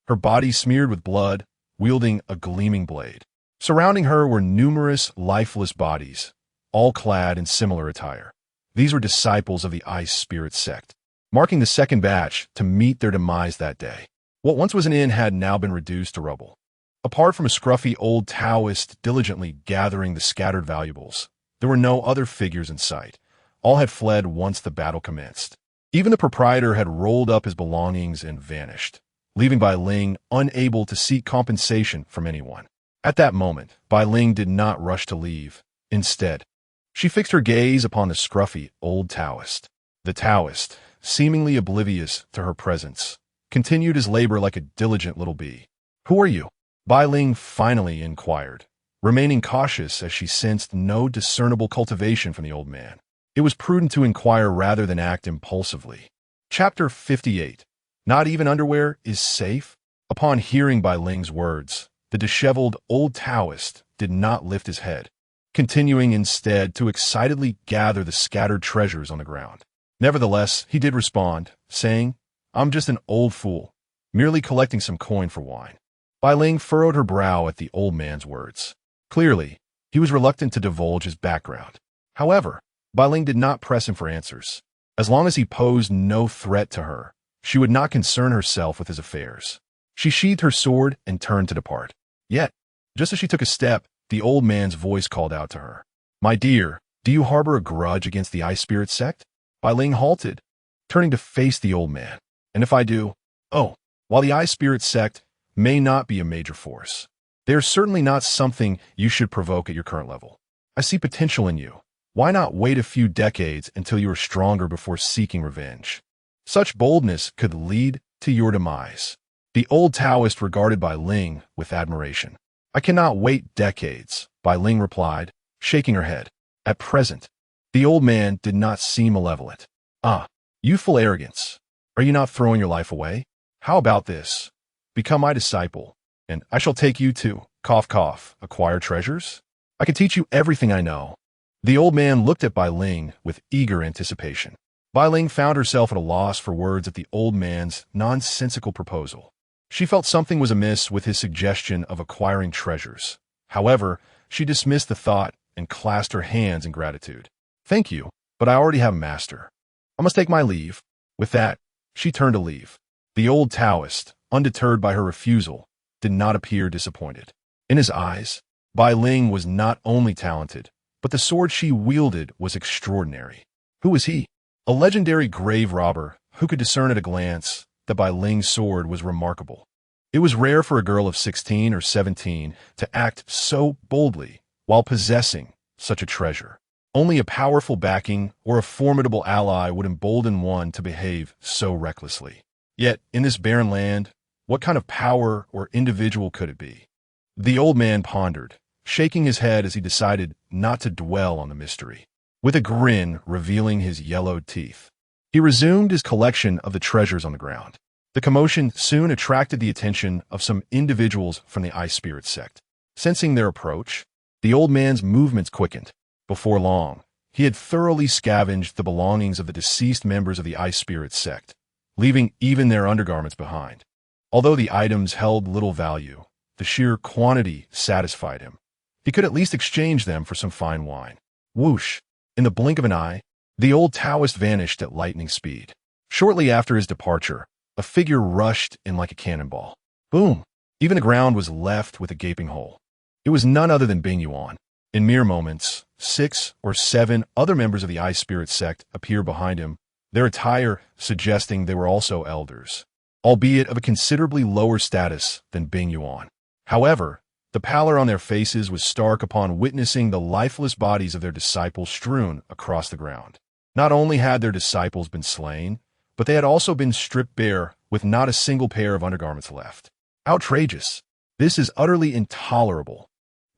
her body smeared with blood, wielding a gleaming blade. Surrounding her were numerous lifeless bodies, all clad in similar attire. These were disciples of the Ice Spirit sect, marking the second batch to meet their demise that day. What once was an inn had now been reduced to rubble. Apart from a scruffy old Taoist diligently gathering the scattered valuables, there were no other figures in sight. All had fled once the battle commenced. Even the proprietor had rolled up his belongings and vanished, leaving Bai Ling unable to seek compensation from anyone. At that moment, Bai Ling did not rush to leave. Instead, she fixed her gaze upon the scruffy old Taoist. The Taoist, seemingly oblivious to her presence, continued his labor like a diligent little bee. Who are you? Bai Ling finally inquired, remaining cautious as she sensed no discernible cultivation from the old man. It was prudent to inquire rather than act impulsively. Chapter 58. Not even underwear is safe? Upon hearing Bai Ling's words, the disheveled old Taoist did not lift his head, continuing instead to excitedly gather the scattered treasures on the ground. Nevertheless, he did respond, saying, I'm just an old fool, merely collecting some coin for wine. Bai Ling furrowed her brow at the old man's words. Clearly, he was reluctant to divulge his background. However, Bai Ling did not press him for answers. As long as he posed no threat to her, she would not concern herself with his affairs. She sheathed her sword and turned to depart. Yet, just as she took a step, the old man's voice called out to her. My dear, do you harbor a grudge against the Ice Spirit sect? Bai Ling halted, turning to face the old man. And if I do? Oh, while the Ice Spirit sect may not be a major force, they are certainly not something you should provoke at your current level. I see potential in you. Why not wait a few decades until you are stronger before seeking revenge? Such boldness could lead to your demise. The old Taoist regarded Bai Ling with admiration. I cannot wait decades, Bai Ling replied, shaking her head. At present, the old man did not seem malevolent. Ah, youthful arrogance. Are you not throwing your life away? How about this? Become my disciple, and I shall take you to, acquire treasures? I can teach you everything I know. The old man looked at Bai Ling with eager anticipation. Bai Ling found herself at a loss for words at the old man's nonsensical proposal. She felt something was amiss with his suggestion of acquiring treasures. However, she dismissed the thought and clasped her hands in gratitude. Thank you, but I already have a master. I must take my leave. With that, she turned to leave. The old Taoist, undeterred by her refusal, did not appear disappointed. In his eyes, Bai Ling was not only talented, but the sword she wielded was extraordinary. Who was he? A legendary grave robber who could discern at a glance that Bai Ling's sword was remarkable. It was rare for a girl of 16 or 17 to act so boldly while possessing such a treasure. Only a powerful backing or a formidable ally would embolden one to behave so recklessly. Yet, in this barren land, what kind of power or individual could it be? The old man pondered, shaking his head as he decided not to dwell on the mystery. With a grin revealing his yellowed teeth, he resumed his collection of the treasures on the ground. The commotion soon attracted the attention of some individuals from the Ice Spirit sect. Sensing their approach, the old man's movements quickened. Before long, he had thoroughly scavenged the belongings of the deceased members of the Ice Spirit sect, leaving even their undergarments behind. Although the items held little value, the sheer quantity satisfied him. He could at least exchange them for some fine wine. Whoosh! In the blink of an eye, the old Taoist vanished at lightning speed. Shortly after his departure, a figure rushed in like a cannonball. Boom! Even the ground was left with a gaping hole. It was none other than Bing Yuan. In mere moments, 6 or 7 other members of the Ice Spirit sect appeared behind him, their attire suggesting they were also elders, albeit of a considerably lower status than Bing Yuan. However, the pallor on their faces was stark upon witnessing the lifeless bodies of their disciples strewn across the ground. Not only had their disciples been slain, but they had also been stripped bare with not a single pair of undergarments left. Outrageous! This is utterly intolerable.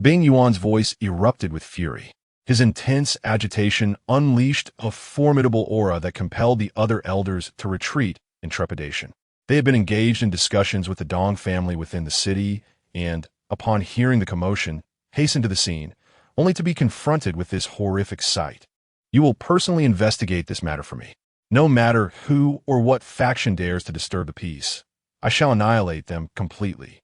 Bing Yuan's voice erupted with fury. His intense agitation unleashed a formidable aura that compelled the other elders to retreat in trepidation. They had been engaged in discussions with the Dong family within the city and, upon hearing the commotion, hastened to the scene, only to be confronted with this horrific sight. You will personally investigate this matter for me. No matter who or what faction dares to disturb the peace, I shall annihilate them completely.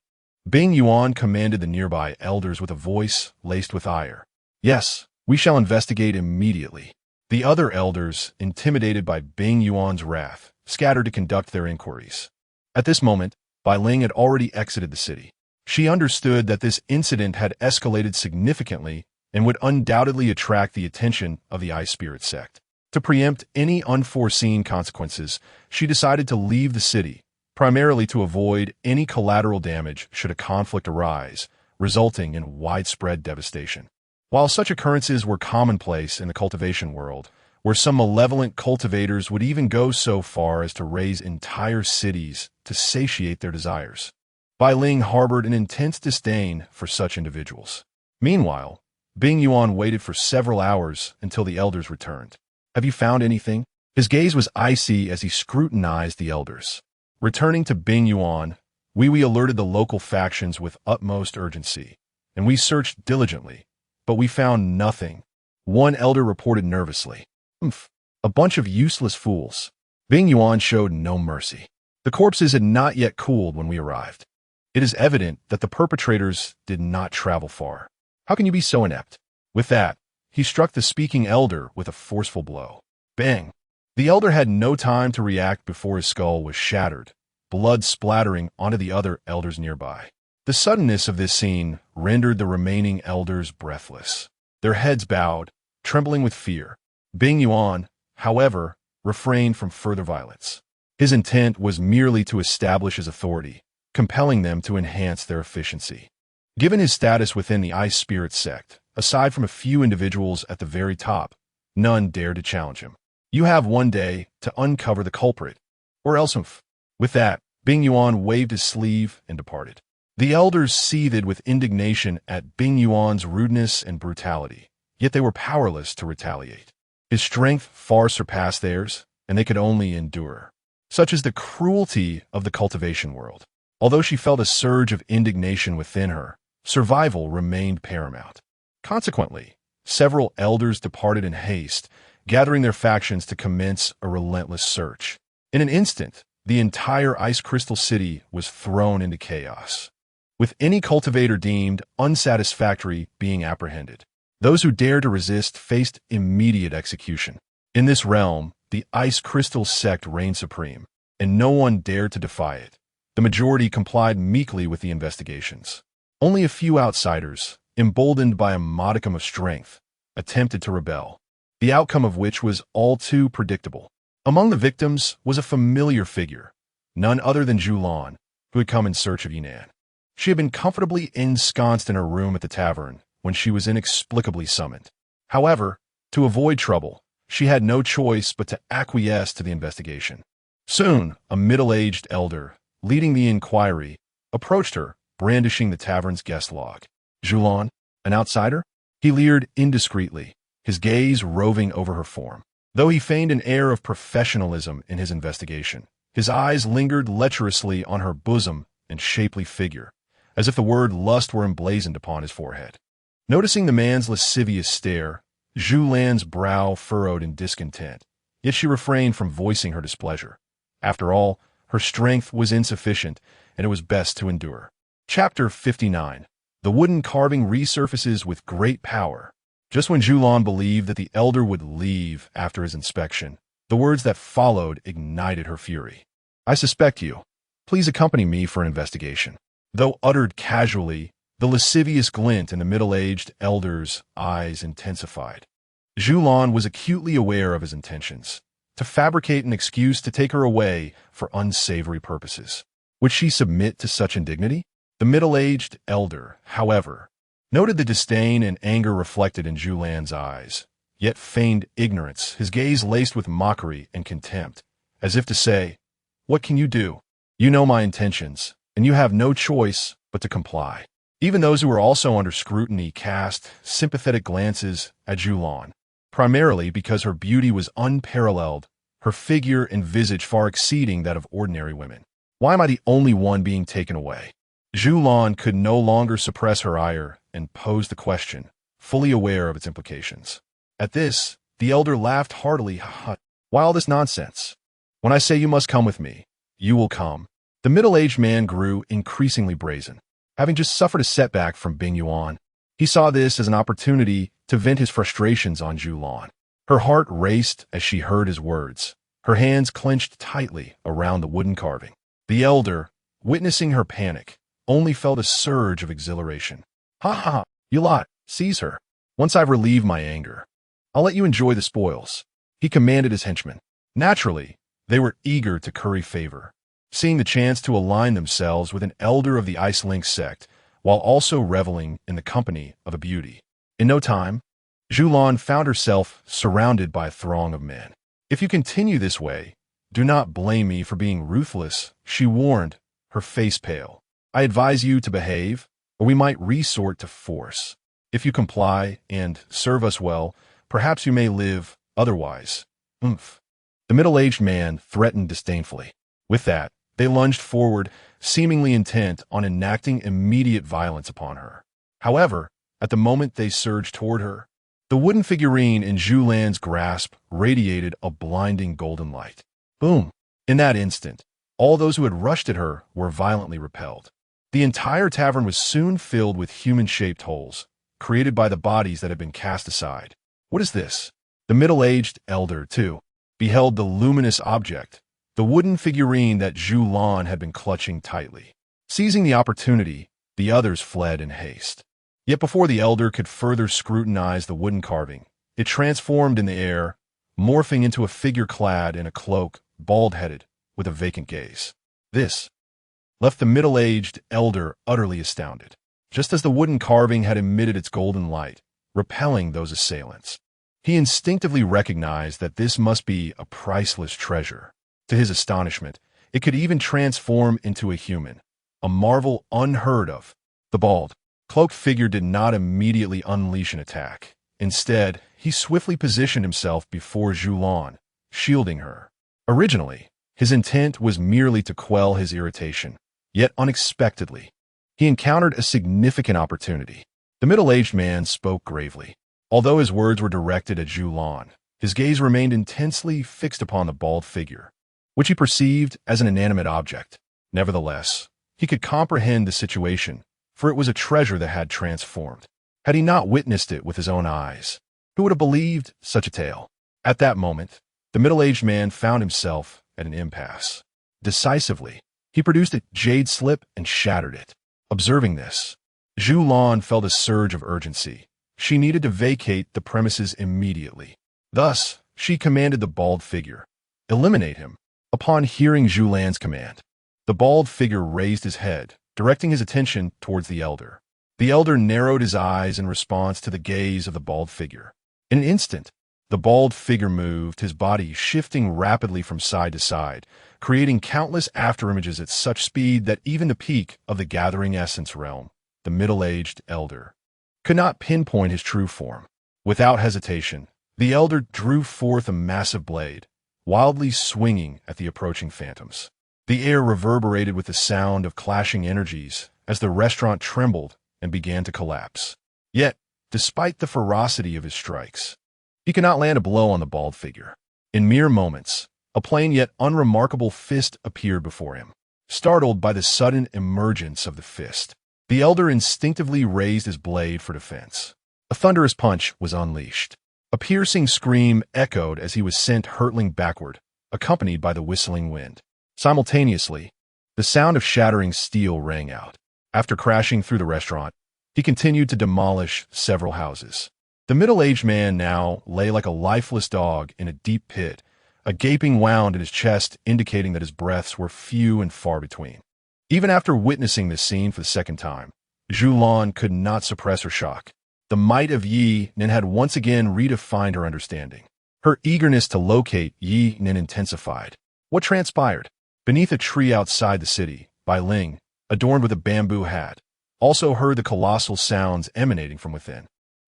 Bing Yuan commanded the nearby elders with a voice laced with ire. Yes, we shall investigate immediately. The other elders, intimidated by Bing Yuan's wrath, scattered to conduct their inquiries. At this moment, Bai Ling had already exited the city. She understood that this incident had escalated significantly and would undoubtedly attract the attention of the Ice Spirit sect. To preempt any unforeseen consequences, she decided to leave the city, primarily to avoid any collateral damage should a conflict arise, resulting in widespread devastation. While such occurrences were commonplace in the cultivation world, where some malevolent cultivators would even go so far as to raise entire cities to satiate their desires, Bai Ling harbored an intense disdain for such individuals. Meanwhile, Bing Yuan waited for several hours until the elders returned. Have you found anything? His gaze was icy as he scrutinized the elders. Returning to Bing Yuan, we alerted the local factions with utmost urgency, and we searched diligently, but we found nothing. One elder reported nervously. A bunch of useless fools. Bing Yuan showed no mercy. The corpses had not yet cooled when we arrived. It is evident that the perpetrators did not travel far. How can you be so inept? With that, he struck the speaking elder with a forceful blow. Bang! The elder had no time to react before his skull was shattered, blood splattering onto the other elders nearby. The suddenness of this scene rendered the remaining elders breathless, their heads bowed, trembling with fear. Bing Yuan, however, refrained from further violence. His intent was merely to establish his authority, compelling them to enhance their efficiency. Given his status within the Ice Spirit sect, aside from a few individuals at the very top, none dared to challenge him. You have one day to uncover the culprit, or else With that, Bing Yuan waved his sleeve and departed. The elders seethed with indignation at Bing Yuan's rudeness and brutality, yet they were powerless to retaliate. His strength far surpassed theirs, and they could only endure. Such is the cruelty of the cultivation world. Although she felt a surge of indignation within her, survival remained paramount. Consequently, several elders departed in haste, gathering their factions to commence a relentless search. In an instant, the entire Ice Crystal City was thrown into chaos, with any cultivator deemed unsatisfactory being apprehended. Those who dared to resist faced immediate execution. In this realm, the Ice Crystal sect reigned supreme, and no one dared to defy it. The majority complied meekly with the investigations. Only a few outsiders, emboldened by a modicum of strength, attempted to rebel, the outcome of which was all too predictable. Among the victims was a familiar figure, none other than Lan, who had come in search of Ye Nan. She had been comfortably ensconced in her room at the tavern when she was inexplicably summoned. However, to avoid trouble, she had no choice but to acquiesce to the investigation. Soon, a middle-aged elder, leading the inquiry, approached her, brandishing the tavern's guest log. Lan, an outsider? He leered indiscreetly, his gaze roving over her form. Though he feigned an air of professionalism in his investigation, his eyes lingered lecherously on her bosom and shapely figure, as if the word lust were emblazoned upon his forehead. Noticing the man's lascivious stare, Lan's brow furrowed in discontent, yet she refrained from voicing her displeasure. After all, her strength was insufficient, and it was best to endure. Chapter 59. The wooden carving resurfaces with great power. Just when Lan believed that the elder would leave after his inspection, the words that followed ignited her fury. I suspect you. Please accompany me for an investigation. Though uttered casually, the lascivious glint in the middle-aged elder's eyes intensified. Lan was acutely aware of his intentions, to fabricate an excuse to take her away for unsavory purposes. Would she submit to such indignity? The middle-aged elder, however, noted the disdain and anger reflected in Lan's eyes, yet feigned ignorance, his gaze laced with mockery and contempt, as if to say, "What can you do? You know my intentions, and you have no choice but to comply." Even those who were also under scrutiny cast sympathetic glances at Lan, primarily because her beauty was unparalleled, her figure and visage far exceeding that of ordinary women. Why am I the only one being taken away? Lan could no longer suppress her ire and posed the question, fully aware of its implications. At this, the elder laughed heartily. Why all this nonsense? When I say you must come with me, you will come. The middle-aged man grew increasingly brazen. Having just suffered a setback from Bing Yuan, he saw this as an opportunity to vent his frustrations on Lan. Her heart raced as she heard his words, her hands clenched tightly around the wooden carving. The elder, witnessing her panic, only felt a surge of exhilaration. Ha, you lot, seize her. Once I've relieved my anger, I'll let you enjoy the spoils, he commanded his henchmen. Naturally, they were eager to curry favor, seeing the chance to align themselves with an elder of the Ice Link sect, while also reveling in the company of a beauty. In no time, Lan found herself surrounded by a throng of men. If you continue this way, do not blame me for being ruthless, she warned, her face pale. I advise you to behave, or we might resort to force. If you comply and serve us well, perhaps you may live otherwise. The middle-aged man threatened disdainfully. With that, they lunged forward, seemingly intent on enacting immediate violence upon her. However, at the moment they surged toward her, the wooden figurine in Lan's grasp radiated a blinding golden light. Boom! In that instant, all those who had rushed at her were violently repelled. The entire tavern was soon filled with human-shaped holes, created by the bodies that had been cast aside. What is this? The middle-aged elder, too, beheld the luminous object, the wooden figurine that Lan had been clutching tightly. Seizing the opportunity, The others fled in haste. Yet before the elder could further scrutinize the wooden carving, it transformed in the air, morphing into a figure clad in a cloak, bald-headed, with a vacant gaze. This left the middle-aged elder utterly astounded, just as the wooden carving had emitted its golden light, repelling those assailants. He instinctively recognized that this must be a priceless treasure. To his astonishment, it could even transform into a human, a marvel unheard of. The bald, cloaked figure did not immediately unleash an attack. Instead, he swiftly positioned himself before Ye Nan, shielding her. Originally, his intent was merely to quell his irritation, yet unexpectedly, he encountered a significant opportunity. The middle-aged man spoke gravely. Although his words were directed at Ye Nan, his gaze remained intensely fixed upon the bald figure, which he perceived as an inanimate object. Nevertheless, he could comprehend the situation, for it was a treasure that had transformed. Had he not witnessed it with his own eyes, who would have believed such a tale? At that moment, the middle-aged man found himself at an impasse. Decisively, he produced a jade slip and shattered it. Observing this, Ye Nan felt a surge of urgency. She needed to vacate the premises immediately. Thus, she commanded the bald figure, "Eliminate him." Upon hearing Ye Nan's command, the bald figure raised his head, directing his attention towards the elder. The elder narrowed his eyes in response to the gaze of the bald figure. In an instant, the bald figure moved, his body shifting rapidly from side to side, creating countless afterimages at such speed that even the peak of the gathering essence realm, the middle-aged elder, could not pinpoint his true form. Without hesitation, the elder drew forth a massive blade, wildly swinging at the approaching phantoms. The air reverberated with the sound of clashing energies as the restaurant trembled and began to collapse. Yet, despite the ferocity of his strikes, he could not land a blow on the bald figure. In mere moments, a plain yet unremarkable fist appeared before him. Startled by the sudden emergence of the fist, the elder instinctively raised his blade for defense. A thunderous punch was unleashed. A piercing scream echoed as he was sent hurtling backward, accompanied by the whistling wind. Simultaneously, the sound of shattering steel rang out. After crashing through the restaurant, he continued to demolish several houses. The middle-aged man now lay like a lifeless dog in a deep pit, a gaping wound in his chest indicating that his breaths were few and far between. Even after witnessing this scene for the second time, Ye Nan could not suppress her shock. The might of Ye Nan had once again redefined her understanding. Her eagerness to locate Ye Nan intensified. What transpired? Beneath a tree outside the city, Bai Ling, adorned with a bamboo hat, also heard the colossal sounds emanating from within.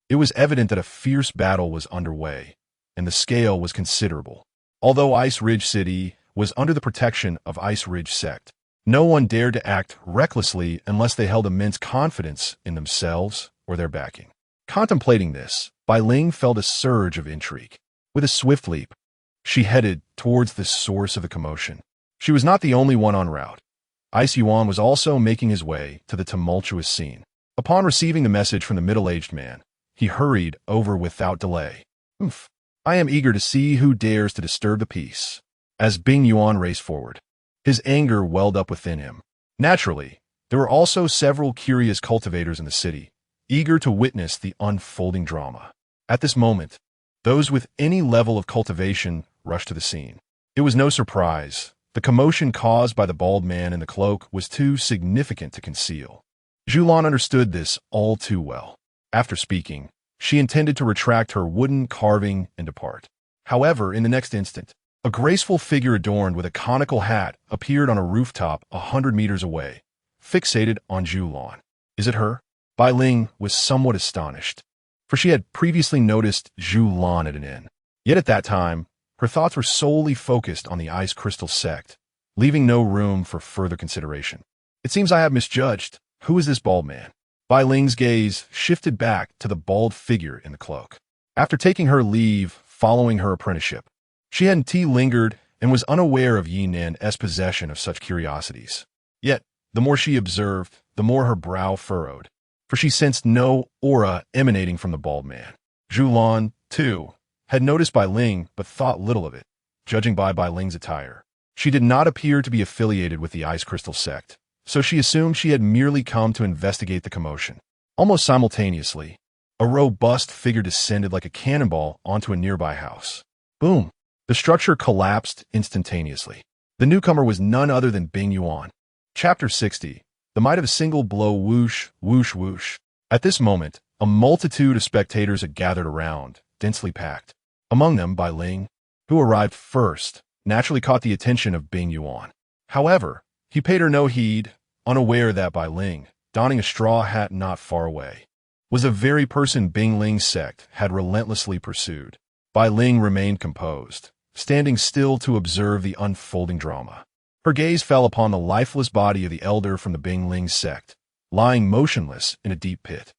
It was evident that a fierce battle was underway, and the scale was considerable. Although Ice Ridge City was under the protection of Ice Ridge Sect, no one dared to act recklessly unless they held immense confidence in themselves or their backing. Contemplating this, Bai Ling felt a surge of intrigue. With a swift leap, she headed towards the source of the commotion. She was not the only one en route. Ice Yuan was also making his way to the tumultuous scene. Upon receiving the message from the middle-aged man, he hurried over without delay. "Oof. I am eager to see who dares to disturb the peace." As Bing Yuan raced forward, his anger welled up within him. Naturally, there were also several curious cultivators in the city, eager to witness the unfolding drama. At this moment, those with any level of cultivation rushed to the scene. It was no surprise. The commotion caused by the bald man in the cloak was too significant to conceal. Ye Nan understood this all too well. After speaking, she intended to retract her wooden carving and depart. However, in the next instant, a graceful figure adorned with a conical hat appeared on a rooftop 100 meters away, fixated on Ye Nan. "Is it her?" Bai Ling was somewhat astonished, for she had previously noticed Ye Nan at an inn. Yet at that time, her thoughts were solely focused on the Ice Crystal sect, leaving no room for further consideration. "It seems I have misjudged. Who is this bald man?" Bai Ling's gaze shifted back to the bald figure in the cloak. After taking her leave following her apprenticeship, she hadn't lingered and was unaware of Ye Nan's possession of such curiosities. Yet, the more she observed, the more her brow furrowed, for she sensed no aura emanating from the bald man. Ye Nan, too, had noticed Bai Ling but thought little of it, judging by Bai Ling's attire. She did not appear to be affiliated with the Ice Crystal sect, so she assumed she had merely come to investigate the commotion. Almost simultaneously, a robust figure descended like a cannonball onto a nearby house. Boom! The structure collapsed instantaneously. The newcomer was none other than Bing Yuan. Chapter 60. The might of a single blow. Whoosh, whoosh, whoosh. At this moment, a multitude of spectators had gathered around, densely packed. Among them, Bai Ling, who arrived first, naturally caught the attention of Bing Yuan. However, he paid her no heed, unaware that Bai Ling, donning a straw hat not far away, was the very person Bing Ling's sect had relentlessly pursued. Bai Ling remained composed, standing still to observe the unfolding drama. Her gaze fell upon the lifeless body of the elder from the Bing Ling sect, lying motionless in a deep pit.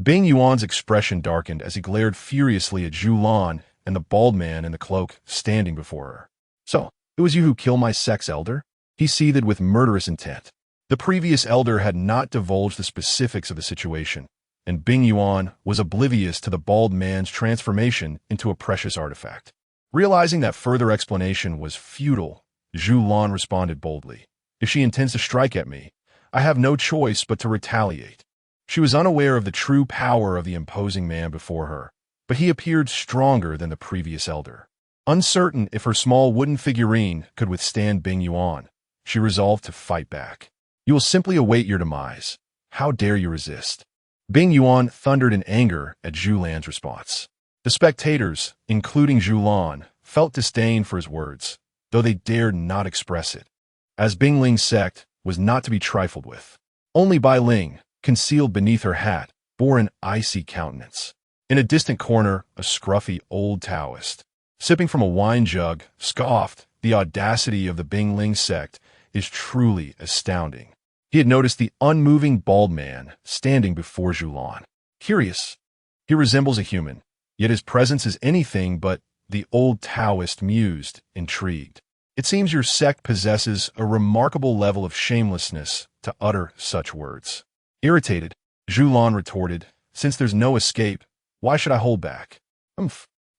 Bing Yuan's expression darkened as he glared furiously at Zhu Lan and the bald man in the cloak standing before her. So, it was you who killed my sect's elder? He seethed with murderous intent. The previous elder had not divulged the specifics of the situation, and Bing Yuan was oblivious to the bald man's transformation into a precious artifact. Realizing that further explanation was futile, Zhu Lan responded boldly. If she intends to strike at me, I have no choice but to retaliate. She was unaware of the true power of the imposing man before her, but he appeared stronger than the previous elder. Uncertain if her small wooden figurine could withstand Bing Yuan, she resolved to fight back. You will simply await your demise. How dare you resist? Bing Yuan thundered in anger at Zhu Lan's response. The spectators, including Zhu Lan, felt disdain for his words, though they dared not express it, as Bing Ling's sect was not to be trifled with. Only Bai Ling, concealed beneath her hat, bore an icy countenance. In a distant corner, a scruffy old Taoist, sipping from a wine jug, scoffed. The audacity of the Bing Ling sect is truly astounding. He had noticed the unmoving bald man standing before Zhu Lan. Curious, he resembles a human, yet his presence is anything but, the old Taoist mused, intrigued. It seems your sect possesses a remarkable level of shamelessness to utter such words. Irritated, Zhu Lan retorted, since there's no escape, why should I hold back?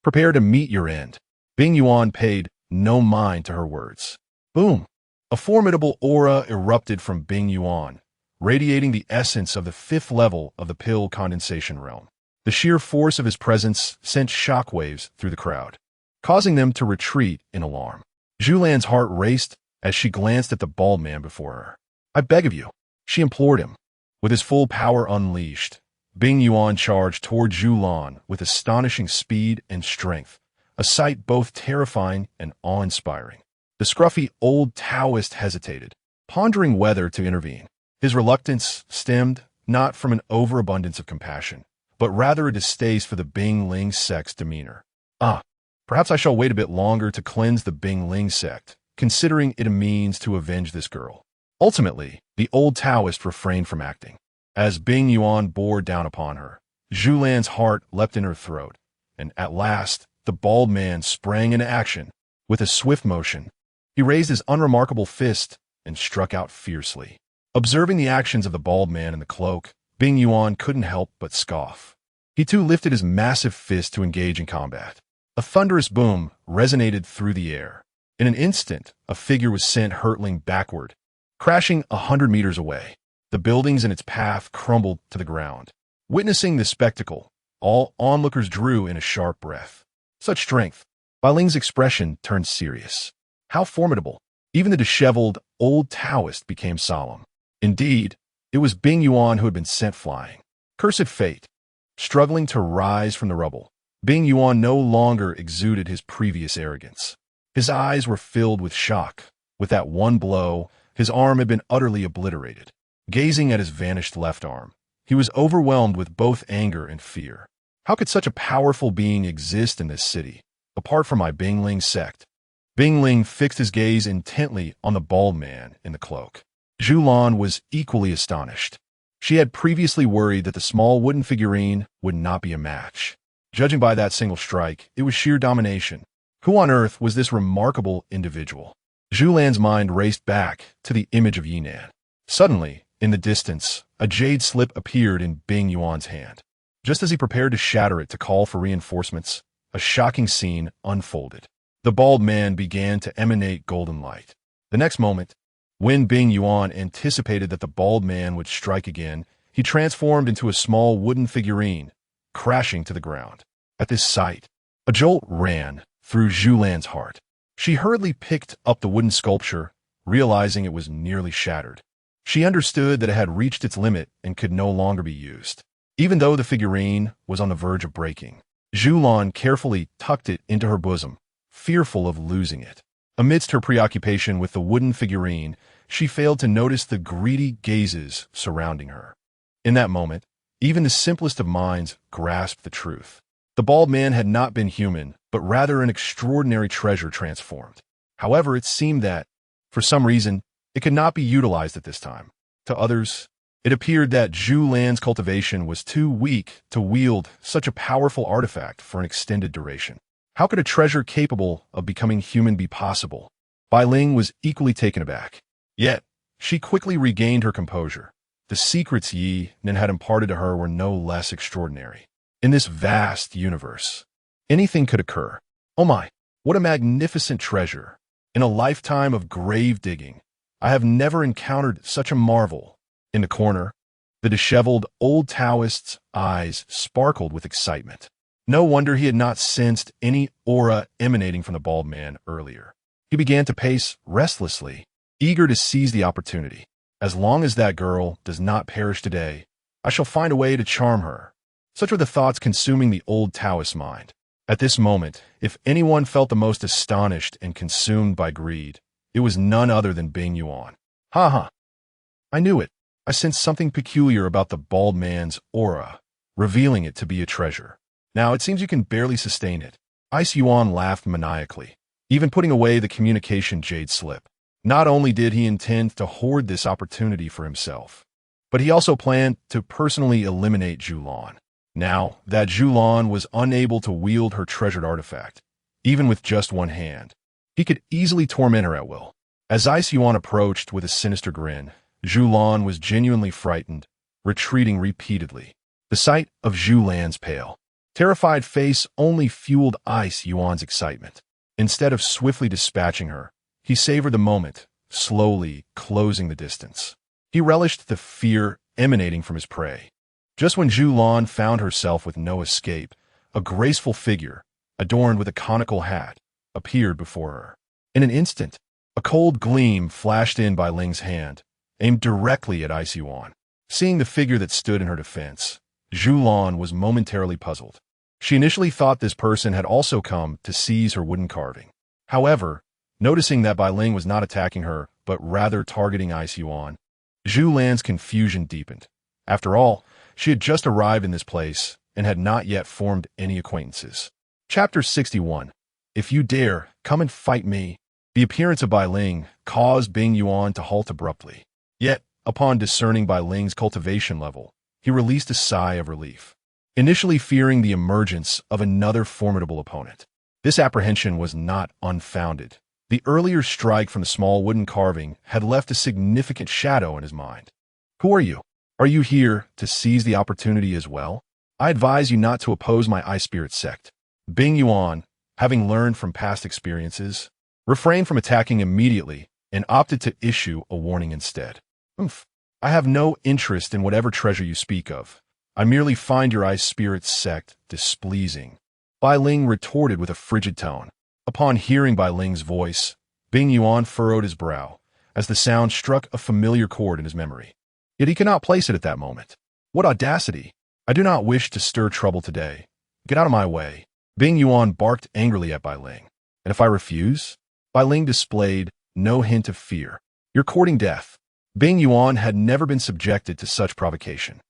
Prepare to meet your end. Bing Yuan paid no mind to her words. Boom! A formidable aura erupted from Bing Yuan, radiating the essence of the 5th level of the pill condensation realm. The sheer force of his presence sent shockwaves through the crowd, causing them to retreat in alarm. Zhu Lan's heart raced as she glanced at the bald man before her. I beg of you, she implored him. With his full power unleashed, Bing Yuan charged toward Zhu Lan with astonishing speed and strength, a sight both terrifying and awe-inspiring. The scruffy old Taoist hesitated, pondering whether to intervene. His reluctance stemmed not from an overabundance of compassion, but rather a distaste for the Bing Ling sect's demeanor. Perhaps I shall wait a bit longer to cleanse the Bing Ling sect, considering it a means to avenge this girl. Ultimately, the old Taoist refrained from acting. As Bing Yuan bore down upon her, Zhu Lan's heart leapt in her throat, and at last the bald man sprang into action. With a swift motion, he raised his unremarkable fist and struck out fiercely. Observing the actions of the bald man in the cloak, Bing Yuan couldn't help but scoff. He too lifted his massive fist to engage in combat. A thunderous boom resonated through the air. In an instant, a figure was sent hurtling backward, crashing 100 meters away. The buildings in its path crumbled to the ground. Witnessing this spectacle, all onlookers drew in a sharp breath. Such strength! Bai Ling's expression turned serious. How formidable! Even the disheveled, old Taoist became solemn. Indeed, it was Bing Yuan who had been sent flying. Cursed fate! Struggling to rise from the rubble, Bing Yuan no longer exuded his previous arrogance. His eyes were filled with shock. With that one blow, his arm had been utterly obliterated. Gazing at his vanished left arm, he was overwhelmed with both anger and fear. How could such a powerful being exist in this city, apart from my Bing Ling sect? Bing Ling fixed his gaze intently on the bald man in the cloak. Zhu Lan was equally astonished. She had previously worried that the small wooden figurine would not be a match. Judging by that single strike, it was sheer domination. Who on earth was this remarkable individual? Zhu Lan's mind raced back to the image of Ye Nan. Suddenly, in the distance, a jade slip appeared in Bing Yuan's hand. Just as he prepared to shatter it to call for reinforcements, a shocking scene unfolded. The bald man began to emanate golden light. The next moment, When Bing Yuan anticipated that the bald man would strike again, he transformed into a small wooden figurine, crashing to the ground. At this sight, a jolt ran through Zhu Lan's heart. She hurriedly picked up the wooden sculpture, realizing it was nearly shattered. She understood that it had reached its limit and could no longer be used. Even though the figurine was on the verge of breaking, Zhu Lan carefully tucked it into her bosom, fearful of losing it. Amidst her preoccupation with the wooden figurine, she failed to notice the greedy gazes surrounding her. In that moment, even the simplest of minds grasped the truth. The bald man had not been human, but rather an extraordinary treasure transformed. However, it seemed that, for some reason, it could not be utilized at this time. To others, it appeared that Zhu Lan's cultivation was too weak to wield such a powerful artifact for an extended duration. How could a treasure capable of becoming human be possible? Bai Ling was equally taken aback. Yet, she quickly regained her composure. The secrets Ye Nan had imparted to her were no less extraordinary. In this vast universe, anything could occur. Oh my, what a magnificent treasure! In a lifetime of grave digging, I have never encountered such a marvel. In the corner, the disheveled old Taoist's eyes sparkled with excitement. No wonder he had not sensed any aura emanating from the bald man earlier. He began to pace restlessly, eager to seize the opportunity. As long as that girl does not perish today, I shall find a way to charm her. Such were the thoughts consuming the old Taoist mind. At this moment, if anyone felt the most astonished and consumed by greed, it was none other than Bing Yuan. Ha ha! I knew it. I sensed something peculiar about the bald man's aura, revealing it to be a treasure. Now it seems you can barely sustain it. Ice Yuan laughed maniacally, even putting away the communication jade slip. Not only did he intend to hoard this opportunity for himself, but he also planned to personally eliminate Zhu Lan. Now that Zhu Lan was unable to wield her treasured artifact, even with just one hand, he could easily torment her at will. As Ice Yuan approached with a sinister grin, Zhu Lan was genuinely frightened, retreating repeatedly. The sight of Zhu Lan's pale, terrified face only fueled Ice Yuan's excitement. Instead of swiftly dispatching her, he savored the moment, slowly closing the distance. He relished the fear emanating from his prey. Just when Zhu Lan found herself with no escape, a graceful figure, adorned with a conical hat, appeared before her. In an instant, a cold gleam flashed in Bai Ling's hand, aimed directly at Ice Yuan. Seeing the figure that stood in her defense, Zhu Lan was momentarily puzzled. She initially thought this person had also come to seize her wooden carving. However, noticing that Bai Ling was not attacking her, but rather targeting Ice Yuan, Zhu Lan's confusion deepened. After all, she had just arrived in this place and had not yet formed any acquaintances. Chapter 61. If you dare, come and fight me. The appearance of Bai Ling caused Bing Yuan to halt abruptly. Yet, upon discerning Bai Ling's cultivation level, he released a sigh of relief, initially fearing the emergence of another formidable opponent. This apprehension was not unfounded. The earlier strike from the small wooden carving had left a significant shadow in his mind. Who are you? Are you here to seize the opportunity as well? I advise you not to oppose my Ice Spirit sect. Bing Yuan, having learned from past experiences, refrained from attacking immediately and opted to issue a warning instead. I have no interest in whatever treasure you speak of. I merely find your Ice Spirit sect displeasing. Bai Ling retorted with a frigid tone. Upon hearing Bai Ling's voice, Bing Yuan furrowed his brow, as the sound struck a familiar chord in his memory. Yet he could not place it at that moment. What audacity! I do not wish to stir trouble today. Get out of my way. Bing Yuan barked angrily at Bai Ling. And if I refuse? Bai Ling displayed no hint of fear. You're courting death. Bing Yuan had never been subjected to such provocation.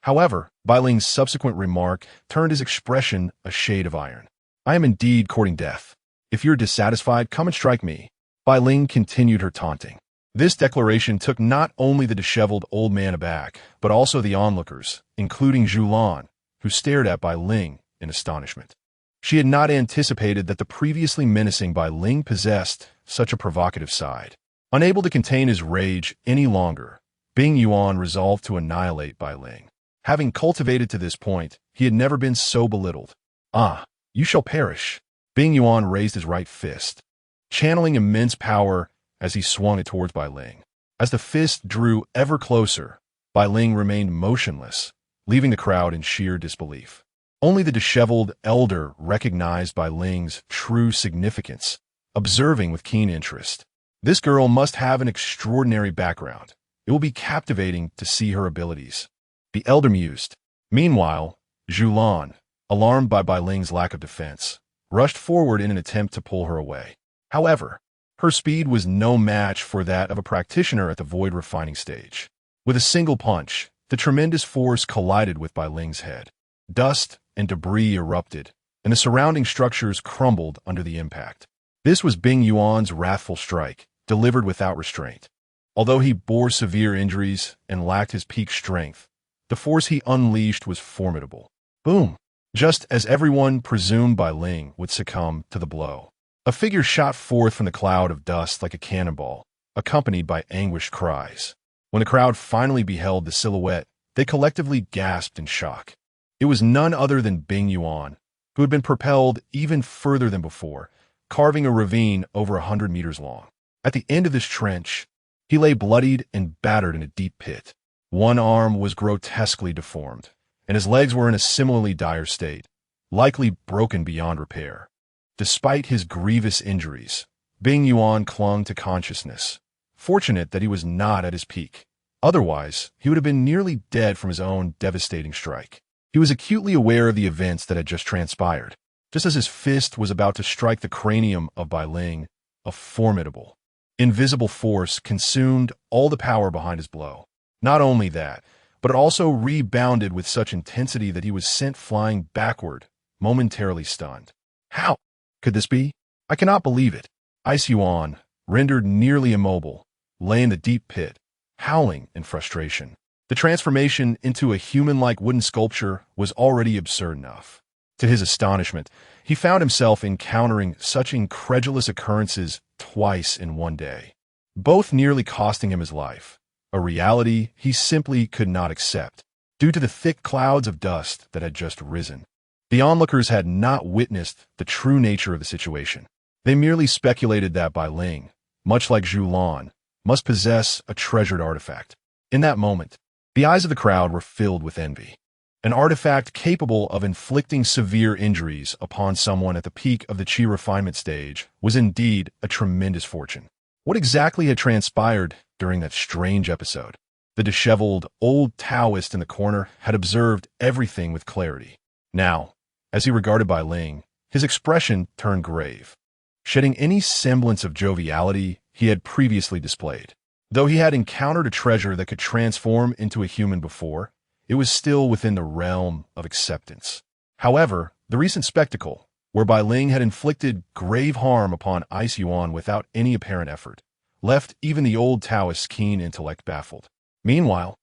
However, Bai Ling's subsequent remark turned his expression a shade of iron. I am indeed courting death. If you're dissatisfied, come and strike me. Bai Ling continued her taunting. This declaration took not only the disheveled old man aback, but also the onlookers, including Zhu Lan, who stared at Bai Ling in astonishment. She had not anticipated that the previously menacing Bai Ling possessed such a provocative side. Unable to contain his rage any longer, Bing Yuan resolved to annihilate Bai Ling. Having cultivated to this point, he had never been so belittled. Ah, you shall perish. Bing Yuan raised his right fist, channeling immense power as he swung it towards Bai Ling. As the fist drew ever closer, Bai Ling remained motionless, leaving the crowd in sheer disbelief. Only the disheveled elder recognized Bai Ling's true significance, observing with keen interest. This girl must have an extraordinary background. It will be captivating to see her abilities, the elder mused. Meanwhile, Xuan, alarmed by Bai Ling's lack of defense, rushed forward in an attempt to pull her away. However, her speed was no match for that of a practitioner at the void refining stage. With a single punch, the tremendous force collided with Bai Ling's head. Dust and debris erupted, and the surrounding structures crumbled under the impact. This was Bing Yuan's wrathful strike, delivered without restraint. Although he bore severe injuries and lacked his peak strength, the force he unleashed was formidable. Boom! Just as everyone presumed Bai Ling would succumb to the blow, a figure shot forth from the cloud of dust like a cannonball, accompanied by anguished cries. When the crowd finally beheld the silhouette, they collectively gasped in shock. It was none other than Bing Yuan, who had been propelled even further than before, carving a ravine over 100 meters long. At the end of this trench, he lay bloodied and battered in a deep pit. One arm was grotesquely deformed, and his legs were in a similarly dire state, likely broken beyond repair. Despite his grievous injuries, Bing Yuan clung to consciousness, fortunate that he was not at his peak. Otherwise, he would have been nearly dead from his own devastating strike. He was acutely aware of the events that had just transpired. Just as his fist was about to strike the cranium of Bai Ling, a formidable, invisible force consumed all the power behind his blow. Not only that, but it also rebounded with such intensity that he was sent flying backward, momentarily stunned. How could this be? I cannot believe it. Ice Yuan, rendered nearly immobile, lay in the deep pit, howling in frustration. The transformation into a human-like wooden sculpture was already absurd enough. To his astonishment, he found himself encountering such incredulous occurrences twice in one day, both nearly costing him his life, a reality he simply could not accept, due to the thick clouds of dust that had just risen. The onlookers had not witnessed the true nature of the situation. They merely speculated that Bai Ling, much like Xuan, must possess a treasured artifact. In that moment, the eyes of the crowd were filled with envy. An artifact capable of inflicting severe injuries upon someone at the peak of the Qi refinement stage was indeed a tremendous fortune. What exactly had transpired during that strange episode? The disheveled old Taoist in the corner had observed everything with clarity. Now, as he regarded Bai Ling, his expression turned grave, shedding any semblance of joviality he had previously displayed. Though he had encountered a treasure that could transform into a human before, it was still within the realm of acceptance. However, the recent spectacle, where Bai Ling had inflicted grave harm upon Ice Yuan without any apparent effort, left even the old Taoist's keen intellect baffled. Meanwhile,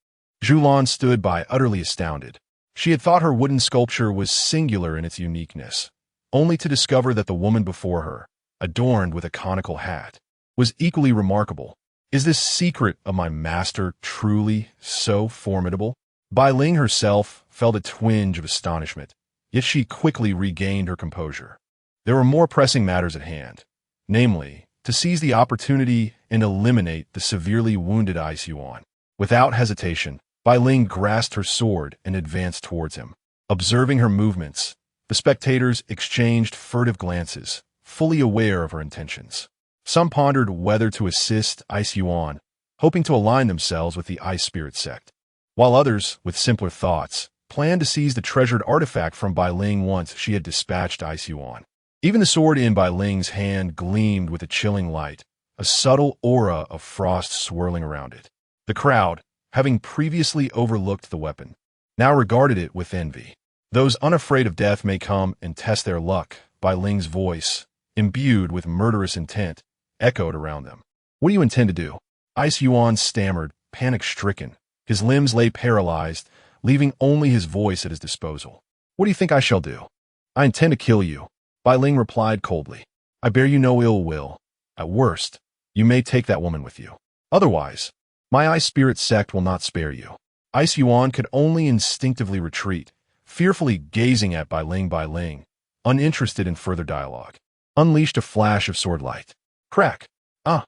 Xuan stood by utterly astounded. She had thought her wooden sculpture was singular in its uniqueness, only to discover that the woman before her, adorned with a conical hat, was equally remarkable. Is this secret of my master truly so formidable? Bai Ling herself felt a twinge of astonishment, yet she quickly regained her composure. There were more pressing matters at hand, namely, to seize the opportunity and eliminate the severely wounded Ice Yuan. Without hesitation, Bai Ling grasped her sword and advanced towards him. Observing her movements, the spectators exchanged furtive glances, fully aware of her intentions. Some pondered whether to assist Ice Yuan, hoping to align themselves with the Ice Spirit sect, while others, with simpler thoughts, planned to seize the treasured artifact from Bai Ling once she had dispatched Ice Yuan. Even the sword in Bai Ling's hand gleamed with a chilling light, a subtle aura of frost swirling around it. The crowd, having previously overlooked the weapon, now regarded it with envy. Those unafraid of death may come and test their luck. Bai Ling's voice, imbued with murderous intent, echoed around them. What do you intend to do? Ice Yuan stammered, panic-stricken. His limbs lay paralyzed, leaving only his voice at his disposal. What do you think I shall do? I intend to kill you. Bai Ling replied coldly. I bear you no ill will. At worst, you may take that woman with you. Otherwise, my Ice Spirit sect will not spare you. Ice Yuan could only instinctively retreat, fearfully gazing at Bai Ling, uninterested in further dialogue. Unleashed a flash of sword light. Crack! Ah!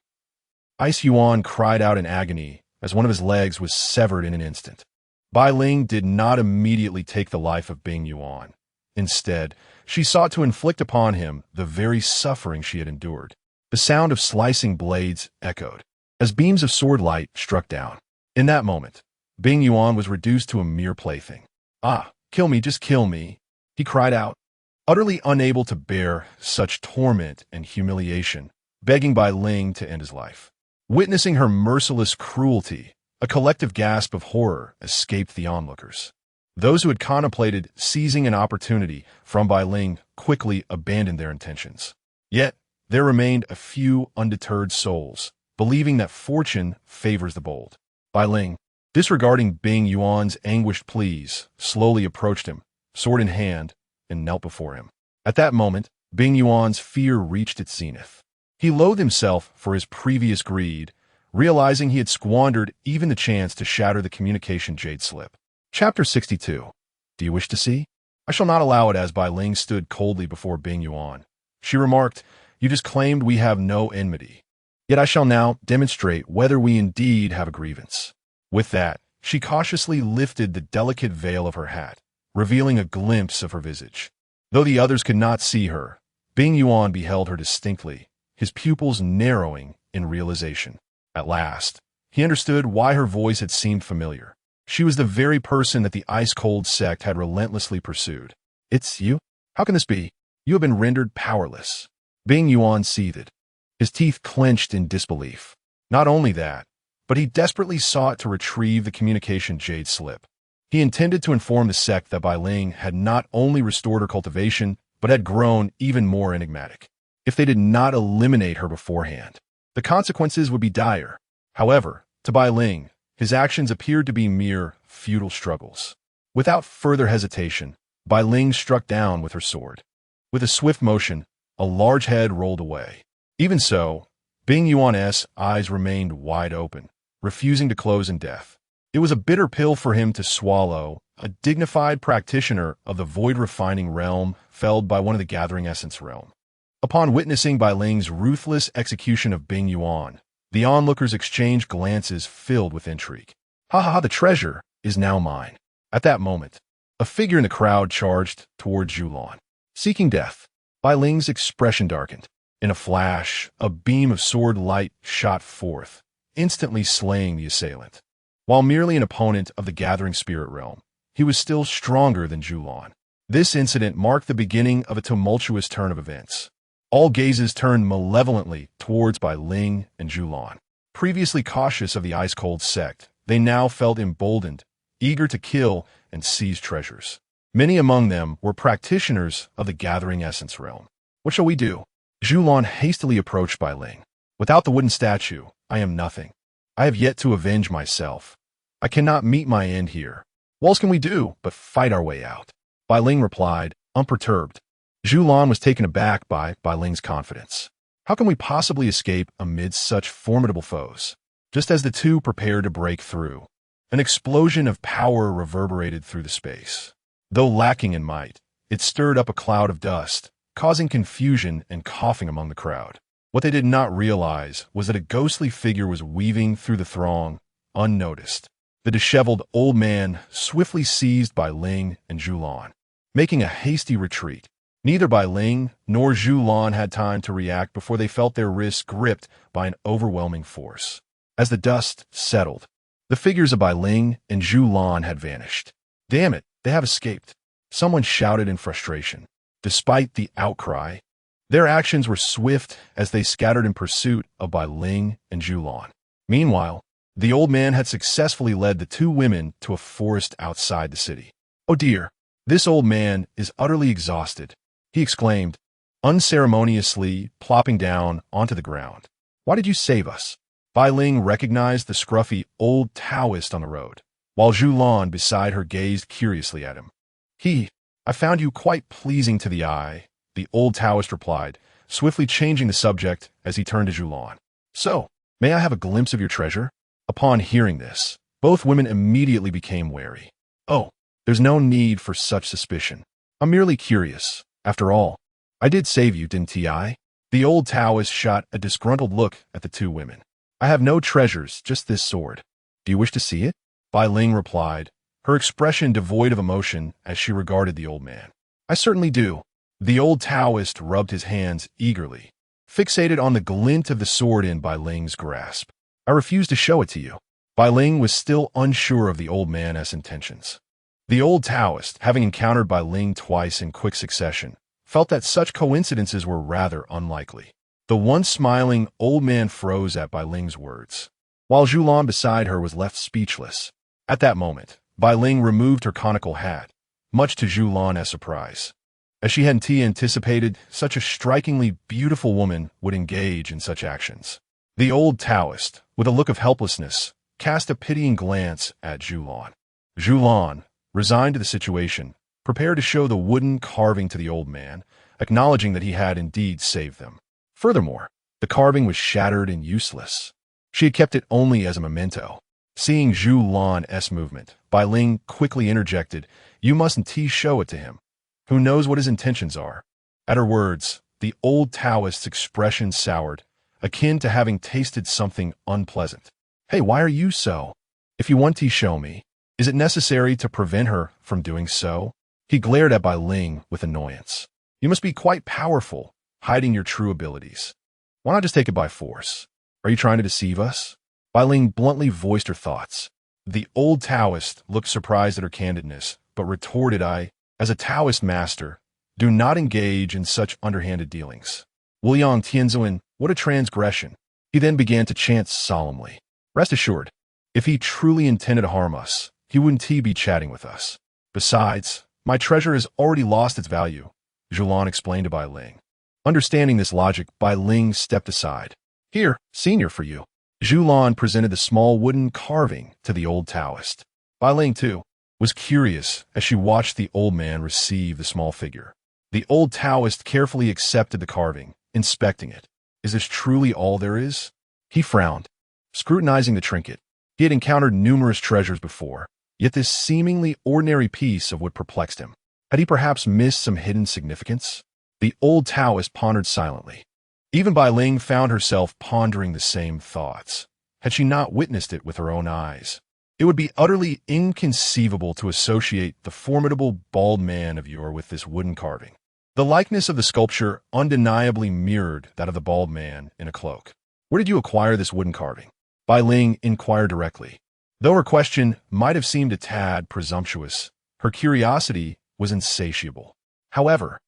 Ice Yuan cried out in agony as one of his legs was severed in an instant. Bai Ling did not immediately take the life of Bing Yuan. Instead, she sought to inflict upon him the very suffering she had endured. The sound of slicing blades echoed as beams of sword light struck down. In that moment, Bing Yuan was reduced to a mere plaything. "Ah, kill me, just kill me," he cried out, utterly unable to bear such torment and humiliation, begging Bai Ling to end his life. Witnessing her merciless cruelty, a collective gasp of horror escaped the onlookers. Those who had contemplated seizing an opportunity from Bai Ling quickly abandoned their intentions. Yet, there remained a few undeterred souls, believing that fortune favors the bold. Bai Ling, disregarding Bing Yuan's anguished pleas, slowly approached him, sword in hand, and knelt before him. At that moment, Bing Yuan's fear reached its zenith. He loathed himself for his previous greed, realizing he had squandered even the chance to shatter the communication jade slip. Chapter 62. Do you wish to see? I shall not allow it. As Bai Ling stood coldly before Bing Yuan, she remarked, "You just claimed we have no enmity. Yet I shall now demonstrate whether we indeed have a grievance." With that, she cautiously lifted the delicate veil of her hat, revealing a glimpse of her visage. Though the others could not see her, Bing Yuan beheld her distinctly, his pupils narrowing in realization. At last, he understood why her voice had seemed familiar. She was the very person that the ice-cold sect had relentlessly pursued. "It's you? How can this be? You have been rendered powerless." Bing Yuan seethed, his teeth clenched in disbelief. Not only that, but he desperately sought to retrieve the communication jade slip. He intended to inform the sect that Bai Ling had not only restored her cultivation, but had grown even more enigmatic. If they did not eliminate her beforehand, the consequences would be dire. However, to Bai Ling, his actions appeared to be mere futile struggles. Without further hesitation, Bai Ling struck down with her sword. With a swift motion, a large head rolled away. Even so, Bing Yuan's eyes remained wide open, refusing to close in death. It was a bitter pill for him to swallow, a dignified practitioner of the void-refining realm felled by one of the gathering essence realm. Upon witnessing Bai Ling's ruthless execution of Bing Yuan, the onlookers exchanged glances filled with intrigue. "Ha ha ha, the treasure is now mine." At that moment, a figure in the crowd charged toward Xuanbing. Seeking death, Bai Ling's expression darkened. In a flash, a beam of sword light shot forth, instantly slaying the assailant. While merely an opponent of the gathering spirit realm, he was still stronger than Xuanbing. This incident marked the beginning of a tumultuous turn of events. All gazes turned malevolently towards Bai Ling and Xuanbing. Previously cautious of the ice-cold sect, they now felt emboldened, eager to kill and seize treasures. Many among them were practitioners of the gathering essence realm. "What shall we do?" Xuanbing hastily approached Bai Ling. "Without the wooden statue, I am nothing. I have yet to avenge myself. I cannot meet my end here. What else can we do but fight our way out?" Bai Ling replied, unperturbed. Xuanbing was taken aback by Bai Ling's confidence. How can we possibly escape amidst such formidable foes? Just as the two prepared to break through, an explosion of power reverberated through the space. Though lacking in might, it stirred up a cloud of dust, causing confusion and coughing among the crowd. What they did not realize was that a ghostly figure was weaving through the throng, unnoticed. The disheveled old man swiftly seized Bai Ling and Xuanbing, making a hasty retreat. Neither Bai Ling nor Xuanbing had time to react before they felt their wrists gripped by an overwhelming force. As the dust settled, the figures of Bai Ling and Xuanbing had vanished. "Damn it, they have escaped," someone shouted in frustration. Despite the outcry, their actions were swift as they scattered in pursuit of Bai Ling and Xuanbing. Meanwhile, the old man had successfully led the two women to a forest outside the city. "Oh dear, this old man is utterly exhausted," he exclaimed, unceremoniously plopping down onto the ground. "Why did you save us?" Bai Ling recognized the scruffy old Taoist on the road, while Xuanbing beside her gazed curiously at him. "I found you quite pleasing to the eye," the old Taoist replied, swiftly changing the subject as he turned to Xuanbing. "So, may I have a glimpse of your treasure?" Upon hearing this, both women immediately became wary. "Oh, there's no need for such suspicion. I'm merely curious. After all, I did save you, didn't I?" The old Taoist shot a disgruntled look at the two women. I have no treasures, just this sword. Do you wish to see it? Bai Ling replied, her expression devoid of emotion as she regarded the old man. I certainly do. The old Taoist rubbed his hands eagerly, fixated on the glint of the sword in Bai Ling's grasp. I refuse to show it to you. Bai Ling was still unsure of the old man's intentions. The old Taoist, having encountered Bai Ling twice in quick succession, felt that such coincidences were rather unlikely. The once smiling old man froze at Bai Ling's words, while Lan beside her was left speechless. At that moment, Bai Ling removed her conical hat, much to Lan's surprise. As she hadn't anticipated, such a strikingly beautiful woman would engage in such actions. The old Taoist, with a look of helplessness, cast a pitying glance at Lan. Lan, resigned to the situation, prepared to show the wooden carving to the old man, acknowledging that he had indeed saved them. Furthermore, the carving was shattered and useless. She had kept it only as a memento. Seeing Lan's movement, Bai Ling quickly interjected, "You mustn't show it to him. Who knows what his intentions are?" At her words, the old Taoist's expression soured, akin to having tasted something unpleasant. "Hey, why are you so? If you want to show me, is it necessary to prevent her from doing so?" He glared at Bai Ling with annoyance. "You must be quite powerful, hiding your true abilities. Why not just take it by force? Are you trying to deceive us?" Bai Ling bluntly voiced her thoughts. The old Taoist looked surprised at her candidness, but retorted, as a Taoist master, do not engage in such underhanded dealings. Wuliang Tianzuan, what a transgression." He then began to chant solemnly. "Rest assured, if he truly intended to harm us, he wouldn't be chatting with us. Besides, my treasure has already lost its value," Lan explained to Bai Ling. Understanding this logic, Bai Ling stepped aside. "Here, senior, for you." Lan presented the small wooden carving to the old Taoist. Bai Ling, too, was curious as she watched the old man receive the small figure. The old Taoist carefully accepted the carving, inspecting it. "Is this truly all there is?" He frowned, scrutinizing the trinket. He had encountered numerous treasures before, yet this seemingly ordinary piece of wood perplexed him. Had he perhaps missed some hidden significance? The old Taoist pondered silently. Even Bai Ling found herself pondering the same thoughts. Had she not witnessed it with her own eyes? It would be utterly inconceivable to associate the formidable bald man of yore with this wooden carving. The likeness of the sculpture undeniably mirrored that of the bald man in a cloak. "Where did you acquire this wooden carving?" Bai Ling inquired directly. Though her question might have seemed a tad presumptuous, her curiosity was insatiable. However,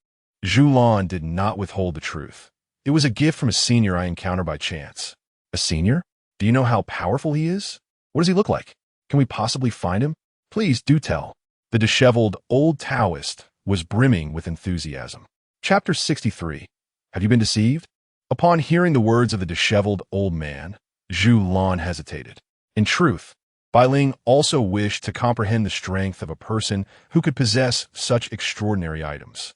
Lan did not withhold the truth. "It was a gift from a senior I encountered by chance." "A senior? Do you know how powerful he is? What does he look like? Can we possibly find him? Please do tell." The disheveled old Taoist was brimming with enthusiasm. Chapter 63. Have you been deceived? Upon hearing the words of the disheveled old man, Lan hesitated. In truth, Bai Ling also wished to comprehend the strength of a person who could possess such extraordinary items.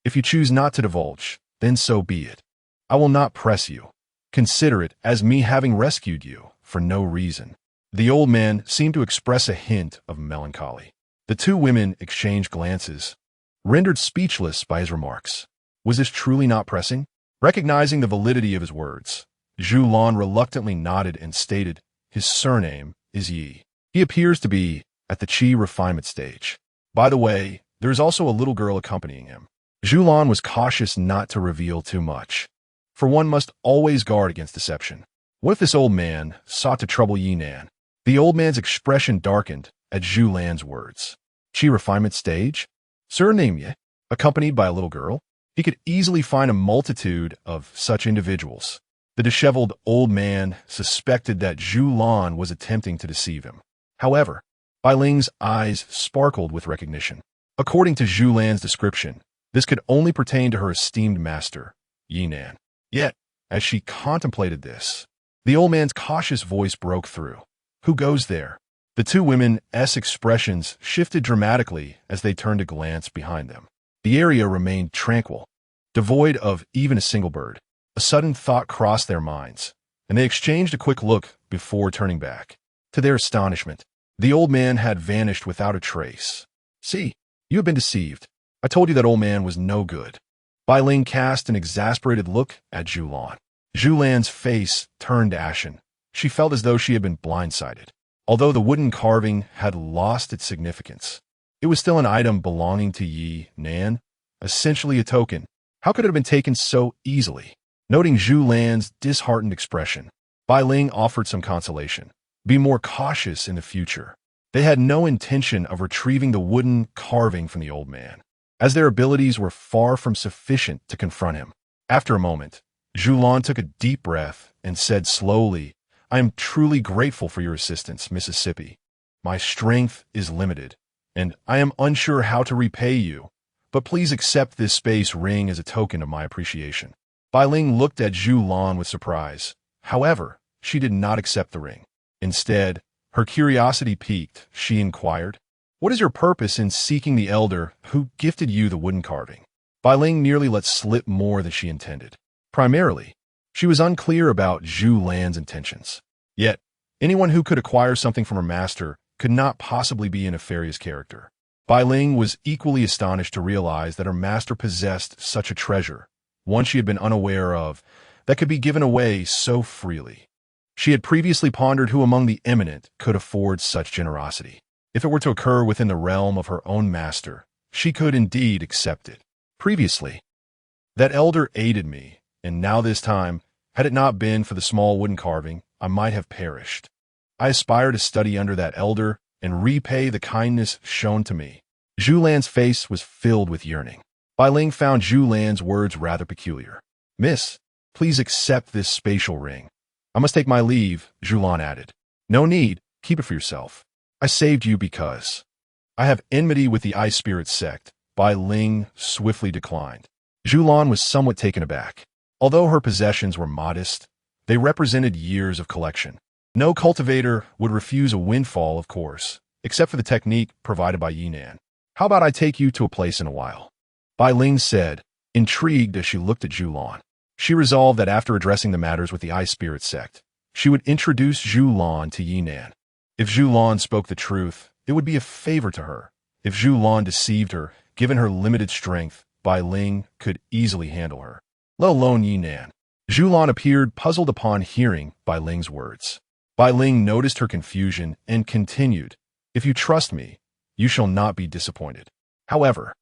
If you choose not to divulge, then so be it. I will not press you. Consider it as me having rescued you for no reason." The old man seemed to express a hint of melancholy. The two women exchanged glances, rendered speechless by his remarks. Was this truly not pressing? Recognizing the validity of his words, Lan reluctantly nodded and stated, "His surname is Ye. He appears to be at the Qi refinement stage. By the way, there is also a little girl accompanying him." Lan was cautious not to reveal too much, for one must always guard against deception. What if this old man sought to trouble Ye Nan? The old man's expression darkened at Lan's words. "Qi refinement stage? Surname Ye, accompanied by a little girl?" He could easily find a multitude of such individuals. The disheveled old man suspected that Lan was attempting to deceive him. However, Bai Ling's eyes sparkled with recognition. According to Lan's description, this could only pertain to her esteemed master, Ye Nan. Yet, as she contemplated this, the old man's cautious voice broke through. "Who goes there?" The two women's expressions shifted dramatically as they turned to glance behind them. The area remained tranquil, devoid of even a single bird. A sudden thought crossed their minds, and they exchanged a quick look before turning back. To their astonishment, the old man had vanished without a trace. "See, you have been deceived. I told you that old man was no good." Bai Ling cast an exasperated look at Lan. Zhu Lan's face turned ashen. She felt as though she had been blindsided. Although the wooden carving had lost its significance, it was still an item belonging to Ye Nan, essentially a token. How could it have been taken so easily? Noting Zhu Lan's disheartened expression, Bai Ling offered some consolation. Be more cautious in the future. They had no intention of retrieving the wooden carving from the old man, as their abilities were far from sufficient to confront him. After a moment, Zhu Lan took a deep breath and said slowly, I am truly grateful for your assistance, Mississippi. My strength is limited, and I am unsure how to repay you, but please accept this space ring as a token of my appreciation. Bai Ling looked at Zhu Lan with surprise. However, she did not accept the ring. Instead, her curiosity piqued. She inquired, what is your purpose in seeking the elder who gifted you the wooden carving? Bai Ling nearly let slip more than she intended. Primarily, she was unclear about Zhu Lan's intentions. Yet, anyone who could acquire something from her master could not possibly be a nefarious character. Bai Ling was equally astonished to realize that her master possessed such a treasure, one she had been unaware of, that could be given away so freely. She had previously pondered who among the eminent could afford such generosity. If it were to occur within the realm of her own master, she could indeed accept it. Previously, that elder aided me, and now this time, had it not been for the small wooden carving, I might have perished. I aspire to study under that elder and repay the kindness shown to me. Zhu Lan's face was filled with yearning. Bai Ling found Zhu Lan's words rather peculiar. Miss, please accept this spatial ring. I must take my leave, Zhu Lan added. No need, keep it for yourself. I saved you because I have enmity with the Ice Spirit sect. Bai Ling swiftly declined. Zhu Lan was somewhat taken aback. Although her possessions were modest, they represented years of collection. No cultivator would refuse a windfall, of course, except for the technique provided by Ye Nan. How about I take you to a place in a while? Bai Ling said, intrigued as she looked at Zhu Lan. She resolved that after addressing the matters with the Ice Spirit sect, she would introduce Zhu Lan to Ye Nan. If Zhu Lan spoke the truth, it would be a favor to her. If Zhu Lan deceived her, given her limited strength, Bai Ling could easily handle her, let alone Ye Nan. Zhu Lan appeared puzzled upon hearing Bai Ling's words. Bai Ling noticed her confusion and continued, if you trust me, you shall not be disappointed. However,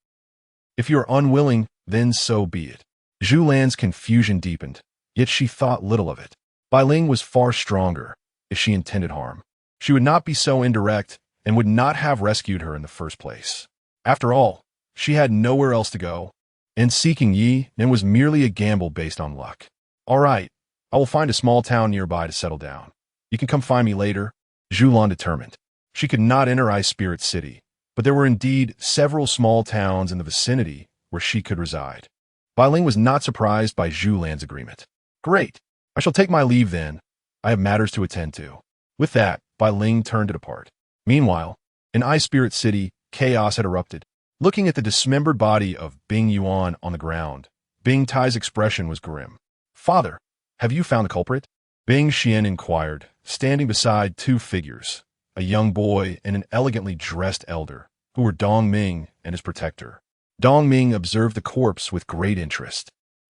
if you are unwilling, then so be it. Zhu Lan's confusion deepened, yet she thought little of it. Bai Ling was far stronger. If she intended harm, she would not be so indirect and would not have rescued her in the first place. After all, she had nowhere else to go, and seeking Ye Nan was merely a gamble based on luck. All right, I will find a small town nearby to settle down. You can come find me later, Zhu Lan determined. She could not enter Ice Spirit City, but there were indeed several small towns in the vicinity where she could reside. Bai Ling was not surprised by Zhu Lan's agreement. Great, I shall take my leave then. I have matters to attend to. With that, Bai Ling turned to depart. Meanwhile, in Ice Spirit City, chaos had erupted. Looking at the dismembered body of Bing Yuan on the ground, Bing Tai's expression was grim. Father, have you found the culprit? Bing Xian inquired, standing beside two figures, a young boy and an elegantly dressed elder, who were Dong Ming and his protector. Dong Ming observed the corpse with great interest.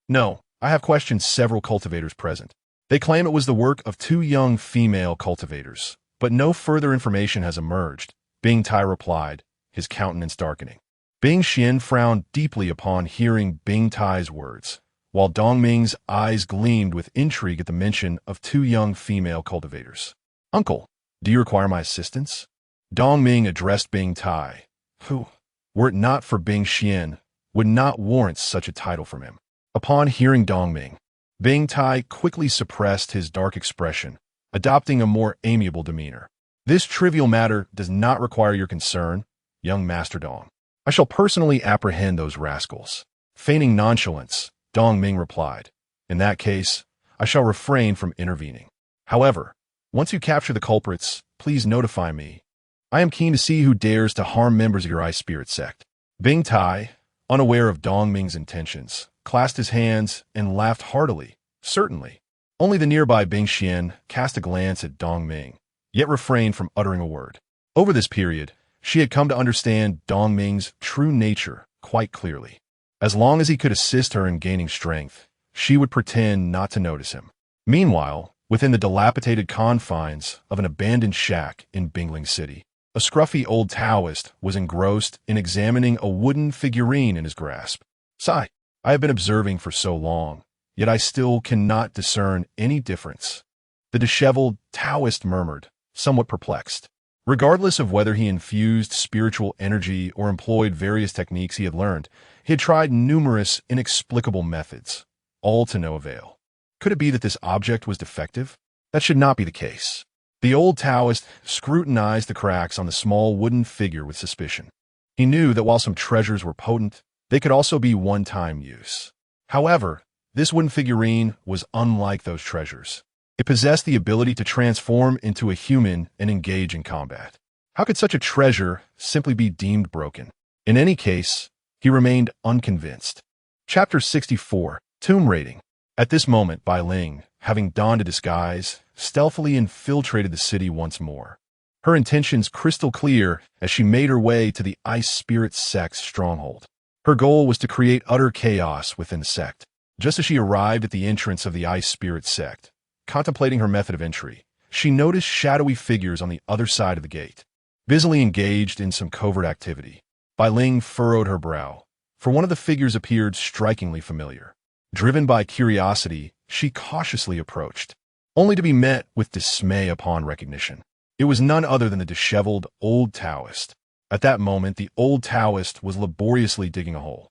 No, I have questioned several cultivators present. They claim it was the work of two young female cultivators, but no further information has emerged, Bing Tai replied, his countenance darkening. Bing Xian frowned deeply upon hearing Bing Tai's words, while Dong Ming's eyes gleamed with intrigue at the mention of two young female cultivators. Uncle, do you require my assistance? Dong Ming addressed Bing Tai, who, were it not for Bing Xian, would not warrant such a title from him. Upon hearing Dong Ming, Bing Tai quickly suppressed his dark expression, adopting a more amiable demeanor. This trivial matter does not require your concern, young Master Dong. I shall personally apprehend those rascals. Feigning nonchalance, Dong Ming replied, in that case, I shall refrain from intervening. However, once you capture the culprits, please notify me. I am keen to see who dares to harm members of your Ice Spirit sect. Bing Tai, unaware of Dong Ming's intentions, clasped his hands and laughed heartily. Certainly. Only the nearby Bing Xian cast a glance at Dong Ming, yet refrained from uttering a word. Over this period, she had come to understand Dong Ming's true nature quite clearly. As long as he could assist her in gaining strength, she would pretend not to notice him. Meanwhile, within the dilapidated confines of an abandoned shack in Bingling City, a scruffy old Taoist was engrossed in examining a wooden figurine in his grasp. Sigh, I have been observing for so long, yet I still cannot discern any difference. The disheveled Taoist murmured, somewhat perplexed. Regardless of whether he infused spiritual energy or employed various techniques he had learned, he had tried numerous inexplicable methods, all to no avail. Could it be that this object was defective? That should not be the case. The old Taoist scrutinized the cracks on the small wooden figure with suspicion. He knew that while some treasures were potent, they could also be one-time use. However, this wooden figurine was unlike those treasures. It possessed the ability to transform into a human and engage in combat. How could such a treasure simply be deemed broken? In any case, he remained unconvinced. Chapter 64, Tomb Raiding. At this moment, Bai Ling, having donned a disguise, stealthily infiltrated the city once more. Her intentions crystal clear as she made her way to the Ice Spirit sect's stronghold. Her goal was to create utter chaos within the sect. Just as she arrived at the entrance of the Ice Spirit sect, contemplating her method of entry, she noticed shadowy figures on the other side of the gate, busily engaged in some covert activity. Bai Ling furrowed her brow, for one of the figures appeared strikingly familiar. Driven by curiosity, she cautiously approached, only to be met with dismay upon recognition. It was none other than the disheveled old Taoist. At that moment, the old Taoist was laboriously digging a hole.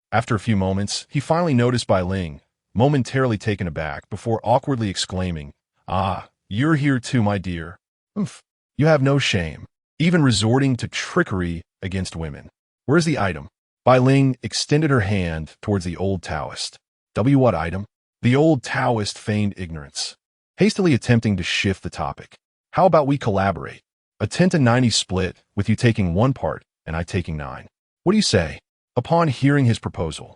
After a few moments, he finally noticed Bai Ling, momentarily taken aback before awkwardly exclaiming, "Ah, you're here too, my dear. Oomph, you have no shame, even resorting to trickery against women. Where's the item?" Bai Ling extended her hand towards the old Taoist. What item? The old Taoist feigned ignorance, hastily attempting to shift the topic. How about we collaborate? A 10-90 split, with you taking one part and I taking 9. What do you say? Upon hearing his proposal,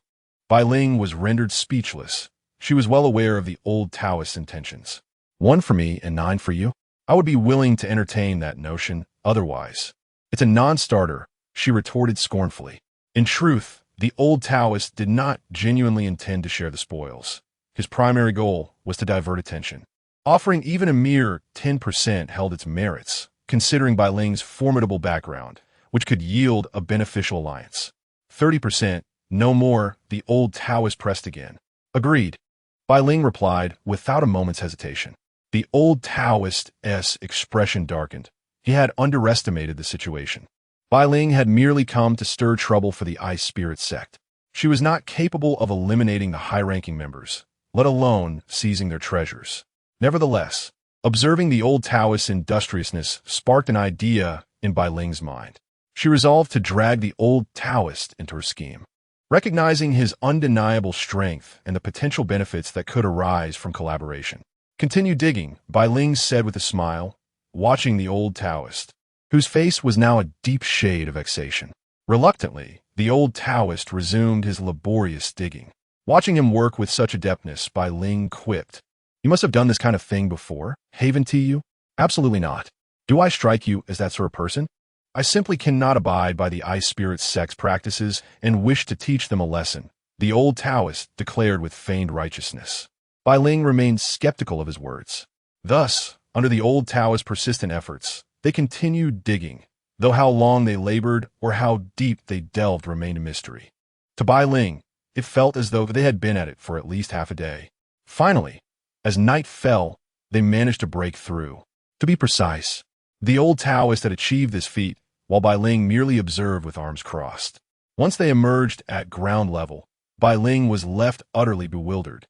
Bai Ling was rendered speechless. She was well aware of the old Taoist's intentions. 1 for me and 9 for you? I would be willing to entertain that notion otherwise. It's a non-starter, she retorted scornfully. In truth, the old Taoist did not genuinely intend to share the spoils. His primary goal was to divert attention. Offering even a mere 10% held its merits, considering Bai Ling's formidable background, which could yield a beneficial alliance. 30%, no more, the old Taoist pressed again. Agreed. Bai Ling replied without a moment's hesitation. The old Taoist's expression darkened. He had underestimated the situation. Bai Ling had merely come to stir trouble for the Ice Spirit sect. She was not capable of eliminating the high-ranking members, let alone seizing their treasures. Nevertheless, observing the old Taoist's industriousness sparked an idea in Bai Ling's mind. She resolved to drag the old Taoist into her scheme. Recognizing his undeniable strength and the potential benefits that could arise from collaboration. Continue digging, Bai Ling said with a smile, watching the old Taoist, whose face was now a deep shade of vexation. Reluctantly, the old Taoist resumed his laborious digging. Watching him work with such adeptness, Bai Ling quipped, "You must have done this kind of thing before, haven't you?" "Absolutely not. Do I strike you as that sort of person? I simply cannot abide by the Ice Spirit sect's practices and wish to teach them a lesson," the old Taoist declared with feigned righteousness. Bai Ling remained skeptical of his words. Thus, under the old Taoist's persistent efforts, they continued digging, though how long they labored or how deep they delved remained a mystery. To Bai Ling, it felt as though they had been at it for at least half a day. Finally, as night fell, they managed to break through. To be precise, the old Taoist had achieved this feat, while Bai Ling merely observed with arms crossed. Once they emerged at ground level, Bai Ling was left utterly bewildered.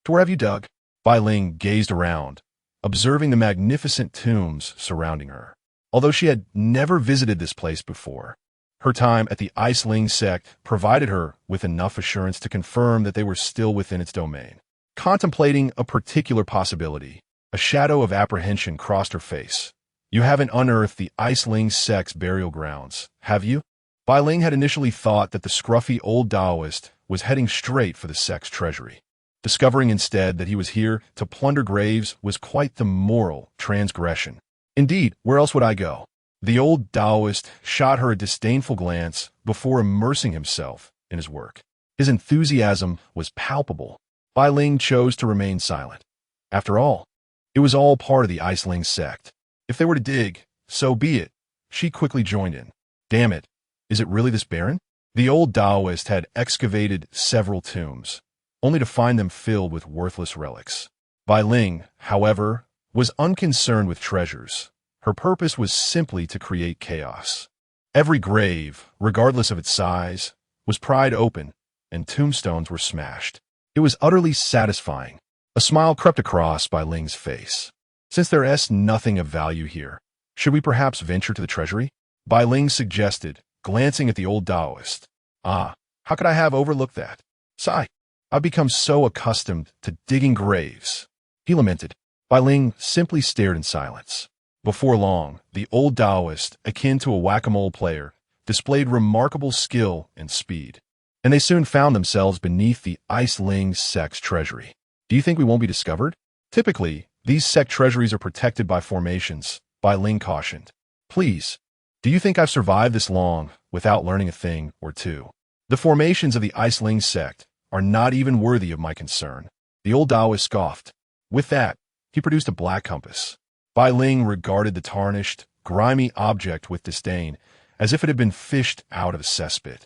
"To where have you dug?" Bai Ling gazed around, observing the magnificent tombs surrounding her. Although she had never visited this place before, her time at the Ice Ling sect provided her with enough assurance to confirm that they were still within its domain. Contemplating a particular possibility, a shadow of apprehension crossed her face. "You haven't unearthed the Ice Ling sect's burial grounds, have you?" Bai Ling had initially thought that the scruffy old Taoist was heading straight for the sect's treasury. Discovering instead that he was here to plunder graves was quite the moral transgression. "Indeed, where else would I go?" The old Taoist shot her a disdainful glance before immersing himself in his work. His enthusiasm was palpable. Bai Ling chose to remain silent. After all, it was all part of the Iceling sect. If they were to dig, so be it. She quickly joined in. Damn it, is it really this barren? The old Taoist had excavated several tombs, only to find them filled with worthless relics. Bai Ling, however, was unconcerned with treasures. Her purpose was simply to create chaos. Every grave, regardless of its size, was pried open, and tombstones were smashed. It was utterly satisfying. A smile crept across Bai Ling's face. Since there is nothing of value here, should we perhaps venture to the treasury? Bai Ling suggested, glancing at the old Taoist. Ah, how could I have overlooked that? Sigh, I've become so accustomed to digging graves. He lamented. Bai Ling simply stared in silence. Before long, the old Taoist, akin to a whack-a-mole player, displayed remarkable skill and speed, and they soon found themselves beneath the Iceling sect's treasury. Do you think we won't be discovered? Typically, these sect treasuries are protected by formations, Bai Ling cautioned. Please, do you think I've survived this long without learning a thing or two? The formations of the Iceling sect are not even worthy of my concern. The old Taoist scoffed. With that, he produced a black compass. Bai Ling regarded the tarnished, grimy object with disdain, as if it had been fished out of a cesspit.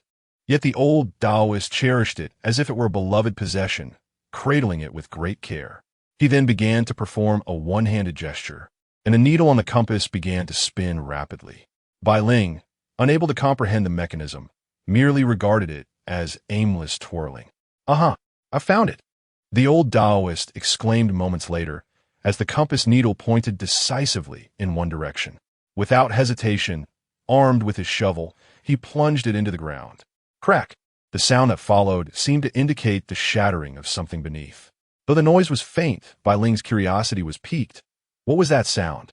Yet the old Taoist cherished it as if it were a beloved possession, cradling it with great care. He then began to perform a one-handed gesture, and a needle on the compass began to spin rapidly. Bai Ling, unable to comprehend the mechanism, merely regarded it as aimless twirling. Aha, I found it! The old Taoist exclaimed moments later, as the compass needle pointed decisively in one direction. Without hesitation, armed with his shovel, he plunged it into the ground. Crack! The sound that followed seemed to indicate the shattering of something beneath. Though the noise was faint, Bai Ling's curiosity was piqued. What was that sound?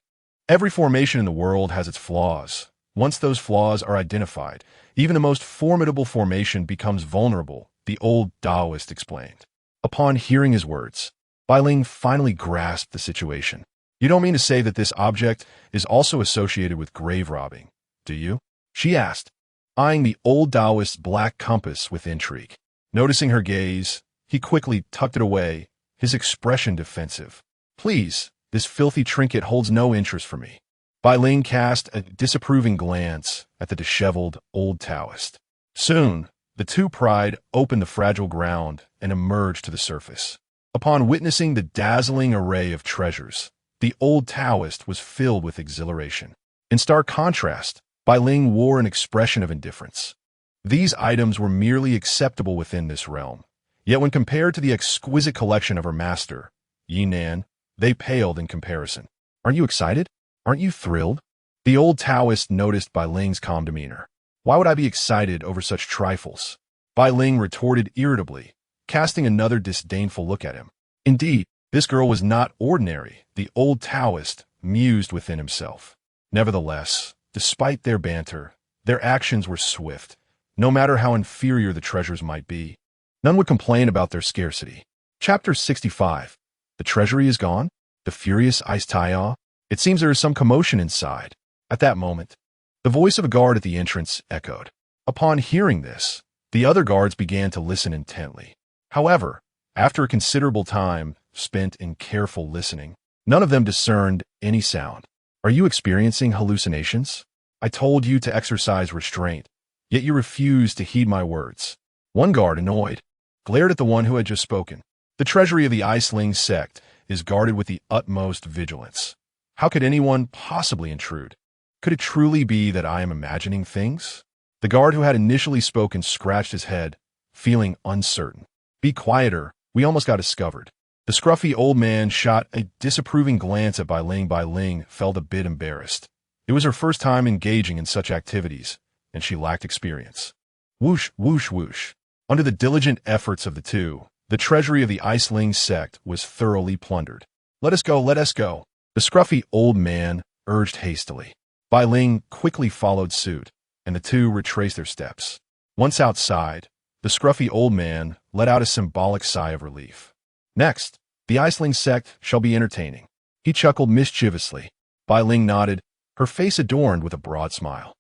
Every formation in the world has its flaws. Once those flaws are identified, even the most formidable formation becomes vulnerable, the old Taoist explained. Upon hearing his words, Bai Ling finally grasped the situation. You don't mean to say that this object is also associated with grave robbing, do you? She asked, eyeing the old Taoist's black compass with intrigue. Noticing her gaze, he quickly tucked it away, his expression defensive. Please, this filthy trinket holds no interest for me. Bai Ling cast a disapproving glance at the disheveled old Taoist. Soon, the two pried open the fragile ground and emerged to the surface. Upon witnessing the dazzling array of treasures, the old Taoist was filled with exhilaration. In stark contrast, Bai Ling wore an expression of indifference. These items were merely acceptable within this realm, yet when compared to the exquisite collection of her master, Ye Nan, they paled in comparison. Aren't you excited? Aren't you thrilled? The old Taoist noticed Bai Ling's calm demeanor. Why would I be excited over such trifles? Bai Ling retorted irritably, casting another disdainful look at him. Indeed, this girl was not ordinary, the old Taoist mused within himself. Nevertheless, despite their banter, their actions were swift. No matter how inferior the treasures might be, none would complain about their scarcity. Chapter 65. The treasury is gone? The furious Ice Taiya? It seems there is some commotion inside. At that moment, the voice of a guard at the entrance echoed. Upon hearing this, the other guards began to listen intently. However, after a considerable time spent in careful listening, none of them discerned any sound. Are you experiencing hallucinations? I told you to exercise restraint, yet you refused to heed my words. One guard, annoyed, glared at the one who had just spoken. The treasury of the Iceling sect is guarded with the utmost vigilance. How could anyone possibly intrude? Could it truly be that I am imagining things? The guard who had initially spoken scratched his head, feeling uncertain. Be quieter, we almost got discovered. The scruffy old man shot a disapproving glance at Bai Ling. Bai Ling felt a bit embarrassed. It was her first time engaging in such activities, and she lacked experience. Whoosh, whoosh, whoosh. Under the diligent efforts of the two, the treasury of the Iceling sect was thoroughly plundered. Let us go, let us go. The scruffy old man urged hastily. Bai Ling quickly followed suit, and the two retraced their steps. Once outside, the scruffy old man let out a symbolic sigh of relief. Next, the Iceling sect shall be entertaining. He chuckled mischievously. Bai Ling nodded, her face adorned with a broad smile.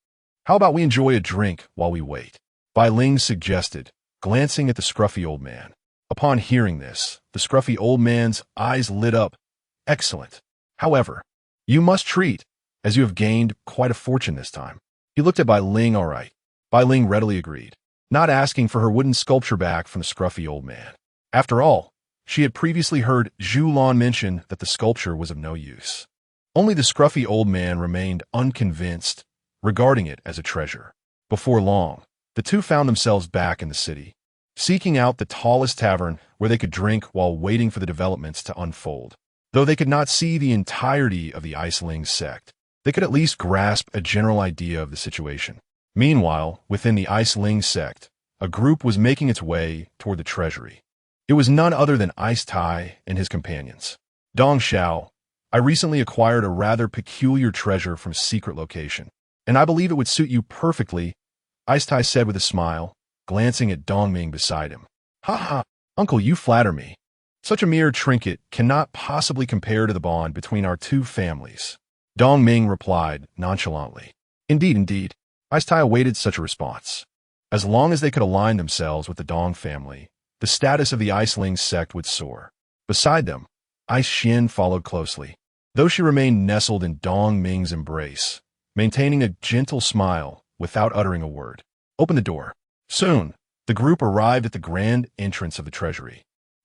How about we enjoy a drink while we wait? Bai Ling suggested, glancing at the scruffy old man. Upon hearing this, the scruffy old man's eyes lit up, Excellent. However, you must treat, as you have gained quite a fortune this time. He looked at Bai Ling. All right. Bai Ling readily agreed, not asking for her wooden sculpture back from the scruffy old man. After all, she had previously heard Zhu Lan mention that the sculpture was of no use. Only the scruffy old man remained unconvinced, regarding it as a treasure. Before long, the two found themselves back in the city, seeking out the tallest tavern where they could drink while waiting for the developments to unfold. Though they could not see the entirety of the Ice Ling sect, they could at least grasp a general idea of the situation. Meanwhile, within the Ice Ling sect, a group was making its way toward the treasury. It was none other than Ice Tai and his companions. Dong Xiao, I recently acquired a rather peculiar treasure from a secret location, and I believe it would suit you perfectly, Ice Tai said with a smile, glancing at Dong Ming beside him. Ha ha, uncle, you flatter me. Such a mere trinket cannot possibly compare to the bond between our two families. Dong Ming replied nonchalantly. Indeed. Ice Tai awaited such a response. As long as they could align themselves with the Dong family, the status of the Ice Ling sect would soar. Beside them, Ice Xin followed closely, though she remained nestled in Dong Ming's embrace, maintaining a gentle smile without uttering a word. Open the door. Soon, the group arrived at the grand entrance of the treasury,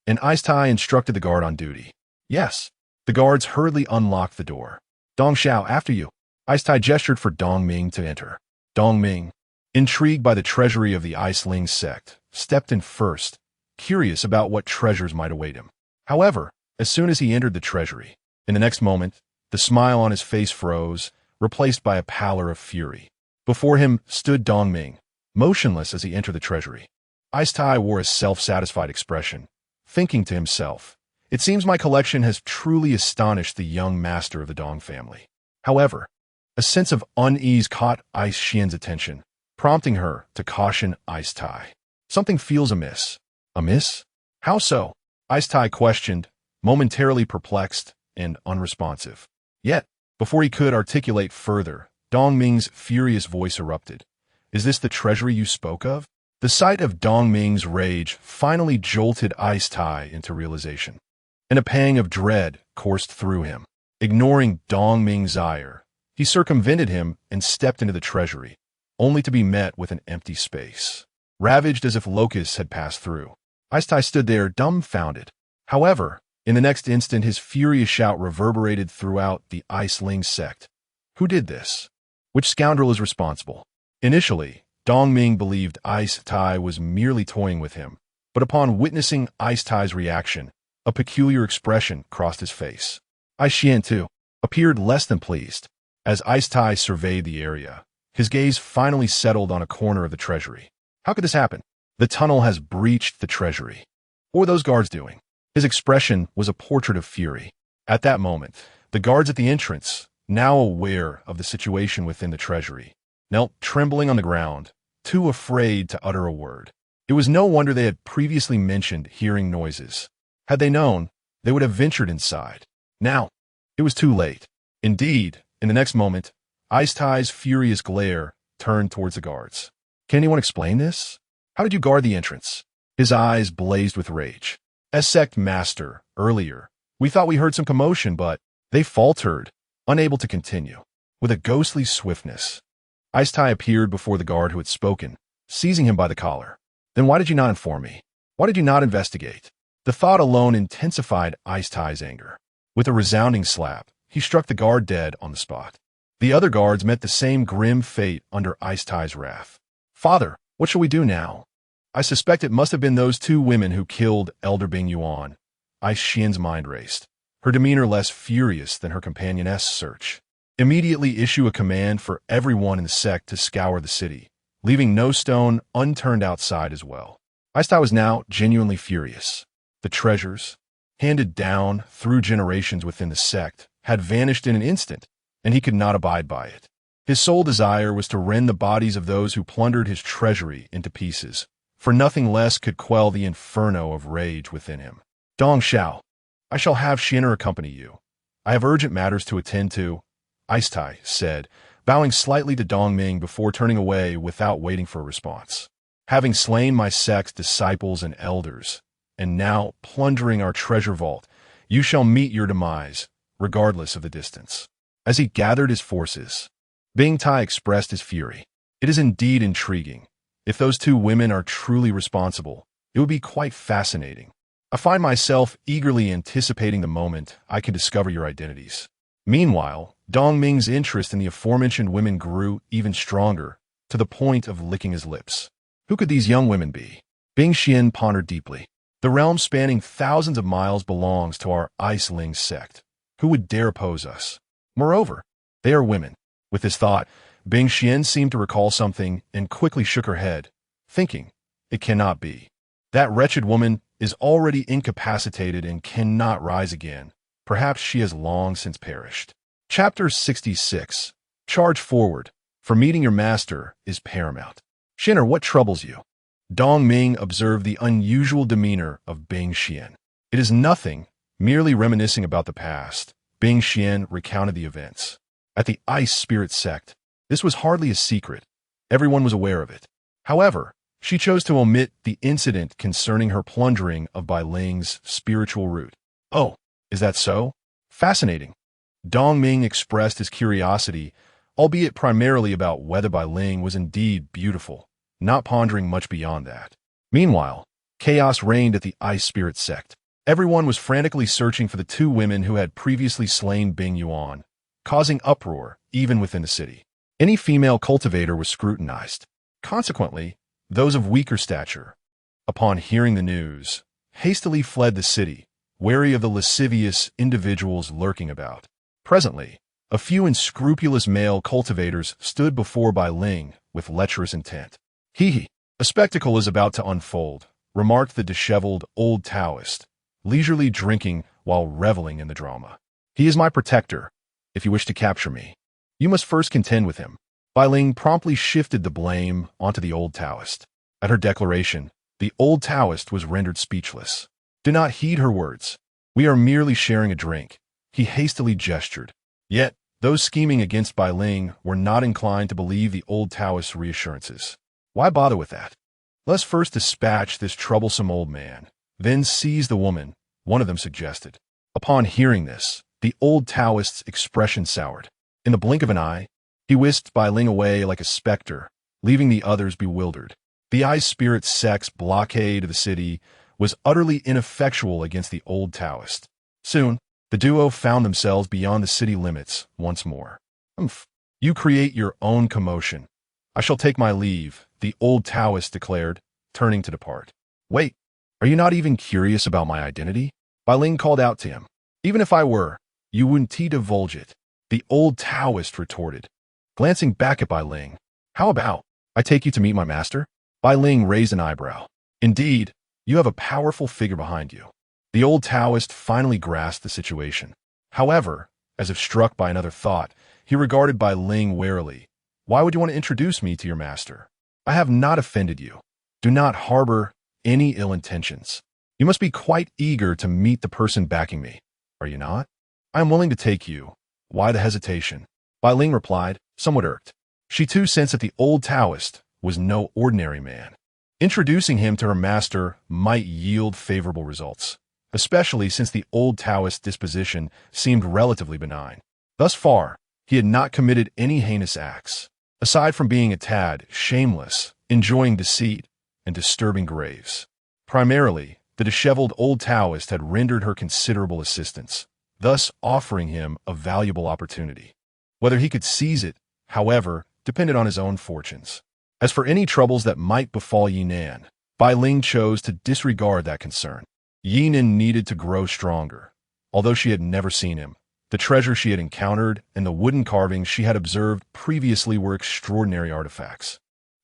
and Ice Tai instructed the guard on duty. Yes, the guards hurriedly unlocked the door. Dong Xiao, after you. Ice Tai gestured for Dong Ming to enter. Dong Ming, intrigued by the treasury of the Ice Ling sect, stepped in first, curious about what treasures might await him. However, as soon as he entered the treasury, in the next moment, the smile on his face froze, replaced by a pallor of fury. Before him stood Dong Ming, motionless as he entered the treasury. Ice Tai wore a self-satisfied expression, thinking to himself, it seems my collection has truly astonished the young master of the Dong family. However, a sense of unease caught Ice Xian's attention, prompting her to caution Ice Tai. Something feels amiss. Amiss? How so? Ice Tai questioned, momentarily perplexed and unresponsive. Yet, before he could articulate further, Dong Ming's furious voice erupted. Is this the treasury you spoke of? The sight of Dong Ming's rage finally jolted Ice Tai into realization, and a pang of dread coursed through him. Ignoring Dong Ming's ire, he circumvented him and stepped into the treasury, only to be met with an empty space, ravaged as if locusts had passed through. Ice Tai stood there dumbfounded. However, in the next instant his furious shout reverberated throughout the Ice Ling sect. Who did this? Which scoundrel is responsible? Initially, Dong Ming believed Ice Tai was merely toying with him, but upon witnessing Ice Tai's reaction, a peculiar expression crossed his face. Ice Xian, too, appeared less than pleased. As Ice Tai surveyed the area, his gaze finally settled on a corner of the treasury. How could this happen? The tunnel has breached the treasury. What were those guards doing? His expression was a portrait of fury. At that moment, the guards at the entrance, now aware of the situation within the treasury, knelt trembling on the ground, too afraid to utter a word. It was no wonder they had previously mentioned hearing noises. Had they known, they would have ventured inside. Now, it was too late. Indeed, in the next moment, Ice Tai's furious glare turned towards the guards. Can anyone explain this? How did you guard the entrance? His eyes blazed with rage. As sect master, earlier, we thought we heard some commotion, but they faltered, unable to continue. With a ghostly swiftness, Ice Tai appeared before the guard who had spoken, seizing him by the collar. Then why did you not inform me? Why did you not investigate? The thought alone intensified Ice Tai's anger. With a resounding slap, he struck the guard dead on the spot. The other guards met the same grim fate under Ice Tai's wrath. Father, what shall we do now? I suspect it must have been those two women who killed Elder Bing Yuan. Ice Xian's mind raced, her demeanor less furious than her companioness' search. Immediately issue a command for everyone in the sect to scour the city, leaving no stone unturned outside as well. Ice Tai was now genuinely furious. The treasures, handed down through generations within the sect, had vanished in an instant, and he could not abide by it. His sole desire was to rend the bodies of those who plundered his treasury into pieces, for nothing less could quell the inferno of rage within him. Dong Xiao, I shall have Xian'er accompany you. I have urgent matters to attend to, Ice Tai said, bowing slightly to Dong Ming before turning away without waiting for a response. Having slain my sect's disciples and elders, and now plundering our treasure vault, you shall meet your demise, regardless of the distance. As he gathered his forces, Bing Tai expressed his fury. It is indeed intriguing. If those two women are truly responsible, it would be quite fascinating. I find myself eagerly anticipating the moment I can discover your identities. Meanwhile, Dong Ming's interest in the aforementioned women grew even stronger, to the point of licking his lips. Who could these young women be? Bing Xian pondered deeply. The realm spanning thousands of miles belongs to our Ice Ling sect. Who would dare oppose us? Moreover, they are women. With this thought, Bing Xian seemed to recall something and quickly shook her head, thinking, it cannot be. That wretched woman is already incapacitated and cannot rise again. Perhaps she has long since perished. Chapter 66. Charge forward, for meeting your master is paramount. Xin'er, what troubles you? Dong Ming observed the unusual demeanor of Bing Xian. It is nothing, merely reminiscing about the past. Bing Xian recounted the events. At the Ice Spirit sect, this was hardly a secret. Everyone was aware of it. However, she chose to omit the incident concerning her plundering of Bai Ling's spiritual root. Oh, is that so? Fascinating. Dong Ming expressed his curiosity, albeit primarily about whether Bai Ling was indeed beautiful, not pondering much beyond that. Meanwhile, chaos reigned at the Ice Spirit sect. Everyone was frantically searching for the two women who had previously slain Bing Yuan, causing uproar even within the city. Any female cultivator was scrutinized. Consequently, those of weaker stature, upon hearing the news, hastily fled the city, wary of the lascivious individuals lurking about. Presently, a few unscrupulous male cultivators stood before Bai Ling with lecherous intent. "Hee, a spectacle is about to unfold," remarked the disheveled old Taoist, leisurely drinking while reveling in the drama. "He is my protector. If you wish to capture me, you must first contend with him." Bai Ling promptly shifted the blame onto the old Taoist. At her declaration, the old Taoist was rendered speechless. "Do not heed her words. We are merely sharing a drink," he hastily gestured. Yet, those scheming against Bai Ling were not inclined to believe the old Taoist's reassurances. Why bother with that? Let's first dispatch this troublesome old man, then seize the woman, one of them suggested. Upon hearing this, the old Taoist's expression soured. In the blink of an eye, he whisked Bai Ling away like a specter, leaving the others bewildered. The Ice Spirit sect's blockade of the city was utterly ineffectual against the old Taoist. Soon, the duo found themselves beyond the city limits once more. You create your own commotion. I shall take my leave," the old Taoist declared, turning to depart. "Wait, are you not even curious about my identity?" Bai Ling called out to him. "Even if I were, you wouldn't divulge it," the old Taoist retorted, glancing back at Bai Ling. "How about I take you to meet my master?" Bai Ling raised an eyebrow. "Indeed, you have a powerful figure behind you." The old Taoist finally grasped the situation. However, as if struck by another thought, he regarded Bai Ling warily. "Why would you want to introduce me to your master? I have not offended you. Do not harbor any ill intentions. You must be quite eager to meet the person backing me, are you not? I am willing to take you. Why the hesitation?" Bai Ling replied, somewhat irked. She too sensed that the old Taoist was no ordinary man. Introducing him to her master might yield favorable results, especially since the old Taoist's disposition seemed relatively benign. Thus far, he had not committed any heinous acts, aside from being a tad shameless, enjoying deceit, and disturbing graves. Primarily, the disheveled old Taoist had rendered her considerable assistance, thus offering him a valuable opportunity. Whether he could seize it, however, depended on his own fortunes. As for any troubles that might befall Ye Nan, Bai Ling chose to disregard that concern. Ye Nan needed to grow stronger. Although she had never seen him, the treasure she had encountered and the wooden carvings she had observed previously were extraordinary artifacts,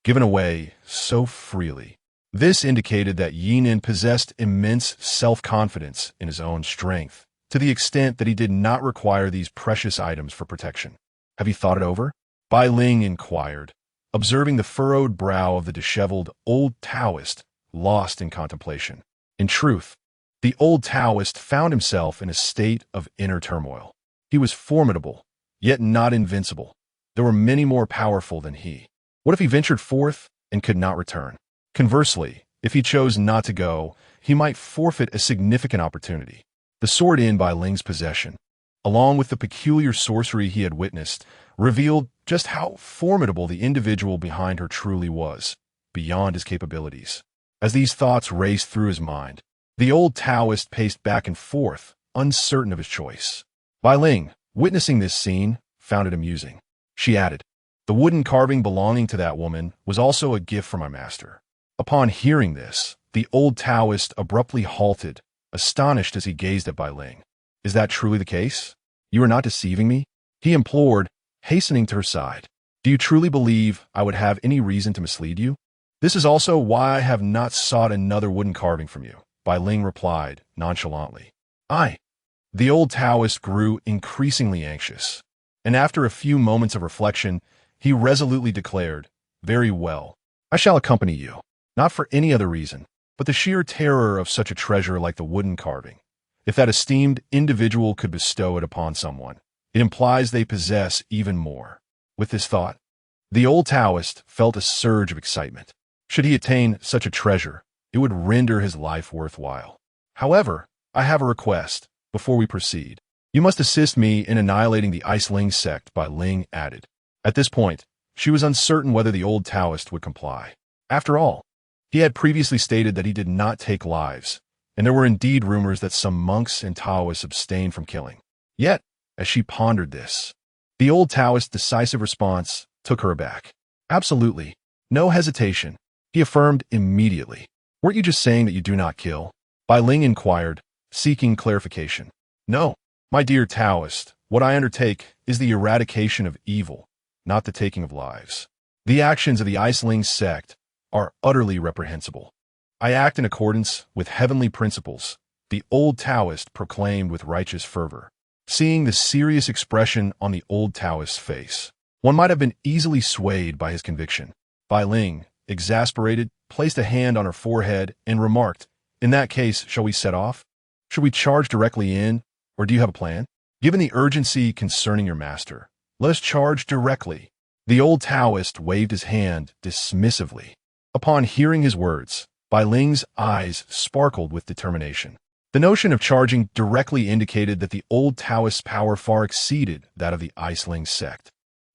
given away so freely. This indicated that Ye Nan possessed immense self-confidence in his own strength, to the extent that he did not require these precious items for protection. "Have you thought it over?" Bai Ling inquired, observing the furrowed brow of the disheveled old Taoist, lost in contemplation. In truth, the old Taoist found himself in a state of inner turmoil. He was formidable, yet not invincible. There were many more powerful than he. What if he ventured forth and could not return? Conversely, if he chose not to go, he might forfeit a significant opportunity. The sword in Bai Ling's possession. along with the peculiar sorcery he had witnessed, revealed just how formidable the individual behind her truly was, beyond his capabilities. As these thoughts raced through his mind, the old Taoist paced back and forth, uncertain of his choice. Bai Ling, witnessing this scene, found it amusing. She added, "The wooden carving belonging to that woman was also a gift from my master." Upon hearing this, the old Taoist abruptly halted, astonished as he gazed at Bai Ling. "Is that truly the case? You are not deceiving me?" he implored, hastening to her side. "Do you truly believe I would have any reason to mislead you?" "This is also why I have not sought another wooden carving from you," Bai Ling replied nonchalantly. "I." The old Taoist grew increasingly anxious, and after a few moments of reflection, he resolutely declared, "Very well. I shall accompany you, not for any other reason, but the sheer terror of such a treasure like the wooden carving. If that esteemed individual could bestow it upon someone, it implies they possess even more." With this thought, the old Taoist felt a surge of excitement. Should he attain such a treasure, it would render his life worthwhile. "However, I have a request. Before we proceed, you must assist me in annihilating the Ice Ling sect," Bai Ling added. At this point, she was uncertain whether the old Taoist would comply. After all, he had previously stated that he did not take lives, and there were indeed rumors that some monks and Taoists abstained from killing. Yet, as she pondered this, the old Taoist's decisive response took her aback. "Absolutely. No hesitation," he affirmed immediately. "Weren't you just saying that you do not kill?" Bai Ling inquired, seeking clarification. "No, my dear Taoist, what I undertake is the eradication of evil, not the taking of lives. The actions of the Ice Ling sect are utterly reprehensible. I act in accordance with heavenly principles," the old Taoist proclaimed with righteous fervor. Seeing the serious expression on the old Taoist's face, one might have been easily swayed by his conviction. Bai Ling, exasperated, placed a hand on her forehead and remarked, "In that case, shall we set off? Should we charge directly in, or do you have a plan? Given the urgency concerning your master, let us charge directly." The old Taoist waved his hand dismissively. Upon hearing his words, Bai Ling's eyes sparkled with determination. The notion of charging directly indicated that the old Taoist's power far exceeded that of the Ice Ling sect.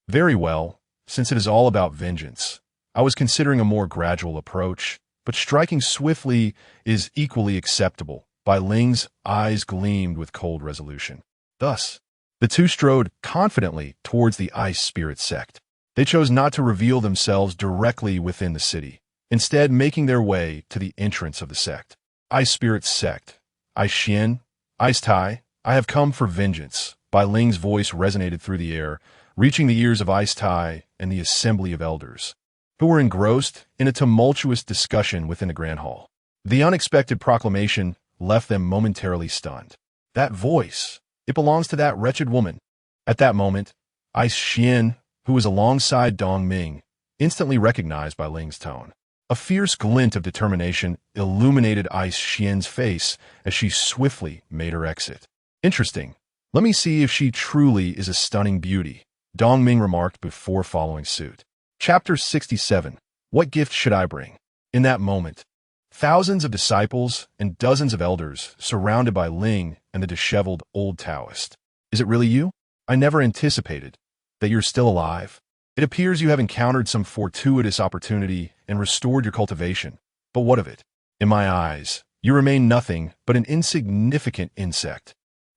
"Very well, since it is all about vengeance, I was considering a more gradual approach, but striking swiftly is equally acceptable." Bai Ling's eyes gleamed with cold resolution. Thus, the two strode confidently towards the Ice Spirit sect. They chose not to reveal themselves directly within the city, instead making their way to the entrance of the sect. "Ice Spirit sect. Ice Xian, Ice Tai, I have come for vengeance." Bai Ling's voice resonated through the air, reaching the ears of Ice Tai and the assembly of elders, who were engrossed in a tumultuous discussion within the grand hall. The unexpected proclamation left them momentarily stunned. That voice, it belongs to that wretched woman. At that moment, Ice Xian, who was alongside Dong Ming, instantly recognized Bai Ling's tone. A fierce glint of determination illuminated Ice Xian's face as she swiftly made her exit. "Interesting. Let me see if she truly is a stunning beauty," Dong Ming remarked before following suit. Chapter 67. What gift should I bring? In that moment, thousands of disciples and dozens of elders surrounded Bai Ling and the disheveled old Taoist. "Is it really you? I never anticipated that you're still alive. It appears you have encountered some fortuitous opportunity and restored your cultivation. But what of it? In my eyes, you remain nothing but an insignificant insect."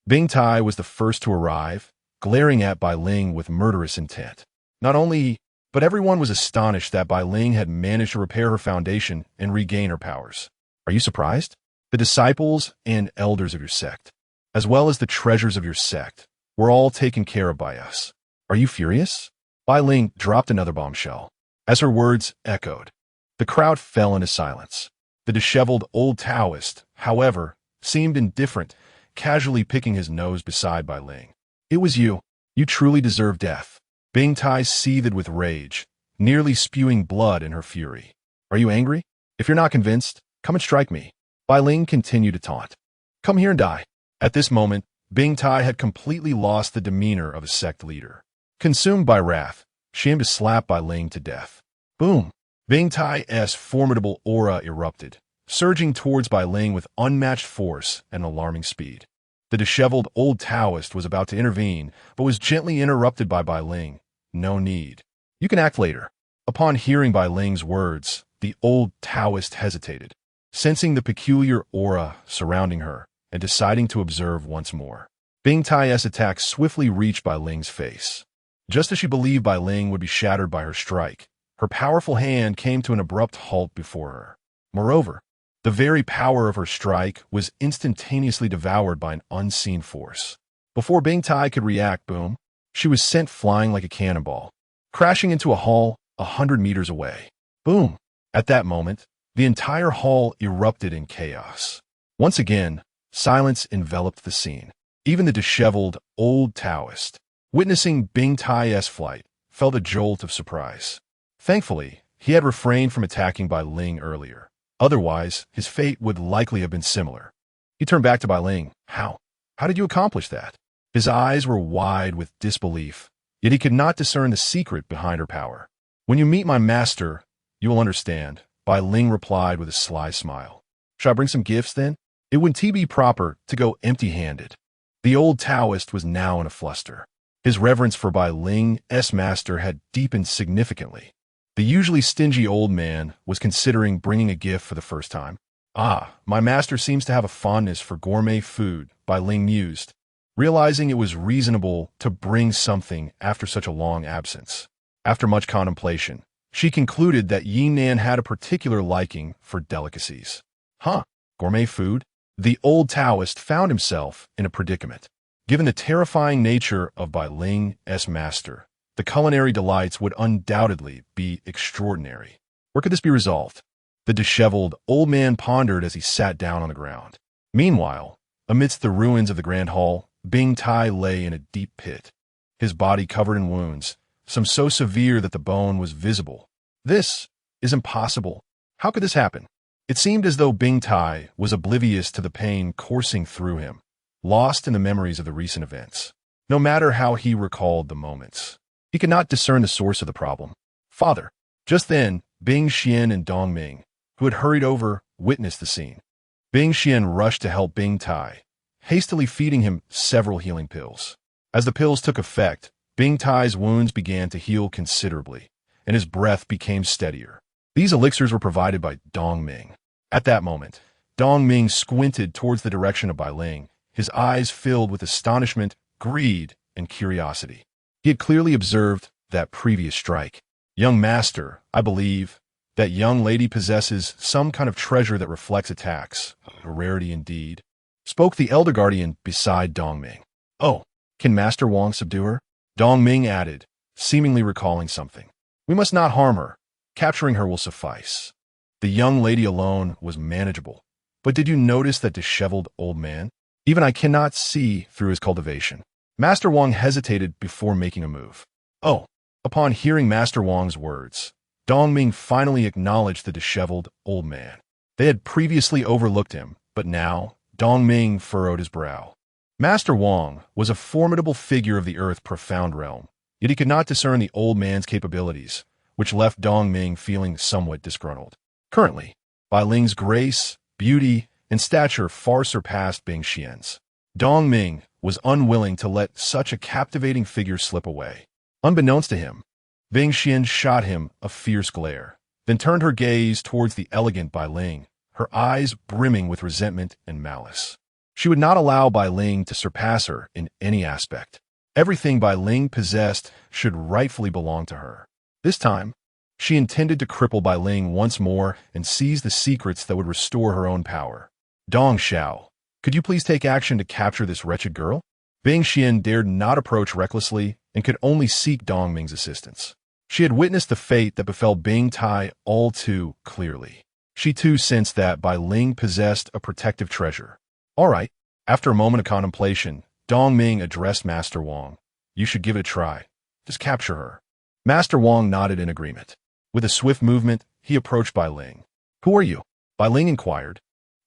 Bing Tai was the first to arrive, glaring at Bai Ling with murderous intent. Not only, but everyone was astonished that Bai Ling had managed to repair her foundation and regain her powers. "Are you surprised? The disciples and elders of your sect, as well as the treasures of your sect, were all taken care of by us. Are you furious?" Bai Ling dropped another bombshell. As her words echoed, the crowd fell into silence. The disheveled old Taoist, however, seemed indifferent, casually picking his nose beside Bai Ling. "It was you. You truly deserve death." Bing Tai seethed with rage, nearly spewing blood in her fury. "Are you angry? If you're not convinced, come and strike me." Bai Ling continued to taunt. "Come here and die." At this moment, Bing Tai had completely lost the demeanor of a sect leader. Consumed by wrath, she aimed to slap Bai Ling to death. Boom! Bing Tai's formidable aura erupted, surging towards Bai Ling with unmatched force and alarming speed. The disheveled old Taoist was about to intervene, but was gently interrupted by Bai Ling. No need. You can act later. Upon hearing Bai Ling's words, the old Taoist hesitated, sensing the peculiar aura surrounding her and deciding to observe once more. Bing Tai's attack swiftly reached Bai Ling's face. Just as she believed Bai Ling would be shattered by her strike, her powerful hand came to an abrupt halt before her. Moreover, the very power of her strike was instantaneously devoured by an unseen force. Before Bing Tai could react, boom, she was sent flying like a cannonball, crashing into a hall 100 meters away. Boom! At that moment, the entire hall erupted in chaos. Once again, silence enveloped the scene. Even the disheveled old Taoist, witnessing Bing Tai's flight, felt a jolt of surprise. Thankfully, he had refrained from attacking Bai Ling earlier. Otherwise, his fate would likely have been similar. He turned back to Bai Ling. How? How did you accomplish that? His eyes were wide with disbelief, yet he could not discern the secret behind her power. When you meet my master, you will understand, Bai Ling replied with a sly smile. Shall I bring some gifts then? It wouldn't be proper to go empty-handed. The old Taoist was now in a fluster. His reverence for Bai Ling's master had deepened significantly. The usually stingy old man was considering bringing a gift for the first time. Ah, my master seems to have a fondness for gourmet food, Bai Ling mused, realizing it was reasonable to bring something after such a long absence. After much contemplation, she concluded that Ye Nan had a particular liking for delicacies. Gourmet food? The old Taoist found himself in a predicament. Given the terrifying nature of Bai Ling's master, the culinary delights would undoubtedly be extraordinary. Where could this be resolved? The disheveled old man pondered as he sat down on the ground. Meanwhile, amidst the ruins of the grand hall, Bing Tai lay in a deep pit, his body covered in wounds, some so severe that the bone was visible. This is impossible. How could this happen? It seemed as though Bing Tai was oblivious to the pain coursing through him, lost in the memories of the recent events. No matter how he recalled the moments, he could not discern the source of the problem. Father. Just then, Bing Xian and Dong Ming, who had hurried over, witnessed the scene. Bing Xian rushed to help Bing Tai, hastily feeding him several healing pills. As the pills took effect, Bing Tai's wounds began to heal considerably, and his breath became steadier. These elixirs were provided by Dong Ming. At that moment, Dong Ming squinted towards the direction of Bai Ling, his eyes filled with astonishment, greed, and curiosity. He had clearly observed that previous strike. Young master, I believe that young lady possesses some kind of treasure that reflects attacks. A rarity indeed, spoke the elder guardian beside Dong Ming. Oh, can Master Wang subdue her? Dong Ming added, seemingly recalling something. We must not harm her. Capturing her will suffice. The young lady alone was manageable. But did you notice that disheveled old man? Even I cannot see through his cultivation. Master Wang hesitated before making a move. Oh, upon hearing Master Wang's words, Dong Ming finally acknowledged the disheveled old man. They had previously overlooked him, but now Dong Ming furrowed his brow. Master Wang was a formidable figure of the earth's profound realm, yet he could not discern the old man's capabilities, which left Dong Ming feeling somewhat disgruntled. Currently, Bai Ling's grace, beauty, and stature far surpassed Bing Xian's. Dong Ming was unwilling to let such a captivating figure slip away. Unbeknownst to him, Bing Xian shot him a fierce glare, then turned her gaze towards the elegant Bai Ling, her eyes brimming with resentment and malice. She would not allow Bai Ling to surpass her in any aspect. Everything Bai Ling possessed should rightfully belong to her. This time, she intended to cripple Bai Ling once more and seize the secrets that would restore her own power. Dong Xiao, could you please take action to capture this wretched girl? Bing Xian dared not approach recklessly and could only seek Dong Ming's assistance. She had witnessed the fate that befell Bing Tai all too clearly. She too sensed that Bai Ling possessed a protective treasure. All right. After a moment of contemplation, Dong Ming addressed Master Wang. You should give it a try. Just capture her. Master Wang nodded in agreement. With a swift movement, he approached Bai Ling. Who are you? Bai Ling inquired,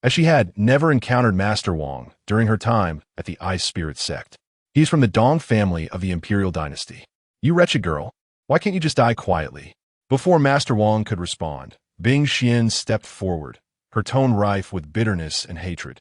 as she had never encountered Master Wang during her time at the Ice Spirit sect. He is from the Dong family of the Imperial Dynasty. You wretched girl, why can't you just die quietly? Before Master Wang could respond, Bing Xian stepped forward, her tone rife with bitterness and hatred.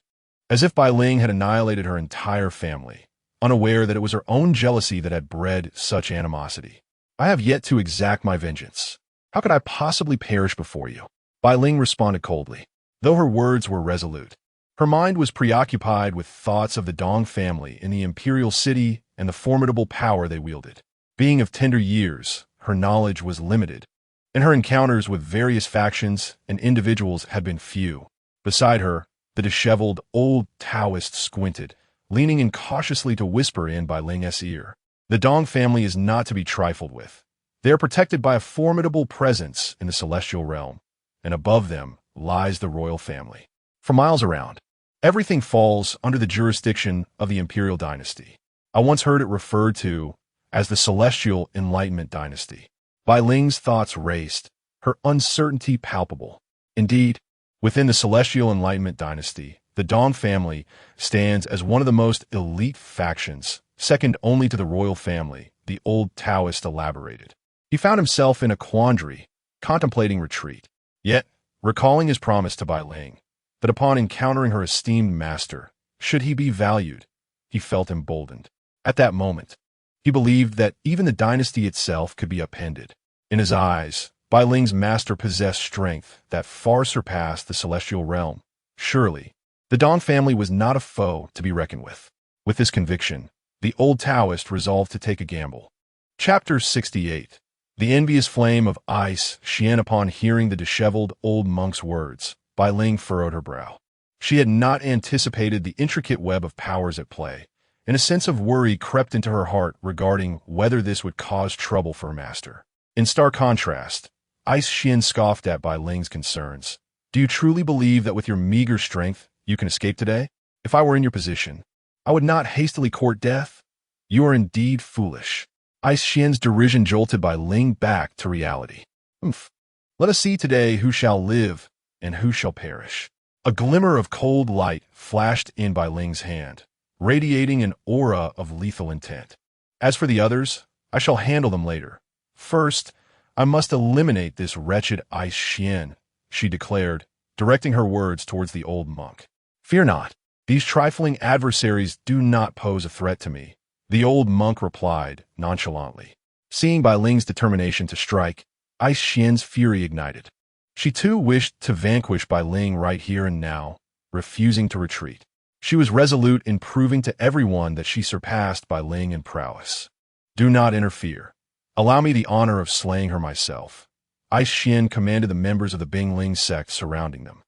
as if Bai Ling had annihilated her entire family, unaware that it was her own jealousy that had bred such animosity. I have yet to exact my vengeance. How could I possibly perish before you? Bai Ling responded coldly, though her words were resolute. Her mind was preoccupied with thoughts of the Dong family in the imperial city and the formidable power they wielded. Being of tender years, her knowledge was limited, and her encounters with various factions and individuals had been few. Beside her, the disheveled old Taoist squinted, leaning in cautiously to whisper in Bai Ling's ear. The Dong family is not to be trifled with. They are protected by a formidable presence in the celestial realm, and above them lies the royal family. For miles around, everything falls under the jurisdiction of the imperial dynasty. I once heard it referred to as the celestial enlightenment dynasty. Bai Ling's thoughts raced, her uncertainty palpable. Indeed, within the celestial enlightenment dynasty, the Dong family stands as one of the most elite factions, second only to the royal family, the old Taoist elaborated. He found himself in a quandary, contemplating retreat. Yet, recalling his promise to Bai Ling, that upon encountering her esteemed master, should he be valued, he felt emboldened. At that moment, he believed that even the dynasty itself could be upended. In his eyes, Bai Ling's master possessed strength that far surpassed the celestial realm. Surely, the Dong family was not a foe to be reckoned with. With this conviction, the old Taoist resolved to take a gamble. Chapter 68. The envious flame of ice Xian. Upon hearing the disheveled old monk's words, Bai Ling furrowed her brow. She had not anticipated the intricate web of powers at play, and a sense of worry crept into her heart regarding whether this would cause trouble for her master. In stark contrast, Ice Xian scoffed at Bai Ling's concerns. Do you truly believe that with your meager strength, you can escape today? If I were in your position, I would not hastily court death. You are indeed foolish. Ice Xian's derision jolted Bai Ling back to reality. Let us see today who shall live and who shall perish. A glimmer of cold light flashed in Bai Ling's hand, radiating an aura of lethal intent. As for the others, I shall handle them later. First, I must eliminate this wretched Ice Xian, she declared, directing her words towards the old monk. Fear not. These trifling adversaries do not pose a threat to me, the old monk replied nonchalantly. Seeing Bai Ling's determination to strike, Ice Xian's fury ignited. She too wished to vanquish Bai Ling right here and now, refusing to retreat. She was resolute in proving to everyone that she surpassed Bai Ling in prowess. Do not interfere. Allow me the honor of slaying her myself. Ice Xian commanded the members of the Bingling sect surrounding them.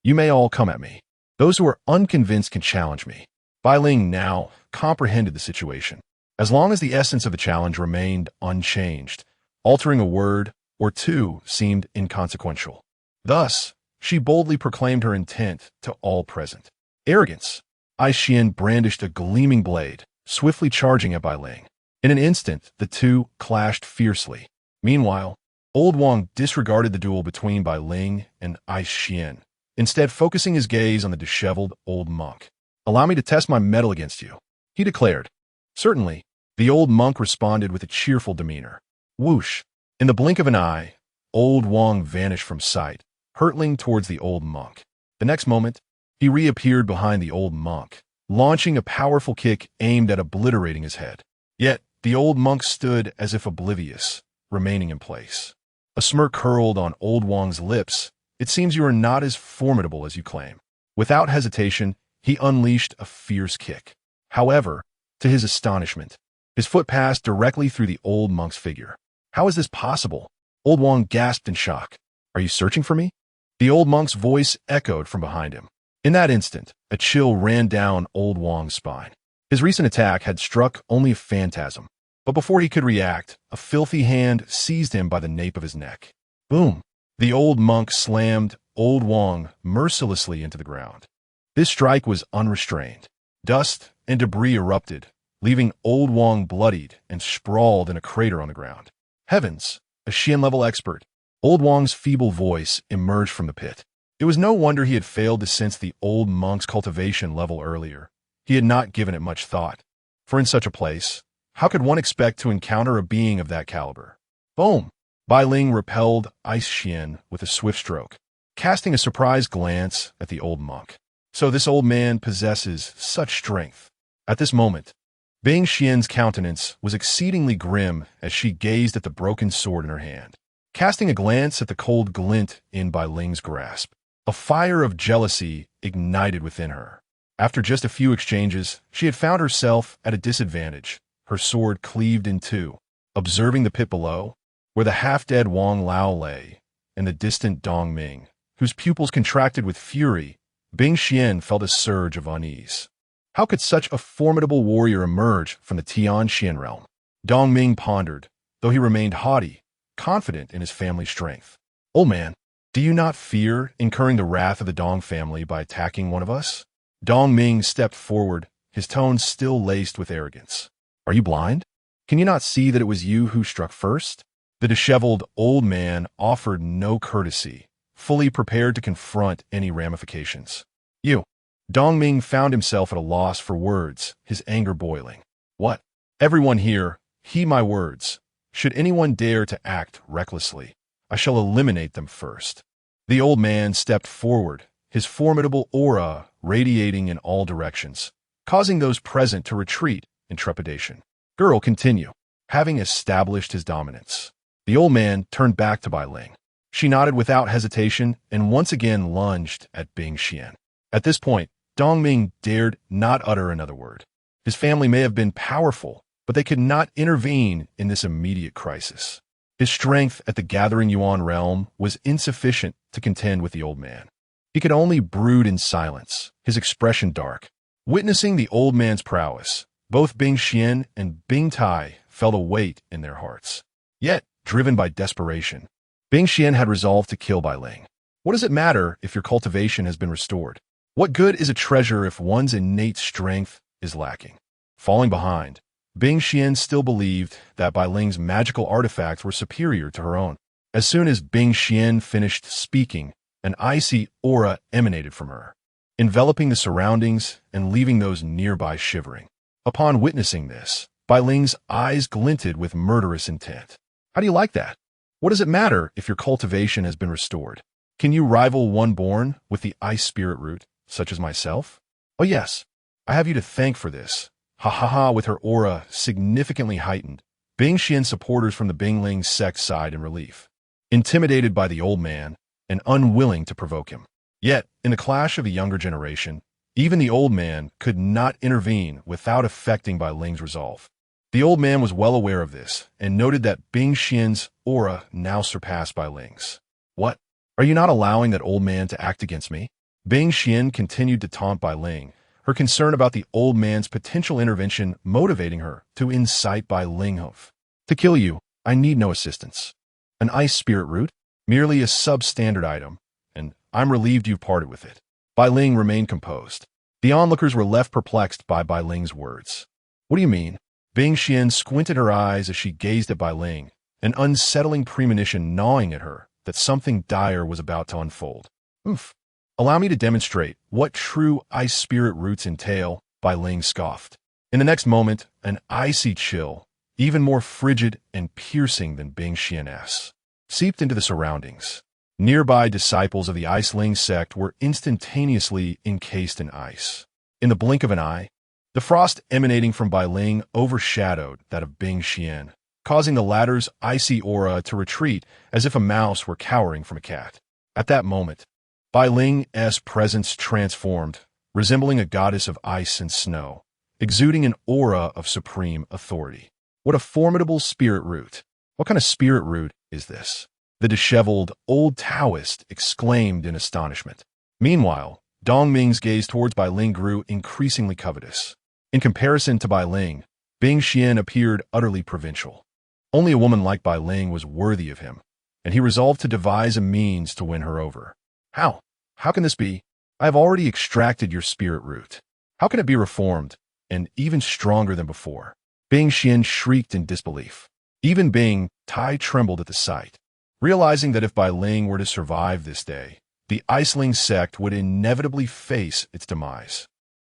You may all come at me. Those who are unconvinced can challenge me. Bai Ling now comprehended the situation. As long as the essence of the challenge remained unchanged, altering a word or two seemed inconsequential. Thus, she boldly proclaimed her intent to all present. Arrogance. Ice Xian brandished a gleaming blade, swiftly charging at Bai Ling. In an instant, the two clashed fiercely. Meanwhile, Old Wang disregarded the duel between Bai Ling and Ice Xian, instead focusing his gaze on the disheveled old monk. Allow me to test my mettle against you, he declared. Certainly, the old monk responded with a cheerful demeanor. Whoosh! In the blink of an eye, Old Wang vanished from sight, hurtling towards the old monk. The next moment, he reappeared behind the old monk, launching a powerful kick aimed at obliterating his head. Yet, the old monk stood as if oblivious, remaining in place. A smirk curled on Old Wang's lips. It seems you are not as formidable as you claim. Without hesitation, he unleashed a fierce kick. However, to his astonishment, his foot passed directly through the old monk's figure. How is this possible? Old Wang gasped in shock. Are you searching for me? The old monk's voice echoed from behind him. In that instant, a chill ran down Old Wang's spine. His recent attack had struck only a phantasm, but before he could react, a filthy hand seized him by the nape of his neck. Boom! The old monk slammed Old Wang mercilessly into the ground. This strike was unrestrained. Dust and debris erupted, leaving Old Wang bloodied and sprawled in a crater on the ground. Heavens! A Xian-level expert. Old Wang's feeble voice emerged from the pit. It was no wonder he had failed to sense the old monk's cultivation level earlier. He had not given it much thought. For in such a place, how could one expect to encounter a being of that caliber? Boom! Bai Ling repelled Ice Xian with a swift stroke, casting a surprised glance at the old monk. So this old man possesses such strength. At this moment, Bing Xian's countenance was exceedingly grim as she gazed at the broken sword in her hand. Casting a glance at the cold glint in Bai Ling's grasp, a fire of jealousy ignited within her. After just a few exchanges, she had found herself at a disadvantage, her sword cleaved in two. Observing the pit below, where the half-dead Wang Lao lay, and the distant Dong Ming, whose pupils contracted with fury, Bing Xian felt a surge of unease. How could such a formidable warrior emerge from the Tian Xian realm? Dong Ming pondered, though he remained haughty, confident in his family's strength. Old man, do you not fear incurring the wrath of the Dong family by attacking one of us? Dong Ming stepped forward, his tone still laced with arrogance. Are you blind? Can you not see that it was you who struck first? The disheveled old man offered no courtesy, fully prepared to confront any ramifications. You. Dong Ming found himself at a loss for words, his anger boiling. What? Everyone here, heed my words. Should anyone dare to act recklessly, I shall eliminate them first. The old man stepped forward, his formidable aura radiating in all directions, causing those present to retreat in trepidation. Girl, continue. Having established his dominance, the old man turned back to Bai Ling. She nodded without hesitation and once again lunged at Bing Xian. At this point, Dong Ming dared not utter another word. His family may have been powerful, but they could not intervene in this immediate crisis. His strength at the Gathering Yuan realm was insufficient to contend with the old man. He could only brood in silence, his expression dark. Witnessing the old man's prowess, both Bing Xian and Bing Tai felt a weight in their hearts. Yet, driven by desperation, Bing Xian had resolved to kill Bai Ling. What does it matter if your cultivation has been restored? What good is a treasure if one's innate strength is lacking? Falling behind, Bing Xian still believed that Bai Ling's magical artifacts were superior to her own. As soon as Bing Xian finished speaking, an icy aura emanated from her, enveloping the surroundings and leaving those nearby shivering. Upon witnessing this, Bai Ling's eyes glinted with murderous intent. How do you like that? What does it matter if your cultivation has been restored? Can you rival one born with the ice spirit root, such as myself? Oh yes, I have you to thank for this. Ha ha ha. With her aura significantly heightened, Bing Xian supporters from the Bingling sect sighed in relief, intimidated by the old man and unwilling to provoke him. Yet, in the clash of a younger generation, even the old man could not intervene without affecting Bai Ling's resolve. The old man was well aware of this and noted that Bing Xian's aura now surpassed Bai Ling's. What? Are you not allowing that old man to act against me? Bing Xian continued to taunt Bai Ling, her concern about the old man's potential intervention motivating her to incite Bai Ling. To kill you, I need no assistance. An ice spirit root? Merely a substandard item, and I'm relieved you've parted with it. Bai Ling remained composed. The onlookers were left perplexed by Bai Ling's words. What do you mean? Bing Xian squinted her eyes as she gazed at Bai Ling, an unsettling premonition gnawing at her that something dire was about to unfold. Oof. Allow me to demonstrate what true ice spirit roots entail, Bai Ling scoffed. In the next moment, an icy chill, even more frigid and piercing than Bing Xian's, seeped into the surroundings. Nearby disciples of the Iceling sect were instantaneously encased in ice. In the blink of an eye, the frost emanating from Bai Ling overshadowed that of Bing Xian, causing the latter's icy aura to retreat as if a mouse were cowering from a cat. At that moment, Bai Ling's presence transformed, resembling a goddess of ice and snow, exuding an aura of supreme authority. What a formidable spirit root! What kind of spirit root is this? The disheveled old Taoist exclaimed in astonishment. Meanwhile, Dong Ming's gaze towards Bai Ling grew increasingly covetous. In comparison to Bai Ling, Bing Xian appeared utterly provincial. Only a woman like Bai Ling was worthy of him, and he resolved to devise a means to win her over. How? How can this be? I have already extracted your spirit root. How can it be reformed, and even stronger than before? Bing Xian shrieked in disbelief. Even Bing Tai trembled at the sight, realizing that if Bai Ling were to survive this day, the Iceling sect would inevitably face its demise.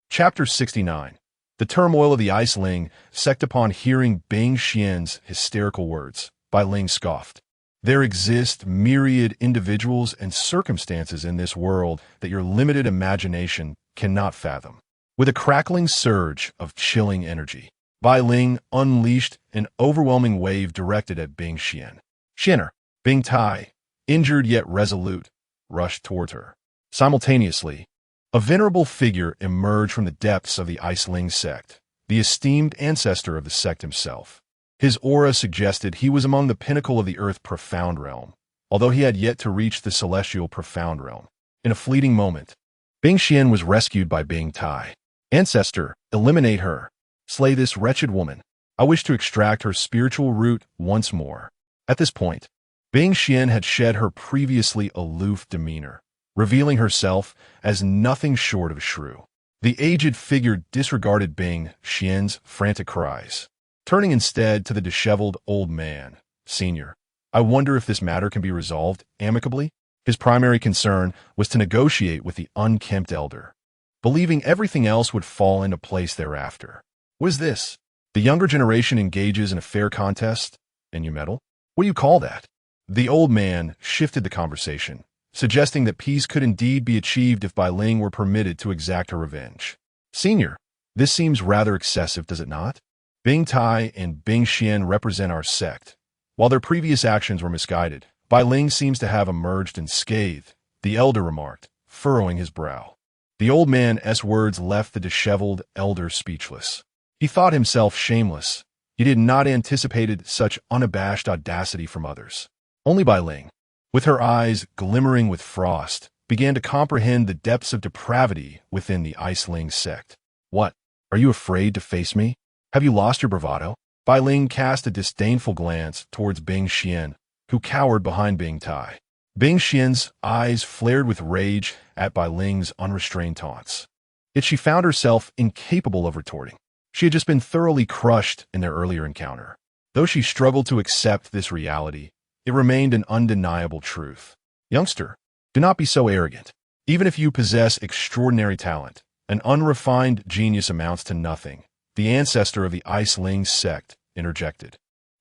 Chapter 69. The turmoil of the Iceling sect. Upon hearing Bing Xian's hysterical words, Bai Ling scoffed. There exist myriad individuals and circumstances in this world that your limited imagination cannot fathom. With a crackling surge of chilling energy, Bai Ling unleashed an overwhelming wave directed at Bing Xian. Xianer, Bing Tai, injured yet resolute, rushed towards her. Simultaneously, a venerable figure emerged from the depths of the Ice Ling sect, the esteemed ancestor of the sect himself. His aura suggested he was among the pinnacle of the Earth Profound Realm, although he had yet to reach the Celestial Profound Realm. In a fleeting moment, Bing Xian was rescued by Bing Tai. Ancestor, eliminate her. Slay this wretched woman. I wish to extract her spiritual root once more. At this point, Bing Xian had shed her previously aloof demeanor, revealing herself as nothing short of a shrew. The aged figure disregarded Bing Xian's frantic cries, turning instead to the disheveled old man. Senior, I wonder if this matter can be resolved amicably? His primary concern was to negotiate with the unkempt elder, believing everything else would fall into place thereafter. Was this? The younger generation engages in a fair contest, and you meddle? What do you call that? The old man shifted the conversation, suggesting that peace could indeed be achieved if Bai Ling were permitted to exact her revenge. Senior, this seems rather excessive, does it not? Bing Tai and Bing Xian represent our sect. While their previous actions were misguided, Bai Ling seems to have emerged unscathed, the elder remarked, furrowing his brow. The old man's words left the disheveled elder speechless. He thought himself shameless. He had not anticipated such unabashed audacity from others. Only Bai Ling, with her eyes glimmering with frost, began to comprehend the depths of depravity within the Ice Ling sect. What? Are you afraid to face me? Have you lost your bravado? Bai Ling cast a disdainful glance towards Bing Xian, who cowered behind Bing Tai. Bing Xian's eyes flared with rage at Bai Ling's unrestrained taunts. Yet she found herself incapable of retorting. She had just been thoroughly crushed in their earlier encounter. Though she struggled to accept this reality, it remained an undeniable truth. Youngster, do not be so arrogant. Even if you possess extraordinary talent, an unrefined genius amounts to nothing. The ancestor of the Ice Ling sect interjected.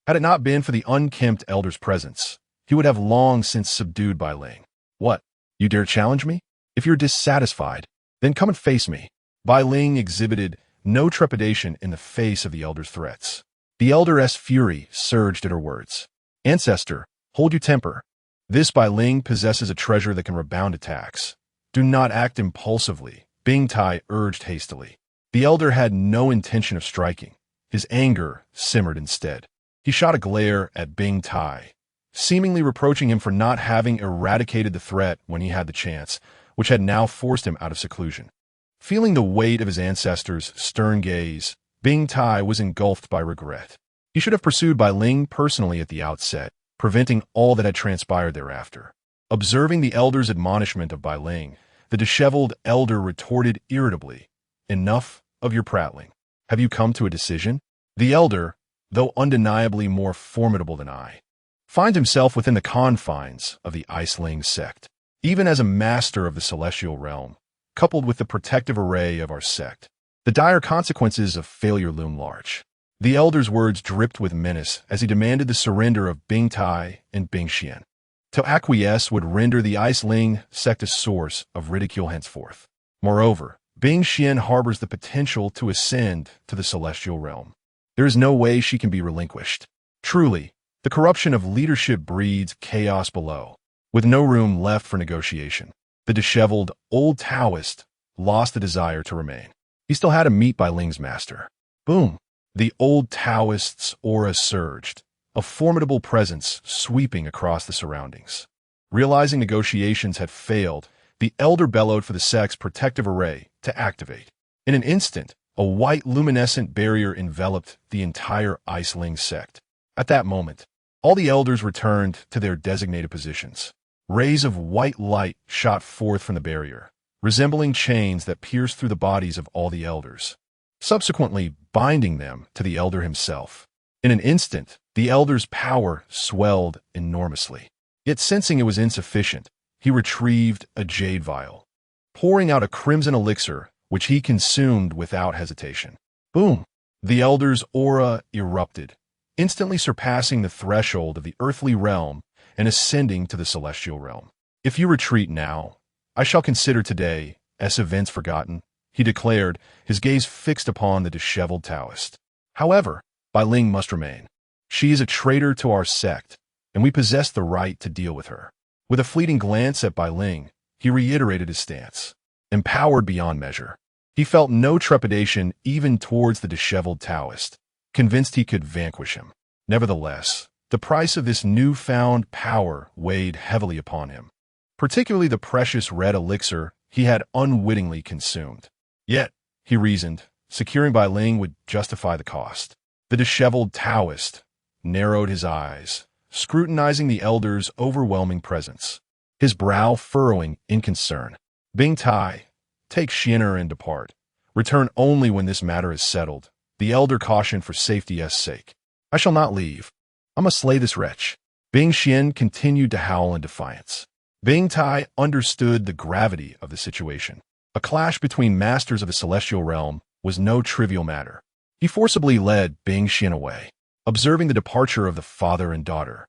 Had it not been for the unkempt elder's presence, he would have long since subdued Bai Ling. What? You dare challenge me? If you're dissatisfied, then come and face me. Bai Ling exhibited no trepidation in the face of the elder's threats. The elder's fury surged at her words. Ancestor, hold your temper. This Bai Ling possesses a treasure that can rebound attacks. Do not act impulsively, Bing Tai urged hastily. The elder had no intention of striking. His anger simmered instead. He shot a glare at Bing Tai, seemingly reproaching him for not having eradicated the threat when he had the chance, which had now forced him out of seclusion. Feeling the weight of his ancestor's stern gaze, Bing Tai was engulfed by regret. He should have pursued Bai Ling personally at the outset, preventing all that had transpired thereafter. Observing the elder's admonishment of Bai Ling, the disheveled elder retorted irritably, Enough of your prattling. Have you come to a decision? The elder, though undeniably more formidable than I, finds himself within the confines of the Ice Ling sect. Even as a master of the celestial realm, coupled with the protective array of our sect, the dire consequences of failure loom large. The elder's words dripped with menace as he demanded the surrender of Bing Tai and Bing Xian. To acquiesce would render the Ice Ling sect a source of ridicule henceforth. Moreover, Bing Xian harbors the potential to ascend to the celestial realm. There is no way she can be relinquished. Truly, the corruption of leadership breeds chaos below, with no room left for negotiation. The disheveled old Taoist lost the desire to remain. He still had to meet Bai Ling's master. Boom! The old Taoist's aura surged, a formidable presence sweeping across the surroundings. Realizing negotiations had failed, the elder bellowed for the sect's protective array to activate. In an instant, a white luminescent barrier enveloped the entire Ice Ling sect. At that moment, all the elders returned to their designated positions. Rays of white light shot forth from the barrier, resembling chains that pierced through the bodies of all the elders, subsequently binding them to the elder himself. In an instant, the elder's power swelled enormously. Yet sensing it was insufficient, he retrieved a jade vial, pouring out a crimson elixir, which he consumed without hesitation. Boom! The elder's aura erupted, instantly surpassing the threshold of the earthly realm and ascending to the celestial realm. If you retreat now, I shall consider today as events forgotten, he declared, his gaze fixed upon the disheveled Taoist. However, Bai Ling must remain. She is a traitor to our sect, and we possess the right to deal with her. With a fleeting glance at Bai Ling, he reiterated his stance. Empowered beyond measure, he felt no trepidation even towards the disheveled Taoist, convinced he could vanquish him. Nevertheless, the price of this newfound power weighed heavily upon him, particularly the precious red elixir he had unwittingly consumed. Yet, he reasoned, securing Bai Ling would justify the cost. The disheveled Taoist narrowed his eyes, scrutinizing the elder's overwhelming presence, his brow furrowing in concern. Bing Tai, take Xianer and depart. Return only when this matter is settled, the elder cautioned for safety's sake. I shall not leave. I must slay this wretch. Bing Xian continued to howl in defiance. Bing Tai understood the gravity of the situation. A clash between masters of the celestial realm was no trivial matter. He forcibly led Bing Xian away, observing the departure of the father and daughter.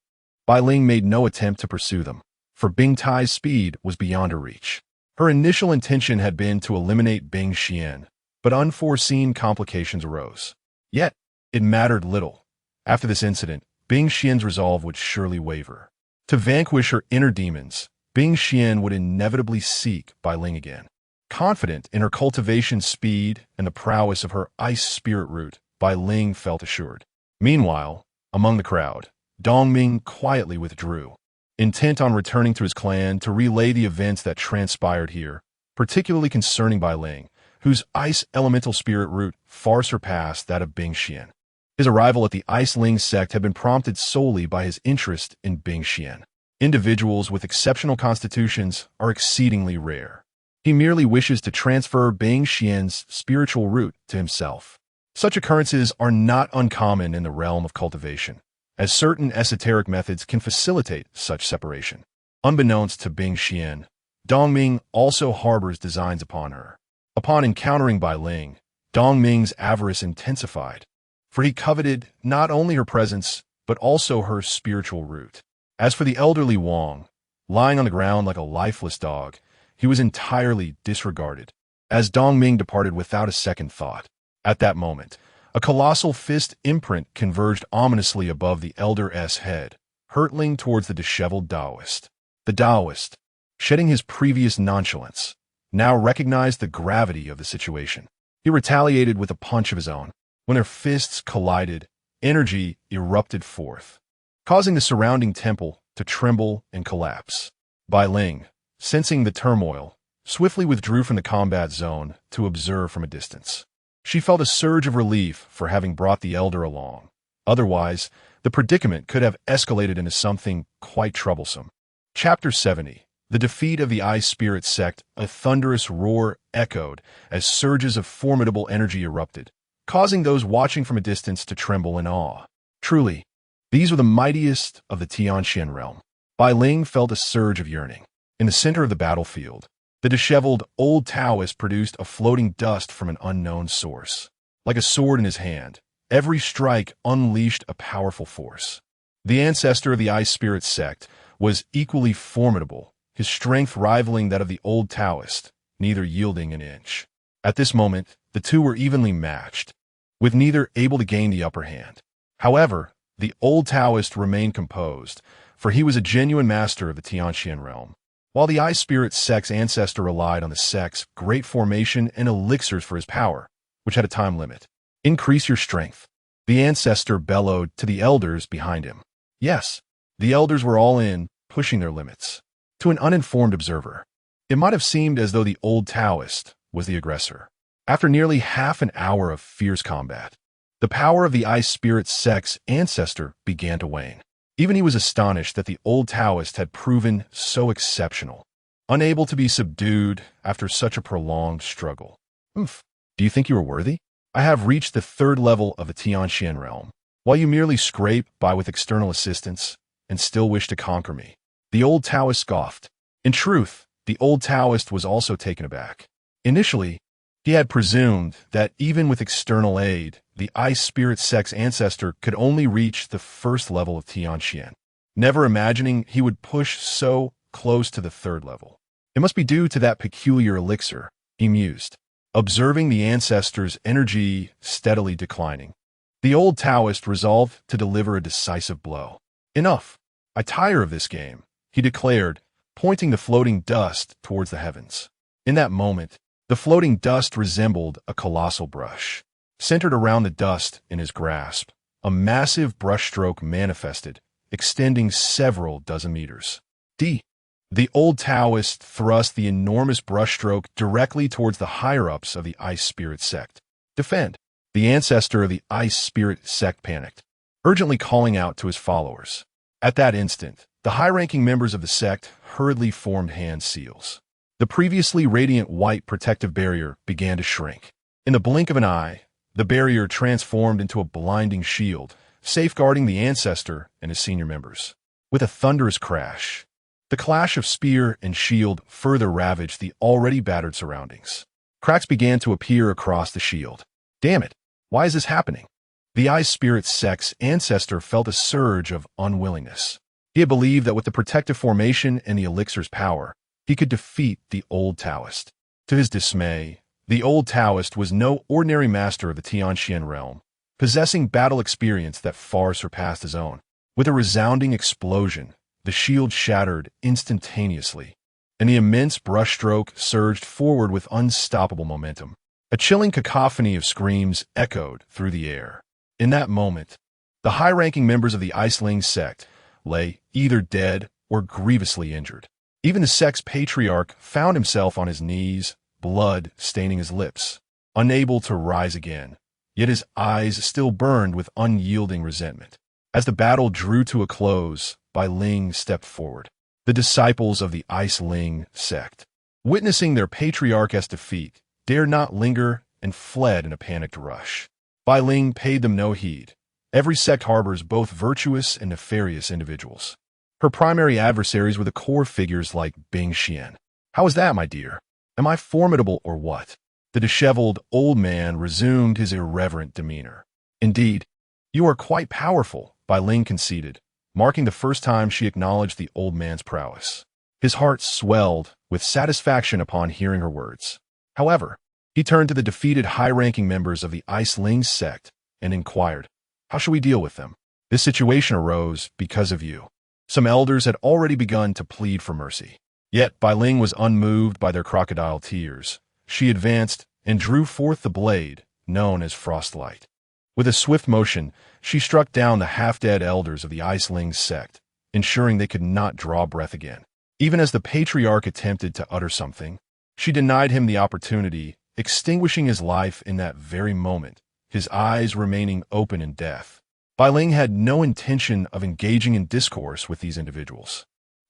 Bai Ling made no attempt to pursue them, for Bing Tai's speed was beyond her reach. Her initial intention had been to eliminate Bing Xian, but unforeseen complications arose. Yet, it mattered little. After this incident, Bing Xian's resolve would surely waver. To vanquish her inner demons, Bing Xian would inevitably seek Bai Ling again. Confident in her cultivation speed and the prowess of her ice spirit root, Bai Ling felt assured. Meanwhile, among the crowd, Dongming quietly withdrew, intent on returning to his clan to relay the events that transpired here, particularly concerning Bai Ling, whose ice elemental spirit root far surpassed that of Bing Xian. His arrival at the Ice Ling sect had been prompted solely by his interest in Bing Xian. Individuals with exceptional constitutions are exceedingly rare. He merely wishes to transfer Bing Xian's spiritual root to himself. Such occurrences are not uncommon in the realm of cultivation, as certain esoteric methods can facilitate such separation. Unbeknownst to Bing Xian, Dongming also harbors designs upon her. Upon encountering Bai Ling, Dongming's avarice intensified, for he coveted not only her presence, but also her spiritual root. As for the elderly Wang, lying on the ground like a lifeless dog, he was entirely disregarded, as Dongming departed without a second thought. At that moment, a colossal fist imprint converged ominously above the elder's head, hurtling towards the disheveled Taoist. The Taoist, shedding his previous nonchalance, now recognized the gravity of the situation. He retaliated with a punch of his own. When their fists collided, energy erupted forth, causing the surrounding temple to tremble and collapse. Bai Ling, sensing the turmoil, swiftly withdrew from the combat zone to observe from a distance. She felt a surge of relief for having brought the elder along. Otherwise, the predicament could have escalated into something quite troublesome. Chapter 70. The defeat of the Ice Spirit sect. A thunderous roar echoed as surges of formidable energy erupted, causing those watching from a distance to tremble in awe. Truly, these were the mightiest of the Tianxian realm. Bai Ling felt a surge of yearning. In the center of the battlefield, the disheveled old Taoist produced a floating dust from an unknown source. Like a sword in his hand, every strike unleashed a powerful force. The ancestor of the Ice Spirit sect was equally formidable, his strength rivaling that of the old Taoist, neither yielding an inch. At this moment, the two were evenly matched, with neither able to gain the upper hand. However, the old Taoist remained composed, for he was a genuine master of the Tianxian realm, while the Ice Spirit sect's ancestor relied on the sect's great formation and elixirs for his power, which had a time limit. Increase your strength, the ancestor bellowed to the elders behind him. Yes, the elders were all in, pushing their limits. To an uninformed observer, it might have seemed as though the old Taoist was the aggressor. After nearly half an hour of fierce combat, the power of the Ice Spirit sect's ancestor began to wane. Even he was astonished that the old Taoist had proven so exceptional, unable to be subdued after such a prolonged struggle. Do you think you are worthy? I have reached the third level of the Tianxian realm, while you merely scrape by with external assistance and still wish to conquer me. The old Taoist scoffed. In truth, the old Taoist was also taken aback. Initially, he had presumed that even with external aid, the Ice Spirit sect's ancestor could only reach the first level of Tianxian. never imagining he would push so close to the third level. It must be due to that peculiar elixir, he mused, observing the ancestor's energy steadily declining. The old Taoist resolved to deliver a decisive blow. Enough. I tire of this game, he declared, pointing the floating dust towards the heavens. In that moment, the floating dust resembled a colossal brush. Centered around the dust in his grasp, a massive brushstroke manifested, extending several dozen meters. The old Taoist thrust the enormous brushstroke directly towards the higher-ups of the Ice Spirit sect. Defend! The ancestor of the Ice Spirit sect panicked, urgently calling out to his followers. At that instant, the high-ranking members of the sect hurriedly formed hand seals. The previously radiant white protective barrier began to shrink. In the blink of an eye, the barrier transformed into a blinding shield, safeguarding the ancestor and his senior members. With a thunderous crash, the clash of spear and shield further ravaged the already battered surroundings. Cracks began to appear across the shield. Damn it! Why is this happening? The Ice Spirit sect's ancestor felt a surge of unwillingness. He had believed that with the protective formation and the elixir's power, he could defeat the old Taoist. To his dismay, the old Taoist was no ordinary master of the Tianxian realm, possessing battle experience that far surpassed his own. With a resounding explosion, the shield shattered instantaneously, and the immense brushstroke surged forward with unstoppable momentum. A chilling cacophony of screams echoed through the air. In that moment, the high-ranking members of the Iceling sect lay either dead or grievously injured. Even the sect's patriarch found himself on his knees, blood staining his lips, unable to rise again, yet his eyes still burned with unyielding resentment. As the battle drew to a close, Bai Ling stepped forward. The disciples of the Iceling sect, witnessing their patriarch's defeat, dared not linger and fled in a panicked rush. Bai Ling paid them no heed. Every sect harbors both virtuous and nefarious individuals. Her primary adversaries were the core figures like Bing Xian. How is that, my dear? Am I formidable or what? The disheveled old man resumed his irreverent demeanor. Indeed, you are quite powerful, Bai Ling conceded, marking the first time she acknowledged the old man's prowess. His heart swelled with satisfaction upon hearing her words. However, he turned to the defeated high-ranking members of the Iceling sect and inquired, "How shall we deal with them? This situation arose because of you." Some elders had already begun to plead for mercy. Yet Bai Ling was unmoved by their crocodile tears. She advanced and drew forth the blade, known as Frostlight. With a swift motion, she struck down the half-dead elders of the Iceling sect, ensuring they could not draw breath again. Even as the patriarch attempted to utter something, she denied him the opportunity, extinguishing his life in that very moment, his eyes remaining open in death. Bai Ling had no intention of engaging in discourse with these individuals.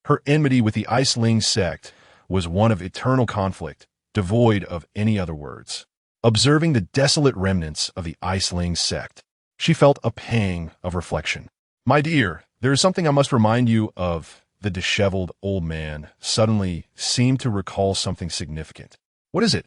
Her enmity with the Iceling sect was one of eternal conflict, devoid of any other words. Observing the desolate remnants of the Iceling sect, she felt a pang of reflection. "My dear, there is something I must remind you of." The disheveled old man suddenly seemed to recall something significant. "What is it?"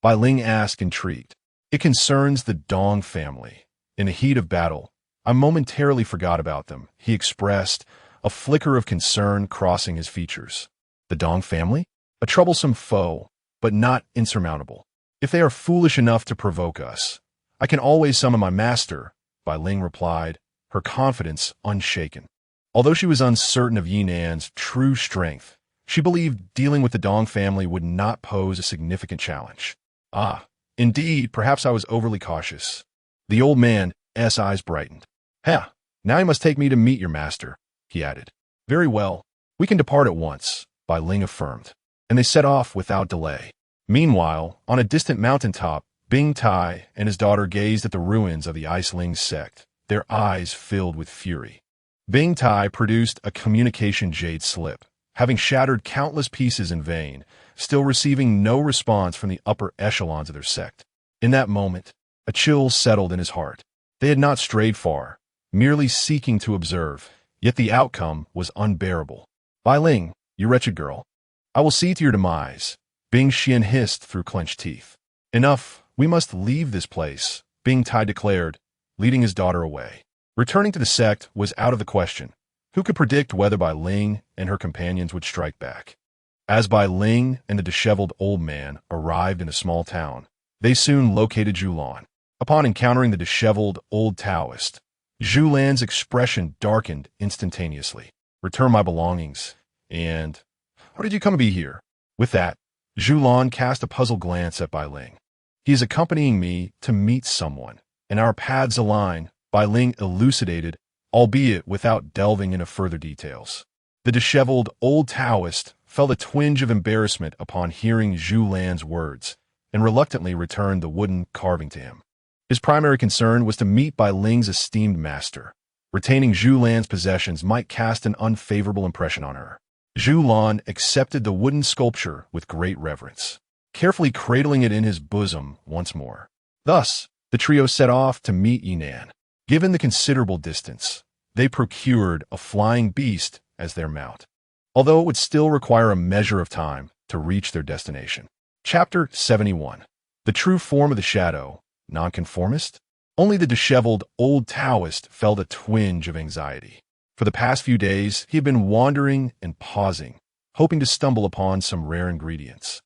Bai Ling asked, intrigued. "It concerns the Dong family. In the heat of battle, I momentarily forgot about them," he expressed, a flicker of concern crossing his features. "The Dong family? A troublesome foe, but not insurmountable. If they are foolish enough to provoke us, I can always summon my master," Bai Ling replied, her confidence unshaken. Although she was uncertain of Ye Nan's true strength, she believed dealing with the Dong family would not pose a significant challenge. "Ah, indeed, perhaps I was overly cautious." The old man's eyes brightened. "Ha, now you must take me to meet your master," he added. "Very well, we can depart at once," Bai Ling affirmed, and they set off without delay. Meanwhile, on a distant mountaintop, Bing Tai and his daughter gazed at the ruins of the Iceling sect, their eyes filled with fury. Bing Tai produced a communication jade slip, having shattered countless pieces in vain, still receiving no response from the upper echelons of their sect. In that moment, a chill settled in his heart. They had not strayed far, merely seeking to observe, yet the outcome was unbearable. "Bai Ling, you wretched girl, I will see to your demise," Bing Xian hissed through clenched teeth. "Enough, we must leave this place," Bing Tai declared, leading his daughter away. Returning to the sect was out of the question. Who could predict whether Bai Ling and her companions would strike back? As Bai Ling and the disheveled old man arrived in a small town, they soon located Zhu Lan. Upon encountering the disheveled old Taoist, Zhu Lan's expression darkened instantaneously. "Return my belongings, and how did you come to be here?" With that, Zhu Lan cast a puzzled glance at Bai Ling. "He is accompanying me to meet someone, and our paths align," Bai Ling elucidated, albeit without delving into further details. The disheveled old Taoist felt a twinge of embarrassment upon hearing Zhu Lan's words, and reluctantly returned the wooden carving to him. His primary concern was to meet Bai Ling's esteemed master. Retaining Zhu Lan's possessions might cast an unfavorable impression on her. Zhu Lan accepted the wooden sculpture with great reverence, carefully cradling it in his bosom once more. Thus, the trio set off to meet Ye Nan. Given the considerable distance, they procured a flying beast as their mount, although it would still require a measure of time to reach their destination. Chapter 71. The true form of the shadow, nonconformist? Only the disheveled old Taoist felt a twinge of anxiety. For the past few days, he had been wandering and pausing, hoping to stumble upon some rare ingredients,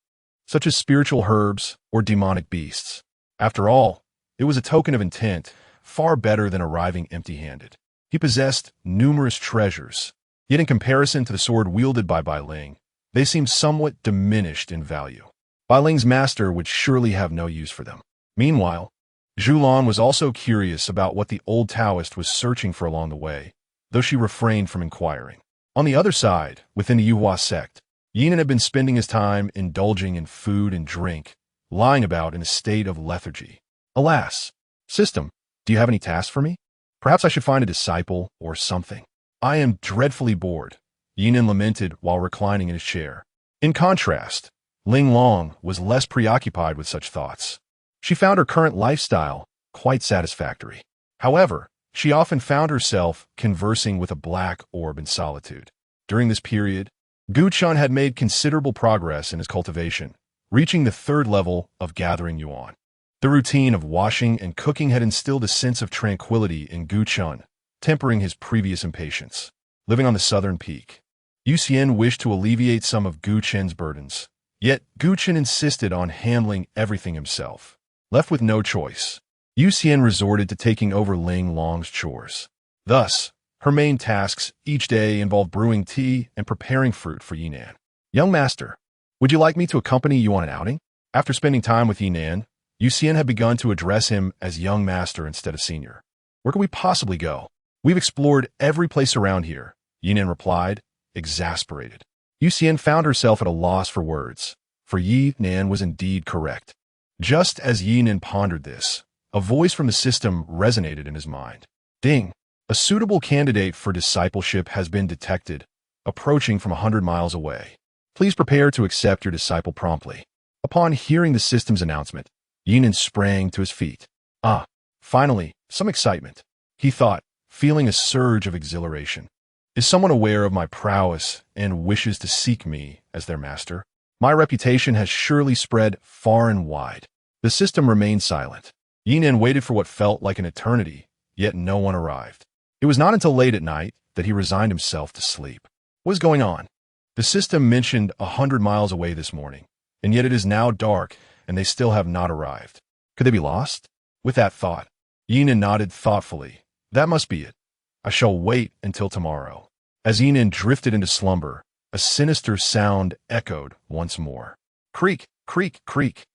such as spiritual herbs or demonic beasts. After all, it was a token of intent, far better than arriving empty-handed. He possessed numerous treasures, yet in comparison to the sword wielded by Bai Ling, they seemed somewhat diminished in value. Bai Ling's master would surely have no use for them. Meanwhile, Zhu Lan was also curious about what the old Taoist was searching for along the way, though she refrained from inquiring. On the other side, within the Yuhua sect, Ye Nan had been spending his time indulging in food and drink, lying about in a state of lethargy. "Alas, system, do you have any tasks for me? Perhaps I should find a disciple or something. I am dreadfully bored," Ye Nan lamented while reclining in his chair. In contrast, Ling Long was less preoccupied with such thoughts. She found her current lifestyle quite satisfactory. However, she often found herself conversing with a black orb in solitude. During this period, Gu Chun had made considerable progress in his cultivation, reaching the 3rd level of gathering yuan. The routine of washing and cooking had instilled a sense of tranquility in Gu Chun, tempering his previous impatience. Living on the southern peak, Yu Xian wished to alleviate some of Gu Chen's burdens, yet Gu Chen insisted on handling everything himself. Left with no choice, Yu Xian resorted to taking over Ling Long's chores. Thus, her main tasks each day involved brewing tea and preparing fruit for Ye Nan. "Young master, would you like me to accompany you on an outing?" After spending time with Ye Nan, Yu Xian had begun to address him as young master instead of senior. "Where could we possibly go? We've explored every place around here," Ye Nan replied, exasperated. Yu Xian found herself at a loss for words, for Ye Nan was indeed correct. Just as Ye Nan pondered this, a voice from the system resonated in his mind. "Ding! A suitable candidate for discipleship has been detected, approaching from 100 miles away. Please prepare to accept your disciple promptly." Upon hearing the system's announcement, Ye Nan sprang to his feet. "Ah, finally, some excitement," he thought, feeling a surge of exhilaration. "Is someone aware of my prowess and wishes to seek me as their master? My reputation has surely spread far and wide." The system remained silent. Ye Nan waited for what felt like an eternity, yet no one arrived. It was not until late at night that he resigned himself to sleep. What is going on? The system mentioned 100 miles away this morning, and yet it is now dark and they still have not arrived. Could they be lost? With that thought, Ye Nan nodded thoughtfully. That must be it. I shall wait until tomorrow. As Ye Nan drifted into slumber, a sinister sound echoed once more. Creak, creak, creak.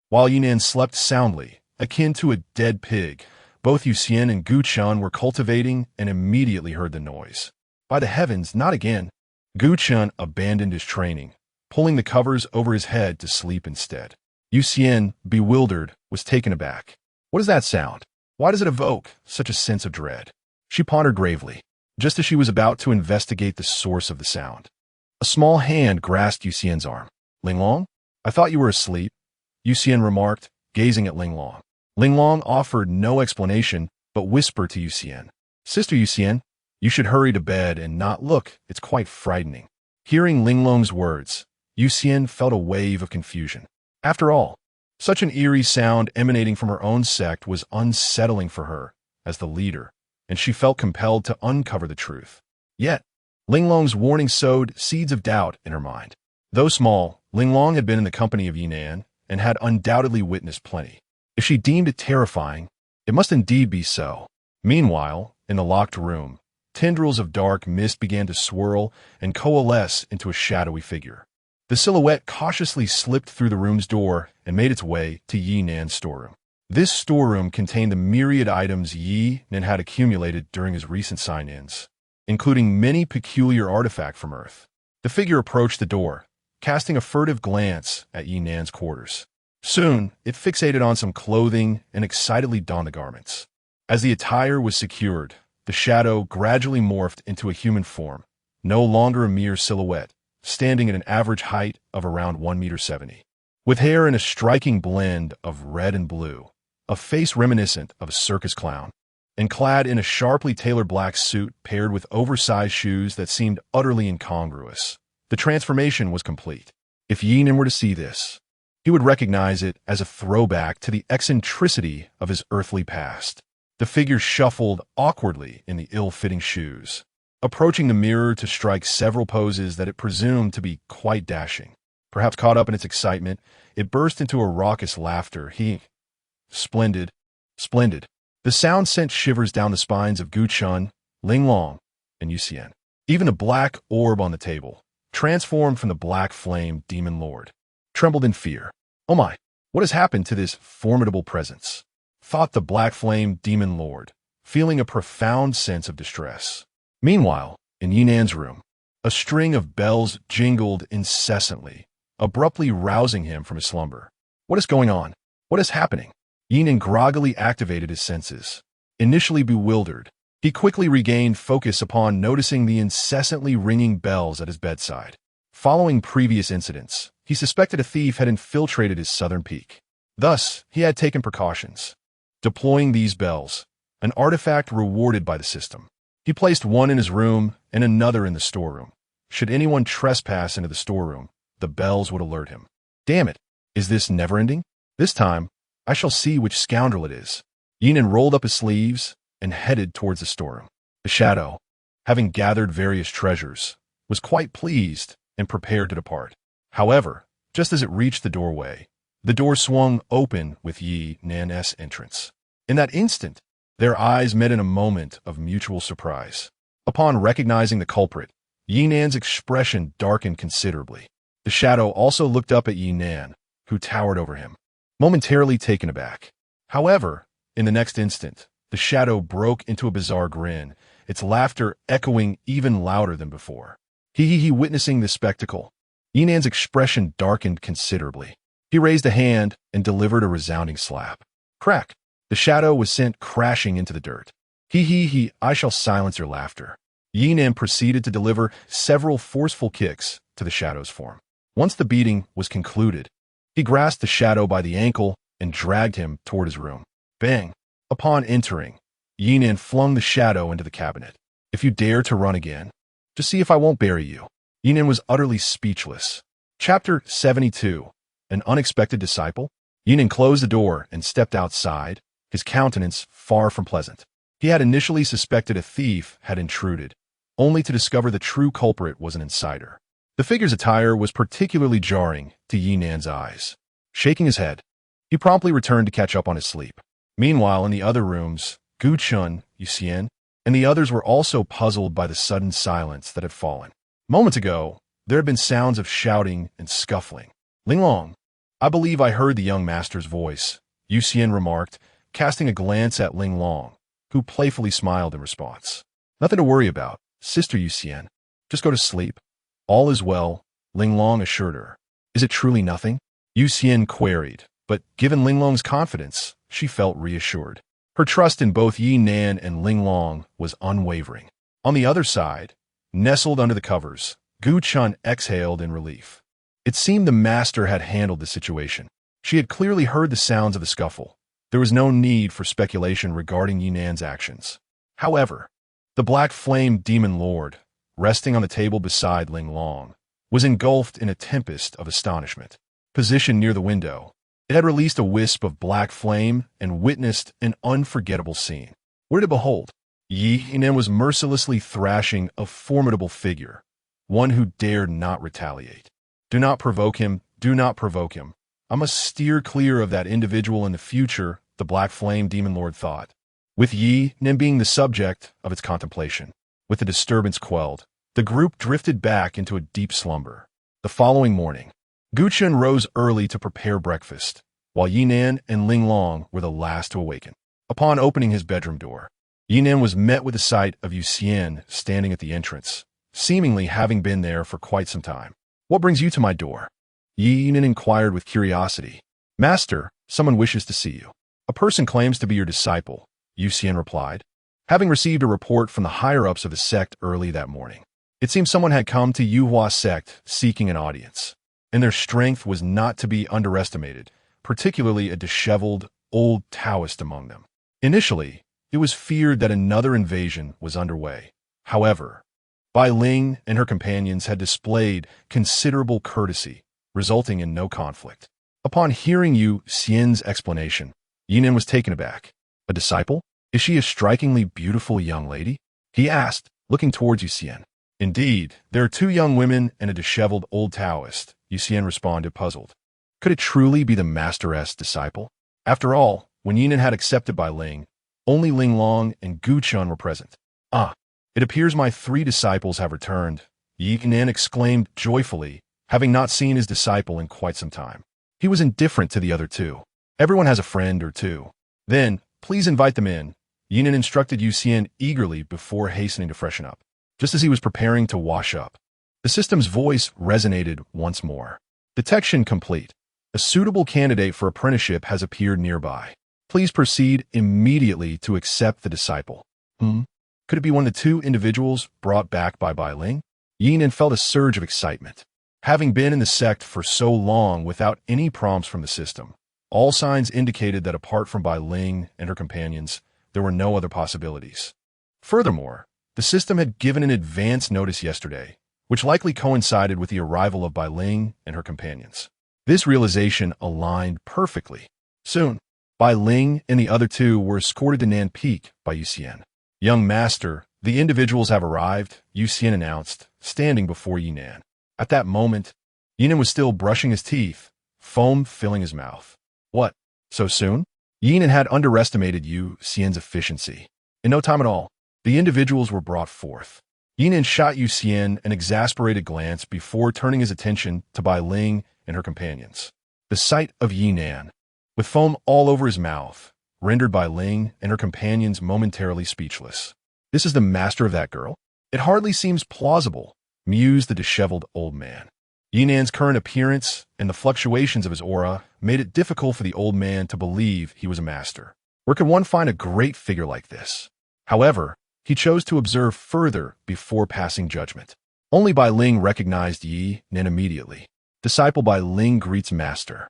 While Ye Nan slept soundly, akin to a dead pig, both Yu Xian and Gu Chun were cultivating and immediately heard the noise. By the heavens, not again! Gu Chun abandoned his training, pulling the covers over his head to sleep instead. Yu Xian, bewildered, was taken aback. What is that sound? Why does it evoke such a sense of dread? She pondered gravely, just as she was about to investigate the source of the sound. A small hand grasped Yu Xian's arm. "Ling Long? I thought you were asleep," Yu Xian remarked, gazing at Ling Long. Ling Long offered no explanation, but whispered to Yu Xian, "Sister Yu Xian, you should hurry to bed and not look. It's quite frightening." Hearing Ling Long's words, Yu Xian felt a wave of confusion. After all, such an eerie sound emanating from her own sect was unsettling for her as the leader, and she felt compelled to uncover the truth. Yet, Linglong's warning sowed seeds of doubt in her mind. Though small, Linglong had been in the company of Ye Nan and had undoubtedly witnessed plenty. If she deemed it terrifying, it must indeed be so. Meanwhile, in the locked room, tendrils of dark mist began to swirl and coalesce into a shadowy figure. The silhouette cautiously slipped through the room's door and made its way to Ye Nan's storeroom. This storeroom contained the myriad items Ye Nan had accumulated during his recent sign-ins, including many peculiar artifacts from Earth. The figure approached the door, casting a furtive glance at Ye Nan's quarters. Soon, it fixated on some clothing and excitedly donned the garments. As the attire was secured, the shadow gradually morphed into a human form, no longer a mere silhouette, standing at an average height of around 1.70 meters. With hair in a striking blend of red and blue, a face reminiscent of a circus clown, and clad in a sharply tailored black suit paired with oversized shoes that seemed utterly incongruous, the transformation was complete. If Ye Nan were to see this, he would recognize it as a throwback to the eccentricity of his earthly past. The figure shuffled awkwardly in the ill-fitting shoes, approaching the mirror to strike several poses that it presumed to be quite dashing. Perhaps caught up in its excitement, it burst into a raucous laughter. Splendid, splendid. The sound sent shivers down the spines of Guchun, Linglong, and Yuxian. Even the black orb on the table, transformed from the black flame demon lord, trembled in fear. Oh my, what has happened to this formidable presence? Thought the black flame demon lord, feeling a profound sense of distress. Meanwhile, in Ye Nan's room, a string of bells jingled incessantly, abruptly rousing him from his slumber. What is going on? What is happening? Ye Nan groggily activated his senses. Initially bewildered, he quickly regained focus upon noticing the incessantly ringing bells at his bedside. Following previous incidents, he suspected a thief had infiltrated his southern peak. Thus, he had taken precautions, deploying these bells, an artifact rewarded by the system. He placed one in his room and another in the storeroom. Should anyone trespass into the storeroom, the bells would alert him. Damn it, is this never-ending? This time, I shall see which scoundrel it is. Ye Nan rolled up his sleeves and headed towards the storeroom. The shadow, having gathered various treasures, was quite pleased and prepared to depart. However, just as it reached the doorway, the door swung open with Ye Nan's entrance. In that instant, their eyes met in a moment of mutual surprise. Upon recognizing the culprit, Ye Nan's expression darkened considerably. The shadow also looked up at Ye Nan, who towered over him, momentarily taken aback. However, in the next instant, the shadow broke into a bizarre grin, its laughter echoing even louder than before. Witnessing this spectacle, Ye Nan's expression darkened considerably. He raised a hand and delivered a resounding slap. Crack! The shadow was sent crashing into the dirt. I shall silence your laughter. Ye Nan proceeded to deliver several forceful kicks to the shadow's form. Once the beating was concluded, he grasped the shadow by the ankle and dragged him toward his room. Bang! Upon entering, Ye Nan flung the shadow into the cabinet. If you dare to run again, just see if I won't bury you. Ye Nan was utterly speechless. Chapter 72. An Unexpected Disciple. Ye Nan closed the door and stepped outside, his countenance far from pleasant. He had initially suspected a thief had intruded, only to discover the true culprit was an insider. The figure's attire was particularly jarring to Ye Nan's eyes. Shaking his head, he promptly returned to catch up on his sleep. Meanwhile, in the other rooms, Guchun, Yuxian, and the others were also puzzled by the sudden silence that had fallen. Moments ago, there had been sounds of shouting and scuffling. Linglong, I believe I heard the young master's voice, Yuxian remarked, casting a glance at Linglong, who playfully smiled in response. Nothing to worry about, Sister Yuxian. Just go to sleep. All is well, Linglong assured her. Is it truly nothing? Yuxian queried, but given Linglong's confidence, she felt reassured. Her trust in both Ye Nan and Linglong was unwavering. On the other side, nestled under the covers, Guchun exhaled in relief. It seemed the master had handled the situation. She had clearly heard the sounds of the scuffle. There was no need for speculation regarding Ye Nan's actions. However, the black flame demon lord, resting on the table beside Linglong, was engulfed in a tempest of astonishment. Positioned near the window, it had released a wisp of black flame and witnessed an unforgettable scene. What did it behold? Ye Nan was mercilessly thrashing a formidable figure, one who dared not retaliate. Do not provoke him, do not provoke him. I must steer clear of that individual in the future, the Black Flame Demon Lord thought, with Ye Nan being the subject of its contemplation. With the disturbance quelled, the group drifted back into a deep slumber. The following morning, Guchen rose early to prepare breakfast, while Ye Nan and Ling Long were the last to awaken. Upon opening his bedroom door, Ye Nan was met with the sight of Xuanbing standing at the entrance, seemingly having been there for quite some time. What brings you to my door? Ye Nan inquired with curiosity. Master, someone wishes to see you. A person claims to be your disciple, Xuanbing replied, having received a report from the higher-ups of the sect early that morning. It seems someone had come to Yuhua sect seeking an audience, and their strength was not to be underestimated, particularly a disheveled, old Taoist among them. Initially, it was feared that another invasion was underway. However, Bai Ling and her companions had displayed considerable courtesy, resulting in no conflict. Upon hearing Xuanbing's explanation, Ye Nan was taken aback. A disciple? Is she a strikingly beautiful young lady? He asked, looking towards Xuanbing. Indeed, there are two young women and a disheveled old Taoist, Xuanbing responded, puzzled. Could it truly be the masteress disciple? After all, when Ye Nan had accepted Bai Ling, only Ling Long and Gu Chun were present. Ah, it appears my three disciples have returned, Ye Nan exclaimed joyfully, having not seen his disciple in quite some time. He was indifferent to the other two. Everyone has a friend or two. Then, please invite them in, Ye Nan instructed Xuanbing eagerly before hastening to freshen up. Just as he was preparing to wash up, the system's voice resonated once more. Detection complete. A suitable candidate for apprenticeship has appeared nearby. Please proceed immediately to accept the disciple. Could it be one of the two individuals brought back by Bai Ling? Ye Nan felt a surge of excitement. Having been in the sect for so long without any prompts from the system, all signs indicated that apart from Bai Ling and her companions, there were no other possibilities. Furthermore, the system had given an advance notice yesterday, which likely coincided with the arrival of Bai Ling and her companions. This realization aligned perfectly. Soon, Bai Ling and the other two were escorted to Nan Peak by Xuanbing. Young master, the individuals have arrived, Xuanbing announced, standing before Ye Nan. At that moment, Ye Nan was still brushing his teeth, foam filling his mouth. What? So soon? Ye Nan had underestimated Xuanbing's efficiency. In no time at all, the individuals were brought forth. Ye Nan shot Xuanbing an exasperated glance before turning his attention to Bai Ling and her companions. The sight of Ye Nan, with foam all over his mouth, rendered Bai Ling and her companions momentarily speechless. This is the master of that girl? It hardly seems plausible, mused the disheveled old man. Ye Nan's current appearance and the fluctuations of his aura made it difficult for the old man to believe he was a master. Where could one find a great figure like this? However, he chose to observe further before passing judgment. Only Bai Ling recognized Ye Nan immediately. Disciple Bai Ling greets master.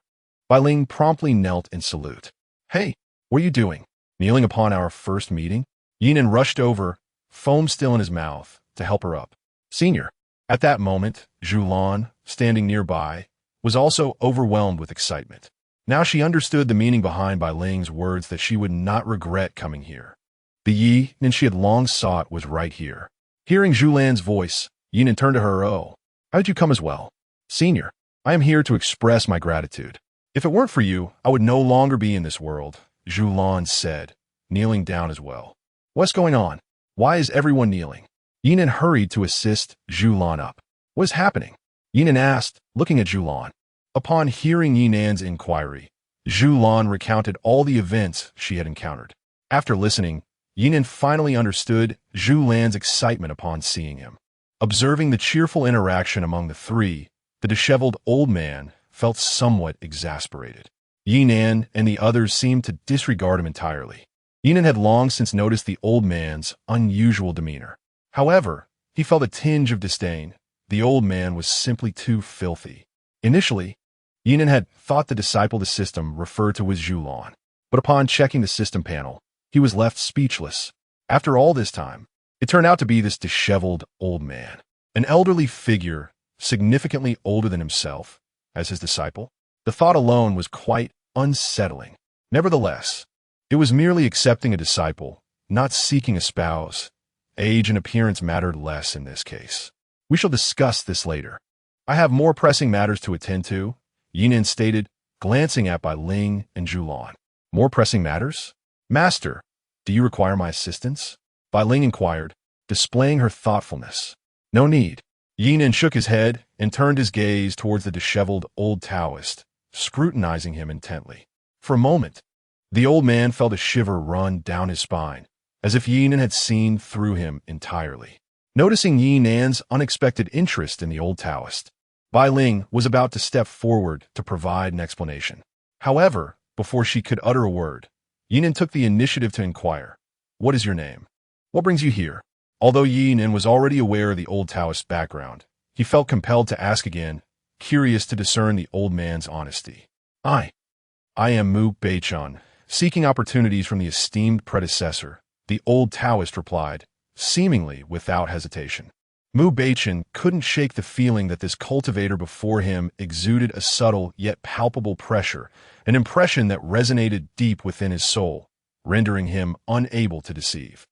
Bai Ling promptly knelt in salute. Hey, what are you doing? Kneeling upon our first meeting? Ye Nan rushed over, foam still in his mouth, to help her up. Senior. At that moment, Zhulan, standing nearby, was also overwhelmed with excitement. Now she understood the meaning behind Bai Ling's words that she would not regret coming here. The Ye Nan she had long sought was right here. Hearing Zhulan's voice, Ye Nan turned to her. Oh, how did you come as well? Senior, I am here to express my gratitude. If it weren't for you, I would no longer be in this world, Zhulan said, kneeling down as well. What's going on? Why is everyone kneeling? Ye Nan hurried to assist Zhulan up. What is happening? Ye Nan asked, looking at Zhulan. Upon hearing Ye Nan's inquiry, Zhulan recounted all the events she had encountered. After listening, Ye Nan finally understood Zhulan's excitement upon seeing him. Observing the cheerful interaction among the three, the disheveled old man felt somewhat exasperated. Ye Nan and the others seemed to disregard him entirely. Ye Nan had long since noticed the old man's unusual demeanor. However, he felt a tinge of disdain. The old man was simply too filthy. Initially, Ye Nan had thought the disciple the system referred to as Zhulan, but upon checking the system panel, he was left speechless. After all this time, it turned out to be this disheveled old man, an elderly figure significantly older than himself, as his disciple. The thought alone was quite unsettling. Nevertheless, it was merely accepting a disciple, not seeking a spouse. Age and appearance mattered less in this case. We shall discuss this later. I have more pressing matters to attend to, Ye Nan stated, glancing at Bai Ling and Zhulan. More pressing matters? Master, do you require my assistance? Bai Ling inquired, displaying her thoughtfulness. No need. Ye Nan shook his head and turned his gaze towards the disheveled old Taoist, scrutinizing him intently. For a moment, the old man felt a shiver run down his spine, as if Ye Nan had seen through him entirely. Noticing Ye Nan's unexpected interest in the old Taoist, Bai Ling was about to step forward to provide an explanation. However, before she could utter a word, Ye Nan took the initiative to inquire, "What is your name? What brings you here?" Although Ye Nan was already aware of the old Taoist's background, he felt compelled to ask again, curious to discern the old man's honesty. I am Mu Beichun, seeking opportunities from the esteemed predecessor," the old Taoist replied, seemingly without hesitation. Mu Beichun couldn't shake the feeling that this cultivator before him exuded a subtle yet palpable pressure, an impression that resonated deep within his soul, rendering him unable to deceive.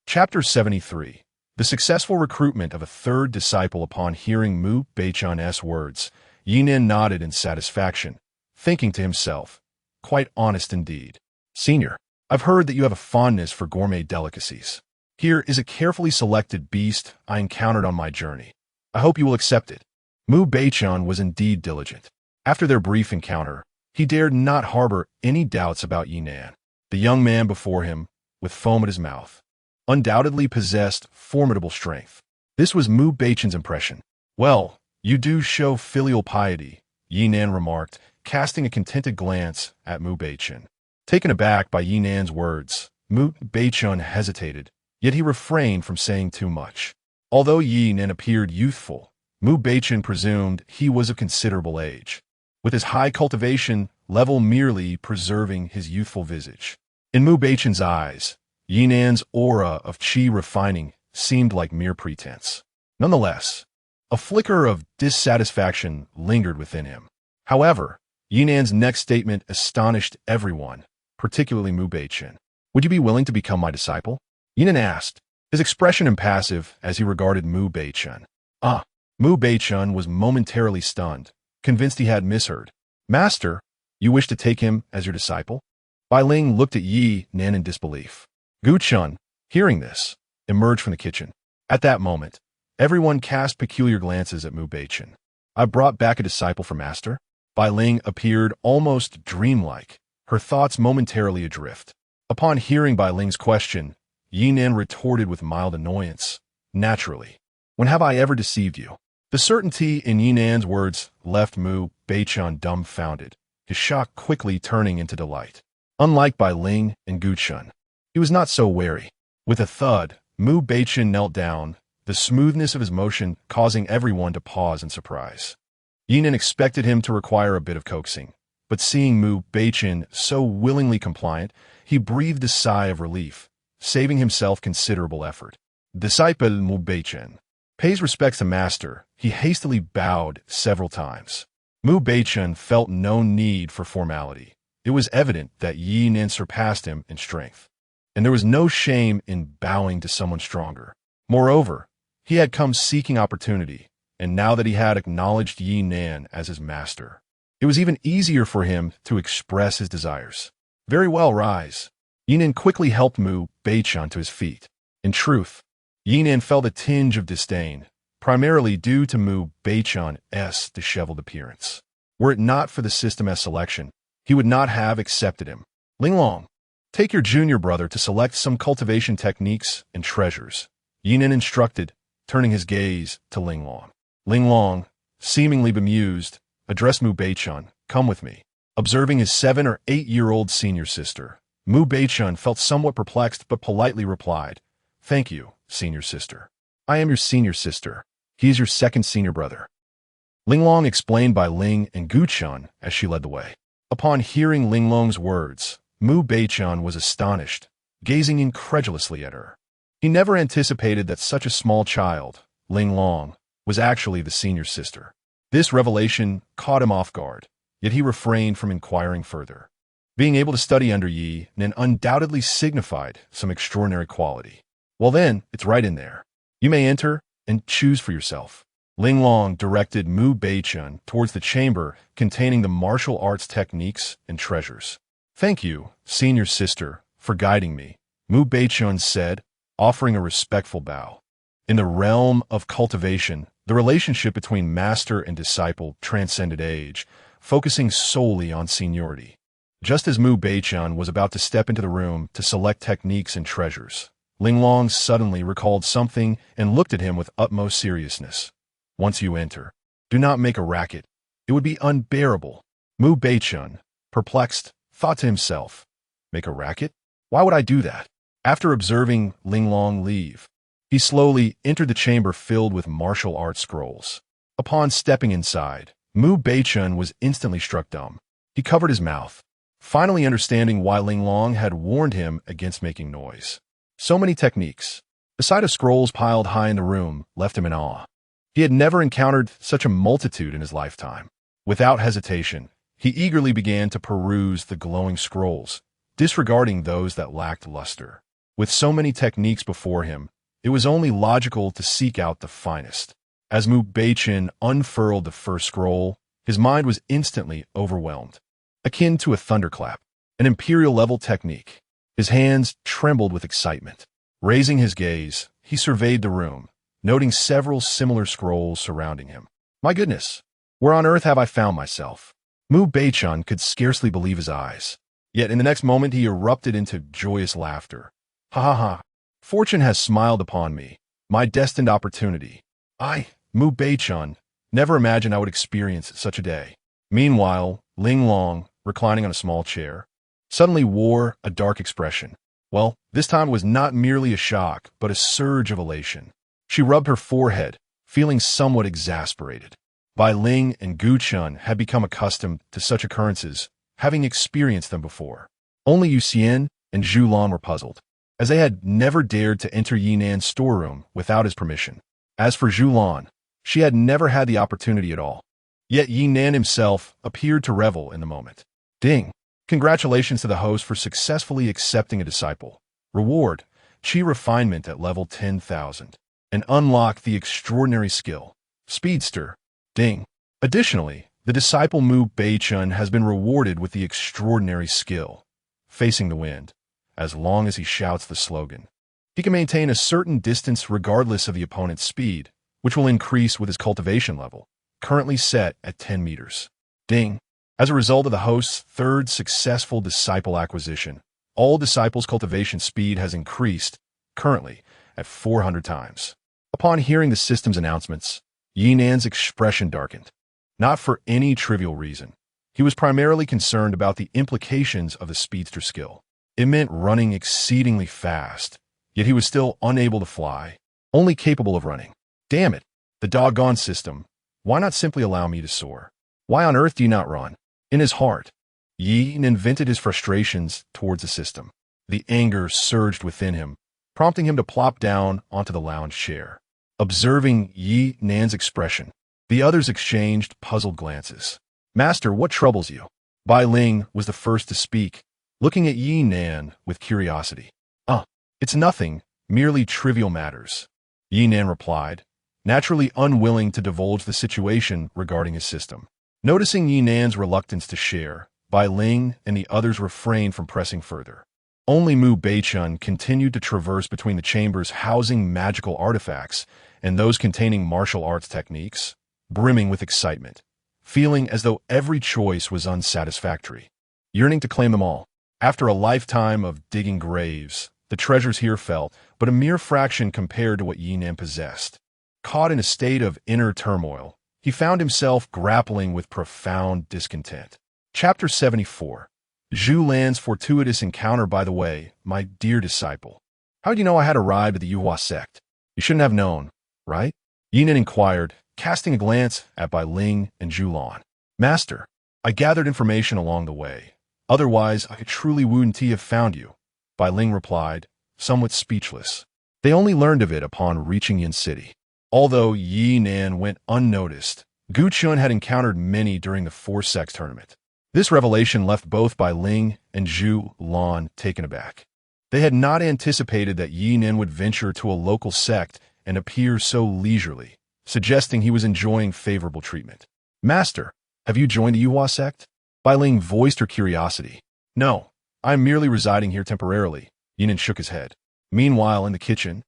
Chapter 73. The successful recruitment of a third disciple. Upon hearing Mu Beichun's words, Ye Nan nodded in satisfaction, thinking to himself, quite honest indeed. Senior, I've heard that you have a fondness for gourmet delicacies. Here is a carefully selected beast I encountered on my journey. I hope you will accept it. Mu Beichun was indeed diligent. After their brief encounter, he dared not harbor any doubts about Ye Nan. The young man before him, with foam at his mouth, undoubtedly possessed formidable strength. This was Mu Beichun's impression. Well, you do show filial piety, Ye Nan remarked, casting a contented glance at Mu Beichun. Taken aback by Ye Nan's words, Mu Beichun hesitated, yet he refrained from saying too much. Although Ye Nan appeared youthful, Mu Beichun presumed he was of considerable age, with his high cultivation level merely preserving his youthful visage. In Mu Beichun's eyes, Ye Nan's aura of qi refining seemed like mere pretense. Nonetheless, a flicker of dissatisfaction lingered within him. However, Ye Nan's next statement astonished everyone, particularly Mu Beichun. Would you be willing to become my disciple? Ye Nan asked, his expression impassive as he regarded Mu Beichun. Mu Beichun was momentarily stunned, convinced he had misheard. Master, you wish to take him as your disciple? Bai Ling looked at Ye Nan in disbelief. Gu Chun, hearing this, emerged from the kitchen. At that moment, everyone cast peculiar glances at Mu Beichun. I brought back a disciple for Master. Bai Ling appeared almost dreamlike, her thoughts momentarily adrift. Upon hearing Bai Ling's question, Ye Nan retorted with mild annoyance. Naturally. When have I ever deceived you? The certainty in Ye Nan's words left Mu Beichun dumbfounded, his shock quickly turning into delight. Unlike Bai Ling and Gu Chun, he was not so wary. With a thud, Mu Beichun knelt down, the smoothness of his motion causing everyone to pause in surprise. Ye Nan expected him to require a bit of coaxing, but seeing Mu Beichun so willingly compliant, he breathed a sigh of relief, saving himself considerable effort. Disciple Mu Beichun pays respects to Master. He hastily bowed several times. Mu Beichun felt no need for formality. It was evident that Ye Nan surpassed him in strength, and there was no shame in bowing to someone stronger. Moreover, he had come seeking opportunity, and now that he had acknowledged Ye Nan as his master, it was even easier for him to express his desires. Very well, rise. Ye Nan quickly helped Mu Beichun to his feet. In truth, Ye Nan felt a tinge of disdain, primarily due to Mu Beichun's disheveled appearance. Were it not for the System S selection, he would not have accepted him. Linglong, take your junior brother to select some cultivation techniques and treasures, Ye Nan instructed, turning his gaze to Linglong. Linglong, seemingly bemused, addressed Mu Beichun, come with me. Observing his 7 or 8-year-old senior sister, Mu Beichun felt somewhat perplexed but politely replied, Thank you, senior sister. I am your senior sister. He is your second senior brother. Linglong explained by Ling and Gu Chun as she led the way. Upon hearing Linglong's words, Mu Beichun was astonished, gazing incredulously at her. He never anticipated that such a small child, Linglong, was actually the senior sister. This revelation caught him off guard, yet he refrained from inquiring further. Being able to study under Ye Nan undoubtedly signified some extraordinary quality. Well then, it's right in there. You may enter and choose for yourself. Ling Long directed Mu Beichun towards the chamber containing the martial arts techniques and treasures. Thank you, senior sister, for guiding me, Mu Beichun said, offering a respectful bow. In the realm of cultivation, the relationship between master and disciple transcended age, focusing solely on seniority. Just as Mu Beichun was about to step into the room to select techniques and treasures, Ling Long suddenly recalled something and looked at him with utmost seriousness. Once you enter, do not make a racket. It would be unbearable. Mu Beichun, perplexed, thought to himself, make a racket? Why would I do that? After observing Ling Long leave, he slowly entered the chamber filled with martial arts scrolls. Upon stepping inside, Mu Beichun was instantly struck dumb. He covered his mouth, finally understanding why Ling Long had warned him against making noise. So many techniques. The sight of scrolls piled high in the room left him in awe. He had never encountered such a multitude in his lifetime. Without hesitation, he eagerly began to peruse the glowing scrolls, disregarding those that lacked luster. With so many techniques before him, it was only logical to seek out the finest. As Mu Beichun unfurled the first scroll, his mind was instantly overwhelmed. Akin to a thunderclap, an imperial-level technique. His hands trembled with excitement. Raising his gaze, he surveyed the room, noting several similar scrolls surrounding him. My goodness, where on earth have I found myself? Mu Beichun could scarcely believe his eyes. Yet in the next moment he erupted into joyous laughter. Ha ha ha! Fortune has smiled upon me, my destined opportunity. I, Mu Beichun, never imagined I would experience such a day. Meanwhile, Ling Long, reclining on a small chair, suddenly wore a dark expression. Well, this time it was not merely a shock, but a surge of elation. She rubbed her forehead, feeling somewhat exasperated. Bai Ling and Gu Chun had become accustomed to such occurrences, having experienced them before. Only Yu Xian and Zhu Lan were puzzled, as they had never dared to enter Ye Nan's storeroom without his permission. As for Zhu Lan, she had never had the opportunity at all. Yet Ye Nan himself appeared to revel in the moment. Ding! Congratulations to the host for successfully accepting a disciple. Reward, Qi refinement at level 10,000. And unlock the extraordinary skill, Speedster. Ding! Additionally, the disciple Mu Beichun has been rewarded with the extraordinary skill, Facing the Wind, as long as he shouts the slogan. He can maintain a certain distance regardless of the opponent's speed, which will increase with his cultivation level, currently set at 10 meters. Ding! As a result of the host's third successful disciple acquisition, all disciples' cultivation speed has increased, currently at 400 times. Upon hearing the system's announcements, Ye Nan's expression darkened. Not for any trivial reason. He was primarily concerned about the implications of the speedster skill. It meant running exceedingly fast, yet he was still unable to fly, only capable of running. Damn it! The doggone system. Why not simply allow me to soar? Why on earth do you not run? In his heart, Ye Nan vented his frustrations towards the system. The anger surged within him, prompting him to plop down onto the lounge chair. Observing Ye Nan's expression, the others exchanged puzzled glances. Master, what troubles you? Bai Ling was the first to speak, looking at Ye Nan with curiosity. It's nothing, merely trivial matters. Ye Nan replied, naturally unwilling to divulge the situation regarding his system. Noticing Ye Nan's reluctance to share, Bai Ling and the others refrained from pressing further. Only Mu Beichun continued to traverse between the chambers housing magical artifacts and those containing martial arts techniques, brimming with excitement, feeling as though every choice was unsatisfactory, yearning to claim them all. After a lifetime of digging graves, the treasures here felt but a mere fraction compared to what Ye Nan possessed. Caught in a state of inner turmoil, he found himself grappling with profound discontent. Chapter 74. Zhu Lan's fortuitous encounter. By the way, my dear disciple, how did you know I had arrived at the Yuhua sect? You shouldn't have known, right? Ye Nan inquired, casting a glance at Bai Ling and Zhu Lan. Master, I gathered information along the way. Otherwise, I truly wouldn't have found you, Bai Ling replied, somewhat speechless. They only learned of it upon reaching Yin City. Although Ye Nan went unnoticed, Gu Chun had encountered many during the Four Sects tournament. This revelation left both Bai Ling and Zhu Lan taken aback. They had not anticipated that Ye Nan would venture to a local sect and appear so leisurely, suggesting he was enjoying favorable treatment. Master, have you joined the Yuhua sect? Bai Ling voiced her curiosity. No, I am merely residing here temporarily. Ye Nan shook his head. Meanwhile, in the kitchen,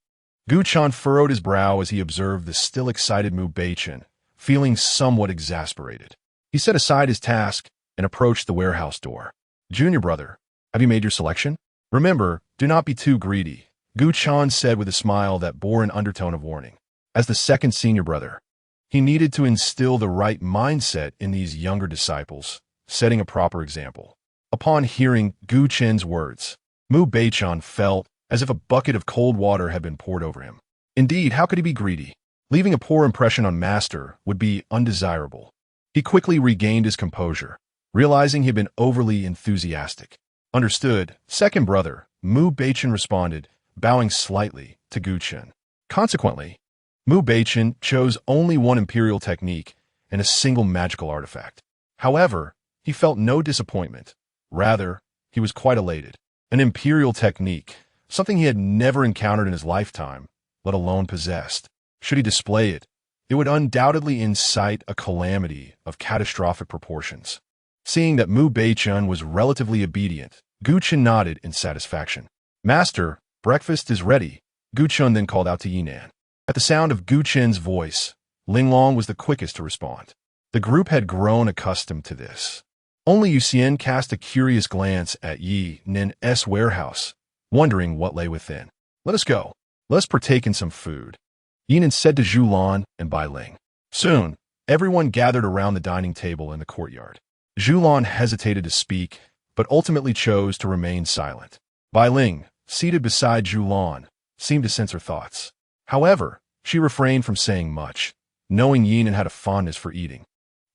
Gu Chan furrowed his brow as he observed the still excited Mu Beichen, feeling somewhat exasperated. He set aside his task and approached the warehouse door. Junior brother, have you made your selection? Remember, do not be too greedy, Gu Chan said with a smile that bore an undertone of warning. As the second senior brother, he needed to instill the right mindset in these younger disciples, setting a proper example. Upon hearing Gu Chen's words, Mu Beichen felt as if a bucket of cold water had been poured over him. Indeed, how could he be greedy? Leaving a poor impression on Master would be undesirable. He quickly regained his composure, realizing he had been overly enthusiastic. Understood, second brother, Mu Beichen responded, bowing slightly to Gu Chen. Consequently, Mu Beichen chose only one imperial technique and a single magical artifact. However, he felt no disappointment. Rather, he was quite elated. An imperial technique, something he had never encountered in his lifetime, let alone possessed. Should he display it, it would undoubtedly incite a calamity of catastrophic proportions. Seeing that Mu Beichen was relatively obedient, Gu Chen nodded in satisfaction. Master, breakfast is ready, Gu Chen then called out to Ye Nan. At the sound of Gu Chen's voice, Ling Long was the quickest to respond. The group had grown accustomed to this. Only Yuxian cast a curious glance at Ye Nan's warehouse, wondering what lay within. Let us go. Let us partake in some food, Ye Nan said to Zhu Lan and Bai Ling. Soon, everyone gathered around the dining table in the courtyard. Zhu Lan hesitated to speak, but ultimately chose to remain silent. Bai Ling, seated beside Zhu Lan, seemed to sense her thoughts. However, she refrained from saying much, knowing Ye Nan had a fondness for eating,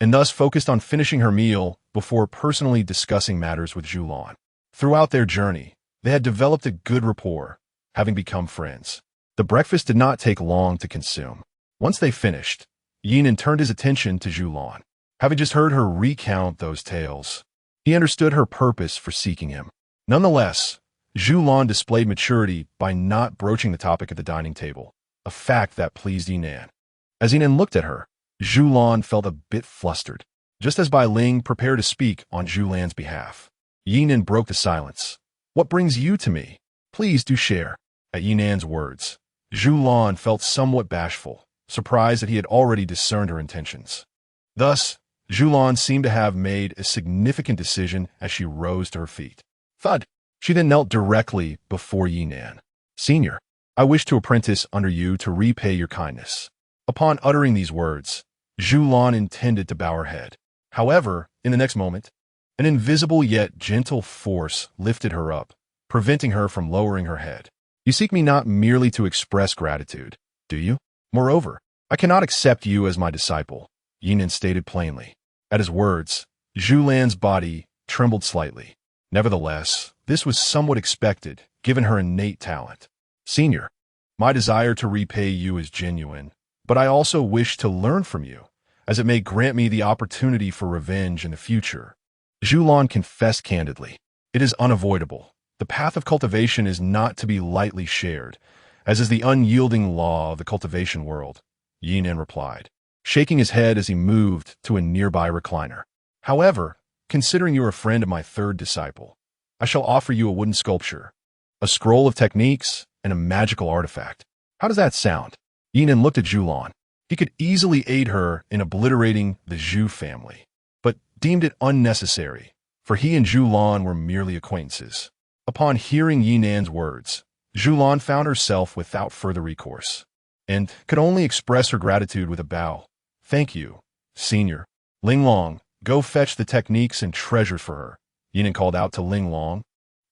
and thus focused on finishing her meal before personally discussing matters with Zhu Lan. Throughout their journey, they had developed a good rapport, having become friends. The breakfast did not take long to consume. Once they finished, Ye Nan turned his attention to Zhu Lan. Having just heard her recount those tales, he understood her purpose for seeking him. Nonetheless, Zhu Lan displayed maturity by not broaching the topic at the dining table, a fact that pleased Ye Nan. As Ye Nan looked at her, Zhu Lan felt a bit flustered. Just as Bai Ling prepared to speak on Zhu Lan's behalf, Ye Nan broke the silence. What brings you to me? Please do share. At Ye Nan's words, Zhu Lan felt somewhat bashful, surprised that he had already discerned her intentions. Thus, Zhu Lan seemed to have made a significant decision as she rose to her feet. Thud! She then knelt directly before Ye Nan. Senior, I wish to apprentice under you to repay your kindness. Upon uttering these words, Zhu Lan intended to bow her head. However, in the next moment, an invisible yet gentle force lifted her up, preventing her from lowering her head. You seek me not merely to express gratitude, do you? Moreover, I cannot accept you as my disciple, Ye Nan stated plainly. At his words, Zhu Lan's body trembled slightly. Nevertheless, this was somewhat expected, given her innate talent. Senior, my desire to repay you is genuine, but I also wish to learn from you, as it may grant me the opportunity for revenge in the future. Zhu Lan confessed candidly. It is unavoidable. The path of cultivation is not to be lightly shared, as is the unyielding law of the cultivation world, Ye Nan replied, shaking his head as he moved to a nearby recliner. However, considering you are a friend of my third disciple, I shall offer you a wooden sculpture, a scroll of techniques, and a magical artifact. How does that sound? Ye Nan looked at Zhu Lan. He could easily aid her in obliterating the Zhu family, but deemed it unnecessary, for he and Zhu Lan were merely acquaintances. Upon hearing Ye Nan's words, Zhu Lan found herself without further recourse, and could only express her gratitude with a bow. Thank you, Senior. Ling Long, go fetch the techniques and treasures for her, Ye Nan called out to Ling Long,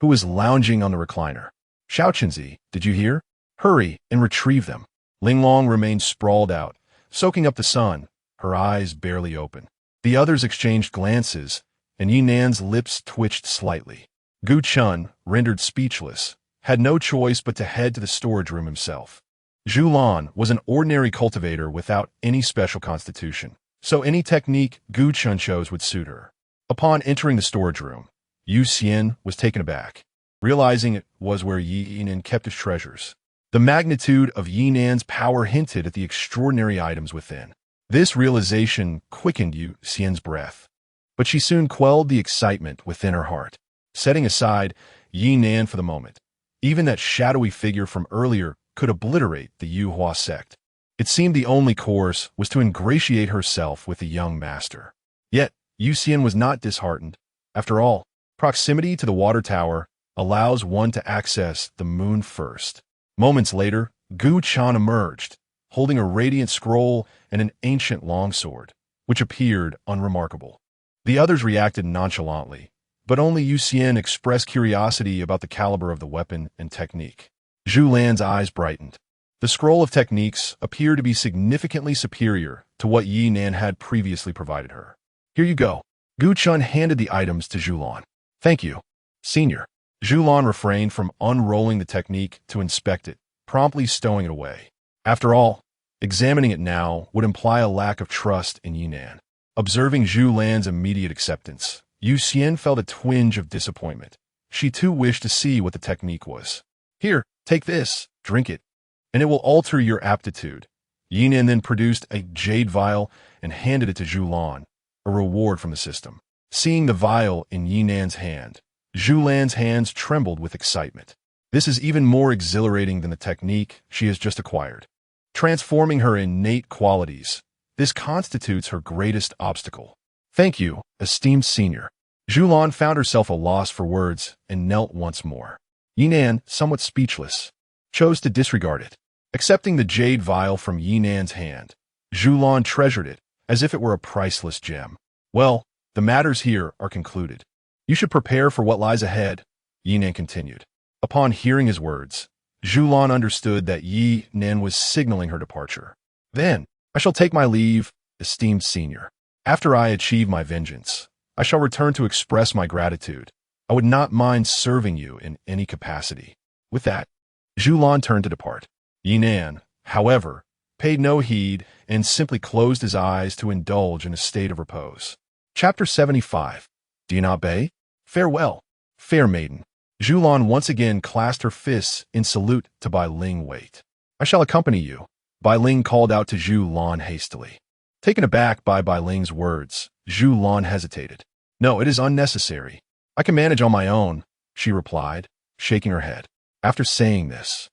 who was lounging on the recliner. Xiaoqinzi, did you hear? Hurry and retrieve them. Ling Long remained sprawled out, soaking up the sun, her eyes barely open. The others exchanged glances, and Ye Nan's lips twitched slightly. Gu Chun, rendered speechless, had no choice but to head to the storage room himself. Zhu Lan was an ordinary cultivator without any special constitution, so any technique Gu Chun chose would suit her. Upon entering the storage room, Yu Xian was taken aback, realizing it was where Ye Nan kept his treasures. The magnitude of Ye Nan's power hinted at the extraordinary items within. This realization quickened Yu Xian's breath, but she soon quelled the excitement within her heart. Setting aside Ye Nan for the moment, even that shadowy figure from earlier could obliterate the Yu Hua sect. It seemed the only course was to ingratiate herself with the young master. Yet, Yu Xian was not disheartened. After all, proximity to the water tower allows one to access the moon first. Moments later, Gu Chan emerged, holding a radiant scroll and an ancient longsword, which appeared unremarkable. The others reacted nonchalantly, but only Yu Xian expressed curiosity about the caliber of the weapon and technique. Zhu Lan's eyes brightened. The scroll of techniques appeared to be significantly superior to what Ye Nan had previously provided her. Here you go. Gu Chun handed the items to Zhu Lan. Thank you, Senior. Zhu Lan refrained from unrolling the technique to inspect it, promptly stowing it away. After all, examining it now would imply a lack of trust in Ye Nan. Observing Zhu Lan's immediate acceptance, Yu Xian felt a twinge of disappointment. She too wished to see what the technique was. Here, take this, drink it, and it will alter your aptitude. Ye Nan then produced a jade vial and handed it to Zhu Lan, a reward from the system. Seeing the vial in Ye Nan's hand, Zhu Lan's hands trembled with excitement. This is even more exhilarating than the technique she has just acquired. Transforming her innate qualities, this constitutes her greatest obstacle. Thank you, esteemed senior. Zhu Lan found herself a loss for words and knelt once more. Ye Nan, somewhat speechless, chose to disregard it. Accepting the jade vial from Ye Nan's hand, Zhu Lan treasured it as if it were a priceless gem. Well, the matters here are concluded. You should prepare for what lies ahead, Ye Nan continued. Upon hearing his words, Zhu Lan understood that Ye Nan was signaling her departure. Then, I shall take my leave, esteemed senior. After I achieve my vengeance, I shall return to express my gratitude. I would not mind serving you in any capacity. With that, Zhu Lan turned to depart. Ye Nan, however, paid no heed and simply closed his eyes to indulge in a state of repose. Chapter 75. Do you not obey? Farewell, fair maiden. Zhu Lan once again clasped her fists in salute to Bai Ling. Wait. I shall accompany you. Bai Ling called out to Zhu Lan hastily. Taken aback by Bai Ling's words, Zhu Lan hesitated. No, it is unnecessary. I can manage on my own, she replied, shaking her head. After saying this,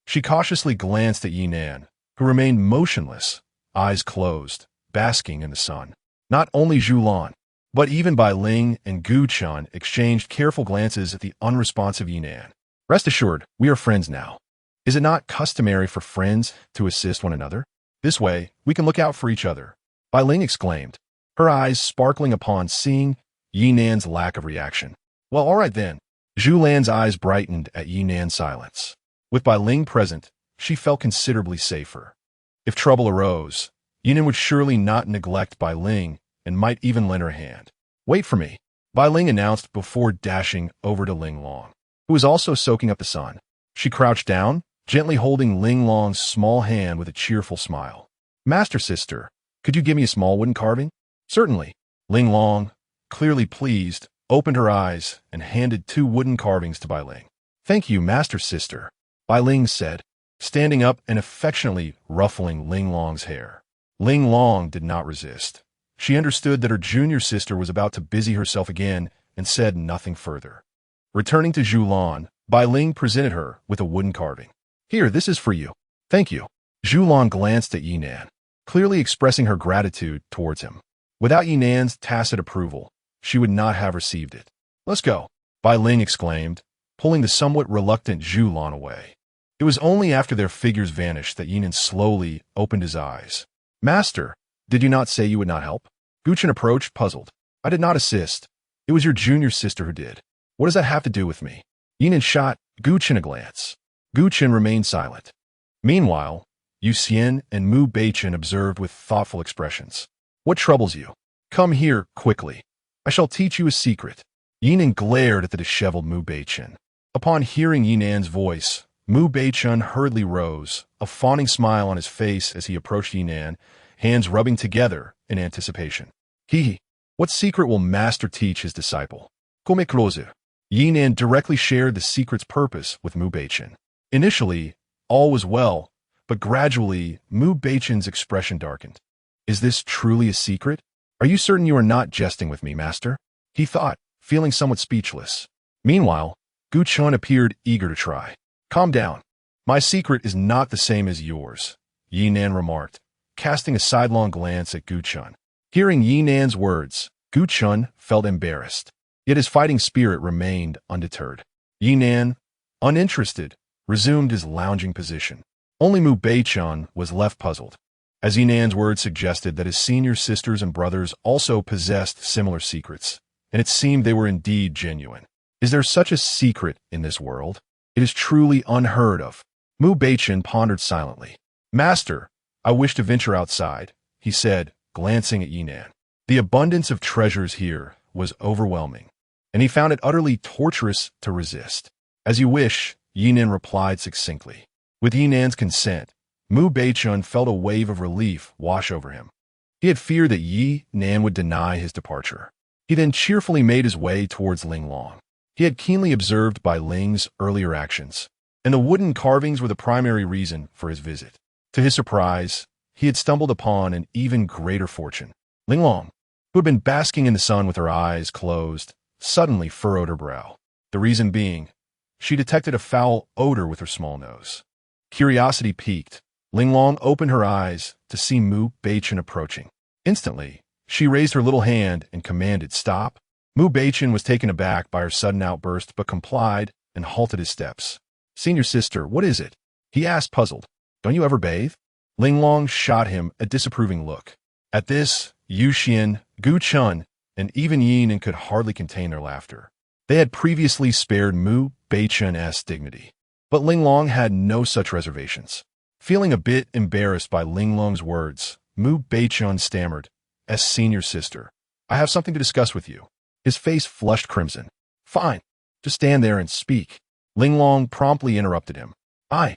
she cautiously glanced at Ye Nan, who remained motionless, eyes closed, basking in the sun. Not only Zhu Lan, but even Bai Ling and Gu Chun exchanged careful glances at the unresponsive Ye Nan. Rest assured, we are friends now. Is it not customary for friends to assist one another? This way, we can look out for each other, Bai Ling exclaimed, her eyes sparkling upon seeing Ye Nan's lack of reaction. Well, all right then. Zhu Lan's eyes brightened at Ye Nan's silence. With Bai Ling present, she felt considerably safer. If trouble arose, Ye Nan would surely not neglect Bai Ling and might even lend her a hand. Wait for me, Bai Ling announced before dashing over to Ling Long, who was also soaking up the sun. She crouched down, gently holding Ling Long's small hand with a cheerful smile. Master sister, could you give me a small wooden carving? Certainly. Ling Long, clearly pleased, opened her eyes and handed 2 wooden carvings to Bai Ling. Thank you, master sister, Bai Ling said, standing up and affectionately ruffling Ling Long's hair. Ling Long did not resist. She understood that her junior sister was about to busy herself again and said nothing further. Returning to Zhu Lan, Bai Ling presented her with a wooden carving. Here, this is for you. Thank you. Zhu Lan glanced at Ye Nan, clearly expressing her gratitude towards him. Without Ye Nan's tacit approval, she would not have received it. Let's go, Bai Ling exclaimed, pulling the somewhat reluctant Zhu Lan away. It was only after their figures vanished that Ye Nan slowly opened his eyes. Master, did you not say you would not help? Gu Chen approached, puzzled. I did not assist. It was your junior sister who did. What does that have to do with me? Ye Nan shot Gu Chen a glance. Gu Chen remained silent. Meanwhile, Yu Xian and Mu Beichen observed with thoughtful expressions. What troubles you? Come here, quickly. I shall teach you a secret. Ye Nan glared at the disheveled Mu Beichen. Upon hearing Ye Nan's voice, Mu Beichen hurriedly rose, a fawning smile on his face as he approached Ye Nan, hands rubbing together in anticipation. Hee hee. What secret will master teach his disciple? Come close. Ye Nan directly shared the secret's purpose with Mu Beichen. Initially, all was well, but gradually, Mu Beichen's expression darkened. Is this truly a secret? Are you certain you are not jesting with me, master? He thought, feeling somewhat speechless. Meanwhile, Gu Chun appeared eager to try. Calm down. My secret is not the same as yours, Ye Nan remarked, casting a sidelong glance at Gu Chun. Hearing Ye Nan's words, Gu Chun felt embarrassed. Yet his fighting spirit remained undeterred. Ye Nan, uninterested, resumed his lounging position. Only Mu Beichen was left puzzled, as Ye Nan's words suggested that his senior sisters and brothers also possessed similar secrets, and it seemed they were indeed genuine. Is there such a secret in this world? It is truly unheard of. Mu Beichen pondered silently. Master, I wish to venture outside, he said, glancing at Ye Nan. The abundance of treasures here was overwhelming, and he found it utterly torturous to resist. As you wish, Ye Nan replied succinctly. With Ye Nan's consent, Mu Beichen felt a wave of relief wash over him. He had feared that Ye Nan would deny his departure. He then cheerfully made his way towards Ling Long. He had keenly observed Bai Ling's earlier actions, and the wooden carvings were the primary reason for his visit. To his surprise, he had stumbled upon an even greater fortune. Ling Long, who had been basking in the sun with her eyes closed, suddenly furrowed her brow. The reason being, she detected a foul odor with her small nose. Curiosity piqued, Ling Long opened her eyes to see Mu Beichen approaching. Instantly, she raised her little hand and commanded, "Stop." Mu Beichen was taken aback by her sudden outburst but complied and halted his steps. "Senior sister, what is it?" he asked, puzzled. "Don't you ever bathe?" Ling Long shot him a disapproving look. At this, Yu Xian, Gu Chun, and even Ye Nan could hardly contain their laughter. They had previously spared Mu Beichen's dignity, but Ling Long had no such reservations. Feeling a bit embarrassed by Ling Long's words, Mu Beichen stammered, "As senior sister, I have something to discuss with you." His face flushed crimson. "Fine, just stand there and speak." Ling Long promptly interrupted him. I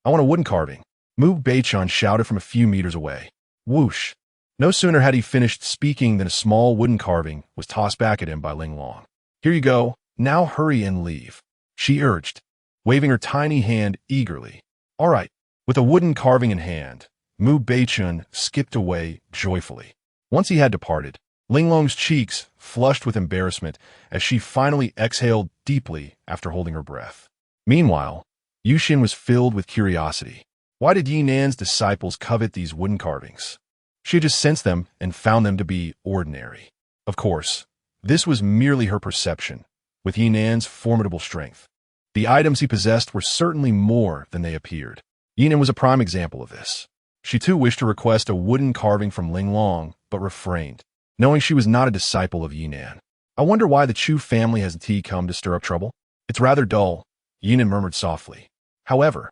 want a wooden carving," Mu Beichen shouted from a few meters away. Whoosh! No sooner had he finished speaking than a small wooden carving was tossed back at him by Ling Long. "Here you go, now hurry and leave," she urged, waving her tiny hand eagerly. "All right." With a wooden carving in hand, Mu Beichen skipped away joyfully. Once he had departed, Ling Long's cheeks flushed with embarrassment as she finally exhaled deeply after holding her breath. Meanwhile, Yu Xin was filled with curiosity. Why did Ye Nan's disciples covet these wooden carvings? She had just sensed them and found them to be ordinary. Of course, this was merely her perception, with Ye Nan's formidable strength. The items he possessed were certainly more than they appeared. Ye Nan was a prime example of this. She too wished to request a wooden carving from Ling Long, but refrained, knowing she was not a disciple of Ye Nan. "I wonder why the Chu family has tea come to stir up trouble? It's rather dull," Ye Nan murmured softly. However,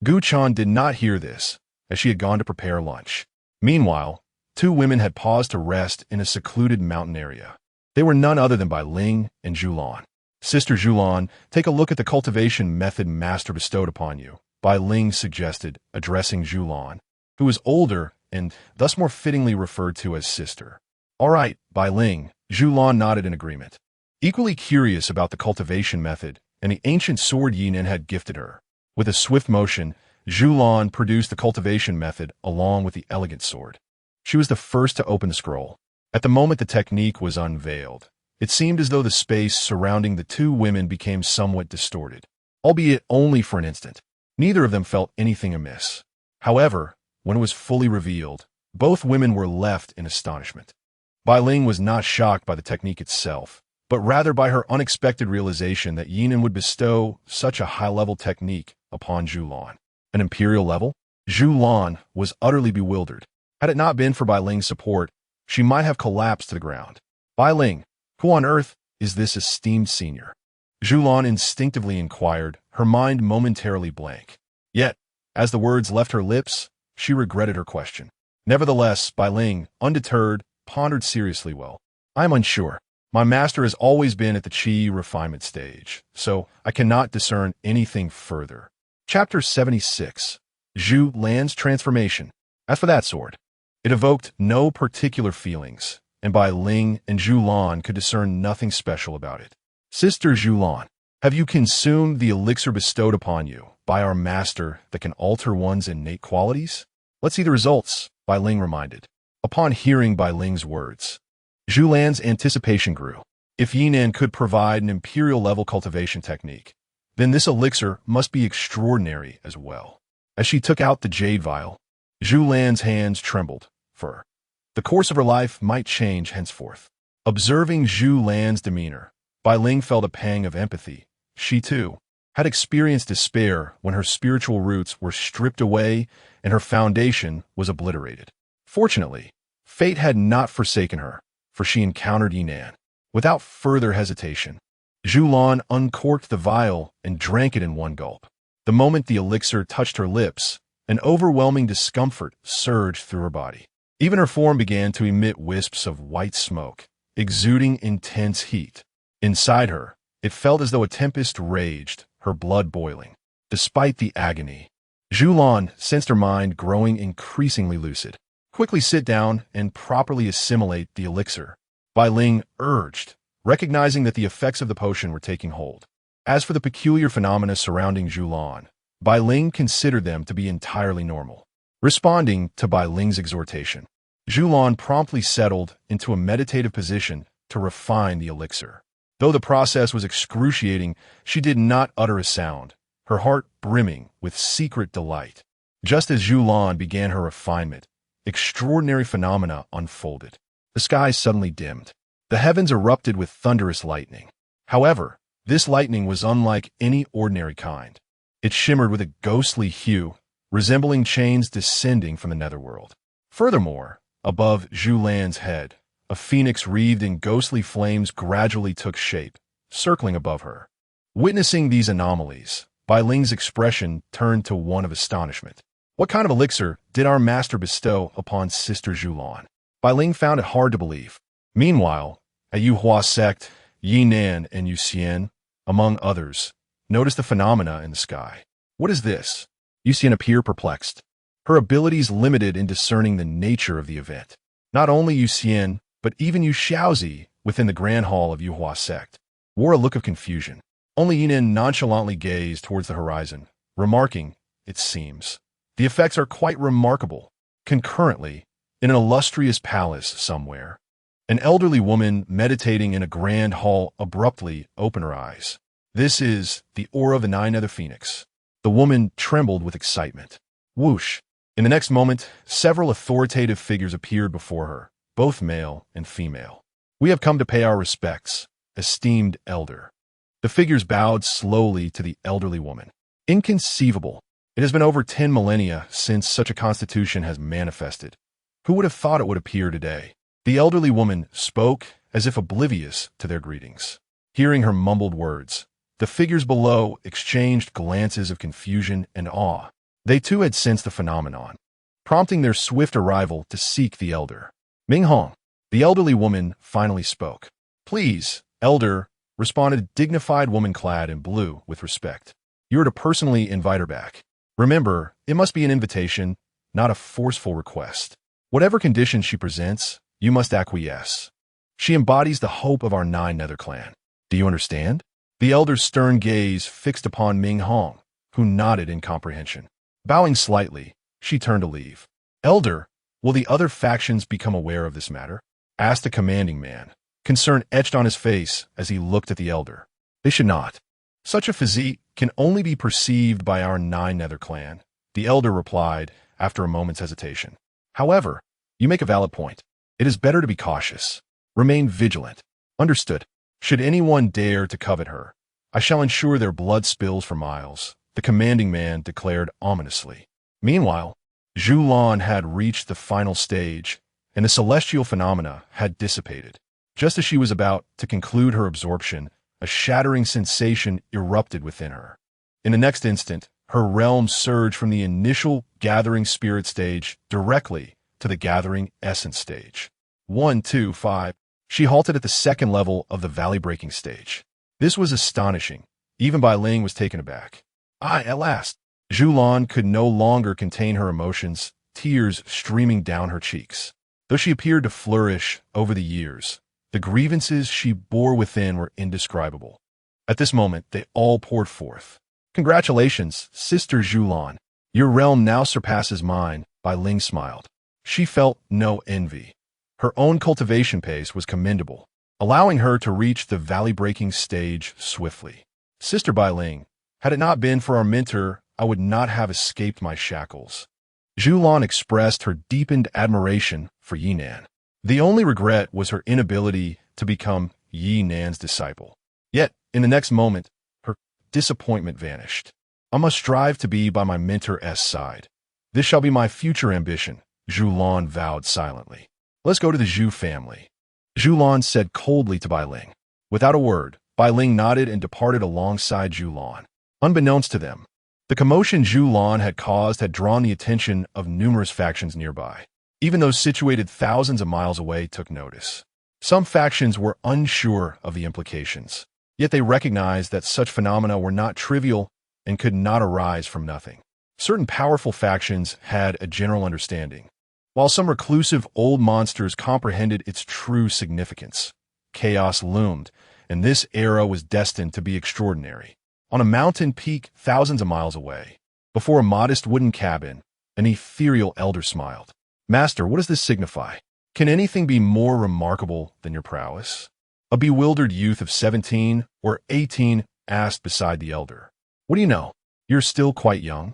Gu Chan did not hear this, as she had gone to prepare lunch. Meanwhile, two women had paused to rest in a secluded mountain area. They were none other than Bai Ling and Zhulan. "Sister Zhulan, take a look at the cultivation method Master bestowed upon you," Bai Ling suggested, addressing Zhulan, who was older and thus more fittingly referred to as sister. "All right, Bai Ling," Zhulan nodded in agreement. Equally curious about the cultivation method and the ancient sword Ye Nan had gifted her, with a swift motion, Zhulan produced the cultivation method along with the elegant sword. She was the first to open the scroll. At the moment the technique was unveiled, it seemed as though the space surrounding the two women became somewhat distorted, albeit only for an instant. Neither of them felt anything amiss. However, when it was fully revealed, both women were left in astonishment. Bai Ling was not shocked by the technique itself, but rather by her unexpected realization that Ye Nan would bestow such a high-level technique upon Zhulan. An imperial level? Zhulan was utterly bewildered. Had it not been for Bai Ling's support, she might have collapsed to the ground. "Bai Ling, who on earth is this esteemed senior?" Zhulan instinctively inquired, her mind momentarily blank. Yet, as the words left her lips, she regretted her question. Nevertheless, Bai Ling, undeterred, pondered seriously. "Well, I am unsure. My master has always been at the qi refinement stage, so I cannot discern anything further." Chapter 76. Zhu Lan's Transformation. As for that sword, it evoked no particular feelings, and Bai Ling and Zhu Lan could discern nothing special about it. Sister Zhu Lan, have you consumed the elixir bestowed upon you by our master that can alter one's innate qualities? Let's see the results, Bai Ling reminded. Upon hearing Bai Ling's words, Zhu Lan's anticipation grew. If Ye Nan could provide an imperial-level cultivation technique, then this elixir must be extraordinary as well. As she took out the jade vial, Zhu Lan's hands trembled, for the course of her life might change henceforth. Observing Zhu Lan's demeanor, Bai Ling felt a pang of empathy. She, too, had experienced despair when her spiritual roots were stripped away and her foundation was obliterated. Fortunately, fate had not forsaken her, for she encountered Ye Nan. Without further hesitation, Zhu Lan uncorked the vial and drank it in one gulp. The moment the elixir touched her lips, an overwhelming discomfort surged through her body. Even her form began to emit wisps of white smoke, exuding intense heat. Inside her, it felt as though a tempest raged, her blood boiling. Despite the agony, Zhu Lan sensed her mind growing increasingly lucid. Quickly sit down and properly assimilate the elixir, Bai Ling urged, recognizing that the effects of the potion were taking hold. As for the peculiar phenomena surrounding Zhu Lan, Bai Ling considered them to be entirely normal. Responding to Bai Ling's exhortation, Zhu Lan promptly settled into a meditative position to refine the elixir. Though the process was excruciating, she did not utter a sound, her heart brimming with secret delight. Just as Zhu Lan began her refinement, extraordinary phenomena unfolded. The sky suddenly dimmed. The heavens erupted with thunderous lightning. However, this lightning was unlike any ordinary kind. It shimmered with a ghostly hue, resembling chains descending from the netherworld. Furthermore, above Zhu Lan's head, a phoenix wreathed in ghostly flames gradually took shape, circling above her. Witnessing these anomalies, Bai Ling's expression turned to one of astonishment. What kind of elixir did our master bestow upon Sister Zhu Lan? Bai Ling found it hard to believe. Meanwhile, at Yuhua sect, Ye Nan and Yuxian, among others, noticed the phenomena in the sky. What is this? Yuxian appeared perplexed, her abilities limited in discerning the nature of the event. Not only Yuxian, but even Yu Xiaozi, within the grand hall of Yuhua sect, wore a look of confusion. Only Ye Nan nonchalantly gazed towards the horizon, remarking, "It seems the effects are quite remarkable." Concurrently, in an illustrious palace somewhere, an elderly woman meditating in a grand hall abruptly opened her eyes. "This is the aura of the Nine-Nether Phoenix." The woman trembled with excitement. Whoosh! In the next moment, several authoritative figures appeared before her, both male and female. "We have come to pay our respects, esteemed elder." The figures bowed slowly to the elderly woman. Inconceivable. It has been over 10 millennia since such a constitution has manifested. Who would have thought it would appear today? The elderly woman spoke as if oblivious to their greetings. Hearing her mumbled words, the figures below exchanged glances of confusion and awe. They too had sensed the phenomenon, prompting their swift arrival to seek the elder. "Ming Hong," the elderly woman finally spoke. "Please, elder," responded a dignified woman clad in blue with respect. "You are to personally invite her back. Remember, it must be an invitation, not a forceful request. Whatever conditions she presents, you must acquiesce. She embodies the hope of our Nine-Nether clan. Do you understand?" The elder's stern gaze fixed upon Ming Hong, who nodded in comprehension. Bowing slightly, she turned to leave. "Elder, will the other factions become aware of this matter?" asked the commanding man, concern etched on his face as he looked at the elder. "They should not. Such a physique can only be perceived by our Nine-Nether clan," the elder replied after a moment's hesitation. "However, you make a valid point. It is better to be cautious. Remain vigilant. Understood. Should anyone dare to covet her, I shall ensure their blood spills for miles," the commanding man declared ominously. Meanwhile, Zhu Lan had reached the final stage, and the celestial phenomena had dissipated. Just as she was about to conclude her absorption, a shattering sensation erupted within her. In the next instant, her realm surged from the initial gathering spirit stage directly to the gathering essence stage. 1, 2, 5. She halted at the second level of the valley-breaking stage. This was astonishing. Even Bai Ling was taken aback. At last. Zhu Lan could no longer contain her emotions, tears streaming down her cheeks. Though she appeared to flourish over the years, the grievances she bore within were indescribable. At this moment, they all poured forth. "Congratulations, Sister Xulan. Your realm now surpasses mine," Bai Ling smiled. She felt no envy. Her own cultivation pace was commendable, allowing her to reach the valley-breaking stage swiftly. "Sister Bai Ling, had it not been for our mentor, I would not have escaped my shackles." Xulan expressed her deepened admiration for Ye Nan. The only regret was her inability to become Ye Nan's disciple. Yet, in the next moment, her disappointment vanished. "I must strive to be by my mentor's side. This shall be my future ambition," Xulan vowed silently. "Let's go to the Zhu family," Xulan said coldly to Bai Ling. Without a word, Bai Ling nodded and departed alongside Xulan. Unbeknownst to them, the commotion Xulan had caused had drawn the attention of numerous factions nearby. Even those situated thousands of miles away took notice. Some factions were unsure of the implications, yet they recognized that such phenomena were not trivial and could not arise from nothing. Certain powerful factions had a general understanding, while some reclusive old monsters comprehended its true significance. Chaos loomed, and this era was destined to be extraordinary. On a mountain peak thousands of miles away, before a modest wooden cabin, an ethereal elder smiled. "Master, what does this signify? Can anything be more remarkable than your prowess?" A bewildered youth of 17 or 18 asked beside the elder. "What do you know? You're still quite young,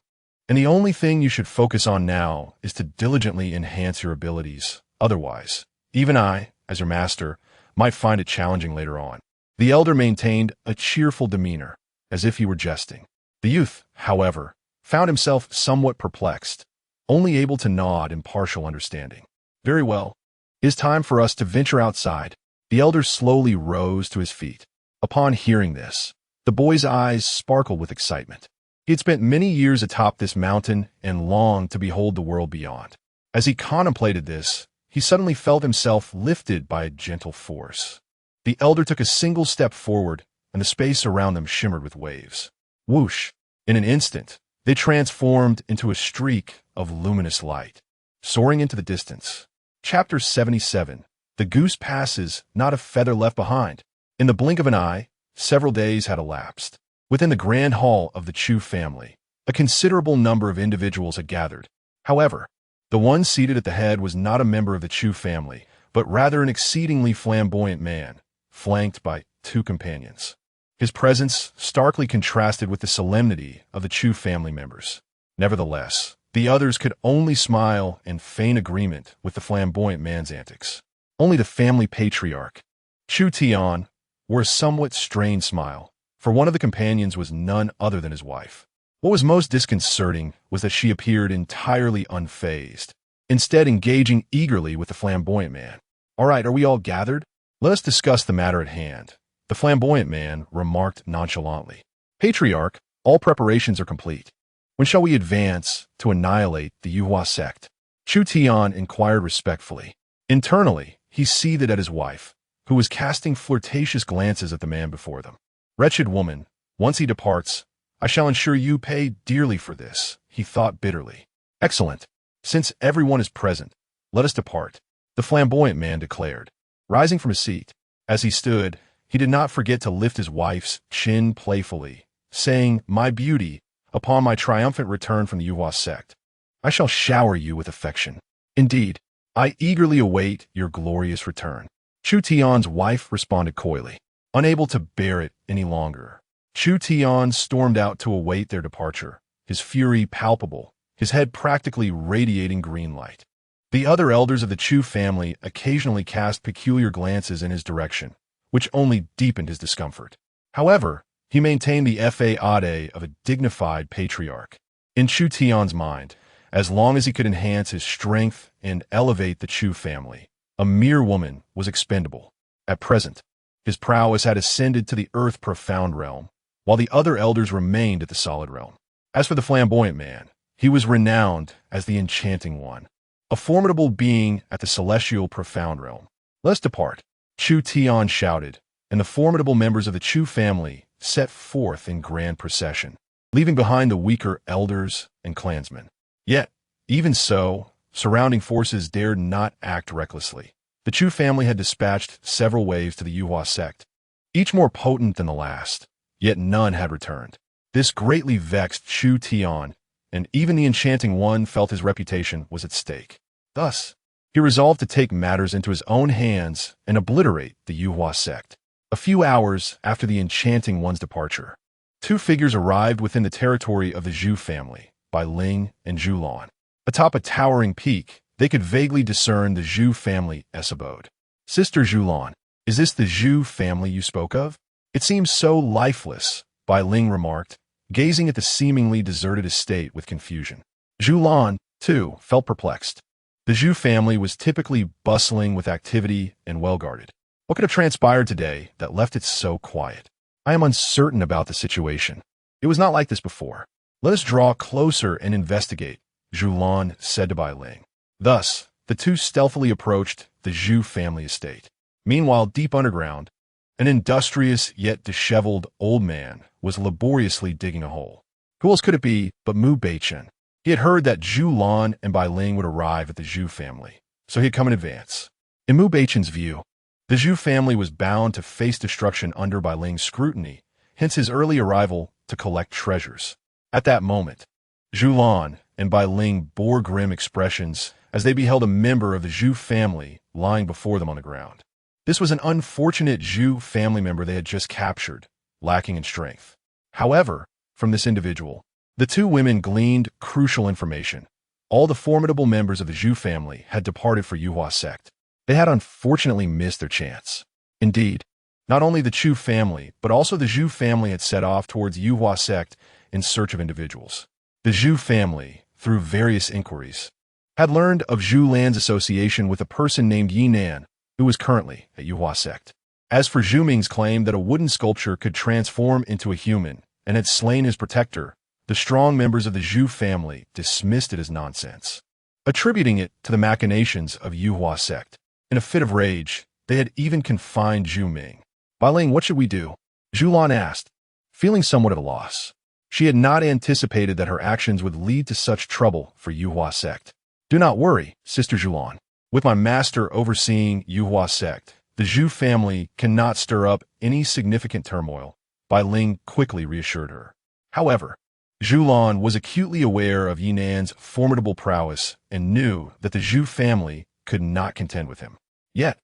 and the only thing you should focus on now is to diligently enhance your abilities. Otherwise, even I, as your master, might find it challenging later on." The elder maintained a cheerful demeanor, as if he were jesting. The youth, however, found himself somewhat perplexed, only able to nod in partial understanding. "Very well. It is time for us to venture outside." The elder slowly rose to his feet. Upon hearing this, the boy's eyes sparkled with excitement. He had spent many years atop this mountain and longed to behold the world beyond. As he contemplated this, he suddenly felt himself lifted by a gentle force. The elder took a single step forward, and the space around them shimmered with waves. Whoosh! In an instant, they transformed into a streak of luminous light, soaring into the distance. Chapter 77. The Goose Passes, Not a Feather Left Behind. In the blink of an eye, several days had elapsed. Within the grand hall of the Chu family, a considerable number of individuals had gathered. However, the one seated at the head was not a member of the Chu family, but rather an exceedingly flamboyant man, flanked by two companions. His presence starkly contrasted with the solemnity of the Chu family members. Nevertheless, the others could only smile and feign agreement with the flamboyant man's antics. Only the family patriarch, Chu Tian, wore a somewhat strained smile, for one of the companions was none other than his wife. What was most disconcerting was that she appeared entirely unfazed, instead engaging eagerly with the flamboyant man. "All right, are we all gathered? Let us discuss the matter at hand," the flamboyant man remarked nonchalantly. "Patriarch, all preparations are complete. When shall we advance to annihilate the Yuhua sect?" Chu Tian inquired respectfully. Internally, he seethed at his wife, who was casting flirtatious glances at the man before them. "Wretched woman, once he departs, I shall ensure you pay dearly for this," he thought bitterly. "Excellent. Since everyone is present, let us depart," the flamboyant man declared, rising from his seat. As he stood, he did not forget to lift his wife's chin playfully, saying, "My beauty, upon my triumphant return from the Yuhua sect, I shall shower you with affection. Indeed, I eagerly await your glorious return." Chu Tian's wife responded coyly. Unable to bear it any longer, Chu Tian stormed out to await their departure, his fury palpable, his head practically radiating green light. The other elders of the Chu family occasionally cast peculiar glances in his direction, which only deepened his discomfort. However, he maintained the fade of a dignified patriarch. In Chu Tian's mind, as long as he could enhance his strength and elevate the Chu family, a mere woman was expendable. At present, his prowess had ascended to the earth-profound realm, while the other elders remained at the solid realm. As for the flamboyant man, he was renowned as the Enchanting One, a formidable being at the celestial profound realm. "Let's depart," Chu Tian shouted, and the formidable members of the Chu family set forth in grand procession, leaving behind the weaker elders and clansmen. Yet, even so, surrounding forces dared not act recklessly. The Chu family had dispatched several waves to the Yuhua sect, each more potent than the last, yet none had returned. This greatly vexed Chu Tian, and even the Enchanting One felt his reputation was at stake. Thus, he resolved to take matters into his own hands and obliterate the Yuhua sect. A few hours after the Enchanting One's departure, two figures arrived within the territory of the Zhu family, Bai Ling and Zhu Lan. Atop a towering peak, they could vaguely discern the Zhu family's abode. Sister Zhu Lan, is this the Zhu family you spoke of? It seems so lifeless, Bai Ling remarked, gazing at the seemingly deserted estate with confusion. Zhu Lan, too, felt perplexed. The Zhu family was typically bustling with activity and well-guarded. What could have transpired today that left it so quiet? I am uncertain about the situation. It was not like this before. Let us draw closer and investigate, Zhu Lan said to Bai Ling. Thus, the two stealthily approached the Zhu family estate. Meanwhile, deep underground, an industrious yet disheveled old man was laboriously digging a hole. Who else could it be but Mu Beichen? He had heard that Zhu Lan and Bai Ling would arrive at the Zhu family, so he had come in advance. In Mu Beichen's view, the Zhu family was bound to face destruction under Bai Ling's scrutiny, hence his early arrival to collect treasures. At that moment, Zhu Lan and Bai Ling bore grim expressions as they beheld a member of the Zhu family lying before them on the ground. This was an unfortunate Zhu family member they had just captured, lacking in strength. However, from this individual, the two women gleaned crucial information. All the formidable members of the Zhu family had departed for Yuhua sect. They had unfortunately missed their chance. Indeed, not only the Chu family, but also the Zhu family had set off towards Yuhua sect in search of individuals. The Zhu family, through various inquiries, had learned of Zhu Lan's association with a person named Ye Nan, who was currently at Yuhua sect. As for Zhu Ming's claim that a wooden sculpture could transform into a human and had slain his protector, the strong members of the Zhu family dismissed it as nonsense, attributing it to the machinations of Yuhua sect. In a fit of rage, they had even confined Zhu Ming. Bai Ling, what should we do? Zhu Lan asked, feeling somewhat at a loss. She had not anticipated that her actions would lead to such trouble for Yuhua sect. Do not worry, Sister Zhu Lan. With my master overseeing Yuhua sect, the Zhu family cannot stir up any significant turmoil, Bai Ling quickly reassured her. However, Zhu Lan was acutely aware of Ye Nan's formidable prowess and knew that the Zhu family could not contend with him. Yet,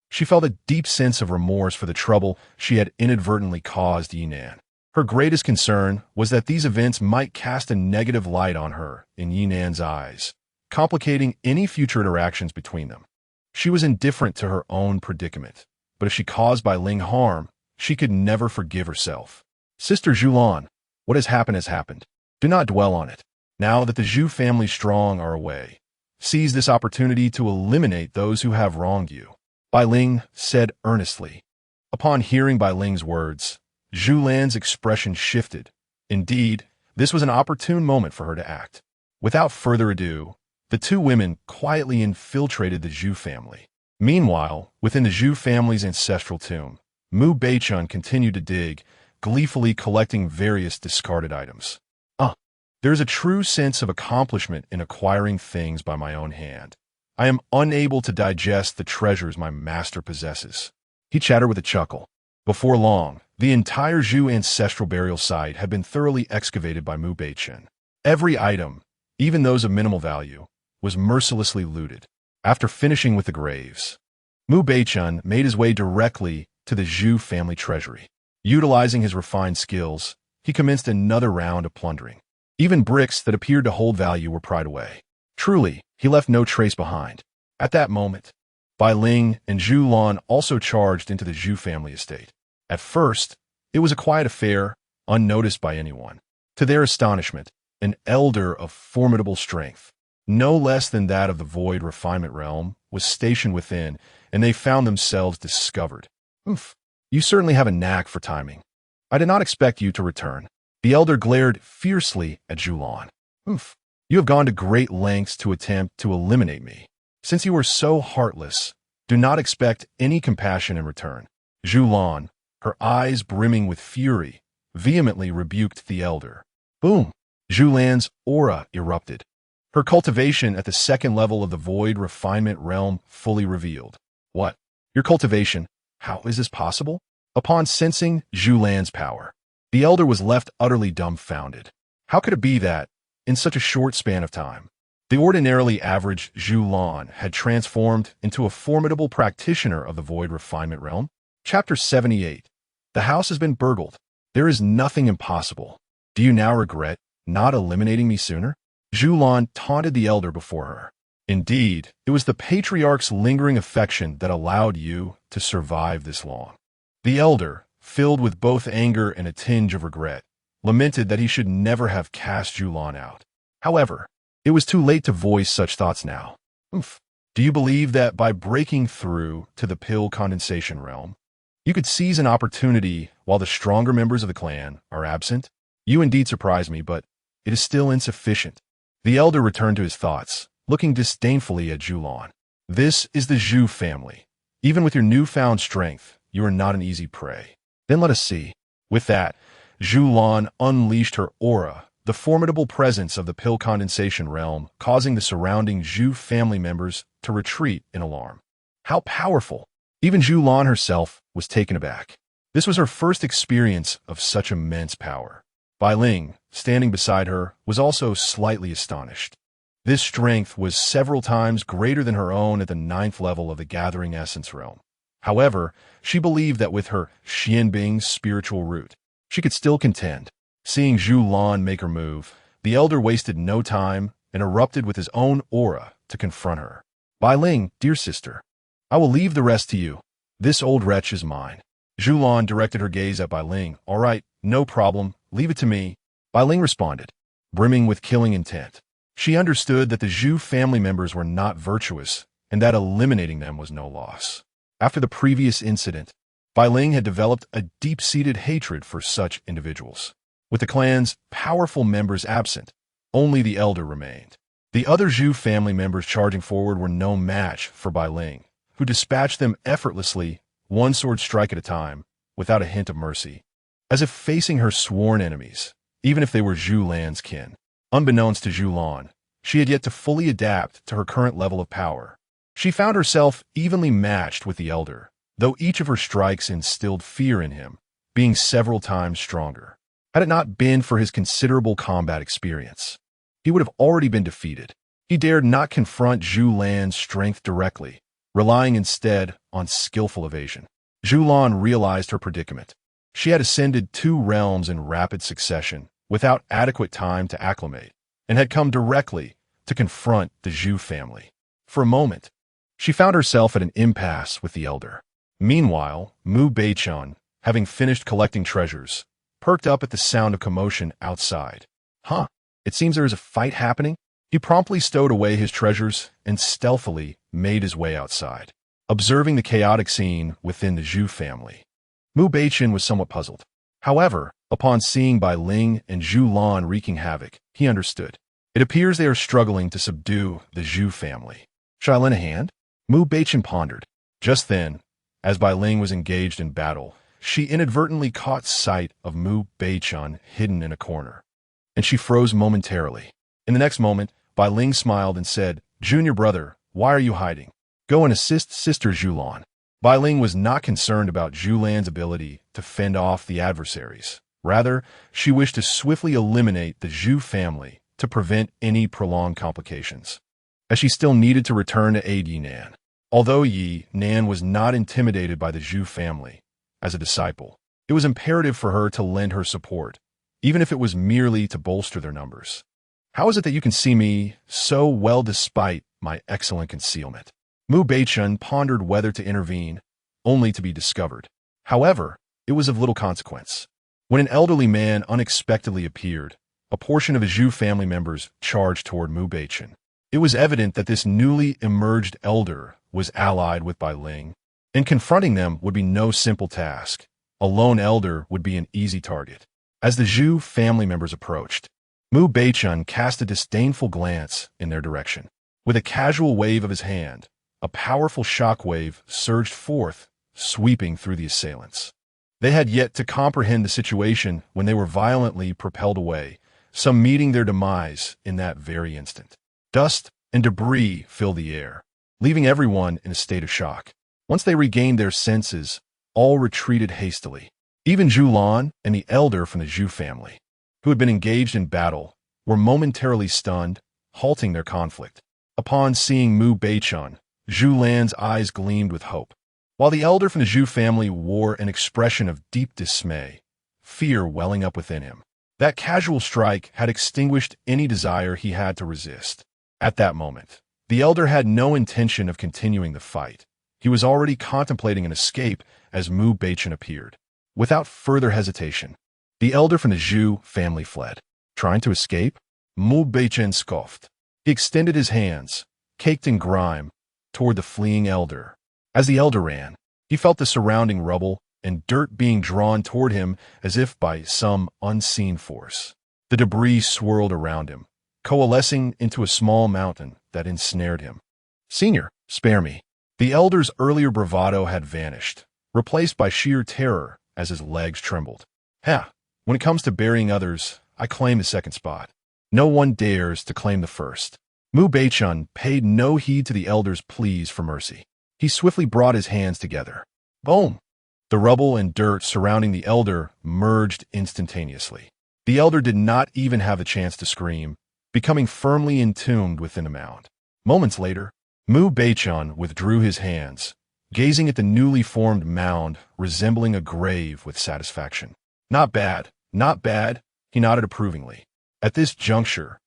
she felt a deep sense of remorse for the trouble she had inadvertently caused Ye Nan. Her greatest concern was that these events might cast a negative light on her in Ye Nan's eyes, complicating any future interactions between them. She was indifferent to her own predicament, but if she caused Bai Ling harm, she could never forgive herself. Sister Zhu Lan, what has happened. Do not dwell on it. Now that the Zhu family strong are away, seize this opportunity to eliminate those who have wronged you, Bai Ling said earnestly. Upon hearing Bai Ling's words, Zhu Lan's expression shifted. Indeed, this was an opportune moment for her to act. Without further ado, the two women quietly infiltrated the Zhu family. Meanwhile, within the Zhu family's ancestral tomb, Mu Beichun continued to dig, gleefully collecting various discarded items. There is a true sense of accomplishment in acquiring things by my own hand. I am unable to digest the treasures my master possesses. He chattered with a chuckle. Before long, the entire Zhu ancestral burial site had been thoroughly excavated by Mu Beichun. Every item, even those of minimal value, was mercilessly looted. After finishing with the graves, Mu Beichun made his way directly to the Zhu family treasury. Utilizing his refined skills, he commenced another round of plundering. Even bricks that appeared to hold value were pried away. Truly, he left no trace behind. At that moment, Bai Ling and Zhu Lan also charged into the Zhu family estate. At first, it was a quiet affair, unnoticed by anyone. To their astonishment, an elder of formidable strength, no less than that of the Void Refinement Realm, was stationed within, and they found themselves discovered. Oof, you certainly have a knack for timing. I did not expect you to return. The elder glared fiercely at Zhu Lan. Oof, you have gone to great lengths to attempt to eliminate me. Since you are so heartless, do not expect any compassion in return. Zhu Lan, her eyes brimming with fury, vehemently rebuked the elder. Boom! Zhu Lan's aura erupted. her cultivation at the second level of the void refinement realm fully revealed. What? Your cultivation? How is this possible? Upon sensing Ye Nan's power, the elder was left utterly dumbfounded. How could it be that, in such a short span of time, the ordinarily average Ye Nan had transformed into a formidable practitioner of the void refinement realm? Chapter 78. The house has been burgled. There is nothing impossible. Do you now regret not eliminating me sooner? Ye Nan taunted the elder before her. Indeed, it was the patriarch's lingering affection that allowed you to survive this long. The elder, filled with both anger and a tinge of regret, lamented that he should never have cast Ye Nan out. However, it was too late to voice such thoughts now. Do you believe that by breaking through to the pill condensation realm, you could seize an opportunity while the stronger members of the clan are absent? You indeed surprise me, but it is still insufficient. The elder returned to his thoughts, looking disdainfully at Ye Nan. This is the Zhu family. Even with your newfound strength, you are not an easy prey. Then let us see. With that, Ye Nan unleashed her aura, the formidable presence of the pill condensation realm, causing the surrounding Zhu family members to retreat in alarm. How powerful! Even Ye Nan herself was taken aback. This was her first experience of such immense power. Bai Ling, standing beside her, was also slightly astonished. This strength was several times greater than her own at the 9th level of the Gathering Essence realm. However, she believed that with her Xuanbing Spiritual Root, she could still contend. Seeing Ye Nan make her move, the elder wasted no time and erupted with his own aura to confront her. Bai Ling, dear sister, I will leave the rest to you. This old wretch is mine. Ye Nan directed her gaze at Bai Ling. All right, no problem, leave it to me. Bai Ling responded, brimming with killing intent. She understood that the Zhu family members were not virtuous and that eliminating them was no loss. After the previous incident, Bai Ling had developed a deep-seated hatred for such individuals. With the clan's powerful members absent, only the elder remained. The other Zhu family members charging forward were no match for Bai Ling, who dispatched them effortlessly, one sword strike at a time, without a hint of mercy, as if facing her sworn enemies, even if they were Zhu Lan's kin. Unbeknownst to Ye Nan, she had yet to fully adapt to her current level of power. She found herself evenly matched with the elder, though each of her strikes instilled fear in him, being several times stronger. Had it not been for his considerable combat experience, he would have already been defeated. He dared not confront Ye Nan's strength directly, relying instead on skillful evasion. Ye Nan realized her predicament. She had ascended 2 realms in rapid succession, without adequate time to acclimate, and had come directly to confront the Zhu family. For a moment, she found herself at an impasse with the elder. Meanwhile, Mu Beichun, having finished collecting treasures, perked up at the sound of commotion outside. It seems there is a fight happening. He promptly stowed away his treasures and stealthily made his way outside, observing the chaotic scene within the Zhu family. Mu Beichun was somewhat puzzled. However, upon seeing Bai Ling and Ye Nan wreaking havoc, he understood. It appears they are struggling to subdue the Zhu family. Shall I lend a hand? Mu Beichun pondered. Just then, as Bai Ling was engaged in battle, she inadvertently caught sight of Mu Beichun hidden in a corner, and she froze momentarily. In the next moment, Bai Ling smiled and said, Junior brother, why are you hiding? Go and assist Sister Ye Nan. Bai Ling was not concerned about Ye Nan's ability to fend off the adversaries. Rather, she wished to swiftly eliminate the Zhu family to prevent any prolonged complications, as she still needed to return to aid Ye Nan. Although Ye Nan was not intimidated by the Zhu family, as a disciple, it was imperative for her to lend her support, even if it was merely to bolster their numbers. How is it that you can see me so well despite my excellent concealment? Mu Beichun pondered whether to intervene, only to be discovered. However, it was of little consequence. When an elderly man unexpectedly appeared, a portion of his Zhu family members charged toward Mu Beichun. It was evident that this newly emerged elder was allied with Bai Ling, and confronting them would be no simple task. A lone elder would be an easy target. As the Zhu family members approached, Mu Beichun cast a disdainful glance in their direction. With a casual wave of his hand, a powerful shockwave surged forth, sweeping through the assailants. They had yet to comprehend the situation when they were violently propelled away, some meeting their demise in that very instant. Dust and debris filled the air, leaving everyone in a state of shock. Once they regained their senses, all retreated hastily. Even Zhu Lan and the elder from the Zhu family, who had been engaged in battle, were momentarily stunned, halting their conflict. Upon seeing Mu Beichun, Zhu Lan's eyes gleamed with hope, while the elder from the Zhu family wore an expression of deep dismay, fear welling up within him. That casual strike had extinguished any desire he had to resist. At that moment, the elder had no intention of continuing the fight. He was already contemplating an escape as Mu Beichun appeared. Without further hesitation, the elder from the Zhu family fled. Trying to escape? Mu Beichun scoffed. He extended his hands, caked in grime, toward the fleeing elder. As the elder ran, he felt the surrounding rubble and dirt being drawn toward him as if by some unseen force. The debris swirled around him, coalescing into a small mountain that ensnared him. "Senior, spare me." The elder's earlier bravado had vanished, replaced by sheer terror as his legs trembled. When it comes to burying others, I claim the second spot. No one dares to claim the first." Mu Beichun paid no heed to the elder's pleas for mercy. He swiftly brought his hands together. Boom! The rubble and dirt surrounding the elder merged instantaneously. The elder did not even have the chance to scream, becoming firmly entombed within the mound. Moments later, Mu Beichun withdrew his hands, gazing at the newly formed mound resembling a grave with satisfaction. Not bad, he nodded approvingly. At this juncture,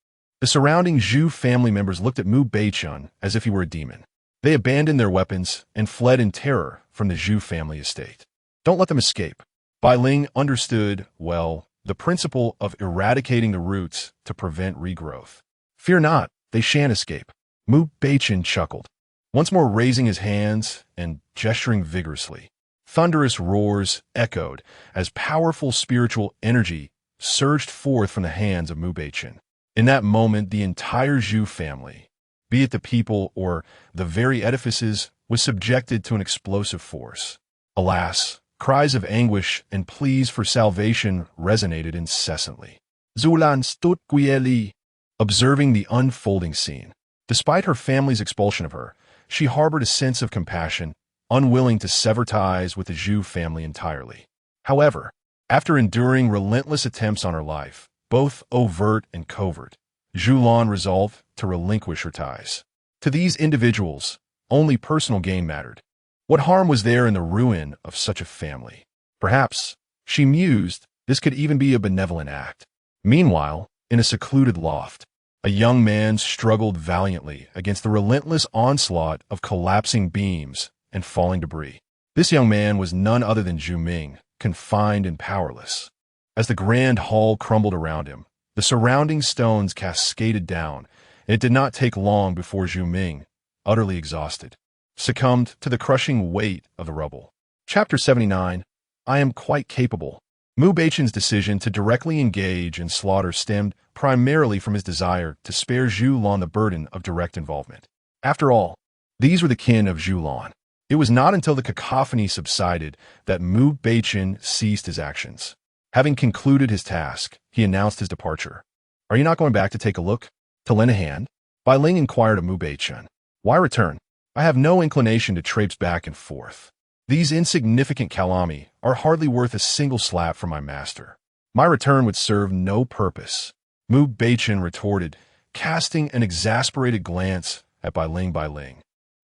the surrounding Zhu family members looked at Mu Beichun as if he were a demon. They abandoned their weapons and fled in terror from the Zhu family estate. Don't let them escape. Bai Ling understood, well, the principle of eradicating the roots to prevent regrowth. Fear not, they shan't escape. Mu Beichun chuckled, once more raising his hands and gesturing vigorously. Thunderous roars echoed as powerful spiritual energy surged forth from the hands of Mu Beichun. In that moment, the entire Zhu family, be it the people or the very edifices, was subjected to an explosive force. Alas, cries of anguish and pleas for salvation resonated incessantly. Zulan stood quietly, observing the unfolding scene. Despite her family's expulsion of her, she harbored a sense of compassion, unwilling to sever ties with the Zhu family entirely. However, after enduring relentless attempts on her life, both overt and covert, Zhu Lan resolved to relinquish her ties. To these individuals, only personal gain mattered. What harm was there in the ruin of such a family? Perhaps, she mused, this could even be a benevolent act. Meanwhile, in a secluded loft, a young man struggled valiantly against the relentless onslaught of collapsing beams and falling debris. This young man was none other than Zhu Ming, confined and powerless. As the grand hall crumbled around him, the surrounding stones cascaded down, and it did not take long before Zhu Ming, utterly exhausted, succumbed to the crushing weight of the rubble. Chapter 79. I am quite capable. Mu Beichun's decision to directly engage in slaughter stemmed primarily from his desire to spare Zhu Lan the burden of direct involvement. After all, these were the kin of Zhu Lan. It was not until the cacophony subsided that Mu Beichun ceased his actions. Having concluded his task, he announced his departure. "Are you not going back to take a look? To lend a hand?" Bai Ling inquired of Mu Beichun. "Why return? I have no inclination to traipse back and forth. These insignificant kalami are hardly worth a single slap from my master. My return would serve no purpose," Mu Beichun retorted, casting an exasperated glance at Bai Ling.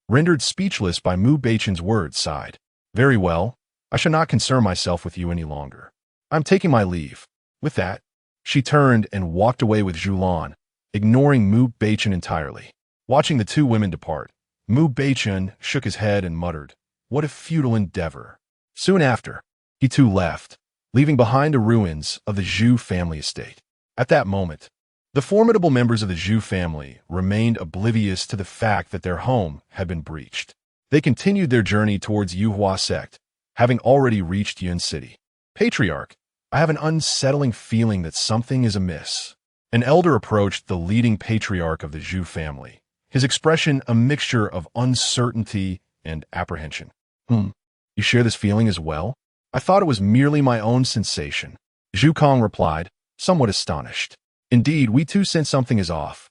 Rendered speechless by Mu Beichun's words, sighed. "Very well, I shall not concern myself with you any longer. I am taking my leave." With that, she turned and walked away with Zhu Lan, ignoring Mu Beichun entirely. Watching the two women depart, Mu Beichun shook his head and muttered, "What a futile endeavor." Soon after, he too left, leaving behind the ruins of the Zhu family estate. At that moment, the formidable members of the Zhu family remained oblivious to the fact that their home had been breached. They continued their journey towards Yuhua sect, having already reached Yun City. "Patriarch, I have an unsettling feeling that something is amiss." An elder approached the leading patriarch of the Zhu family, his expression a mixture of uncertainty and apprehension. You share this feeling as well? I thought it was merely my own sensation." Zhu Kong replied, somewhat astonished. "Indeed, we too sense something is off.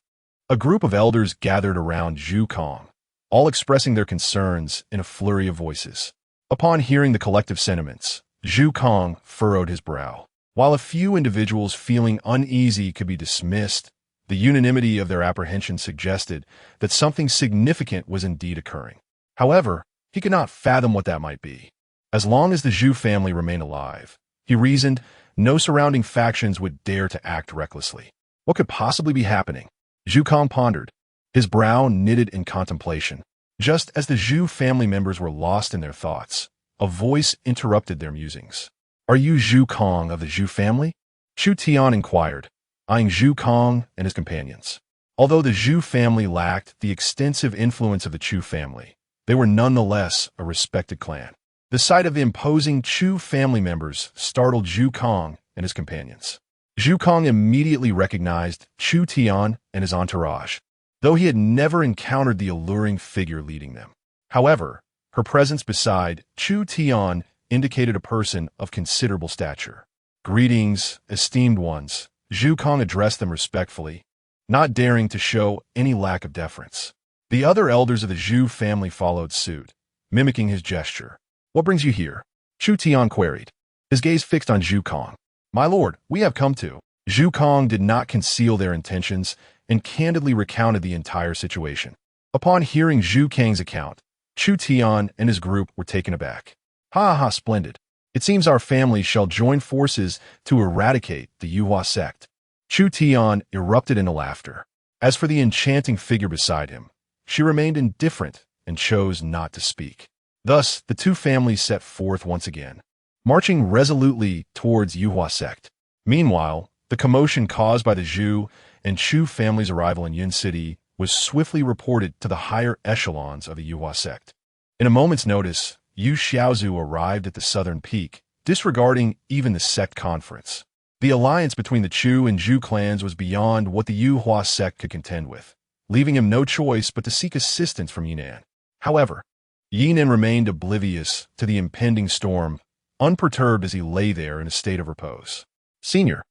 A group of elders gathered around Zhu Kong, all expressing their concerns in a flurry of voices. Upon hearing the collective sentiments, Zhu Kong furrowed his brow. While a few individuals feeling uneasy could be dismissed, the unanimity of their apprehension suggested that something significant was indeed occurring. However, he could not fathom what that might be. As long as the Zhu family remained alive, he reasoned, no surrounding factions would dare to act recklessly. What could possibly be happening? Zhu Kong pondered, his brow knitted in contemplation. Just as the Zhu family members were lost in their thoughts, a voice interrupted their musings. "Are you Zhu Kong of the Zhu family?" Chu Tian inquired, eyeing Zhu Kong and his companions. Although the Zhu family lacked the extensive influence of the Chu family, they were nonetheless a respected clan. The sight of the imposing Chu family members startled Zhu Kong and his companions. Zhu Kong immediately recognized Chu Tian and his entourage, though he had never encountered the alluring figure leading them. However, her presence beside Chu Tian indicated a person of considerable stature. "Greetings, esteemed ones," Zhu Kong addressed them respectfully, not daring to show any lack of deference. The other elders of the Zhu family followed suit, mimicking his gesture. "What brings you here?" Chu Tian queried, his gaze fixed on Zhu Kong. "My lord, we have come to." Zhu Kong did not conceal their intentions and candidly recounted the entire situation. Upon hearing Zhu Kang's account, Chu Tian and his group were taken aback. "Ha ha, splendid. It seems our family shall join forces to eradicate the Yuhua sect." Chu Tian erupted into laughter. As for the enchanting figure beside him, she remained indifferent and chose not to speak. Thus, the two families set forth once again, marching resolutely towards Yuhua sect. Meanwhile, the commotion caused by the Zhu and Chu families' arrival in Yin City was swiftly reported to the higher echelons of the Yuhua sect. In a moment's notice, Yu Xiaozu arrived at the southern peak, disregarding even the sect conference. The alliance between the Chu and Zhu clans was beyond what the Yuhua sect could contend with, leaving him no choice but to seek assistance from Ye Nan. However, Ye Nan remained oblivious to the impending storm, unperturbed as he lay there in a state of repose. Senior.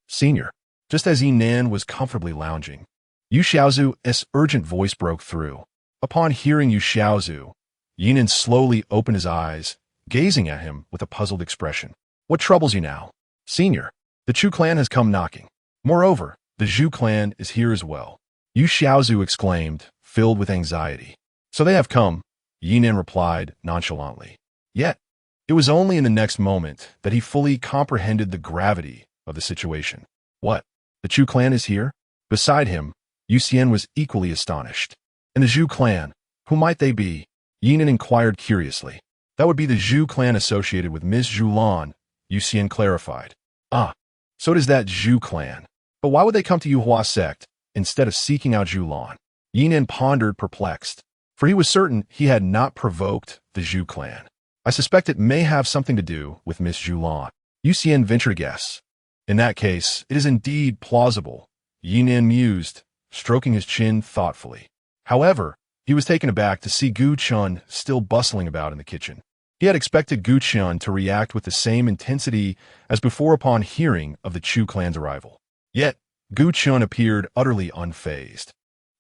Just as Ye Nan was comfortably lounging, Yu Xiaozu's urgent voice broke through. Upon hearing Yu Xiaozu, Ye Nan slowly opened his eyes, gazing at him with a puzzled expression. "What troubles you now?" "Senior, the Chu clan has come knocking. Moreover, the Zhu clan is here as well," Yu Xiaozu exclaimed, filled with anxiety. "So they have come," Ye Nan replied nonchalantly. Yet, it was only in the next moment that he fully comprehended the gravity of the situation. "What? The Chu clan is here?" Beside him, Yu Xian was equally astonished. "And the Zhu clan, who might they be?" Ye Nan inquired curiously. "That would be the Zhu clan associated with Ms. Zhulan," Yu Xian clarified. "Ah, so does that Zhu clan. But why would they come to Yuhua sect instead of seeking out Zhulan?" Ye Nan pondered, perplexed, for he was certain he had not provoked the Zhu clan. "I suspect it may have something to do with Miss Zhulan." Yu Xian ventured to guess. "In that case, it is indeed plausible," Ye Nan mused, stroking his chin thoughtfully. However, he was taken aback to see Gu Chun still bustling about in the kitchen. He had expected Gu Chun to react with the same intensity as before upon hearing of the Chu clan's arrival. Yet, Gu Chun appeared utterly unfazed,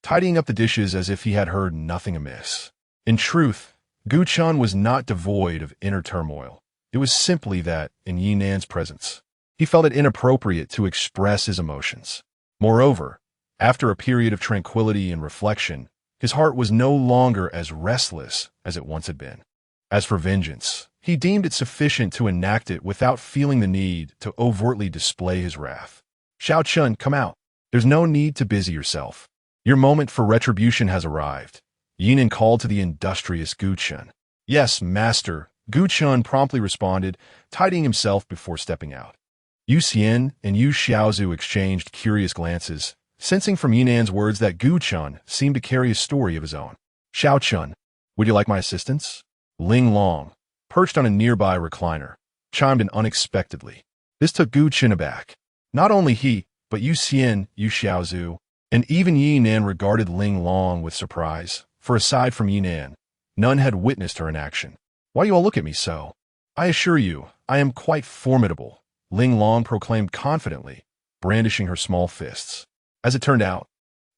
tidying up the dishes as if he had heard nothing amiss. In truth, Gu Chun was not devoid of inner turmoil. It was simply that, in Ye Nan's presence, he felt it inappropriate to express his emotions. Moreover, after a period of tranquility and reflection, his heart was no longer as restless as it once had been. As for vengeance, he deemed it sufficient to enact it without feeling the need to overtly display his wrath. "Xiao Chun, come out. There's no need to busy yourself. Your moment for retribution has arrived," Ye Nan called to the industrious Gu Chun. "Yes, master," Gu Chun promptly responded, tidying himself before stepping out. Yu Xian and Yu Xiaozu exchanged curious glances, sensing from Ye Nan's words that Gu Chun seemed to carry a story of his own. "Xiao Chun, would you like my assistance?" Ling Long, perched on a nearby recliner, chimed in unexpectedly. This took Gu Chun aback. Not only he, but Yu Xian, Yu Xiaozu, and even Ye Nan regarded Ling Long with surprise, for aside from Ye Nan, none had witnessed her in action. "Why do you all look at me so? I assure you, I am quite formidable," Ling Long proclaimed confidently, brandishing her small fists. As it turned out,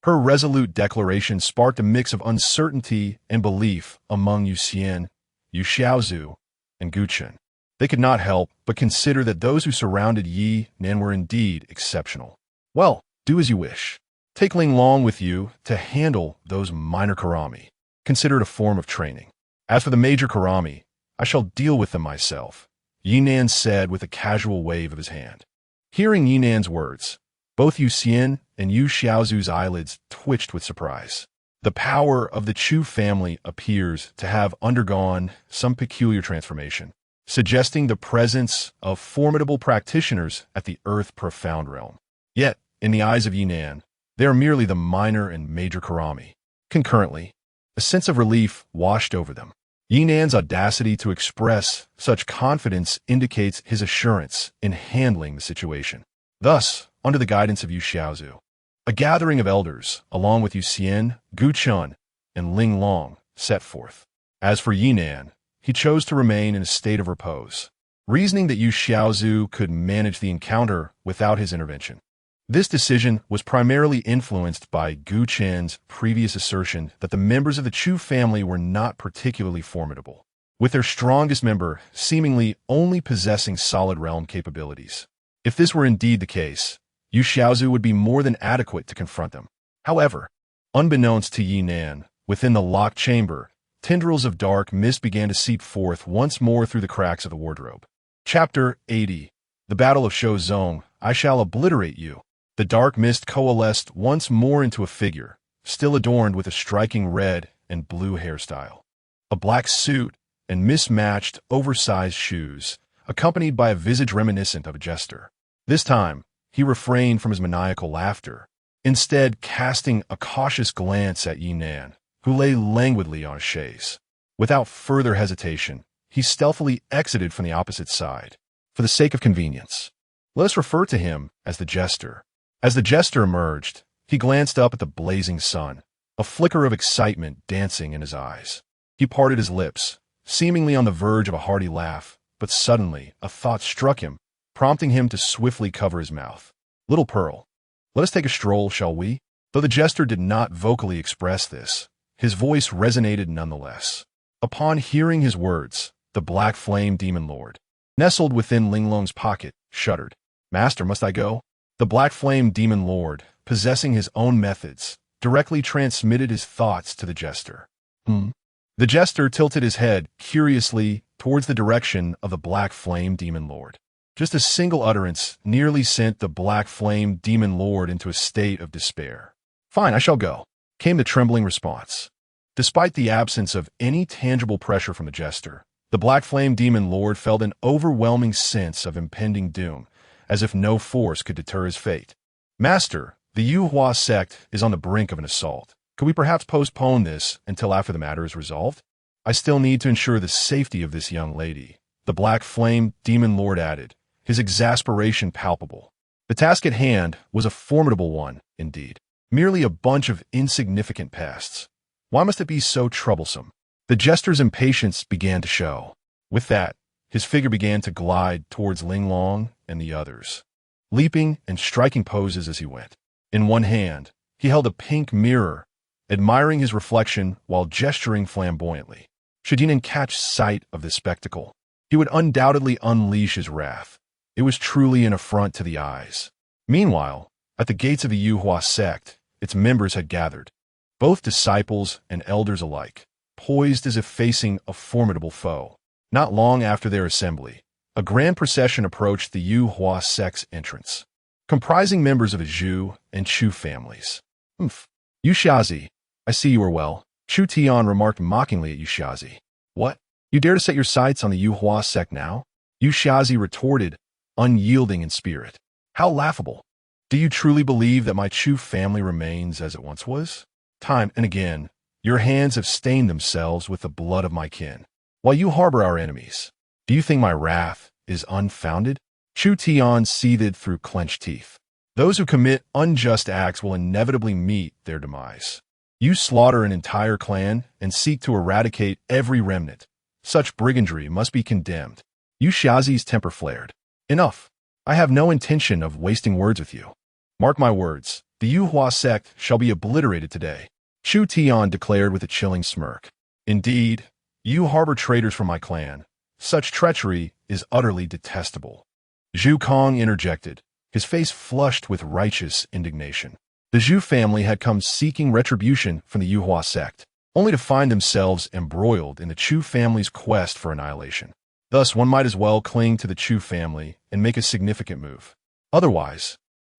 Her resolute declaration sparked a mix of uncertainty and belief among Yu Xian, Yu Xiaozu, and Gu Chen. They could not help but consider that those who surrounded Ye Nan were indeed exceptional. Well, do as you wish. Take Ling Long with you to handle those minor karami. Consider it a form of training. As for the major karami, I shall deal with them myself, Ye Nan said with a casual wave of his hand. Hearing Ye Nan's words, both Yu Xian and Yu Xiaozu's eyelids twitched with surprise. The power of the Chu family appears to have undergone some peculiar transformation, suggesting the presence of formidable practitioners at the earth-profound realm. Yet, in the eyes of Ye Nan, they are merely the minor and major karami. Concurrently, a sense of relief washed over them. Ye Nan's audacity to express such confidence indicates his assurance in handling the situation. Thus, under the guidance of Yu Xiaozu, a gathering of elders, along with Yu Xian, Gu Chun, and Ling Long, set forth. As for Ye Nan, he chose to remain in a state of repose, reasoning that Yu Xiaozu could manage the encounter without his intervention. This decision was primarily influenced by Gu Chen's previous assertion that the members of the Chu family were not particularly formidable, with their strongest member seemingly only possessing solid realm capabilities. If this were indeed the case, Yu Xiaozu would be more than adequate to confront them. However, unbeknownst to Ye Nan, within the locked chamber, tendrils of dark mist began to seep forth once more through the cracks of the wardrobe. Chapter 80. The Battle of Shozong. I shall obliterate you. The dark mist coalesced once more into a figure, still adorned with a striking red and blue hairstyle, a black suit, and mismatched, oversized shoes, accompanied by a visage reminiscent of a jester. This time, he refrained from his maniacal laughter, instead casting a cautious glance at Ye Nan, who lay languidly on a chaise. Without further hesitation, he stealthily exited from the opposite side. For the sake of convenience, let us refer to him as the jester. As the jester emerged, he glanced up at the blazing sun, a flicker of excitement dancing in his eyes. He parted his lips, seemingly on the verge of a hearty laugh, but suddenly a thought struck him, prompting him to swiftly cover his mouth. Little Pearl, let us take a stroll, shall we? Though the jester did not vocally express this, his voice resonated nonetheless. Upon hearing his words, the Black Flame Demon Lord, nestled within Ling Long's pocket, shuddered. Master, must I go? The Black Flame Demon Lord, possessing his own methods, directly transmitted his thoughts to the jester. The jester tilted his head curiously towards the direction of the Black Flame Demon Lord. Just a single utterance nearly sent the Black Flame Demon Lord into a state of despair. Fine, I shall go, came the trembling response. Despite the absence of any tangible pressure from the jester, the Black Flame Demon Lord felt an overwhelming sense of impending doom, as if no force could deter his fate. Master, the Yu Hua sect is on the brink of an assault. Could we perhaps postpone this until after the matter is resolved? I still need to ensure the safety of this young lady, the Black Flame Demon Lord added, his exasperation palpable. The task at hand was a formidable one, indeed. Merely a bunch of insignificant pests. Why must it be so troublesome? The jester's impatience began to show. With that, his figure began to glide towards Ling Long and the others, leaping and striking poses as he went. In one hand, he held a pink mirror, admiring his reflection while gesturing flamboyantly. Should Ye Nan catch sight of this spectacle, he would undoubtedly unleash his wrath. It was truly an affront to the eyes. Meanwhile, at the gates of the Yu Hua sect, its members had gathered, both disciples and elders alike, poised as if facing a formidable foe. Not long after their assembly, a grand procession approached the Yu Hua sect's entrance, comprising members of the Zhu and Chu families. Yu Xiaozi, I see you are well, Chu Tian remarked mockingly at Yu Xiaozi. What? You dare to set your sights on the Yu Hua sect now? Yu Xiaozi retorted, unyielding in spirit. How laughable! Do you truly believe that my Chu family remains as it once was? Time and again, your hands have stained themselves with the blood of my kin, while you harbor our enemies. Do you think my wrath is unfounded? Chu Tian seethed through clenched teeth. Those who commit unjust acts will inevitably meet their demise. You slaughter an entire clan and seek to eradicate every remnant. Such brigandry must be condemned. Yu Xiaozi's temper flared. Enough. I have no intention of wasting words with you. Mark my words, The Yuhua sect shall be obliterated today, Chu Tian declared with a chilling smirk. Indeed, you harbor traitors from my clan. Such treachery is utterly detestable. Zhu Kong interjected, his face flushed with righteous indignation. The Zhu family had come seeking retribution from the Yuhua sect, only to find themselves embroiled in the Chu family's quest for annihilation. Thus, one might as well cling to the Chu family and make a significant move. Otherwise,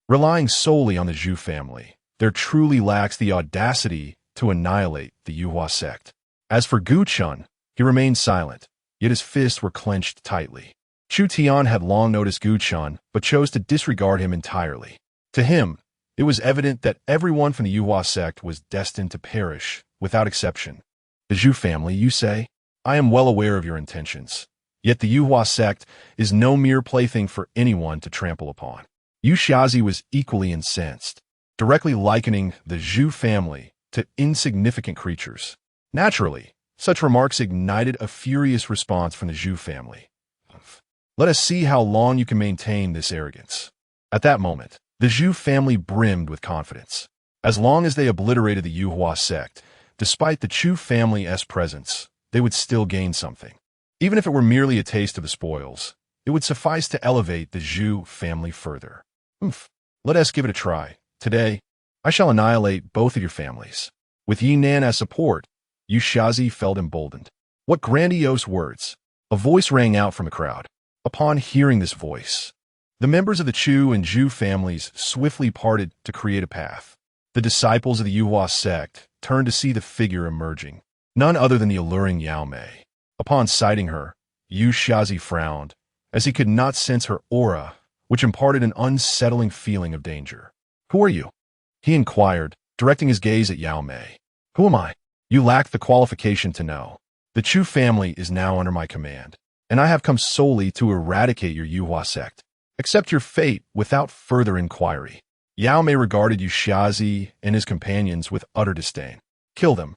relying solely on the Zhu family, there truly lacks the audacity to annihilate the Yuhua sect. As for Gu Chun, he remained silent, yet his fists were clenched tightly. Chu Tian had long noticed Gu Chun, but chose to disregard him entirely. To him, it was evident that everyone from the Yuhua sect was destined to perish, without exception. The Zhu family, you say? I am well aware of your intentions. Yet the Yuhua sect is no mere plaything for anyone to trample upon. Yu Shazi was equally incensed, directly likening the Zhu family to insignificant creatures. Naturally, such remarks ignited a furious response from the Zhu family. Let us see how long you can maintain this arrogance. At that moment, the Zhu family brimmed with confidence. As long as they obliterated the Yuhua sect, despite the Chu family's presence, they would still gain something. Even if it were merely a taste of the spoils, it would suffice to elevate the Zhu family further. Let us give it a try. Today, I shall annihilate both of your families. With Ye Nan as support, Yu Shazi felt emboldened. What grandiose words! A voice rang out from the crowd. Upon hearing this voice, the members of the Chu and Zhu families swiftly parted to create a path. The disciples of the Yuhua sect turned to see the figure emerging, none other than the alluring Yao Mei. Upon sighting her, Yu Shazi frowned, as he could not sense her aura, which imparted an unsettling feeling of danger. Who are you? He inquired, directing his gaze at Yao Mei. Who am I? You lack the qualification to know. The Chu family is now under my command, and I have come solely to eradicate your Yuhua sect. Accept your fate without further inquiry. Yao Mei regarded Yu Shazi and his companions with utter disdain. Kill them.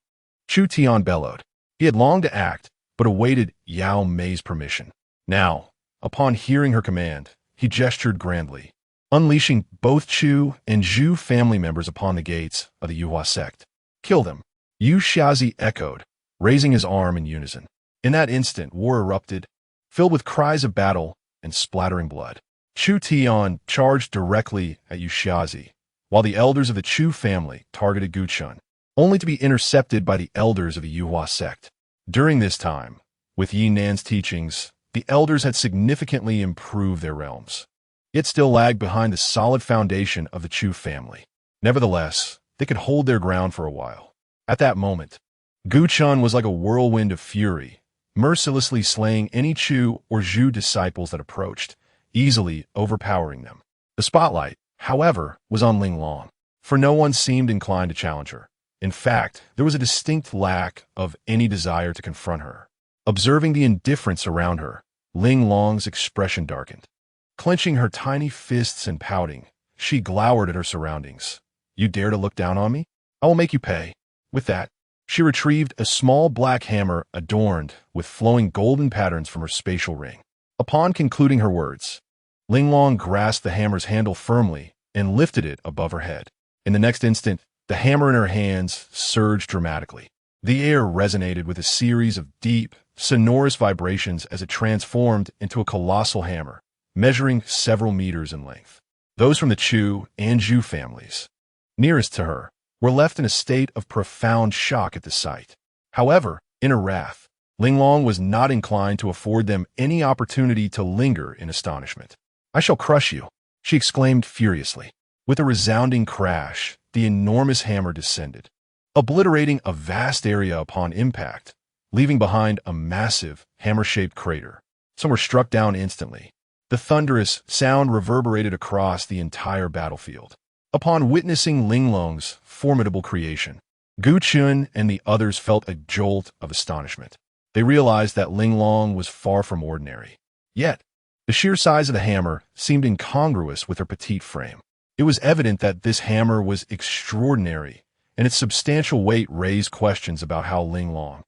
Chu Tian bellowed. He had longed to act, but awaited Yao Mei's permission. Now, upon hearing her command, he gestured grandly, unleashing both Chu and Zhu family members upon the gates of the Yuhua sect. Kill them. Yu Shazi echoed, raising his arm in unison. In that instant, war erupted, filled with cries of battle and splattering blood. Chu Tian charged directly at Yu Shazi, while the elders of the Chu family targeted Gu Chun, only to be intercepted by the elders of the Yuhua sect. During this time, with Ye Nan's teachings, the elders had significantly improved their realms, yet still lagged behind the solid foundation of the Chu family. Nevertheless, they could hold their ground for a while. At that moment, Gu Chun was like a whirlwind of fury, mercilessly slaying any Chu or Zhu disciples that approached, easily overpowering them. The spotlight, however, was on Ling Long, for no one seemed inclined to challenge her. In fact, there was a distinct lack of any desire to confront her. Observing the indifference around her, Ling Long's expression darkened. Clenching her tiny fists and pouting, she glowered at her surroundings. You dare to look down on me? I will make you pay. With that, she retrieved a small black hammer adorned with flowing golden patterns from her spatial ring. Upon concluding her words, Ling Long grasped the hammer's handle firmly and lifted it above her head. In the next instant, the hammer in her hands surged dramatically. The air resonated with a series of deep, sonorous vibrations as it transformed into a colossal hammer, measuring several meters in length. Those from the Chu and Zhu families, nearest to her, were left in a state of profound shock at the sight. However, in her wrath, Ling Long was not inclined to afford them any opportunity to linger in astonishment. I shall crush you, she exclaimed furiously. With a resounding crash, the enormous hammer descended, obliterating a vast area upon impact, leaving behind a massive, hammer-shaped crater. Some were struck down instantly. The thunderous sound reverberated across the entire battlefield. Upon witnessing Ling Long's formidable creation, Gu Chun and the others felt a jolt of astonishment. They realized that Ling Long was far from ordinary. Yet, the sheer size of the hammer seemed incongruous with her petite frame. It was evident that this hammer was extraordinary, and its substantial weight raised questions about how Ling Long,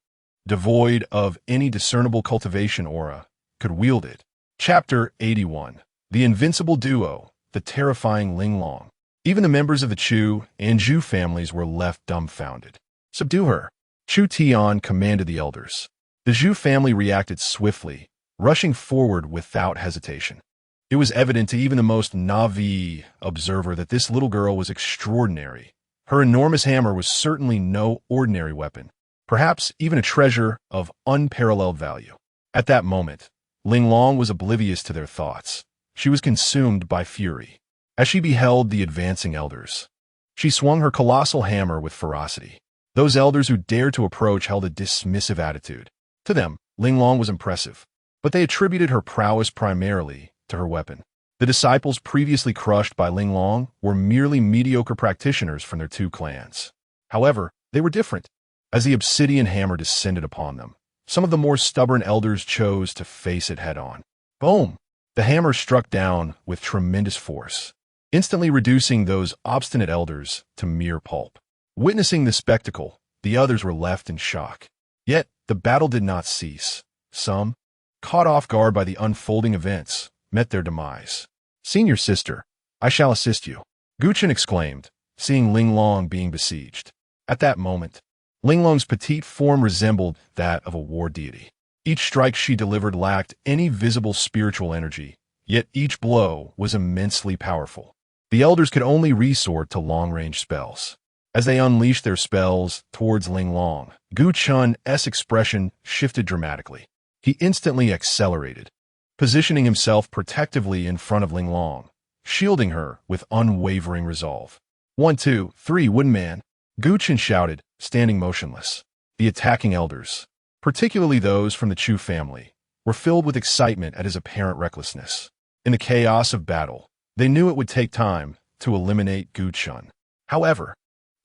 devoid of any discernible cultivation aura, could wield it. Chapter 81. The Invincible Duo, the Terrifying Ling Long. Even the members of the Chu and Zhu families were left dumbfounded. "Subdue her," Chu Tian commanded the elders. The Zhu family reacted swiftly, rushing forward without hesitation. It was evident to even the most naive observer that this little girl was extraordinary. Her enormous hammer was certainly no ordinary weapon, perhaps even a treasure of unparalleled value. At that moment, Ling Long was oblivious to their thoughts. She was consumed by fury. As she beheld the advancing elders, she swung her colossal hammer with ferocity. Those elders who dared to approach held a dismissive attitude. To them, Ling Long was impressive, but they attributed her prowess primarily to her weapon. The disciples previously crushed by Ling Long were merely mediocre practitioners from their two clans. However, they were different. As the obsidian hammer descended upon them, some of the more stubborn elders chose to face it head-on. Boom! The hammer struck down with tremendous force, instantly reducing those obstinate elders to mere pulp. Witnessing the spectacle, the others were left in shock. Yet, the battle did not cease. Some, caught off guard by the unfolding events, met their demise. "Senior sister, I shall assist you," Guchen exclaimed, seeing Ling Long being besieged. At that moment, Ling Long's petite form resembled that of a war deity. Each strike she delivered lacked any visible spiritual energy, yet each blow was immensely powerful. The elders could only resort to long-range spells. As they unleashed their spells towards Ling Long, Gu Chun's expression shifted dramatically. He instantly accelerated, positioning himself protectively in front of Ling Long, shielding her with unwavering resolve. "1, 2, 3, Wooden Man!" Gu Chun shouted, standing motionless. The attacking elders, particularly those from the Chu family, were filled with excitement at his apparent recklessness. In the chaos of battle, they knew it would take time to eliminate Gu Chun. However,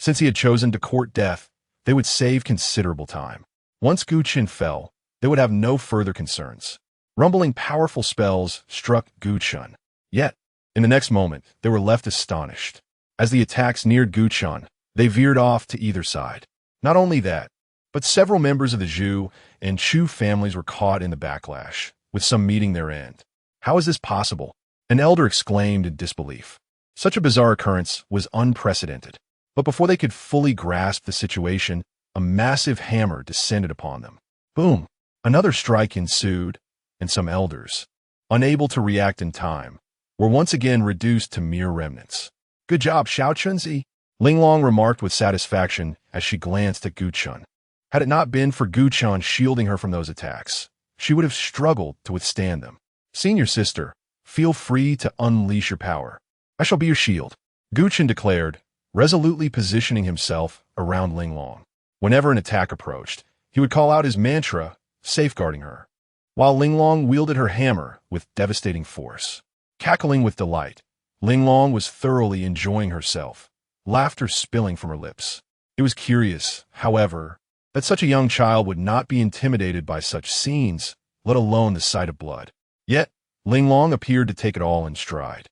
since he had chosen to court death, they would save considerable time. Once Gu Chun fell, they would have no further concerns. Rumbling powerful spells struck Gu Chun. Yet, in the next moment, they were left astonished. As the attacks neared Gu Chun, they veered off to either side. Not only that, but several members of the Zhu and Chu families were caught in the backlash, with some meeting their end. "How is this possible?" an elder exclaimed in disbelief. Such a bizarre occurrence was unprecedented. But before they could fully grasp the situation, a massive hammer descended upon them. Boom! Another strike ensued, and some elders, unable to react in time, were once again reduced to mere remnants. "Good job, Xiao Chunzi," Ling Long remarked with satisfaction as she glanced at Gu Chun. Had it not been for Gu Chun shielding her from those attacks, she would have struggled to withstand them. "Senior sister, feel free to unleash your power. I shall be your shield," Gu Chun declared, resolutely positioning himself around Ling Long. Whenever an attack approached, he would call out his mantra, safeguarding her, while Ling Long wielded her hammer with devastating force. Cackling with delight, Ling Long was thoroughly enjoying herself, laughter spilling from her lips. It was curious, however, that such a young child would not be intimidated by such scenes, let alone the sight of blood. Yet, Ling Long appeared to take it all in stride,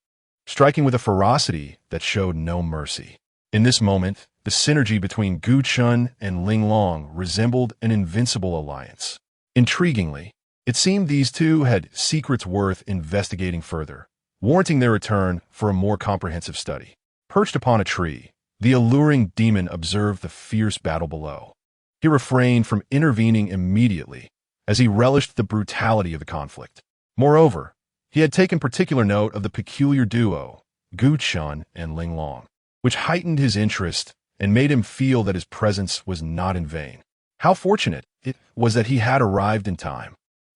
striking with a ferocity that showed no mercy. In this moment, the synergy between Gu Chun and Ling Long resembled an invincible alliance. Intriguingly, it seemed these two had secrets worth investigating further, warranting their return for a more comprehensive study. Perched upon a tree, the alluring demon observed the fierce battle below. He refrained from intervening immediately, as he relished the brutality of the conflict. Moreover, he had taken particular note of the peculiar duo, Gu Chun and Ling Long, which heightened his interest and made him feel that his presence was not in vain. How fortunate it was that he had arrived in time.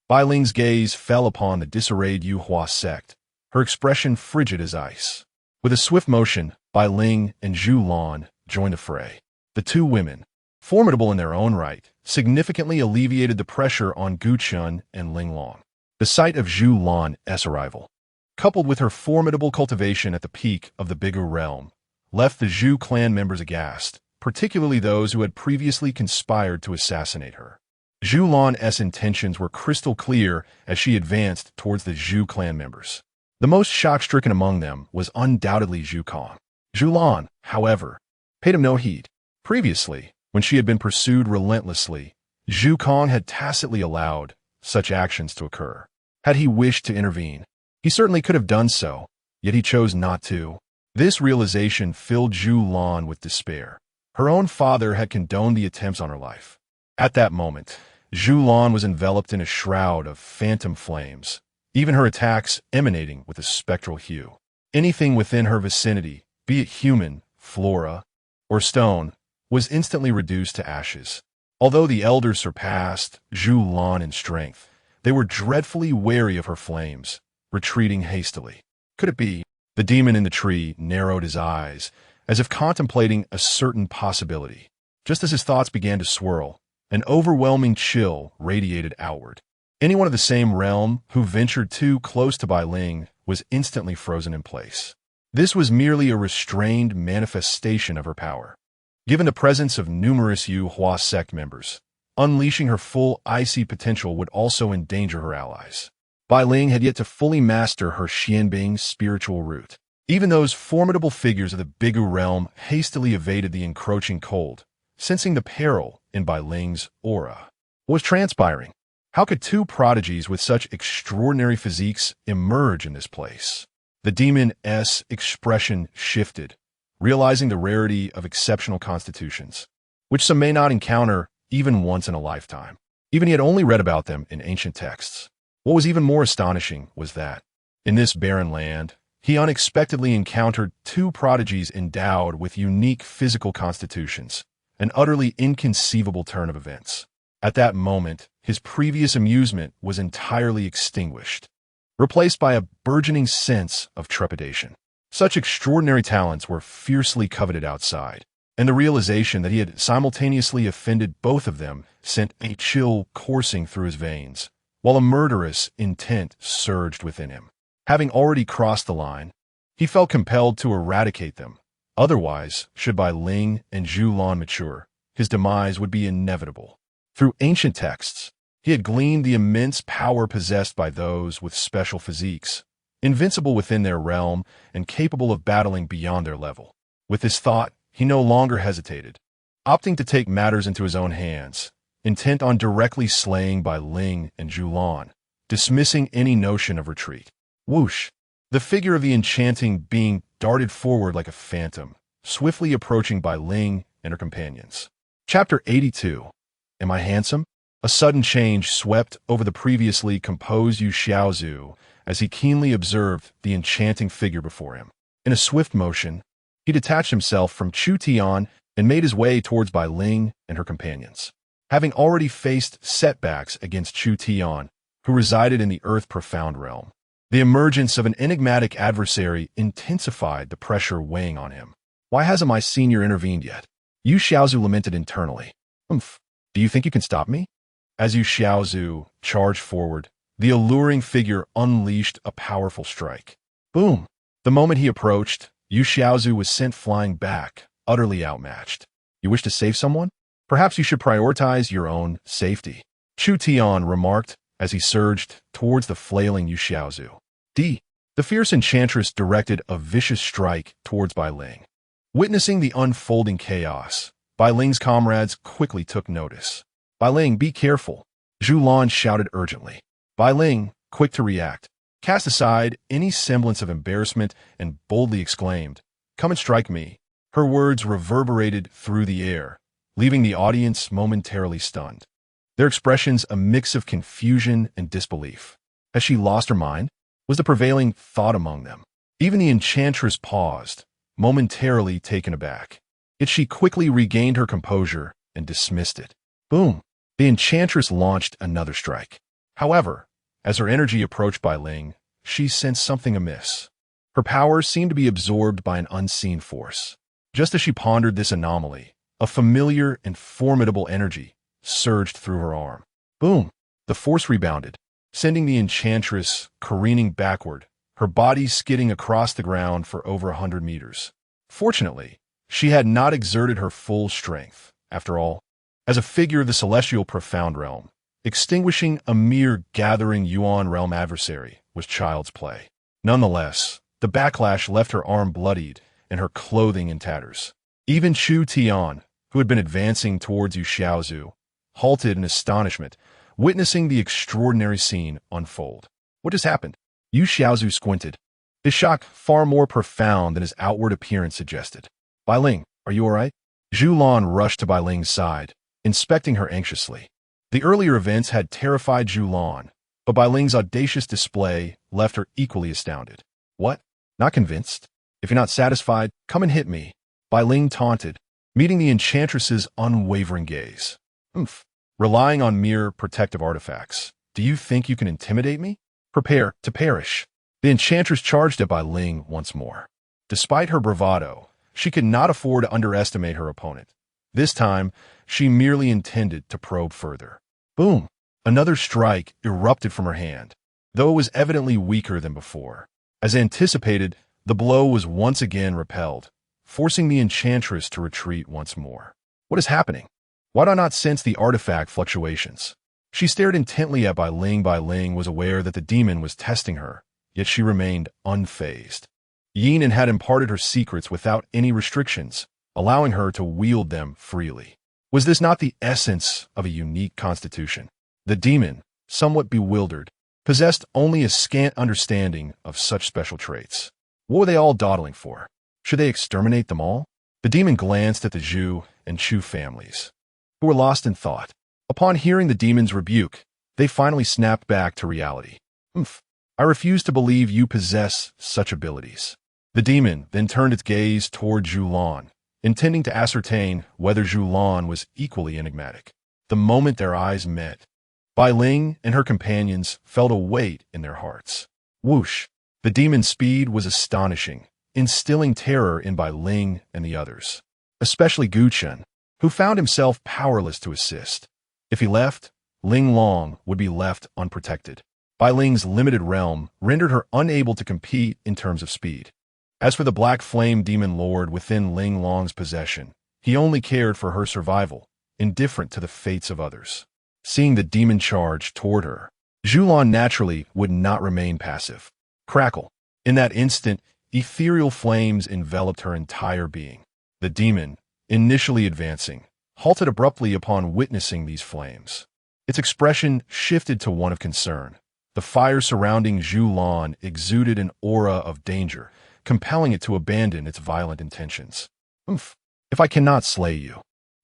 Bai Ling's gaze fell upon the disarrayed Yuhua sect, her expression frigid as ice. With a swift motion, Bai Ling and Zhu Lan joined the fray. The two women, formidable in their own right, significantly alleviated the pressure on Gu Chun and Ling Long. The sight of Zhu Lan's arrival, coupled with her formidable cultivation at the peak of the bigger realm, left the Zhu clan members aghast, particularly those who had previously conspired to assassinate her. Zhu Lan's intentions were crystal clear as she advanced towards the Zhu clan members. The most shock-stricken among them was undoubtedly Zhu Kong. Zhu Lan, however, paid him no heed. Previously, when she had been pursued relentlessly, Zhu Kong had tacitly allowed such actions to occur. Had he wished to intervene, he certainly could have done so, yet he chose not to. This realization filled Ye Nan with despair. Her own father had condoned the attempts on her life. At that moment, Ye Nan was enveloped in a shroud of phantom flames, even her attacks emanating with a spectral hue. Anything within her vicinity, be it human, flora, or stone, was instantly reduced to ashes. Although the elders surpassed Ye Nan in strength, they were dreadfully wary of her flames, retreating hastily. Could it be? The demon in the tree narrowed his eyes, as if contemplating a certain possibility. Just as his thoughts began to swirl, an overwhelming chill radiated outward. Anyone of the same realm who ventured too close to Bai Ling was instantly frozen in place. This was merely a restrained manifestation of her power. Given the presence of numerous Yu Hua sect members, unleashing her full icy potential would also endanger her allies. Bai Ling had yet to fully master her Xuanbing Spiritual Root. Even those formidable figures of the Bigu realm hastily evaded the encroaching cold, sensing the peril in Bai Ling's aura. What was transpiring? How could two prodigies with such extraordinary physiques emerge in this place? The demon's expression shifted, realizing the rarity of exceptional constitutions, which some may not encounter even once in a lifetime. Even he had only read about them in ancient texts. What was even more astonishing was that, in this barren land, he unexpectedly encountered two prodigies endowed with unique physical constitutions, an utterly inconceivable turn of events. At that moment, his previous amusement was entirely extinguished, replaced by a burgeoning sense of trepidation. Such extraordinary talents were fiercely coveted outside, and the realization that he had simultaneously offended both of them sent a chill coursing through his veins, while a murderous intent surged within him. Having already crossed the line, he felt compelled to eradicate them. Otherwise, should Bai Ling and Ye Nan mature, his demise would be inevitable. Through ancient texts, he had gleaned the immense power possessed by those with special physiques, invincible within their realm and capable of battling beyond their level. With this thought, he no longer hesitated, opting to take matters into his own hands, intent on directly slaying Bai Ling and Ye Nan, dismissing any notion of retreat. Whoosh! The figure of the enchanting being darted forward like a phantom, swiftly approaching Bai Ling and her companions. Chapter 82. Am I handsome? A sudden change swept over the previously composed Yu Xiaozu as he keenly observed the enchanting figure before him. In a swift motion, he detached himself from Chu Tian and made his way towards Bai Ling and her companions. Having already faced setbacks against Chu Tian, who resided in the Earth Profound realm, the emergence of an enigmatic adversary intensified the pressure weighing on him. Why hasn't my senior intervened yet? Yu Xiaozu lamented internally. Do you think you can stop me? As Yu Xiaozu charged forward, the alluring figure unleashed a powerful strike. Boom! The moment he approached, Yu Xiaozu was sent flying back, utterly outmatched. You wish to save someone? Perhaps you should prioritize your own safety, Chu Tian remarked as he surged towards the flailing Yu Xiaozu. The fierce enchantress directed a vicious strike towards Bai Ling. Witnessing the unfolding chaos, Bai Ling's comrades quickly took notice. Bai Ling, be careful, Ye Nan shouted urgently. Bai Ling, quick to react, cast aside any semblance of embarrassment and boldly exclaimed, "Come and strike me." Her words reverberated through the air, leaving the audience momentarily stunned. Their expressions a mix of confusion and disbelief. Has she lost her mind? Was the prevailing thought among them. Even the enchantress paused, momentarily taken aback. Yet she quickly regained her composure and dismissed it. Boom! The enchantress launched another strike. However, as her energy approached Bai Ling, she sensed something amiss. Her power seemed to be absorbed by an unseen force. Just as she pondered this anomaly, a familiar and formidable energy surged through her arm. Boom! The force rebounded, sending the enchantress careening backward, her body skidding across the ground for over 100 meters. Fortunately, she had not exerted her full strength. After all, as a figure of the celestial profound realm, extinguishing a mere gathering Yuan realm adversary was child's play. Nonetheless, the backlash left her arm bloodied and her clothing in tatters. Even Chu Tian, who had been advancing towards Yu Xiaozu, halted in astonishment, witnessing the extraordinary scene unfold. What just happened? Yu Xiaozu squinted. his shock far more profound than his outward appearance suggested. Bai Ling, are you all right? Zhu Lan rushed to Bai Ling's side, inspecting her anxiously. The earlier events had terrified Zhu Lan, but Bai Ling's audacious display left her equally astounded. What? Not convinced? If you're not satisfied, come and hit me, Bai Ling taunted, meeting the enchantress's unwavering gaze. Relying on mere protective artifacts, do you think you can intimidate me? Prepare to perish. The enchantress charged at Bai Ling once more. Despite her bravado, she could not afford to underestimate her opponent. This time, she merely intended to probe further. Boom! Another strike erupted from her hand, though it was evidently weaker than before. As anticipated, the blow was once again repelled, forcing the enchantress to retreat once more. What is happening? Why do I not sense the artifact fluctuations? She stared intently at Bai Ling. Bai Ling was aware that the demon was testing her, yet she remained unfazed. Ye Nan had imparted her secrets without any restrictions, allowing her to wield them freely. Was this not the essence of a unique constitution? The demon, somewhat bewildered, possessed only a scant understanding of such special traits. What were they all dawdling for? Should they exterminate them all? The demon glanced at the Zhu and Chu families, who were lost in thought. Upon hearing the demon's rebuke, they finally snapped back to reality. I refuse to believe you possess such abilities. The demon then turned its gaze toward Zhu Lan, intending to ascertain whether Zhu Lan was equally enigmatic. The moment their eyes met, Bai Ling and her companions felt a weight in their hearts. Whoosh! The demon's speed was astonishing, instilling terror in Bai Ling and the others, especially Gu Chen, who found himself powerless to assist. If he left, Ling Long would be left unprotected. Bai Ling's limited realm rendered her unable to compete in terms of speed. As for the Black Flame Demon Lord within Ling Long's possession, he only cared for her survival, indifferent to the fates of others. Seeing the demon charge toward her, Zhu Lan naturally would not remain passive. Crackle! In that instant, ethereal flames enveloped her entire being. The demon, initially advancing, halted abruptly upon witnessing these flames. Its expression shifted to one of concern. The fire surrounding Zhu Lan exuded an aura of danger, compelling it to abandon its violent intentions. If I cannot slay you,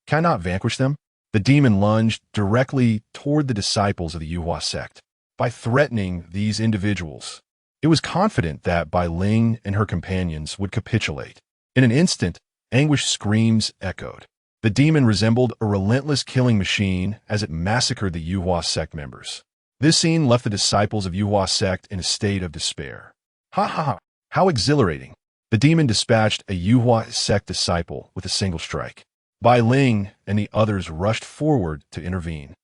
can I not vanquish them? The demon lunged directly toward the disciples of the Yuhua sect. By threatening these individuals, it was confident that Bai Ling and her companions would capitulate. In an instant, anguished screams echoed. The demon resembled a relentless killing machine as it massacred the Yuhua sect members. This scene left the disciples of Yuhua sect in a state of despair. Ha ha ha! How exhilarating! The demon dispatched a Yuhua sect disciple with a single strike. Bai Ling and the others rushed forward to intervene.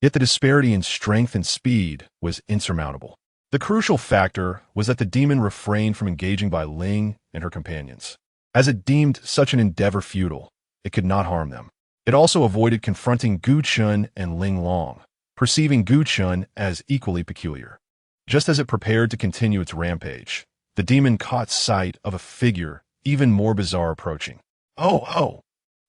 Yet the disparity in strength and speed was insurmountable. The crucial factor was that the demon refrained from engaging Bai Ling and her companions. As it deemed such an endeavor futile, it could not harm them. It also avoided confronting Gu Chun and Ling Long, perceiving Gu Chun as equally peculiar. Just as it prepared to continue its rampage, the demon caught sight of a figure even more bizarre approaching. Oh!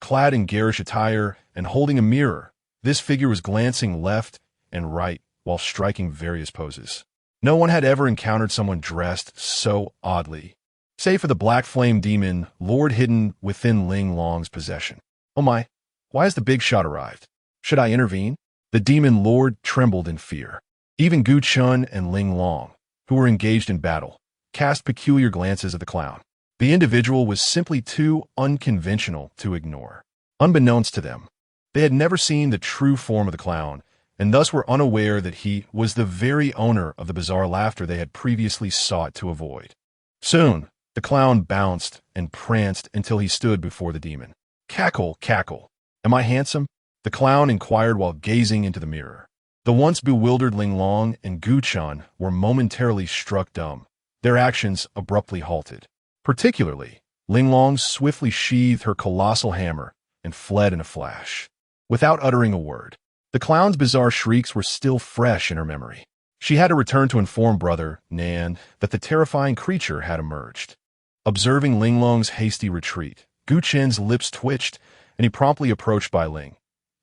Clad in garish attire and holding a mirror, this figure was glancing left and right while striking various poses. No one had ever encountered someone dressed so oddly, save for the Black Flame Demon Lord hidden within Ling Long's possession. Oh my, why has the big shot arrived? Should I intervene? The Demon Lord trembled in fear. Even Gu Chun and Ling Long, who were engaged in battle, cast peculiar glances at the clown. The individual was simply too unconventional to ignore. Unbeknownst to them, they had never seen the true form of the clown, and thus were unaware that he was the very owner of the bizarre laughter they had previously sought to avoid. Soon, the clown bounced and pranced until he stood before the demon. Cackle, cackle. Am I handsome? The clown inquired while gazing into the mirror. The once bewildered Ling Long and Gu Chun were momentarily struck dumb. Their actions abruptly halted. Particularly, Ling Long swiftly sheathed her colossal hammer and fled in a flash. Without uttering a word, the clown's bizarre shrieks were still fresh in her memory. She had to return to inform brother, Nan, that the terrifying creature had emerged. Observing Ling Long's hasty retreat, Gu Chen's lips twitched, and he promptly approached Bai Ling.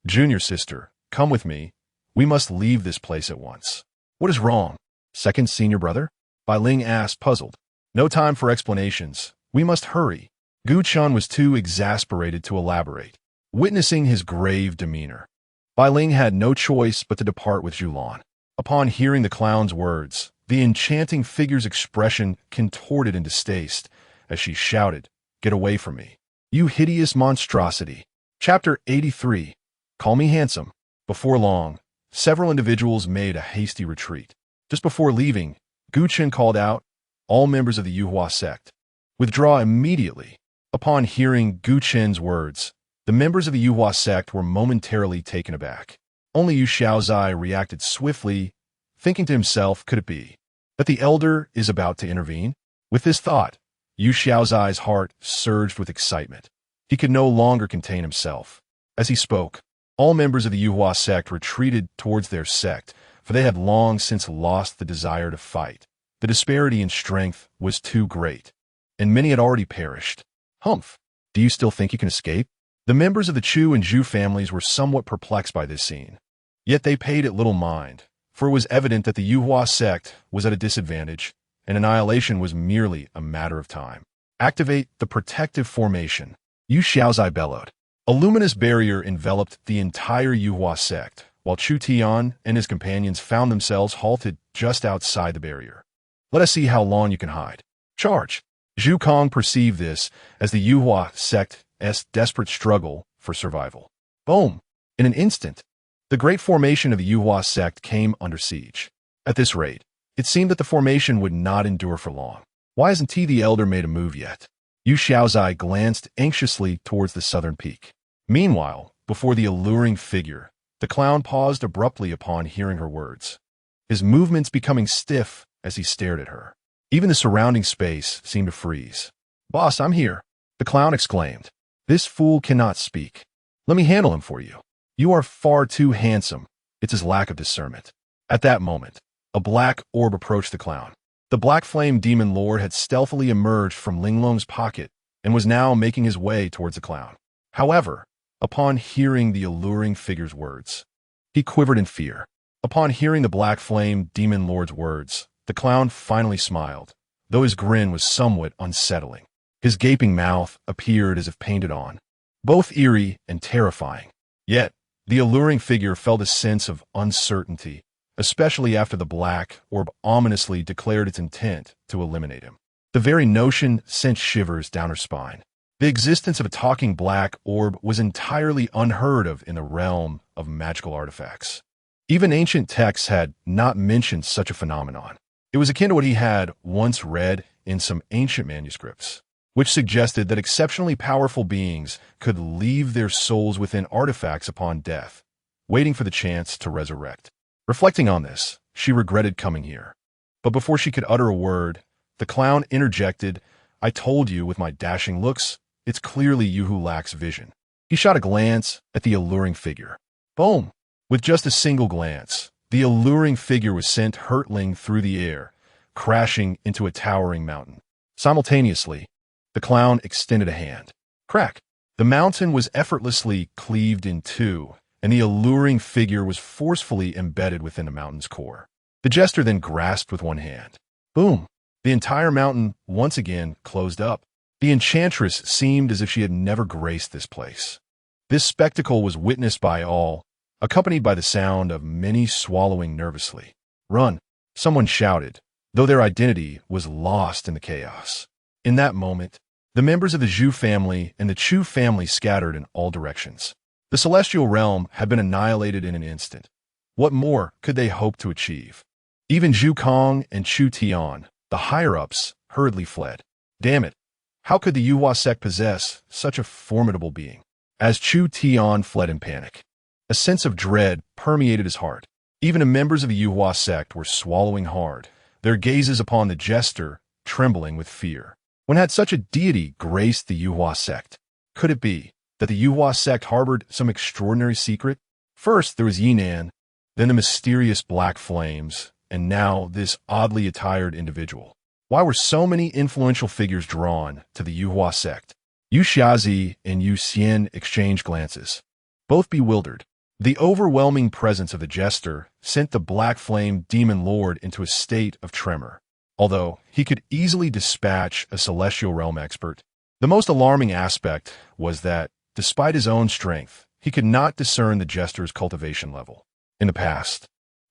Junior sister, come with me. We must leave this place at once. What is wrong? Second senior brother? Bai Ling asked, puzzled. No time for explanations. We must hurry. Gu Chun was too exasperated to elaborate, witnessing his grave demeanor. Bai Ling had no choice but to depart with Zhulan. Upon hearing the clown's words, the enchanting figure's expression contorted in distaste as she shouted, "Get away from me, you hideous monstrosity." Chapter 83. Call me handsome. Before long, several individuals made a hasty retreat. Just before leaving, Gu Chen called out, "All members of the Yuhua sect, withdraw immediately." Upon hearing Gu Chen's words, the members of the Yuhua sect were momentarily taken aback. Only Yu Xiaozai reacted swiftly, thinking to himself, could it be that the elder is about to intervene? With this thought, Yu Xiaozai's heart surged with excitement. He could no longer contain himself. As he spoke, all members of the Yuhua sect retreated towards their sect, for they had long since lost the desire to fight. The disparity in strength was too great, and many had already perished. Humph! Do you still think you can escape? The members of the Chu and Zhu families were somewhat perplexed by this scene. Yet they paid it little mind, for it was evident that the Yuhua sect was at a disadvantage, and annihilation was merely a matter of time. Activate the protective formation. Yu Xiaozai bellowed. A luminous barrier enveloped the entire Yuhua sect, while Chu Tian and his companions found themselves halted just outside the barrier. Let us see how long you can hide. Charge! Zhu Kong perceived this as the Yuhua sect's desperate struggle for survival. Boom! In an instant, the great formation of the Yuhua sect came under siege. At this rate, it seemed that the formation would not endure for long. Why hasn't T the Elder made a move yet? Yu Xiaozai glanced anxiously towards the southern peak. Meanwhile, before the alluring figure, the clown paused abruptly upon hearing her words, his movements becoming stiff as he stared at her. Even the surrounding space seemed to freeze. "Boss, I'm here," the clown exclaimed. "This fool cannot speak. Let me handle him for you. You are far too handsome. It's his lack of discernment." At that moment, a black orb approached the clown. The Black Flame Demon Lord had stealthily emerged from Linglong's pocket and was now making his way towards the clown. However, upon hearing the alluring figure's words, he quivered in fear. Upon hearing the Black Flame Demon Lord's words, the clown finally smiled, though his grin was somewhat unsettling. His gaping mouth appeared as if painted on, both eerie and terrifying. Yet, the alluring figure felt a sense of uncertainty, especially after the black orb ominously declared its intent to eliminate him. The very notion sent shivers down her spine. The existence of a talking black orb was entirely unheard of in the realm of magical artifacts. Even ancient texts had not mentioned such a phenomenon. It was akin to what he had once read in some ancient manuscripts, which suggested that exceptionally powerful beings could leave their souls within artifacts upon death, waiting for the chance to resurrect. Reflecting on this, she regretted coming here. But before she could utter a word, the clown interjected, "I told you with my dashing looks, it's clearly you who lacks vision." He shot a glance at the alluring figure. Boom! With just a single glance, the alluring figure was sent hurtling through the air, crashing into a towering mountain. Simultaneously, the clown extended a hand. Crack! The mountain was effortlessly cleaved in two, and the alluring figure was forcefully embedded within the mountain's core. The jester then grasped with one hand. Boom! The entire mountain once again closed up. The enchantress seemed as if she had never graced this place. This spectacle was witnessed by all, accompanied by the sound of many swallowing nervously. "Run!" someone shouted, though their identity was lost in the chaos. In that moment, the members of the Zhu family and the Chu family scattered in all directions. The celestial realm had been annihilated in an instant. What more could they hope to achieve? Even Zhu Kong and Chu Tian, the higher-ups, hurriedly fled. Damn it! How could the Yuhua sect possess such a formidable being? As Chu Tian fled in panic, a sense of dread permeated his heart. Even the members of the Yuhua sect were swallowing hard, their gazes upon the jester trembling with fear. When had such a deity graced the Yuhua sect? Could it be that the Yuhua sect harbored some extraordinary secret? First there was Ye Nan, then the mysterious black flames, and now this oddly attired individual. Why were so many influential figures drawn to the Yuhua sect? Yu Xiaozi and Yu Xian exchanged glances, both bewildered. The overwhelming presence of the jester sent the Black Flame Demon Lord into a state of tremor. although he could easily dispatch a celestial realm expert. The most alarming aspect was that, despite his own strength, he could not discern the jester's cultivation level. In the past,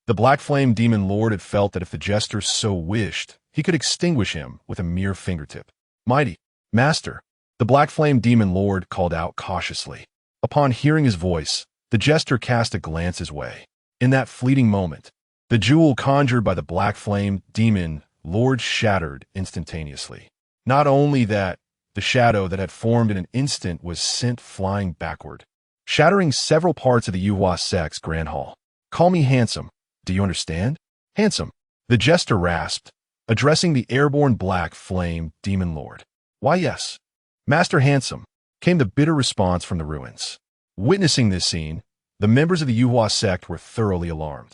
the Black Flame Demon Lord had felt that if the jester so wished, he could extinguish him with a mere fingertip. Mighty Master, the Black Flame Demon Lord called out cautiously. Upon hearing his voice, the jester cast a glance his way. In that fleeting moment, the jewel conjured by the Black Flame Demon Lord shattered instantaneously. Not only that, the shadow that had formed in an instant was sent flying backward, shattering several parts of the Yuhua sect's grand hall. Call me handsome. Do you understand? Handsome, the jester rasped, addressing the airborne Black Flame Demon Lord. Why, yes. Master Handsome, came the bitter response from the ruins. Witnessing this scene, the members of the Yuhua sect were thoroughly alarmed.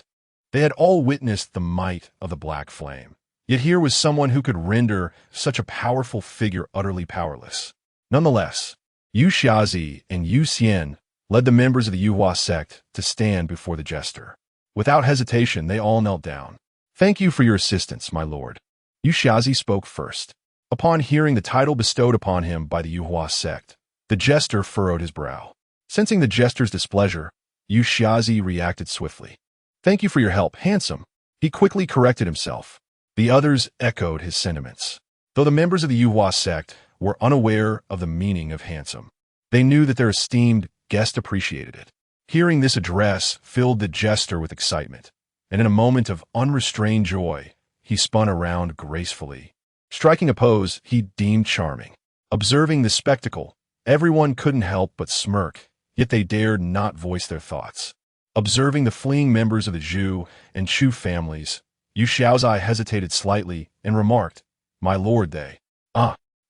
They had all witnessed the might of the Black Flame. Yet here was someone who could render such a powerful figure utterly powerless. Nonetheless, Yu Xiaozi and Yu Xian led the members of the Yuhua sect to stand before the jester. Without hesitation, they all knelt down. Thank you for your assistance, my lord. Yu Xiaozi spoke first. Upon hearing the title bestowed upon him by the Yuhua sect, the jester furrowed his brow. Sensing the jester's displeasure, Yu Xiaozi reacted swiftly. Thank you for your help, handsome. He quickly corrected himself. The others echoed his sentiments. Though the members of the Yuhua sect were unaware of the meaning of handsome, they knew that their esteemed guest appreciated it. Hearing this address filled the jester with excitement, and in a moment of unrestrained joy, he spun around gracefully, striking a pose he deemed charming. Observing the spectacle, everyone couldn't help but smirk, yet they dared not voice their thoughts. Observing the fleeing members of the Zhu and Chu families, Yu Xiaozai hesitated slightly and remarked, My lord, they.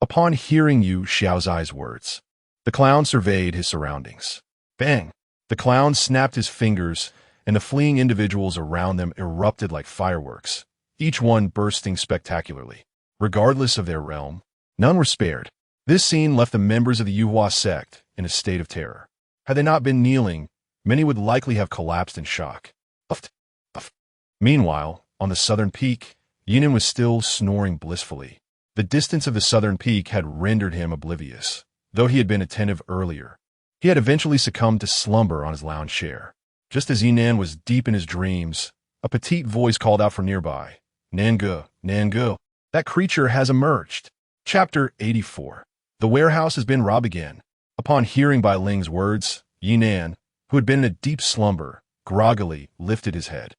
Upon hearing Yu Xiaozai's words, the clown surveyed his surroundings. Bang! The clown snapped his fingers, and the fleeing individuals around them erupted like fireworks, each one bursting spectacularly. Regardless of their realm, none were spared. This scene left the members of the Yuhua sect in a state of terror. Had they not been kneeling, many would likely have collapsed in shock. Meanwhile, on the southern peak, Ye Nan was still snoring blissfully. The distance of the southern peak had rendered him oblivious, though he had been attentive earlier. He had eventually succumbed to slumber on his lounge chair. Just as Ye Nan was deep in his dreams, a petite voice called out from nearby, Nangu, Nangu, that creature has emerged. Chapter 84. The warehouse has been robbed again. Upon hearing Bai Ling's words, Ye Nan, who had been in a deep slumber, groggily lifted his head.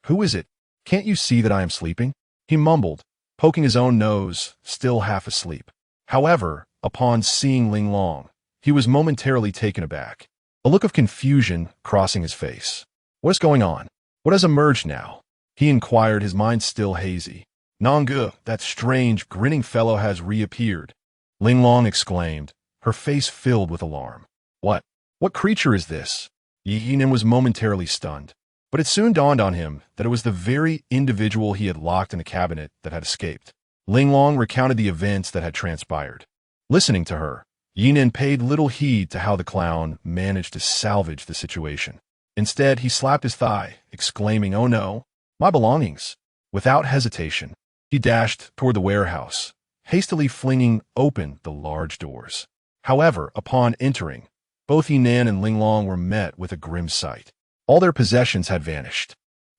Who is it? Can't you see that I am sleeping? He mumbled, poking his own nose, still half asleep. However, upon seeing Ling Long, he was momentarily taken aback, a look of confusion crossing his face. What is going on? What has emerged now? He inquired, his mind still hazy. Nangu, that strange, grinning fellow has reappeared. Ling Long exclaimed, her face filled with alarm. What? What creature is this? Ye Nan was momentarily stunned, but it soon dawned on him that it was the very individual he had locked in the cabinet that had escaped. Ling Long recounted the events that had transpired. Listening to her, Ye Nan paid little heed to how the clown managed to salvage the situation. Instead, he slapped his thigh, exclaiming, Oh no, my belongings. Without hesitation, he dashed toward the warehouse, hastily flinging open the large doors. However, upon entering, both Ye Nan and Ling Long were met with a grim sight. All their possessions had vanished.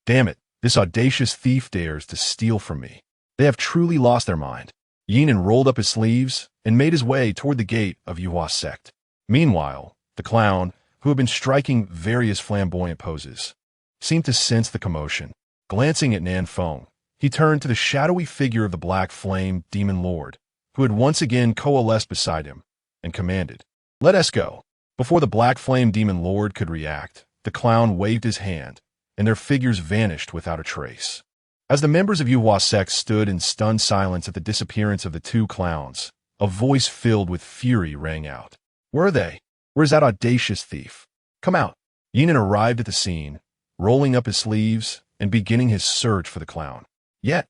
Damn it, this audacious thief dares to steal from me. They have truly lost their mind. Ye Nan rolled up his sleeves and made his way toward the gate of Yuhua sect. Meanwhile, the clown, who had been striking various flamboyant poses, seemed to sense the commotion. Glancing at Nan Feng, he turned to the shadowy figure of the Black Flame Demon Lord, who had once again coalesced beside him, and commanded, Let us go. Before the Black Flame Demon Lord could react, the clown waved his hand, and their figures vanished without a trace. As the members of Yuhua sect stood in stunned silence at the disappearance of the two clowns, a voice filled with fury rang out. Where are they? Where's that audacious thief? Come out. Ye Nan arrived at the scene, rolling up his sleeves and beginning his search for the clown. Yet,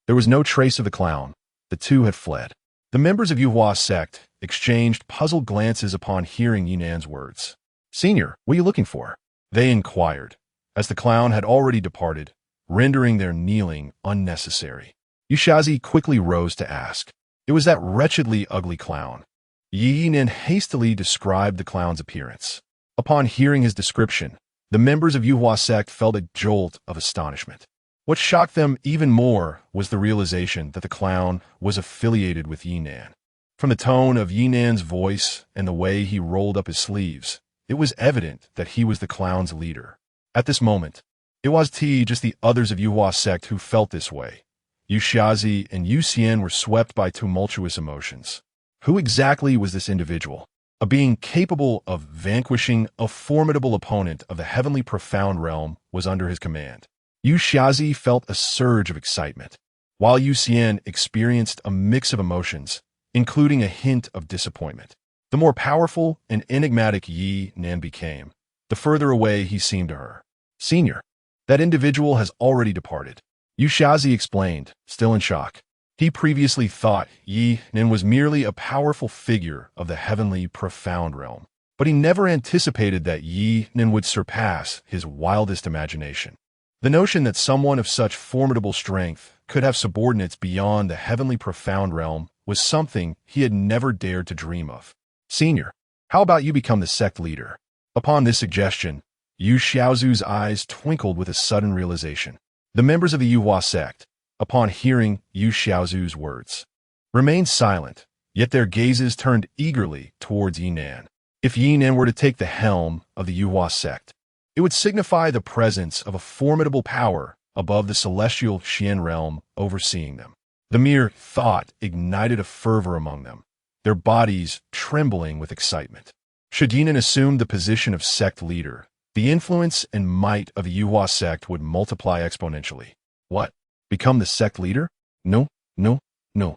there was no trace of the clown. The two had fled. The members of Yuhua sect exchanged puzzled glances upon hearing Ye Nan's words. Senior, what are you looking for? They inquired, as the clown had already departed, rendering their kneeling unnecessary. Yushazi quickly rose to ask. It was that wretchedly ugly clown. Ye Nan hastily described the clown's appearance. Upon hearing his description, the members of Yuhua sect felt a jolt of astonishment. What shocked them even more was the realization that the clown was affiliated with Ye Nan. From the tone of Ye Nan's voice and the way he rolled up his sleeves, it was evident that he was the clown's leader. At this moment, it was just the others of Yuhua sect who felt this way. Yushazi and Yuxian were swept by tumultuous emotions. Who exactly was this individual? A being capable of vanquishing a formidable opponent of the heavenly profound realm was under his command. Yushazi felt a surge of excitement, while Yuxian experienced a mix of emotions, including a hint of disappointment. The more powerful and enigmatic Ye Nan became, the further away he seemed to her. Senior, that individual has already departed. Yushazi explained, still in shock. He previously thought Ye Nan was merely a powerful figure of the heavenly profound realm, but he never anticipated that Ye Nan would surpass his wildest imagination. The notion that someone of such formidable strength could have subordinates beyond the heavenly profound realm was something he had never dared to dream of. Senior, how about you become the sect leader? Upon this suggestion, Yu Xiaozu's eyes twinkled with a sudden realization. The members of the Yuhua sect, upon hearing Yu Xiaozu's words, remained silent, yet their gazes turned eagerly towards Ye Nan. If Ye Nan were to take the helm of the Yuhua sect, it would signify the presence of a formidable power above the celestial Xian realm overseeing them. The mere thought ignited a fervor among them, their bodies trembling with excitement. Should Ye Nan assume the position of sect leader, the influence and might of the Yuhua sect would multiply exponentially. What? Become the sect leader? No, no, no.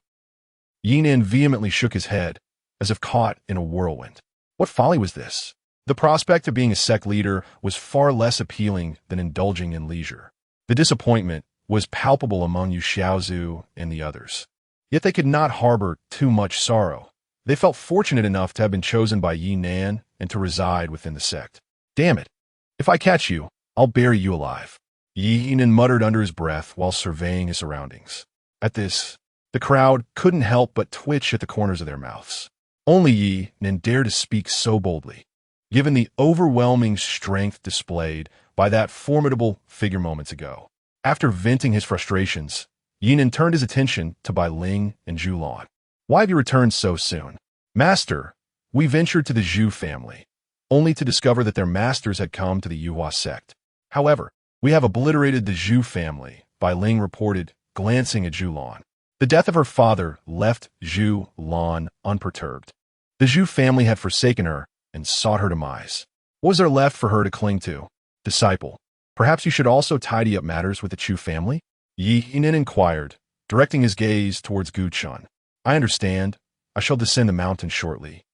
Ye Nan vehemently shook his head, as if caught in a whirlwind. What folly was this? The prospect of being a sect leader was far less appealing than indulging in leisure. The disappointment was palpable among Yu Xiaozu and the others. Yet they could not harbor too much sorrow. They felt fortunate enough to have been chosen by Ye Nan and to reside within the sect. Damn it! If I catch you, I'll bury you alive. Ye Nan muttered under his breath while surveying his surroundings. At this, the crowd couldn't help but twitch at the corners of their mouths. Only Ye Nan dared to speak so boldly. Given the overwhelming strength displayed by that formidable figure moments ago. After venting his frustrations, Ye Nan turned his attention to Bai Ling and Zhu Lan. Why have you returned so soon? Master, we ventured to the Zhu family, only to discover that their masters had come to the Yuhua sect. However, we have obliterated the Zhu family, Bai Ling reported, glancing at Zhu Lan. The death of her father left Zhu Lan unperturbed. The Zhu family had forsaken her and sought her demise. What was there left for her to cling to? Disciple, perhaps you should also tidy up matters with the Chu family? Ye Nan inquired, directing his gaze towards Gu Chun. I understand. I shall descend the mountain shortly.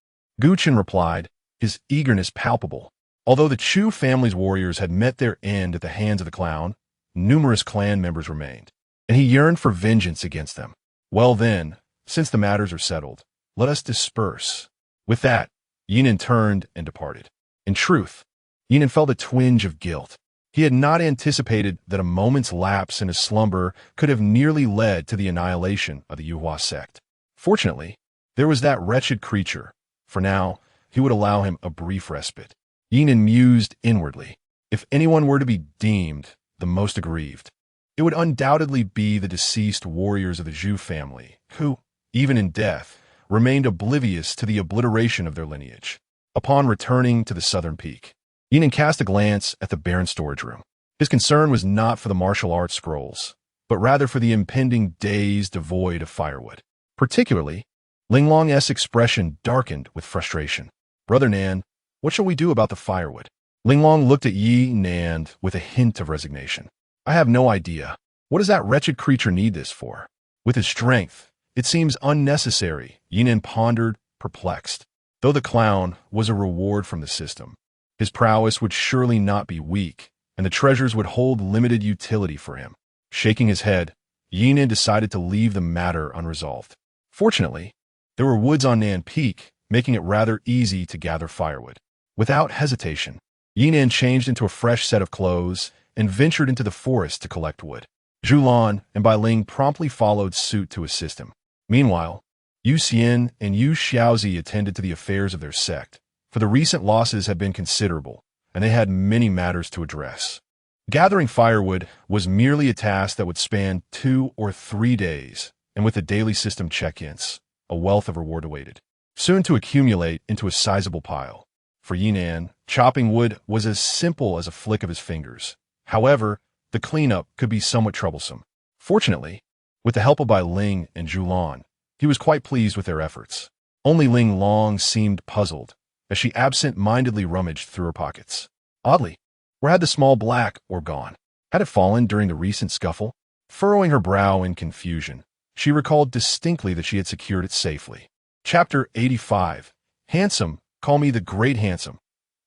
Gu Chun replied, his eagerness palpable. Although the Chu family's warriors had met their end at the hands of the clown, numerous clan members remained, and he yearned for vengeance against them. Well then, since the matters are settled, let us disperse. With that, Ye Nan turned and departed. In truth, Ye Nan felt a twinge of guilt. He had not anticipated that a moment's lapse in his slumber could have nearly led to the annihilation of the Yuhua sect. Fortunately, there was that wretched creature. For now, he would allow him a brief respite. Ye Nan mused inwardly. If anyone were to be deemed the most aggrieved, it would undoubtedly be the deceased warriors of the Zhu family, who, even in death, remained oblivious to the obliteration of their lineage. Upon returning to the southern peak, Ye Nan cast a glance at the barren storage room. His concern was not for the martial arts scrolls, but rather for the impending days devoid of firewood. Particularly, Linglong's expression darkened with frustration. Brother Nan, what shall we do about the firewood? Linglong looked at Ye Nan with a hint of resignation. I have no idea. What does that wretched creature need this for? With his strength, it seems unnecessary, Ye Nan pondered, perplexed. Though the clown was a reward from the system, his prowess would surely not be weak, and the treasures would hold limited utility for him. Shaking his head, Ye Nan decided to leave the matter unresolved. Fortunately, there were woods on Nan Peak, making it rather easy to gather firewood. Without hesitation, Ye Nan changed into a fresh set of clothes and ventured into the forest to collect wood. Zhulan and Bai Ling promptly followed suit to assist him. Meanwhile, Yu Xian and Yu Xiaozi attended to the affairs of their sect, for the recent losses had been considerable, and they had many matters to address. Gathering firewood was merely a task that would span 2 or 3 days, and with the daily system check-ins, a wealth of reward awaited, soon to accumulate into a sizable pile. For Ye Nan, chopping wood was as simple as a flick of his fingers. However, the cleanup could be somewhat troublesome. Fortunately, with the help of Bai Ling and Zhulan, he was quite pleased with their efforts. Only Ling Long seemed puzzled, as she absent-mindedly rummaged through her pockets. Oddly, where had the small black orb gone? Had it fallen during the recent scuffle? Furrowing her brow in confusion, she recalled distinctly that she had secured it safely. Chapter 85. Handsome, call me the Great Handsome.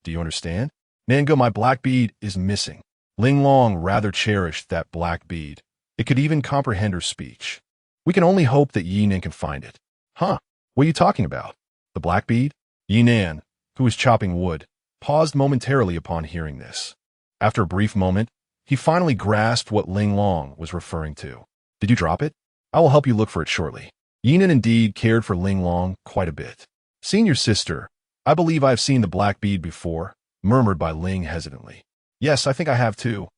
Do you understand? Nango, my black bead is missing. Ling Long rather cherished that black bead. It could even comprehend her speech. We can only hope that Ye Nan can find it. Huh? What are you talking about? The black bead? Ye Nan, who was chopping wood, paused momentarily upon hearing this. After a brief moment, he finally grasped what Ling Long was referring to. Did you drop it? I will help you look for it shortly. Ye Nan indeed cared for Ling Long quite a bit. Senior sister, I believe I have seen the black bead before, murmured Bai Ling hesitantly. Yes, I think I have too.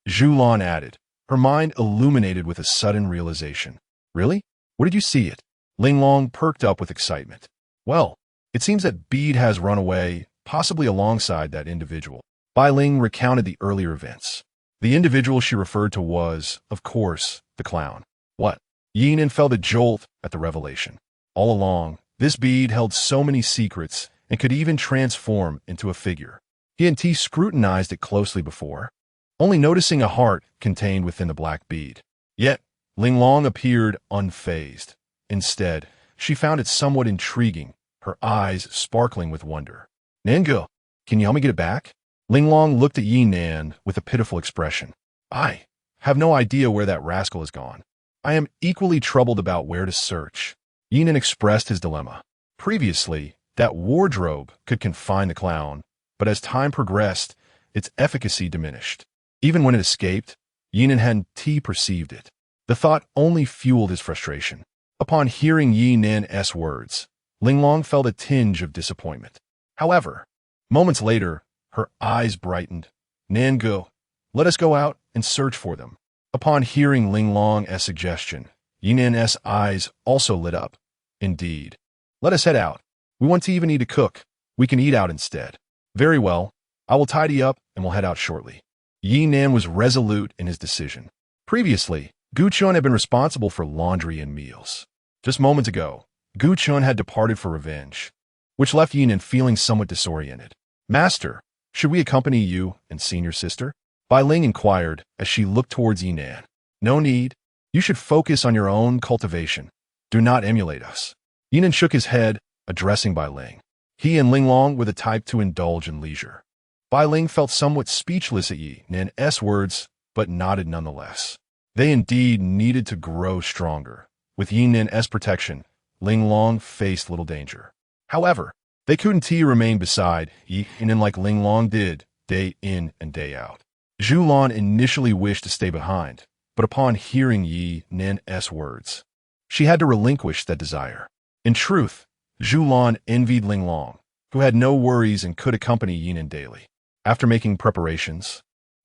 Zhulan added, her mind illuminated with a sudden realization. Really? Where did you see it? Ling Long perked up with excitement. Well, it seems that bead has run away, possibly alongside that individual. Bai Ling recounted the earlier events. The individual she referred to was, of course, the clown. What? Ye Nan felt a jolt at the revelation. All along, this bead held so many secrets and could even transform into a figure. He and T scrutinized it closely before, only noticing a heart contained within the black bead. Yet, Ling Long appeared unfazed. Instead, she found it somewhat intriguing, her eyes sparkling with wonder. Nango, can you help me get it back? Ling Long looked at Ye Nan with a pitiful expression. I have no idea where that rascal has gone. I am equally troubled about where to search. Ye Nan expressed his dilemma. Previously, that wardrobe could confine the clown, but as time progressed, its efficacy diminished. Even when it escaped, Ye Nan hadn't perceived it. The thought only fueled his frustration. Upon hearing Ye Nan's words, Ling Long felt a tinge of disappointment. However, moments later, her eyes brightened. Nango, let us go out and search for them. Upon hearing Ling Long's suggestion, Ye Nan's eyes also lit up. Indeed. Let us head out. We want to even need to cook. We can eat out instead. Very well. I will tidy up and we'll head out shortly. Ye Nan was resolute in his decision. Previously, Gu Chun had been responsible for laundry and meals. Just moments ago, Gu Chun had departed for revenge, which left Ye Nan feeling somewhat disoriented. Master, should we accompany you and senior sister? Bai Ling inquired as she looked towards Ye Nan. No need. You should focus on your own cultivation. Do not emulate us. Ye Nan shook his head, addressing Bai Ling. He and Ling Long were the type to indulge in leisure. Bai Ling felt somewhat speechless at Ye Nan's words, but nodded nonetheless. They indeed needed to grow stronger. With Ye Nan's protection, Ling Long faced little danger. However, they couldn't remain beside Ye Nan like Ling Long did, day in and day out. Zhulan initially wished to stay behind, but upon hearing Ye Nan's words, she had to relinquish that desire. In truth, Zhulan envied Ling Long, who had no worries and could accompany Ye Nan daily. After making preparations,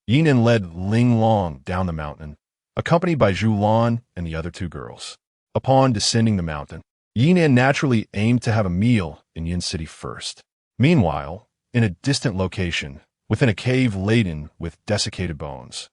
Ye Nan led Ling Long down the mountain, accompanied by Zhulan and the other 2 girls. Upon descending the mountain, Ye Nan naturally aimed to have a meal in Yin City first. Meanwhile, in a distant location, within a cave laden with desiccated bones,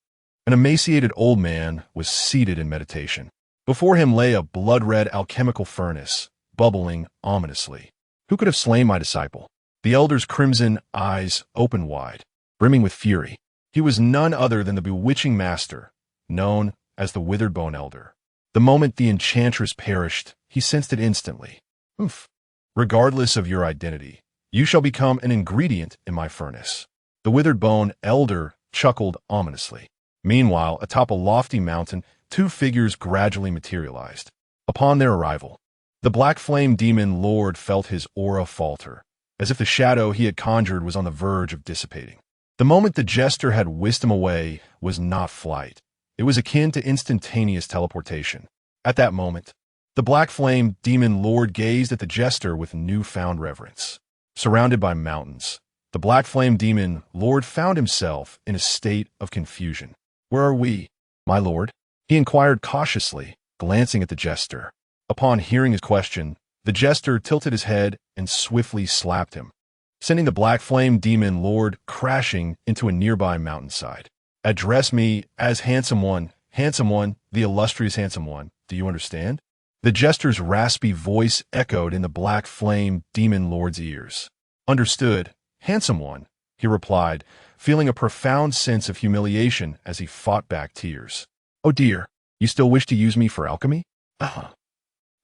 an emaciated old man was seated in meditation. Before him lay a blood-red alchemical furnace, bubbling ominously. Who could have slain my disciple? The elder's crimson eyes opened wide, brimming with fury. He was none other than the bewitching master, known as the Withered Bone Elder. The moment the enchantress perished, he sensed it instantly. Oof. Regardless of your identity, you shall become an ingredient in my furnace. The Withered Bone Elder chuckled ominously. Meanwhile, atop a lofty mountain, 2 figures gradually materialized. Upon their arrival, the Black Flame Demon Lord felt his aura falter, as if the shadow he had conjured was on the verge of dissipating. The moment the jester had whisked him away was not flight. It It was akin to instantaneous teleportation. At that moment, the black flame demon lord gazed at the jester with newfound reverence. Surrounded by mountains, the black flame demon lord found himself in a state of confusion. "Where are we, my lord?" he inquired cautiously, glancing at the jester. Upon hearing his question, the jester tilted his head and swiftly slapped him, sending the black flame demon lord crashing into a nearby mountainside. "Address me as handsome one, the illustrious handsome one. Do you understand?" The jester's raspy voice echoed in the black flame demon lord's ears. "Understood, handsome one," he replied, feeling a profound sense of humiliation as he fought back tears. "Oh dear, you still wish to use me for alchemy?" "Ah."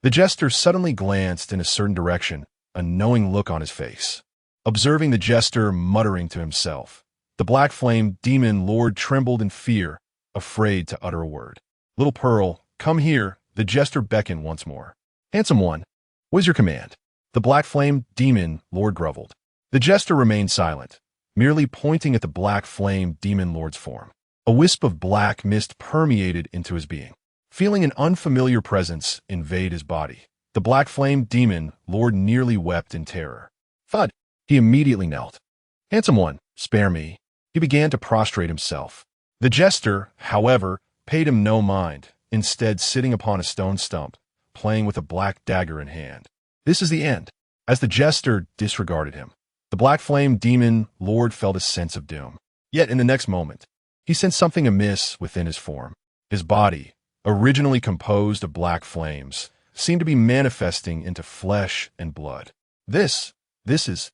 The jester suddenly glanced in a certain direction, a knowing look on his face. Observing the jester muttering to himself, the black flame demon lord trembled in fear, afraid to utter a word. "Little Pearl, come here," the jester beckoned once more. "Handsome one, what is your command?" The black flame demon lord groveled. The jester remained silent, merely pointing at the black flame demon lord's form. A wisp of black mist permeated into his being. Feeling an unfamiliar presence invade his body, the black flame demon lord nearly wept in terror. Thud! He immediately knelt. "Handsome one, spare me." He began to prostrate himself. The jester, however, paid him no mind, instead sitting upon a stone stump, playing with a black dagger in hand. "This is the end." As the jester disregarded him, the black flame demon lord felt a sense of doom. Yet in the next moment, he sensed something amiss within his form. His body, originally composed of black flames, seemed to be manifesting into flesh and blood. This is...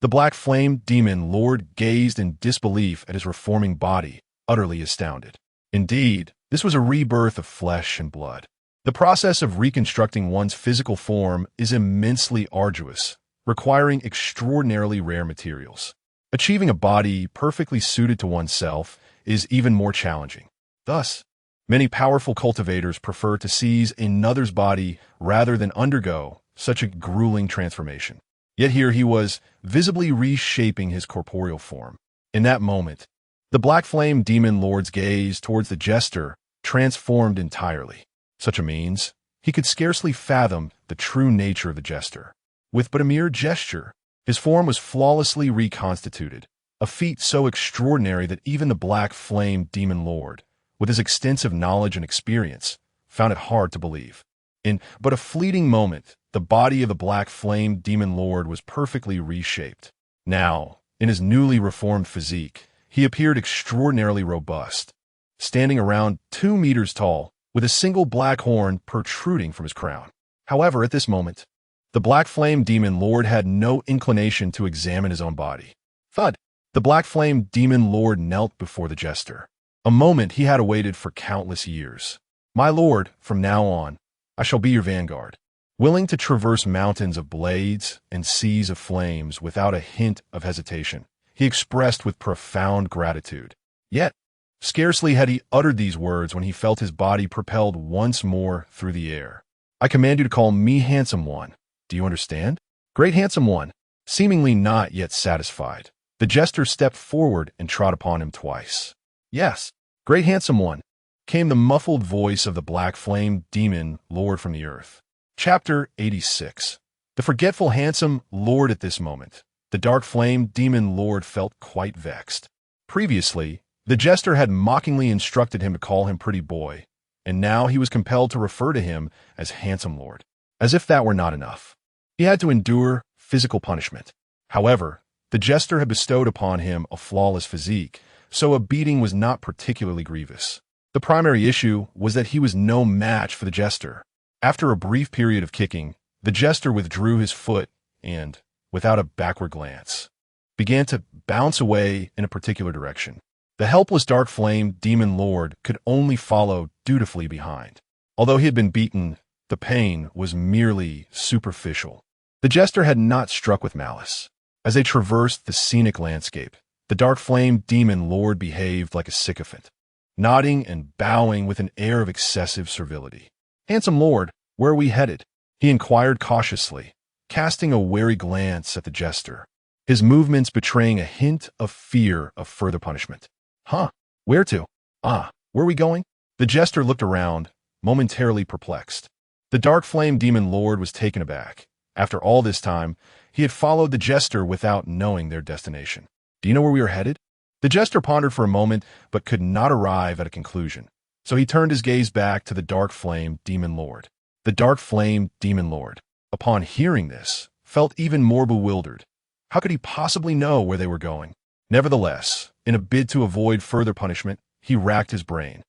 The black flame demon lord gazed in disbelief at his reforming body, utterly astounded. Indeed, this was a rebirth of flesh and blood. The process of reconstructing one's physical form is immensely arduous, requiring extraordinarily rare materials. Achieving a body perfectly suited to oneself is even more challenging. Thus, many powerful cultivators prefer to seize another's body rather than undergo such a grueling transformation. Yet here he was, visibly reshaping his corporeal form. In that moment, the black flame demon lord's gaze towards the jester transformed entirely. Such a means, he could scarcely fathom the true nature of the jester. With but a mere gesture, his form was flawlessly reconstituted, a feat so extraordinary that even the black flame demon lord, with his extensive knowledge and experience, found it hard to believe. In but a fleeting moment, the body of the black flame demon lord was perfectly reshaped. Now, in his newly reformed physique, he appeared extraordinarily robust, standing around 2 meters tall, with a single black horn protruding from his crown. However, at this moment, the black flame demon lord had no inclination to examine his own body. Thud! The black flame demon lord knelt before the jester, a moment he had awaited for countless years. "My lord, from now on, I shall be your vanguard." Willing to traverse mountains of blades and seas of flames without a hint of hesitation, he expressed with profound gratitude. Yet, scarcely had he uttered these words when he felt his body propelled once more through the air. "I command you to call me handsome one. Do you understand?" "Great handsome one." Seemingly not yet satisfied, the jester stepped forward and trod upon him twice. "Yes, great handsome one," came the muffled voice of the black flame demon lord from the earth. Chapter 86. The forgetful handsome lord. At this moment, the dark flame demon lord felt quite vexed. Previously, the jester had mockingly instructed him to call him pretty boy, and now he was compelled to refer to him as handsome lord. As if that were not enough, he had to endure physical punishment. However, the jester had bestowed upon him a flawless physique, so a beating was not particularly grievous. The primary issue was that he was no match for the jester. After a brief period of kicking, the jester withdrew his foot and, without a backward glance, began to bounce away in a particular direction. The helpless dark flame demon lord could only follow dutifully behind. Although he had been beaten, the pain was merely superficial. The jester had not struck with malice. As they traversed the scenic landscape, the dark flame demon lord behaved like a sycophant, nodding and bowing with an air of excessive servility. "Handsome lord, where are we headed?" he inquired cautiously, casting a wary glance at the jester, his movements betraying a hint of fear of further punishment. "Huh? Where to?" "Ah, where are we going?" The jester looked around, momentarily perplexed. The dark flame demon lord was taken aback. After all this time, he had followed the jester without knowing their destination. Do you know where we are headed? The jester pondered for a moment, but could not arrive at a conclusion. So he turned his gaze back to the dark flame demon lord. The dark flame demon lord, upon hearing this, felt even more bewildered. How could he possibly know where they were going? Nevertheless, in a bid to avoid further punishment, he racked his brain,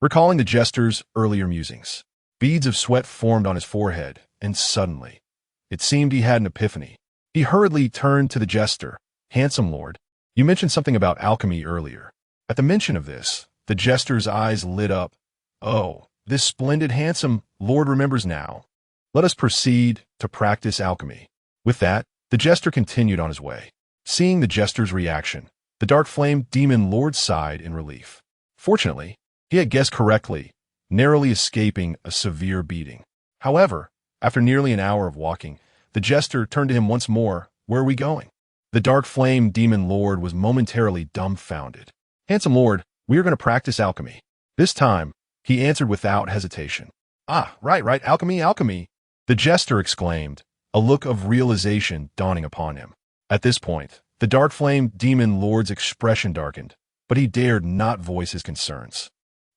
recalling the jester's earlier musings. Beads of sweat formed on his forehead, and suddenly, it seemed he had an epiphany. He hurriedly turned to the jester. "Handsome lord, you mentioned something about alchemy earlier." At the mention of this, the jester's eyes lit up. "Oh, this splendid handsome lord remembers now. Let us proceed to practice alchemy." With that, the jester continued on his way. Seeing the jester's reaction, the dark flame demon lord sighed in relief. Fortunately, he had guessed correctly, narrowly escaping a severe beating. However, after nearly an hour of walking, the jester turned to him once more. "Where are we going?" The dark flame demon lord was momentarily dumbfounded. "Handsome lord, we are going to practice alchemy." This time, he answered without hesitation. "Ah, right, alchemy." The jester exclaimed, a look of realization dawning upon him. At this point, the dark flame demon lord's expression darkened, but he dared not voice his concerns.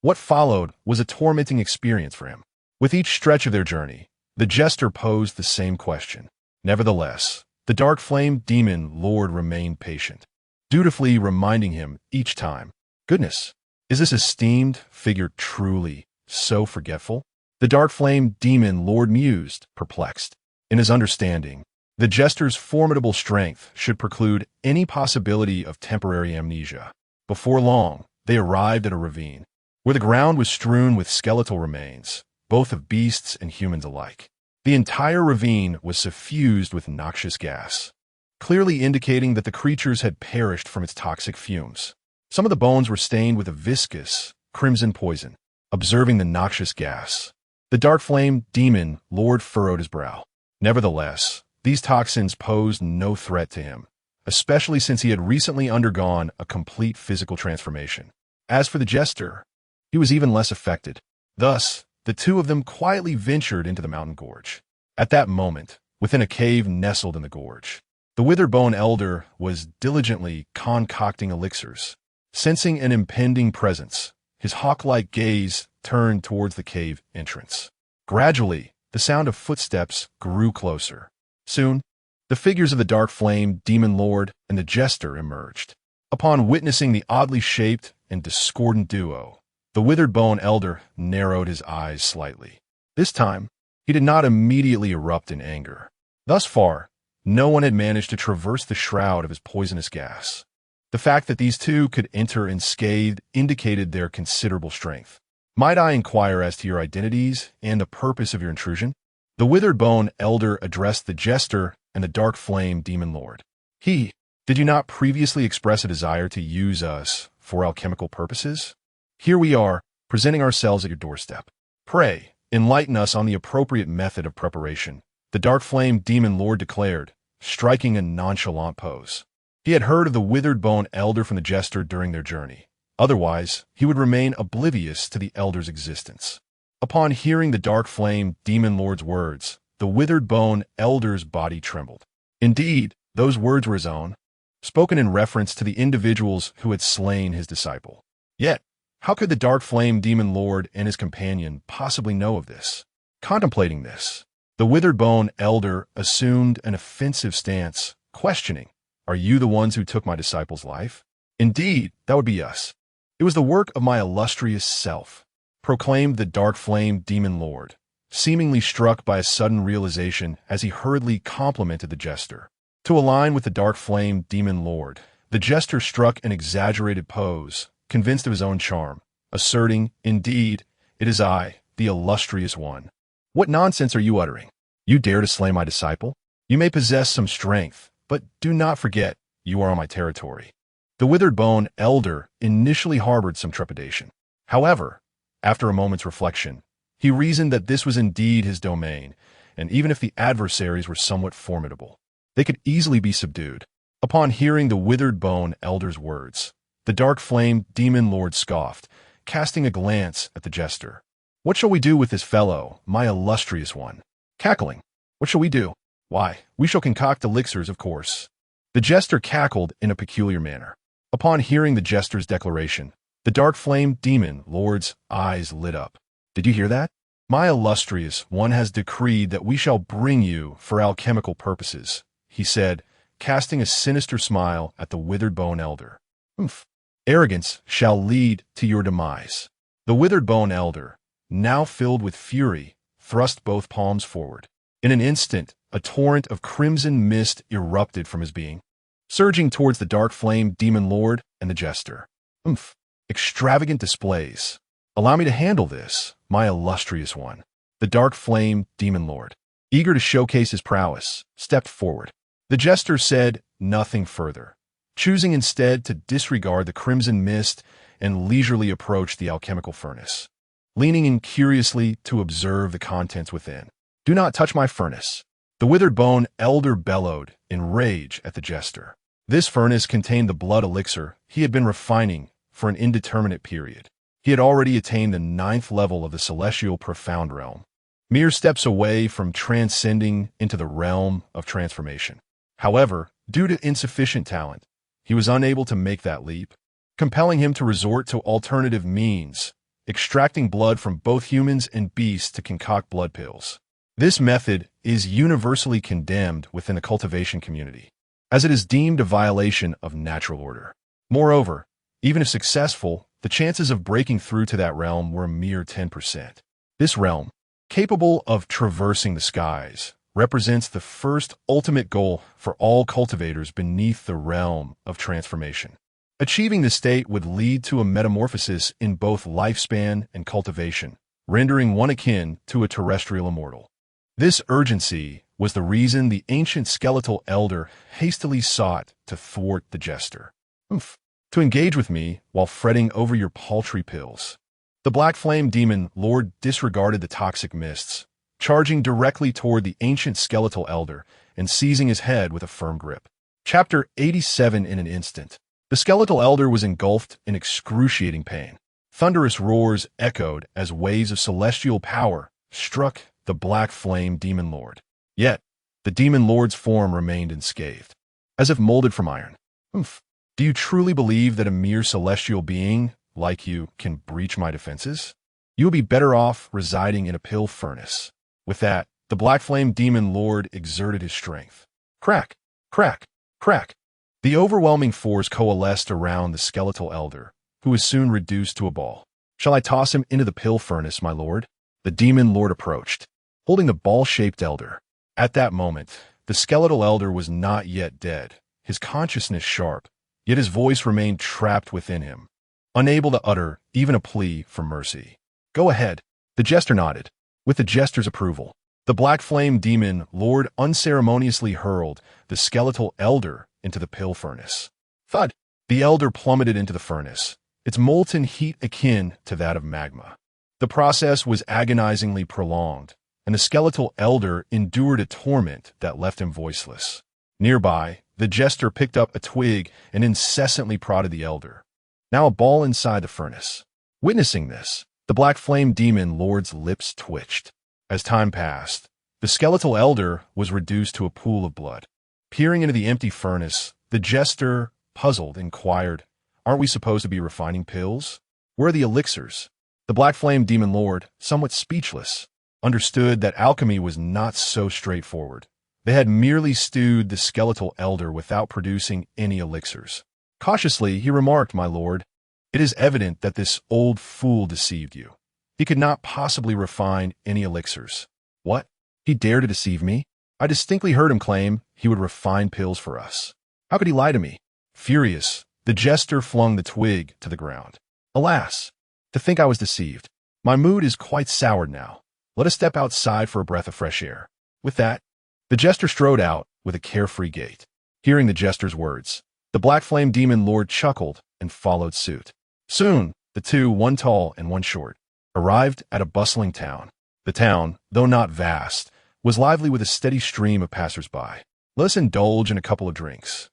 What followed was a tormenting experience for him. With each stretch of their journey, the jester posed the same question. Nevertheless, the dark flame demon lord remained patient, dutifully reminding him each time, "Goodness, is this esteemed figure truly so forgetful?" The dark flame demon lord mused, perplexed. In his understanding, the jester's formidable strength should preclude any possibility of temporary amnesia. Before long, they arrived at a ravine, where the ground was strewn with skeletal remains, both of beasts and humans alike. The entire ravine was suffused with noxious gas, clearly indicating that the creatures had perished from its toxic fumes. Some of the bones were stained with a viscous, crimson poison. Observing the noxious gas, the dark flame demon lord furrowed his brow. Nevertheless, these toxins posed no threat to him, especially since he had recently undergone a complete physical transformation. As for the jester, he was even less affected. Thus, the two of them quietly ventured into the mountain gorge. At that moment, within a cave nestled in the gorge, the withered bone elder was diligently concocting elixirs. Sensing an impending presence, his hawk-like gaze turned towards the cave entrance. Gradually, the sound of footsteps grew closer. Soon, the figures of the dark flame demon lord and the jester emerged. Upon witnessing the oddly shaped and discordant duo, the withered bone elder narrowed his eyes slightly. This time, he did not immediately erupt in anger. Thus far, no one had managed to traverse the shroud of his poisonous gas. The fact that these two could enter unscathed indicated their considerable strength. "Might I inquire as to your identities and the purpose of your intrusion?" The withered bone elder addressed the jester and the dark flame demon lord. "Did you not previously express a desire to use us for alchemical purposes? Here we are, presenting ourselves at your doorstep. Pray, enlighten us on the appropriate method of preparation," the dark flame demon lord declared, striking a nonchalant pose. He had heard of the withered bone elder from the jester during their journey. Otherwise, he would remain oblivious to the elder's existence. Upon hearing the dark flame demon lord's words, the withered bone elder's body trembled. Indeed, those words were his own, spoken in reference to the individuals who had slain his disciple. Yet, how could the dark flame demon lord and his companion possibly know of this? Contemplating this, the withered bone elder assumed an offensive stance, questioning, "Are you the ones who took my disciple's life?" "Indeed, that would be us. It was the work of my illustrious self," proclaimed the dark flame demon lord, seemingly struck by a sudden realization as he hurriedly complimented the jester. To align with the dark flame demon lord, the jester struck an exaggerated pose, convinced of his own charm, asserting, "Indeed, it is I, the illustrious one." "What nonsense are you uttering? You dare to slay my disciple? You may possess some strength, but do not forget, you are on my territory." The withered bone elder initially harbored some trepidation. However, after a moment's reflection, he reasoned that this was indeed his domain, and even if the adversaries were somewhat formidable, they could easily be subdued. Upon hearing the withered bone elder's words, the dark flame demon lord scoffed, casting a glance at the jester. "What shall we do with this fellow, my illustrious one?" Cackling. "What shall we do? Why, we shall concoct elixirs, of course." The jester cackled in a peculiar manner. Upon hearing the jester's declaration, the dark flame demon lord's eyes lit up. "Did you hear that? My illustrious one has decreed that we shall bring you for alchemical purposes," he said, casting a sinister smile at the withered bone elder. "Humph. Arrogance shall lead to your demise." The withered bone elder, now filled with fury, thrust both palms forward. In an instant, a torrent of crimson mist erupted from his being, surging towards the dark flame demon lord and the jester. "Humph. Extravagant displays. Allow me to handle this, my illustrious one." The dark flame demon lord, eager to showcase his prowess, stepped forward. The jester said nothing further, choosing instead to disregard the crimson mist and leisurely approach the alchemical furnace, leaning in curiously to observe the contents within. "Do not touch my furnace," the withered bone elder bellowed in rage at the jester. This furnace contained the blood elixir he had been refining for an indeterminate period. He had already attained the 9th level of the celestial profound realm, mere steps away from transcending into the realm of transformation. However, due to insufficient talent, he was unable to make that leap, compelling him to resort to alternative means, extracting blood from both humans and beasts to concoct blood pills. This method is universally condemned within the cultivation community, as it is deemed a violation of natural order. Moreover, even if successful, the chances of breaking through to that realm were a mere 10%. This realm, capable of traversing the skies, represents the first ultimate goal for all cultivators beneath the realm of transformation. Achieving this state would lead to a metamorphosis in both lifespan and cultivation, rendering one akin to a terrestrial immortal. This urgency was the reason the ancient skeletal elder hastily sought to thwart the jester. "Oof. To engage with me while fretting over your paltry pills." The black flame demon lord disregarded the toxic mists, charging directly toward the ancient skeletal elder and seizing his head with a firm grip. Chapter 87. In an instant, the skeletal elder was engulfed in excruciating pain. Thunderous roars echoed as waves of celestial power struck the black flame demon lord. Yet, the demon lord's form remained unscathed, as if molded from iron. "Humph. Do you truly believe that a mere celestial being like you can breach my defenses? You will be better off residing in a pill furnace." With that, the black flame demon lord exerted his strength. Crack, crack, crack. The overwhelming force coalesced around the skeletal elder, who was soon reduced to a ball. "Shall I toss him into the pill furnace, my lord?" The demon lord approached, holding the ball-shaped elder. At that moment, the skeletal elder was not yet dead, his consciousness sharp, yet his voice remained trapped within him, unable to utter even a plea for mercy. "Go ahead." The jester nodded. With the jester's approval, the black flame demon lord unceremoniously hurled the skeletal elder into the pill furnace. Thud! The elder plummeted into the furnace, its molten heat akin to that of magma. The process was agonizingly prolonged, and the skeletal elder endured a torment that left him voiceless. Nearby, the jester picked up a twig and incessantly prodded the elder, now a ball inside the furnace. Witnessing this, the black flame demon lord's lips twitched. As time passed, the skeletal elder was reduced to a pool of blood. Peering into the empty furnace, the jester, puzzled, inquired, "Aren't we supposed to be refining pills? Where are the elixirs?" The black flame demon lord, somewhat speechless, understood that alchemy was not so straightforward. They had merely stewed the skeletal elder without producing any elixirs. Cautiously, he remarked, "My lord, it is evident that this old fool deceived you. He could not possibly refine any elixirs." "What? He dared to deceive me? I distinctly heard him claim he would refine pills for us. How could he lie to me?" Furious, the jester flung the twig to the ground. "Alas, to think I was deceived. My mood is quite soured now. Let us step outside for a breath of fresh air." With that, the jester strode out with a carefree gait. Hearing the jester's words, the black flame demon lord chuckled and followed suit. Soon, the two, one tall and one short, arrived at a bustling town. The town, though not vast, was lively with a steady stream of passers-by. "Let us indulge in a couple of drinks."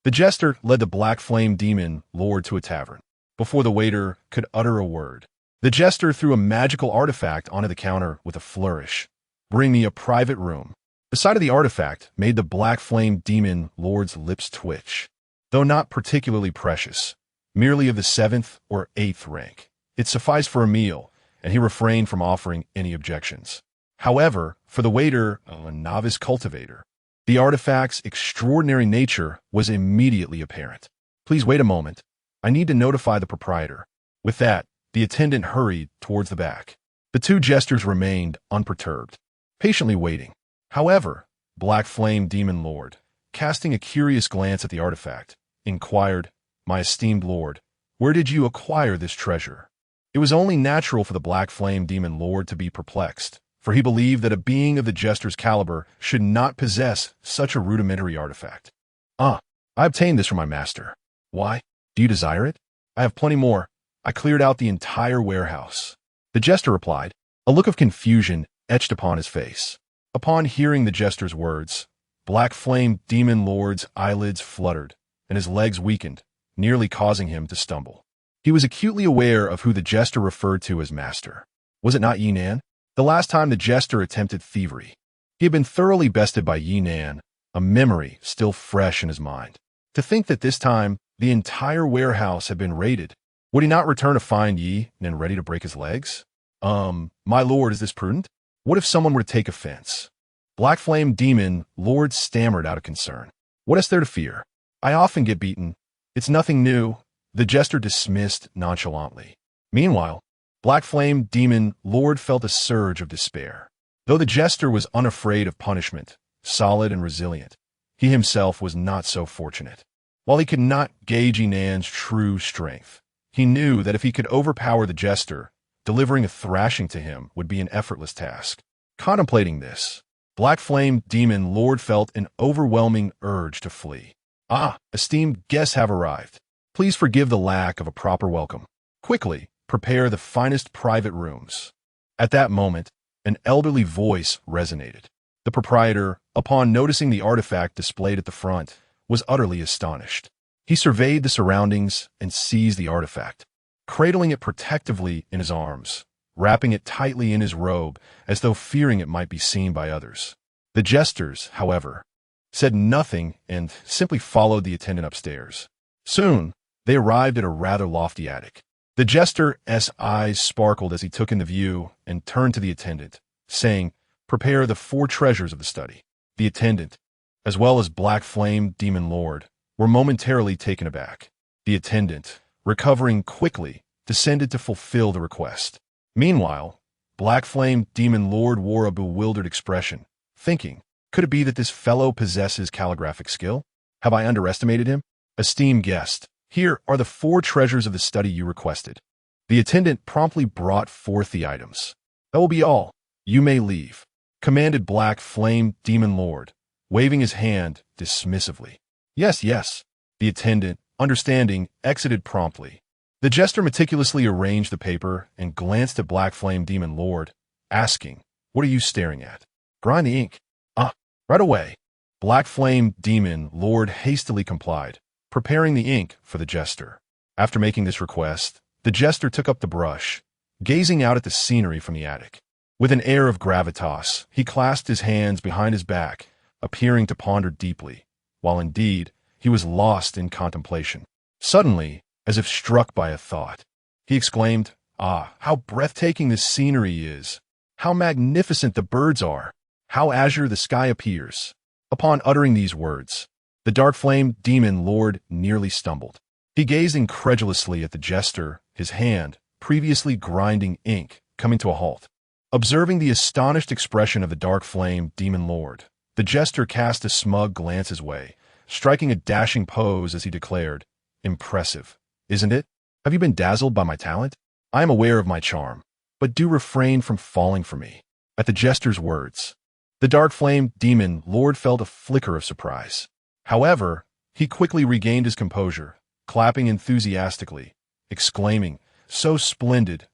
The jester led the black flame demon lord to a tavern. Before the waiter could utter a word, the jester threw a magical artifact onto the counter with a flourish. "Bring me a private room." The sight of the artifact made the black flame demon lord's lips twitch. Though not particularly precious, merely of the 7th or 8th rank, it sufficed for a meal, and he refrained from offering any objections. However, for the waiter, a novice cultivator, the artifact's extraordinary nature was immediately apparent. "Please wait a moment. I need to notify the proprietor." With that, the attendant hurried towards the back. The two jesters remained unperturbed, patiently waiting. However, Black Flame Demon Lord, casting a curious glance at the artifact, inquired, "My esteemed lord, where did you acquire this treasure?" It was only natural for the Black Flame Demon Lord to be perplexed, for he believed that a being of the jester's caliber should not possess such a rudimentary artifact. "I obtained this from my master." "Why? Do you desire it?" "I have plenty more. I cleared out the entire warehouse." The jester replied, a look of confusion etched upon his face. Upon hearing the jester's words, Black Flame Demon Lord's eyelids fluttered, and his legs weakened, nearly causing him to stumble. He was acutely aware of who the jester referred to as master. Was it not Ye Nan? The last time the jester attempted thievery, he had been thoroughly bested by Ye Nan, a memory still fresh in his mind. To think that this time the entire warehouse had been raided. Would he not return to find Ye Nan ready to break his legs? My lord, is this prudent? What if someone were to take offense?" Black Flame Demon Lord stammered out of concern. "What is there to fear? I often get beaten. It's nothing new," the jester dismissed nonchalantly. Meanwhile, Black Flame Demon Lord felt a surge of despair. Though the jester was unafraid of punishment, solid and resilient, he himself was not so fortunate. While he could not gauge Ye Nan's true strength, he knew that if he could overpower the jester, delivering a thrashing to him would be an effortless task. Contemplating this, Black Flame Demon Lord felt an overwhelming urge to flee. Esteemed guests have arrived. Please forgive the lack of a proper welcome. Quickly, prepare the finest private rooms." At that moment, an elderly voice resonated. The proprietor, upon noticing the artifact displayed at the front, was utterly astonished. He surveyed the surroundings and seized the artifact, cradling it protectively in his arms, wrapping it tightly in his robe as though fearing it might be seen by others. The jesters, however, said nothing and simply followed the attendant upstairs. Soon, they arrived at a rather lofty attic. The jester's eyes sparkled as he took in the view and turned to the attendant, saying, "Prepare the 4 treasures of the study." The attendant, as well as Black Flame Demon Lord, were momentarily taken aback. The attendant, recovering quickly, descended to fulfill the request. Meanwhile, Black Flame Demon Lord wore a bewildered expression, thinking, could it be that this fellow possesses calligraphic skill? Have I underestimated him? "Esteemed guest, here are the 4 treasures of the study you requested." The attendant promptly brought forth the items. "That will be all. You may leave," commanded Black Flame Demon Lord, waving his hand dismissively. Yes. The attendant, understanding, exited promptly. The jester meticulously arranged the paper and glanced at Black Flame Demon Lord, asking, "What are you staring at?" "Grind the ink." Right away." Black Flame Demon Lord hastily complied, preparing the ink for the jester. After making this request, the jester took up the brush, gazing out at the scenery from the attic. With an air of gravitas, he clasped his hands behind his back, appearing to ponder deeply, while indeed he was lost in contemplation. Suddenly, as if struck by a thought, he exclaimed, how breathtaking this scenery is! How magnificent the birds are! How azure the sky appears!" Upon uttering these words, the Dark Flame Demon Lord nearly stumbled. He gazed incredulously at the jester, his hand, previously grinding ink, coming to a halt. Observing the astonished expression of the Dark Flame Demon Lord, the jester cast a smug glance his way, striking a dashing pose as he declared, "Impressive, isn't it? Have you been dazzled by my talent? I am aware of my charm, but do refrain from falling for me." At the jester's words, the Dark Flame Demon Lord felt a flicker of surprise. However, he quickly regained his composure, clapping enthusiastically, exclaiming, so splendid,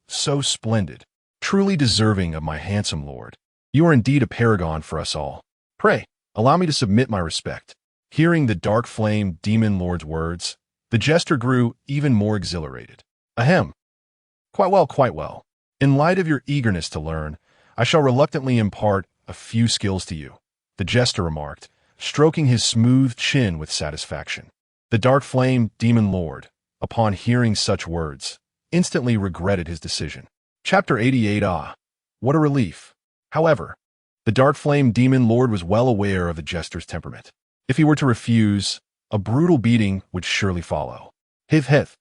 truly deserving of my handsome lord. You are indeed a paragon for us all. Pray, allow me to submit my respect." Hearing the Dark Flame Demon Lord's words, the jester grew even more exhilarated. Ahem. Quite well, quite well. In light of your eagerness to learn, I shall reluctantly impart a few skills to you, the jester remarked, stroking his smooth chin with satisfaction. The dark flame demon lord, upon hearing such words, instantly regretted his decision. Chapter 88. Ah, what a relief. However, the dark flame demon lord was well aware of the jester's temperament. If he were to refuse, a brutal beating would surely follow. Hith.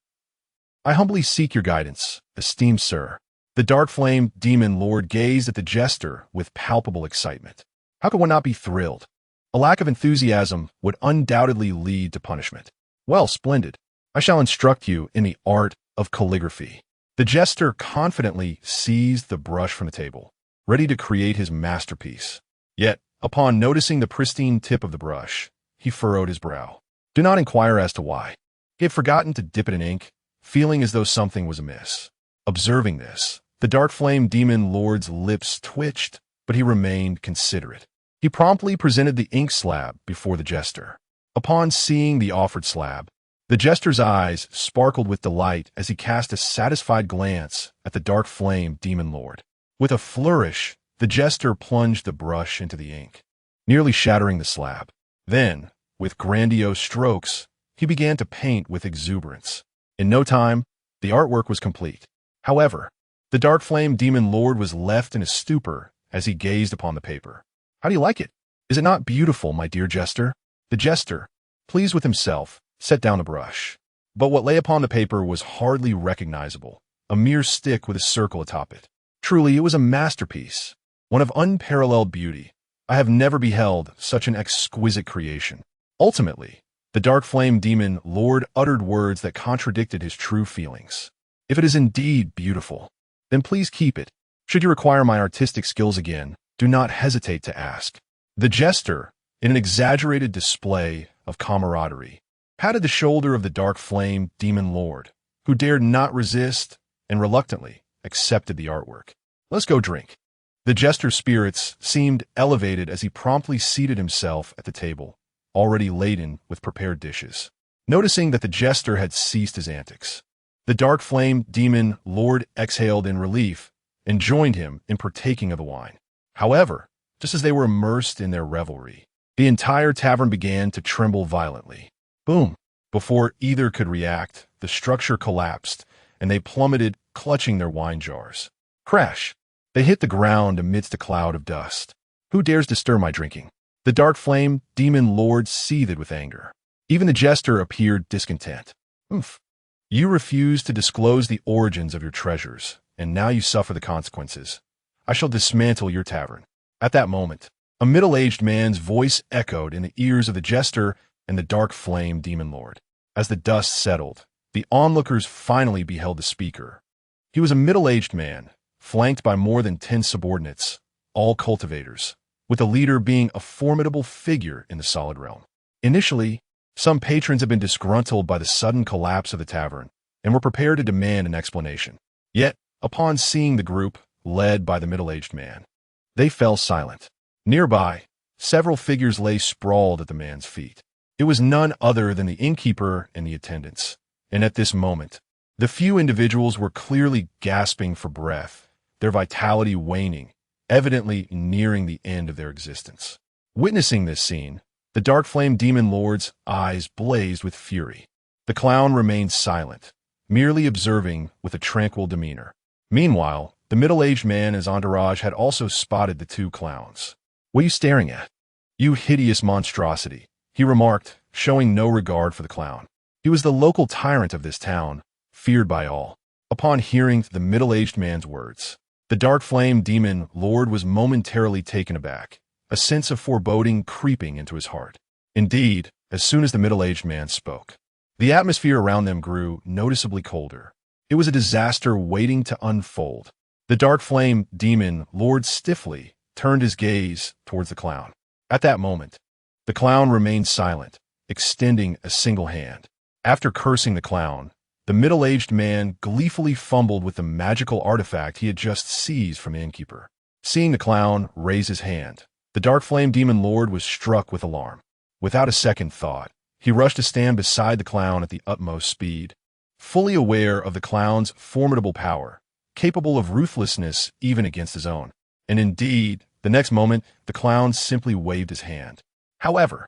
I humbly seek your guidance, esteemed sir. The dark flame demon lord gazed at the jester with palpable excitement. How could one not be thrilled? A lack of enthusiasm would undoubtedly lead to punishment. Well, splendid. I shall instruct you in the art of calligraphy. The jester confidently seized the brush from the table, ready to create his masterpiece. Yet, upon noticing the pristine tip of the brush, he furrowed his brow. Do not inquire as to why. He had forgotten to dip it in ink, feeling as though something was amiss. Observing this, the dark flame demon lord's lips twitched, but he remained considerate. He promptly presented the ink slab before the jester. Upon seeing the offered slab, the jester's eyes sparkled with delight as he cast a satisfied glance at the dark flame demon lord. With a flourish, the jester plunged the brush into the ink, nearly shattering the slab. Then, with grandiose strokes, he began to paint with exuberance. In no time, the artwork was complete. However, the dark flame demon lord was left in a stupor as he gazed upon the paper. How do you like it? Is it not beautiful, my dear jester? The jester, pleased with himself, set down the brush. But what lay upon the paper was hardly recognizable, a mere stick with a circle atop it. Truly, it was a masterpiece, one of unparalleled beauty. I have never beheld such an exquisite creation. Ultimately, the dark flame demon lord uttered words that contradicted his true feelings. If it is indeed beautiful, then please keep it. Should you require my artistic skills again, do not hesitate to ask. The jester, in an exaggerated display of camaraderie, patted the shoulder of the dark flame demon lord, who dared not resist and reluctantly accepted the artwork. Let's go drink. The jester's spirits seemed elevated as he promptly seated himself at the table, already laden with prepared dishes. Noticing that the jester had ceased his antics, the dark flame demon lord exhaled in relief and joined him in partaking of the wine. However, just as they were immersed in their revelry, the entire tavern began to tremble violently. Boom! Before either could react, the structure collapsed, and they plummeted, clutching their wine jars. Crash! They hit the ground amidst a cloud of dust. Who dares disturb my drinking? The dark flame demon lord seethed with anger. Even the jester appeared discontent. Oomph! You refuse to disclose the origins of your treasures, and now you suffer the consequences. I shall dismantle your tavern. At that moment, a middle-aged man's voice echoed in the ears of the jester and the dark flame demon lord. As the dust settled, the onlookers finally beheld the speaker. He was a middle-aged man, flanked by more than 10 subordinates, all cultivators, with the leader being a formidable figure in the solid realm. Initially, some patrons had been disgruntled by the sudden collapse of the tavern and were prepared to demand an explanation. Yet, upon seeing the group, led by the middle-aged man, they fell silent. Nearby, several figures lay sprawled at the man's feet. It was none other than the innkeeper and the attendants, and at this moment, the few individuals were clearly gasping for breath, their vitality waning, evidently nearing the end of their existence. Witnessing this scene, the dark flame demon lord's eyes blazed with fury. The clown remained silent, merely observing with a tranquil demeanor. Meanwhile, the middle-aged man and his entourage had also spotted the two clowns. What are you staring at? You hideous monstrosity, he remarked, showing no regard for the clown. He was the local tyrant of this town, feared by all. Upon hearing the middle-aged man's words, the dark flame demon lord was momentarily taken aback, a sense of foreboding creeping into his heart. Indeed, as soon as the middle-aged man spoke, the atmosphere around them grew noticeably colder. It was a disaster waiting to unfold. The dark flame demon lord stiffly turned his gaze towards the clown. At that moment, the clown remained silent, extending a single hand. After cursing the clown, the middle-aged man gleefully fumbled with the magical artifact he had just seized from the innkeeper. Seeing the clown raise his hand, the dark flame demon lord was struck with alarm. Without a second thought, he rushed to stand beside the clown at the utmost speed. fully aware of the clown's formidable power, capable of ruthlessness even against his own. And indeed, the next moment, the clown simply waved his hand. However,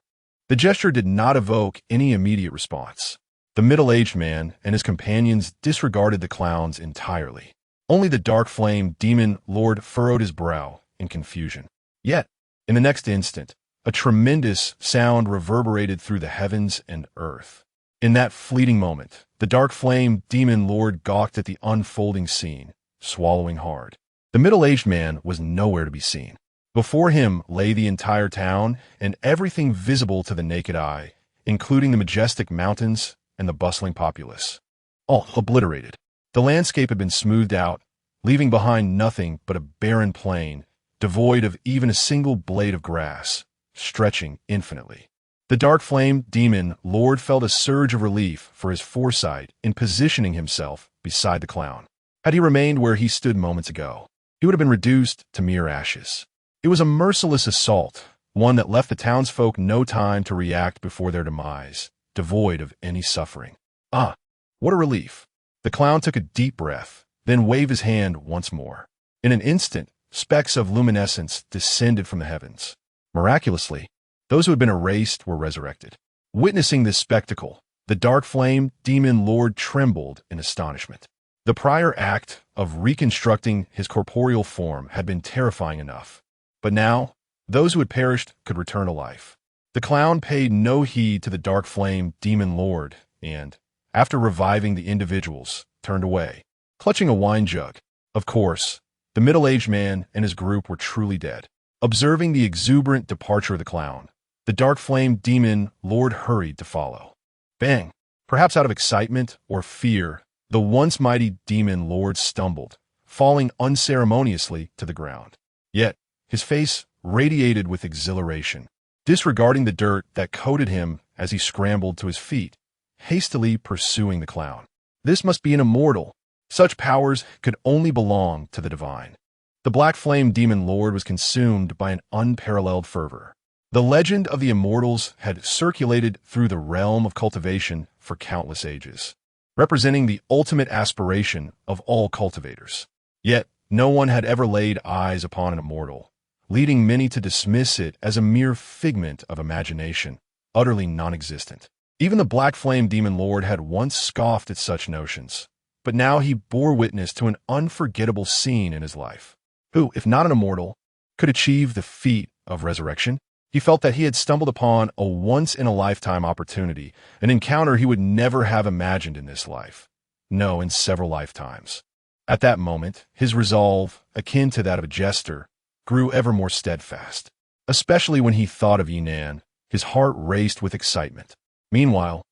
the gesture did not evoke any immediate response. The middle-aged man and his companions disregarded the clowns entirely. Only the dark flame demon lord furrowed his brow in confusion. Yet, in the next instant, a tremendous sound reverberated through the heavens and earth. In that fleeting moment, the dark flame demon lord gawked at the unfolding scene, swallowing hard. The middle-aged man was nowhere to be seen. Before him lay the entire town and everything visible to the naked eye, including the majestic mountains and the bustling populace. All obliterated. The landscape had been smoothed out, leaving behind nothing but a barren plain, devoid of even a single blade of grass, stretching infinitely. The dark flame demon lord felt a surge of relief for his foresight in positioning himself beside the clown. Had he remained where he stood moments ago, he would have been reduced to mere ashes. It was a merciless assault, one that left the townsfolk no time to react before their demise, devoid of any suffering. Ah, what a relief! The clown took a deep breath, then waved his hand once more. In an instant, specks of luminescence descended from the heavens. Miraculously, those who had been erased were resurrected. Witnessing this spectacle, the dark flame demon lord trembled in astonishment. The prior act of reconstructing his corporeal form had been terrifying enough. But now, those who had perished could return to life. The clown paid no heed to the dark flame demon lord and, after reviving the individuals, turned away, clutching a wine jug. Of course, the middle-aged man and his group were truly dead. Observing the exuberant departure of the clown, the dark flame demon lord hurried to follow. Bang! Perhaps out of excitement or fear, the once mighty demon lord stumbled, falling unceremoniously to the ground. Yet, his face radiated with exhilaration. Disregarding the dirt that coated him as he scrambled to his feet, hastily pursuing the clown. This must be an immortal. Such powers could only belong to the divine. The black flame demon lord was consumed by an unparalleled fervor. The legend of the immortals had circulated through the realm of cultivation for countless ages, representing the ultimate aspiration of all cultivators. Yet, no one had ever laid eyes upon an immortal, leading many to dismiss it as a mere figment of imagination, utterly non-existent. Even the black flame demon lord had once scoffed at such notions, but now he bore witness to an unforgettable scene in his life. Who, if not an immortal, could achieve the feat of resurrection? He felt that he had stumbled upon a once-in-a-lifetime opportunity, an encounter he would never have imagined in this life. No, in several lifetimes. At that moment, his resolve, akin to that of a jester, grew ever more steadfast. Especially when he thought of Ye Nan, his heart raced with excitement. Meanwhile,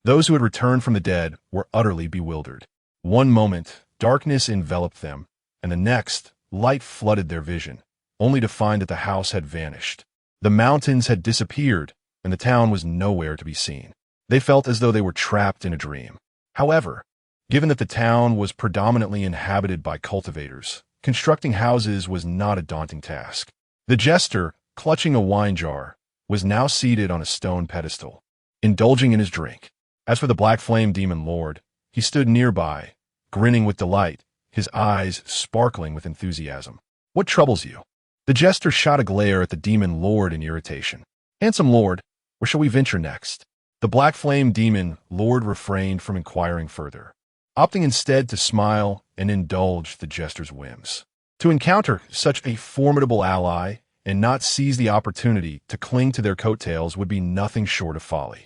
those who had returned from the dead were utterly bewildered. One moment, darkness enveloped them, and the next, light flooded their vision, only to find that the house had vanished. The mountains had disappeared, and the town was nowhere to be seen. They felt as though they were trapped in a dream. However, given that the town was predominantly inhabited by cultivators, constructing houses was not a daunting task. The jester, clutching a wine jar, was now seated on a stone pedestal, indulging in his drink. As for the black flame demon lord, he stood nearby, grinning with delight, his eyes sparkling with enthusiasm. What troubles you? The jester shot a glare at the demon lord in irritation. Handsome lord, where shall we venture next? The black flame demon lord refrained from inquiring further, opting instead to smile and indulge the jester's whims. To encounter such a formidable ally and not seize the opportunity to cling to their coattails would be nothing short of folly.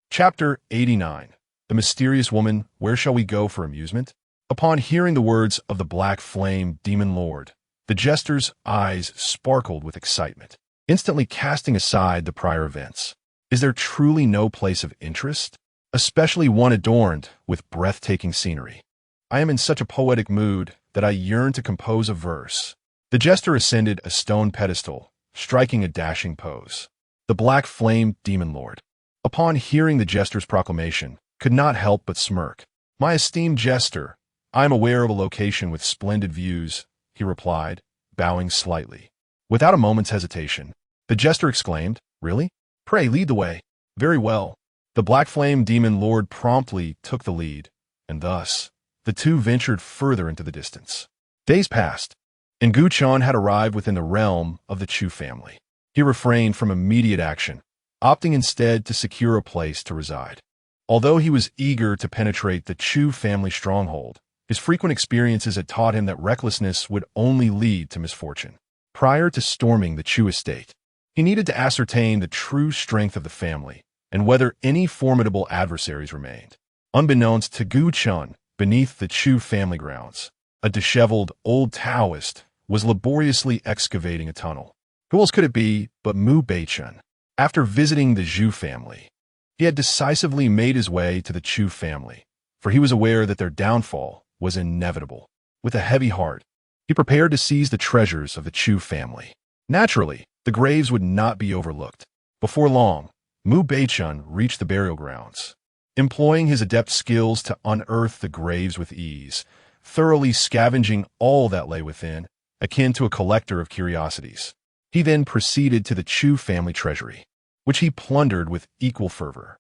Chapter 89. The Mysterious Woman, Where Shall We Go for Amusement? Upon hearing the words of the black flame demon lord, the jester's eyes sparkled with excitement, instantly casting aside the prior events. Is there truly no place of interest, especially one adorned with breathtaking scenery? I am in such a poetic mood that I yearn to compose a verse. The jester ascended a stone pedestal, striking a dashing pose. The black flame demon lord, upon hearing the jester's proclamation, could not help but smirk. My esteemed jester, I am aware of a location with splendid views, he replied, bowing slightly. Without a moment's hesitation, the jester exclaimed, Really? Pray lead the way. Very well. The black flame demon lord promptly took the lead, and thus, the two ventured further into the distance. Days passed, and Gu Qian had arrived within the realm of the Chu family. He refrained from immediate action, opting instead to secure a place to reside. Although he was eager to penetrate the Chu family stronghold, his frequent experiences had taught him that recklessness would only lead to misfortune. Prior to storming the Chu estate, he needed to ascertain the true strength of the family and whether any formidable adversaries remained. Unbeknownst to Gu Qian, beneath the Chu family grounds, a disheveled old Taoist was laboriously excavating a tunnel. Who else could it be but Mu Beichen? After visiting the Zhu family, he had decisively made his way to the Chu family, for he was aware that their downfall was inevitable. With a heavy heart, he prepared to seize the treasures of the Chu family. Naturally, the graves would not be overlooked. Before long, Mu Beichen reached the burial grounds. Employing his adept skills to unearth the graves with ease, thoroughly scavenging all that lay within, akin to a collector of curiosities, he then proceeded to the Chu family treasury, which he plundered with equal fervor.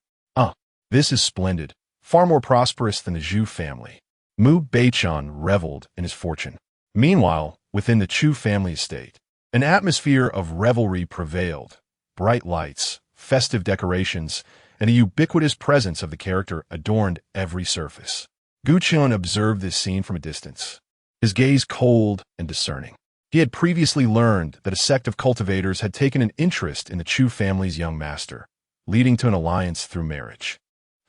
This is splendid, far more prosperous than the Zhu family. Mu Beichen reveled in his fortune. Meanwhile, within the Chu family estate, an atmosphere of revelry prevailed. Bright lights, festive decorations, and a ubiquitous presence of the character adorned every surface. Gu Qian observed this scene from a distance, his gaze cold and discerning. He had previously learned that a sect of cultivators had taken an interest in the Chu family's young master, leading to an alliance through marriage.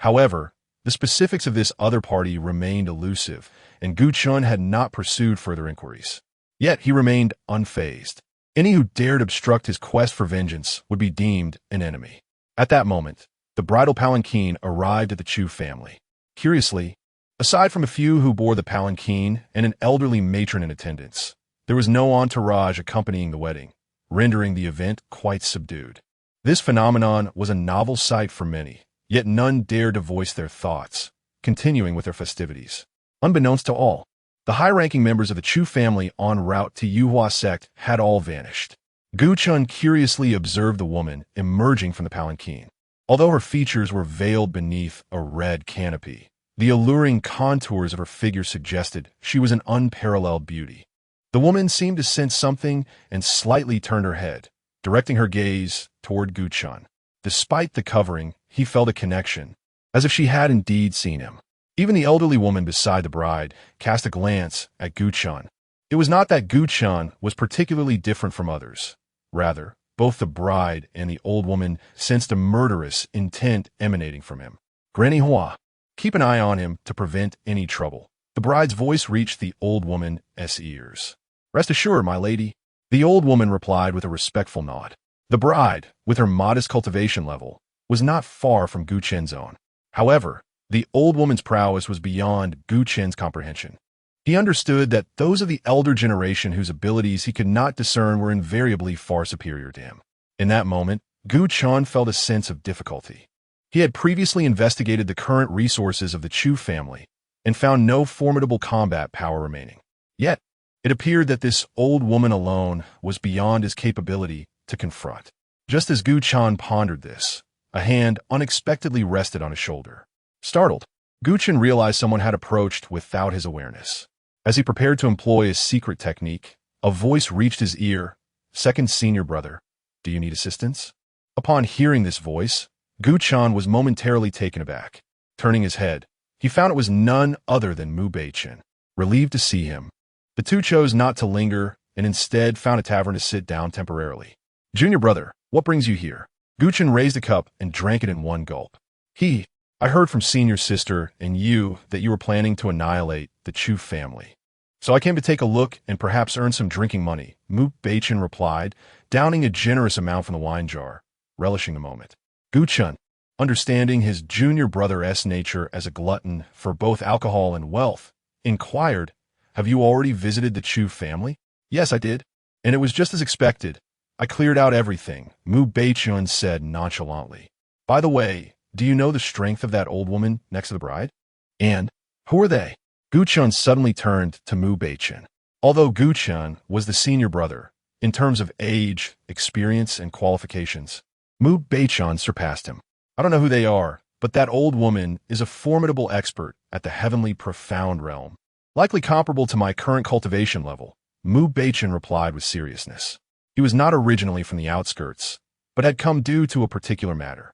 However, the specifics of this other party remained elusive, and Gu Qian had not pursued further inquiries. Yet he remained unfazed. Any who dared obstruct his quest for vengeance would be deemed an enemy. At that moment, the bridal palanquin arrived at the Chu family. Curiously, aside from a few who bore the palanquin and an elderly matron in attendance, there was no entourage accompanying the wedding, rendering the event quite subdued. This phenomenon was a novel sight for many, yet none dared to voice their thoughts, continuing with their festivities. Unbeknownst to all, the high-ranking members of the Chu family en route to Yuhua sect had all vanished. Gu Qian curiously observed the woman emerging from the palanquin. Although her features were veiled beneath a red canopy, the alluring contours of her figure suggested she was an unparalleled beauty. The woman seemed to sense something and slightly turned her head, directing her gaze toward Gu Qian. Despite the covering, he felt a connection, as if she had indeed seen him. Even the elderly woman beside the bride cast a glance at Gu Qian. It was not that Gu Qian was particularly different from others. Rather, both the bride and the old woman sensed a murderous intent emanating from him. Granny Hua, keep an eye on him to prevent any trouble. The bride's voice reached the old woman's ears. Rest assured, my lady, the old woman replied with a respectful nod. The bride, with her modest cultivation level, was not far from Gu Qian's own. However, the old woman's prowess was beyond Gu Qian's comprehension. He understood that those of the elder generation whose abilities he could not discern were invariably far superior to him. In that moment, Gu Qian felt a sense of difficulty. He had previously investigated the current resources of the Chu family and found no formidable combat power remaining. Yet, it appeared that this old woman alone was beyond his capability to confront. Just as Gu Qian pondered this, a hand unexpectedly rested on his shoulder. Startled, Gu Qian realized someone had approached without his awareness. As he prepared to employ his secret technique, a voice reached his ear. Second senior brother, do you need assistance? Upon hearing this voice, Gu Qian was momentarily taken aback. Turning his head, he found it was none other than Mu Beichen. Relieved to see him, the two chose not to linger and instead found a tavern to sit down temporarily. Junior brother, what brings you here? Gu Qian raised a cup and drank it in one gulp. I heard from senior sister and you that you were planning to annihilate the Chu family. So I came to take a look and perhaps earn some drinking money, Mu Beichen replied, downing a generous amount from the wine jar, relishing the moment. Gu Qian, understanding his junior brother's nature as a glutton for both alcohol and wealth, inquired, have you already visited the Chu family? Yes, I did. And it was just as expected. I cleared out everything, Mu Beichen said nonchalantly. By the way, do you know the strength of that old woman next to the bride? And who are they? Gu Qian suddenly turned to Mu Beichen. Although Gu Qian was the senior brother, in terms of age, experience, and qualifications, Mu Beichen surpassed him. I don't know who they are, but that old woman is a formidable expert at the heavenly profound realm. Likely comparable to my current cultivation level, Mu Beichen replied with seriousness. He was not originally from the outskirts, but had come due to a particular matter.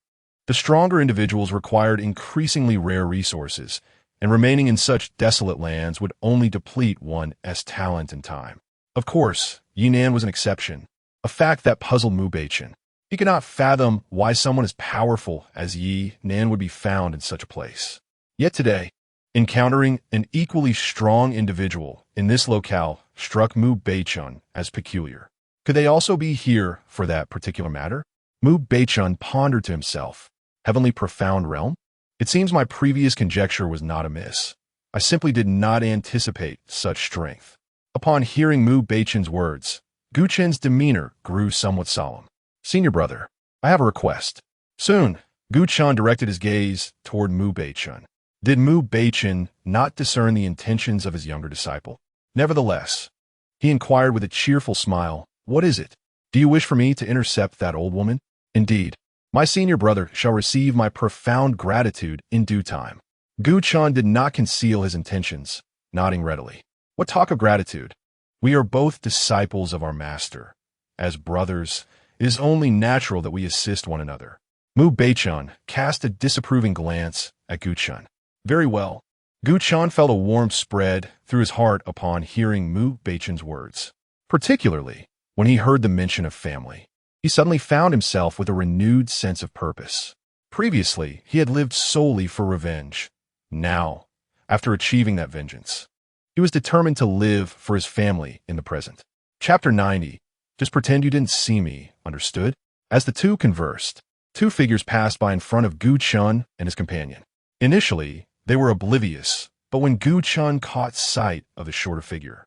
The stronger individuals required increasingly rare resources, and remaining in such desolate lands would only deplete one's talent and time. Of course, Ye Nan was an exception, a fact that puzzled Mu Beichen. He could not fathom why someone as powerful as Ye Nan would be found in such a place. Yet today, encountering an equally strong individual in this locale struck Mu Beichen as peculiar. Could they also be here for that particular matter? Mu Beichen pondered to himself. Heavenly profound realm? It seems my previous conjecture was not amiss. I simply did not anticipate such strength. Upon hearing Mu Beichen's words, Gu Chen's demeanor grew somewhat solemn. Senior brother, I have a request. Soon, Gu Chen directed his gaze toward Mu Beichen. Did Mu Beichen not discern the intentions of his younger disciple? Nevertheless, he inquired with a cheerful smile, "What is it? Do you wish for me to intercept that old woman?" "Indeed. My senior brother shall receive my profound gratitude in due time." Gu Chen did not conceal his intentions, nodding readily. "What talk of gratitude? We are both disciples of our master. As brothers, it is only natural that we assist one another." Mu Beichen cast a disapproving glance at Gu Chen. "Very well." Gu Chen felt a warmth spread through his heart upon hearing Mu Beichen's words, particularly when he heard the mention of family. He suddenly found himself with a renewed sense of purpose. Previously, he had lived solely for revenge. Now, after achieving that vengeance, he was determined to live for his family in the present. Chapter 90. Just pretend you didn't see me, understood? As the two conversed, two figures passed by in front of Gu Chen and his companion. Initially, they were oblivious, but when Gu Chen caught sight of the shorter figure,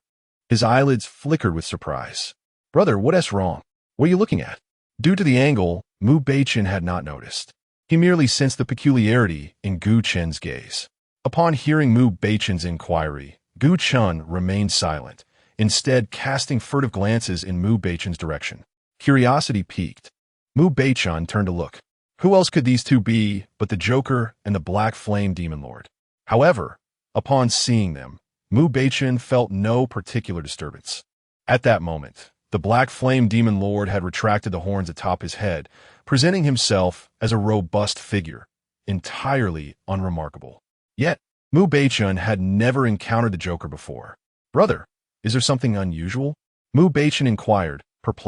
his eyelids flickered with surprise. "Brother, what's wrong? What are you looking at?" Due to the angle, Mu Beichen had not noticed. He merely sensed the peculiarity in Gu Chen's gaze. Upon hearing Mu Beichen's inquiry, Gu Chen remained silent, instead casting furtive glances in Mu Beichen's direction. Curiosity piqued. Mu Beichen turned to look. Who else could these two be but the Joker and the Black Flame Demon Lord? However, upon seeing them, Mu Beichen felt no particular disturbance. At that moment, the Black Flame Demon Lord had retracted the horns atop his head, presenting himself as a robust figure, entirely unremarkable. Yet, Mu Beichen had never encountered the Joker before. "Brother, is there something unusual?" Mu Beichen inquired,